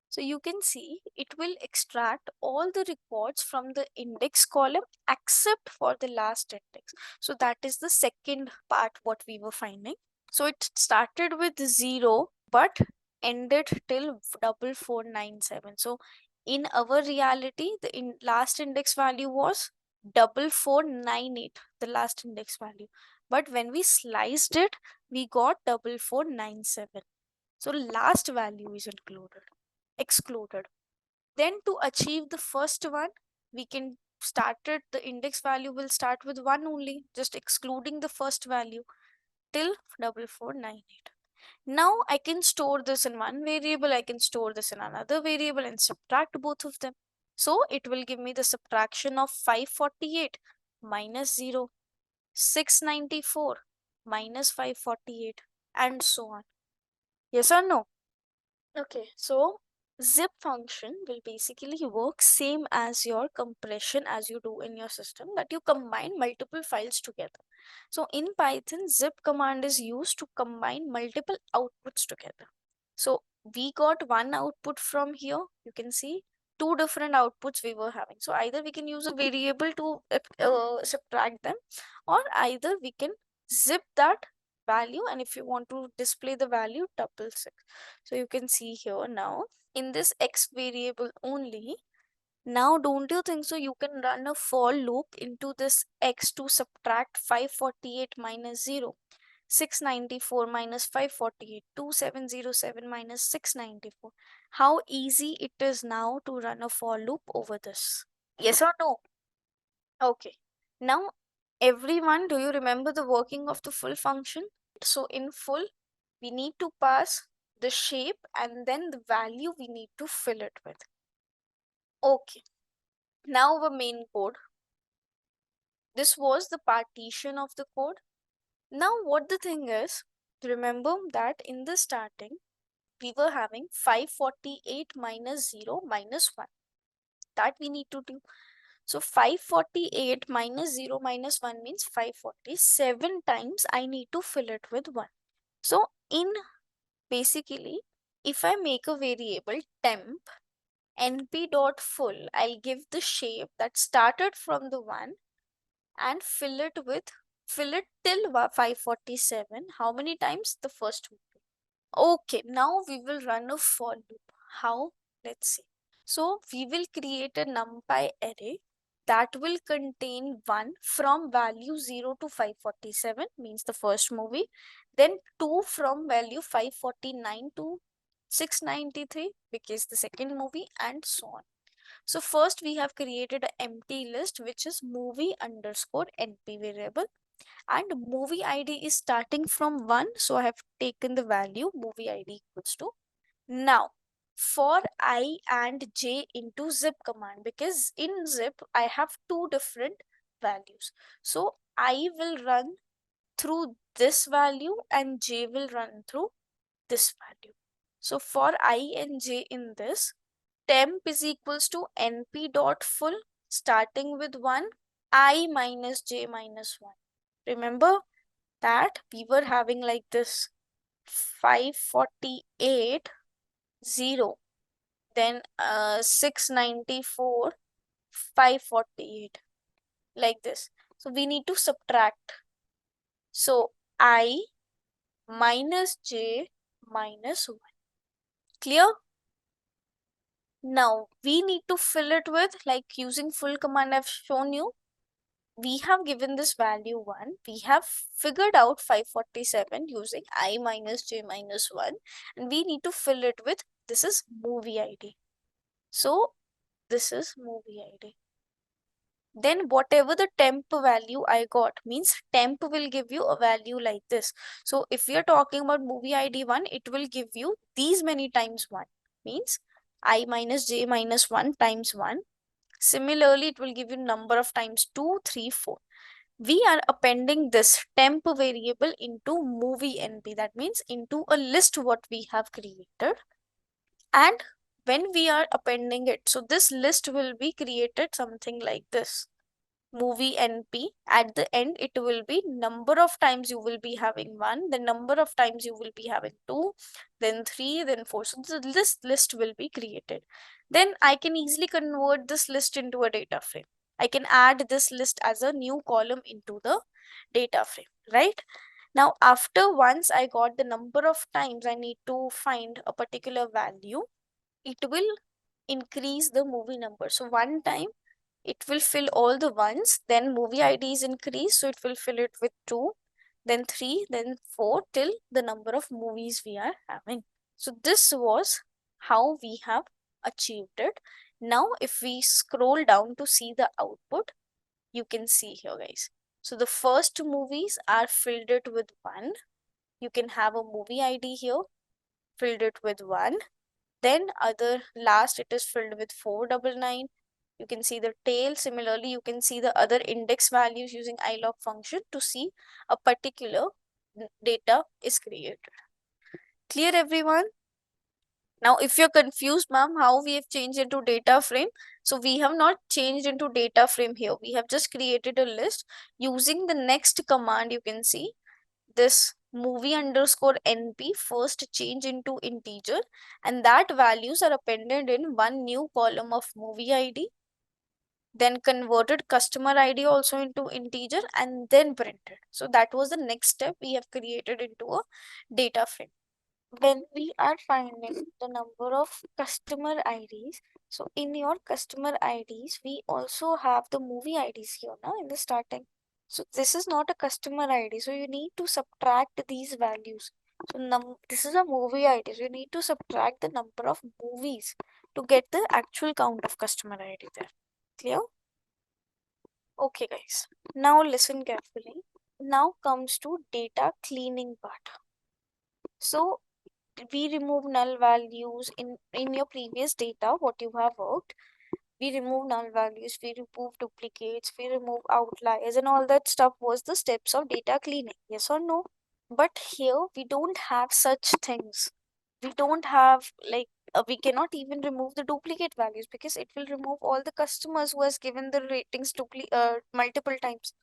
so you can see it will extract all the records from the index column except for the last index. So that is the second part what we were finding. So it started with 0 but ended till 4497. So in our reality, the last index value was 4498, the last index value. But when we sliced it, we got 4497. So last value is excluded. Then to achieve the first one, we can the index value will start with 1 only, just excluding the first value till 4498. Now I can store this in one variable, I can store this in another variable and subtract both of them. So it will give me the subtraction of 548 minus 0, 694 minus 548, and so on. Yes or no? Okay, so zip function will basically work same as your compression as you do in your system, that you combine multiple files together. So in Python, zip command is used to combine multiple outputs together. So we got one output from here, you can see two different outputs we were having. So either we can use a variable to subtract them, or either we can zip that value, and if you want to display the value, 666. So you can see here now in this x variable only. Now don't you think so you can run a for loop into this x to subtract 548 minus 0, 694 minus 548, 2707 minus 694. How easy it is now to run a for loop over this? Yes or no? Okay. Now everyone, do you remember the working of the full function? So in full, we need to pass the shape and then the value we need to fill it with. Okay. Now the main code. This was the partition of the code. Now what the thing is, remember that in the starting, we were having 548 minus 0 minus 1. That we need to do. So 548 minus 0 minus 1 means 547 times I need to fill it with 1. So in basically, if I make a variable temp np.full, I'll give the shape that started from the 1 and fill it till 547. How many times? The first one. Okay, now we will run a for loop. How? Let's see. So we will create a NumPy array that will contain 1 from value 0 to 547, means the first movie, then 2 from value 549 to 693, because the second movie, and so on. So first we have created an empty list, which is movie underscore np variable, and movie id is starting from 1, so I have taken the value movie id equals to. Now for I and j into zip command, because in zip I have two different values, so I will run through this value and j will run through this value. So for I and j in this, temp is equals to np dot full starting with 1, I minus j minus 1. Remember that we were having like this 548 0, then 694 548, like this. So we need to subtract. So I minus j minus 1. Clear? Now we need to fill it with, like using full command I've shown you. We have given this value 1. We have figured out 547 using I minus j minus 1, and we need to fill it with, this is movie ID. So this is movie ID. Then whatever the temp value I got, means temp will give you a value like this. So if we are talking about movie ID 1, it will give you these many times 1, means I minus j minus 1 times 1. Similarly, it will give you number of times 2, 3, 4. We are appending this temp variable into movie np, that means into a list what we have created. And when we are appending it, so this list will be created something like this, movie np. At the end it will be number of times you will be having 1, the number of times you will be having 2, then 3, then 4. So this list will be created. Then I can easily convert this list into a data frame. I can add this list as a new column into the data frame, right? Now after, once I got the number of times I need to find a particular value, it will increase the movie number. So one time it will fill all the ones, then movie id is increased, so it will fill it with 2, then 3, then 4, till the number of movies we are having. So this was how we have achieved it. Now if we scroll down to see the output, you can see here, guys. So the first movies are filled it with 1. You can have a movie id here, filled it with 1. Then other last it is filled with 499. You can see the tail. Similarly, you can see the other index values using ilog function to see a particular data is created. Clear, everyone? Now, if you're confused, ma'am, how we have changed into data frame. So we have not changed into data frame here. We have just created a list using the next command. You can see this movie underscore np first change into integer, and that values are appended in one new column of movie id, then converted customer id also into integer, and then printed. So that was the next step we have created into a data frame. When we are finding the number of customer ids, so in your customer ids we also have the movie ids here now in the starting. So this is not a customer id, so you need to subtract these values. So this is a movie id, so you need to subtract the number of movies to get the actual count of customer id there. Clear? Okay, guys, now listen carefully. Now comes to data cleaning part. So we remove null values in your previous data what you have worked. We remove null values, we remove duplicates, we remove outliers, and all that stuff was the steps of data cleaning. Yes or no? But here we don't have such things. We don't have like we cannot even remove the duplicate values, because it will remove all the customers who has given the ratings multiple times.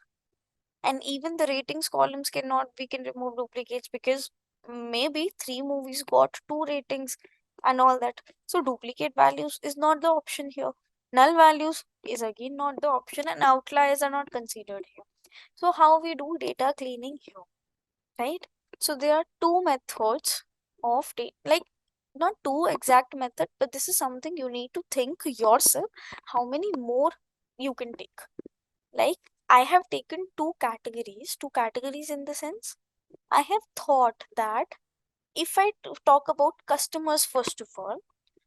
And even the ratings columns cannot, we can remove duplicates, because maybe 3 movies got 2 ratings and all that. So duplicate values is not the option here. Null values is again not the option, and outliers are not considered here. So how we do data cleaning here, right? So there are two methods of data, like not two exact method, but this is something you need to think yourself. How many more you can take. Like, I have taken two categories in the sense, I have thought that if I talk about customers first of all,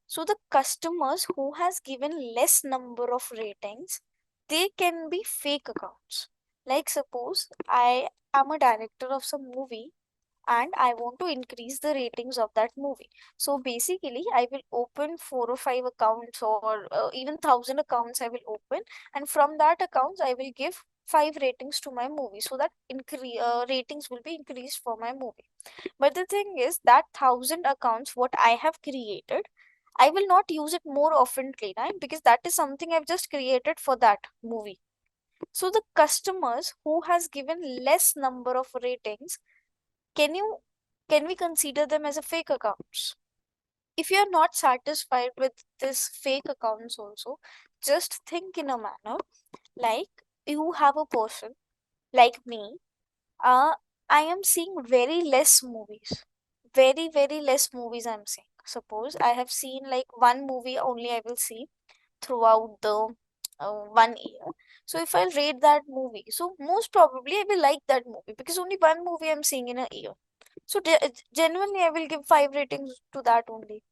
so the customers who has given less number of ratings, they can be fake accounts. Like suppose I am a director of some movie and I want to increase the ratings of that movie. So basically, I will open 4 or 5 accounts, or even 1,000 accounts I will open, and from that accounts I will give 5 ratings to my movie, so that ratings will be increased for my movie. But the thing is that 1,000 accounts what I have created, I will not use it more oftenly, right? Because that is something I've just created for that movie. So the customers who has given less number of ratings, can you can we consider them as a fake accounts? If you are not satisfied with this fake accounts also, just think in a manner like, you have a person like me. I am seeing very less movies. Very less movies I'm seeing. Suppose I have seen like one movie only I will see throughout the 1 year. So if I rate that movie, so most probably I will like that movie because only one movie I'm seeing in a year. So genuinely, I will give 5 ratings to that only.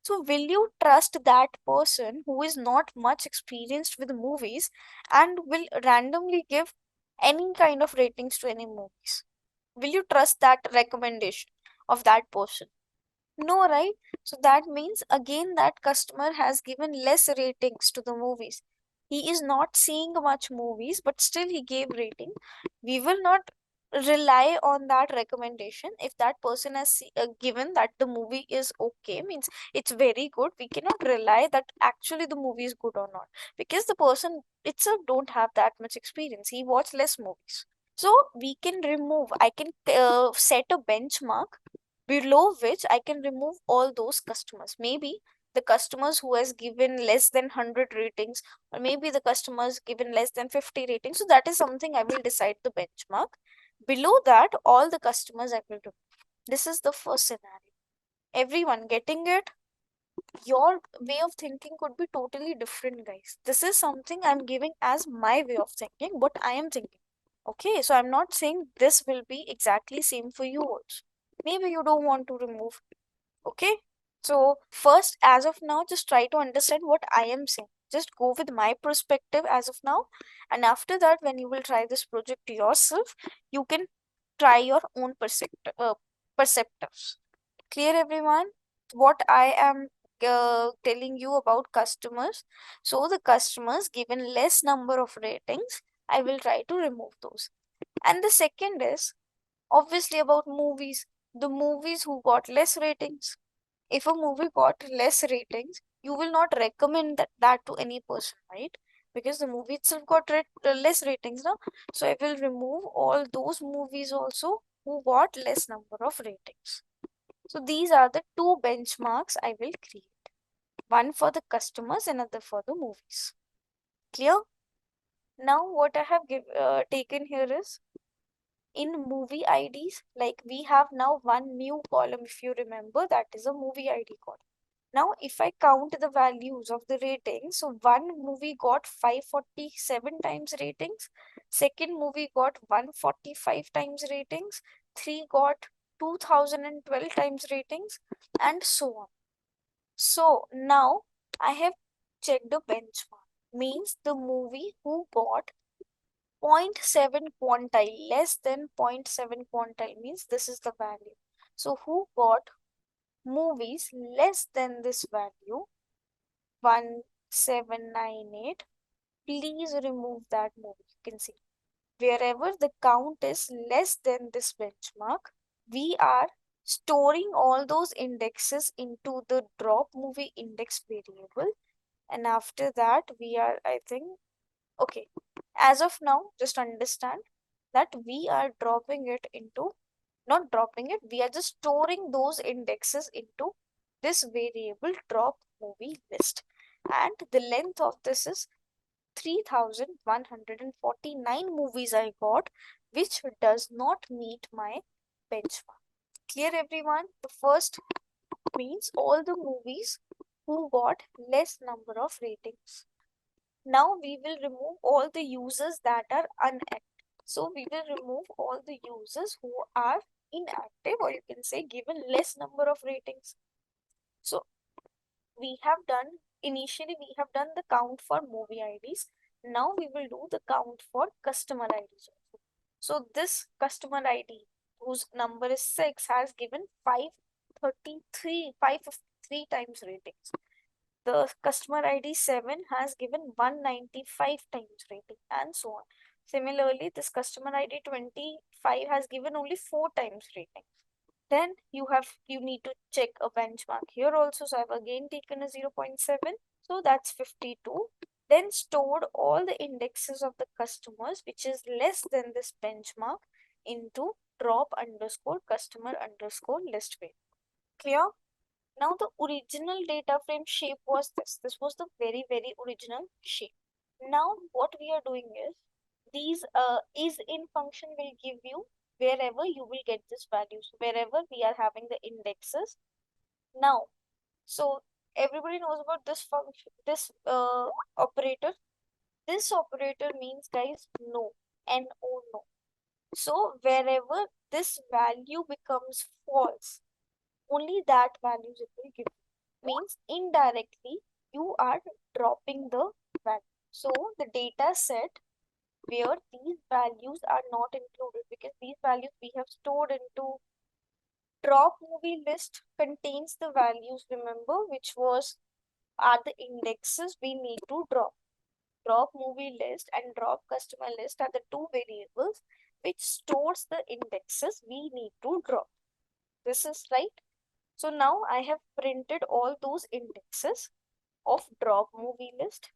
So will you trust that person who is not much experienced with movies and will randomly give any kind of ratings to any movies? Will you trust that recommendation of that person? No, right? So that means again that customer has given less ratings to the movies. He is not seeing much movies, but still he gave rating. We will not rely on that recommendation. If that person has given that the movie is okay, means it's very good, we cannot rely that actually the movie is good or not, because the person itself don't have that much experience. He watched less movies. So we can remove, I can set a benchmark below which I can remove all those customers. Maybe the customers who has given less than 100 ratings, or maybe the customers given less than 50 ratings. So that is something I will decide the benchmark. Below that, all the customers I will remove. This is the first scenario. Everyone getting it? Your way of thinking could be totally different, guys. This is something I'm giving as my way of thinking, what I am thinking. Okay, so I'm not saying this will be exactly same for you also. Maybe you don't want to remove. Okay, so first, as of now, just try to understand what I am saying. Just go with my perspective as of now, and after that, when you will try this project yourself, you can try your own perceptives. Clear, everyone? What I am telling you about customers. So the customers given less number of ratings, I will try to remove those. And the second is obviously about movies. The movies who got less ratings. If a movie got less ratings, you will not recommend that to any person, right? Because the movie itself got less ratings now. So I will remove all those movies also who got less number of ratings. So these are the two benchmarks I will create. One for the customers, another for the movies. Clear? Now what I have taken here is, in movie IDs, like we have now one new column, if you remember, that is a movie ID column. Now, if I count the values of the ratings, so one movie got 547 times ratings, second movie got 145 times ratings, three got 2012 times ratings, and so on. So now I have checked the benchmark. Means the movie who got 0.7 quantile, less than 0.7 quantile, means this is the value. So who got movies less than this value, 1798, please remove that movie. You can see wherever the count is less than this benchmark, we are storing all those indexes into the drop movie index variable, and after that we are, I think, okay, as of now, just understand that we are dropping it into, not dropping it, we are just storing those indexes into this variable drop movie list, and the length of this is 3149 movies I got, which does not meet my benchmark. Clear, everyone? The first means all the movies who got less number of ratings. Now we will remove all the users that are unactive. So we will remove all the users who are inactive, or you can say given less number of ratings. So we have done, initially we have done the count for movie IDs. Now we will do the count for customer IDs. So this customer ID whose number is 6 has given 553 times ratings. The customer ID 7 has given 195 times rating, and so on. Similarly, this customer ID 25 has given only 4 times rating. Then you need to check a benchmark here also. So I've again taken a 0.7. So that's 52. Then stored all the indexes of the customers which is less than this benchmark into drop underscore customer underscore list way. Clear? Now the original data frame shape was this. This was the very, very original shape. Now what we are doing is, these is in function will give you wherever you will get this value. So wherever we are having the indexes. Now, so everybody knows about this function, this operator. This operator means, guys, no, no, no. So wherever this value becomes false, only that values it will give. Means indirectly you are dropping the value. So the data set where these values are not included, because these values we have stored into drop movie list contains the values, remember, which are the indexes we need to drop. Drop movie list and drop customer list are the two variables which stores the indexes we need to drop. This is right. So now I have printed all those indexes of drop movie list.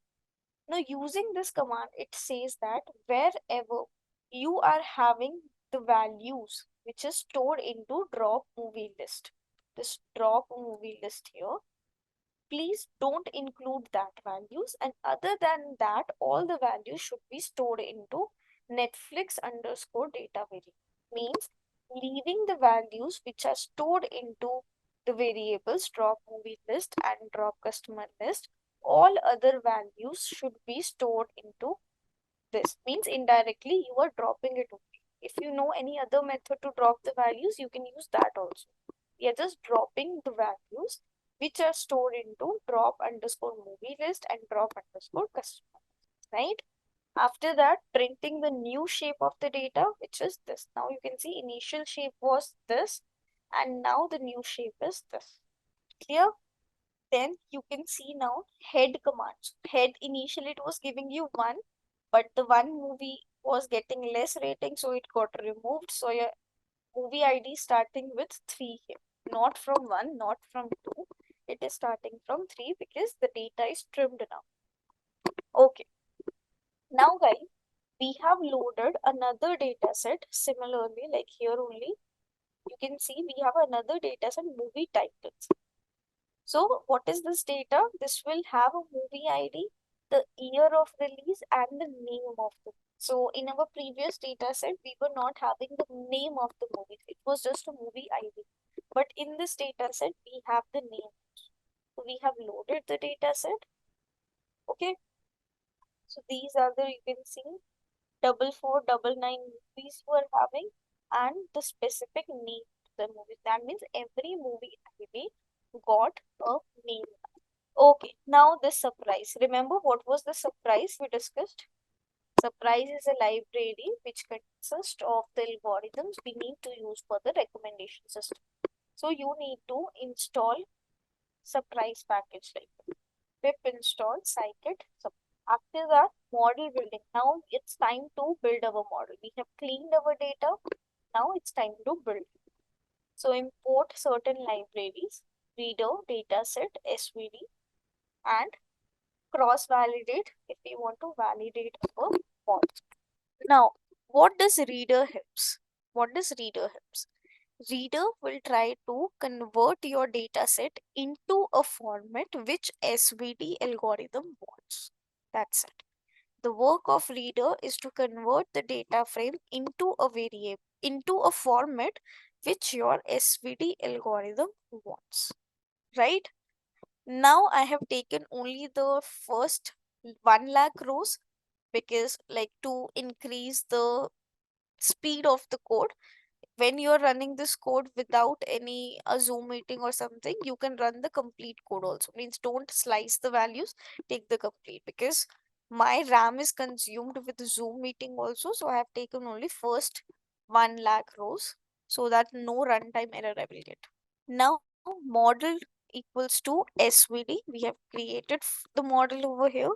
Now using this command, it says that wherever you are having the values which is stored into drop movie list, this drop movie list here, please don't include that values, and other than that all the values should be stored into Netflix underscore data variable. Means leaving the values which are stored into the variables drop movie list and drop customer list, all other values should be stored into this. Means indirectly you are dropping it only. If you know any other method to drop the values, you can use that also. We are just dropping the values which are stored into drop underscore movie list and drop underscore customer, right? After that, printing the new shape of the data, which is this. Now you can see initial shape was this, and now the new shape is this. Clear? Then you can see now head commands. Head initially it was giving you 1, but the one movie was getting less rating, so it got removed. So your movie ID starting with 3 here. Not from 1, not from 2. It is starting from 3 because the data is trimmed now. Okay. Now guys, we have loaded another data set. Similarly, like here only, you can see we have another data set, movie titles. So what is this data? This will have a movie ID, the year of release, and the name of the. So in our previous data set, we were not having the name of the movie. It was just a movie ID. But in this data set, we have the name. So we have loaded the data set. Okay. So these are the, you can see, 4499 movies you are having and the specific name of the movie. That means every movie ID got a name. Okay, now the surprise. Remember what was the surprise we discussed? Surprise is a library which consists of the algorithms we need to use for the recommendation system. So you need to install surprise package like pip install scikit. So after that, model building. Now it's time to build our model. We have cleaned our data. Now it's time to build. So import certain libraries, reader, dataset, SVD, and cross-validate if we want to validate our model. Now, what does reader helps? What does reader helps? Reader will try to convert your dataset into a format which SVD algorithm wants. That's it. The work of reader is to convert the data frame into a variable, into a format which your SVD algorithm wants. Right? Now I have taken only the first 1 lakh rows, because like to increase the speed of the code. When you're running this code without any Zoom meeting or something, you can run the complete code also. Means don't slice the values, take the complete, because my RAM is consumed with Zoom meeting also. So I have taken only first 1 lakh rows so that no runtime error I will get. Now model equals to SVD. We have created the model over here.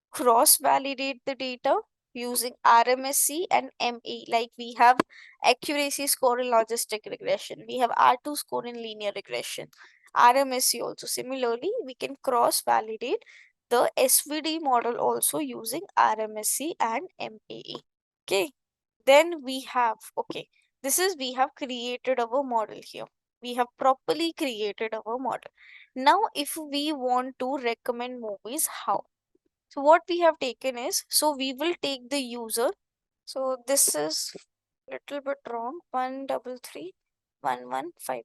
Cross validate the data using RMSE and ME. Like we have accuracy score in logistic regression, we have R2 score in linear regression. RMSE also similarly we can cross validate the SVD model also using RMSE and ME. Okay, then we have, okay, this is we have created our model here. We have properly created our model. Now if we want to recommend movies, how? So what we have taken is, so we will take the user. So this is little bit wrong. 133,115.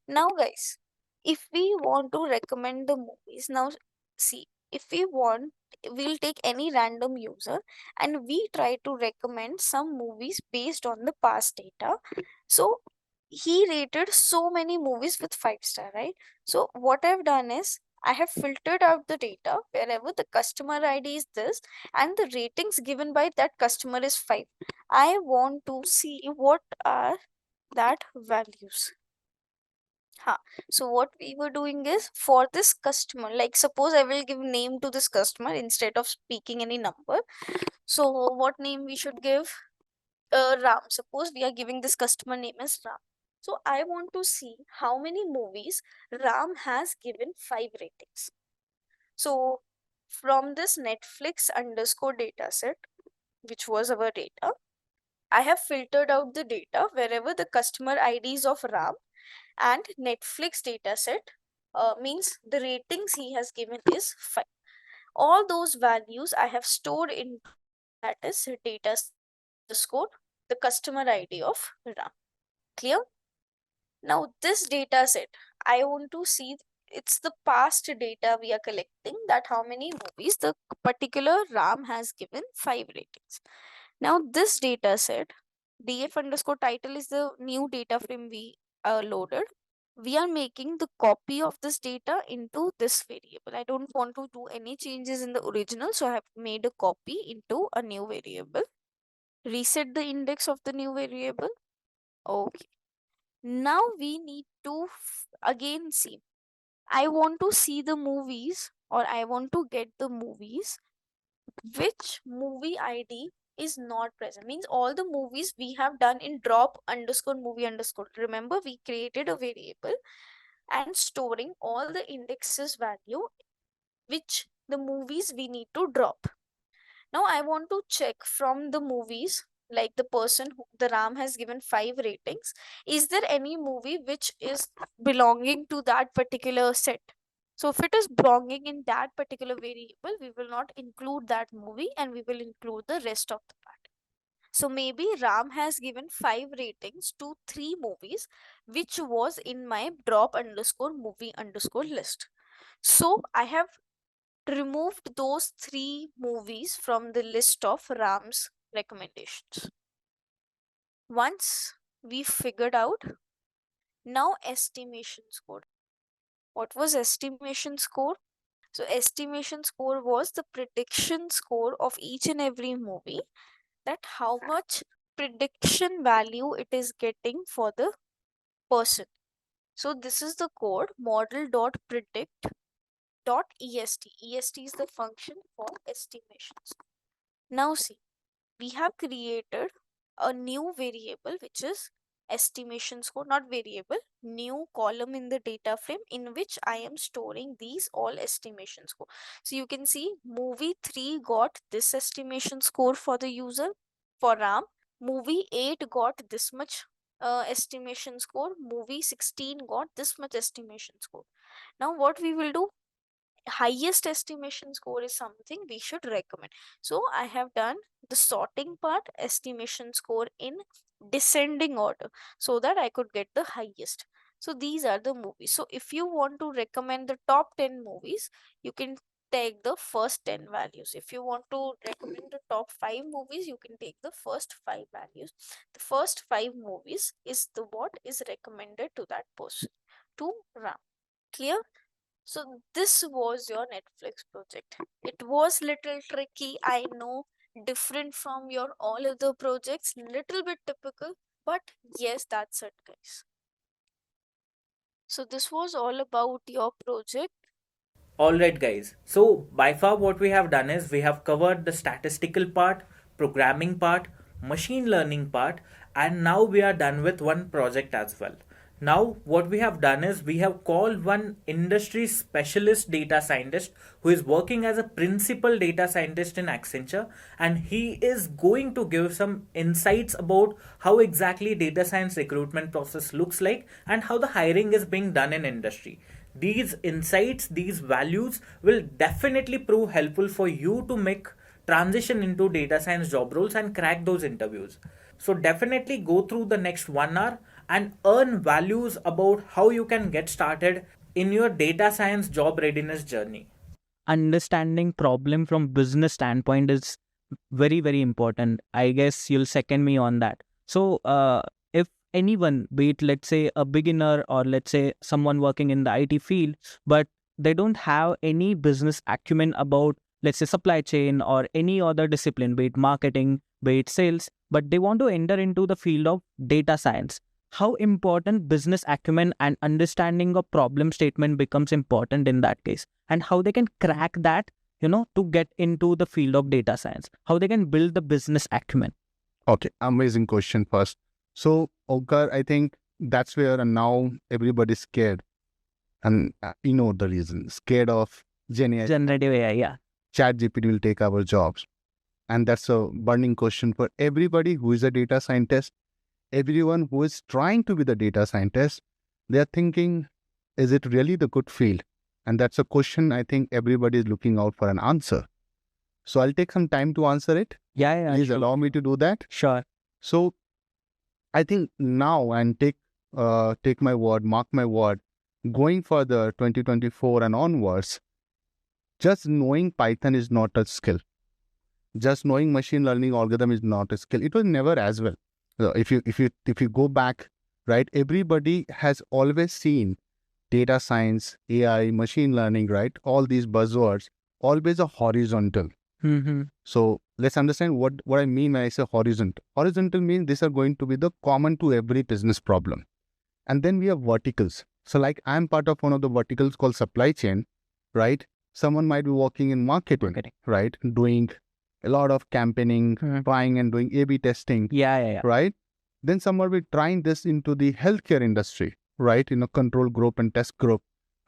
Now guys, if we want to recommend the movies, now see, if we want, we'll take any random user and we try to recommend some movies based on the past data. So he rated so many movies with 5 star, right? So what I've done is I have filtered out the data wherever the customer ID is this and the ratings given by that customer is 5. I want to see what are that values. So what we were doing is, for this customer, like suppose I will give name to this customer instead of speaking any number. So what name we should give? Ram. Suppose we are giving this customer name as Ram. So I want to see how many movies Ram has given 5 ratings. So from this Netflix underscore dataset, which was our data, I have filtered out the data wherever the customer IDs of Ram and Netflix dataset means the ratings he has given is 5. All those values I have stored in, that is data underscore the customer ID of Ram. Clear? Now this data set, I want to see, it's the past data we are collecting, that how many movies the particular RAM has given 5 ratings. Now this data set, df underscore title is the new data frame we loaded. We are making the copy of this data into this variable. I don't want to do any changes in the original, so I have made a copy into a new variable. Reset the index of the new variable. Okay. Now we need to again see. I want to see the movies, or I want to get the movies which movie ID is not present. Means all the movies we have done in drop underscore movie underscore. Remember, we created a variable and storing all the indexes value which the movies we need to drop. Now I want to check from the movies, like the person who the RAM has given 5 ratings, is there any movie which is belonging to that particular set? So if it is belonging in that particular variable, we will not include that movie and we will include the rest of the part. So maybe RAM has given 5 ratings to 3 movies which was in my drop underscore movie underscore list. So I have removed those 3 movies from the list of Ram's recommendations. Once we figured out, now estimation score. What was estimation score? So estimation score was the prediction score of each and every movie, that how much prediction value it is getting for the person. So this is the code model.predict.est. est is the function for estimations. Now see, we have created a new variable which is estimation score, not variable, new column in the data frame in which I am storing these all estimation score. So you can see movie 3 got this estimation score for the user, for RAM. Movie 8 got this much estimation score. Movie 16 got this much estimation score. Now what we will do, highest estimation score is something we should recommend. So I have done the sorting part, estimation score in descending order, so that I could get the highest. So these are the movies. So if you want to recommend the top 10 movies, you can take the first 10 values. If you want to recommend the top 5 movies, you can take the first 5 values. The first 5 movies is the what is recommended to that person to run. Clear? So this was your Netflix project. It was little tricky, I know, different from your all other projects, little bit typical, but yes, that's it, guys. So this was all about your project. Alright guys, so by far what we have done is we have covered the statistical part, programming part, machine learning part, and now we are done with one project as well. Now what we have done is we have called one industry specialist data scientist who is working as a principal data scientist in Accenture, and he is going to give some insights about how exactly data science recruitment process looks like and how the hiring is being done in industry. These insights, these values will definitely prove helpful for you to make transition into data science job roles and crack those interviews. So definitely go through the next 1 hour and earn values about how you can get started in your data science job readiness journey. Understanding problem from business standpoint is very important. I guess you'll second me on that. So if anyone, be it let's say a beginner or let's say someone working in the IT field, but they don't have any business acumen about let's say supply chain or any other discipline, be it marketing, be it sales, but they want to enter into the field of data science, how important business acumen and understanding of problem statement becomes important in that case, and how they can crack that, to get into the field of data science, how they can build the business acumen. Okay, amazing question first. So, Onkar, I think that's where now everybody's scared. And you know the reason. Scared of Generative AI, yeah. ChatGPT will take our jobs. And that's a burning question for everybody who is a data scientist. Everyone who is trying to be the data scientist, they're thinking, is it really the good field? And that's a question I think everybody is looking out for an answer. So I'll take some time to answer it. Yeah. Please allow me to do that. Sure. So I think now, and take my word, mark my word, going further 2024 and onwards, just knowing Python is not a skill. Just knowing machine learning algorithm is not a skill. It was never as well. So if you go back, right, everybody has always seen data science, AI, machine learning, right, all these buzzwords, always a horizontal. So let's understand what I mean when I say horizontal. Horizontal means these are going to be the common to every business problem. And then we have verticals. So like I'm part of one of the verticals called supply chain, right? Someone might be working in marketing. Right? Doing a lot of campaigning, buying and doing A/B testing. Yeah. Right? Then someone will be trying this into the healthcare industry, right? In a control group and test group,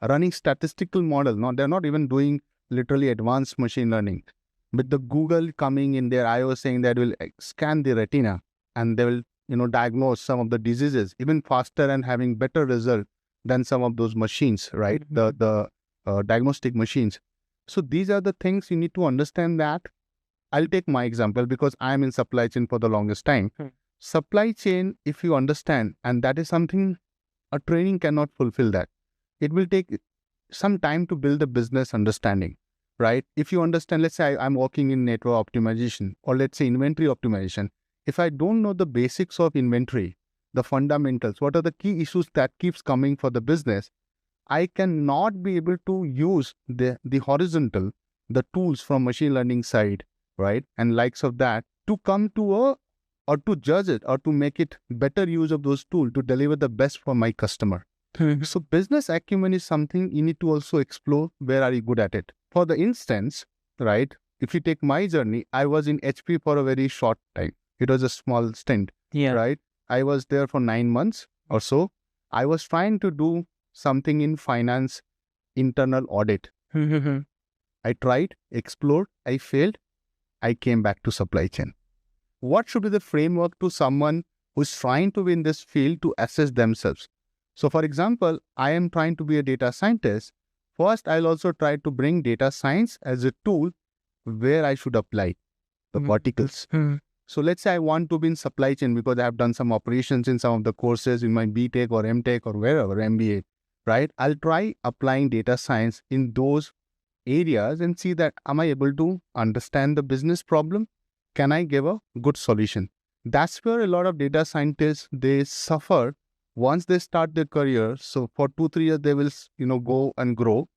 running statistical model. No, they're not even doing literally advanced machine learning. With the Google coming in their I/O saying that will scan the retina and they will, diagnose some of the diseases even faster and having better result than some of those machines, right? The diagnostic machines. So these are the things you need to understand that. I'll take my example because I'm in supply chain for the longest time. Supply chain, if you understand, and that is something a training cannot fulfill that. It will take some time to build the business understanding, right? If you understand, let's say I'm working in network optimization or let's say inventory optimization. If I don't know the basics of inventory, the fundamentals, what are the key issues that keeps coming for the business, I cannot be able to use the horizontal, the tools from machine learning side, right? And likes of that to come to or to judge it or to make it better use of those tools to deliver the best for my customer. So business acumen is something you need to also explore. Where are you good at it? For the instance, right, if you take my journey, I was in HP for a very short time. It was a small stint, right? I was there for 9 months or so. I was trying to do something in finance, internal audit. I tried, explored, I failed. I came back to supply chain. What should be the framework to someone who's trying to be in this field to assess themselves? So for example, I am trying to be a data scientist. First, I'll also try to bring data science as a tool where I should apply the verticals. So let's say I want to be in supply chain because I have done some operations in some of the courses in my BTech or MTech or wherever, MBA, right? I'll try applying data science in those areas and see that, am I able to understand the business problem? Can I give a good solution? That's where a lot of data scientists, they suffer once they start their career. So for 2-3 years, they will, go and grow.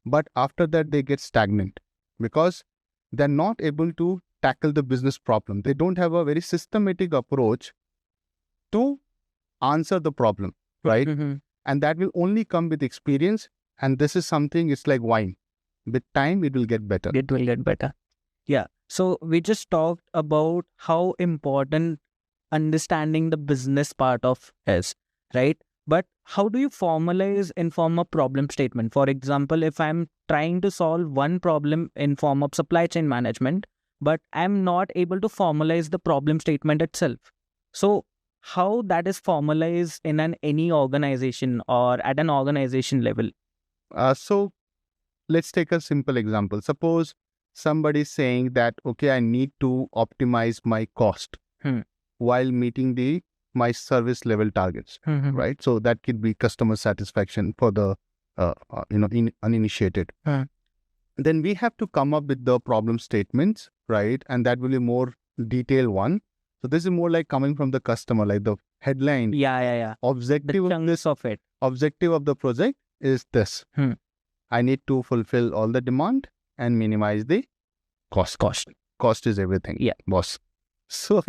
But after that, they get stagnant because they're not able to tackle the business problem. They don't have a very systematic approach to answer the problem, right? And that will only come with experience. And this is something, it's like wine. With time, it will get better. It will get better. Yeah. So we just talked about how important understanding the business part of is, right? But how do you formalize in form of problem statement? For example, if I'm trying to solve one problem in form of supply chain management, but I'm not able to formalize the problem statement itself. So how that is formalized in any organization or at an organization level? So let's take a simple example. Suppose somebody is saying that, okay, I need to optimize my cost while meeting my service level targets, right? So that could be customer satisfaction for the uninitiated. Then we have to come up with the problem statements, right? And that will be more detailed one. So this is more like coming from the customer, like the headline. Objective objective of the project is this. I need to fulfill all the demand and minimize the cost. Cost is everything. Yeah, boss. So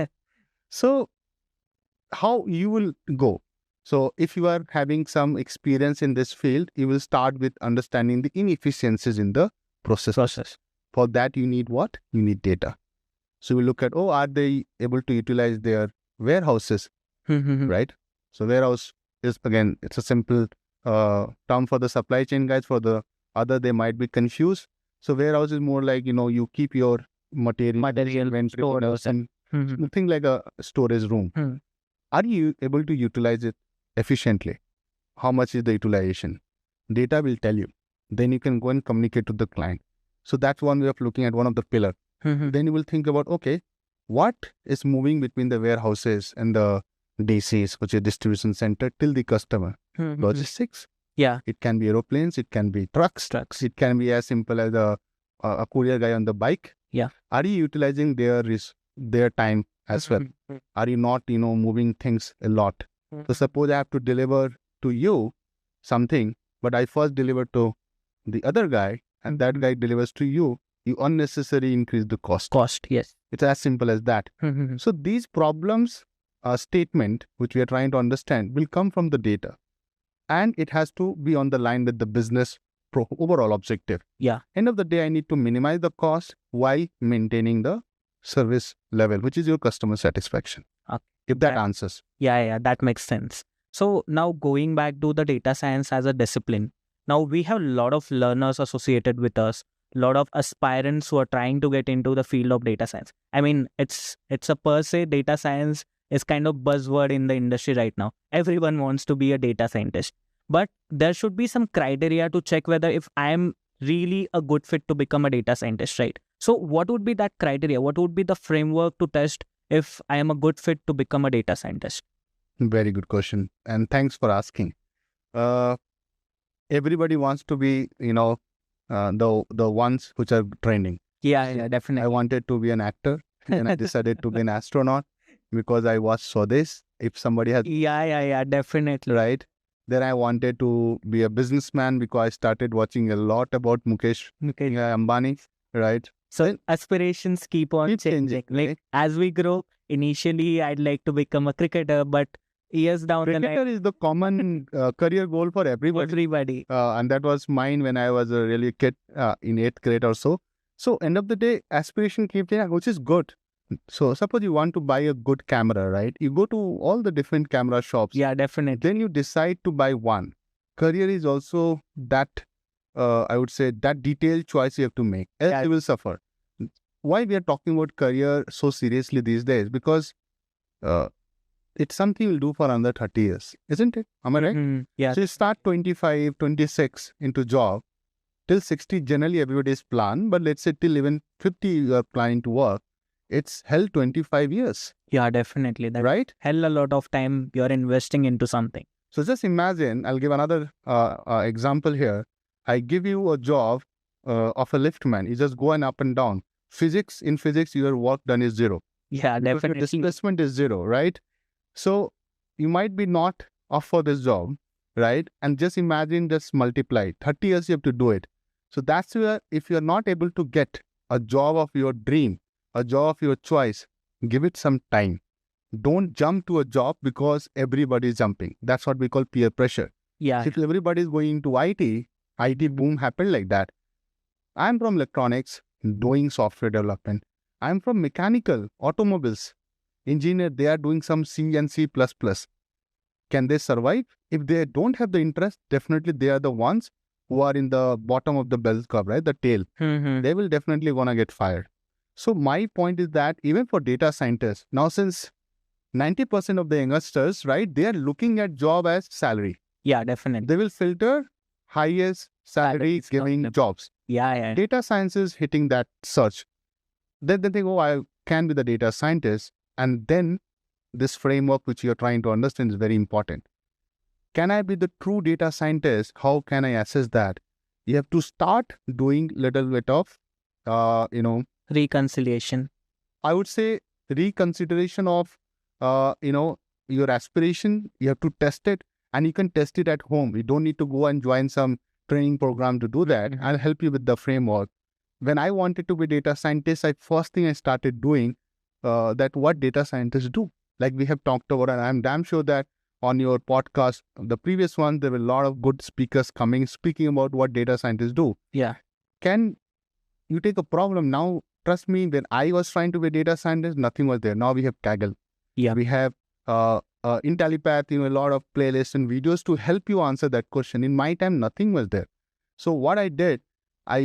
how you will go? So if you are having some experience in this field, you will start with understanding the inefficiencies in the process. For that, you need what? You need data. So we look at, are they able to utilize their warehouses, right? So warehouse is, again, it's a simple term for the supply chain guys. For the other, they might be confused. So warehouse is more like, you keep your material stores and nothing like a storage room. Are you able to utilize it efficiently? How much is the utilization? Data will tell you. Then you can go and communicate to the client. So that's one way of looking at one of the pillars. Then you will think about, okay, what is moving between the warehouses and the DCs, which is distribution center, till the customer? Logistics. Yeah. It can be aeroplanes. It can be trucks. It can be as simple as a courier guy on the bike. Yeah. Are you utilizing their time as well? Are you not, moving things a lot? So suppose I have to deliver to you something, but I first deliver to the other guy and that guy delivers to you, you unnecessarily increase the cost. Yes. It's as simple as that. So these problems statement, which we are trying to understand, will come from the data. And it has to be on the line with the business overall objective. Yeah. End of the day, I need to minimize the cost while maintaining the service level, which is your customer satisfaction. Okay. If that answers. Yeah, that makes sense. So now going back to the data science as a discipline, now we have a lot of learners associated with us, a lot of aspirants who are trying to get into the field of data science. I mean, it's a per se, data science is kind of buzzword in the industry right now. Everyone wants to be a data scientist. But there should be some criteria to check whether if I am really a good fit to become a data scientist, right? So what would be that criteria? What would be the framework to test if I am a good fit to become a data scientist? Very good question. And thanks for asking. Everybody wants to be, the ones which are trending. Yeah, definitely. I wanted to be an actor and I decided to be an astronaut because I saw this. If somebody has... Yeah, definitely. Right. Then I wanted to be a businessman because I started watching a lot about Mukesh Ambani, right? So aspirations keep on changing. Like as we grow, initially I'd like to become a cricketer, but years down the line... Cricketer is the common career goal for everybody. And that was mine when I was a really kid in 8th grade or so. So end of the day, aspiration keeps changing, which is good. So suppose you want to buy a good camera, right? You go to all the different camera shops. Yeah, definitely. Then you decide to buy one. Career is also that, I would say, that detailed choice you have to make. Else you will suffer. Why we are talking about career so seriously these days? Because it's something you'll do for another 30 years, isn't it? Am I right? Yeah. So you start 25, 26 into job. Till 60, generally everybody's plan. But let's say till even 50 you are planning to work. It's hell 25 years. Yeah, definitely. That's right? Hell a lot of time you're investing into something. So just imagine, I'll give another example here. I give you a job of a liftman. You just go and up and down. In physics, your work done is zero. Yeah, Because your definitely. displacement is zero, right? So you might be not up for this job, right? And just imagine, just multiply 30 years you have to do it. So that's where, if you're not able to get a job of your dream, a job of your choice, give it some time. Don't jump to a job because everybody is jumping. That's what we call peer pressure. Yeah. If everybody is going into IT boom happened like that. I'm from electronics, doing software development. I'm from mechanical, automobiles. Engineer, they are doing some C and C++. Can they survive? If they don't have the interest, definitely they are the ones who are in the bottom of the bell curve, right? The tail. They will definitely want to get fired. So my point is that even for data scientists, now since 90% of the youngsters, right, they are looking at job as salary. Yeah, definitely. They will filter highest salary giving jobs. Yeah. Data science is hitting that search. Then they think, oh, I can be the data scientist. And then this framework which you're trying to understand is very important. Can I be the true data scientist? How can I assess that? You have to start doing little bit of, Reconciliation. I would say reconsideration of, your aspiration. You have to test it, and you can test it at home. You don't need to go and join some training program to do that. I'll help you with the framework. When I wanted to be data scientist, first thing I started doing that what data scientists do. Like we have talked about, and I'm damn sure that on your podcast, the previous one, there were a lot of good speakers speaking about what data scientists do. Yeah. Can you take a problem now? Trust me, when I was trying to be a data scientist, nothing was there. Now we have Kaggle. Yeah. We have Intellipaat, a lot of playlists and videos to help you answer that question. In my time, nothing was there. So what I did,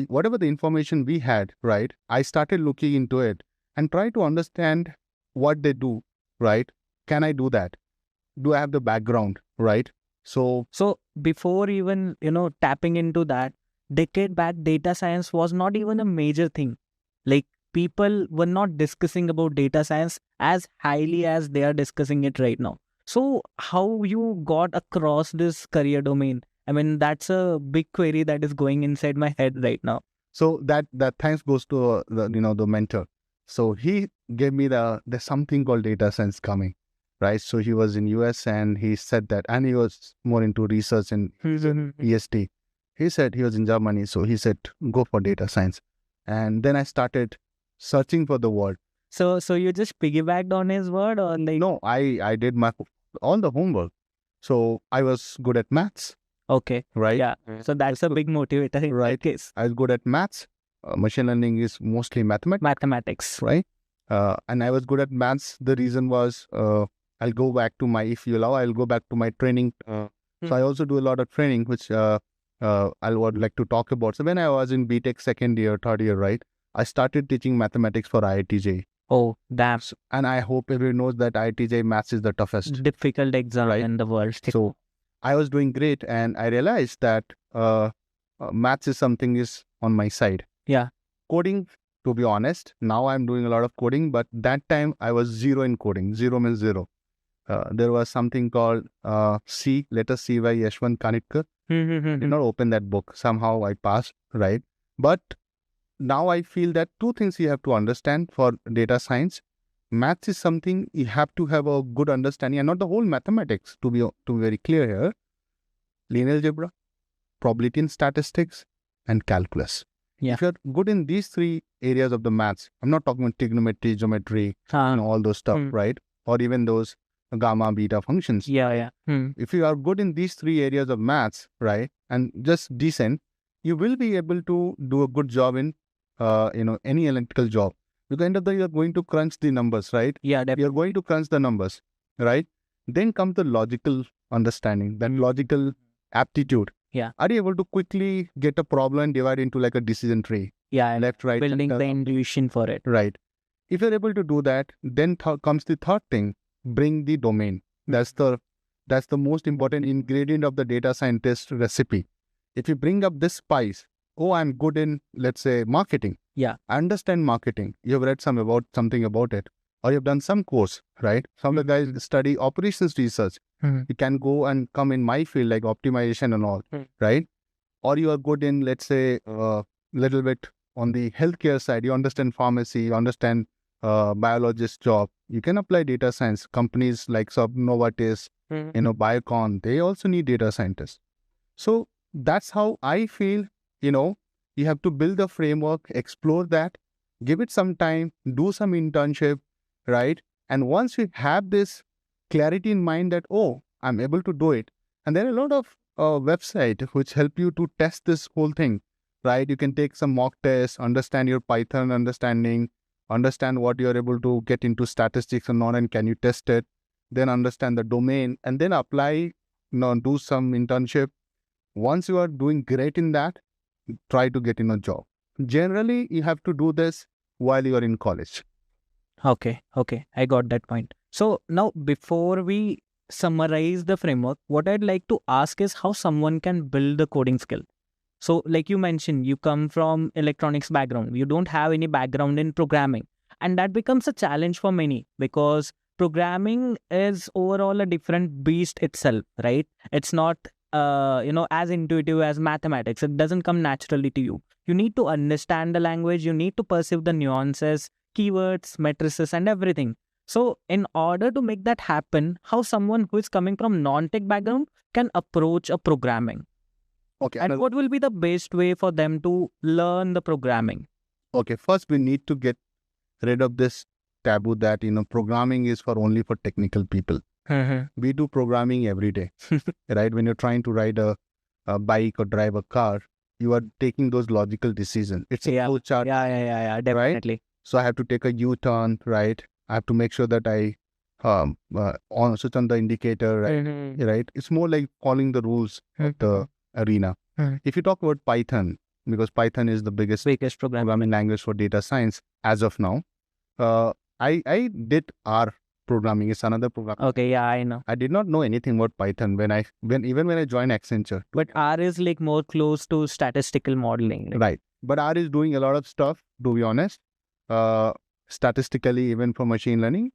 whatever the information we had, right, I started looking into it and try to understand what they do, right? Can I do that? Do I have the background, right? So before even, tapping into that, decade back, data science was not even a major thing. Like people were not discussing about data science as highly as they are discussing it right now. So how you got across this career domain? I mean, that's a big query that is going inside my head right now. So that thanks goes to the mentor. So he gave me there's something called data science coming, right? So he was in US and he said that, and he was more into research and EST. He said he was in Germany, so he said go for data science, and then I started searching for the word. So you just piggybacked on his word, or like? No, I did all the homework. So I was good at maths. Okay. Right. Yeah. So that's a big motivator in that case. I was good at maths. Machine learning is mostly mathematics. Right. And I was good at maths. The reason was I'll go back to if you allow, I'll go back to my training. So I also do a lot of training, which I would like to talk about. So when I was in BTech second year, third year, right, I started teaching mathematics for IITJ. Oh, damn. And I hope everyone knows that IITJ maths is the toughest. Difficult exam in the world. So I was doing great, and I realized that maths is something is on my side. Yeah. Coding, to be honest, now I'm doing a lot of coding, but that time I was zero in coding. Zero means zero. There was something called C, letter C by Yashwant Kanitkar. Did not open that book. Somehow I passed, right? But now I feel that two things you have to understand for data science. Maths is something you have to have a good understanding, and not the whole mathematics, to be very clear here. Linear algebra, probability and statistics, and calculus. Yeah. If you're good in these three areas of the maths, I'm not talking about trigonometry, geometry, all those stuff, right? Or even those gamma, beta functions. Yeah. If you are good in these three areas of maths, right, and just decent, you will be able to do a good job in, any electrical job. At the end of the day, you're going to crunch the numbers, right? Yeah, definitely. You're going to crunch the numbers, right? Then comes the logical understanding, that logical aptitude. Yeah. Are you able to quickly get a problem and divide into like a decision tree? Yeah. Left, right. Building the intuition for it. Right. If you're able to do that, then comes the third thing, bring the domain. That's the most important ingredient of the data scientist recipe. If you bring up this spice, I'm good in, let's say, marketing. Yeah. I understand marketing. You've read something about it. Or you've done some course, right? Some of the guys study operations research. You can go and come in my field like optimization and all, right? Or you are good in, let's say, little bit on the healthcare side, you understand pharmacy, you understand biologist job, you can apply data science. Companies like Novartis, Biocon, they also need data scientists. So that's how I feel, you have to build a framework, explore that, give it some time, do some internship, right? And once you have this clarity in mind that, oh, I'm able to do it. And there are a lot of websites which help you to test this whole thing, right? You can take some mock tests, understand your Python understanding, understand what you're able to get into statistics or not, and can you test it, then understand the domain, and then apply, do some internship. Once you are doing great in that, try to get in a job. Generally, you have to do this while you are in college. Okay, I got that point. So now before we summarize the framework, what I'd like to ask is how someone can build the coding skill. So like you mentioned, you come from electronics background, you don't have any background in programming, and that becomes a challenge for many because programming is overall a different beast itself, right? It's not as intuitive as mathematics. It doesn't come naturally to you. You need to understand the language, you need to perceive the nuances, keywords, matrices, and everything. So in order to make that happen, how someone who is coming from non-tech background can approach a programming? Okay. And what will be the best way for them to learn the programming? Okay, first we need to get rid of this taboo that, programming is only for technical people. We do programming every day, right? When you're trying to ride a bike or drive a car, you are taking those logical decisions. It's a flow chart. Yeah, definitely. Right? So I have to take a U-turn, right? I have to make sure that I switch on the indicator, right? It's more like following the rules of the arena. If you talk about Python, because Python is the biggest programming language for data science as of now, I did R programming. It's another program. Okay, yeah, I know. I did not know anything about Python when I joined Accenture. But R is like more close to statistical modeling. Right. But R is doing a lot of stuff, to be honest. Statistically, even for machine learning,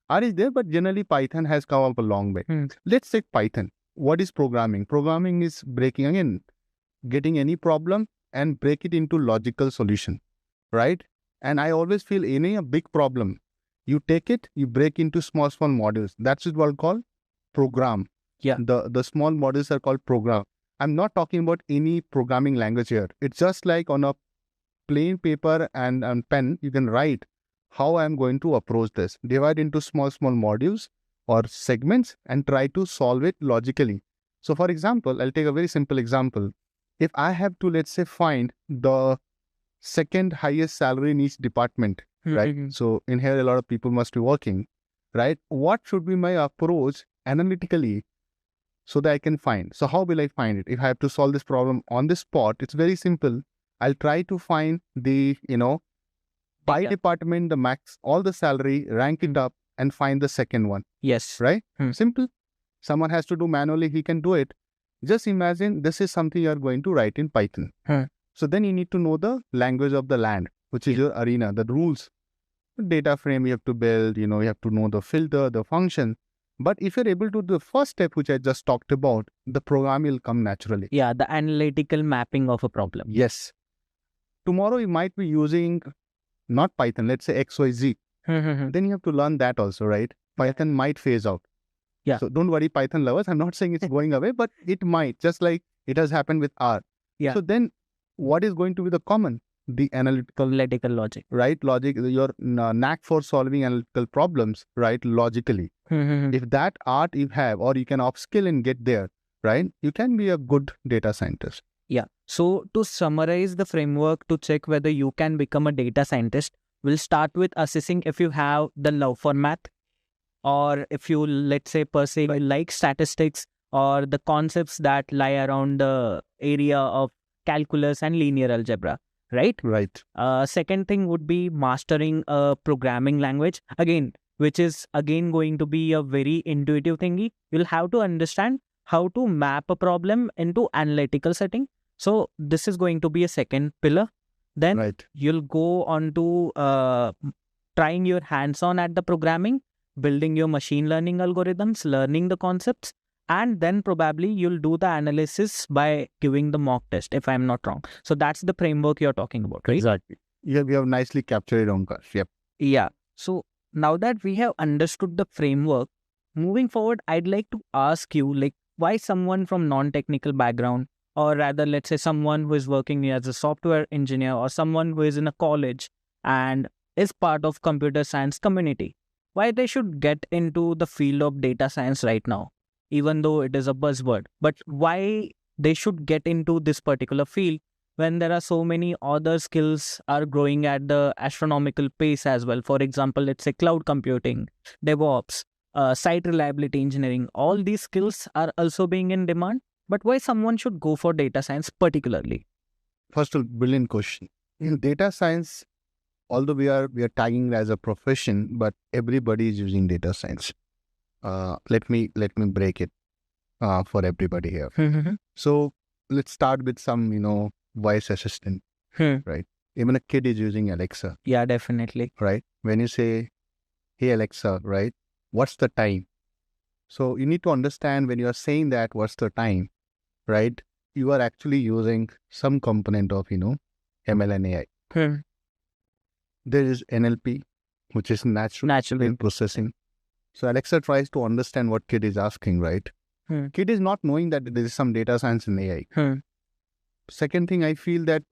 R is there, but generally Python has come up a long way. Let's take Python. What is programming? Programming is getting any problem and break it into logical solution, right? And I always feel any a big problem, you take it, you break into small modules. That's what I'll call program. Yeah. The small modules are called program. I'm not talking about any programming language here. It's just like on a plain paper and pen, you can write how I'm going to approach this. Divide into small modules or segments and try to solve it logically. So for example, I'll take a very simple example. If I have to, let's say, find the second highest salary in each department, right? So in here, a lot of people must be working, right? What should be my approach analytically so that I can find? So how will I find it? If I have to solve this problem on the spot, it's very simple. I'll try to find the, by department, the max, all the salary, rank it up and find the second one. Yes. Right? Simple. Someone has to do manually, he can do it. Just imagine this is something you are going to write in Python. So then you need to know the language of the land, which is your arena, the rules. The data frame you have to build, you have to know the filter, the function. But if you're able to do the first step, which I just talked about, the program will come naturally. Yeah, the analytical mapping of a problem. Yes. Tomorrow you might be using not Python, let's say XYZ. Then you have to learn that also, right? Python might phase out. Yeah. So don't worry, Python lovers. I'm not saying it's going away, but it might, just like it has happened with R. Yeah. So then what is going to be the common? The analytical logic. Right? Logic, your knack for solving analytical problems, right? Logically. If that art you have, or you can upskill and get there, right? You can be a good data scientist. Yeah. So to summarize the framework to check whether you can become a data scientist, we'll start with assessing if you have the love for math, or if you, let's say, per se, like statistics or the concepts that lie around the area of calculus and linear algebra, right? Right. Second thing would be mastering a programming language, which is going to be a very intuitive thingy. You'll have to understand how to map a problem into analytical setting. So this is going to be a second pillar. Then you'll go on to trying your hands-on at the programming, building your machine learning algorithms, learning the concepts, and then probably you'll do the analysis by giving the mock test, if I'm not wrong. So that's the framework you're talking about, right? Exactly. Yeah, we have nicely captured it, Omkar. Yep. Yeah. So now that we have understood the framework, moving forward, I'd like to ask you, like, why someone from non-technical background, or rather, let's say someone who is working as a software engineer or someone who is in a college and is part of computer science community, why they should get into the field of data science right now, even though it is a buzzword, but why they should get into this particular field when there are so many other skills are growing at the astronomical pace as well. For example, let's say cloud computing, DevOps, site reliability engineering, all these skills are also being in demand. But why someone should go for data science particularly? First of all, brilliant question. In data science, although we are tagging it as a profession, but everybody is using data science. Let me break it for everybody here. So let's start with some voice assistant, right? Even a kid is using Alexa. Yeah, definitely. Right? When you say, hey Alexa, right? What's the time? So you need to understand when you are saying that, what's the time, right? You are actually using some component of, ML and AI. There is NLP, which is natural language processing. So Alexa tries to understand what kid is asking, right? Kid is not knowing that there is some data science in AI. Second thing, I feel that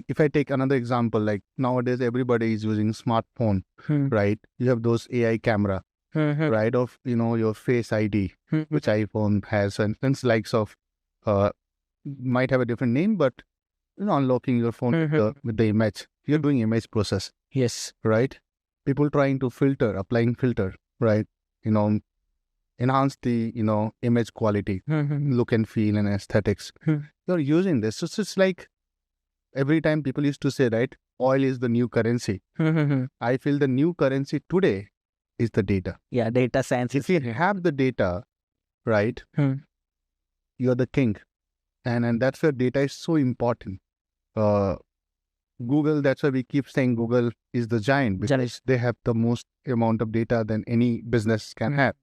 if I take another example, like nowadays everybody is using smartphone, right? You have those AI camera, right? Of your Face ID, which iPhone has, and likes of might have a different name, but unlocking your phone with the image, you're doing image process. Yes. Right? People trying to applying filter, right? Enhance the image quality, look and feel and aesthetics. You're using this. So it's like every time people used to say, right, oil is the new currency. I feel the new currency today is the data. Yeah, data science. If you have the data, right, you're the king. And that's where data is so important. Google, that's why we keep saying Google is the giant, because they have the most amount of data than any business can have.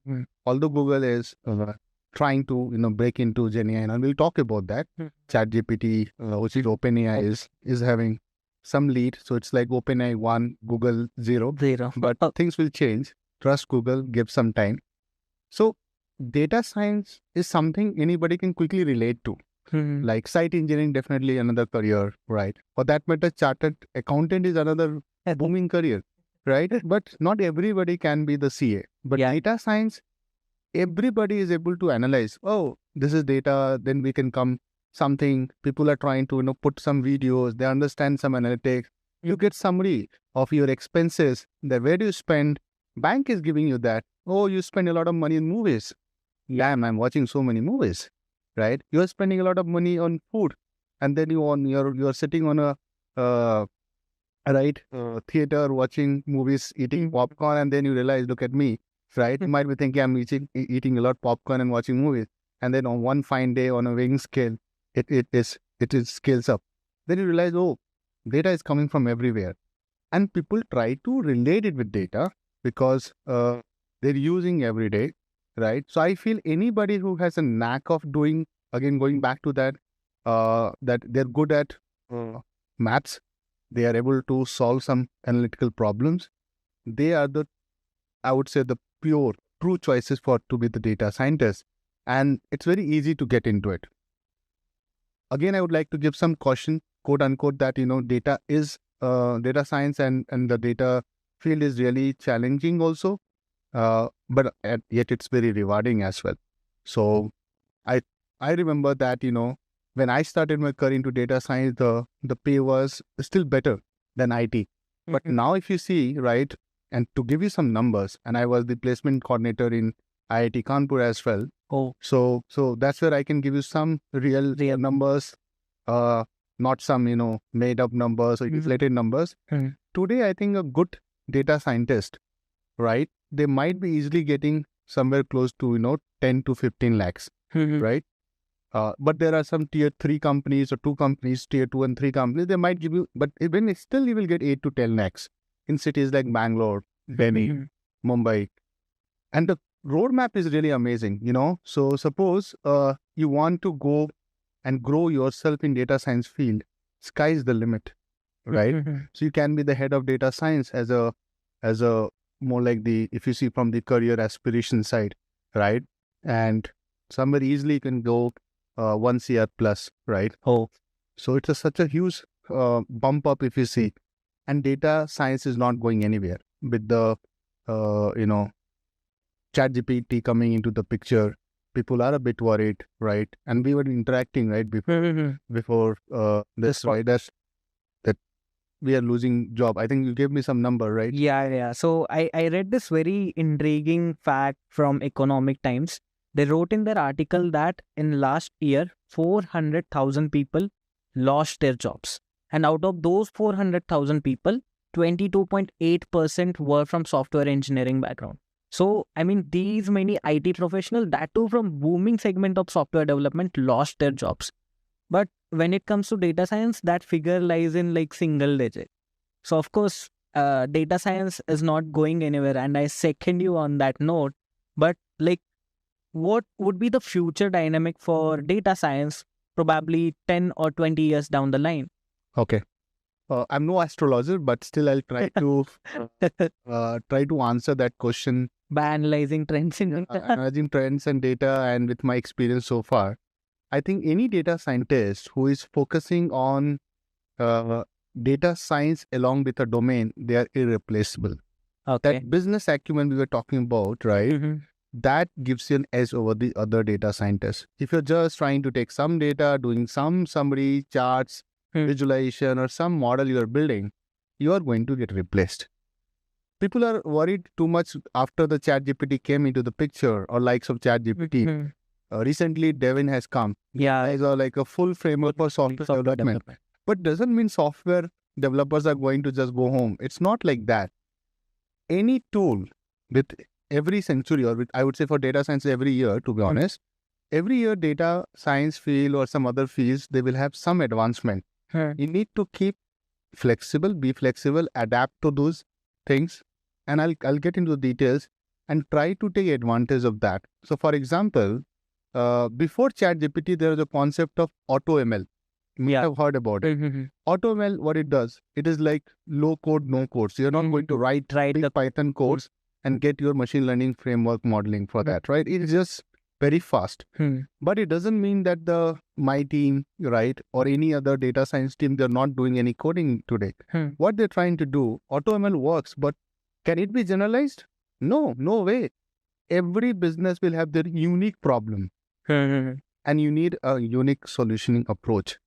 Although Google is trying to break into GenAI, and we'll talk about that. ChatGPT, which is OpenAI, is having some lead. So it's like OpenAI 1, Google 0. But things will change. Trust Google, give some time. So data science is something anybody can quickly relate to. Like site engineering, definitely another career, right? For that matter, chartered accountant is another booming career, right? But not everybody can be the CA. But data science, everybody is able to analyze, oh, this is data, then we can come something. People are trying to put some videos, they understand some analytics. You get summary of your expenses, that where do you spend? Bank is giving you that. Oh, you spend a lot of money in movies. Yeah, I'm watching so many movies. Right, you are spending a lot of money on food, and then you're sitting on a theater watching movies, eating popcorn, and then you realize, look at me, right? You might be thinking I'm eating a lot of popcorn and watching movies, and then on one fine day on a weighing scale, it scales up. Then you realize, oh, data is coming from everywhere, and people try to relate it with data because they're using every day. Right. So I feel anybody who has a knack of doing, again, going back to that, that they're good at maths, they are able to solve some analytical problems. They are I would say, the pure, true choices to be the data scientist. And it's very easy to get into it. Again, I would like to give some caution, quote unquote, that, data is data science and the data field is really challenging also. But yet it's very rewarding as well. So I remember that, when I started my career into data science, the pay was still better than IT. But now if you see, right, and to give you some numbers, and I was the placement coordinator in IIT Kanpur as well. Oh. So that's where I can give you some real numbers, not some, made up numbers or inflated numbers. Today, I think a good data scientist, right, they might be easily getting somewhere close to, 10 to 15 lakhs, right? But there are some tier 3 companies or 2 companies, tier 2 and 3 companies, they might give you, but even still you will get 8 to 10 lakhs in cities like Bangalore, Delhi, Mumbai. And the roadmap is really amazing, So suppose you want to go and grow yourself in data science field, sky's the limit, right? So you can be the head of data science as a more like if you see from the career aspiration side, right? And somebody easily can go 1 CR plus, right? So it's such a huge bump up if you see, and data science is not going anywhere with the ChatGPT coming into the picture. People are a bit worried, right? And we were interacting right before this, right? That we are losing job. I think you gave me some number, right? Yeah. So I read this very intriguing fact from Economic Times. They wrote in their article that in last year, 400,000 people lost their jobs. And out of those 400,000 people, 22.8% were from software engineering background. So, I mean, these many IT professionals, that too from booming segment of software development, lost their jobs. But when it comes to data science, that figure lies in like single digit. So, of course, data science is not going anywhere. And I second you on that note. But like, what would be the future dynamic for data science probably 10 or 20 years down the line? Okay. I'm no astrologer, but still I'll try to answer that question by analyzing trends in analyzing trends and data, and with my experience so far. I think any data scientist who is focusing on data science along with a domain, they are irreplaceable. Okay. That business acumen we were talking about, right? That gives you an edge over the other data scientists. If you're just trying to take some data, doing some summary, charts, visualization, or some model you're building, you are going to get replaced. People are worried too much after the ChatGPT came into the picture, or likes of ChatGPT. Recently, Devin has come. Yeah. As like a full framework for software development. But doesn't mean software developers are going to just go home. It's not like that. Any tool with every century, or with, I would say for data science every year, to be honest, every year data science field or some other fields, they will have some advancement. You need to keep flexible, be flexible, adapt to those things. And I'll get into the details and try to take advantage of that. So for example, before ChatGPT, there was a concept of AutoML. I've heard about it. AutoML, what it does, it is like low code, no code. So you're not going to write the Python codes and get your machine learning framework modeling for that, right? It's just very fast. But it doesn't mean that my team, right, or any other data science team, they're not doing any coding today. What they're trying to do, AutoML works, but can it be generalized? No way. Every business will have their unique problem. And you need a unique solutioning approach.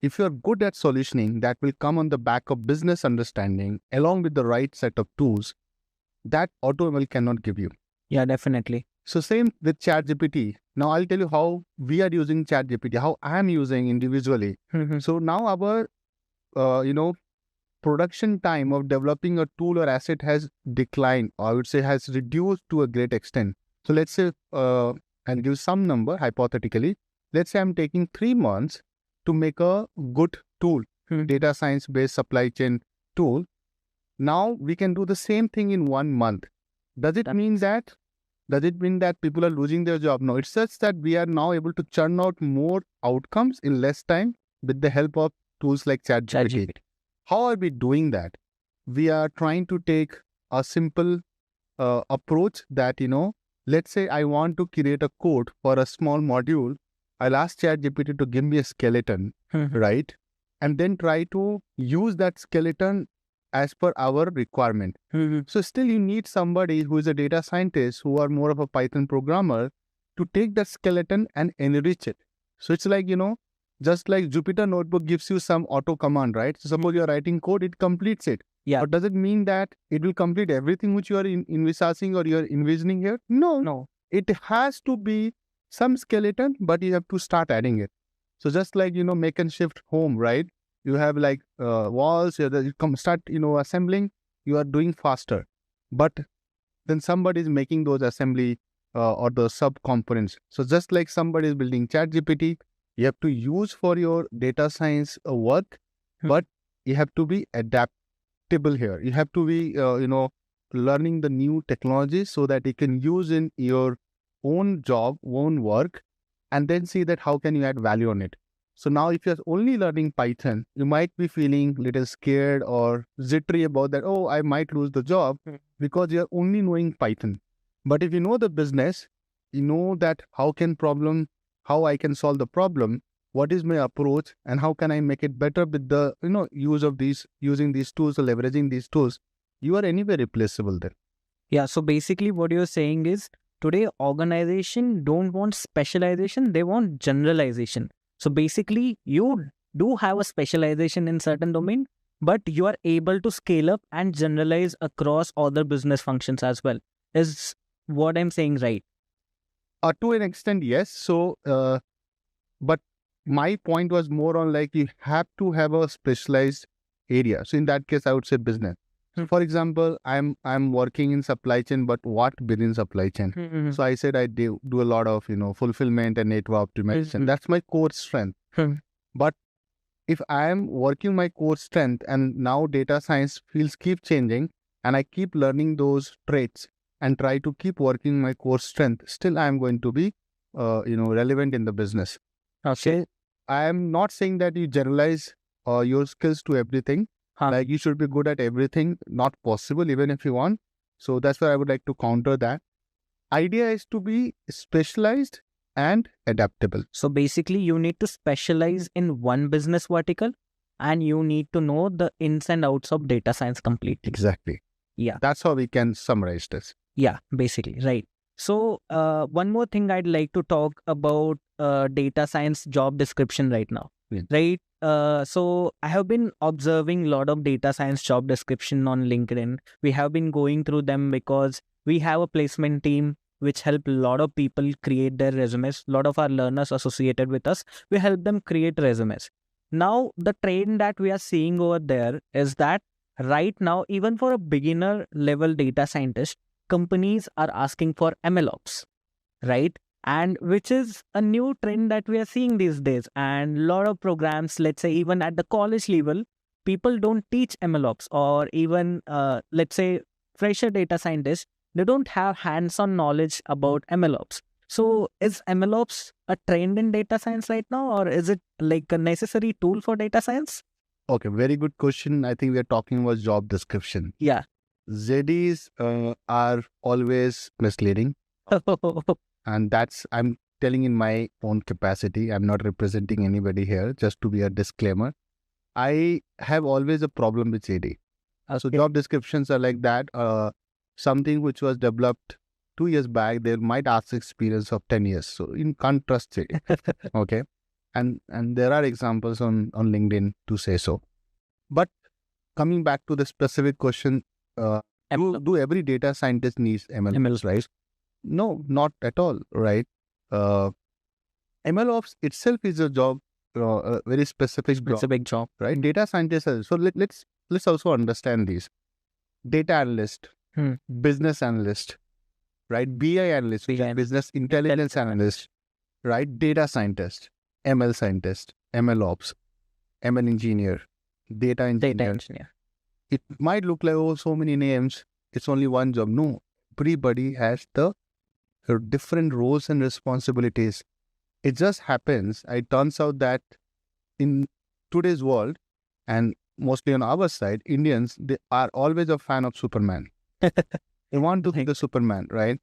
If you're good at solutioning, that will come on the back of business understanding along with the right set of tools that AutoML cannot give you. Yeah, definitely. So same with ChatGPT. Now I'll tell you how we are using ChatGPT, how I'm using individually. So now our, production time of developing a tool or asset has declined, or I would say has reduced to a great extent. So let's say, I'll give some number hypothetically. Let's say I'm taking 3 months to make a good tool, data science based supply chain tool. Now we can do the same thing in 1 month. Does it mean that people are losing their job? No, it's just that we are now able to churn out more outcomes in less time with the help of tools like ChatGPT. How are we doing that? We are trying to take a simple approach that, let's say I want to create a code for a small module. I'll ask ChatGPT to give me a skeleton, right? And then try to use that skeleton as per our requirement. So still you need somebody who is a data scientist, who are more of a Python programmer, to take that skeleton and enrich it. So it's like, just like Jupyter Notebook gives you some auto command, right? So suppose you're writing code, it completes it. Yeah. But does it mean that it will complete everything which you are envisaging or you're envisioning here? No. It has to be some skeleton, but you have to start adding it. So just like, make and shift home, right? You have like walls, you start, assembling, you are doing faster. But then somebody is making those assembly or the sub-components. So just like somebody is building ChatGPT, you have to use for your data science work, but you have to be adaptable here. You have to be, learning the new technologies so that you can use in your own job, own work, and then see that how can you add value on it. So now if you're only learning Python, you might be feeling a little scared or jittery about that, oh, I might lose the job because you're only knowing Python. But if you know the business, you know that how I can solve the problem, what is my approach, and how can I make it better with the using these tools or leveraging these tools, you are anyway replaceable then. Yeah, so basically what you're saying is today organization don't want specialization, they want generalization. So basically you do have a specialization in certain domain, but you are able to scale up and generalize across other business functions as well. Is what I'm saying right? To an extent, yes. So, but my point was more on like you have to have a specialized area. So in that case, I would say business. For example, I'm working in supply chain, but what within supply chain? So I said I do a lot of fulfillment and network optimization. That's my core strength. But if I am working my core strength and now data science fields keep changing and I keep learning those traits and try to keep working my core strength, still I am going to be relevant in the business. Okay. So I am not saying that you generalize your skills to everything. Like you should be good at everything. Not possible even if you want. So that's why I would like to counter that. Idea is to be specialized and adaptable. So basically you need to specialize in one business vertical and you need to know the ins and outs of data science completely. Exactly. Yeah. That's how we can summarize this. Yeah, basically, right. So one more thing I'd like to talk about data science job description right now. Right. So I have been observing a lot of data science job description on LinkedIn. We have been going through them because we have a placement team which help a lot of people create their resumes. A lot of our learners associated with us, we help them create resumes. Now, the trend that we are seeing over there is that right now, even for a beginner level data scientist, companies are asking for MLOps, right? And which is a new trend that we are seeing these days. And a lot of programs, let's say even at the college level, people don't teach MLOps, or even let's say fresher data scientists, they don't have hands-on knowledge about MLOps. So is MLOps a trend in data science right now, or is it like a necessary tool for data science? Okay, very good question. I think we are talking about job description. Yeah. ZDs are always misleading. And that's, I'm telling in my own capacity. I'm not representing anybody here, just to be a disclaimer. I have always a problem with ZD. So job descriptions are like that. Something which was developed 2 years back, they might ask experience of 10 years. So you can't trust it. Okay. And there are examples on LinkedIn to say so. But coming back to the specific question, do every data scientist needs MLOps, right? No, not at all, right? MLOps itself is a job, a very specific job, right? Data scientists. So let's also understand these. Data analyst, business analyst, right? BI analyst, business intelligence analyst, right? Data scientist, ML scientist, MLOps, ML engineer, data engineer. It might look like, oh, so many names. It's only one job. No, everybody has the different roles and responsibilities. It just happens, it turns out that in today's world, and mostly on our side, Indians, they are always a fan of Superman. They want to think of Superman, right?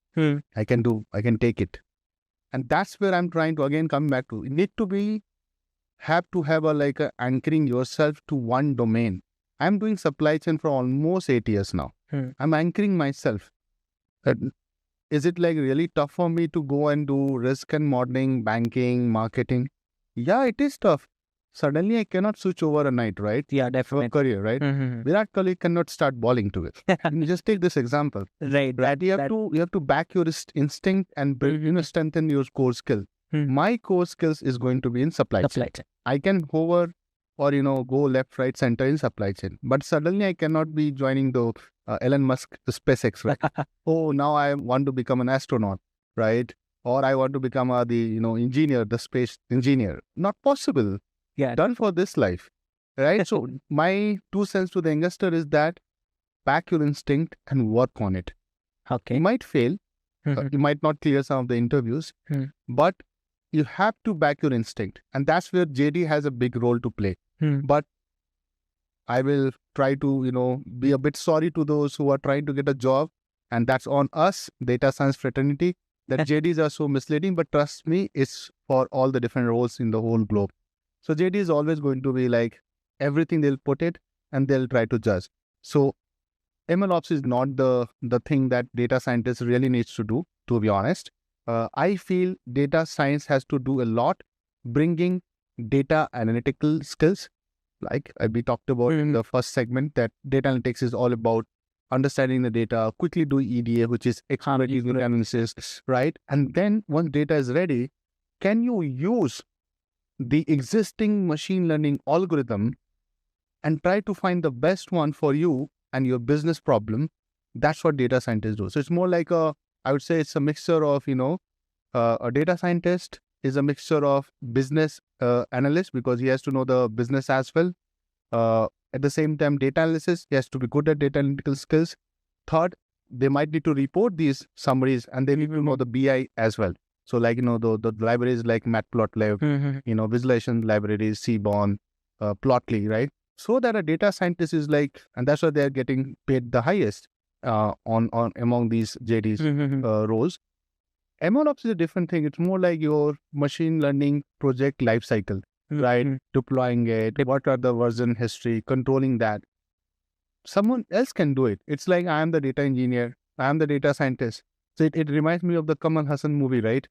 I can take it. And that's where I'm trying to again come back to. You need to have a anchoring yourself to one domain. I'm doing supply chain for almost 8 years now. I'm anchoring myself. Is it like really tough for me to go and do risk and modeling, banking, marketing? Yeah, it is tough. Suddenly I cannot switch overnight, right? Yeah, definitely. Career, right? Virat Kohli cannot start bowling to it. You just take this example. Right. You have to back your instinct and build, strengthen your core skill. My core skills is going to be in supply chain. I can hover or go left, right, center in supply chain. But suddenly I cannot be joining the Elon Musk, the SpaceX, right? Oh, now I want to become an astronaut, right? Or I want to become the engineer, the space engineer. Not possible. Yeah. Done for this life, right? So my 2 cents to the investor is that back your instinct and work on it. Okay. You might fail, you might not clear some of the interviews, but you have to back your instinct. And that's where JD has a big role to play. But I will try to, be a bit sorry to those who are trying to get a job. And that's on us, data science fraternity, that JDs are so misleading. But trust me, it's for all the different roles in the whole globe. So JD is always going to be like everything they'll put it and they'll try to judge. So MLOps is not the thing that data scientists really needs to do, to be honest. I feel data science has to do a lot, bringing data analytical skills. Like we talked about in the first segment, that data analytics is all about understanding the data, quickly do EDA, which is exploratory analysis, right? And then once data is ready, can you use the existing machine learning algorithm and try to find the best one for you and your business problem? That's what data scientists do. So it's more like I would say it's a mixture of, a data scientist is a mixture of business analyst, because he has to know the business as well. At the same time, data analysis, he has to be good at data analytical skills. Third, they might need to report these summaries and they need to know the BI as well. So like, the libraries like Matplotlib, visualization libraries, Seaborn, Plotly, right? So that a data scientist is like, and that's why they're getting paid the highest on among these JD's roles. MLOps is a different thing. It's more like your machine learning project lifecycle, right? Deploying it, what are the version history, controlling that. Someone else can do it. It's like I am the data engineer, I am the data scientist. So it reminds me of the Kamal Hassan movie, right?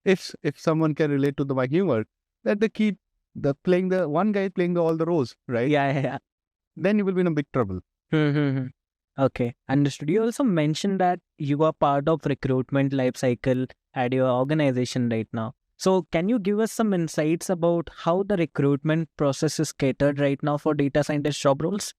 If someone can relate to my humor, that the one guy playing all the roles, right? Yeah. Then you will be in a big trouble. Okay, understood. You also mentioned that you are part of recruitment lifecycle at your organization right now. So can you give us some insights about how the recruitment process is catered right now for data scientist job roles?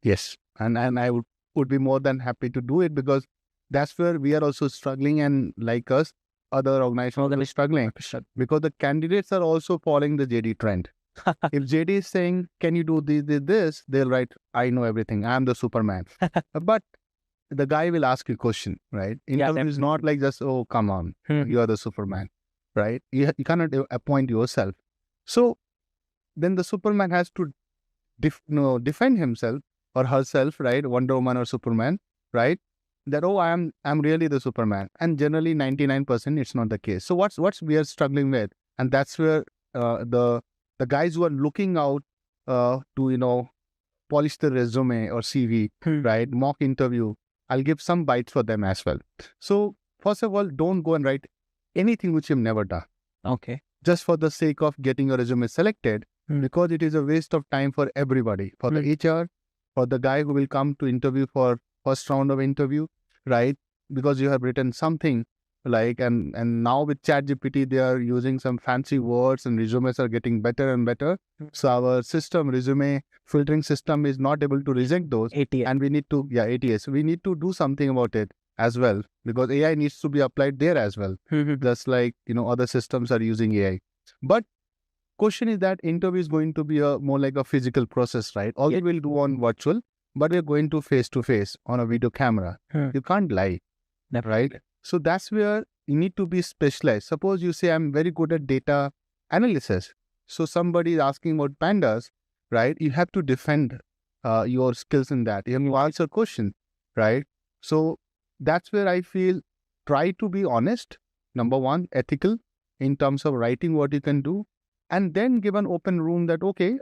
Yes, and I would be more than happy to do it, because that's where we are also struggling, and like us, other organizations are struggling, because the candidates are also following the JD trend. If JD is saying, can you do this, they'll write, I know everything, I'm the Superman. But the guy will ask you a question, right? Interview is not like just, oh, come on, you are the Superman, right? You cannot appoint yourself. So then the Superman has to defend himself or herself, right? Wonder Woman or Superman, right? That, oh, I'm really the Superman. And generally 99% it's not the case. So what's we are struggling with, and that's where the guys who are looking out to polish the resume or CV, right? Mock interview, I'll give some bites for them as well. So first of all, don't go and write anything which you've never done. Okay. Just for the sake of getting your resume selected, because it is a waste of time for everybody, for the HR, for the guy who will come to interview for first round of interview, right? Because you have written something like, and now with ChatGPT, they are using some fancy words and resumes are getting better and better. So our resume filtering system is not able to reject those. ATS. And we need to, ATS. We need to do something about it as well, because AI needs to be applied there as well. Just like, other systems are using AI. But question is that interview is going to be more like a physical process, right? All we'll do on virtual, but we're going to face on a video camera. You can't lie, right? So that's where you need to be specialized. Suppose you say, I'm very good at data analysis. So somebody is asking about Pandas, right? You have to defend your skills in that. You have to answer questions, right? So that's where I feel, try to be honest, number one, ethical in terms of writing what you can do, and then give an open room that, okay,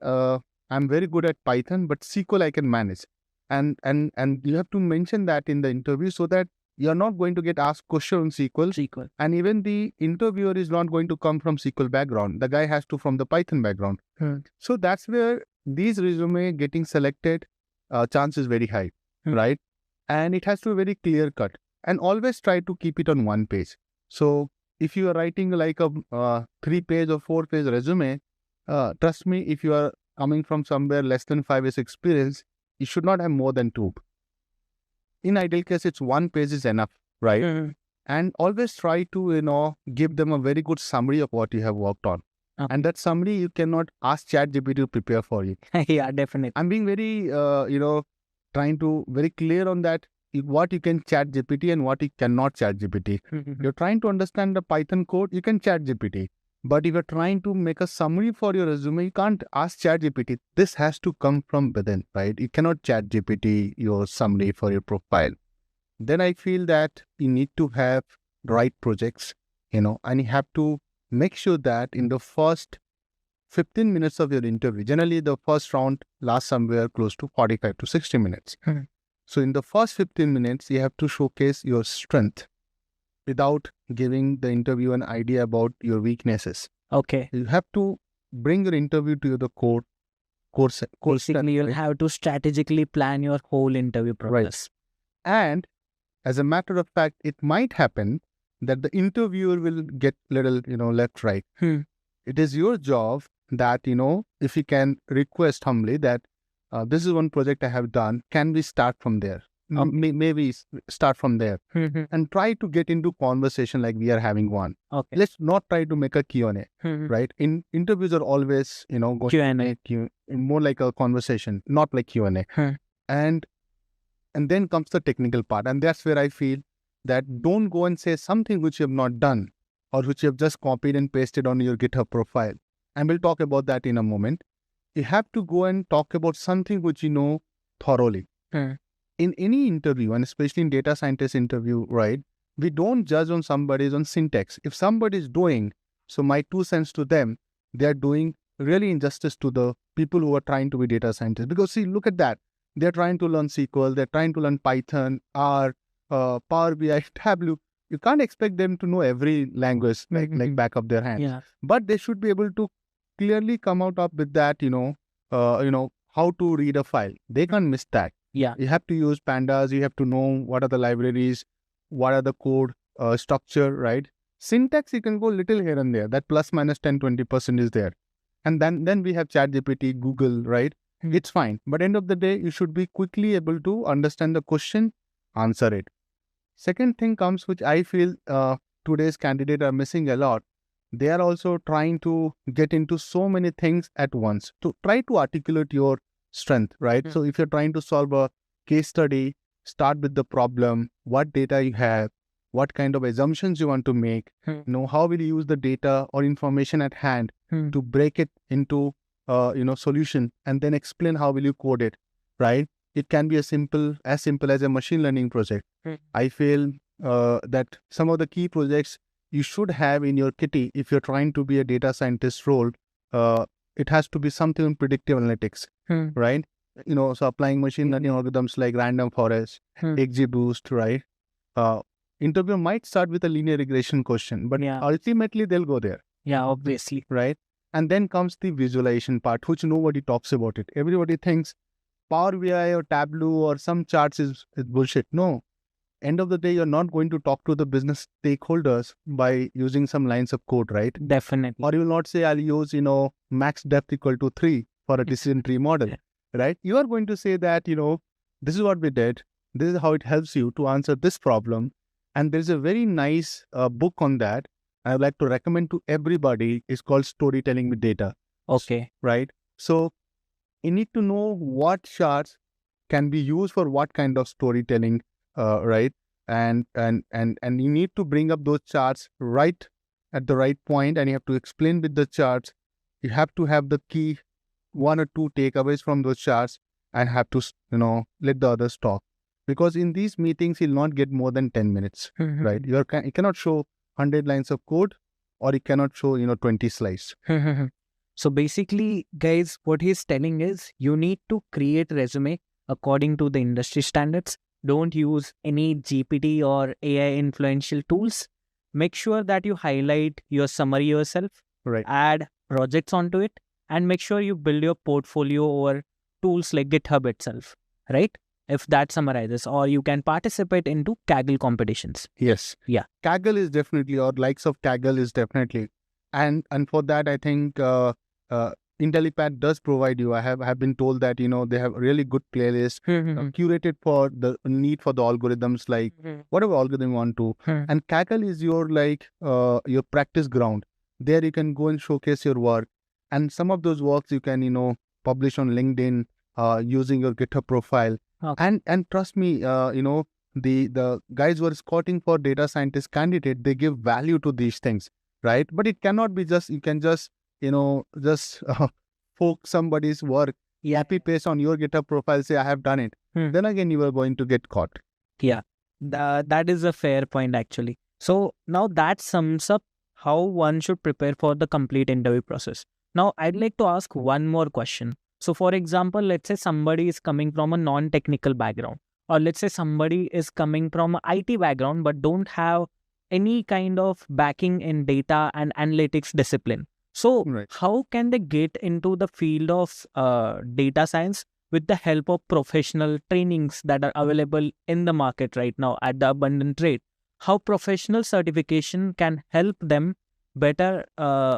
I'm very good at Python, but SQL I can manage. And you have to mention that in the interview, so that you're not going to get asked question on SQL. And even the interviewer is not going to come from SQL background. The guy has to from the Python background. So that's where these resume getting selected, chance is very high, right? And it has to be very clear cut. And always try to keep it on one page. So if you are writing like a 3-page or 4-page resume, trust me, if you are coming from somewhere less than 5 years experience, you should not have more than 2. In ideal case, it's 1 page is enough, right? And always try to, give them a very good summary of what you have worked on. And that summary, you cannot ask ChatGPT to prepare for you. Yeah, definitely. I'm being very, trying to very clear on that what you can chat GPT and what you cannot chat GPT. You're trying to understand the Python code, you can chat GPT. But if you're trying to make a summary for your resume, you can't ask chat GPT. This has to come from within, right? You cannot chat GPT your summary for your profile. Then I feel that you need to have right projects, and you have to make sure that in the first 15 minutes of your interview, generally the first round lasts somewhere close to 45 to 60 minutes. So in the first 15 minutes, you have to showcase your strength without giving the interview an idea about your weaknesses. Okay. You have to bring your interview to the core Basically, strength, you'll right? have to strategically plan your whole interview process. And as a matter of fact, it might happen that the interviewer will get little, left, right. It is your job that, if you can request humbly that this is one project I have done, can we start from there? Maybe start from there and try to get into conversation like we are having one. Okay. Let's not try to make a Q&A, right? In interviews are always, going Q&A. more like a conversation, not like Q&A. And then comes the technical part. And that's where I feel that don't go and say something which you have not done or which you have just copied and pasted on your GitHub profile. And we'll talk about that in a moment. You have to go and talk about something which you know thoroughly. In any interview, and especially in data scientist interview, right, we don't judge on somebody's on syntax. If somebody is doing, so my 2 cents to them, they are doing really injustice to the people who are trying to be data scientists. Because see, look at that. They're trying to learn SQL, they're trying to learn Python, R, Power BI, Tableau. You can't expect them to know every language like back of their hands. Yeah. But they should be able to clearly come out up with that, how to read a file. They can't miss that. Yeah. You have to use Pandas. You have to know what are the libraries, what are the code structure, right? Syntax, you can go little here and there. That plus minus 10-20% is there. And then we have ChatGPT, Google, right? It's fine. But end of the day, you should be quickly able to understand the question, answer it. Second thing comes, which I feel today's candidates are missing a lot. They are also trying to get into so many things at once to try to articulate your strength, right? So if you're trying to solve a case study, start with the problem, what data you have, what kind of assumptions you want to make, how will you use the data or information at hand to break it into, solution, and then explain how will you code it, right? It can be as simple as a machine learning project. I feel that some of the key projects you should have in your kitty if you're trying to be a data scientist role, it has to be something in predictive analytics, right? So applying machine learning algorithms like random forest, XGBoost, right? Interview might start with a linear regression question, but ultimately they'll go there. Yeah, obviously. Right? And then comes the visualization part, which nobody talks about it. Everybody thinks Power BI or Tableau or some charts is bullshit. No. End of the day, you're not going to talk to the business stakeholders by using some lines of code, right? Definitely. Or you will not say, I'll use, max depth equal to 3 for a decision tree model, right? You are going to say that, this is what we did. This is how it helps you to answer this problem. And there's a very nice book on that I would like to recommend to everybody. It's called Storytelling with Data. Okay. Right? So you need to know what charts can be used for what kind of storytelling, right? And you need to bring up those charts right at the right point, and you have to explain with the charts. You have to have the key 1 or 2 takeaways from those charts and have to, let the others talk. Because in these meetings, you'll not get more than 10 minutes, right? You cannot show 100 lines of code, or you cannot show, 20 slides. So basically, guys, what he's telling is you need to create resume according to the industry standards. Don't use any GPT or AI influential tools. Make sure that you highlight your summary yourself, right? Add projects onto it, and make sure you build your portfolio over tools like GitHub itself, right? If that summarizes, or you can participate into Kaggle competitions. Yes. Yeah. Kaggle is definitely, or likes of Kaggle is definitely. And for that, I think Intellipaat does provide you. I have been told that, they have really good playlists curated for the need for the algorithms, like whatever algorithm you want to. And Kaggle is your your practice ground. There you can go and showcase your work. And some of those works you can, publish on LinkedIn using your GitHub profile. And trust me, the guys who are scouting for data scientist candidate, they give value to these things, right? But it cannot be just, you can just, just poke somebody's work, copy paste on your GitHub profile, say I have done it. Then again, you are going to get caught. Yeah, that is a fair point actually. So now that sums up how one should prepare for the complete interview process. Now I'd like to ask one more question. So for example, let's say somebody is coming from a non-technical background, or let's say somebody is coming from an IT background but don't have any kind of backing in data and analytics discipline. So how can they get into the field of data science with the help of professional trainings that are available in the market right now at the abundant rate? How professional certification can help them better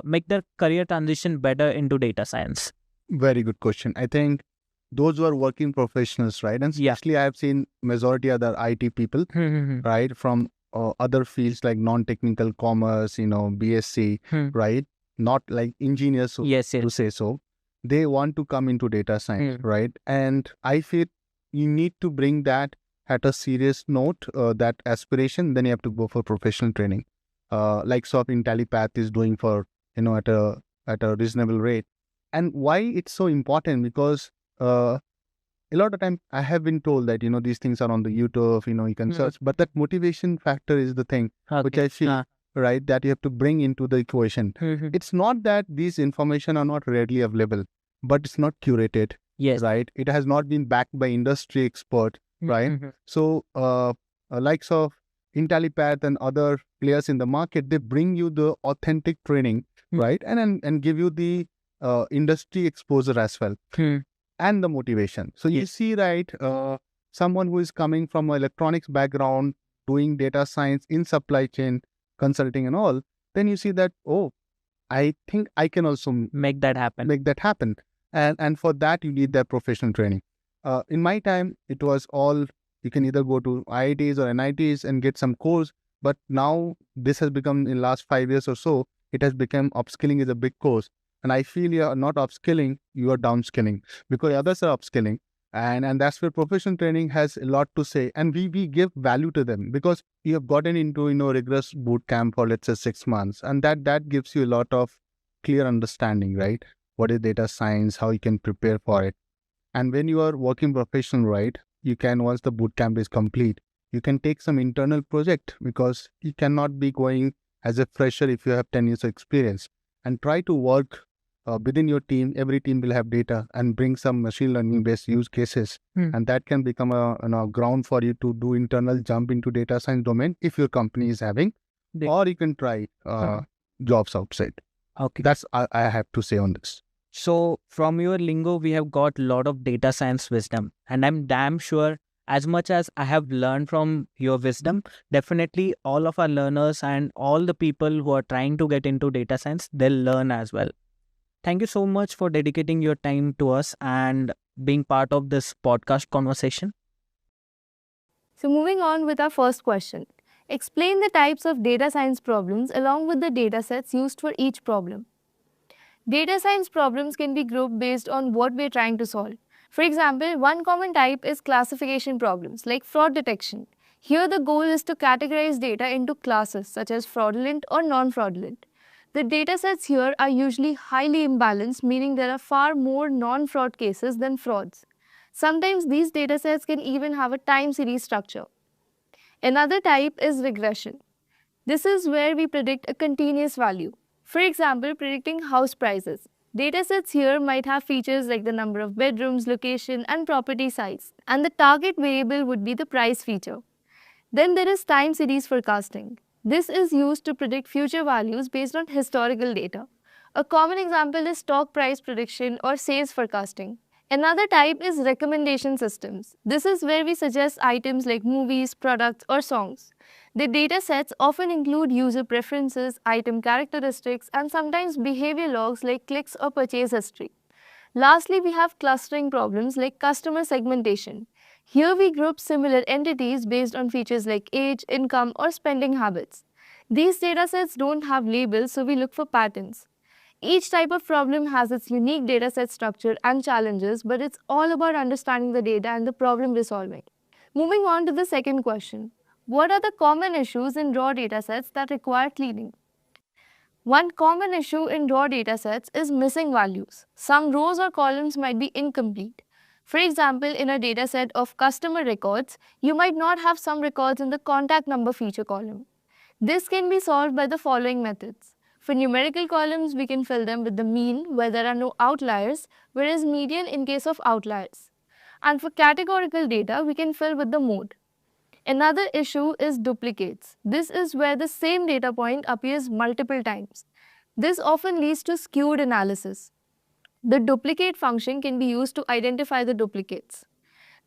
make their career transition better into data science? Very good question. I think those who are working professionals, right? And especially I have seen majority other IT people, right? From other fields like non-technical commerce, BSc, right? Not like engineers, to say so. They want to come into data science, right? And I feel you need to bring that at a serious note, that aspiration. Then you have to go for professional training, like sort of Intellipaat is doing for, at a reasonable rate. And why it's so important? Because a lot of time I have been told that, these things are on the YouTube, you can search, but that motivation factor is the thing which I feel, right, that you have to bring into the equation. It's not that these information are not readily available, but it's not curated, right? It has not been backed by industry expert, right? So likes of Intellipaat and other players in the market, they bring you the authentic training, right? And give you the industry exposure as well, and the motivation. So you see, right, someone who is coming from an electronics background, doing data science in supply chain consulting and all, then you see that, oh, I think I can also make that happen. And for that, you need that professional training. In my time, it was all, you can either go to IITs or NITs and get some course. But now this has become, in last 5 years or so, it has become upskilling is a big course. And I feel you are not upskilling, you are downskilling, because others are upskilling. And that's where professional training has a lot to say. And we give value to them, because you have gotten into, rigorous boot camp for, let's say, 6 months. And that gives you a lot of clear understanding, right? What is data science, how you can prepare for it. And when you are working professional, right, you can, once the boot camp is complete, you can take some internal project, because you cannot be going as a fresher if you have 10 years of experience, and try to work within your team. Every team will have data, and bring some machine learning based use cases. And that can become a ground for you to do internal jump into data science domain if your company is having, or you can try jobs outside. Okay. That's I have to say on this. So from your lingo, we have got a lot of data science wisdom, and I'm damn sure as much as I have learned from your wisdom, definitely all of our learners and all the people who are trying to get into data science, they'll learn as well. Thank you so much for dedicating your time to us and being part of this podcast conversation. So moving on with our first question. Explain the types of data science problems along with the data sets used for each problem. Data science problems can be grouped based on what we're trying to solve. For example, one common type is classification problems like fraud detection. Here the goal is to categorize data into classes such as fraudulent or non-fraudulent. The datasets here are usually highly imbalanced, meaning there are far more non-fraud cases than frauds. Sometimes these datasets can even have a time series structure. Another type is regression. This is where we predict a continuous value. For example, predicting house prices. Datasets here might have features like the number of bedrooms, location, and property size, and the target variable would be the price feature. Then there is time series forecasting. This is used to predict future values based on historical data. A common example is stock price prediction or sales forecasting. Another type is recommendation systems. This is where we suggest items like movies, products, or songs. The data sets often include user preferences, item characteristics, and sometimes behavior logs like clicks or purchase history. Lastly, we have clustering problems like customer segmentation. Here we group similar entities based on features like age, income, or spending habits. These datasets don't have labels, so we look for patterns. Each type of problem has its unique dataset structure and challenges, but it's all about understanding the data and the problem resolving. Moving on to the second question. What are the common issues in raw datasets that require cleaning? One common issue in raw datasets is missing values. Some rows or columns might be incomplete. For example, in a dataset of customer records, you might not have some records in the contact number feature column. This can be solved by the following methods. For numerical columns, we can fill them with the mean where there are no outliers, whereas median in case of outliers. And for categorical data, we can fill with the mode. Another issue is duplicates. This is where the same data point appears multiple times. This often leads to skewed analysis. The duplicate function can be used to identify the duplicates.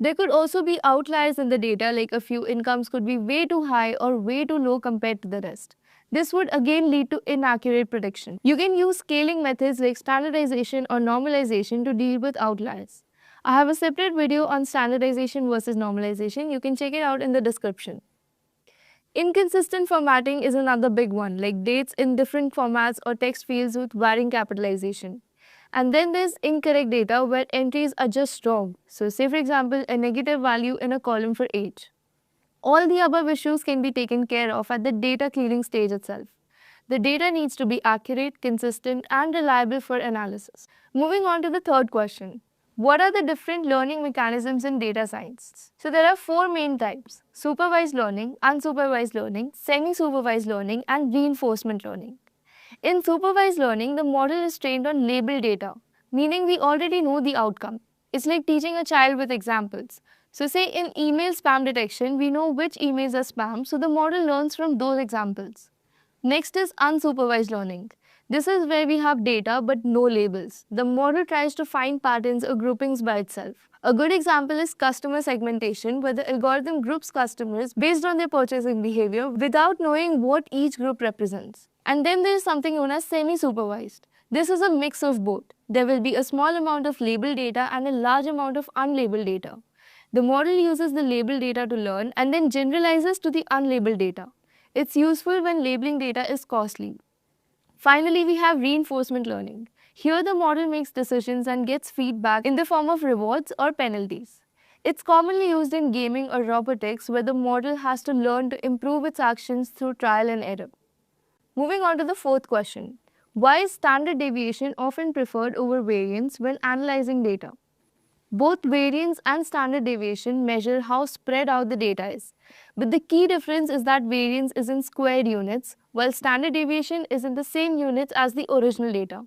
There could also be outliers in the data, like a few incomes could be way too high or way too low compared to the rest. This would again lead to inaccurate prediction. You can use scaling methods like standardization or normalization to deal with outliers. I have a separate video on standardization versus normalization. You can check it out in the description. Inconsistent formatting is another big one, like dates in different formats or text fields with varying capitalization. And then there's incorrect data where entries are just wrong. So say for example, a negative value in a column for age. All the above issues can be taken care of at the data cleaning stage itself. The data needs to be accurate, consistent, and reliable for analysis. Moving on to the third question. What are the different learning mechanisms in data science? So there are four main types: supervised learning, unsupervised learning, semi-supervised learning, and reinforcement learning. In supervised learning, the model is trained on labeled data, meaning we already know the outcome. It's like teaching a child with examples. So say in email spam detection, we know which emails are spam, so the model learns from those examples. Next is unsupervised learning. This is where we have data but no labels. The model tries to find patterns or groupings by itself. A good example is customer segmentation, where the algorithm groups customers based on their purchasing behavior without knowing what each group represents. And then there is something known as semi-supervised. This is a mix of both. There will be a small amount of labeled data and a large amount of unlabeled data. The model uses the labeled data to learn and then generalizes to the unlabeled data. It's useful when labeling data is costly. Finally, we have reinforcement learning. Here the model makes decisions and gets feedback in the form of rewards or penalties. It's commonly used in gaming or robotics, where the model has to learn to improve its actions through trial and error. Moving on to the fourth question. Why is standard deviation often preferred over variance when analyzing data? Both variance and standard deviation measure how spread out the data is. But the key difference is that variance is in squared units, while standard deviation is in the same units as the original data.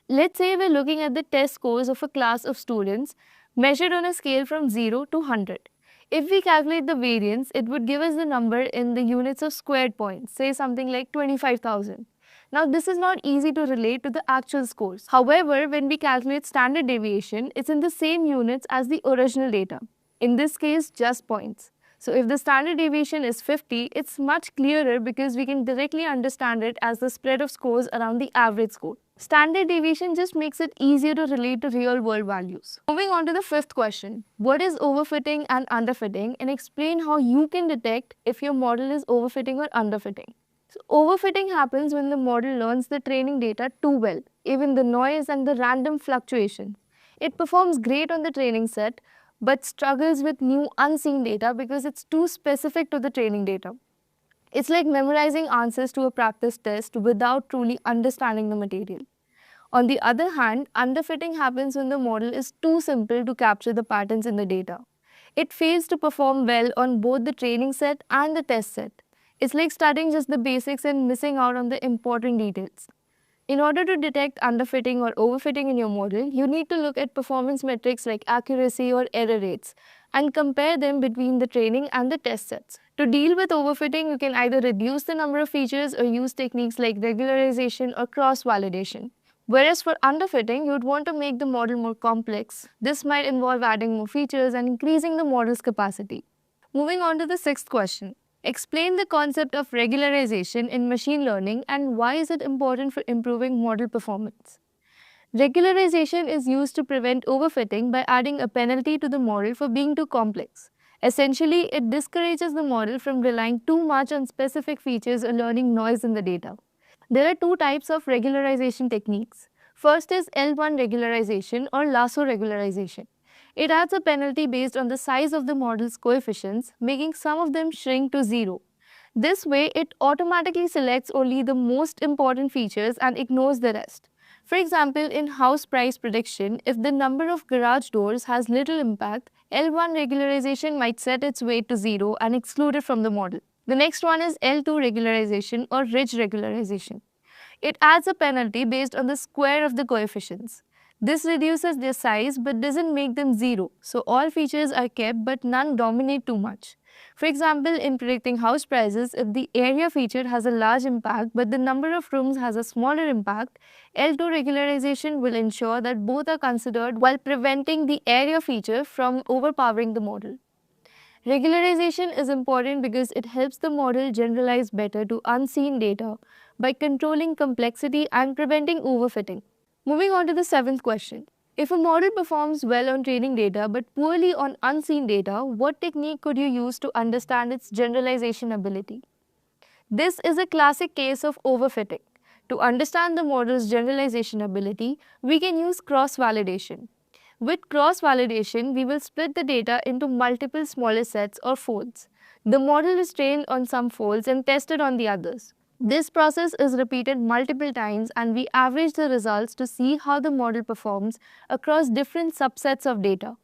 Let's say we're looking at the test scores of a class of students measured on a scale from 0 to 100. If we calculate the variance, it would give us the number in the units of squared points, say something like 25,000. Now, this is not easy to relate to the actual scores. However, when we calculate standard deviation, it's in the same units as the original data. In this case, just points. So if the standard deviation is 50, it's much clearer because we can directly understand it as the spread of scores around the average score. Standard deviation just makes it easier to relate to real world values. Moving on to the fifth question. What is overfitting and underfitting, and explain how you can detect if your model is overfitting or underfitting. So overfitting happens when the model learns the training data too well, even the noise and the random fluctuations. It performs great on the training set, but struggles with new unseen data because it's too specific to the training data. It's like memorizing answers to a practice test without truly understanding the material. On the other hand, underfitting happens when the model is too simple to capture the patterns in the data. It fails to perform well on both the training set and the test set. It's like studying just the basics and missing out on the important details. In order to detect underfitting or overfitting in your model, you need to look at performance metrics like accuracy or error rates and compare them between the training and the test sets. To deal with overfitting, you can either reduce the number of features or use techniques like regularization or cross-validation. Whereas for underfitting, you would want to make the model more complex. This might involve adding more features and increasing the model's capacity. Moving on to the sixth question. Explain the concept of regularization in machine learning and why is it important for improving model performance. Regularization is used to prevent overfitting by adding a penalty to the model for being too complex. Essentially, it discourages the model from relying too much on specific features or learning noise in the data. There are two types of regularization techniques. First is L1 regularization or lasso regularization. It adds a penalty based on the size of the model's coefficients, making some of them shrink to zero. This way, it automatically selects only the most important features and ignores the rest. For example, in house price prediction, if the number of garage doors has little impact, L1 regularization might set its weight to zero and exclude it from the model. The next one is L2 regularization or ridge regularization. It adds a penalty based on the square of the coefficients. This reduces their size but doesn't make them zero, so all features are kept but none dominate too much. For example, in predicting house prices, if the area feature has a large impact but the number of rooms has a smaller impact, L2 regularization will ensure that both are considered while preventing the area feature from overpowering the model. Regularization is important because it helps the model generalize better to unseen data by controlling complexity and preventing overfitting. Moving on to the seventh question. If a model performs well on training data but poorly on unseen data, what technique could you use to understand its generalization ability? This is a classic case of overfitting. To understand the model's generalization ability, we can use cross-validation. With cross-validation, we will split the data into multiple smaller sets or folds. The model is trained on some folds and tested on the others. This process is repeated multiple times and we average the results to see how the model performs across different subsets of data.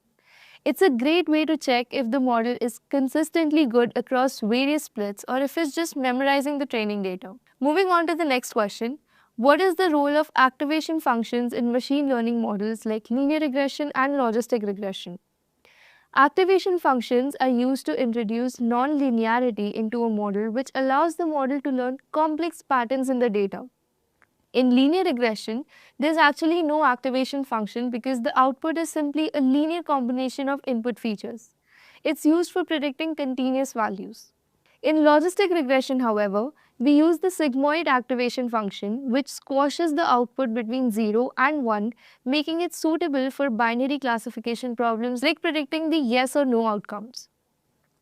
It's a great way to check if the model is consistently good across various splits or if it's just memorizing the training data. Moving on to the next question. What is the role of activation functions in machine learning models like linear regression and logistic regression? Activation functions are used to introduce non-linearity into a model, which allows the model to learn complex patterns in the data. In linear regression, there's actually no activation function because the output is simply a linear combination of input features. It's used for predicting continuous values. In logistic regression, however, we use the sigmoid activation function, which squashes the output between 0 and 1, making it suitable for binary classification problems like predicting the yes or no outcomes.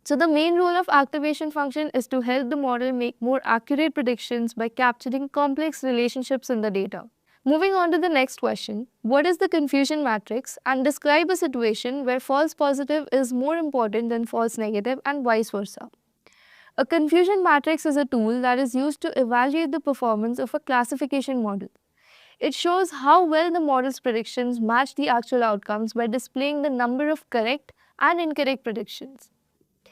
So the main role of activation function is to help the model make more accurate predictions by capturing complex relationships in the data. Moving on to the next question, what is the confusion matrix, and describe a situation where false positive is more important than false negative and vice versa. A confusion matrix is a tool that is used to evaluate the performance of a classification model. It shows how well the model's predictions match the actual outcomes by displaying the number of correct and incorrect predictions.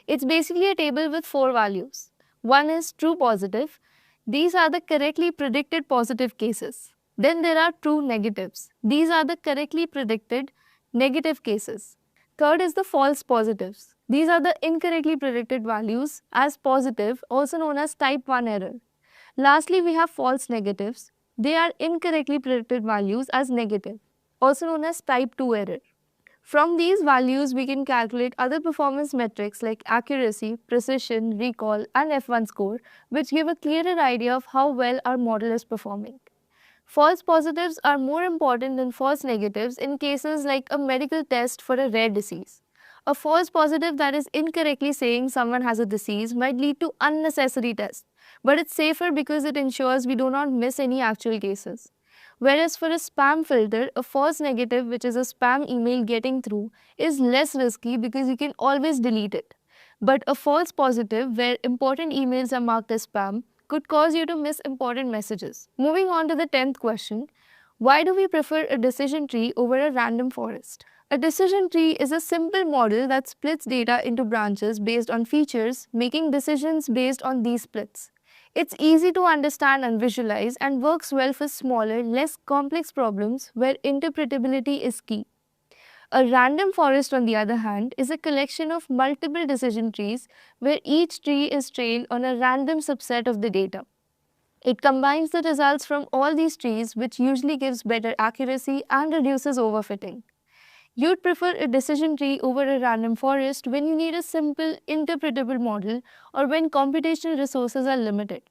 It's basically a table with 4 values. One is true positive. These are the correctly predicted positive cases. Then there are true negatives. These are the correctly predicted negative cases. Third is the false positives. These are the incorrectly predicted values as positive, also known as type 1 error. Lastly, we have false negatives. They are incorrectly predicted values as negative, also known as type 2 error. From these values, we can calculate other performance metrics like accuracy, precision, recall, and F1 score, which give a clearer idea of how well our model is performing. False positives are more important than false negatives in cases like a medical test for a rare disease. A false positive that is incorrectly saying someone has a disease might lead to unnecessary tests, but it's safer because it ensures we do not miss any actual cases. Whereas for a spam filter, a false negative, which is a spam email getting through, is less risky because you can always delete it. But a false positive, where important emails are marked as spam, could cause you to miss important messages. Moving on to the 10th question, why do we prefer a decision tree over a random forest? A decision tree is a simple model that splits data into branches based on features, making decisions based on these splits. It's easy to understand and visualize and works well for smaller, less complex problems where interpretability is key. A random forest, on the other hand, is a collection of multiple decision trees where each tree is trained on a random subset of the data. It combines the results from all these trees, which usually gives better accuracy and reduces overfitting. You'd prefer a decision tree over a random forest when you need a simple, interpretable model or when computational resources are limited.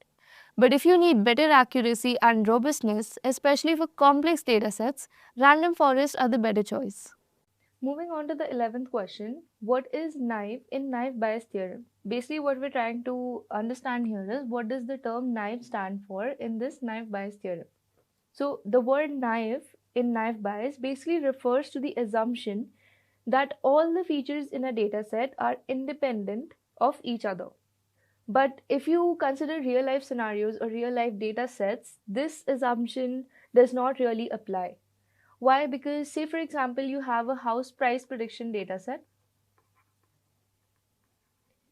But if you need better accuracy and robustness, especially for complex datasets, random forests are the better choice. Moving on to the 11th question, what is naive in naive Bayes theorem? Basically, what we're trying to understand here is what does the term naive stand for in this naive Bayes theorem? So, the word naive in naive Bayes basically refers to the assumption that all the features in a dataset are independent of each other. But if you consider real life scenarios or real life data sets, this assumption does not really apply. Why? Because, say, for example, you have a house price prediction data set.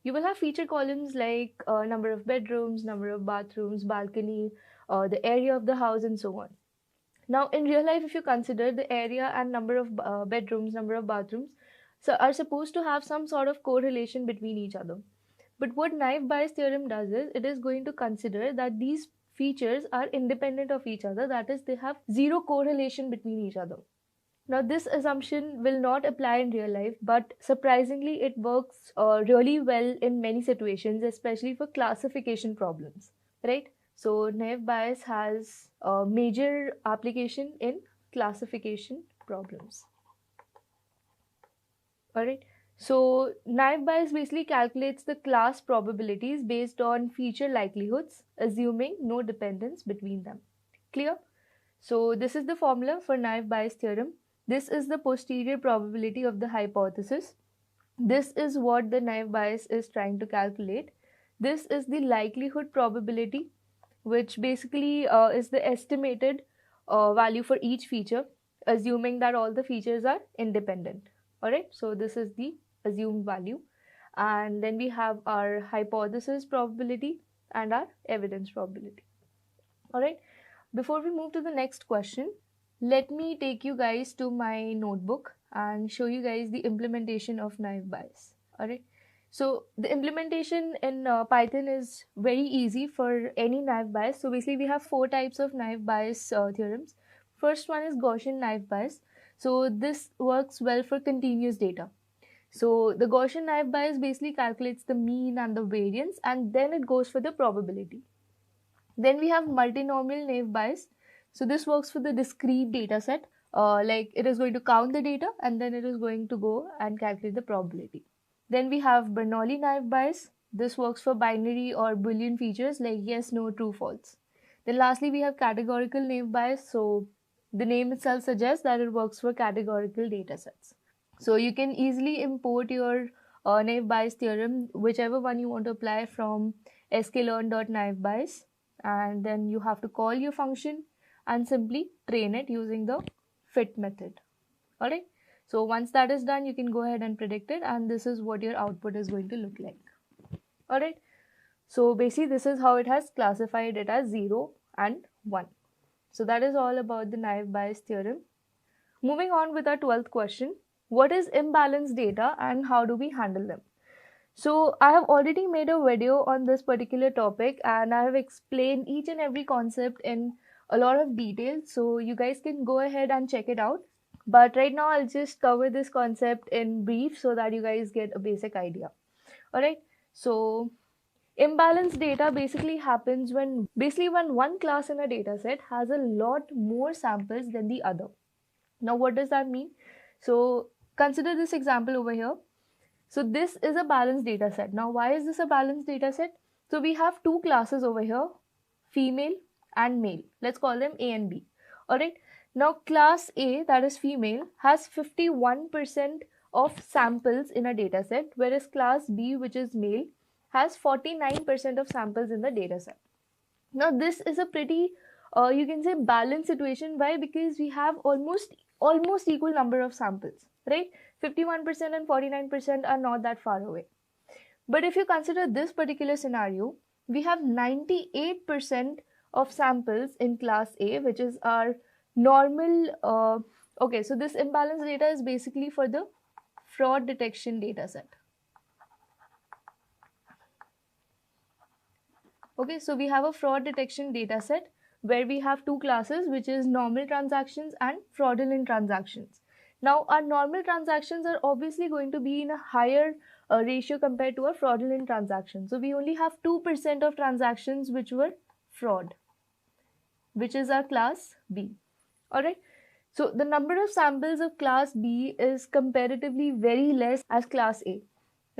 You will have feature columns like number of bedrooms, number of bathrooms, balcony, the area of the house, and so on. Now, in real life, if you consider the area and number of bedrooms, number of bathrooms, so are supposed to have some sort of correlation between each other. But what naive Bayes theorem does is it is going to consider that these features are independent of each other, that is, they have zero correlation between each other. Now, this assumption will not apply in real life, but surprisingly, it works really well in many situations, especially for classification problems, right? So, naive Bayes has a major application in classification problems. Alright, so naive Bayes basically calculates the class probabilities based on feature likelihoods, assuming no dependence between them. Clear? So, this is the formula for naive Bayes theorem. This is the posterior probability of the hypothesis. This is what the naive Bayes is trying to calculate. This is the likelihood probability, which basically is the estimated value for each feature, assuming that all the features are independent. Alright, so this is the assumed value. And then we have our hypothesis probability and our evidence probability. Alright, before we move to the next question, let me take you guys to my notebook and show you guys the implementation of naive Bayes. Alright, so the implementation in Python is very easy for any naive Bayes. So basically we have 4 types of naive Bayes theorems. First one is Gaussian naive Bayes. So this works well for continuous data. So the Gaussian naive Bayes basically calculates the mean and the variance, and then it goes for the probability. Then we have multinomial naive Bayes. So this works for the discrete data set. Like it is going to count the data and then it is going to go and calculate the probability. Then we have Bernoulli naive Bayes. This works for binary or Boolean features like yes, no, true, false. Then lastly we have categorical naive Bayes. So the name itself suggests that it works for categorical data sets. So you can easily import your naive Bayes theorem, whichever one you want to apply, from sklearn.naive Bayes, and then you have to call your function and simply train it using the fit method. Alright, so once that is done, you can go ahead and predict it, and this is what your output is going to look like. Alright, so basically this is how it has classified it as 0 and 1. So that is all about the naive Bayes theorem. Moving on with our 12th question, what is imbalanced data and how do we handle them? So I have already made a video on this particular topic and I have explained each and every concept in a lot of detail, so you guys can go ahead and check it out. But right now I'll just cover this concept in brief so that you guys get a basic idea. Alright, so imbalanced data basically happens when one class in a data set has a lot more samples than the other. Now what does that mean? So consider this example over here. So this is a balanced data set. Now why is this a balanced data set? So we have 2 classes over here, female and male. Let's call them A and B. Alright. Now class A, that is female, has 51% of samples in a data set, whereas class B, which is male, has 49% of samples in the data set. Now this is a pretty you can say balanced situation. Why? Because we have almost equal number of samples, right? 51% and 49% are not that far away. But if you consider this particular scenario, we have 98% of samples in class A, which is our normal okay, so this imbalanced data is basically for the fraud detection data set. Okay, so we have a fraud detection data set where we have 2 classes, which is normal transactions and fraudulent transactions. Now our normal transactions are obviously going to be in a higher ratio compared to a fraudulent transaction. So we only have 2% of transactions which were fraud, which is our class B. Alright, So the number of samples of class B is comparatively very less as class A,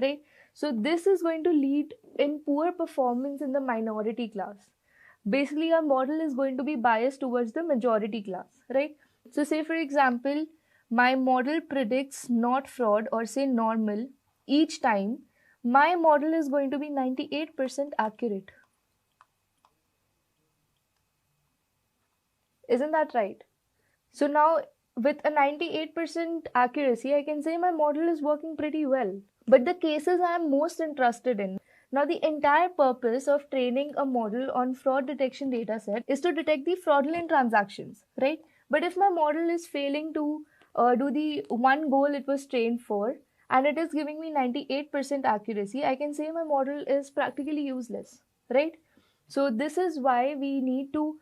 right? So this is going to lead in poor performance in the minority class. Basically, our model is going to be biased towards the majority class, right? So say for example, my model predicts not fraud or say normal each time. My model is going to be 98% accurate. Isn't that right? So now with a 98% accuracy, I can say my model is working pretty well. But the cases I am most interested in. Now the entire purpose of training a model on fraud detection dataset is to detect the fraudulent transactions, right? But if my model is failing to do the one goal it was trained for, and it is giving me 98% accuracy, I can say my model is practically useless, right? So this is why we need to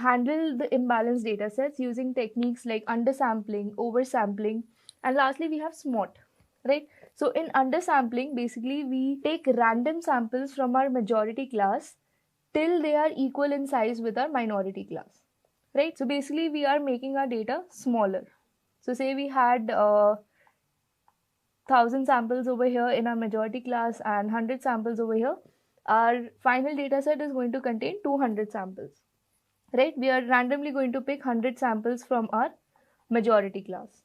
handle the imbalanced data sets using techniques like undersampling, oversampling, and lastly we have SMOT, right? So in undersampling, basically we take random samples from our majority class till they are equal in size with our minority class, right? So basically we are making our data smaller. So say we had 1000 samples over here in our majority class and 100 samples over here. Our final data set is going to contain 200 samples, right? We are randomly going to pick 100 samples from our majority class.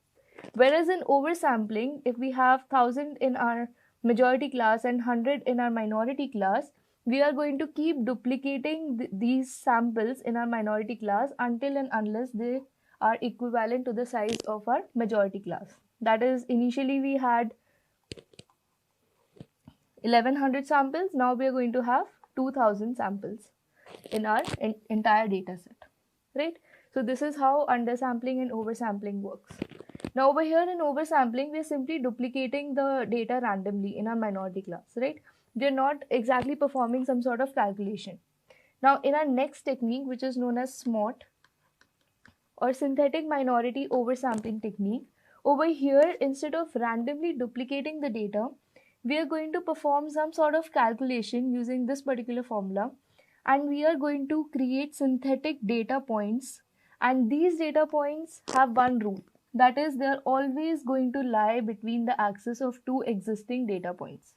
Whereas in oversampling, if we have 1000 in our majority class and 100 in our minority class, we are going to keep duplicating these samples in our minority class until and unless they are equivalent to the size of our majority class. That is, initially we had 1100 samples, now we are going to have 2000 samples in our entire data set, right? So this is how undersampling and oversampling works. Now over here in oversampling, we are simply duplicating the data randomly in our minority class, right? We are not exactly performing some sort of calculation. Now in our next technique, which is known as SMOT or synthetic minority oversampling technique, over here instead of randomly duplicating the data, we are going to perform some sort of calculation using this particular formula, and we are going to create synthetic data points, and these data points have one rule, that is they are always going to lie between the axis of two existing data points.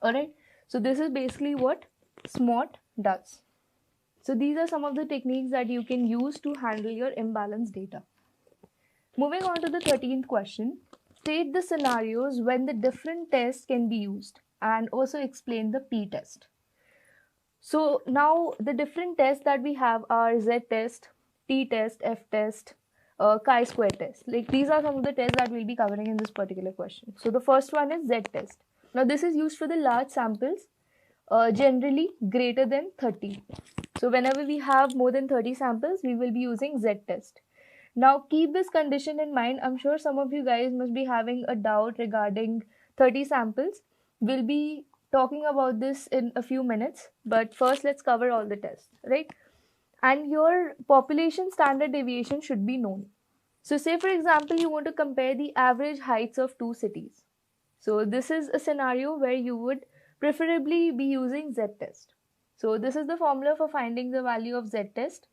Alright, so this is basically what SMOT does. So these are some of the techniques that you can use to handle your imbalanced data. Moving on to the 13th question, state the scenarios when the different tests can be used and also explain the p-test. So now the different tests that we have are z-test, t-test, f-test, chi-square test. Like these are some of the tests that we'll be covering in this particular question. So the first one is z-test. Now this is used for the large samples, generally greater than 30. So whenever we have more than 30 samples, we will be using z-test. Now keep this condition in mind. I'm sure some of you guys must be having a doubt regarding 30 samples. We'll be talking about this in a few minutes, but first let's cover all the tests, right? And your population standard deviation should be known. So say for example, you want to compare the average heights of two cities. So this is a scenario where you would preferably be using z-test. So this is the formula for finding the value of z-test.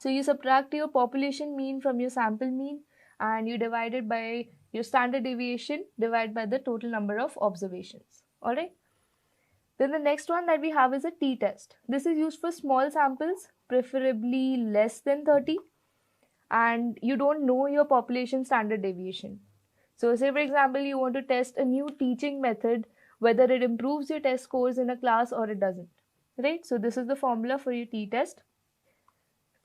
So you subtract your population mean from your sample mean and you divide it by your standard deviation divided by the total number of observations. Alright. Then the next one that we have is a t-test. This is used for small samples, preferably less than 30, and you don't know your population standard deviation. So say for example, you want to test a new teaching method, whether it improves your test scores in a class or it doesn't, right? So this is the formula for your t-test.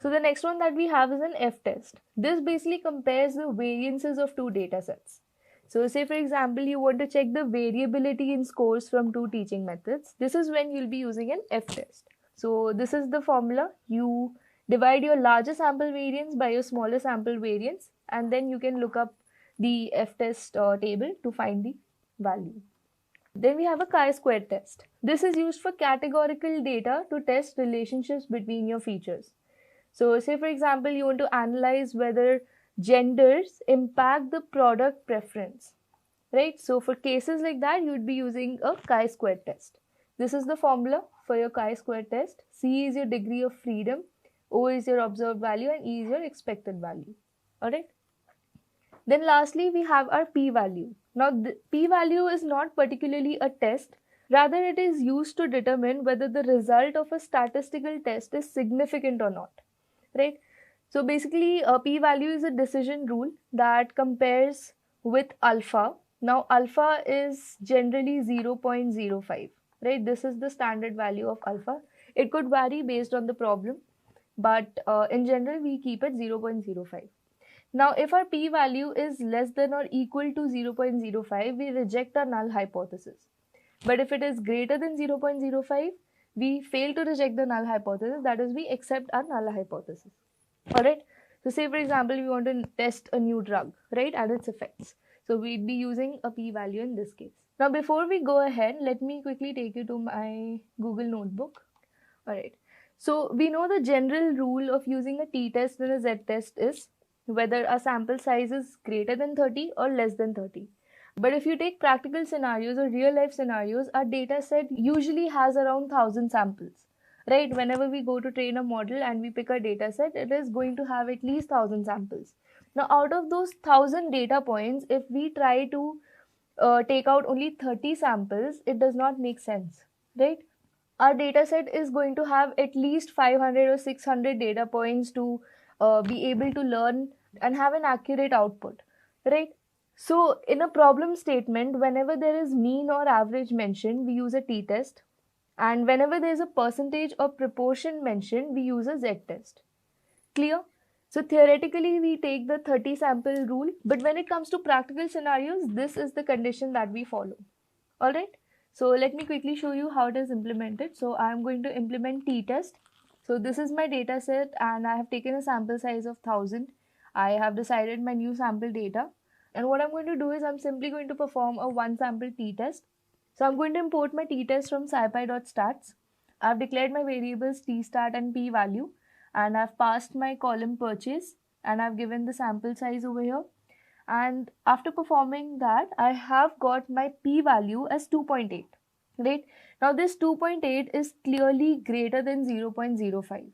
So the next one that we have is an f-test. This basically compares the variances of two data sets. So say for example, you want to check the variability in scores from two teaching methods. This is when you'll be using an f-test. So this is the formula. You divide your larger sample variance by your smaller sample variance, and then you can look up the f-test table to find the value. Then we have a chi-square test. This is used for categorical data to test relationships between your features. So say for example, you want to analyze whether genders impact the product preference, right? So for cases like that, you would be using a chi-square test. This is the formula for your chi-square test. C is your degree of freedom, O is your observed value, and E is your expected value. Alright. Then lastly, we have our p-value. Now, the p-value is not particularly a test, rather it is used to determine whether the result of a statistical test is significant or not, right? So basically, a p-value is a decision rule that compares with alpha. Now, alpha is generally 0.05, right? This is the standard value of alpha. It could vary based on the problem, but in general, we keep it 0.05. Now, if our p-value is less than or equal to 0.05, we reject our null hypothesis. But if it is greater than 0.05, we fail to reject the null hypothesis, that is, we accept our null hypothesis. Alright, so say for example, we want to test a new drug, right, and its effects. So we'd be using a p-value in this case. Now, before we go ahead, let me quickly take you to my Google Notebook. Alright, so we know the general rule of using a t-test and a z-test is whether a sample size is greater than 30 or less than 30. But if you take practical scenarios or real life scenarios, our data set usually has around 1000 samples, right? Whenever we go to train a model and we pick a data set, it is going to have at least 1000 samples. Now, out of those 1000 data points, if we try to take out only 30 samples, it does not make sense, right? Our data set is going to have at least 500 or 600 data points to be able to learn and have an accurate output, right? So in a problem statement, whenever there is mean or average mentioned, we use a t-test, and whenever there is a percentage or proportion mentioned, we use a z-test. Clear? So theoretically, we take the 30 sample rule, but when it comes to practical scenarios, this is the condition that we follow. Alright, so let me quickly show you how it is implemented. So I am going to implement t-test. So this is my data set and I have taken a sample size of 1000. I have decided my new sample data. And what I'm going to do is I'm simply going to perform a one sample t-test. So I'm going to import my t-test from scipy.stats. I've declared my variables t-start and p-value, and I've passed my column purchase, and I've given the sample size over here. And after performing that, I have got my p-value as 2.8, right? Now this 2.8 is clearly greater than 0.05.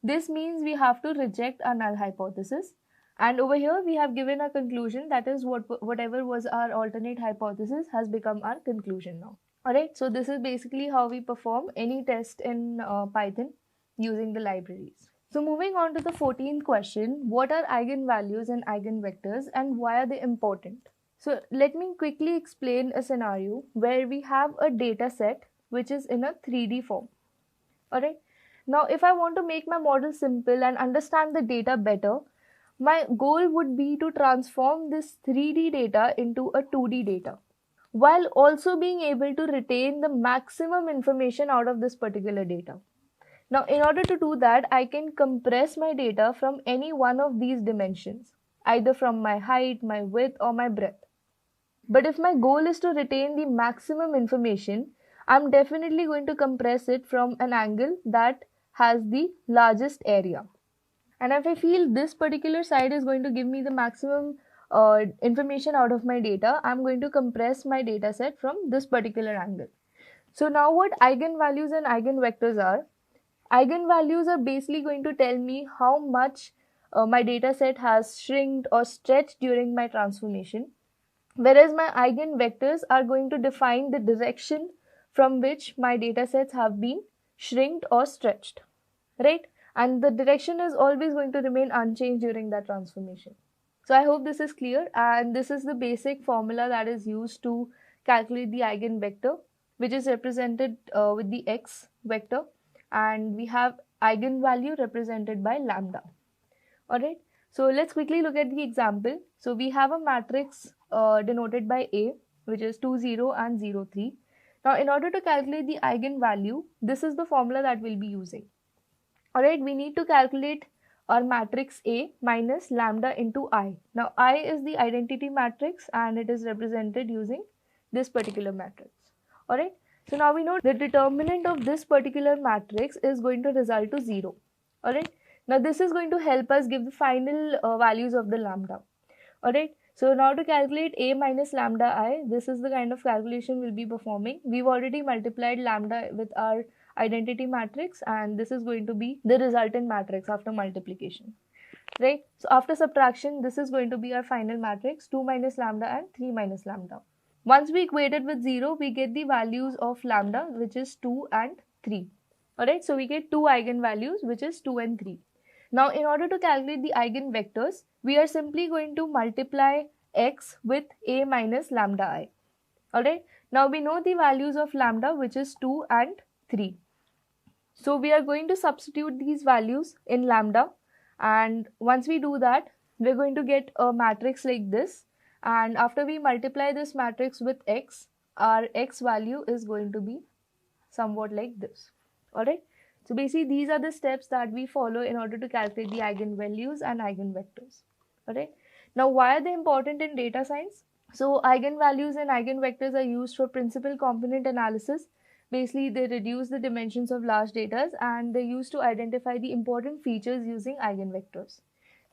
This means we have to reject our null hypothesis. And over here, we have given a conclusion, that is whatever was our alternate hypothesis has become our conclusion now. Alright, so this is basically how we perform any test in Python using the libraries. So moving on to the 14th question, what are eigenvalues and eigenvectors and why are they important? So let me quickly explain a scenario where we have a data set which is in a 3D form. Alright, now if I want to make my model simple and understand the data better, my goal would be to transform this 3D data into a 2D data, while also being able to retain the maximum information out of this particular data. Now, in order to do that, I can compress my data from any one of these dimensions, either from my height, my width, or my breadth. But if my goal is to retain the maximum information, I'm definitely going to compress it from an angle that has the largest area. And if I feel this particular side is going to give me the maximum information out of my data, I'm going to compress my data set from this particular angle. So now what eigenvalues and eigenvectors are? Eigenvalues are basically going to tell me how much my data set has shrinked or stretched during my transformation, whereas my eigenvectors are going to define the direction from which my data sets have been shrinked or stretched, right? And the direction is always going to remain unchanged during that transformation. So I hope this is clear, and this is the basic formula that is used to calculate the eigenvector, which is represented with the x vector, and we have eigenvalue represented by lambda. Alright, so let's quickly look at the example. So we have a matrix denoted by A, which is 2, 0 and 0, 3. Now in order to calculate the eigenvalue, this is the formula that we'll be using. Alright, we need to calculate our matrix A minus lambda into I. Now I is the identity matrix and it is represented using this particular matrix. Alright, so now we know the determinant of this particular matrix is going to result to 0. Alright, now this is going to help us give the final values of the lambda. Alright, so now to calculate A minus lambda I, this is the kind of calculation we'll be performing. We've already multiplied lambda with our identity matrix and this is going to be the resultant matrix after multiplication. right? So after subtraction, this is going to be our final matrix, 2 minus lambda and 3 minus lambda. Once we equate it with 0, we get the values of lambda, which is 2 and 3. Alright, so we get two eigenvalues, which is 2 and 3. Now, in order to calculate the eigenvectors, we are simply going to multiply x with a minus lambda I. Alright, now we know the values of lambda, which is 2 and 3. So we are going to substitute these values in lambda, and once we do that, we're going to get a matrix like this, and after we multiply this matrix with x, our x value is going to be somewhat like this. Alright, so basically these are the steps that we follow in order to calculate the eigenvalues and eigenvectors. Alright, now why are they important in data science? So eigenvalues and eigenvectors are used for principal component analysis. Basically, they reduce the dimensions of large data, and they're used to identify the important features using eigenvectors.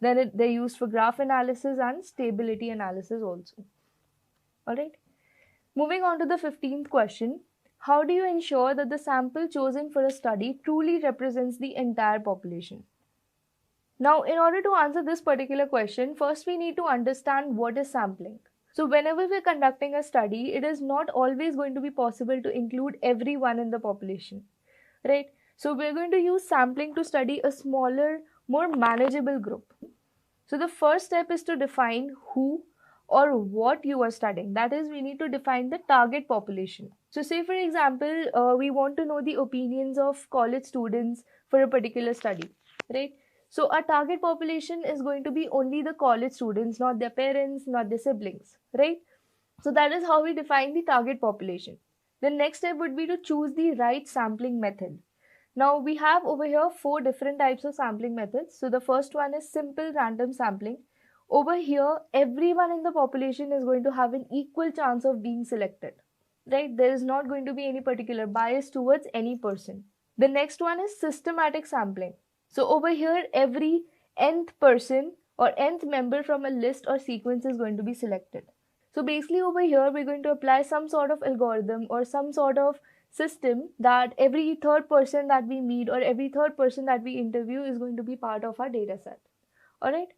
Then they're used for graph analysis and stability analysis also. Alright. Moving on to the 15th question. How do you ensure that the sample chosen for a study truly represents the entire population? Now, in order to answer this particular question, first we need to understand what is sampling. So whenever we're conducting a study, it is not always going to be possible to include everyone in the population, right? So we're going to use sampling to study a smaller, more manageable group. So the first step is to define who or what you are studying. That is, we need to define the target population. So say for example, we want to know the opinions of college students for a particular study, right? So our target population is going to be only the college students, not their parents, not their siblings, right? So that is how we define the target population. The next step would be to choose the right sampling method. Now we have over here 4 different types of sampling methods. So the first one is simple random sampling. Over here, everyone in the population is going to have an equal chance of being selected, right? There is not going to be any particular bias towards any person. The next one is systematic sampling. So over here, every nth person or nth member from a list or sequence is going to be selected. So basically over here, we're going to apply some sort of algorithm or some sort of system that every third person that we meet or every third person that we interview is going to be part of our data set. Alright.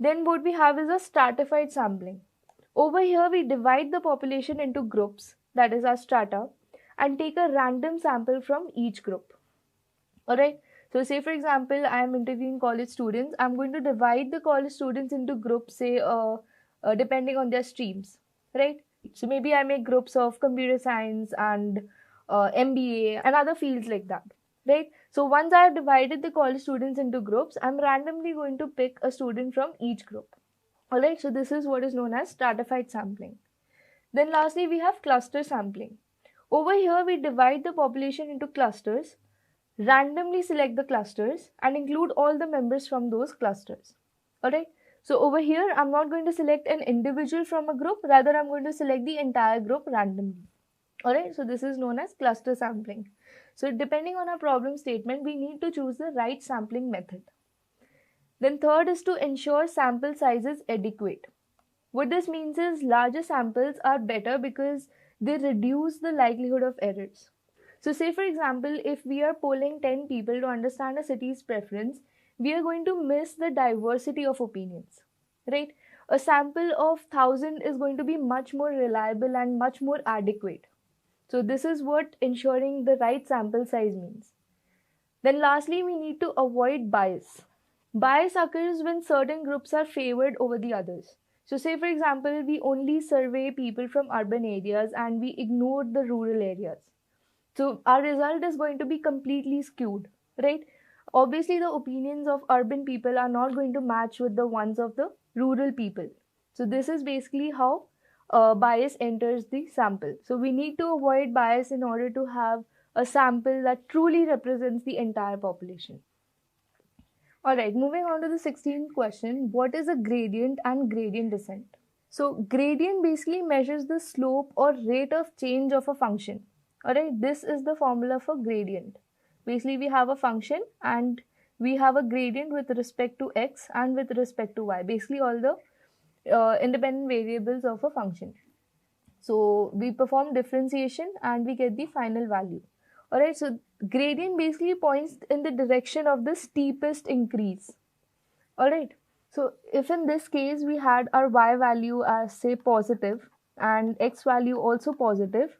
Then what we have is a stratified sampling. Over here, we divide the population into groups, that is our strata, and take a random sample from each group. Alright. So say for example, I am interviewing college students. I'm going to divide the college students into groups, say depending on their streams, right? So maybe I make groups of computer science and MBA and other fields like that, right? So once I have divided the college students into groups, I'm randomly going to pick a student from each group. Alright, so this is what is known as stratified sampling. Then lastly, we have cluster sampling. Over here, we divide the population into clusters, randomly select the clusters and include all the members from those clusters. Alright, so over here I'm not going to select an individual from a group, rather I'm going to select the entire group randomly. Alright, so this is known as cluster sampling. So depending on our problem statement, we need to choose the right sampling method. Then third is to ensure sample size is adequate. What this means is larger samples are better because they reduce the likelihood of errors. So say for example, if we are polling 10 people to understand a city's preference, we are going to miss the diversity of opinions, right? A sample of 1000 is going to be much more reliable and much more adequate. So this is what ensuring the right sample size means. Then lastly, we need to avoid bias. Bias occurs when certain groups are favored over the others. So say for example, we only survey people from urban areas and we ignore the rural areas. So our result is going to be completely skewed, right? Obviously, the opinions of urban people are not going to match with the ones of the rural people. So this is basically how bias enters the sample. So we need to avoid bias in order to have a sample that truly represents the entire population. Alright, moving on to the 16th question. What is a gradient and gradient descent? So gradient basically measures the slope or rate of change of a function. Alright, this is the formula for gradient. Basically, we have a function and we have a gradient with respect to x and with respect to y. Basically, all the independent variables of a function. So we perform differentiation and we get the final value. Alright, so gradient basically points in the direction of the steepest increase. Alright, so if in this case we had our y value as say positive and x value also positive,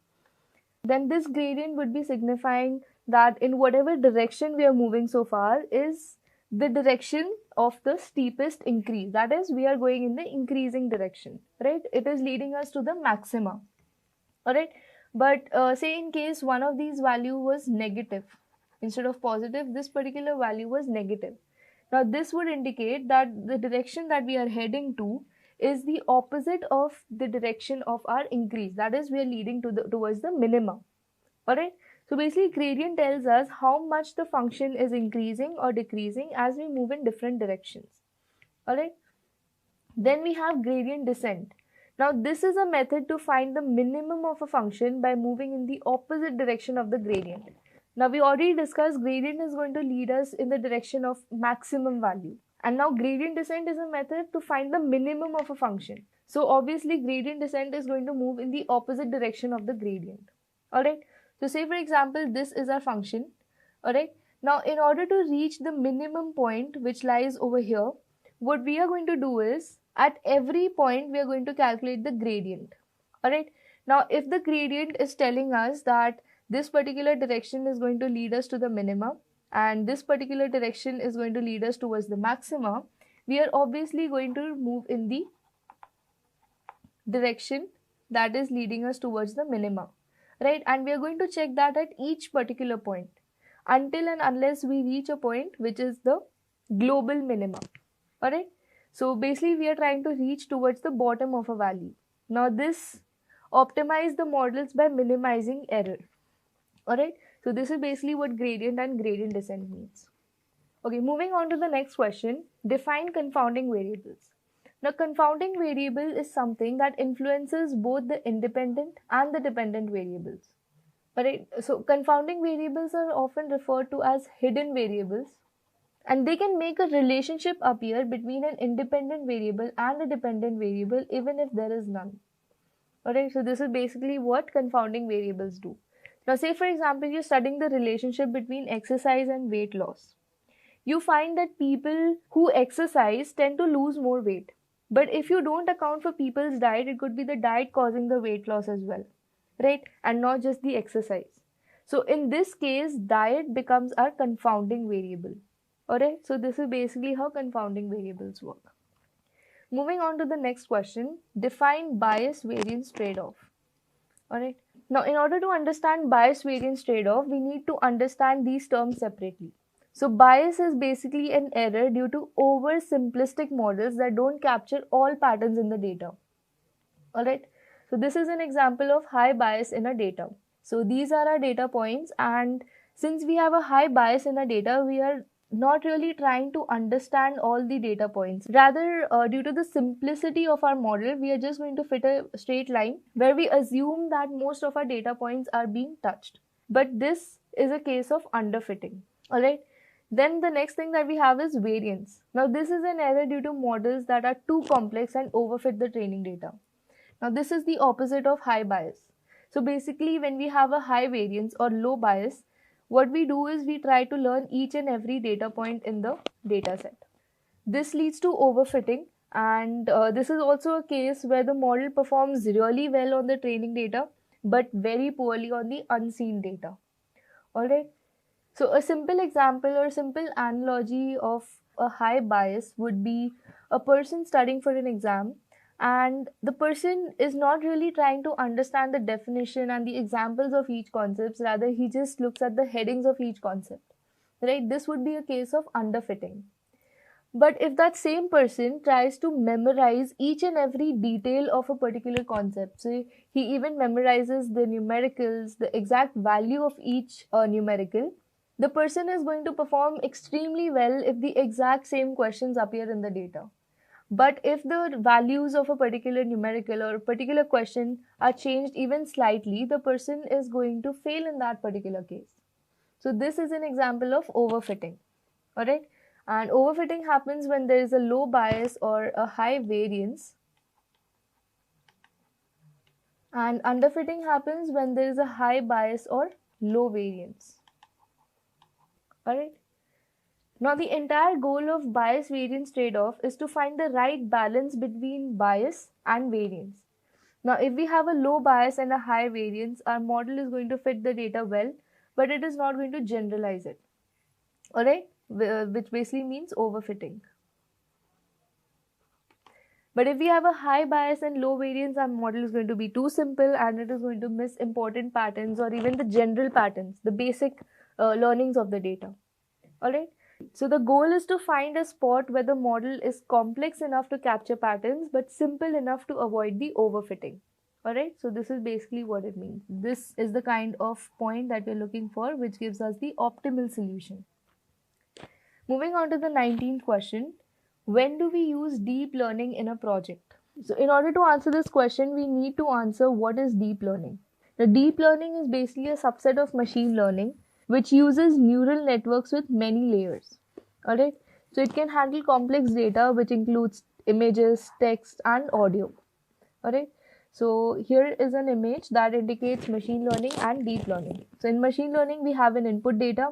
then this gradient would be signifying that in whatever direction we are moving so far is the direction of the steepest increase. That is, we are going in the increasing direction, right? It is leading us to the maxima. Alright, but say in case one of these value was negative instead of positive, this particular value was negative. Now this would indicate that the direction that we are heading to is the opposite of the direction of our increase. That is, we are leading to towards the minima. Alright, so basically gradient tells us how much the function is increasing or decreasing as we move in different directions. Alright, then we have gradient descent. Now this is a method to find the minimum of a function by moving in the opposite direction of the gradient. Now we already discussed gradient is going to lead us in the direction of maximum value. And now gradient descent is a method to find the minimum of a function. So obviously gradient descent is going to move in the opposite direction of the gradient. Alright, so say for example this is our function. Alright, now in order to reach the minimum point which lies over here, what we are going to do is at every point we are going to calculate the gradient. Alright, now if the gradient is telling us that this particular direction is going to lead us to the minima and this particular direction is going to lead us towards the maxima, we are obviously going to move in the direction that is leading us towards the minima, right? And we are going to check that at each particular point until and unless we reach a point which is the global minima. Alright, so basically we are trying to reach towards the bottom of a valley. Now this optimize the models by minimizing error. Alright, so this is basically what gradient and gradient descent means. Okay, moving on to the next question, define confounding variables. Now confounding variable is something that influences both the independent and the dependent variables. Alright, so confounding variables are often referred to as hidden variables, and they can make a relationship appear between an independent variable and a dependent variable even if there is none. Alright, so this is basically what confounding variables do. Now say for example you're studying the relationship between exercise and weight loss. You find that people who exercise tend to lose more weight. But if you don't account for people's diet, it could be the diet causing the weight loss as well, right? And not just the exercise. So in this case, diet becomes our confounding variable. Alright, so this is basically how confounding variables work. Moving on to the next question, define bias variance trade-off. Alright, now in order to understand bias variance trade-off, we need to understand these terms separately. So bias is basically an error due to oversimplistic models that don't capture all patterns in the data. Alright, so this is an example of high bias in our data. So these are our data points, and since we have a high bias in our data, we are not really trying to understand all the data points. Rather, due to the simplicity of our model, we are just going to fit a straight line where we assume that most of our data points are being touched. But this is a case of underfitting. Alright. Then the next thing that we have is variance. Now this is an error due to models that are too complex and overfit the training data. Now this is the opposite of high bias. So basically when we have a high variance or low bias, what we do is we try to learn each and every data point in the data set. This leads to overfitting, and this is also a case where the model performs really well on the training data but very poorly on the unseen data. Alright. So a simple example or simple analogy of a high bias would be a person studying for an exam, and the person is not really trying to understand the definition and the examples of each concept. Rather, he just looks at the headings of each concept, right? This would be a case of underfitting. But if that same person tries to memorize each and every detail of a particular concept, so he even memorizes the numericals, the exact value of each numerical, the person is going to perform extremely well if the exact same questions appear in the data. But if the values of a particular numerical or a particular question are changed even slightly, the person is going to fail in that particular case. So this is an example of overfitting. Alright? And overfitting happens when there is a low bias or a high variance. And underfitting happens when there is a high bias or low variance. Alright? Now, the entire goal of bias variance trade-off is to find the right balance between bias and variance. Now, if we have a low bias and a high variance, our model is going to fit the data well, but it is not going to generalize it. Alright, which basically means overfitting. But if we have a high bias and low variance, our model is going to be too simple and it is going to miss important patterns or even the general patterns, the basic learnings of the data. Alright, so the goal is to find a spot where the model is complex enough to capture patterns but simple enough to avoid the overfitting. Alright, so this is basically what it means. This is the kind of point that we're looking for, which gives us the optimal solution. Moving on to the 19th question, when do we use deep learning in a project? So in order to answer this question, we need to answer what is deep learning. The deep learning is basically a subset of machine learning which uses neural networks with many layers. Alright, so it can handle complex data which includes images, text and audio. Alright, so here is an image that indicates machine learning and deep learning. So in machine learning, we have an input data,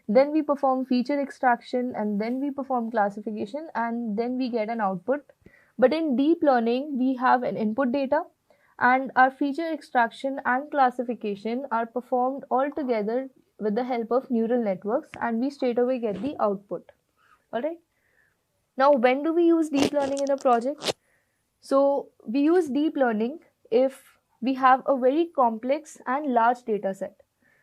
then we perform feature extraction, and then we perform classification, and then we get an output. But in deep learning, we have an input data, and our feature extraction and classification are performed all together with the help of neural networks, and we straight away get the output. Alright. Now, when do we use deep learning in a project? So we use deep learning if we have a very complex and large data set.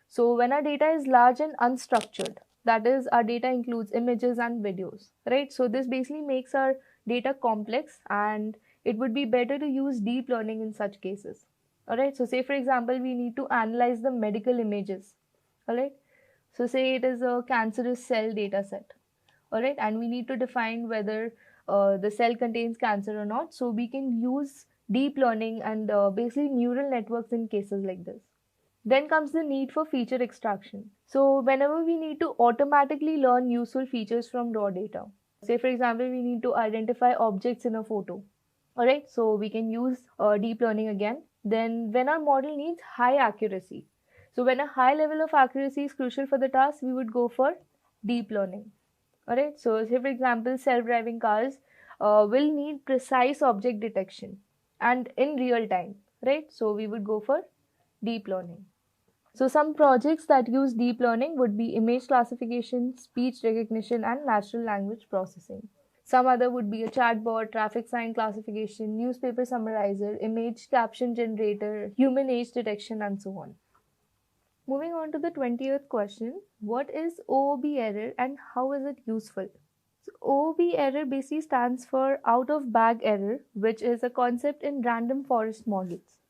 So when our data is large and unstructured, that is, our data includes images and videos, right? So this basically makes our data complex, and it would be better to use deep learning in such cases. Alright, so say for example, we need to analyze the medical images. Alright, so say it is a cancerous cell data set. Alright, and we need to define whether the cell contains cancer or not. So we can use deep learning and basically neural networks in cases like this. Then comes the need for feature extraction. So whenever we need to automatically learn useful features from raw data, say for example, we need to identify objects in a photo. Alright, so we can use deep learning again. Then when our model needs high accuracy, so when a high level of accuracy is crucial for the task, we would go for deep learning. Alright, so say for example, self-driving cars will need precise object detection and in real time, right? So we would go for deep learning. So some projects that use deep learning would be image classification, speech recognition and natural language processing. Some other would be a chatbot, traffic sign classification, newspaper summarizer, image caption generator, human age detection and so on. Moving on to the 20th question, what is OOB error and how is it useful? So OOB error basically stands for out of bag error, which is a concept in random forest models.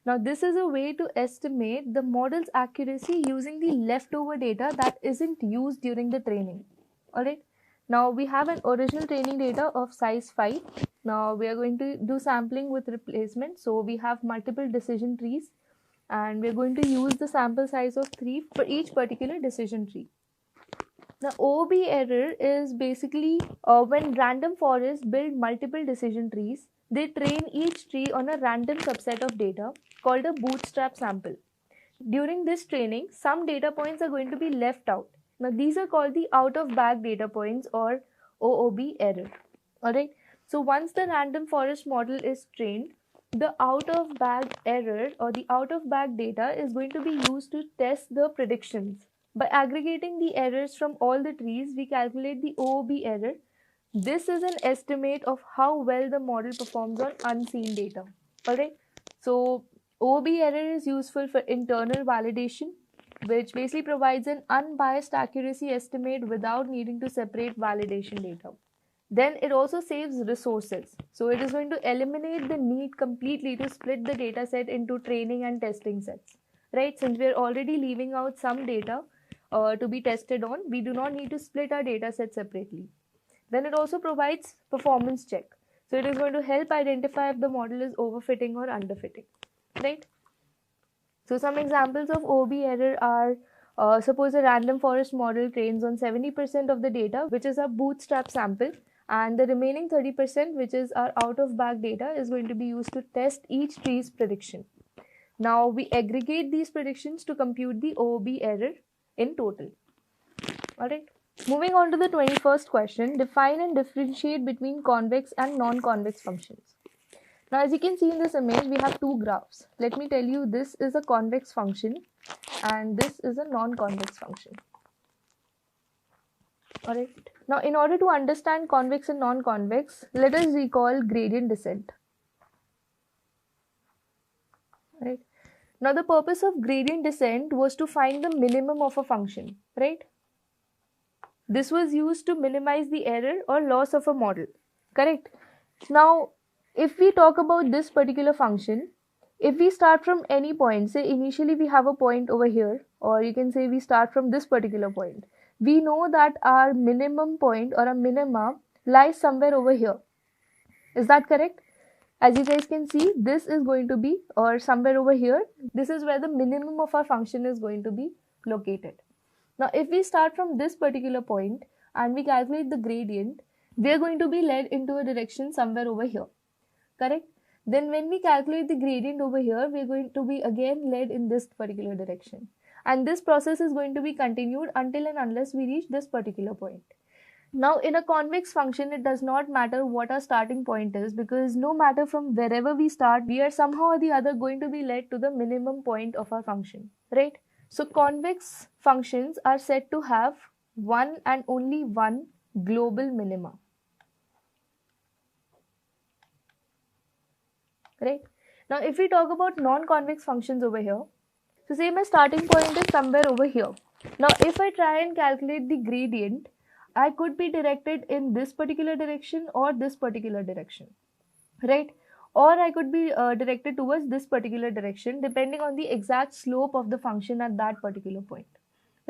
Now this is a way to estimate the model's accuracy using the leftover data that isn't used during the training. Alright. Now we have an original training data of size 5. Now we are going to do sampling with replacement. So we have multiple decision trees, and we're going to use the sample size of 3 for each particular decision tree. Now OOB error is basically when random forests build multiple decision trees, they train each tree on a random subset of data called a bootstrap sample. During this training, some data points are going to be left out. Now these are called the out of bag data points or OOB error. Alright, so once the random forest model is trained, the out of bag error or the out of bag data is going to be used to test the predictions. By aggregating the errors from all the trees, we calculate the OOB error. This is an estimate of how well the model performs on unseen data. Alright, so OOB error is useful for internal validation, which basically provides an unbiased accuracy estimate without needing to separate validation data. Then it also saves resources. So it is going to eliminate the need completely to split the data set into training and testing sets. Right? Since we are already leaving out some data to be tested on, we do not need to split our data set separately. Then it also provides performance check. So it is going to help identify if the model is overfitting or underfitting. Right? So some examples of OOB error are suppose a random forest model trains on 70% of the data, which is a bootstrap sample, and the remaining 30%, which is our out of bag data, is going to be used to test each tree's prediction. Now we aggregate these predictions to compute the OOB error in total. Alright. Moving on to the 21st question, define and differentiate between convex and non-convex functions. Now, as you can see in this image, we have two graphs. Let me tell you, this is a convex function and this is a non-convex function. Alright. Now, in order to understand convex and non-convex, let us recall gradient descent. Right. Now, the purpose of gradient descent was to find the minimum of a function, right? This was used to minimize the error or loss of a model, correct? Now, if we talk about this particular function, if we start from any point, say initially we have a point over here, or you can say we start from this particular point, we know that our minimum point or a minima lies somewhere over here. Is that correct? As you guys can see, this is going to be, or somewhere over here, this is where the minimum of our function is going to be located. Now, if we start from this particular point and we calculate the gradient, we are going to be led into a direction somewhere over here, correct? Then when we calculate the gradient over here, we are going to be again led in this particular direction. And this process is going to be continued until and unless we reach this particular point. Now, in a convex function, it does not matter what our starting point is, because no matter from wherever we start, we are somehow or the other going to be led to the minimum point of our function, right? So, convex functions are said to have one and only one global minima, right? Now, if we talk about non-convex functions over here, so say my starting point is somewhere over here. Now, if I try and calculate the gradient, I could be directed in this particular direction or this particular direction, right? Or I could be directed towards this particular direction depending on the exact slope of the function at that particular point,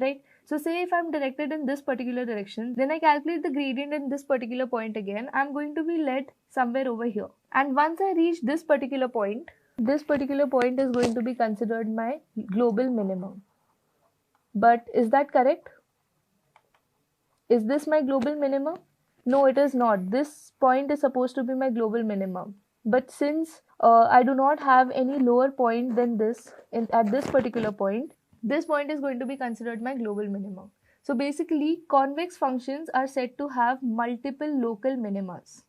right? So say if I'm directed in this particular direction, then I calculate the gradient in this particular point again, I'm going to be led somewhere over here. And once I reach this particular point is going to be considered my global minimum. But is that correct? Is this my global minimum? No, it is not. This point is supposed to be my global minimum. But since I do not have any lower point than this at this particular point, this point is going to be considered my global minimum. So basically, convex functions are said to have multiple local minimas.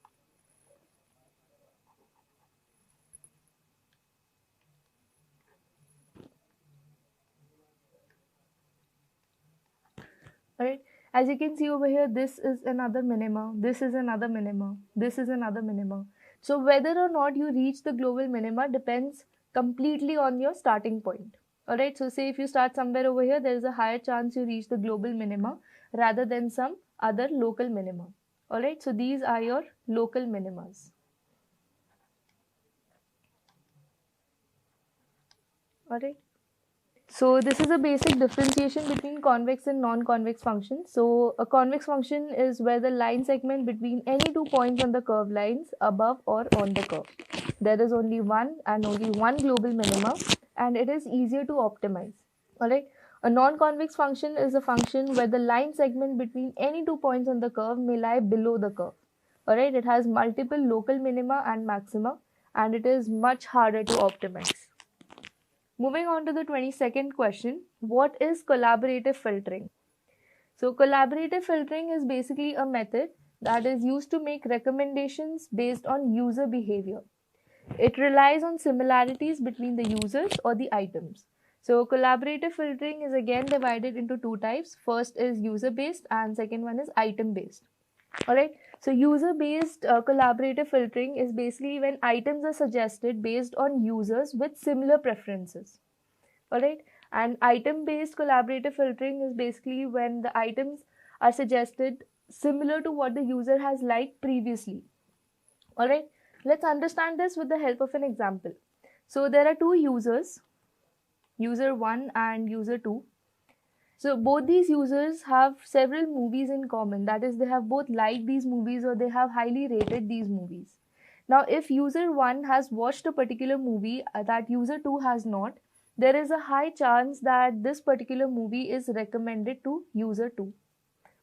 Alright. As you can see over here, this is another minima, this is another minima, this is another minima. So whether or not you reach the global minima depends completely on your starting point. Alright, so say if you start somewhere over here, there is a higher chance you reach the global minima rather than some other local minima. Alright, so these are your local minimas. Alright. So this is a basic differentiation between convex and non-convex functions. So a convex function is where the line segment between any 2 points on the curve lies above or on the curve. There is only one global minima, and it is easier to optimize. Alright. A non-convex function is a function where the line segment between any 2 points on the curve may lie below the curve. Alright. It has multiple local minima and maxima, and it is much harder to optimize. Moving on to the 22nd question, what is collaborative filtering? So collaborative filtering is basically a method that is used to make recommendations based on user behavior. It relies on similarities between the users or the items. So collaborative filtering is again divided into two types. First is user-based and second one is item-based. Alright, so user-based collaborative filtering is basically when items are suggested based on users with similar preferences. Alright, and item-based collaborative filtering is basically when the items are suggested similar to what the user has liked previously. Alright, let's understand this with the help of an example. So there are two users, user 1 and user 2. So both these users have several movies in common. That is, they have both liked these movies or they have highly rated these movies. Now, if user 1 has watched a particular movie that user 2 has not, there is a high chance that this particular movie is recommended to user 2.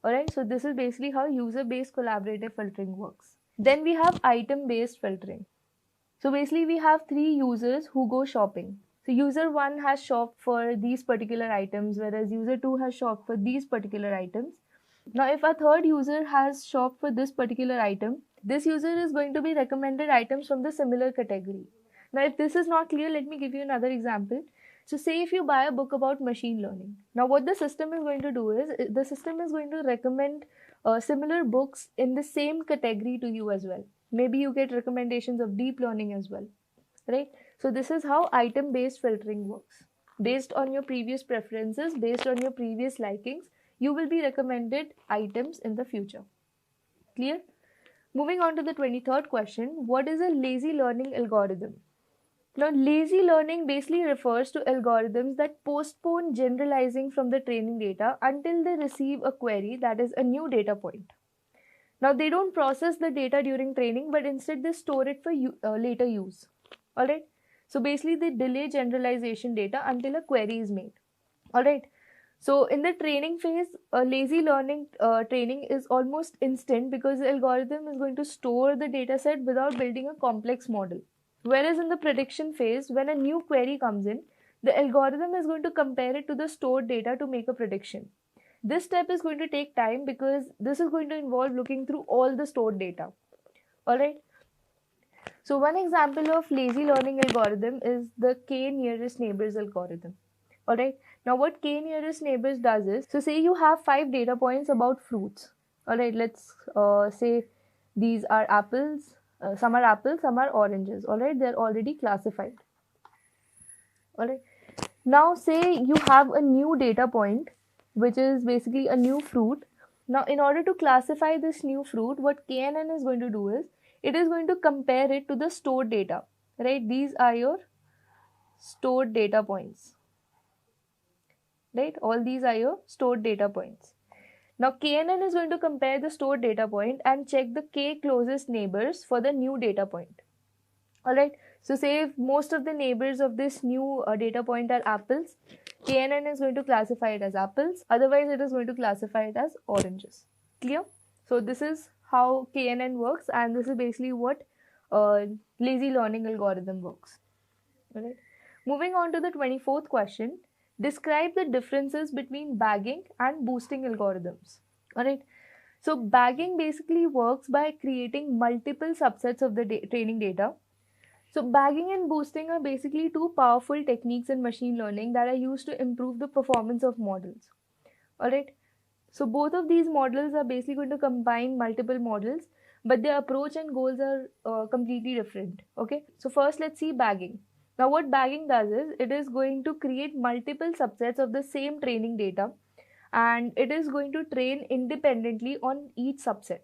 Alright, so this is basically how user-based collaborative filtering works. Then we have item-based filtering. So basically we have three users who go shopping. So user 1 has shopped for these particular items, whereas user 2 has shopped for these particular items. Now, if a third user has shopped for this particular item, this user is going to be recommended items from the similar category. Now, if this is not clear, let me give you another example. So, say if you buy a book about machine learning. Now, what the system is going to do is the system is going to recommend similar books in the same category to you as well. Maybe you get recommendations of deep learning as well, right? So, this is how item based filtering works. Based on your previous preferences, based on your previous likings, you will be recommended items in the future. Clear? Moving on to the 23rd question, what is a lazy learning algorithm? Now, lazy learning basically refers to algorithms that postpone generalizing from the training data until they receive a query that is a new data point. Now, they don't process the data during training, but instead they store it for later use. Alright? So, basically, they delay generalization data until a query is made. Alright? So, in the training phase, lazy learning training is almost instant because the algorithm is going to store the data set without building a complex model. Whereas in the prediction phase, when a new query comes in, the algorithm is going to compare it to the stored data to make a prediction. This step is going to take time because this is going to involve looking through all the stored data. Alright. So one example of lazy learning algorithm is the k nearest neighbors algorithm. Alright. Now what k nearest neighbors does is, so say you have 5 data points about fruits. Alright, let's say these are apples, some are apples, some are oranges. Alright, they're already classified. Alright. Now say you have a new data point, which is basically a new fruit. Now in order to classify this new fruit, what KNN is going to do is, it is going to compare it to the stored data, right? These are your stored data points, right? All these are your stored data points. Now KNN is going to compare the stored data point and check the k closest neighbors for the new data point. Alright, so say if most of the neighbors of this new data point are apples, KNN is going to classify it as apples, otherwise it is going to classify it as oranges. Clear? So this is how KNN works, and this is basically what lazy learning algorithm works. Alright. Moving on to the 24th question, describe the differences between bagging and boosting algorithms. Alright. So bagging basically works by creating multiple subsets of the training data. So bagging and boosting are basically two powerful techniques in machine learning that are used to improve the performance of models. Alright. So both of these models are basically going to combine multiple models, but their approach and goals are completely different. Okay. So first let's see bagging. Now what bagging does is, it is going to create multiple subsets of the same training data, and it is going to train independently on each subset.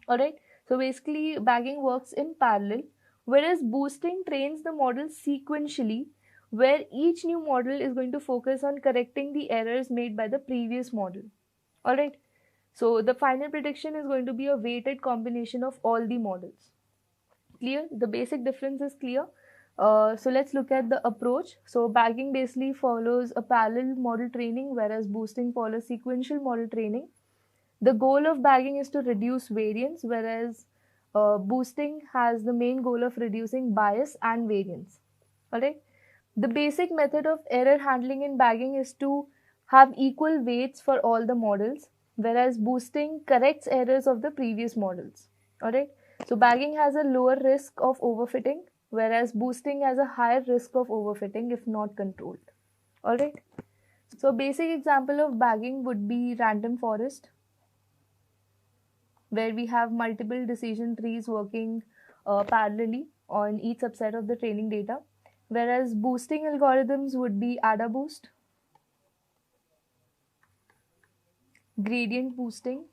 Alright. So basically bagging works in parallel, whereas boosting trains the model sequentially, where each new model is going to focus on correcting the errors made by the previous model. Alright. So the final prediction is going to be a weighted combination of all the models. Clear? The basic difference is clear. So let's look at the approach. So bagging basically follows a parallel model training, whereas boosting follows sequential model training. The goal of bagging is to reduce variance, whereas boosting has the main goal of reducing bias and variance. Alright. The basic method of error handling in bagging is to have equal weights for all the models, whereas boosting corrects errors of the previous models. Alright. So bagging has a lower risk of overfitting, whereas boosting has a higher risk of overfitting if not controlled. Alright. So a basic example of bagging would be random forest, where we have multiple decision trees working parallelly on each subset of the training data, whereas boosting algorithms would be AdaBoost, gradient boosting,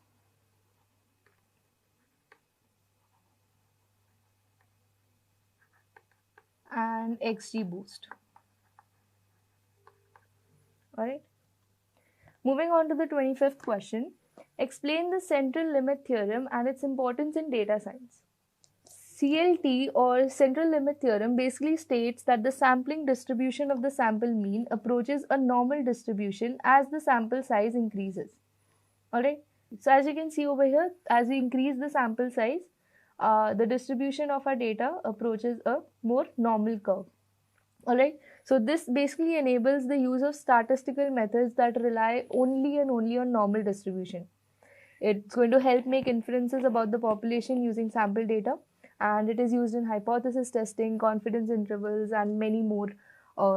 and XGBoost. Alright. Moving on to the 25th question, explain the central limit theorem and its importance in data science. CLT, or central limit theorem, basically states that the sampling distribution of the sample mean approaches a normal distribution as the sample size increases. Alright. So as you can see over here, as we increase the sample size, the distribution of our data approaches a more normal curve. Alright. So this basically enables the use of statistical methods that rely only and only on normal distribution. It's going to help make inferences about the population using sample data, and it is used in hypothesis testing, confidence intervals, and many more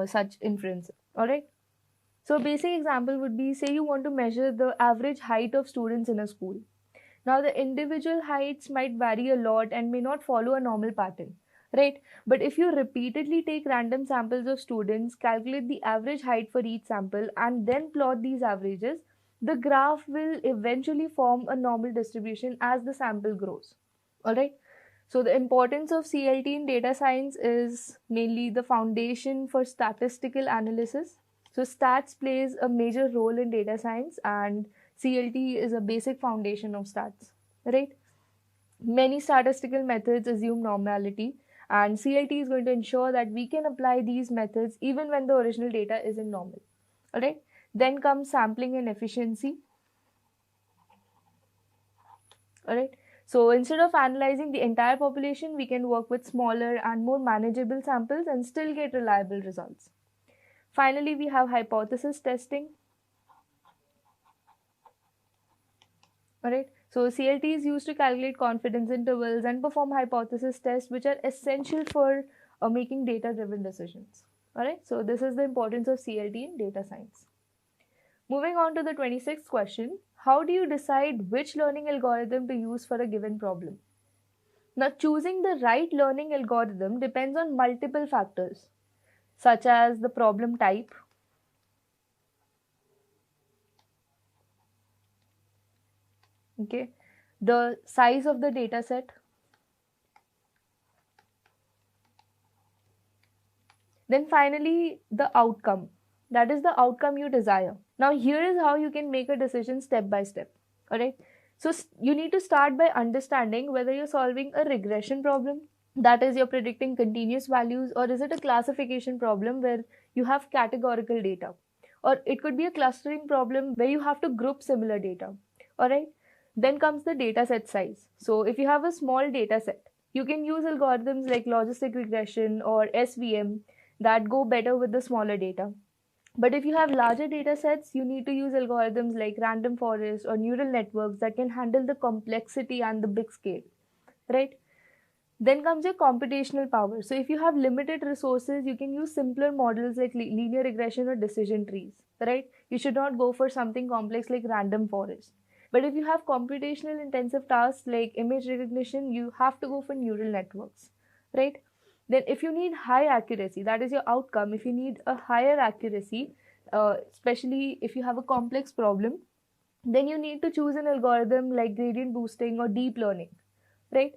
such inferences. All right. So, a basic example would be, say you want to measure the average height of students in a school. Now, the individual heights might vary a lot and may not follow a normal pattern, right? But if you repeatedly take random samples of students, calculate the average height for each sample, and then plot these averages, the graph will eventually form a normal distribution as the sample grows. All right. So, the importance of CLT in data science is mainly the foundation for statistical analysis. So, stats plays a major role in data science, and CLT is a basic foundation of stats, right? Many statistical methods assume normality, and CLT is going to ensure that we can apply these methods even when the original data isn't normal. All right. Then comes sampling and efficiency. All right. So instead of analyzing the entire population, we can work with smaller and more manageable samples and still get reliable results. Finally, we have hypothesis testing. All right. So CLT is used to calculate confidence intervals and perform hypothesis tests, which are essential for making data-driven decisions. All right. So this is the importance of CLT in data science. Moving on to the 26th question, how do you decide which learning algorithm to use for a given problem? Now, choosing the right learning algorithm depends on multiple factors, such as the problem type, okay, the size of the data set, then finally the outcome, that is the outcome you desire. Now, here is how you can make a decision step by step. All right. So, you need to start by understanding whether you're solving a regression problem, that is, you're predicting continuous values, or is it a classification problem where you have categorical data, or it could be a clustering problem where you have to group similar data. All right. Then comes the data set size. So, if you have a small data set, you can use algorithms like logistic regression or SVM that go better with the smaller data. But if you have larger data sets, you need to use algorithms like random forest or neural networks that can handle the complexity and the big scale, right? Then comes your computational power. So if you have limited resources, you can use simpler models like linear regression or decision trees, right? You should not go for something complex like random forest. But if you have computational intensive tasks like image recognition, you have to go for neural networks, right? Then if you need high accuracy, that is your outcome. If you need a higher accuracy, especially if you have a complex problem, then you need to choose an algorithm like gradient boosting or deep learning, right?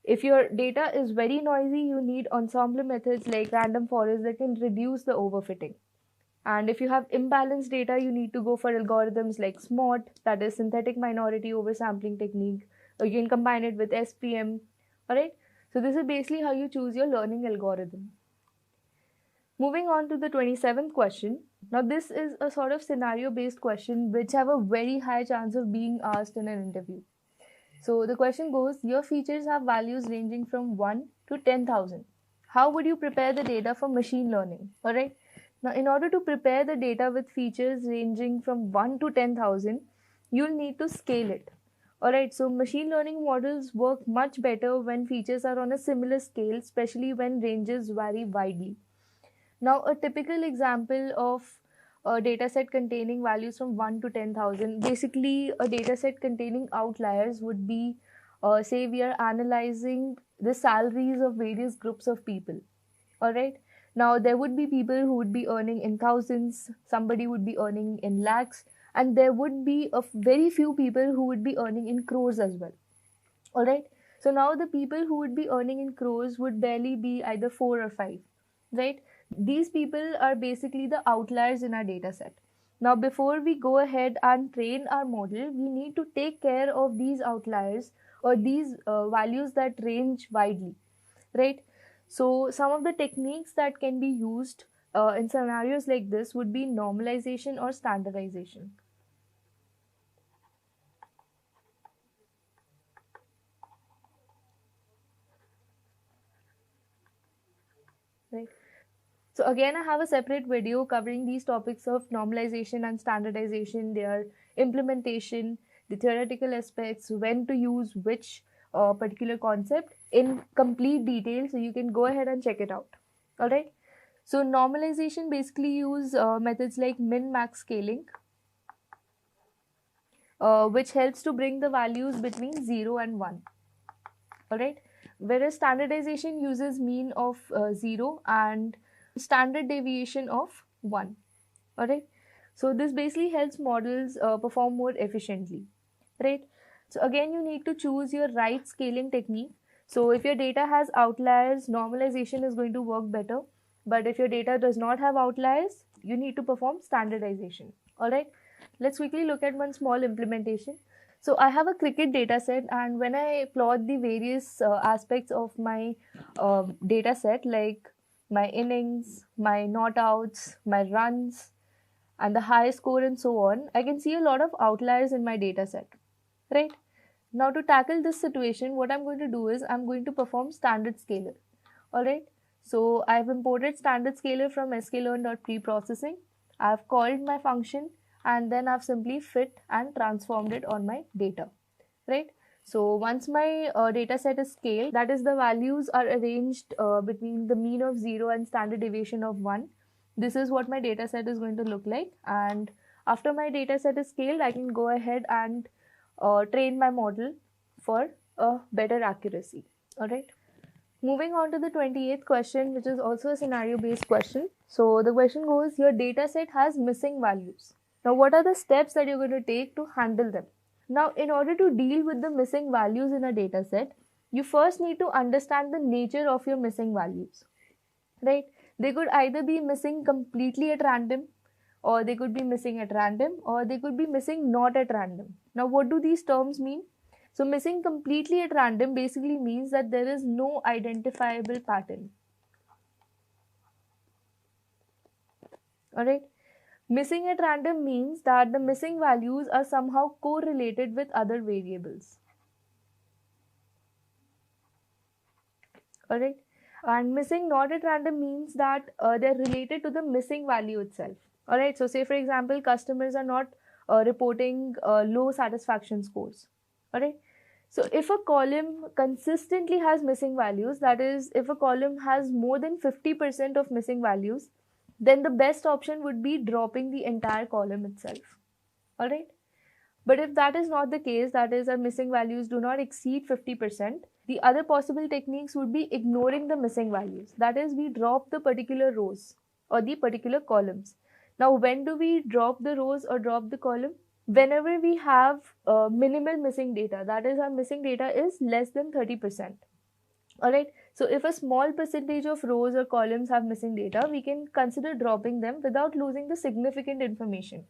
If your data is very noisy, you need ensemble methods like random forest that can reduce the overfitting. And if you have imbalanced data, you need to go for algorithms like SMART, that is synthetic minority oversampling technique, or you can combine it with SPM. All right. So this is basically how you choose your learning algorithm. Moving on to the 27th question. Now this is a sort of scenario based question which have a very high chance of being asked in an interview. So the question goes, your features have values ranging from 1 to 10,000. How would you prepare the data for machine learning? All right. Now, in order to prepare the data with features ranging from 1 to 10,000, you'll need to scale it. All right. So machine learning models work much better when features are on a similar scale, especially when ranges vary widely. Now, a typical example of a dataset containing values from 1 to 10,000, basically a dataset containing outliers would be, say we are analyzing the salaries of various groups of people. All right. Now, there would be people who would be earning in thousands, somebody would be earning in lakhs, and there would be a very few people who would be earning in crores as well. All right. So now the people who would be earning in crores would barely be either 4 or 5, right? These people are basically the outliers in our data set. Now, before we go ahead and train our model, we need to take care of these outliers or these values that range widely, right? So, some of the techniques that can be used in scenarios like this would be normalization or standardization. Right. So again, I have a separate video covering these topics of normalization and standardization, their implementation, the theoretical aspects, when to use which particular concept in complete detail, so you can go ahead and check it out. All right. So normalization basically use methods like min-max scaling, which helps to bring the values between 0 and 1. All right. Whereas standardization uses mean of 0 and standard deviation of 1. All right. So this basically helps models perform more efficiently, right? So again, you need to choose your right scaling technique. So if your data has outliers, normalization is going to work better. But if your data does not have outliers, you need to perform standardization. All right. Let's quickly look at one small implementation. So I have a cricket data set, and when I plot the various aspects of my data set, like my innings, my not outs, my runs, and the high score and so on, I can see a lot of outliers in my data set, right? Now to tackle this situation, what I'm going to do is I'm going to perform standard scaler. All right. So I've imported standard scaler from sklearn.preprocessing. I've called my function, and then I've simply fit and transformed it on my data, right? So once my data set is scaled, that is, the values are arranged between the mean of 0 and standard deviation of 1. This is what my data set is going to look like. And after my data set is scaled, I can go ahead and train my model for a better accuracy. All right. Moving on to the 28th question, which is also a scenario based question. So the question goes, your data set has missing values. Now, what are the steps that you're going to take to handle them? Now, in order to deal with the missing values in a data set, you first need to understand the nature of your missing values, right? They could either be missing completely at random, or they could be missing at random, or they could be missing not at random. Now, what do these terms mean? So missing completely at random basically means that there is no identifiable pattern. All right. Missing at random means that the missing values are somehow correlated with other variables. All right. And missing not at random means that they're related to the missing value itself. All right. So say for example, customers are not reporting low satisfaction scores. All right. So if a column consistently has missing values, that is, if a column has more than 50% of missing values, then the best option would be dropping the entire column itself. All right. But if that is not the case, that is, our missing values do not exceed 50%, the other possible techniques would be ignoring the missing values. That is, we drop the particular rows or the particular columns. Now, when do we drop the rows or drop the column? Whenever we have minimal missing data, that is, our missing data is less than 30%. All right. So if a small percentage of rows or columns have missing data, we can consider dropping them without losing the significant information.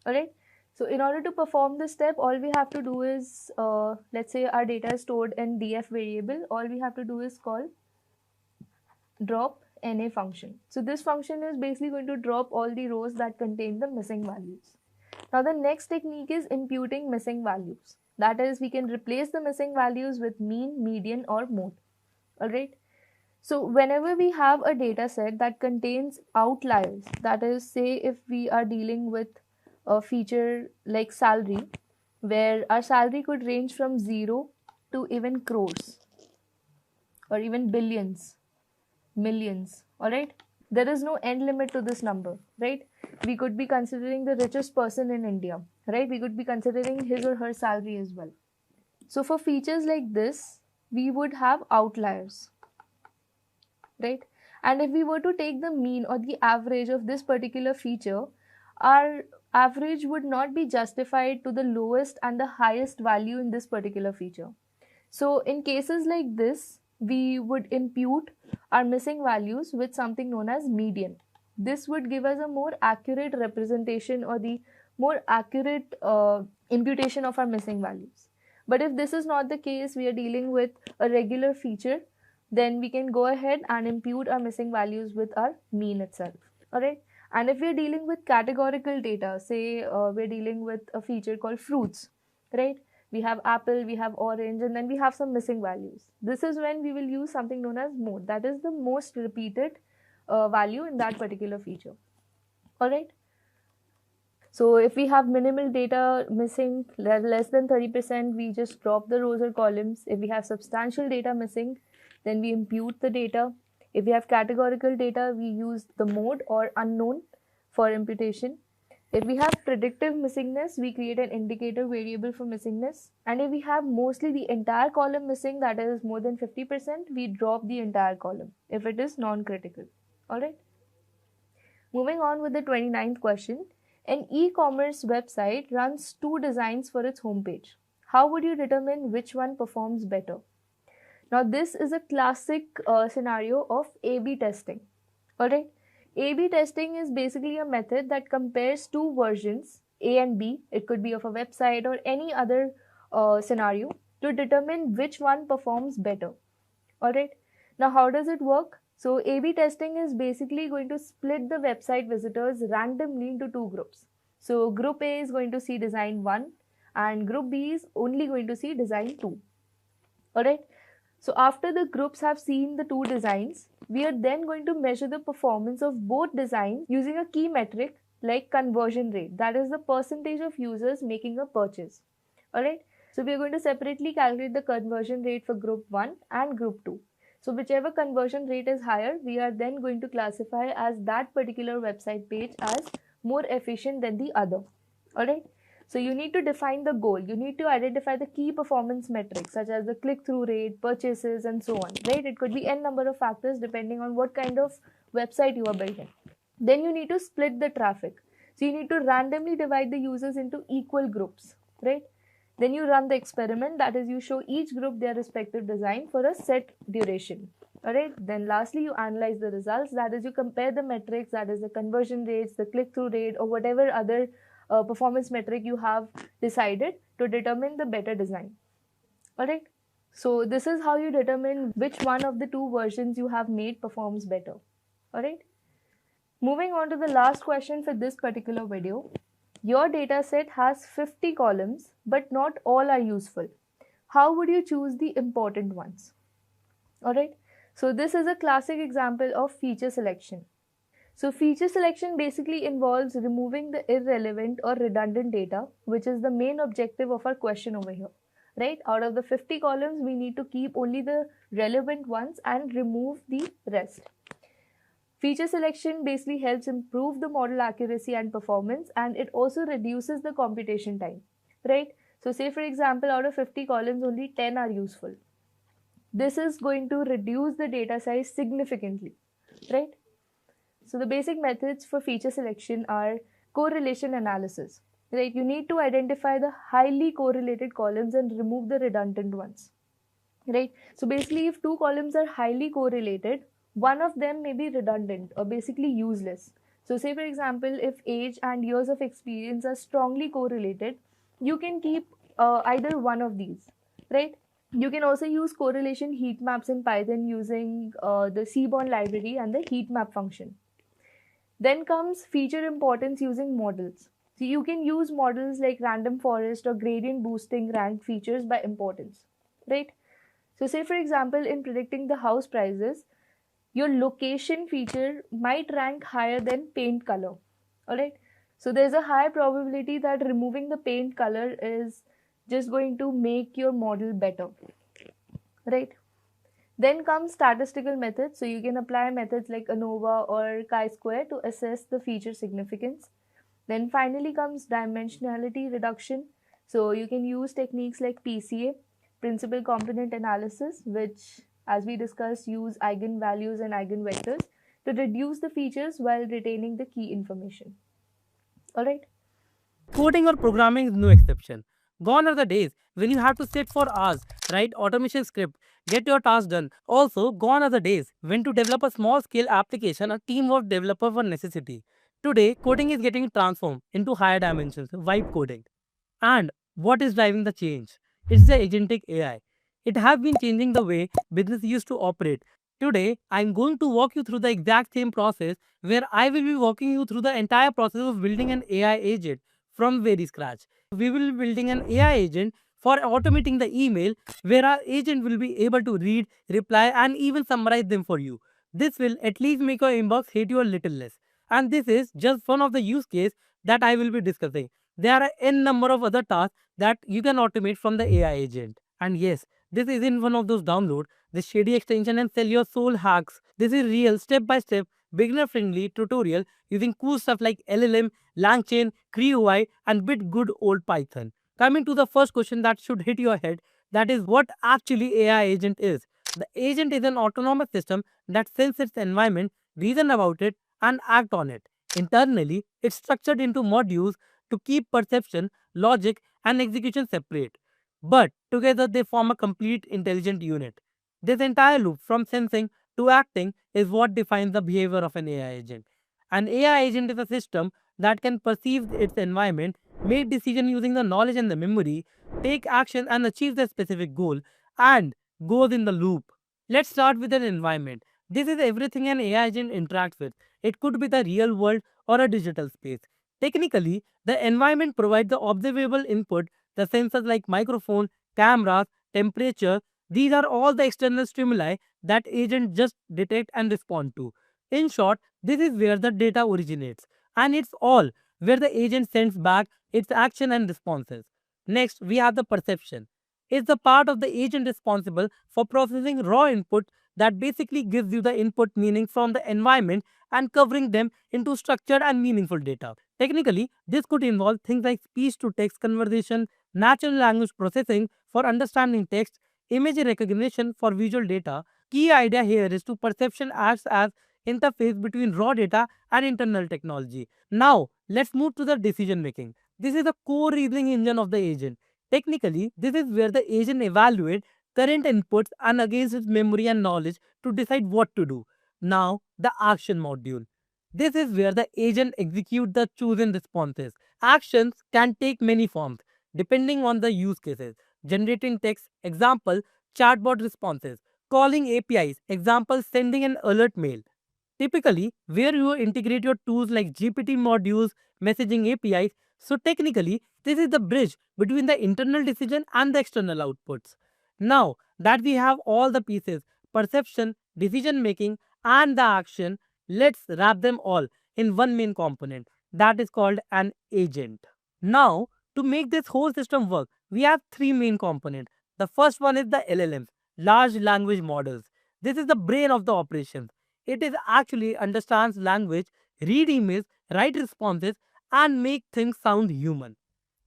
All right. So in order to perform this step, all we have to do is, let's say our data is stored in df variable. All we have to do is call drop na function. So this function is basically going to drop all the rows that contain the missing values. Now the next technique is imputing missing values. That is, we can replace the missing values with mean, median, or mode. All right. So whenever we have a data set that contains outliers, that is, say if we are dealing with a feature like salary, where our salary could range from 0 to even crores or even billions, millions. All right. There is no end limit to this number, right? We could be considering the richest person in India, right? We could be considering his or her salary as well. So for features like this, we would have outliers, right? And if we were to take the mean or the average of this particular feature, our average would not be justified to the lowest and the highest value in this particular feature. So in cases like this, we would impute our missing values with something known as median. This would give us a more accurate representation or the more accurate imputation of our missing values. But if this is not the case, we are dealing with a regular feature, then we can go ahead and impute our missing values with our mean itself. All right. And if we are dealing with categorical data, say we're dealing with a feature called fruits, right? We have apple, we have orange, and then we have some missing values. This is when we will use something known as mode. That is the most repeated value in that particular feature. All right. So if we have minimal data missing, less than 30%, we just drop the rows or columns. If we have substantial data missing, then we impute the data. If we have categorical data, we use the mode or unknown for imputation. If we have predictive missingness, we create an indicator variable for missingness. And if we have mostly the entire column missing, that is more than 50%, we drop the entire column if it is non-critical. Alright. Moving on with the 29th question. An e-commerce website runs two designs for its homepage. How would you determine which one performs better? Now this is a classic scenario of A-B testing. Alright. A-B testing is basically a method that compares two versions, A and B, it could be of a website or any other scenario, to determine which one performs better. Alright. Now how does it work? So A-B testing is basically going to split the website visitors randomly into two groups. So group A is going to see design 1 and group B is only going to see design 2. Alright. So after the groups have seen the two designs, we are then going to measure the performance of both designs using a key metric like conversion rate. That is the percentage of users making a purchase. Alright. So we are going to separately calculate the conversion rate for group 1 and group 2. So whichever conversion rate is higher, we are then going to classify as that particular website page as more efficient than the other. Alright. So you need to define the goal. You need to identify the key performance metrics such as the click-through rate, purchases, and so on. Right? It could be n number of factors depending on what kind of website you are building. Then you need to split the traffic. So you need to randomly divide the users into equal groups. Right? Then you run the experiment, that is you show each group their respective design for a set duration. Alright. Then lastly you analyze the results, that is you compare the metrics, that is the conversion rates, the click-through rate, or whatever other performance metric you have decided to determine the better design. Alright. So this is how you determine which one of the two versions you have made performs better. Alright. Moving on to the last question for this particular video. Your data set has 50 columns, but not all are useful. How would you choose the important ones? Alright. So this is a classic example of feature selection. So feature selection basically involves removing the irrelevant or redundant data, which is the main objective of our question over here. Right? Out of the 50 columns, we need to keep only the relevant ones and remove the rest. Feature selection basically helps improve the model accuracy and performance, and it also reduces the computation time. Right? So say for example, out of 50 columns, only 10 are useful. This is going to reduce the data size significantly. Right? So the basic methods for feature selection are correlation analysis. Right? You need to identify the highly correlated columns and remove the redundant ones. Right? So basically, if two columns are highly correlated, one of them may be redundant or basically useless. So say for example, if age and years of experience are strongly correlated, you can keep either one of these. Right? You can also use correlation heat maps in Python using the Seaborn library and the heat map function. Then comes feature importance using models. So you can use models like random forest or gradient boosting rank features by importance, right? So say for example, in predicting the house prices, your location feature might rank higher than paint color, alright? So there's a high probability that removing the paint color is just going to make your model better, right? Then comes statistical methods. So you can apply methods like ANOVA or chi-square to assess the feature significance. Then finally comes dimensionality reduction. So you can use techniques like PCA, principal component analysis, which as we discussed use eigenvalues and eigenvectors to reduce the features while retaining the key information. Alright. Coding or programming is no exception. Gone are the days when you have to sit for hours, write automation script, get your task done. Also, gone are the days when to develop a small scale application, a team of developers for necessity. Today, coding is getting transformed into higher dimensions, vibe coding. And what is driving the change? It's the agentic AI. It has been changing the way business used to operate. Today, I'm going to walk you through the exact same process where I will be walking you through the entire process of building an AI agent from very scratch. We will be building an AI agent for automating the email where our agent will be able to read, reply, and even summarize them for you. This will at least make your inbox hate you a little less. And this is just one of the use case that I will be discussing. There are n number of other tasks that you can automate from the AI agent. And yes, this isn't one of those download the shady extension and sell your soul hacks. This is real step-by-step beginner friendly tutorial using cool stuff like LLM, LangChain, CreUI and bit good old Python. Coming to the first question that should hit your head, that is what actually AI agent is. The agent is an autonomous system that senses its environment, reason about it and act on it. Internally, it's structured into modules to keep perception, logic and execution separate. But together they form a complete intelligent unit. This entire loop from sensing to acting is what defines the behavior of an AI agent. An AI agent is a system that can perceive its environment, make decisions using the knowledge and the memory, take action and achieve the specific goal, and goes in the loop. Let's start with an environment. This is everything an AI agent interacts with. It could be the real world or a digital space. Technically, the environment provides the observable input, the sensors like microphone, cameras, temperature. These are all the external stimuli that agent just detect and respond to. In short, this is where the data originates, and it's all where the agent sends back its action and responses. Next, we have the perception. It's the part of the agent responsible for processing raw input that basically gives you the input meaning from the environment and covering them into structured and meaningful data. Technically, this could involve things like speech to text conversation, natural language processing for understanding text, image recognition for visual data. Key idea here is to perception acts as interface between raw data and internal technology. Now, let's move to the decision making. This is the core reasoning engine of the agent. Technically, this is where the agent evaluates current inputs and against its memory and knowledge to decide what to do. Now, the action module. This is where the agent executes the chosen responses. Actions can take many forms depending on the use cases. Generating text, example, chatbot responses. Calling APIs, example, sending an alert mail. Typically, where you integrate your tools like GPT modules, messaging APIs. So technically, this is the bridge between the internal decision and the external outputs. Now that we have all the pieces, perception, decision making, and the action, let's wrap them all in one main component that is called an agent. Now, to make this whole system work, we have three main components. The first one is the LLMs, large language models. This is the brain of the operation. It is actually understands language, read emails, write responses, and make things sound human.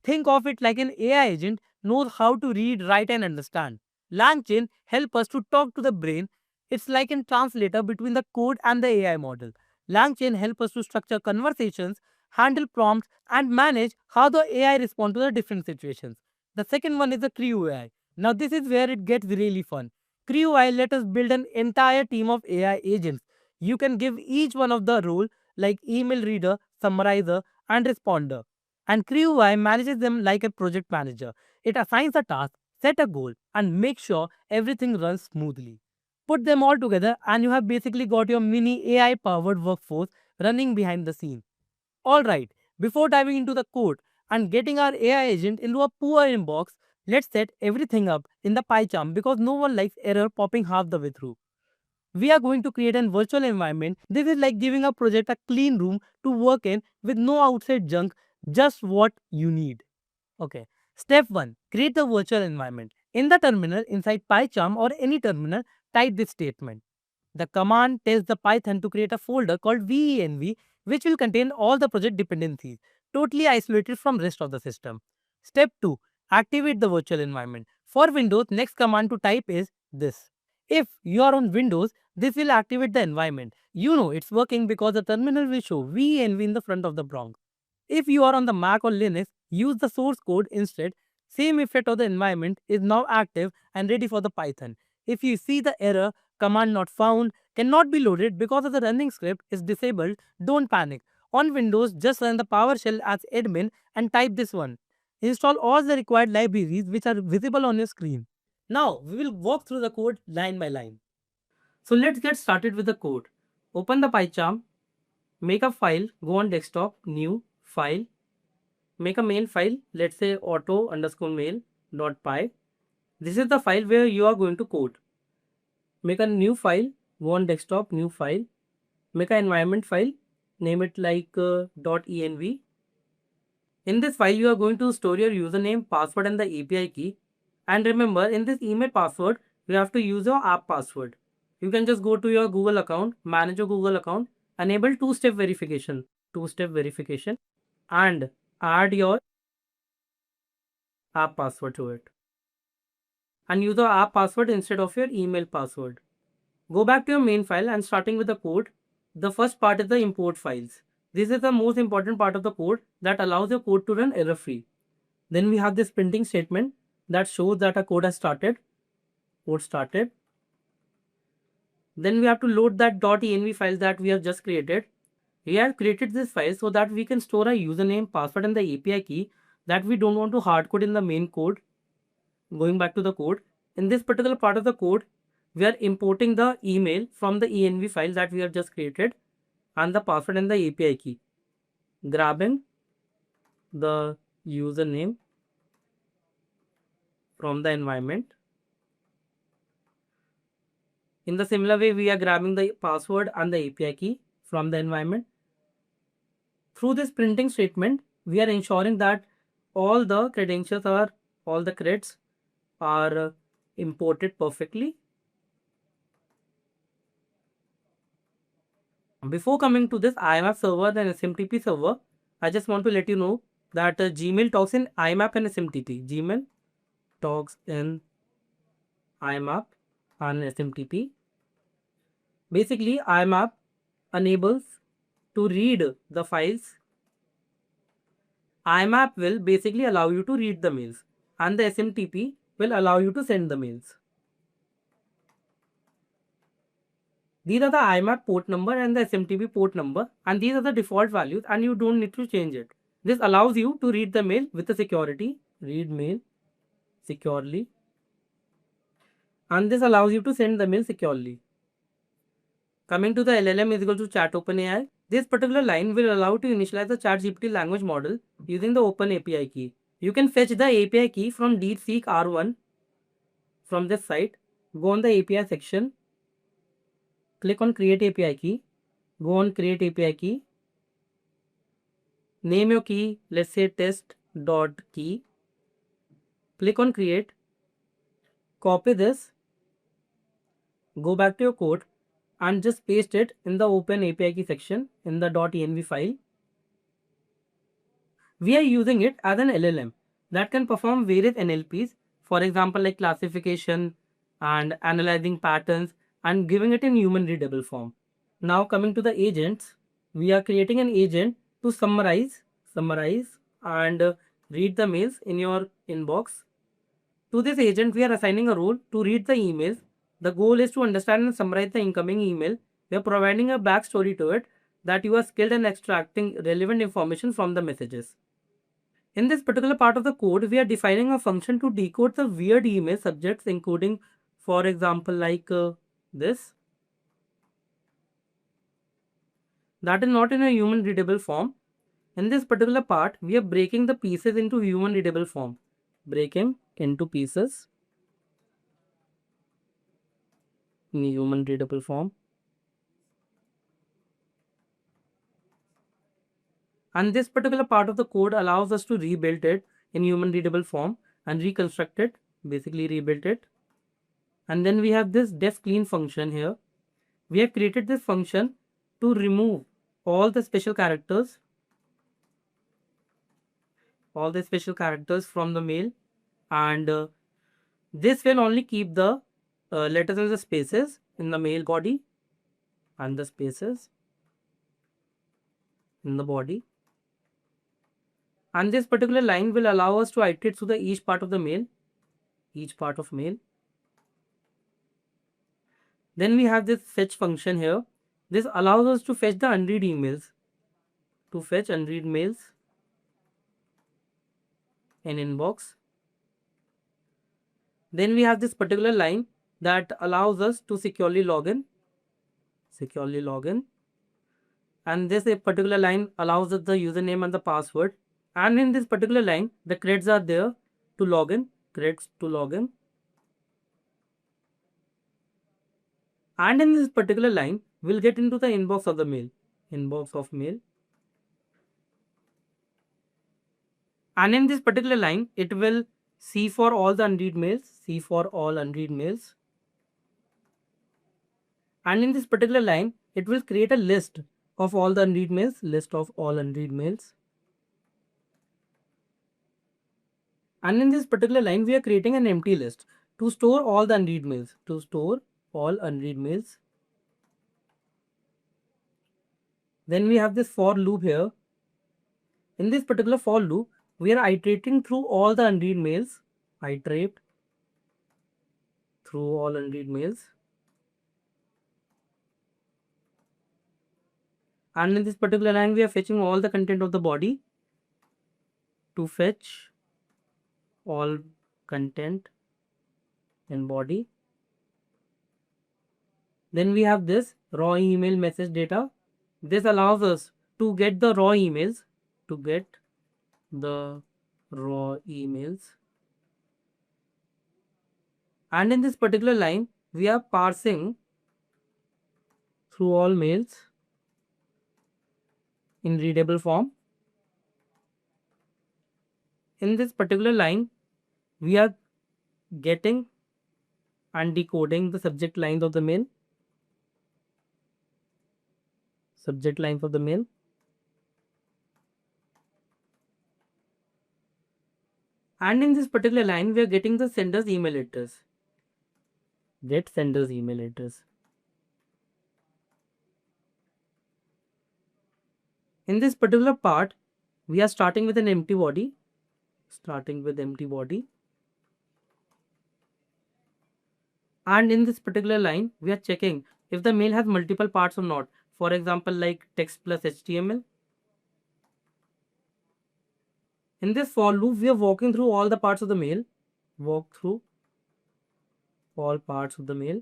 Think of it like an AI agent knows how to read, write, and understand. LangChain help us to talk to the brain. It's like a translator between the code and the AI model. LangChain help us to structure conversations, handle prompts, and manage how the AI respond to the different situations. The second one is the CreoAI. Now this is where it gets really fun. CreoAI let us build an entire team of AI agents. You can give each one of the role like email reader, summarizer, and responder. And CreoAI manages them like a project manager. It assigns a task, set a goal, and make sure everything runs smoothly. Put them all together, and you have basically got your mini AI powered workforce running behind the scene. Alright, before diving into the code and getting our AI agent into a poor inbox, let's set everything up in the PyCharm because no one likes error popping half the way through. We are going to create a virtual environment. This is like giving a project a clean room to work in with no outside junk, just what you need. Okay. Step 1. Create the virtual environment. In the terminal inside PyCharm or any terminal, type this statement. The command tells the Python to create a folder called venv which will contain all the project dependencies, totally isolated from rest of the system. Step 2. Activate the virtual environment. For Windows, next command to type is this. If you are on Windows, this will activate the environment. You know it's working because the terminal will show venv in the front of the prompt. If you are on the Mac or Linux, use the source code instead. Same effect of the environment is now active and ready for the Python. If you see the error, command not found, cannot be loaded because of the running script is disabled, don't panic. On Windows, just run the PowerShell as admin and type this one. Install all the required libraries which are visible on your screen. Now, we will walk through the code line by line. So let's get started with the code. Open the PyCharm, make a file, go on desktop, new, file, make a main file, let's say auto underscore mail.py. This is the file where you are going to code. Make a new file, go on desktop, new file, make an environment file, name it like .env, In this file, you are going to store your username, password and the API key. And remember, in this email password, you have to use your app password. You can just go to your Google account, manage your Google account, enable two-step verification, and add your app password to it. And use the app password instead of your email password. Go back to your main file and starting with the code. The first part is the import files. This is the most important part of the code that allows your code to run error-free. Then we have this printing statement that shows that a code has started. Code started. Then we have to load that .env file that we have just created. We have created this file so that we can store a username, password and the API key that we don't want to hardcode in the main code. Going back to the code, in this particular part of the code, we are importing the email from the env file that we have just created and the password and the API key. Grabbing the username from the environment. In the similar way, we are grabbing the password and the API key from the environment. Through this printing statement, we are ensuring that all the credentials all the creds are imported perfectly. Before coming to this IMAP server and SMTP server, I just want to let you know that Gmail talks in IMAP and SMTP. Gmail talks in IMAP and SMTP. Basically, IMAP enables to read the files. IMAP will basically allow you to read the mails and the SMTP will allow you to send the mails. These are the IMAP port number and the SMTP port number, and these are the default values and you don't need to change it. This allows you to read the mail with the security, read mail securely, and this allows you to send the mail securely. Coming to the LLM is equal to chat OpenAI, this particular line will allow you to initialize the ChatGPT language model using the Open API key. You can fetch the API key from DeepSeek R1 from this site. Go on the API section, click on Create API key, go on Create API key, name your key, let's say test.key, click on Create, copy this, go back to your code and just paste it in the Open API key section in the .env file. We are using it as an LLM that can perform various NLPs, for example like classification and analyzing patterns and giving it in human readable form. Now coming to the agents, we are creating an agent to summarize and read the mails in your inbox. To this agent, we are assigning a role to read the emails. The goal is to understand and summarize the incoming email. We are providing a backstory to it that you are skilled in extracting relevant information from the messages. In this particular part of the code, we are defining a function to decode the weird email subjects, including, for example, like this. That is not in a human readable form. In this particular part, we are breaking the pieces into human readable form. Break him into pieces in human readable form. And this particular part of the code allows us to rebuild it in human readable form and reconstruct it, basically rebuild it. And then we have this def clean function here. We have created this function to remove all the special characters from the mail, and this will only keep the letters and the spaces in the mail body and the spaces in the body. And this particular line will allow us to iterate through each part of the mail, Then we have this fetch function here. This allows us to fetch the unread emails, mails in inbox. Then we have this particular line that allows us to securely log in. And this particular line allows us the username and the password. And in this particular line, the creds are there to log in, And in this particular line, we'll get into the inbox of the mail, And in this particular line, it will see for all the unread mails, see for all unread mails. And in this particular line, it will create a list of all the unread mails, list of all unread mails. And in this particular line, we are creating an empty list to store all the unread mails, to store all unread mails. Then we have this for loop here. In this particular for loop, we are iterating through all the unread mails, iterate through all unread mails. And in this particular line, we are fetching all the content of the body to fetch all content in body. Then we have this raw email message data. This allows us to get the raw emails, and in this particular line, we are parsing through all mails in readable form. In this particular line, we are getting and decoding the subject lines of the mail. And in this particular line, we are getting the sender's email address. Get sender's email address. In this particular part, we are starting with an empty body. And in this particular line, we are checking if the mail has multiple parts or not. For example, like text plus HTML. In this for loop, we are walking through all the parts of the mail. Walk through all parts of the mail.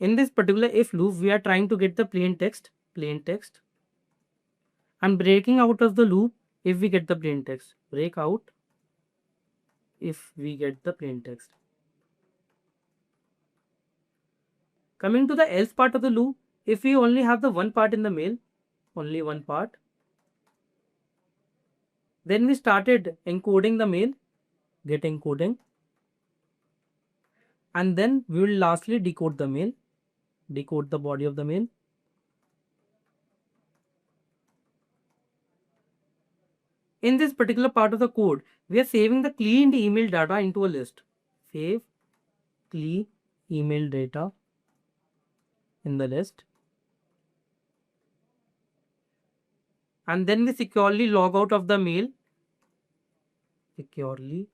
In this particular if loop, we are trying to get the plain text. And breaking out of the loop if we get the plain text. Break out if we get the plain text. Coming to the else part of the loop, if we only have the one part in the mail, only one part, then we started encoding the mail, get encoding, and then we will lastly decode the mail, decode the body of the mail. In this particular part of the code, we are saving the cleaned email data into a list. Save clean email data in the list. And then we securely log out of the mail. Securely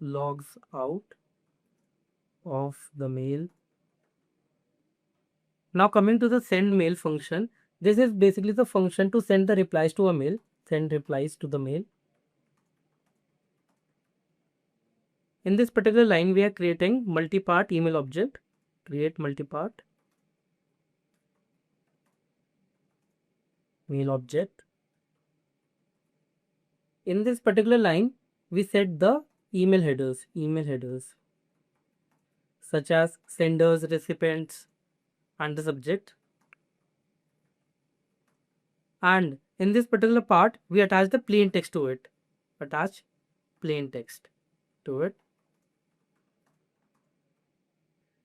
logs out of the mail. Now coming to the send mail function. This is basically the function to send the replies to a mail. Send replies to the mail. In this particular line, we are creating multi-part email object. Create multi-part mail object. In this particular line, we set the email headers, such as senders, recipients, and the subject. And in this particular part, we attach the plain text to it.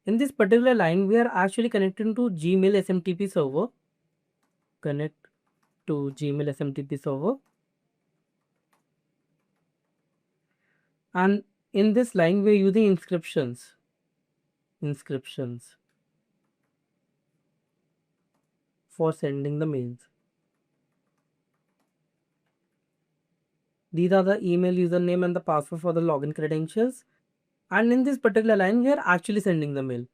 In this particular line, we are actually connecting to Gmail SMTP server. Connect to Gmail SMTP server. And in this line, we are using inscriptions. For sending the mails. These are the email username and the password for the login credentials. And in this particular line, we are actually sending the mail.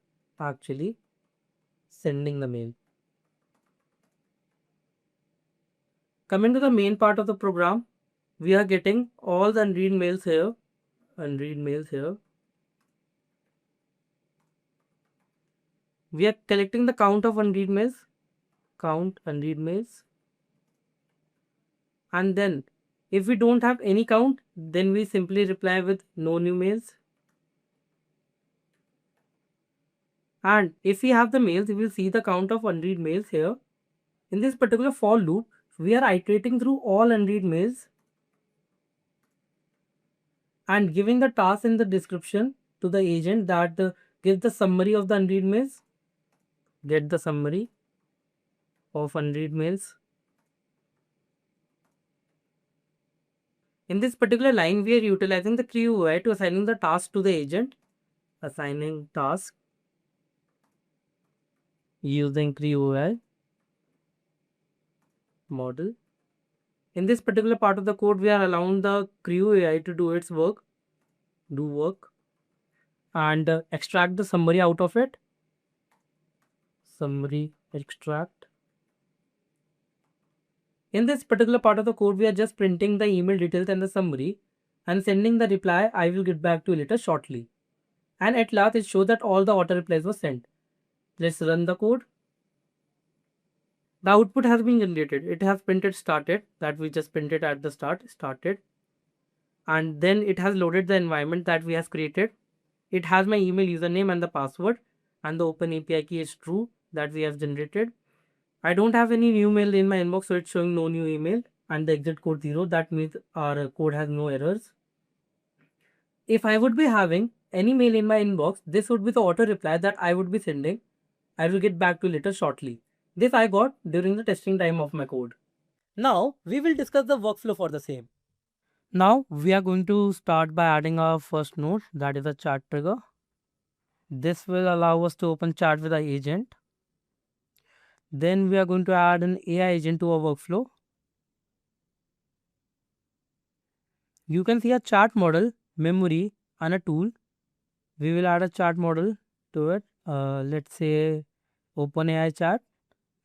Coming to the main part of the program, we are getting all the unread mails here. We are collecting the count of unread mails. And then if we don't have any count, then we simply reply with no new mails. And if we have the mails, we will see the count of unread mails here. In this particular for loop, we are iterating through all unread mails and giving the task in the description to the agent that gives the summary of the unread mails. Get the summary of unread mails. In this particular line, we are utilizing the crew UI to assigning the task to the agent. Assigning task using crew UI model. In this particular part of the code, we are allowing the crew AI to do its work, and extract the summary out of it. Summary extract. In this particular part of the code, we are just printing the email details and the summary and sending the reply, I will get back to you later shortly. And at last, it shows that all the auto replies were sent. Let's run the code. The output has been generated. It has printed started, that we just printed at the start, started. And then it has loaded the environment that we have created. It has my email username and the password, and the open API key is true that we have generated. I don't have any new mail in my inbox, so it's showing no new email, and the exit code 0. That means our code has no errors. If I would be having any mail in my inbox, this would be the auto reply that I would be sending. I will get back to you later shortly. This I got during the testing time of my code. Now we will discuss the workflow for the same. Now we are going to start by adding our first node, that is a chat trigger. This will allow us to open chat with the agent. Then we are going to add an AI agent to our workflow. You can see a chat model, memory, and a tool. We will add a chat model to it. Let's say OpenAI chat.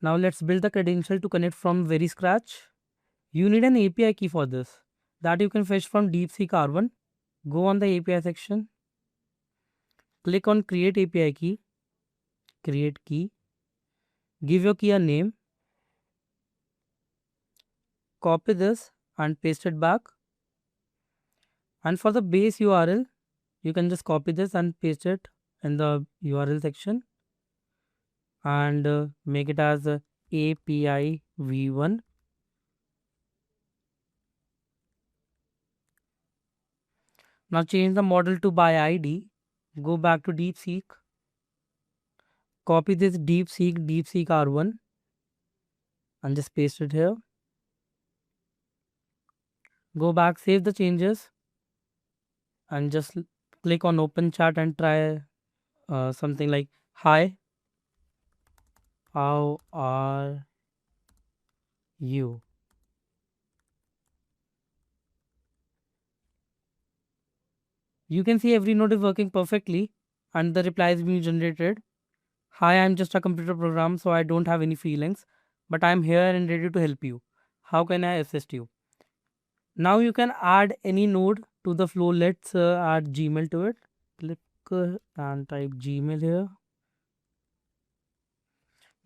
Now let's build the credential to connect from very scratch. You need an API key for this that you can fetch from DeepSeek R1. Go on the API section. Click on Create API Key. Create key. Give your key a name. Copy this and paste it back. And for the base URL, you can just copy this and paste it in the URL section and make it as API v1. Now change the model to by ID. Go back to DeepSeek. Copy this DeepSeek R1 and just paste it here. Go back, save the changes and just click on open chat and try something like, hi, how are you? You can see every node is working perfectly and the reply is being generated. Hi, I'm just a computer program, so I don't have any feelings, but I'm here and ready to help you. How can I assist you? Now you can add any node to the flow. Let's add Gmail to it. Click and type Gmail here.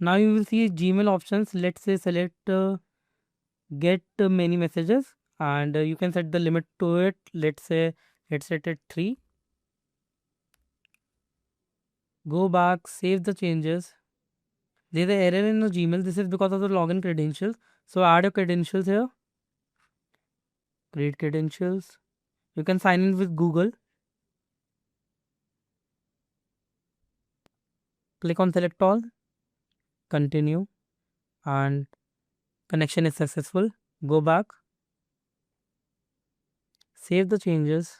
Now you will see Gmail options. Let's say select get many messages and you can set the limit to it. Let's say it's set at 3. Go back, save the changes. There's an error in the Gmail. This is because of the login credentials. So add your credentials here. Create credentials. You can sign in with Google. Click on select all. Continue. And connection is successful. Go back. Save the changes.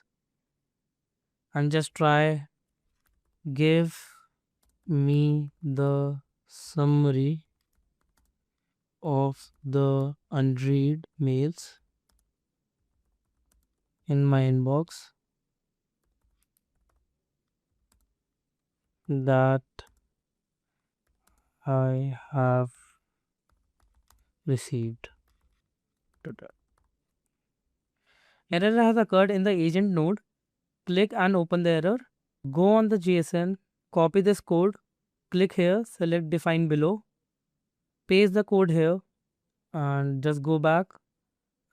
And just try give me the summary of the unread mails in my inbox that I have received. Error has occurred in the agent node. Click and open the error. Go on the JSON, copy this code, click here, select define below, paste the code here and just go back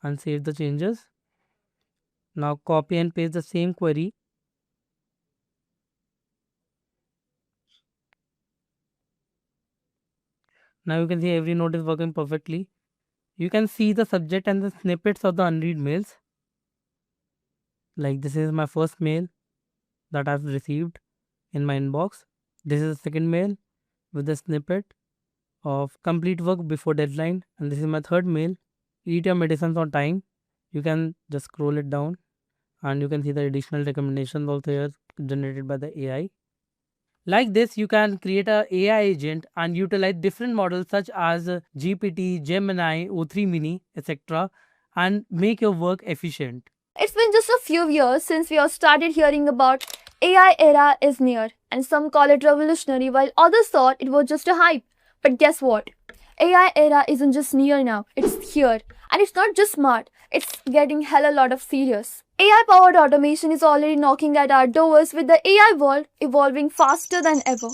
and save the changes. Now copy and paste the same query. Now you can see every node is working perfectly. you can see the subject and the snippets of the unread mails. Like this is my first mail that I've received in my inbox. This is the second mail with the snippet of complete work before deadline, and this is my third mail. Eat your medicines on time. You can just scroll it down and you can see the additional recommendations also here generated by the AI. Like this, you can create a AI agent and utilize different models such as GPT, Gemini, O3 Mini, etc. and make your work efficient. It's been just a few years since we have started hearing about AI era is near, and some call it revolutionary while others thought it was just a hype. But guess what? AI era isn't just near now, it's here. And it's not just smart, it's getting hella lot of serious. AI powered automation is already knocking at our doors with the AI world evolving faster than ever.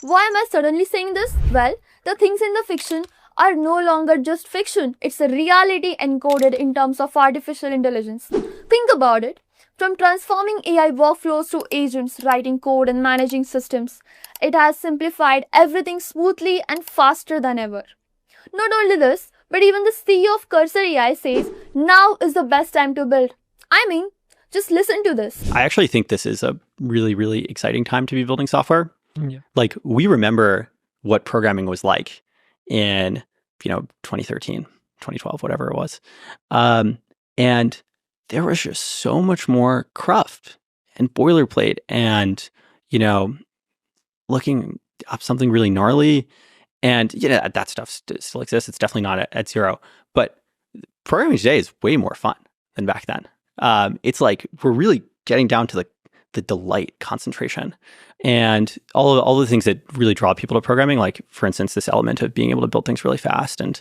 Why am I suddenly saying this? Well, the things in the fiction are no longer just fiction. It's a reality encoded in terms of artificial intelligence. Think about it. From transforming AI workflows to agents, writing code and managing systems, it has simplified everything smoothly and faster than ever. Not only this, but even the CEO of Cursor AI says now is the best time to build. I mean, just listen to this. I actually think this is a really, really exciting time to be building software. Yeah. Like, we remember what programming was like in 2013, 2012, whatever it was, and there was just so much more cruft and boilerplate, and looking up something really gnarly, and that stuff still exists. It's definitely not at zero, but programming today is way more fun than back then. It's like we're really getting down to the delight, concentration, and all the things that really draw people to programming. Like, for instance, this element of being able to build things really fast, and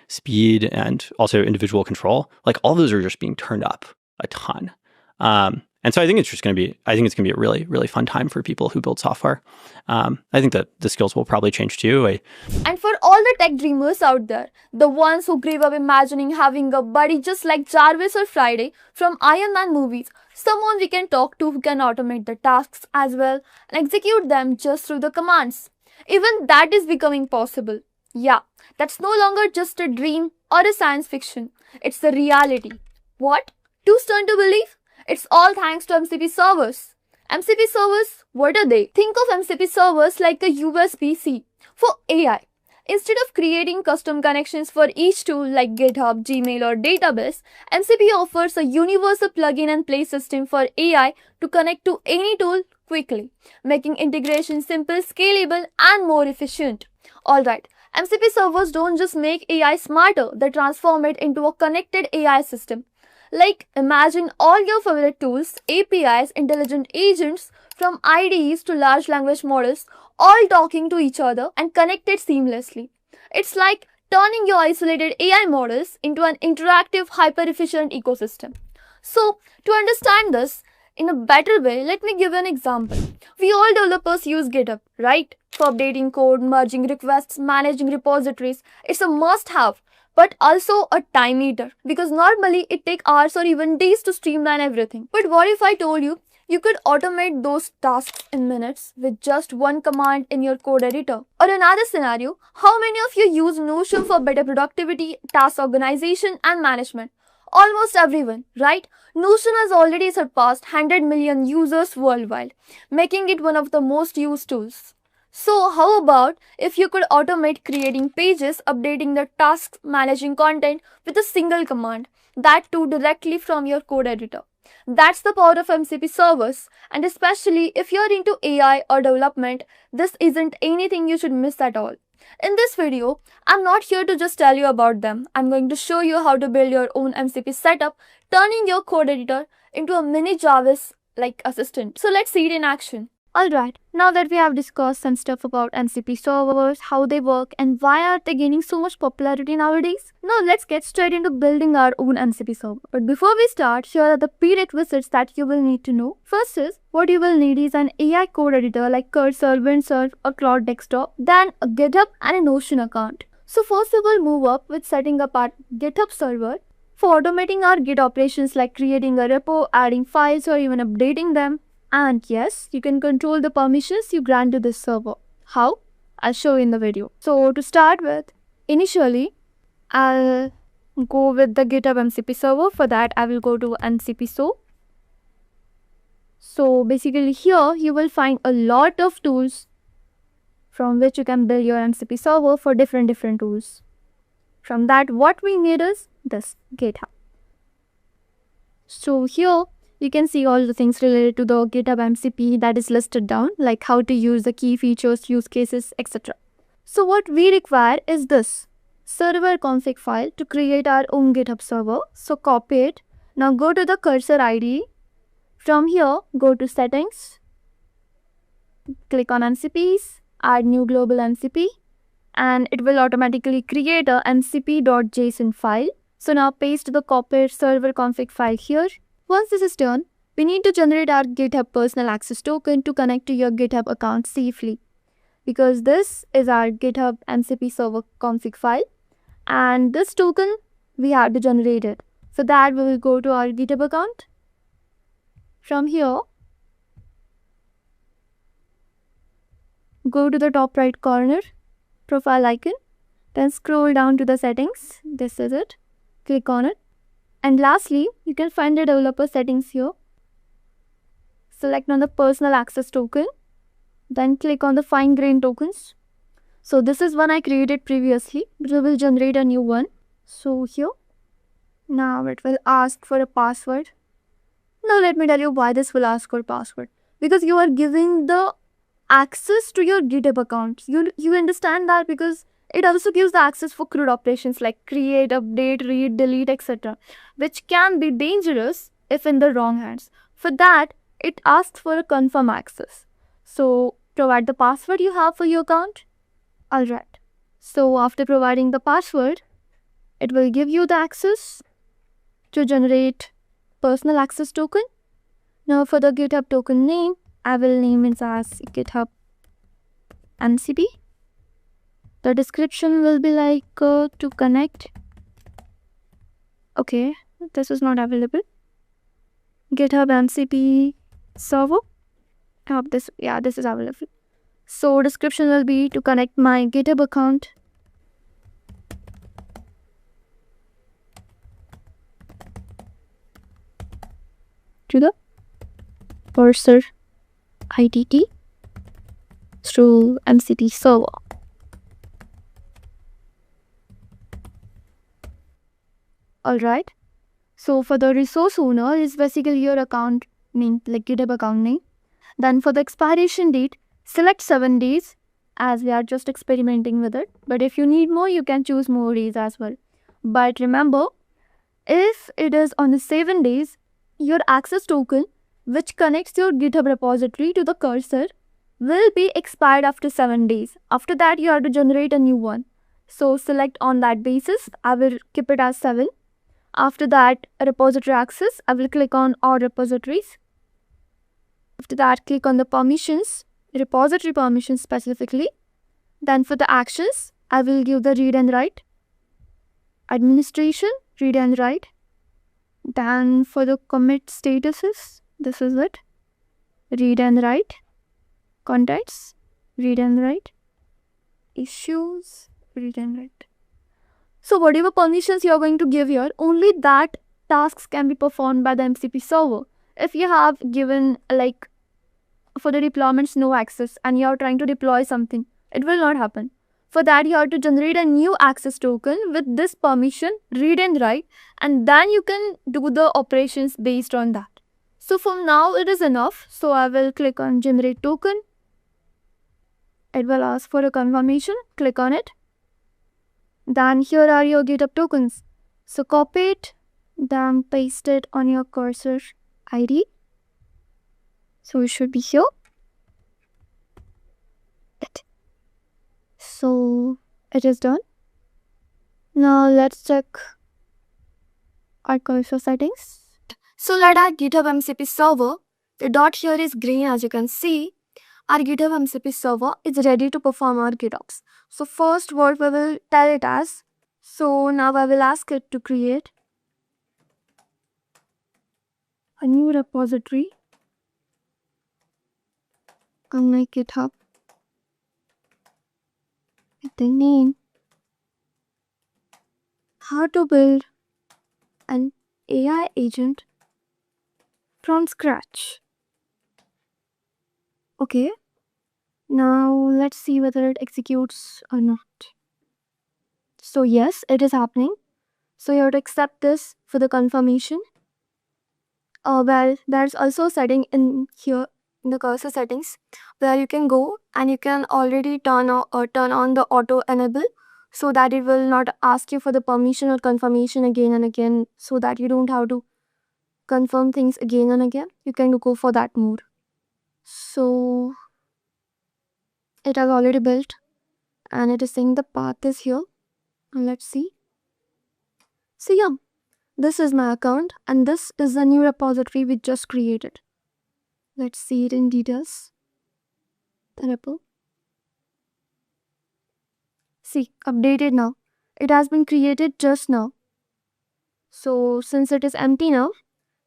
speed, and also individual control. Like, all those are just being turned up a ton. And so I think it's going to be a really, really fun time for people who build software. I think that the skills will probably change too. And for all the tech dreamers out there, the ones who grew up imagining having a buddy just like Jarvis or Friday from Iron Man movies, someone we can talk to who can automate the tasks as well and execute them just through the commands. Even that is becoming possible. Yeah, that's no longer just a dream or a science fiction. It's the reality. What? Too stern to believe? It's all thanks to MCP servers. MCP servers, what are they? Think of MCP servers like a USB-C for AI. Instead of creating custom connections for each tool like GitHub, Gmail or database, MCP offers a universal plug-in and play system for AI to connect to any tool quickly, making integration simple, scalable and more efficient. Alright, MCP servers don't just make AI smarter, they transform it into a connected AI system. Like, imagine all your favorite tools, APIs, intelligent agents, from IDEs to large language models, all talking to each other and connected seamlessly. It's like turning your isolated AI models into an interactive, hyper-efficient ecosystem. So, to understand this in a better way, let me give an example. We all developers use GitHub, right? For updating code, merging requests, managing repositories. It's a must-have, but also a time eater, because normally it takes hours or even days to streamline everything. But what if I told you could automate those tasks in minutes with just one command in your code editor? Or another scenario, how many of you use Notion for better productivity, task organization and management? Almost everyone, right? Notion has already surpassed 100 million users worldwide, making it one of the most used tools. So how about if you could automate creating pages, updating the tasks, managing content with a single command, that too directly from your code editor? That's the power of MCP servers, and especially if you're into AI or development, this isn't anything you should miss at all. In this video, I'm not here to just tell you about them. I'm going to show you how to build your own MCP setup, turning your code editor into a mini Jarvis-like assistant. So let's see it in action. Alright, now that we have discussed some stuff about MCP servers, how they work and why are they gaining so much popularity nowadays, now let's get straight into building our own MCP server. But before we start, here are the prerequisites that you will need to know. First is, what you will need is an AI code editor like Cursor, Windsurf or Cloud Desktop, then a GitHub and a Notion account. So first we will move up with setting up our GitHub server. For automating our Git operations like creating a repo, adding files or even updating them. And yes, you can control the permissions you grant to this server. How? I'll show you in the video. So to start with, initially, I'll go with the GitHub MCP server. For that, I will go to MCP So. So basically here you will find a lot of tools from which you can build your MCP server for different tools. From that, what we need is this GitHub. So here you can see all the things related to the GitHub MCP that is listed down, like how to use the key features, use cases, etc. So what we require is this server config file to create our own GitHub server. So copy it. Now go to the cursor ID. From here, go to settings, click on MCPs, add new global MCP, and it will automatically create a mcp.json file. So now paste the copied server config file here. Once this is done, we need to generate our GitHub personal access token to connect to your GitHub account safely, because this is our GitHub MCP server config file, and this token we have to generate it. For that, we will go to our GitHub account. From here, go to the top right corner, profile icon, then scroll down to the settings. This is it. Click on it. And lastly, you can find the developer settings here. Select on the personal access token, then click on the fine grained tokens. So this is one I created previously, but we will generate a new one. So here, now it will ask for a password. Now let me tell you why this will ask for password. Because you are giving the access to your GitHub account. You understand that, because it also gives the access for CRUD operations like create, update, read, delete, etc., which can be dangerous if in the wrong hands. For that, it asks for a confirm access. So provide the password you have for your account. Alright. So after providing the password, it will give you the access to generate personal access token. Now for the GitHub token name, I will name it as GitHub MCP. The description will be like to connect. Okay, this is not available. GitHub MCP server. This is available. So description will be to connect my GitHub account to the cursor IDT through MCP server. Alright. So for the resource owner is basically your account name, like GitHub account name. Then for the expiration date, select 7 days, as we are just experimenting with it. But if you need more, you can choose more days as well. But remember, if it is on the 7 days, your access token, which connects your GitHub repository to the cursor, will be expired after 7 days. After that, you have to generate a new one. So select on that basis. I will keep it as 7. After that, repository access, I will click on all repositories. After that, click on the permissions, repository permissions specifically. Then for the actions, I will give the read and write. Administration, read and write. Then for the commit statuses, this is it. Read and write. Contents, read and write. Issues, read and write. So whatever permissions you are going to give here, only that tasks can be performed by the MCP server. If you have given like for the deployments no access and you are trying to deploy something, it will not happen. For that, you have to generate a new access token with this permission, read and write, and then you can do the operations based on that. So for now, it is enough. So I will click on generate token. It will ask for a confirmation. Click on it. Then here are your GitHub tokens. So copy it, then paste it on your cursor ID. So it should be here. So it is done. Now let's check our cursor settings. So let our GitHub MCP server, the dot here is green, as you can see. Our GitHub MCP server is ready to perform our GitOps. So first what we will tell it as. So now I will ask it to create a new repository on my GitHub with the name how to build an AI agent from scratch. Okay, now let's see whether it executes or not. So yes, it is happening. So you have to accept this for the confirmation. Well, there's also a setting in here in the cursor settings where you can go and you can already turn on the auto enable so that it will not ask you for the permission or confirmation again and again, so that you don't have to confirm things again and again. You can go for that mode. So it has already built and it is saying the path is here. And let's see. So yeah, this is my account and this is the new repository we just created. Let's see it in details. The repo. See, updated now. It has been created just now. So since it is empty now,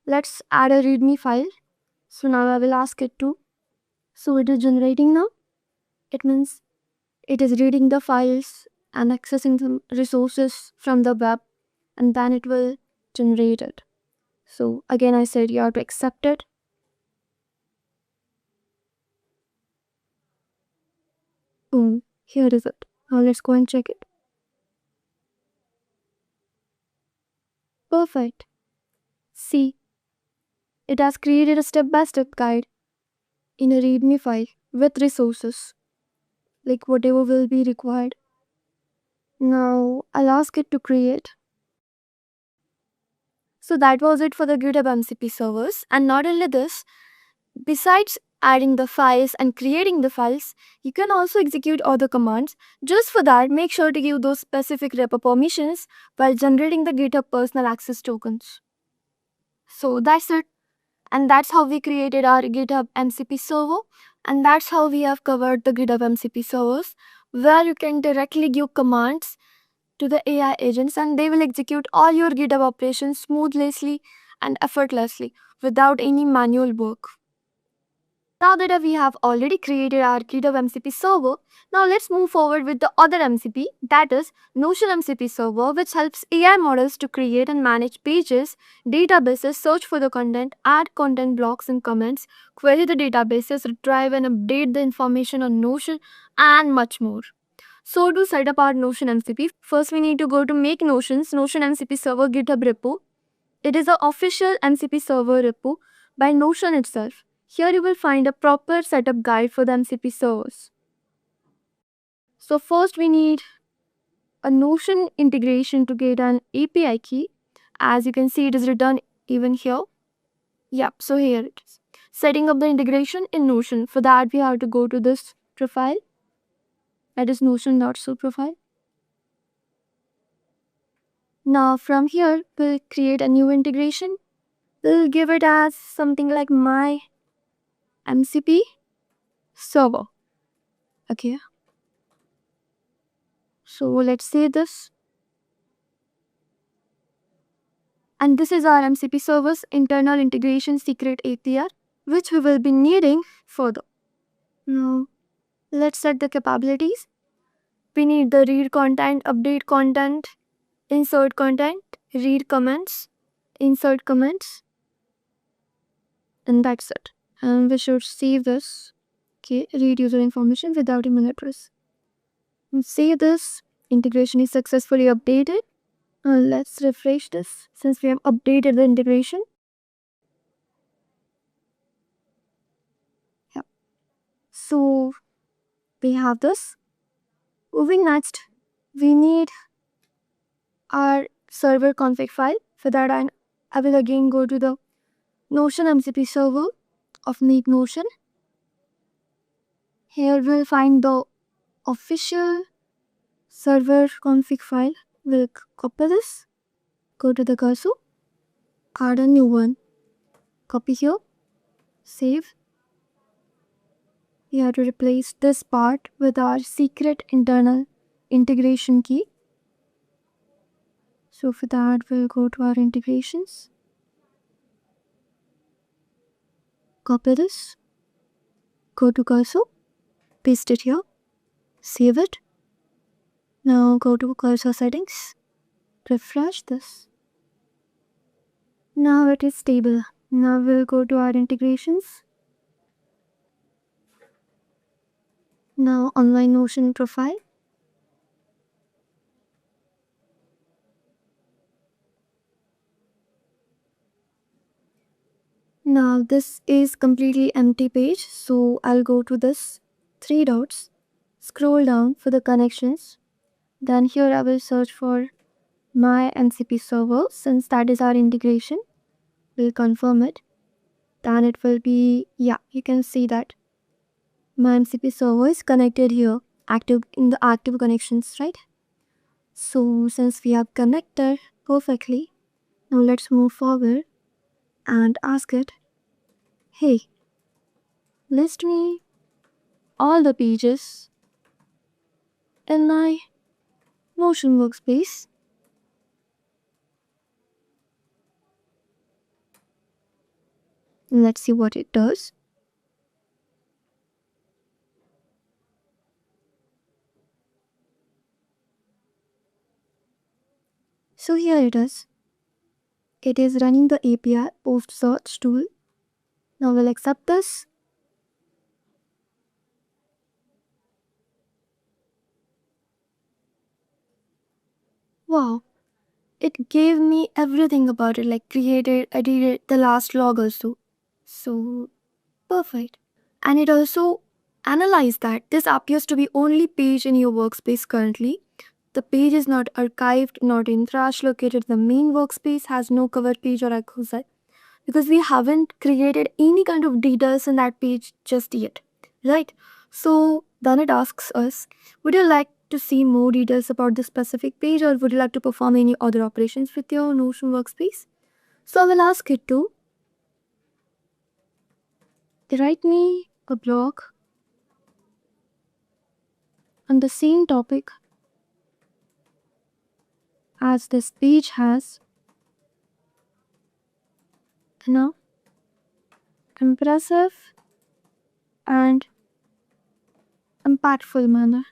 let's add a readme file. So now I will ask it to. So it is generating now. It means it is reading the files and accessing some resources from the web, and then it will generate it. So again, I said you have to accept it. Boom, here is it. Now let's go and check it. Perfect. See, it has created a step-by-step guide in a readme file with resources, like whatever will be required. Now I'll ask it to create. So that was it for the GitHub MCP servers. And not only this, besides adding the files and creating the files, you can also execute other commands. Just for that, make sure to give those specific repo permissions while generating the GitHub personal access tokens. So that's it. And that's how we created our GitHub MCP server. And that's how we have covered the GitHub MCP servers, where you can directly give commands to the AI agents and they will execute all your GitHub operations smoothly and effortlessly without any manual work. Now that we have already created our GitHub MCP server, now let's move forward with the other MCP, that is Notion MCP server, which helps AI models to create and manage pages, databases, search for the content, add content blocks and comments, query the databases, retrieve and update the information on Notion, and much more. So to set up our Notion MCP, first we need to go to Make Notion's Notion MCP server GitHub repo. It is an official MCP server repo by Notion itself. Here you will find a proper setup guide for the MCP servers. So first we need a Notion integration to get an API key. As you can see, it is written even here. Yep, so here it is. Setting up the integration in Notion. For that we have to go to this profile. That is Notion.so profile. Now from here, we'll create a new integration. We'll give it as something like my MCP server. Okay. So let's say this. And this is our MCP server's internal integration secret API, which we will be needing further. Now, let's set the capabilities. We need the read content, update content, insert content, read comments, insert comments, and that's it. And we should save this. Okay, read user information without email address. And save this. Integration is successfully updated. Let's refresh this since we have updated the integration. Yeah. So we have this. Moving next, we need our server config file. For that, I will again go to the Notion MCP server of Make Notion. Here we'll find the official server config file. We'll copy this, go to the cursor, add a new one, copy here, save. We have to replace this part with our secret internal integration key. So for that, we'll go to our integrations, copy this, go to cursor, paste it here, save it. Now go to cursor settings, refresh this. Now it is stable. Now we'll go to our integrations. Now online Notion profile. Now this is completely empty page, so I'll go to this 3 dots, scroll down for the connections. Then here I will search for my MCP server, since that is our integration. We'll confirm it. Then it will be, yeah, you can see that my MCP server is connected here, active in the active connections, right? So since we have connected perfectly, now let's move forward and ask it, hey, list me all the pages in my Notion workspace. Let's see what it does. So here it is. It is running the API post search tool. Now we'll accept this. Wow, it gave me everything about it, like created, edited the last log also. So perfect. And it also analyzed that this appears to be only page in your workspace currently. The page is not archived, not in trash located. The main workspace has no cover page or echo set because we haven't created any kind of details in that page just yet, right? So then it asks us, would you like to see more details about this specific page, or would you like to perform any other operations with your Notion workspace? So I will ask it to write me a blog on the same topic as this page has in a impressive and impactful manner.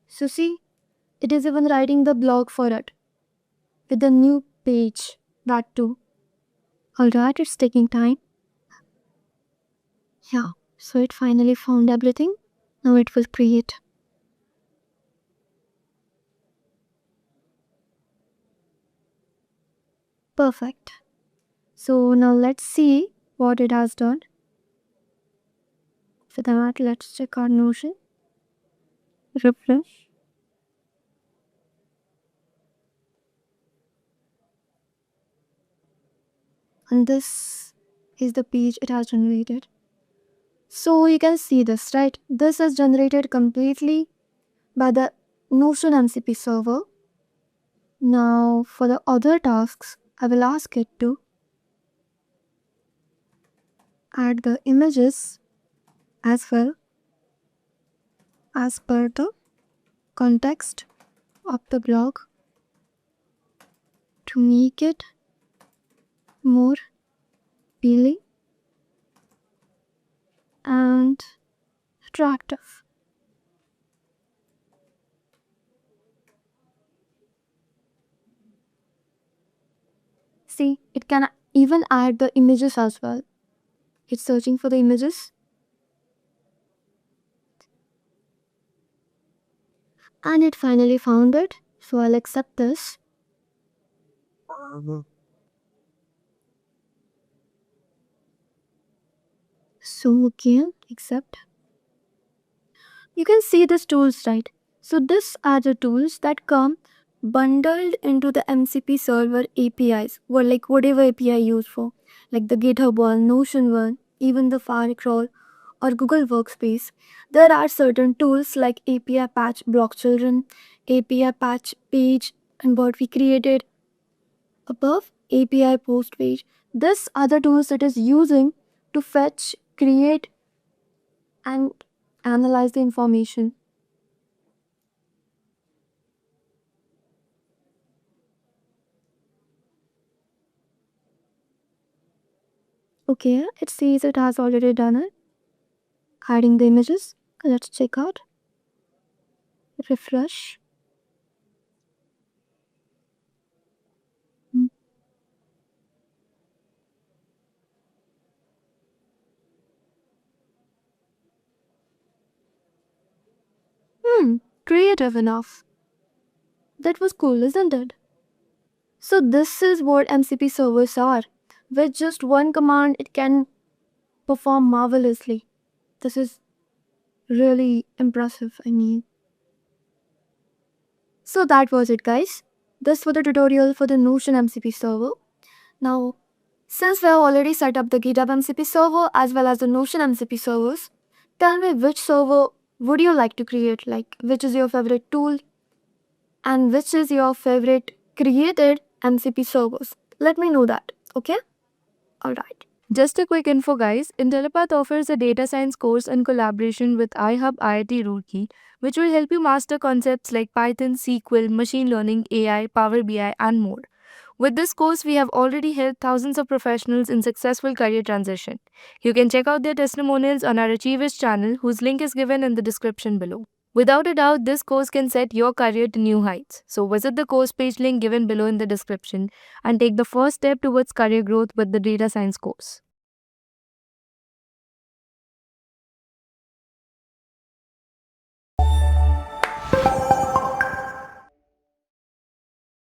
So see, it is even writing the blog for it with a new page, that too. Alright, it's taking time. Yeah, so it finally found everything. Now it will create. Perfect. So now let's see what it has done. For that, let's check our Notion. Refresh. And this is the page it has generated. So you can see this, right? This is generated completely by the Notion MCP server. Now for the other tasks, I will ask it to add the images as well as per the context of the blog to make it more appealing and attractive. See, it can even add the images as well. It's searching for the images. And it finally found it. So I'll accept this. So again, accept. You can see these tools, right? So these are the tools that come bundled into the MCP server APIs, or like whatever API you use for, like the GitHub one, Notion one, even the Firecrawl or Google Workspace. There are certain tools like API patch block children, API patch page, and what we created above, API post page. These are the tools it is using to fetch, create, and analyze the information. Okay, it says it has already done it. Hiding the images. Let's check out. Refresh. Creative enough. That was cool, isn't it? So this is what MCP servers are. With just one command, it can perform marvelously. This is really impressive, I mean. So that was it, guys. This was the tutorial for the Notion MCP server. Now, since we have already set up the GitHub MCP server as well as the Notion MCP servers, tell me which server would you like to create, like which is your favorite tool and which is your favorite created MCP servers. Let me know that, okay? Alright. Just a quick info, guys. Intellipaat offers a data science course in collaboration with iHub IIT Roorkee, which will help you master concepts like Python, SQL, machine learning, AI, Power BI, and more. With this course, we have already helped thousands of professionals in successful career transition. You can check out their testimonials on our Achievers channel, whose link is given in the description below. Without a doubt, this course can set your career to new heights. So visit the course page link given below in the description and take the first step towards career growth with the data science course.